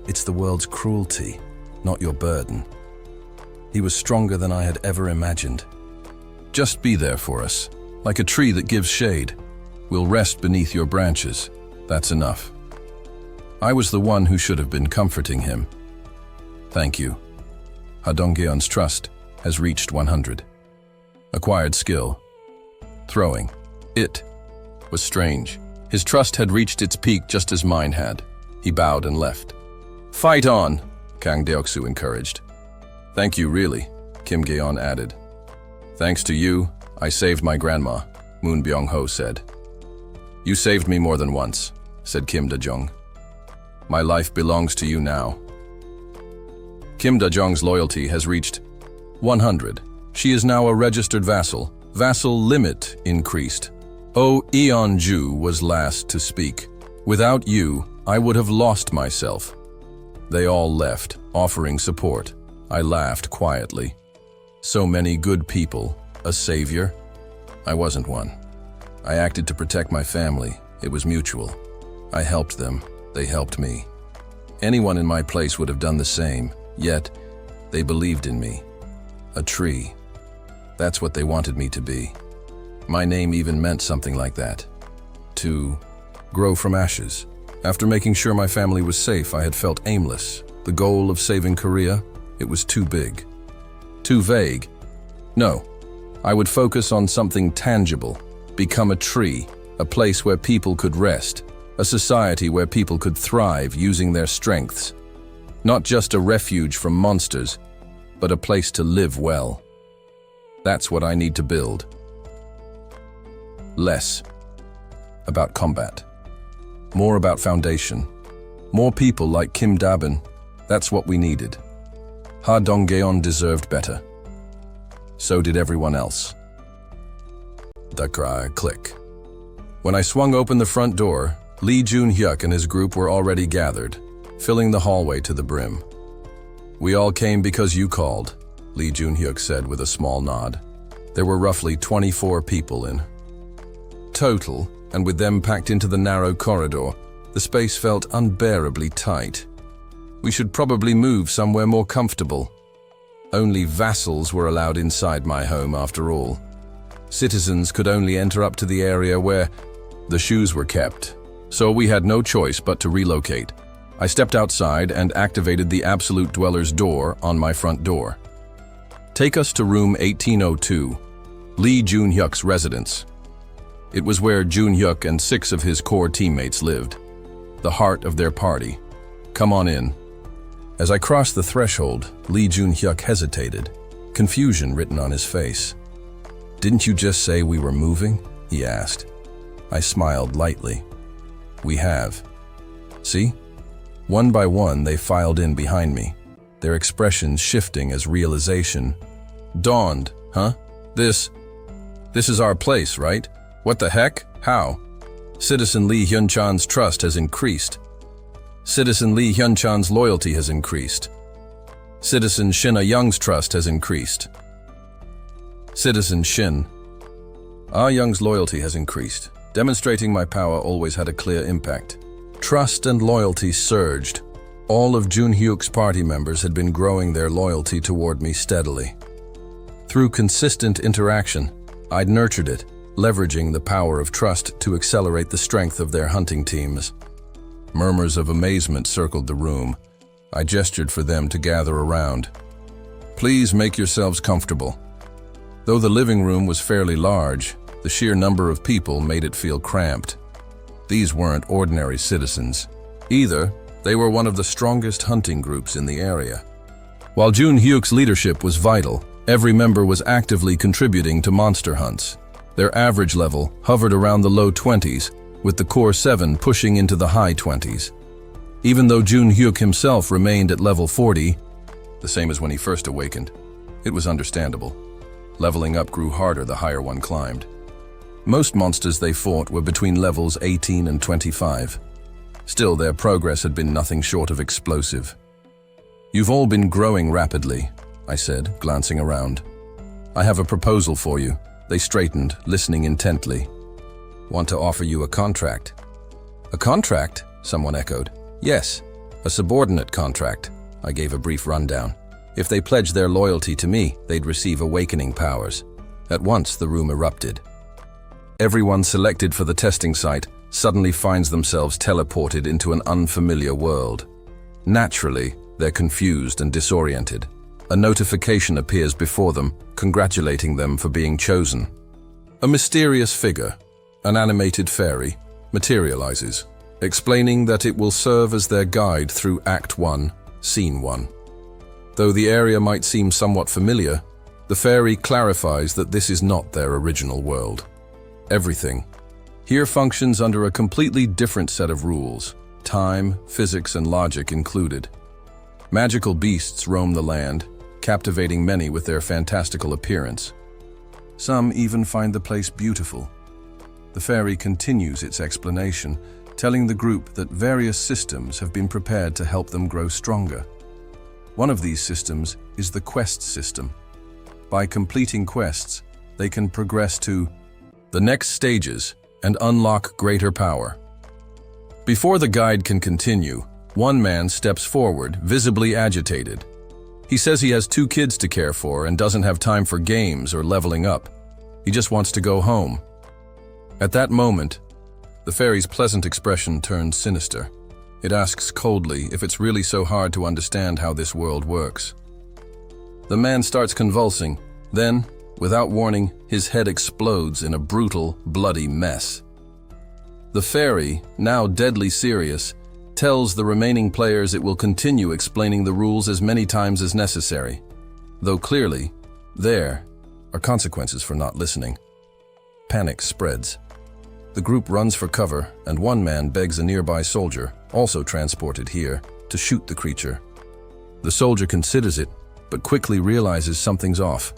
It's the world's cruelty, not your burden." He was stronger than I had ever imagined. "Just be there for us, like a tree that gives shade. We'll rest beneath your branches. That's enough." I was the one who should have been comforting him. "Thank you." Ha Dongyeon's trust has reached 100. Acquired skill. Throwing. It was strange. His trust had reached its peak just as mine had. He bowed and left. "Fight on," Kang Deoksu encouraged. "Thank you, really," Kim Gaeon added. "Thanks to you, I saved my grandma." Moon Byung-ho said. You saved me more than once, said Kim Da-jung. My life belongs to you now. Kim Da-jung's loyalty has reached 100. She is now a registered vassal. Vassal limit increased. Oh, Eon-ju was last to speak. Without you, I would have lost myself. They all left, offering support. I laughed quietly. So many good people. A savior? I wasn't one. I acted to protect my family. It was mutual. I helped them. They helped me. Anyone in my place would have done the same, yet they believed in me. A tree. That's what they wanted me to be. My name even meant something like that. To grow from ashes. After making sure my family was safe, I had felt aimless. The goal of saving Korea, it was too big. Too vague. No, I would focus on something tangible. Become a tree, a place where people could rest, a society where people could thrive using their strengths. Not just a refuge from monsters, but a place to live well. That's what I need to build. Less about combat. More about foundation. More people like Kim Da-bin. That's what we needed. Ha Dong-geon deserved better. So did everyone else. The cry click. When I swung open the front door, Lee Jun-hyuk and his group were already gathered, filling the hallway to the brim. We all came because you called, Lee Jun-hyuk said with a small nod. There were roughly 24 people in total, and with them packed into the narrow corridor, the space felt unbearably tight. We should probably move somewhere more comfortable. Only vassals were allowed inside my home after all. Citizens could only enter up to the area where the shoes were kept, so we had no choice but to relocate. I stepped outside and activated the Absolute Dweller's door on my front door. Take us to room 1802, Lee Jun-hyuk's residence. It was where Jun-hyuk and 6 of his core teammates lived, the heart of their party. Come on in. As I crossed the threshold, Lee Jun-hyuk hesitated, confusion written on his face. Didn't you just say we were moving? He asked. I smiled lightly. We have. See? One by one, they filed in behind me, their expressions shifting as realization dawned. Huh? This is our place, right? What the heck? How? Citizen Lee Hyun-chan's trust has increased. Citizen Lee Hyun-chan's loyalty has increased. Citizen Shin A-young's trust has increased. Citizen Shin A-young's loyalty has increased. Demonstrating my power always had a clear impact. Trust and loyalty surged. All of Jun-hyuk's party members had been growing their loyalty toward me steadily. Through consistent interaction, I'd nurtured it, leveraging the power of trust to accelerate the strength of their hunting teams. Murmurs of amazement circled the room. I gestured for them to gather around. Please make yourselves comfortable. Though the living room was fairly large, the sheer number of people made it feel cramped. These weren't ordinary citizens. Either, they were one of the strongest hunting groups in the area. While Jun-hyuk's leadership was vital, every member was actively contributing to monster hunts. Their average level hovered around the low 20s, with the core 7 pushing into the high 20s. Even though Jun-hyuk himself remained at level 40, the same as when he first awakened, it was understandable. Leveling up grew harder the higher one climbed. Most monsters they fought were between levels 18 and 25. Still, their progress had been nothing short of explosive. You've all been growing rapidly, I said, glancing around. I have a proposal for you. They straightened, listening intently. Want to offer you a contract. A contract? Someone echoed. Yes, a subordinate contract. I gave a brief rundown. If they pledged their loyalty to me, they'd receive awakening powers. At once, the room erupted. Everyone selected for the testing site suddenly finds themselves teleported into an unfamiliar world. Naturally, they're confused and disoriented. A notification appears before them, congratulating them for being chosen. A mysterious figure, an animated fairy, materializes, explaining that it will serve as their guide through Act 1, Scene 1. Though the area might seem somewhat familiar, the fairy clarifies that this is not their original world. everything. Here functions under a completely different set of rules, time, physics, and logic included. Magical beasts roam the land, captivating many with their fantastical appearance. Some even find the place beautiful. The fairy continues its explanation, telling the group that various systems have been prepared to help them grow stronger. One of these systems is the quest system. By completing quests, they can progress to the next stages and unlock greater power. Before the guide can continue, one man steps forward, visibly agitated. He says he has 2 kids to care for and doesn't have time for games or leveling up. He just wants to go home. At that moment, the fairy's pleasant expression turns sinister. It asks coldly if it's really so hard to understand how this world works. The man starts convulsing. Then, without warning, his head explodes in a brutal, bloody mess. The fairy, now deadly serious, tells the remaining players it will continue explaining the rules as many times as necessary, though clearly, there are consequences for not listening. Panic spreads. The group runs for cover, and one man begs a nearby soldier, also transported here, to shoot the creature. The soldier considers it, but quickly realizes something's off.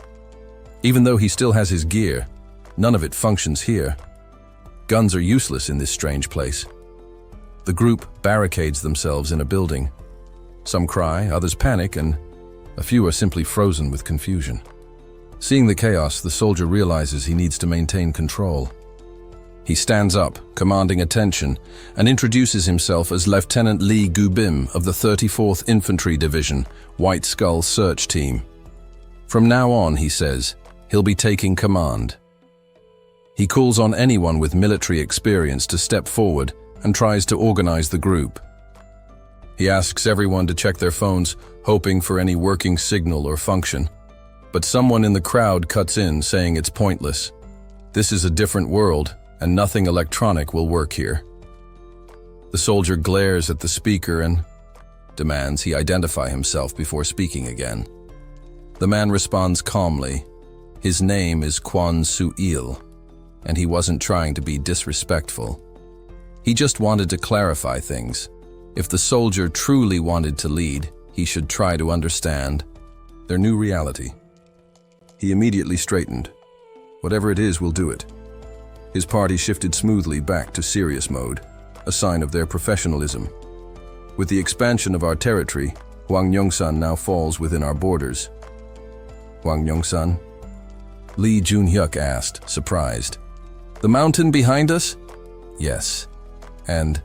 Even though he still has his gear, none of it functions here. Guns are useless in this strange place. The group barricades themselves in a building. Some cry, others panic, and a few are simply frozen with confusion. Seeing the chaos, the soldier realizes he needs to maintain control. He stands up, commanding attention, and introduces himself as Lieutenant Lee Gubim of the 34th Infantry Division, White Skull Search Team. From now on, he says, he'll be taking command. He calls on anyone with military experience to step forward and tries to organize the group. He asks everyone to check their phones, hoping for any working signal or function. But someone in the crowd cuts in, saying it's pointless. This is a different world, and nothing electronic will work here. The soldier glares at the speaker and demands he identify himself before speaking again. The man responds calmly. His name is Kwan Su-il, and he wasn't trying to be disrespectful. He just wanted to clarify things. If the soldier truly wanted to lead, he should try to understand their new reality. He immediately straightened. Whatever it is, we'll do it. His party shifted smoothly back to serious mode, a sign of their professionalism. With the expansion of our territory, Hwangyongsan now falls within our borders. Hwangyongsan? Lee Junhyuk asked, surprised. The mountain behind us? Yes. And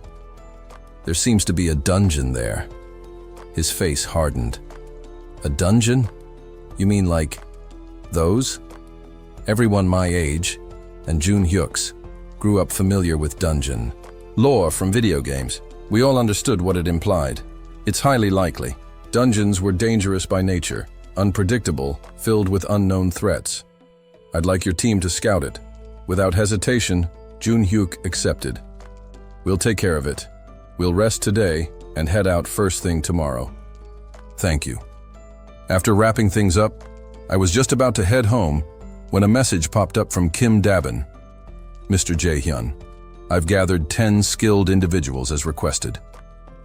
there seems to be a dungeon there. His face hardened. A dungeon? You mean like those? Everyone my age, and Junhyuk's, grew up familiar with dungeon lore from video games. We all understood what it implied. It's highly likely. Dungeons were dangerous by nature, unpredictable, filled with unknown threats. I'd like your team to scout it. Without hesitation, Junhyuk accepted. We'll take care of it. We'll rest today and head out first thing tomorrow. Thank you. After wrapping things up, I was just about to head home when a message popped up from Kim Dabin. Mr. Jae-hyun, I've gathered 10 skilled individuals as requested.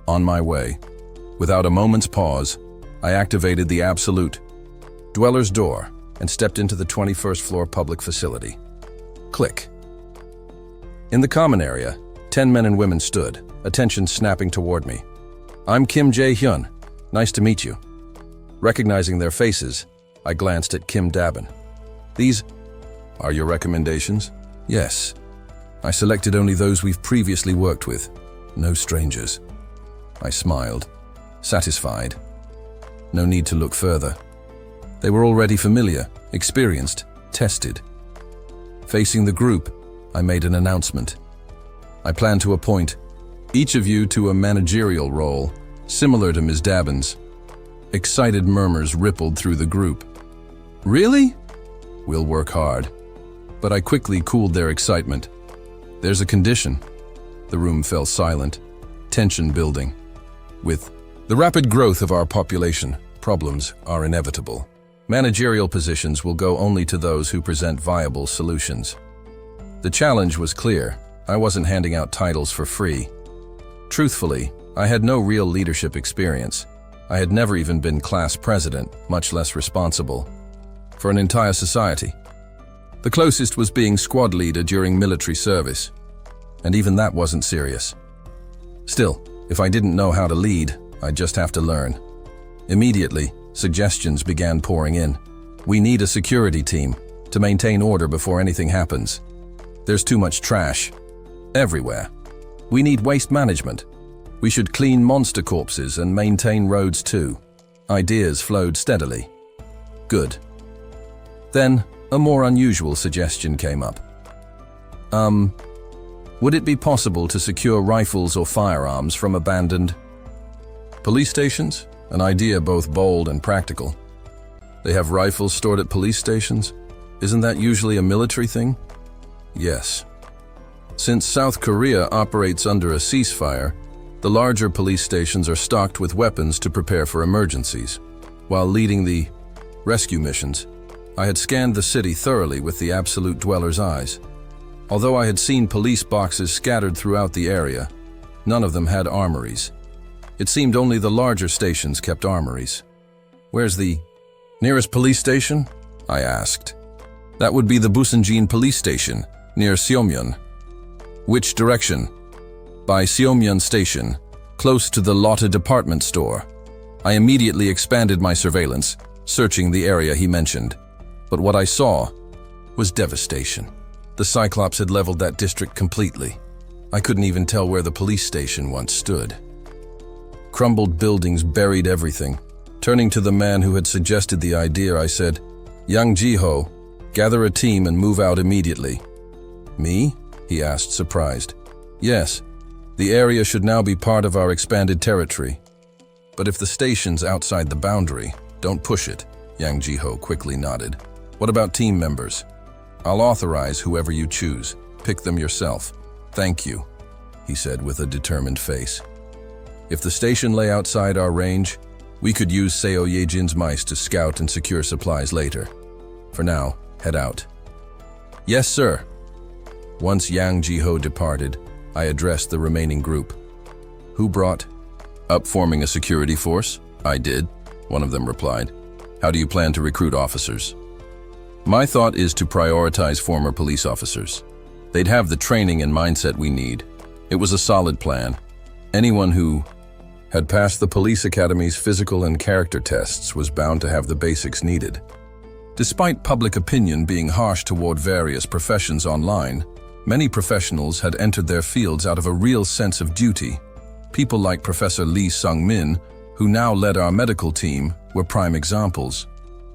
On my way. Without a moment's pause, I activated the absolute dweller's door and stepped into the 21st floor public facility. Click. In the common area, 10 men and women stood, attention snapping toward me. I'm Kim Jae-hyun. Nice to meet you. Recognizing their faces, I glanced at Kim Dabin. These are your recommendations? Yes. I selected only those we've previously worked with. No strangers. I smiled, satisfied. No need to look further. They were already familiar, experienced, tested. Facing the group, I made an announcement. I plan to appoint each of you to a managerial role, similar to Ms. Dabin's. Excited murmurs rippled through the group. Really? We'll work hard. But I quickly cooled their excitement. There's a condition. The room fell silent, tension building. With the rapid growth of our population, problems are inevitable. Managerial positions will go only to those who present viable solutions. The challenge was clear. I wasn't handing out titles for free. Truthfully, I had no real leadership experience. I had never even been class president, much less responsible for an entire society. The closest was being squad leader during military service, and even that wasn't serious. Still, if I didn't know how to lead, I'd just have to learn. Immediately, suggestions began pouring in. We need a security team to maintain order before anything happens. There's too much trash everywhere. We need waste management. We should clean monster corpses and maintain roads too. Ideas flowed steadily. Good. Then, a more unusual suggestion came up. Would it be possible to secure rifles or firearms from abandoned police stations? An idea both bold and practical. They have rifles stored at police stations? Isn't that usually a military thing? Yes. Since South Korea operates under a ceasefire, the larger police stations are stocked with weapons to prepare for emergencies. While leading the rescue missions, I had scanned the city thoroughly with the absolute dweller's eyes. Although I had seen police boxes scattered throughout the area, none of them had armories. It seemed only the larger stations kept armories. Where's the nearest police station? I asked. That would be the Busanjin police station, near Seomyeon. Which direction? By Seomyeon Station, close to the Lotte department store. I immediately expanded my surveillance, searching the area he mentioned. But what I saw was devastation. The Cyclops had leveled that district completely. I couldn't even tell where the police station once stood. Crumbled buildings buried everything. Turning to the man who had suggested the idea, I said, "Yang Ji-ho, gather a team and move out immediately." "Me?" he asked, surprised. "Yes. The area should now be part of our expanded territory. But if the station's outside the boundary, don't push it." Yang Ji-ho quickly nodded. "What about team members?" "I'll authorize whoever you choose. Pick them yourself." "Thank you," he said with a determined face. If the station lay outside our range, we could use Seo Yejin's mice to scout and secure supplies later. For now, head out. "Yes, sir." Once Yang Ji-ho departed, I addressed the remaining group. "Who brought up forming a security force?" "I did," one of them replied. "How do you plan to recruit officers?" "My thought is to prioritize former police officers. They'd have the training and mindset we need." It was a solid plan. Anyone who had passed the police academy's physical and character tests was bound to have the basics needed. Despite public opinion being harsh toward various professions online, many professionals had entered their fields out of a real sense of duty. People like Professor Lee Sung-min, who now led our medical team, were prime examples.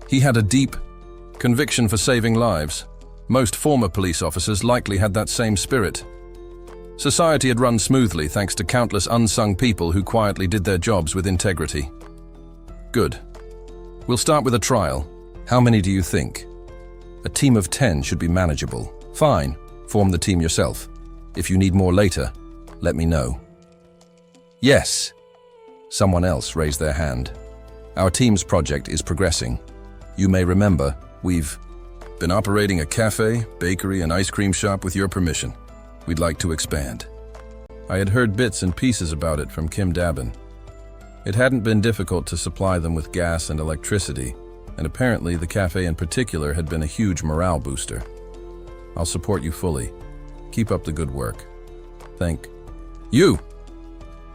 He had a deep conviction for saving lives. Most former police officers likely had that same spirit. Society had run smoothly thanks to countless unsung people who quietly did their jobs with integrity. Good. We'll start with a trial. How many do you think? A team of 10 should be manageable. Fine. Form the team yourself. If you need more later, let me know. Yes. Someone else raised their hand. Our team's project is progressing. You may remember, we've been operating a cafe, bakery, and ice cream shop with your permission. We'd like to expand. I had heard bits and pieces about it from Kim Dabin. It hadn't been difficult to supply them with gas and electricity, and apparently the cafe in particular had been a huge morale booster. I'll support you fully. Keep up the good work. Thank you.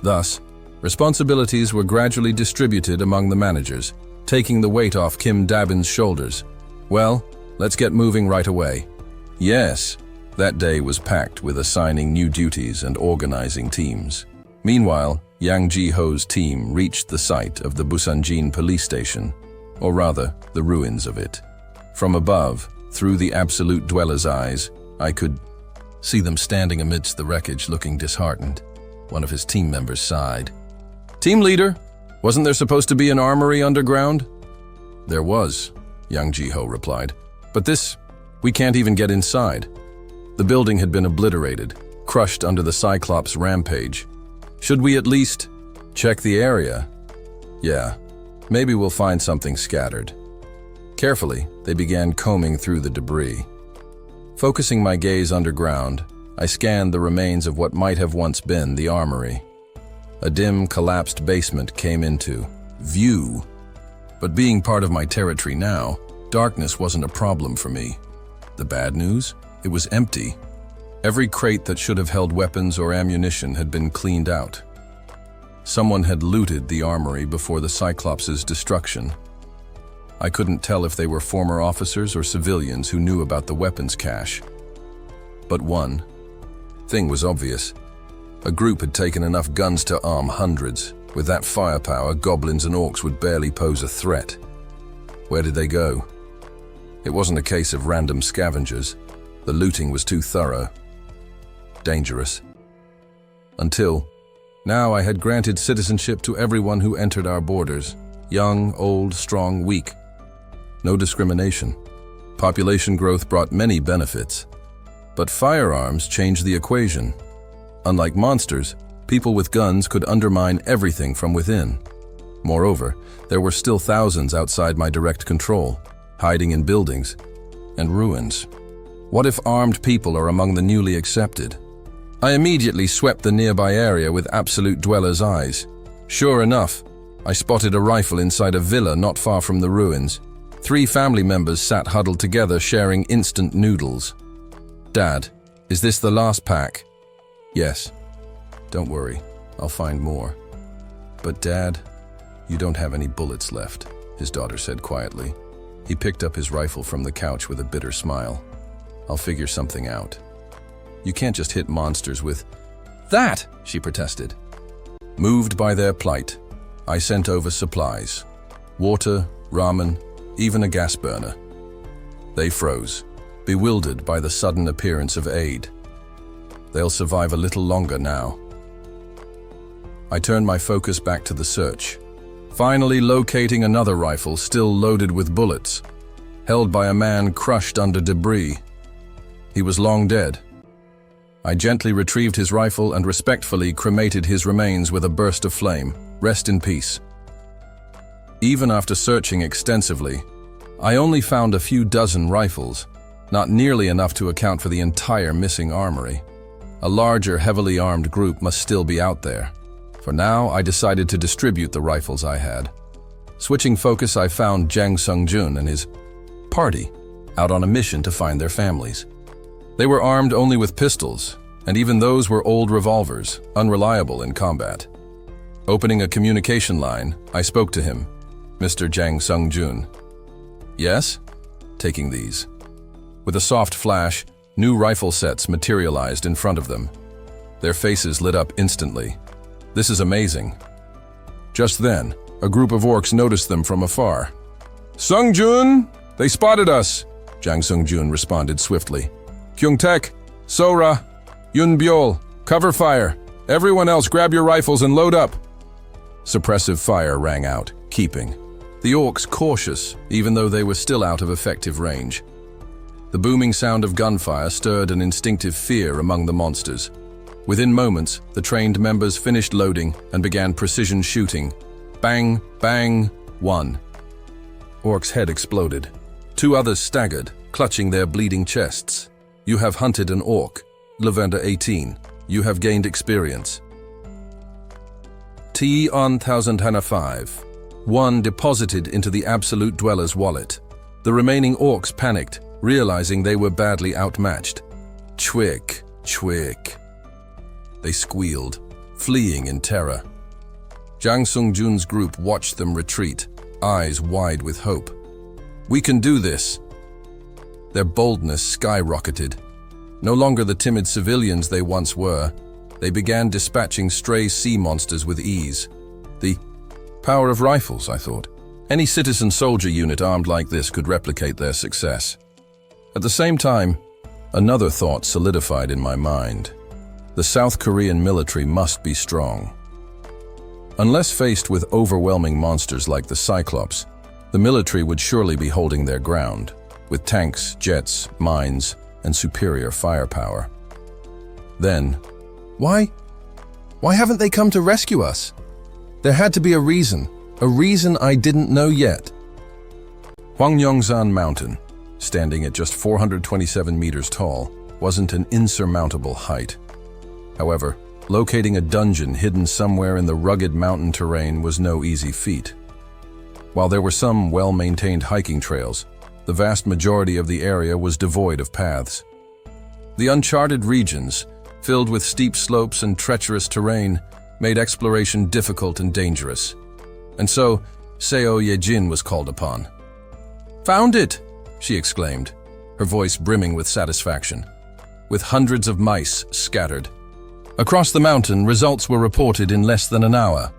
Thus, responsibilities were gradually distributed among the managers, taking the weight off Kim Dabin's shoulders. Well, let's get moving right away. Yes. That day was packed with assigning new duties and organizing teams. Meanwhile, Yang Ji-ho's team reached the site of the Busanjin police station, or rather, the ruins of it. From above, through the absolute dweller's eyes, I could see them standing amidst the wreckage looking disheartened. One of his team members sighed. "Team leader, wasn't there supposed to be an armory underground?" "There was," Yang Ji-ho replied. "But we can't even get inside." The building had been obliterated, crushed under the Cyclops' rampage. "Should we at least check the area?" "Yeah, maybe we'll find something scattered." Carefully, they began combing through the debris. Focusing my gaze underground, I scanned the remains of what might have once been the armory. A dim, collapsed basement came into view. But being part of my territory now, darkness wasn't a problem for me. The bad news? It was empty. Every crate that should have held weapons or ammunition had been cleaned out. Someone had looted the armory before the Cyclops' destruction. I couldn't tell if they were former officers or civilians who knew about the weapons cache. But one thing was obvious. A group had taken enough guns to arm hundreds. With that firepower, goblins and orcs would barely pose a threat. Where did they go? It wasn't a case of random scavengers. The looting was too thorough. Dangerous. Until now I had granted citizenship to everyone who entered our borders. Young, old, strong, weak. No discrimination. Population growth brought many benefits. But firearms changed the equation. Unlike monsters, people with guns could undermine everything from within. Moreover, there were still thousands outside my direct control, hiding in buildings and ruins. What if armed people are among the newly accepted? I immediately swept the nearby area with absolute dweller's eyes. Sure enough, I spotted a rifle inside a villa not far from the ruins. 3 family members sat huddled together sharing instant noodles. Dad, is this the last pack? Yes. Don't worry, I'll find more. But Dad, you don't have any bullets left, his daughter said quietly. He picked up his rifle from the couch with a bitter smile. I'll figure something out. You can't just hit monsters with that, she protested. Moved by their plight, I sent over supplies. Water, ramen, even a gas burner. They froze, bewildered by the sudden appearance of aid. They'll survive a little longer now. I turned my focus back to the search, finally locating another rifle still loaded with bullets, held by a man crushed under debris. He was long dead. I gently retrieved his rifle and respectfully cremated his remains with a burst of flame. Rest in peace. Even after searching extensively, I only found a few dozen rifles, not nearly enough to account for the entire missing armory. A larger, heavily armed group must still be out there. For now, I decided to distribute the rifles I had. Switching focus, I found Jang Sung-jun and his party out on a mission to find their families. They were armed only with pistols, and even those were old revolvers, unreliable in combat. Opening a communication line, I spoke to him, Mr. Jang Sung-jun. Yes? Taking these. With a soft flash, new rifle sets materialized in front of them. Their faces lit up instantly. This is amazing. Just then, a group of orcs noticed them from afar. Sung-jun! They spotted us! Jang Sung-jun responded swiftly. Kyung-taek, Sora, Yun-byol, cover fire. Everyone else grab your rifles and load up. Suppressive fire rang out, keeping the orcs cautious, even though they were still out of effective range. The booming sound of gunfire stirred an instinctive fear among the monsters. Within moments, the trained members finished loading and began precision shooting. Bang, bang, 1. Orc's head exploded. 2 others staggered, clutching their bleeding chests. You have hunted an orc. Lavender 18. You have gained experience. T-1005. 1 deposited into the Absolute Dweller's wallet. The remaining orcs panicked, realizing they were badly outmatched. Chwick, chwick. They squealed, fleeing in terror. Jang Sung-jun's group watched them retreat, eyes wide with hope. We can do this. Their boldness skyrocketed. No longer the timid civilians they once were, they began dispatching stray sea monsters with ease. The power of rifles, I thought. Any citizen soldier unit armed like this could replicate their success. At the same time, another thought solidified in my mind. The South Korean military must be strong. Unless faced with overwhelming monsters like the Cyclops, the military would surely be holding their ground, with tanks, jets, mines, and superior firepower. Then, why haven't they come to rescue us? There had to be a reason I didn't know yet. Hwangyongsan Mountain, standing at just 427 meters tall, wasn't an insurmountable height. However, locating a dungeon hidden somewhere in the rugged mountain terrain was no easy feat. While there were some well-maintained hiking trails, the vast majority of the area was devoid of paths. The uncharted regions, filled with steep slopes and treacherous terrain, made exploration difficult and dangerous. And so, Seo Yejin was called upon. "Found it!" she exclaimed, her voice brimming with satisfaction. With hundreds of mice scattered across the mountain, results were reported in less than an hour.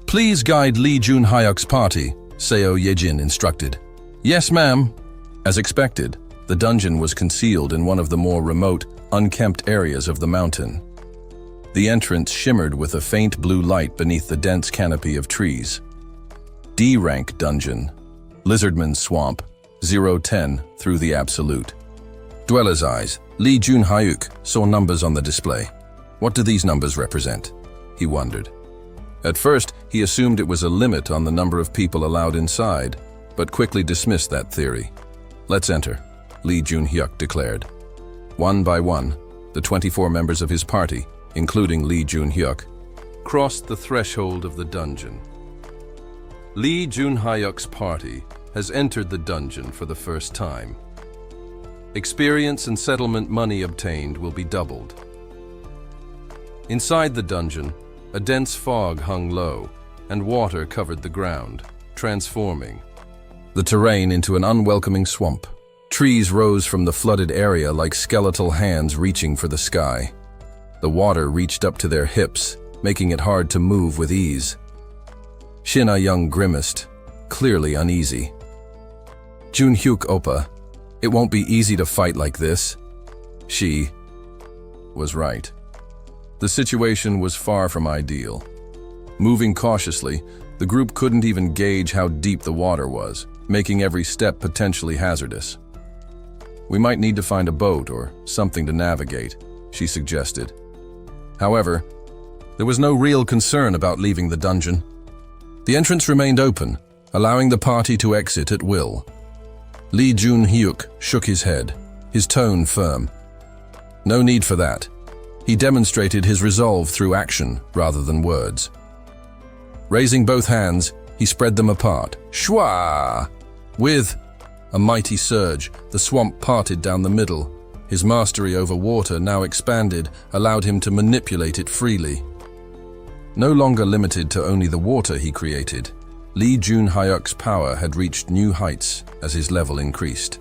"Please guide Lee Junhyuk's party," Seo Yejin instructed. "Yes, ma'am." As expected, the dungeon was concealed in one of the more remote, unkempt areas of the mountain. The entrance shimmered with a faint blue light beneath the dense canopy of trees. D-rank dungeon, Lizardman's Swamp, 010 through the absolute. Dweller's eyes, Lee Junhyuk saw numbers on the display. What do these numbers represent? He wondered. At first, he assumed it was a limit on the number of people allowed inside, but quickly dismissed that theory. "Let's enter," Lee Junhyuk declared. One by one, the 24 members of his party, including Lee Junhyuk, crossed the threshold of the dungeon. Lee Junhyuk's party has entered the dungeon for the first time. Experience and settlement money obtained will be doubled. Inside the dungeon, a dense fog hung low, and water covered the ground, transforming the terrain into an unwelcoming swamp. Trees rose from the flooded area like skeletal hands reaching for the sky. The water reached up to their hips, making it hard to move with ease. Shin Young grimaced, clearly uneasy. "Junhyuk Oppa, it won't be easy to fight like this." She was right. The situation was far from ideal. Moving cautiously, the group couldn't even gauge how deep the water was, making every step potentially hazardous. "We might need to find a boat or something to navigate," she suggested. However, there was no real concern about leaving the dungeon. The entrance remained open, allowing the party to exit at will. Lee Junhyuk shook his head, his tone firm. No need for that. He demonstrated his resolve through action rather than words. Raising both hands, he spread them apart. Shwa! With a mighty surge, the swamp parted down the middle. His mastery over water, now expanded, allowed him to manipulate it freely. No longer limited to only the water he created, Lee Junhyuk's power had reached new heights as his level increased.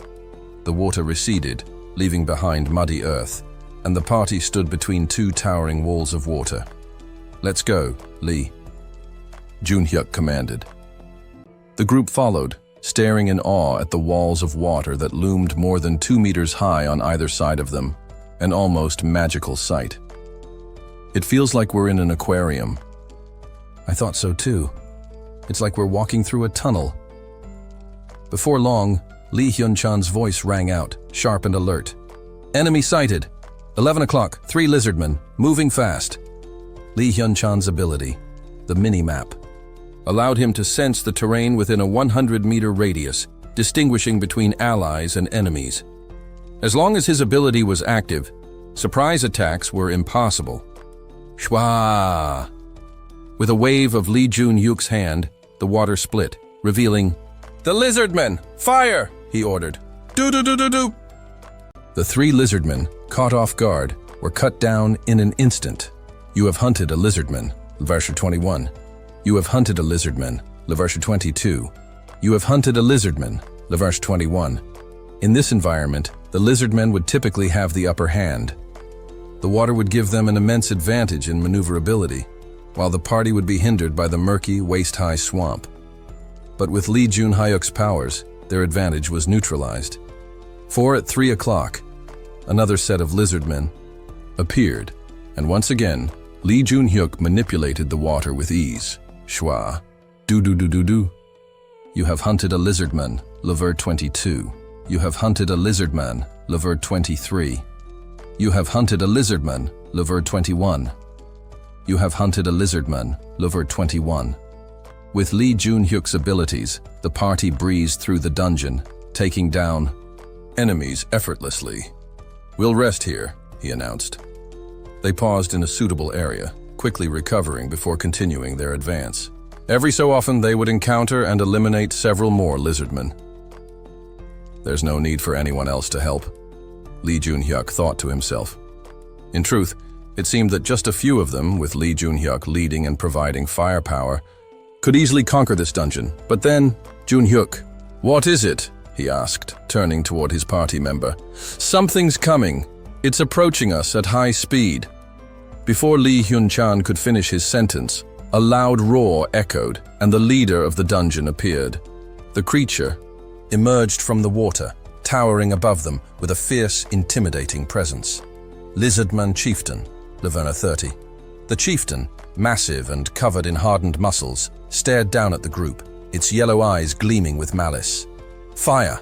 The water receded, leaving behind muddy earth, and the party stood between two towering walls of water. "Let's go, Lee," Junhyuk commanded. The group followed, staring in awe at the walls of water that loomed more than 2 meters high on either side of them, an almost magical sight. "It feels like we're in an aquarium." "I thought so too. It's like we're walking through a tunnel." Before long, Lee Hyun-chan's voice rang out, sharp and alert. "Enemy sighted. 11 o'clock, 3 lizardmen, moving fast." Lee Hyun-chan's ability, the mini-map, allowed him to sense the terrain within a 100-meter radius, distinguishing between allies and enemies. As long as his ability was active, surprise attacks were impossible. Shwa! With a wave of Lee Junhyuk's hand, the water split, revealing, "The lizardmen! Fire!" he ordered. "Do-do-do-do-do!" The 3 lizardmen, caught off guard, were cut down in an instant. "You have hunted a lizardman," verse 21. "You have hunted a lizardman," verse 22. "You have hunted a lizardman," verse 21. In this environment, the lizardmen would typically have the upper hand. The water would give them an immense advantage in maneuverability, while the party would be hindered by the murky, waist-high swamp. But with Lee Junhyuk's powers, their advantage was neutralized. For at 3 o'clock, another set of lizardmen appeared, and once again, Lee Junhyuk manipulated the water with ease. Shwa. Do-do-do-do-do. "You have hunted a lizardman," Lever 22. "You have hunted a lizardman," Lever 23. "You have hunted a lizardman," Lever 21. "You have hunted a lizardman," Lever 21. With Lee Junhyuk's abilities, the party breezed through the dungeon, taking down enemies effortlessly. "We'll rest here," he announced. They paused in a suitable area, quickly recovering before continuing their advance. Every so often they would encounter and eliminate several more lizardmen. "There's no need for anyone else to help," Lee Junhyuk thought to himself. In truth, it seemed that just a few of them, with Lee Junhyuk leading and providing firepower, could easily conquer this dungeon. But then, Junhyuk, "What is it?" he asked, turning toward his party member. "Something's coming. It's approaching us at high speed." Before Lee Hyun-chan could finish his sentence, a loud roar echoed, and the leader of the dungeon appeared. The creature emerged from the water, towering above them with a fierce, intimidating presence. Lizardman Chieftain, Laverna 30. The chieftain, massive and covered in hardened muscles, stared down at the group, its yellow eyes gleaming with malice. "Fire!"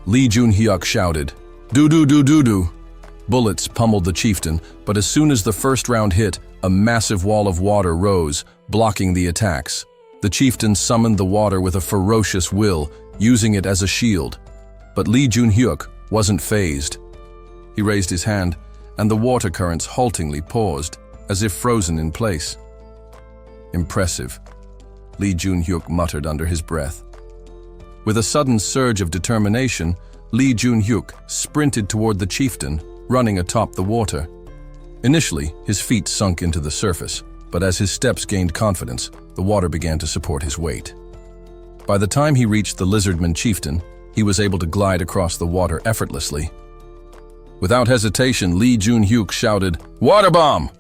Lee Junhyuk shouted. "Do-do-do-do-do!" Bullets pummeled the chieftain, but as soon as the first round hit, a massive wall of water rose, blocking the attacks. The chieftain summoned the water with a ferocious will, using it as a shield. But Lee Junhyuk wasn't fazed. He raised his hand, and the water currents haltingly paused, as if frozen in place. "Impressive," Lee Junhyuk muttered under his breath. With a sudden surge of determination, Lee Junhyuk sprinted toward the chieftain, running atop the water. Initially, his feet sunk into the surface, but as his steps gained confidence, the water began to support his weight. By the time he reached the lizardman chieftain, he was able to glide across the water effortlessly. Without hesitation, Lee Junhyuk shouted, "Water bomb!"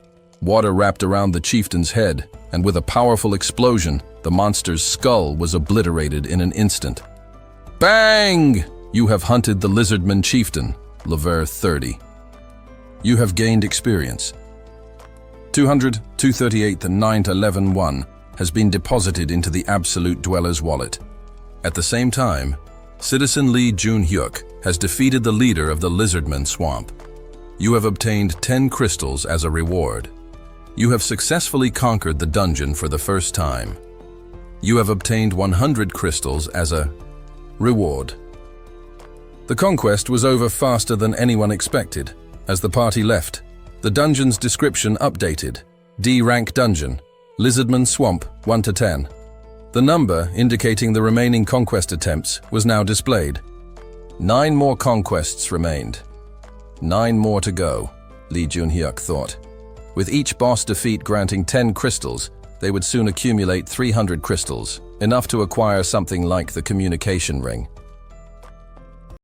Water wrapped around the chieftain's head, and with a powerful explosion, the monster's skull was obliterated in an instant. "Bang! You have hunted the lizardman chieftain, Laver 30. You have gained experience. 200, 238, and 911 has been deposited into the Absolute Dweller's wallet. At the same time, Citizen Lee Junhyuk has defeated the leader of the Lizardman Swamp. You have obtained 10 crystals as a reward. You have successfully conquered the dungeon for the first time. You have obtained 100 crystals as a reward." The conquest was over faster than anyone expected. As the party left, the dungeon's description updated. D-rank dungeon, Lizardman Swamp 1 to 10. The number indicating the remaining conquest attempts was now displayed. 9 more conquests remained. 9 more to go, Lee Junhyuk thought. With each boss defeat granting 10 crystals, they would soon accumulate 300 crystals, enough to acquire something like the communication ring.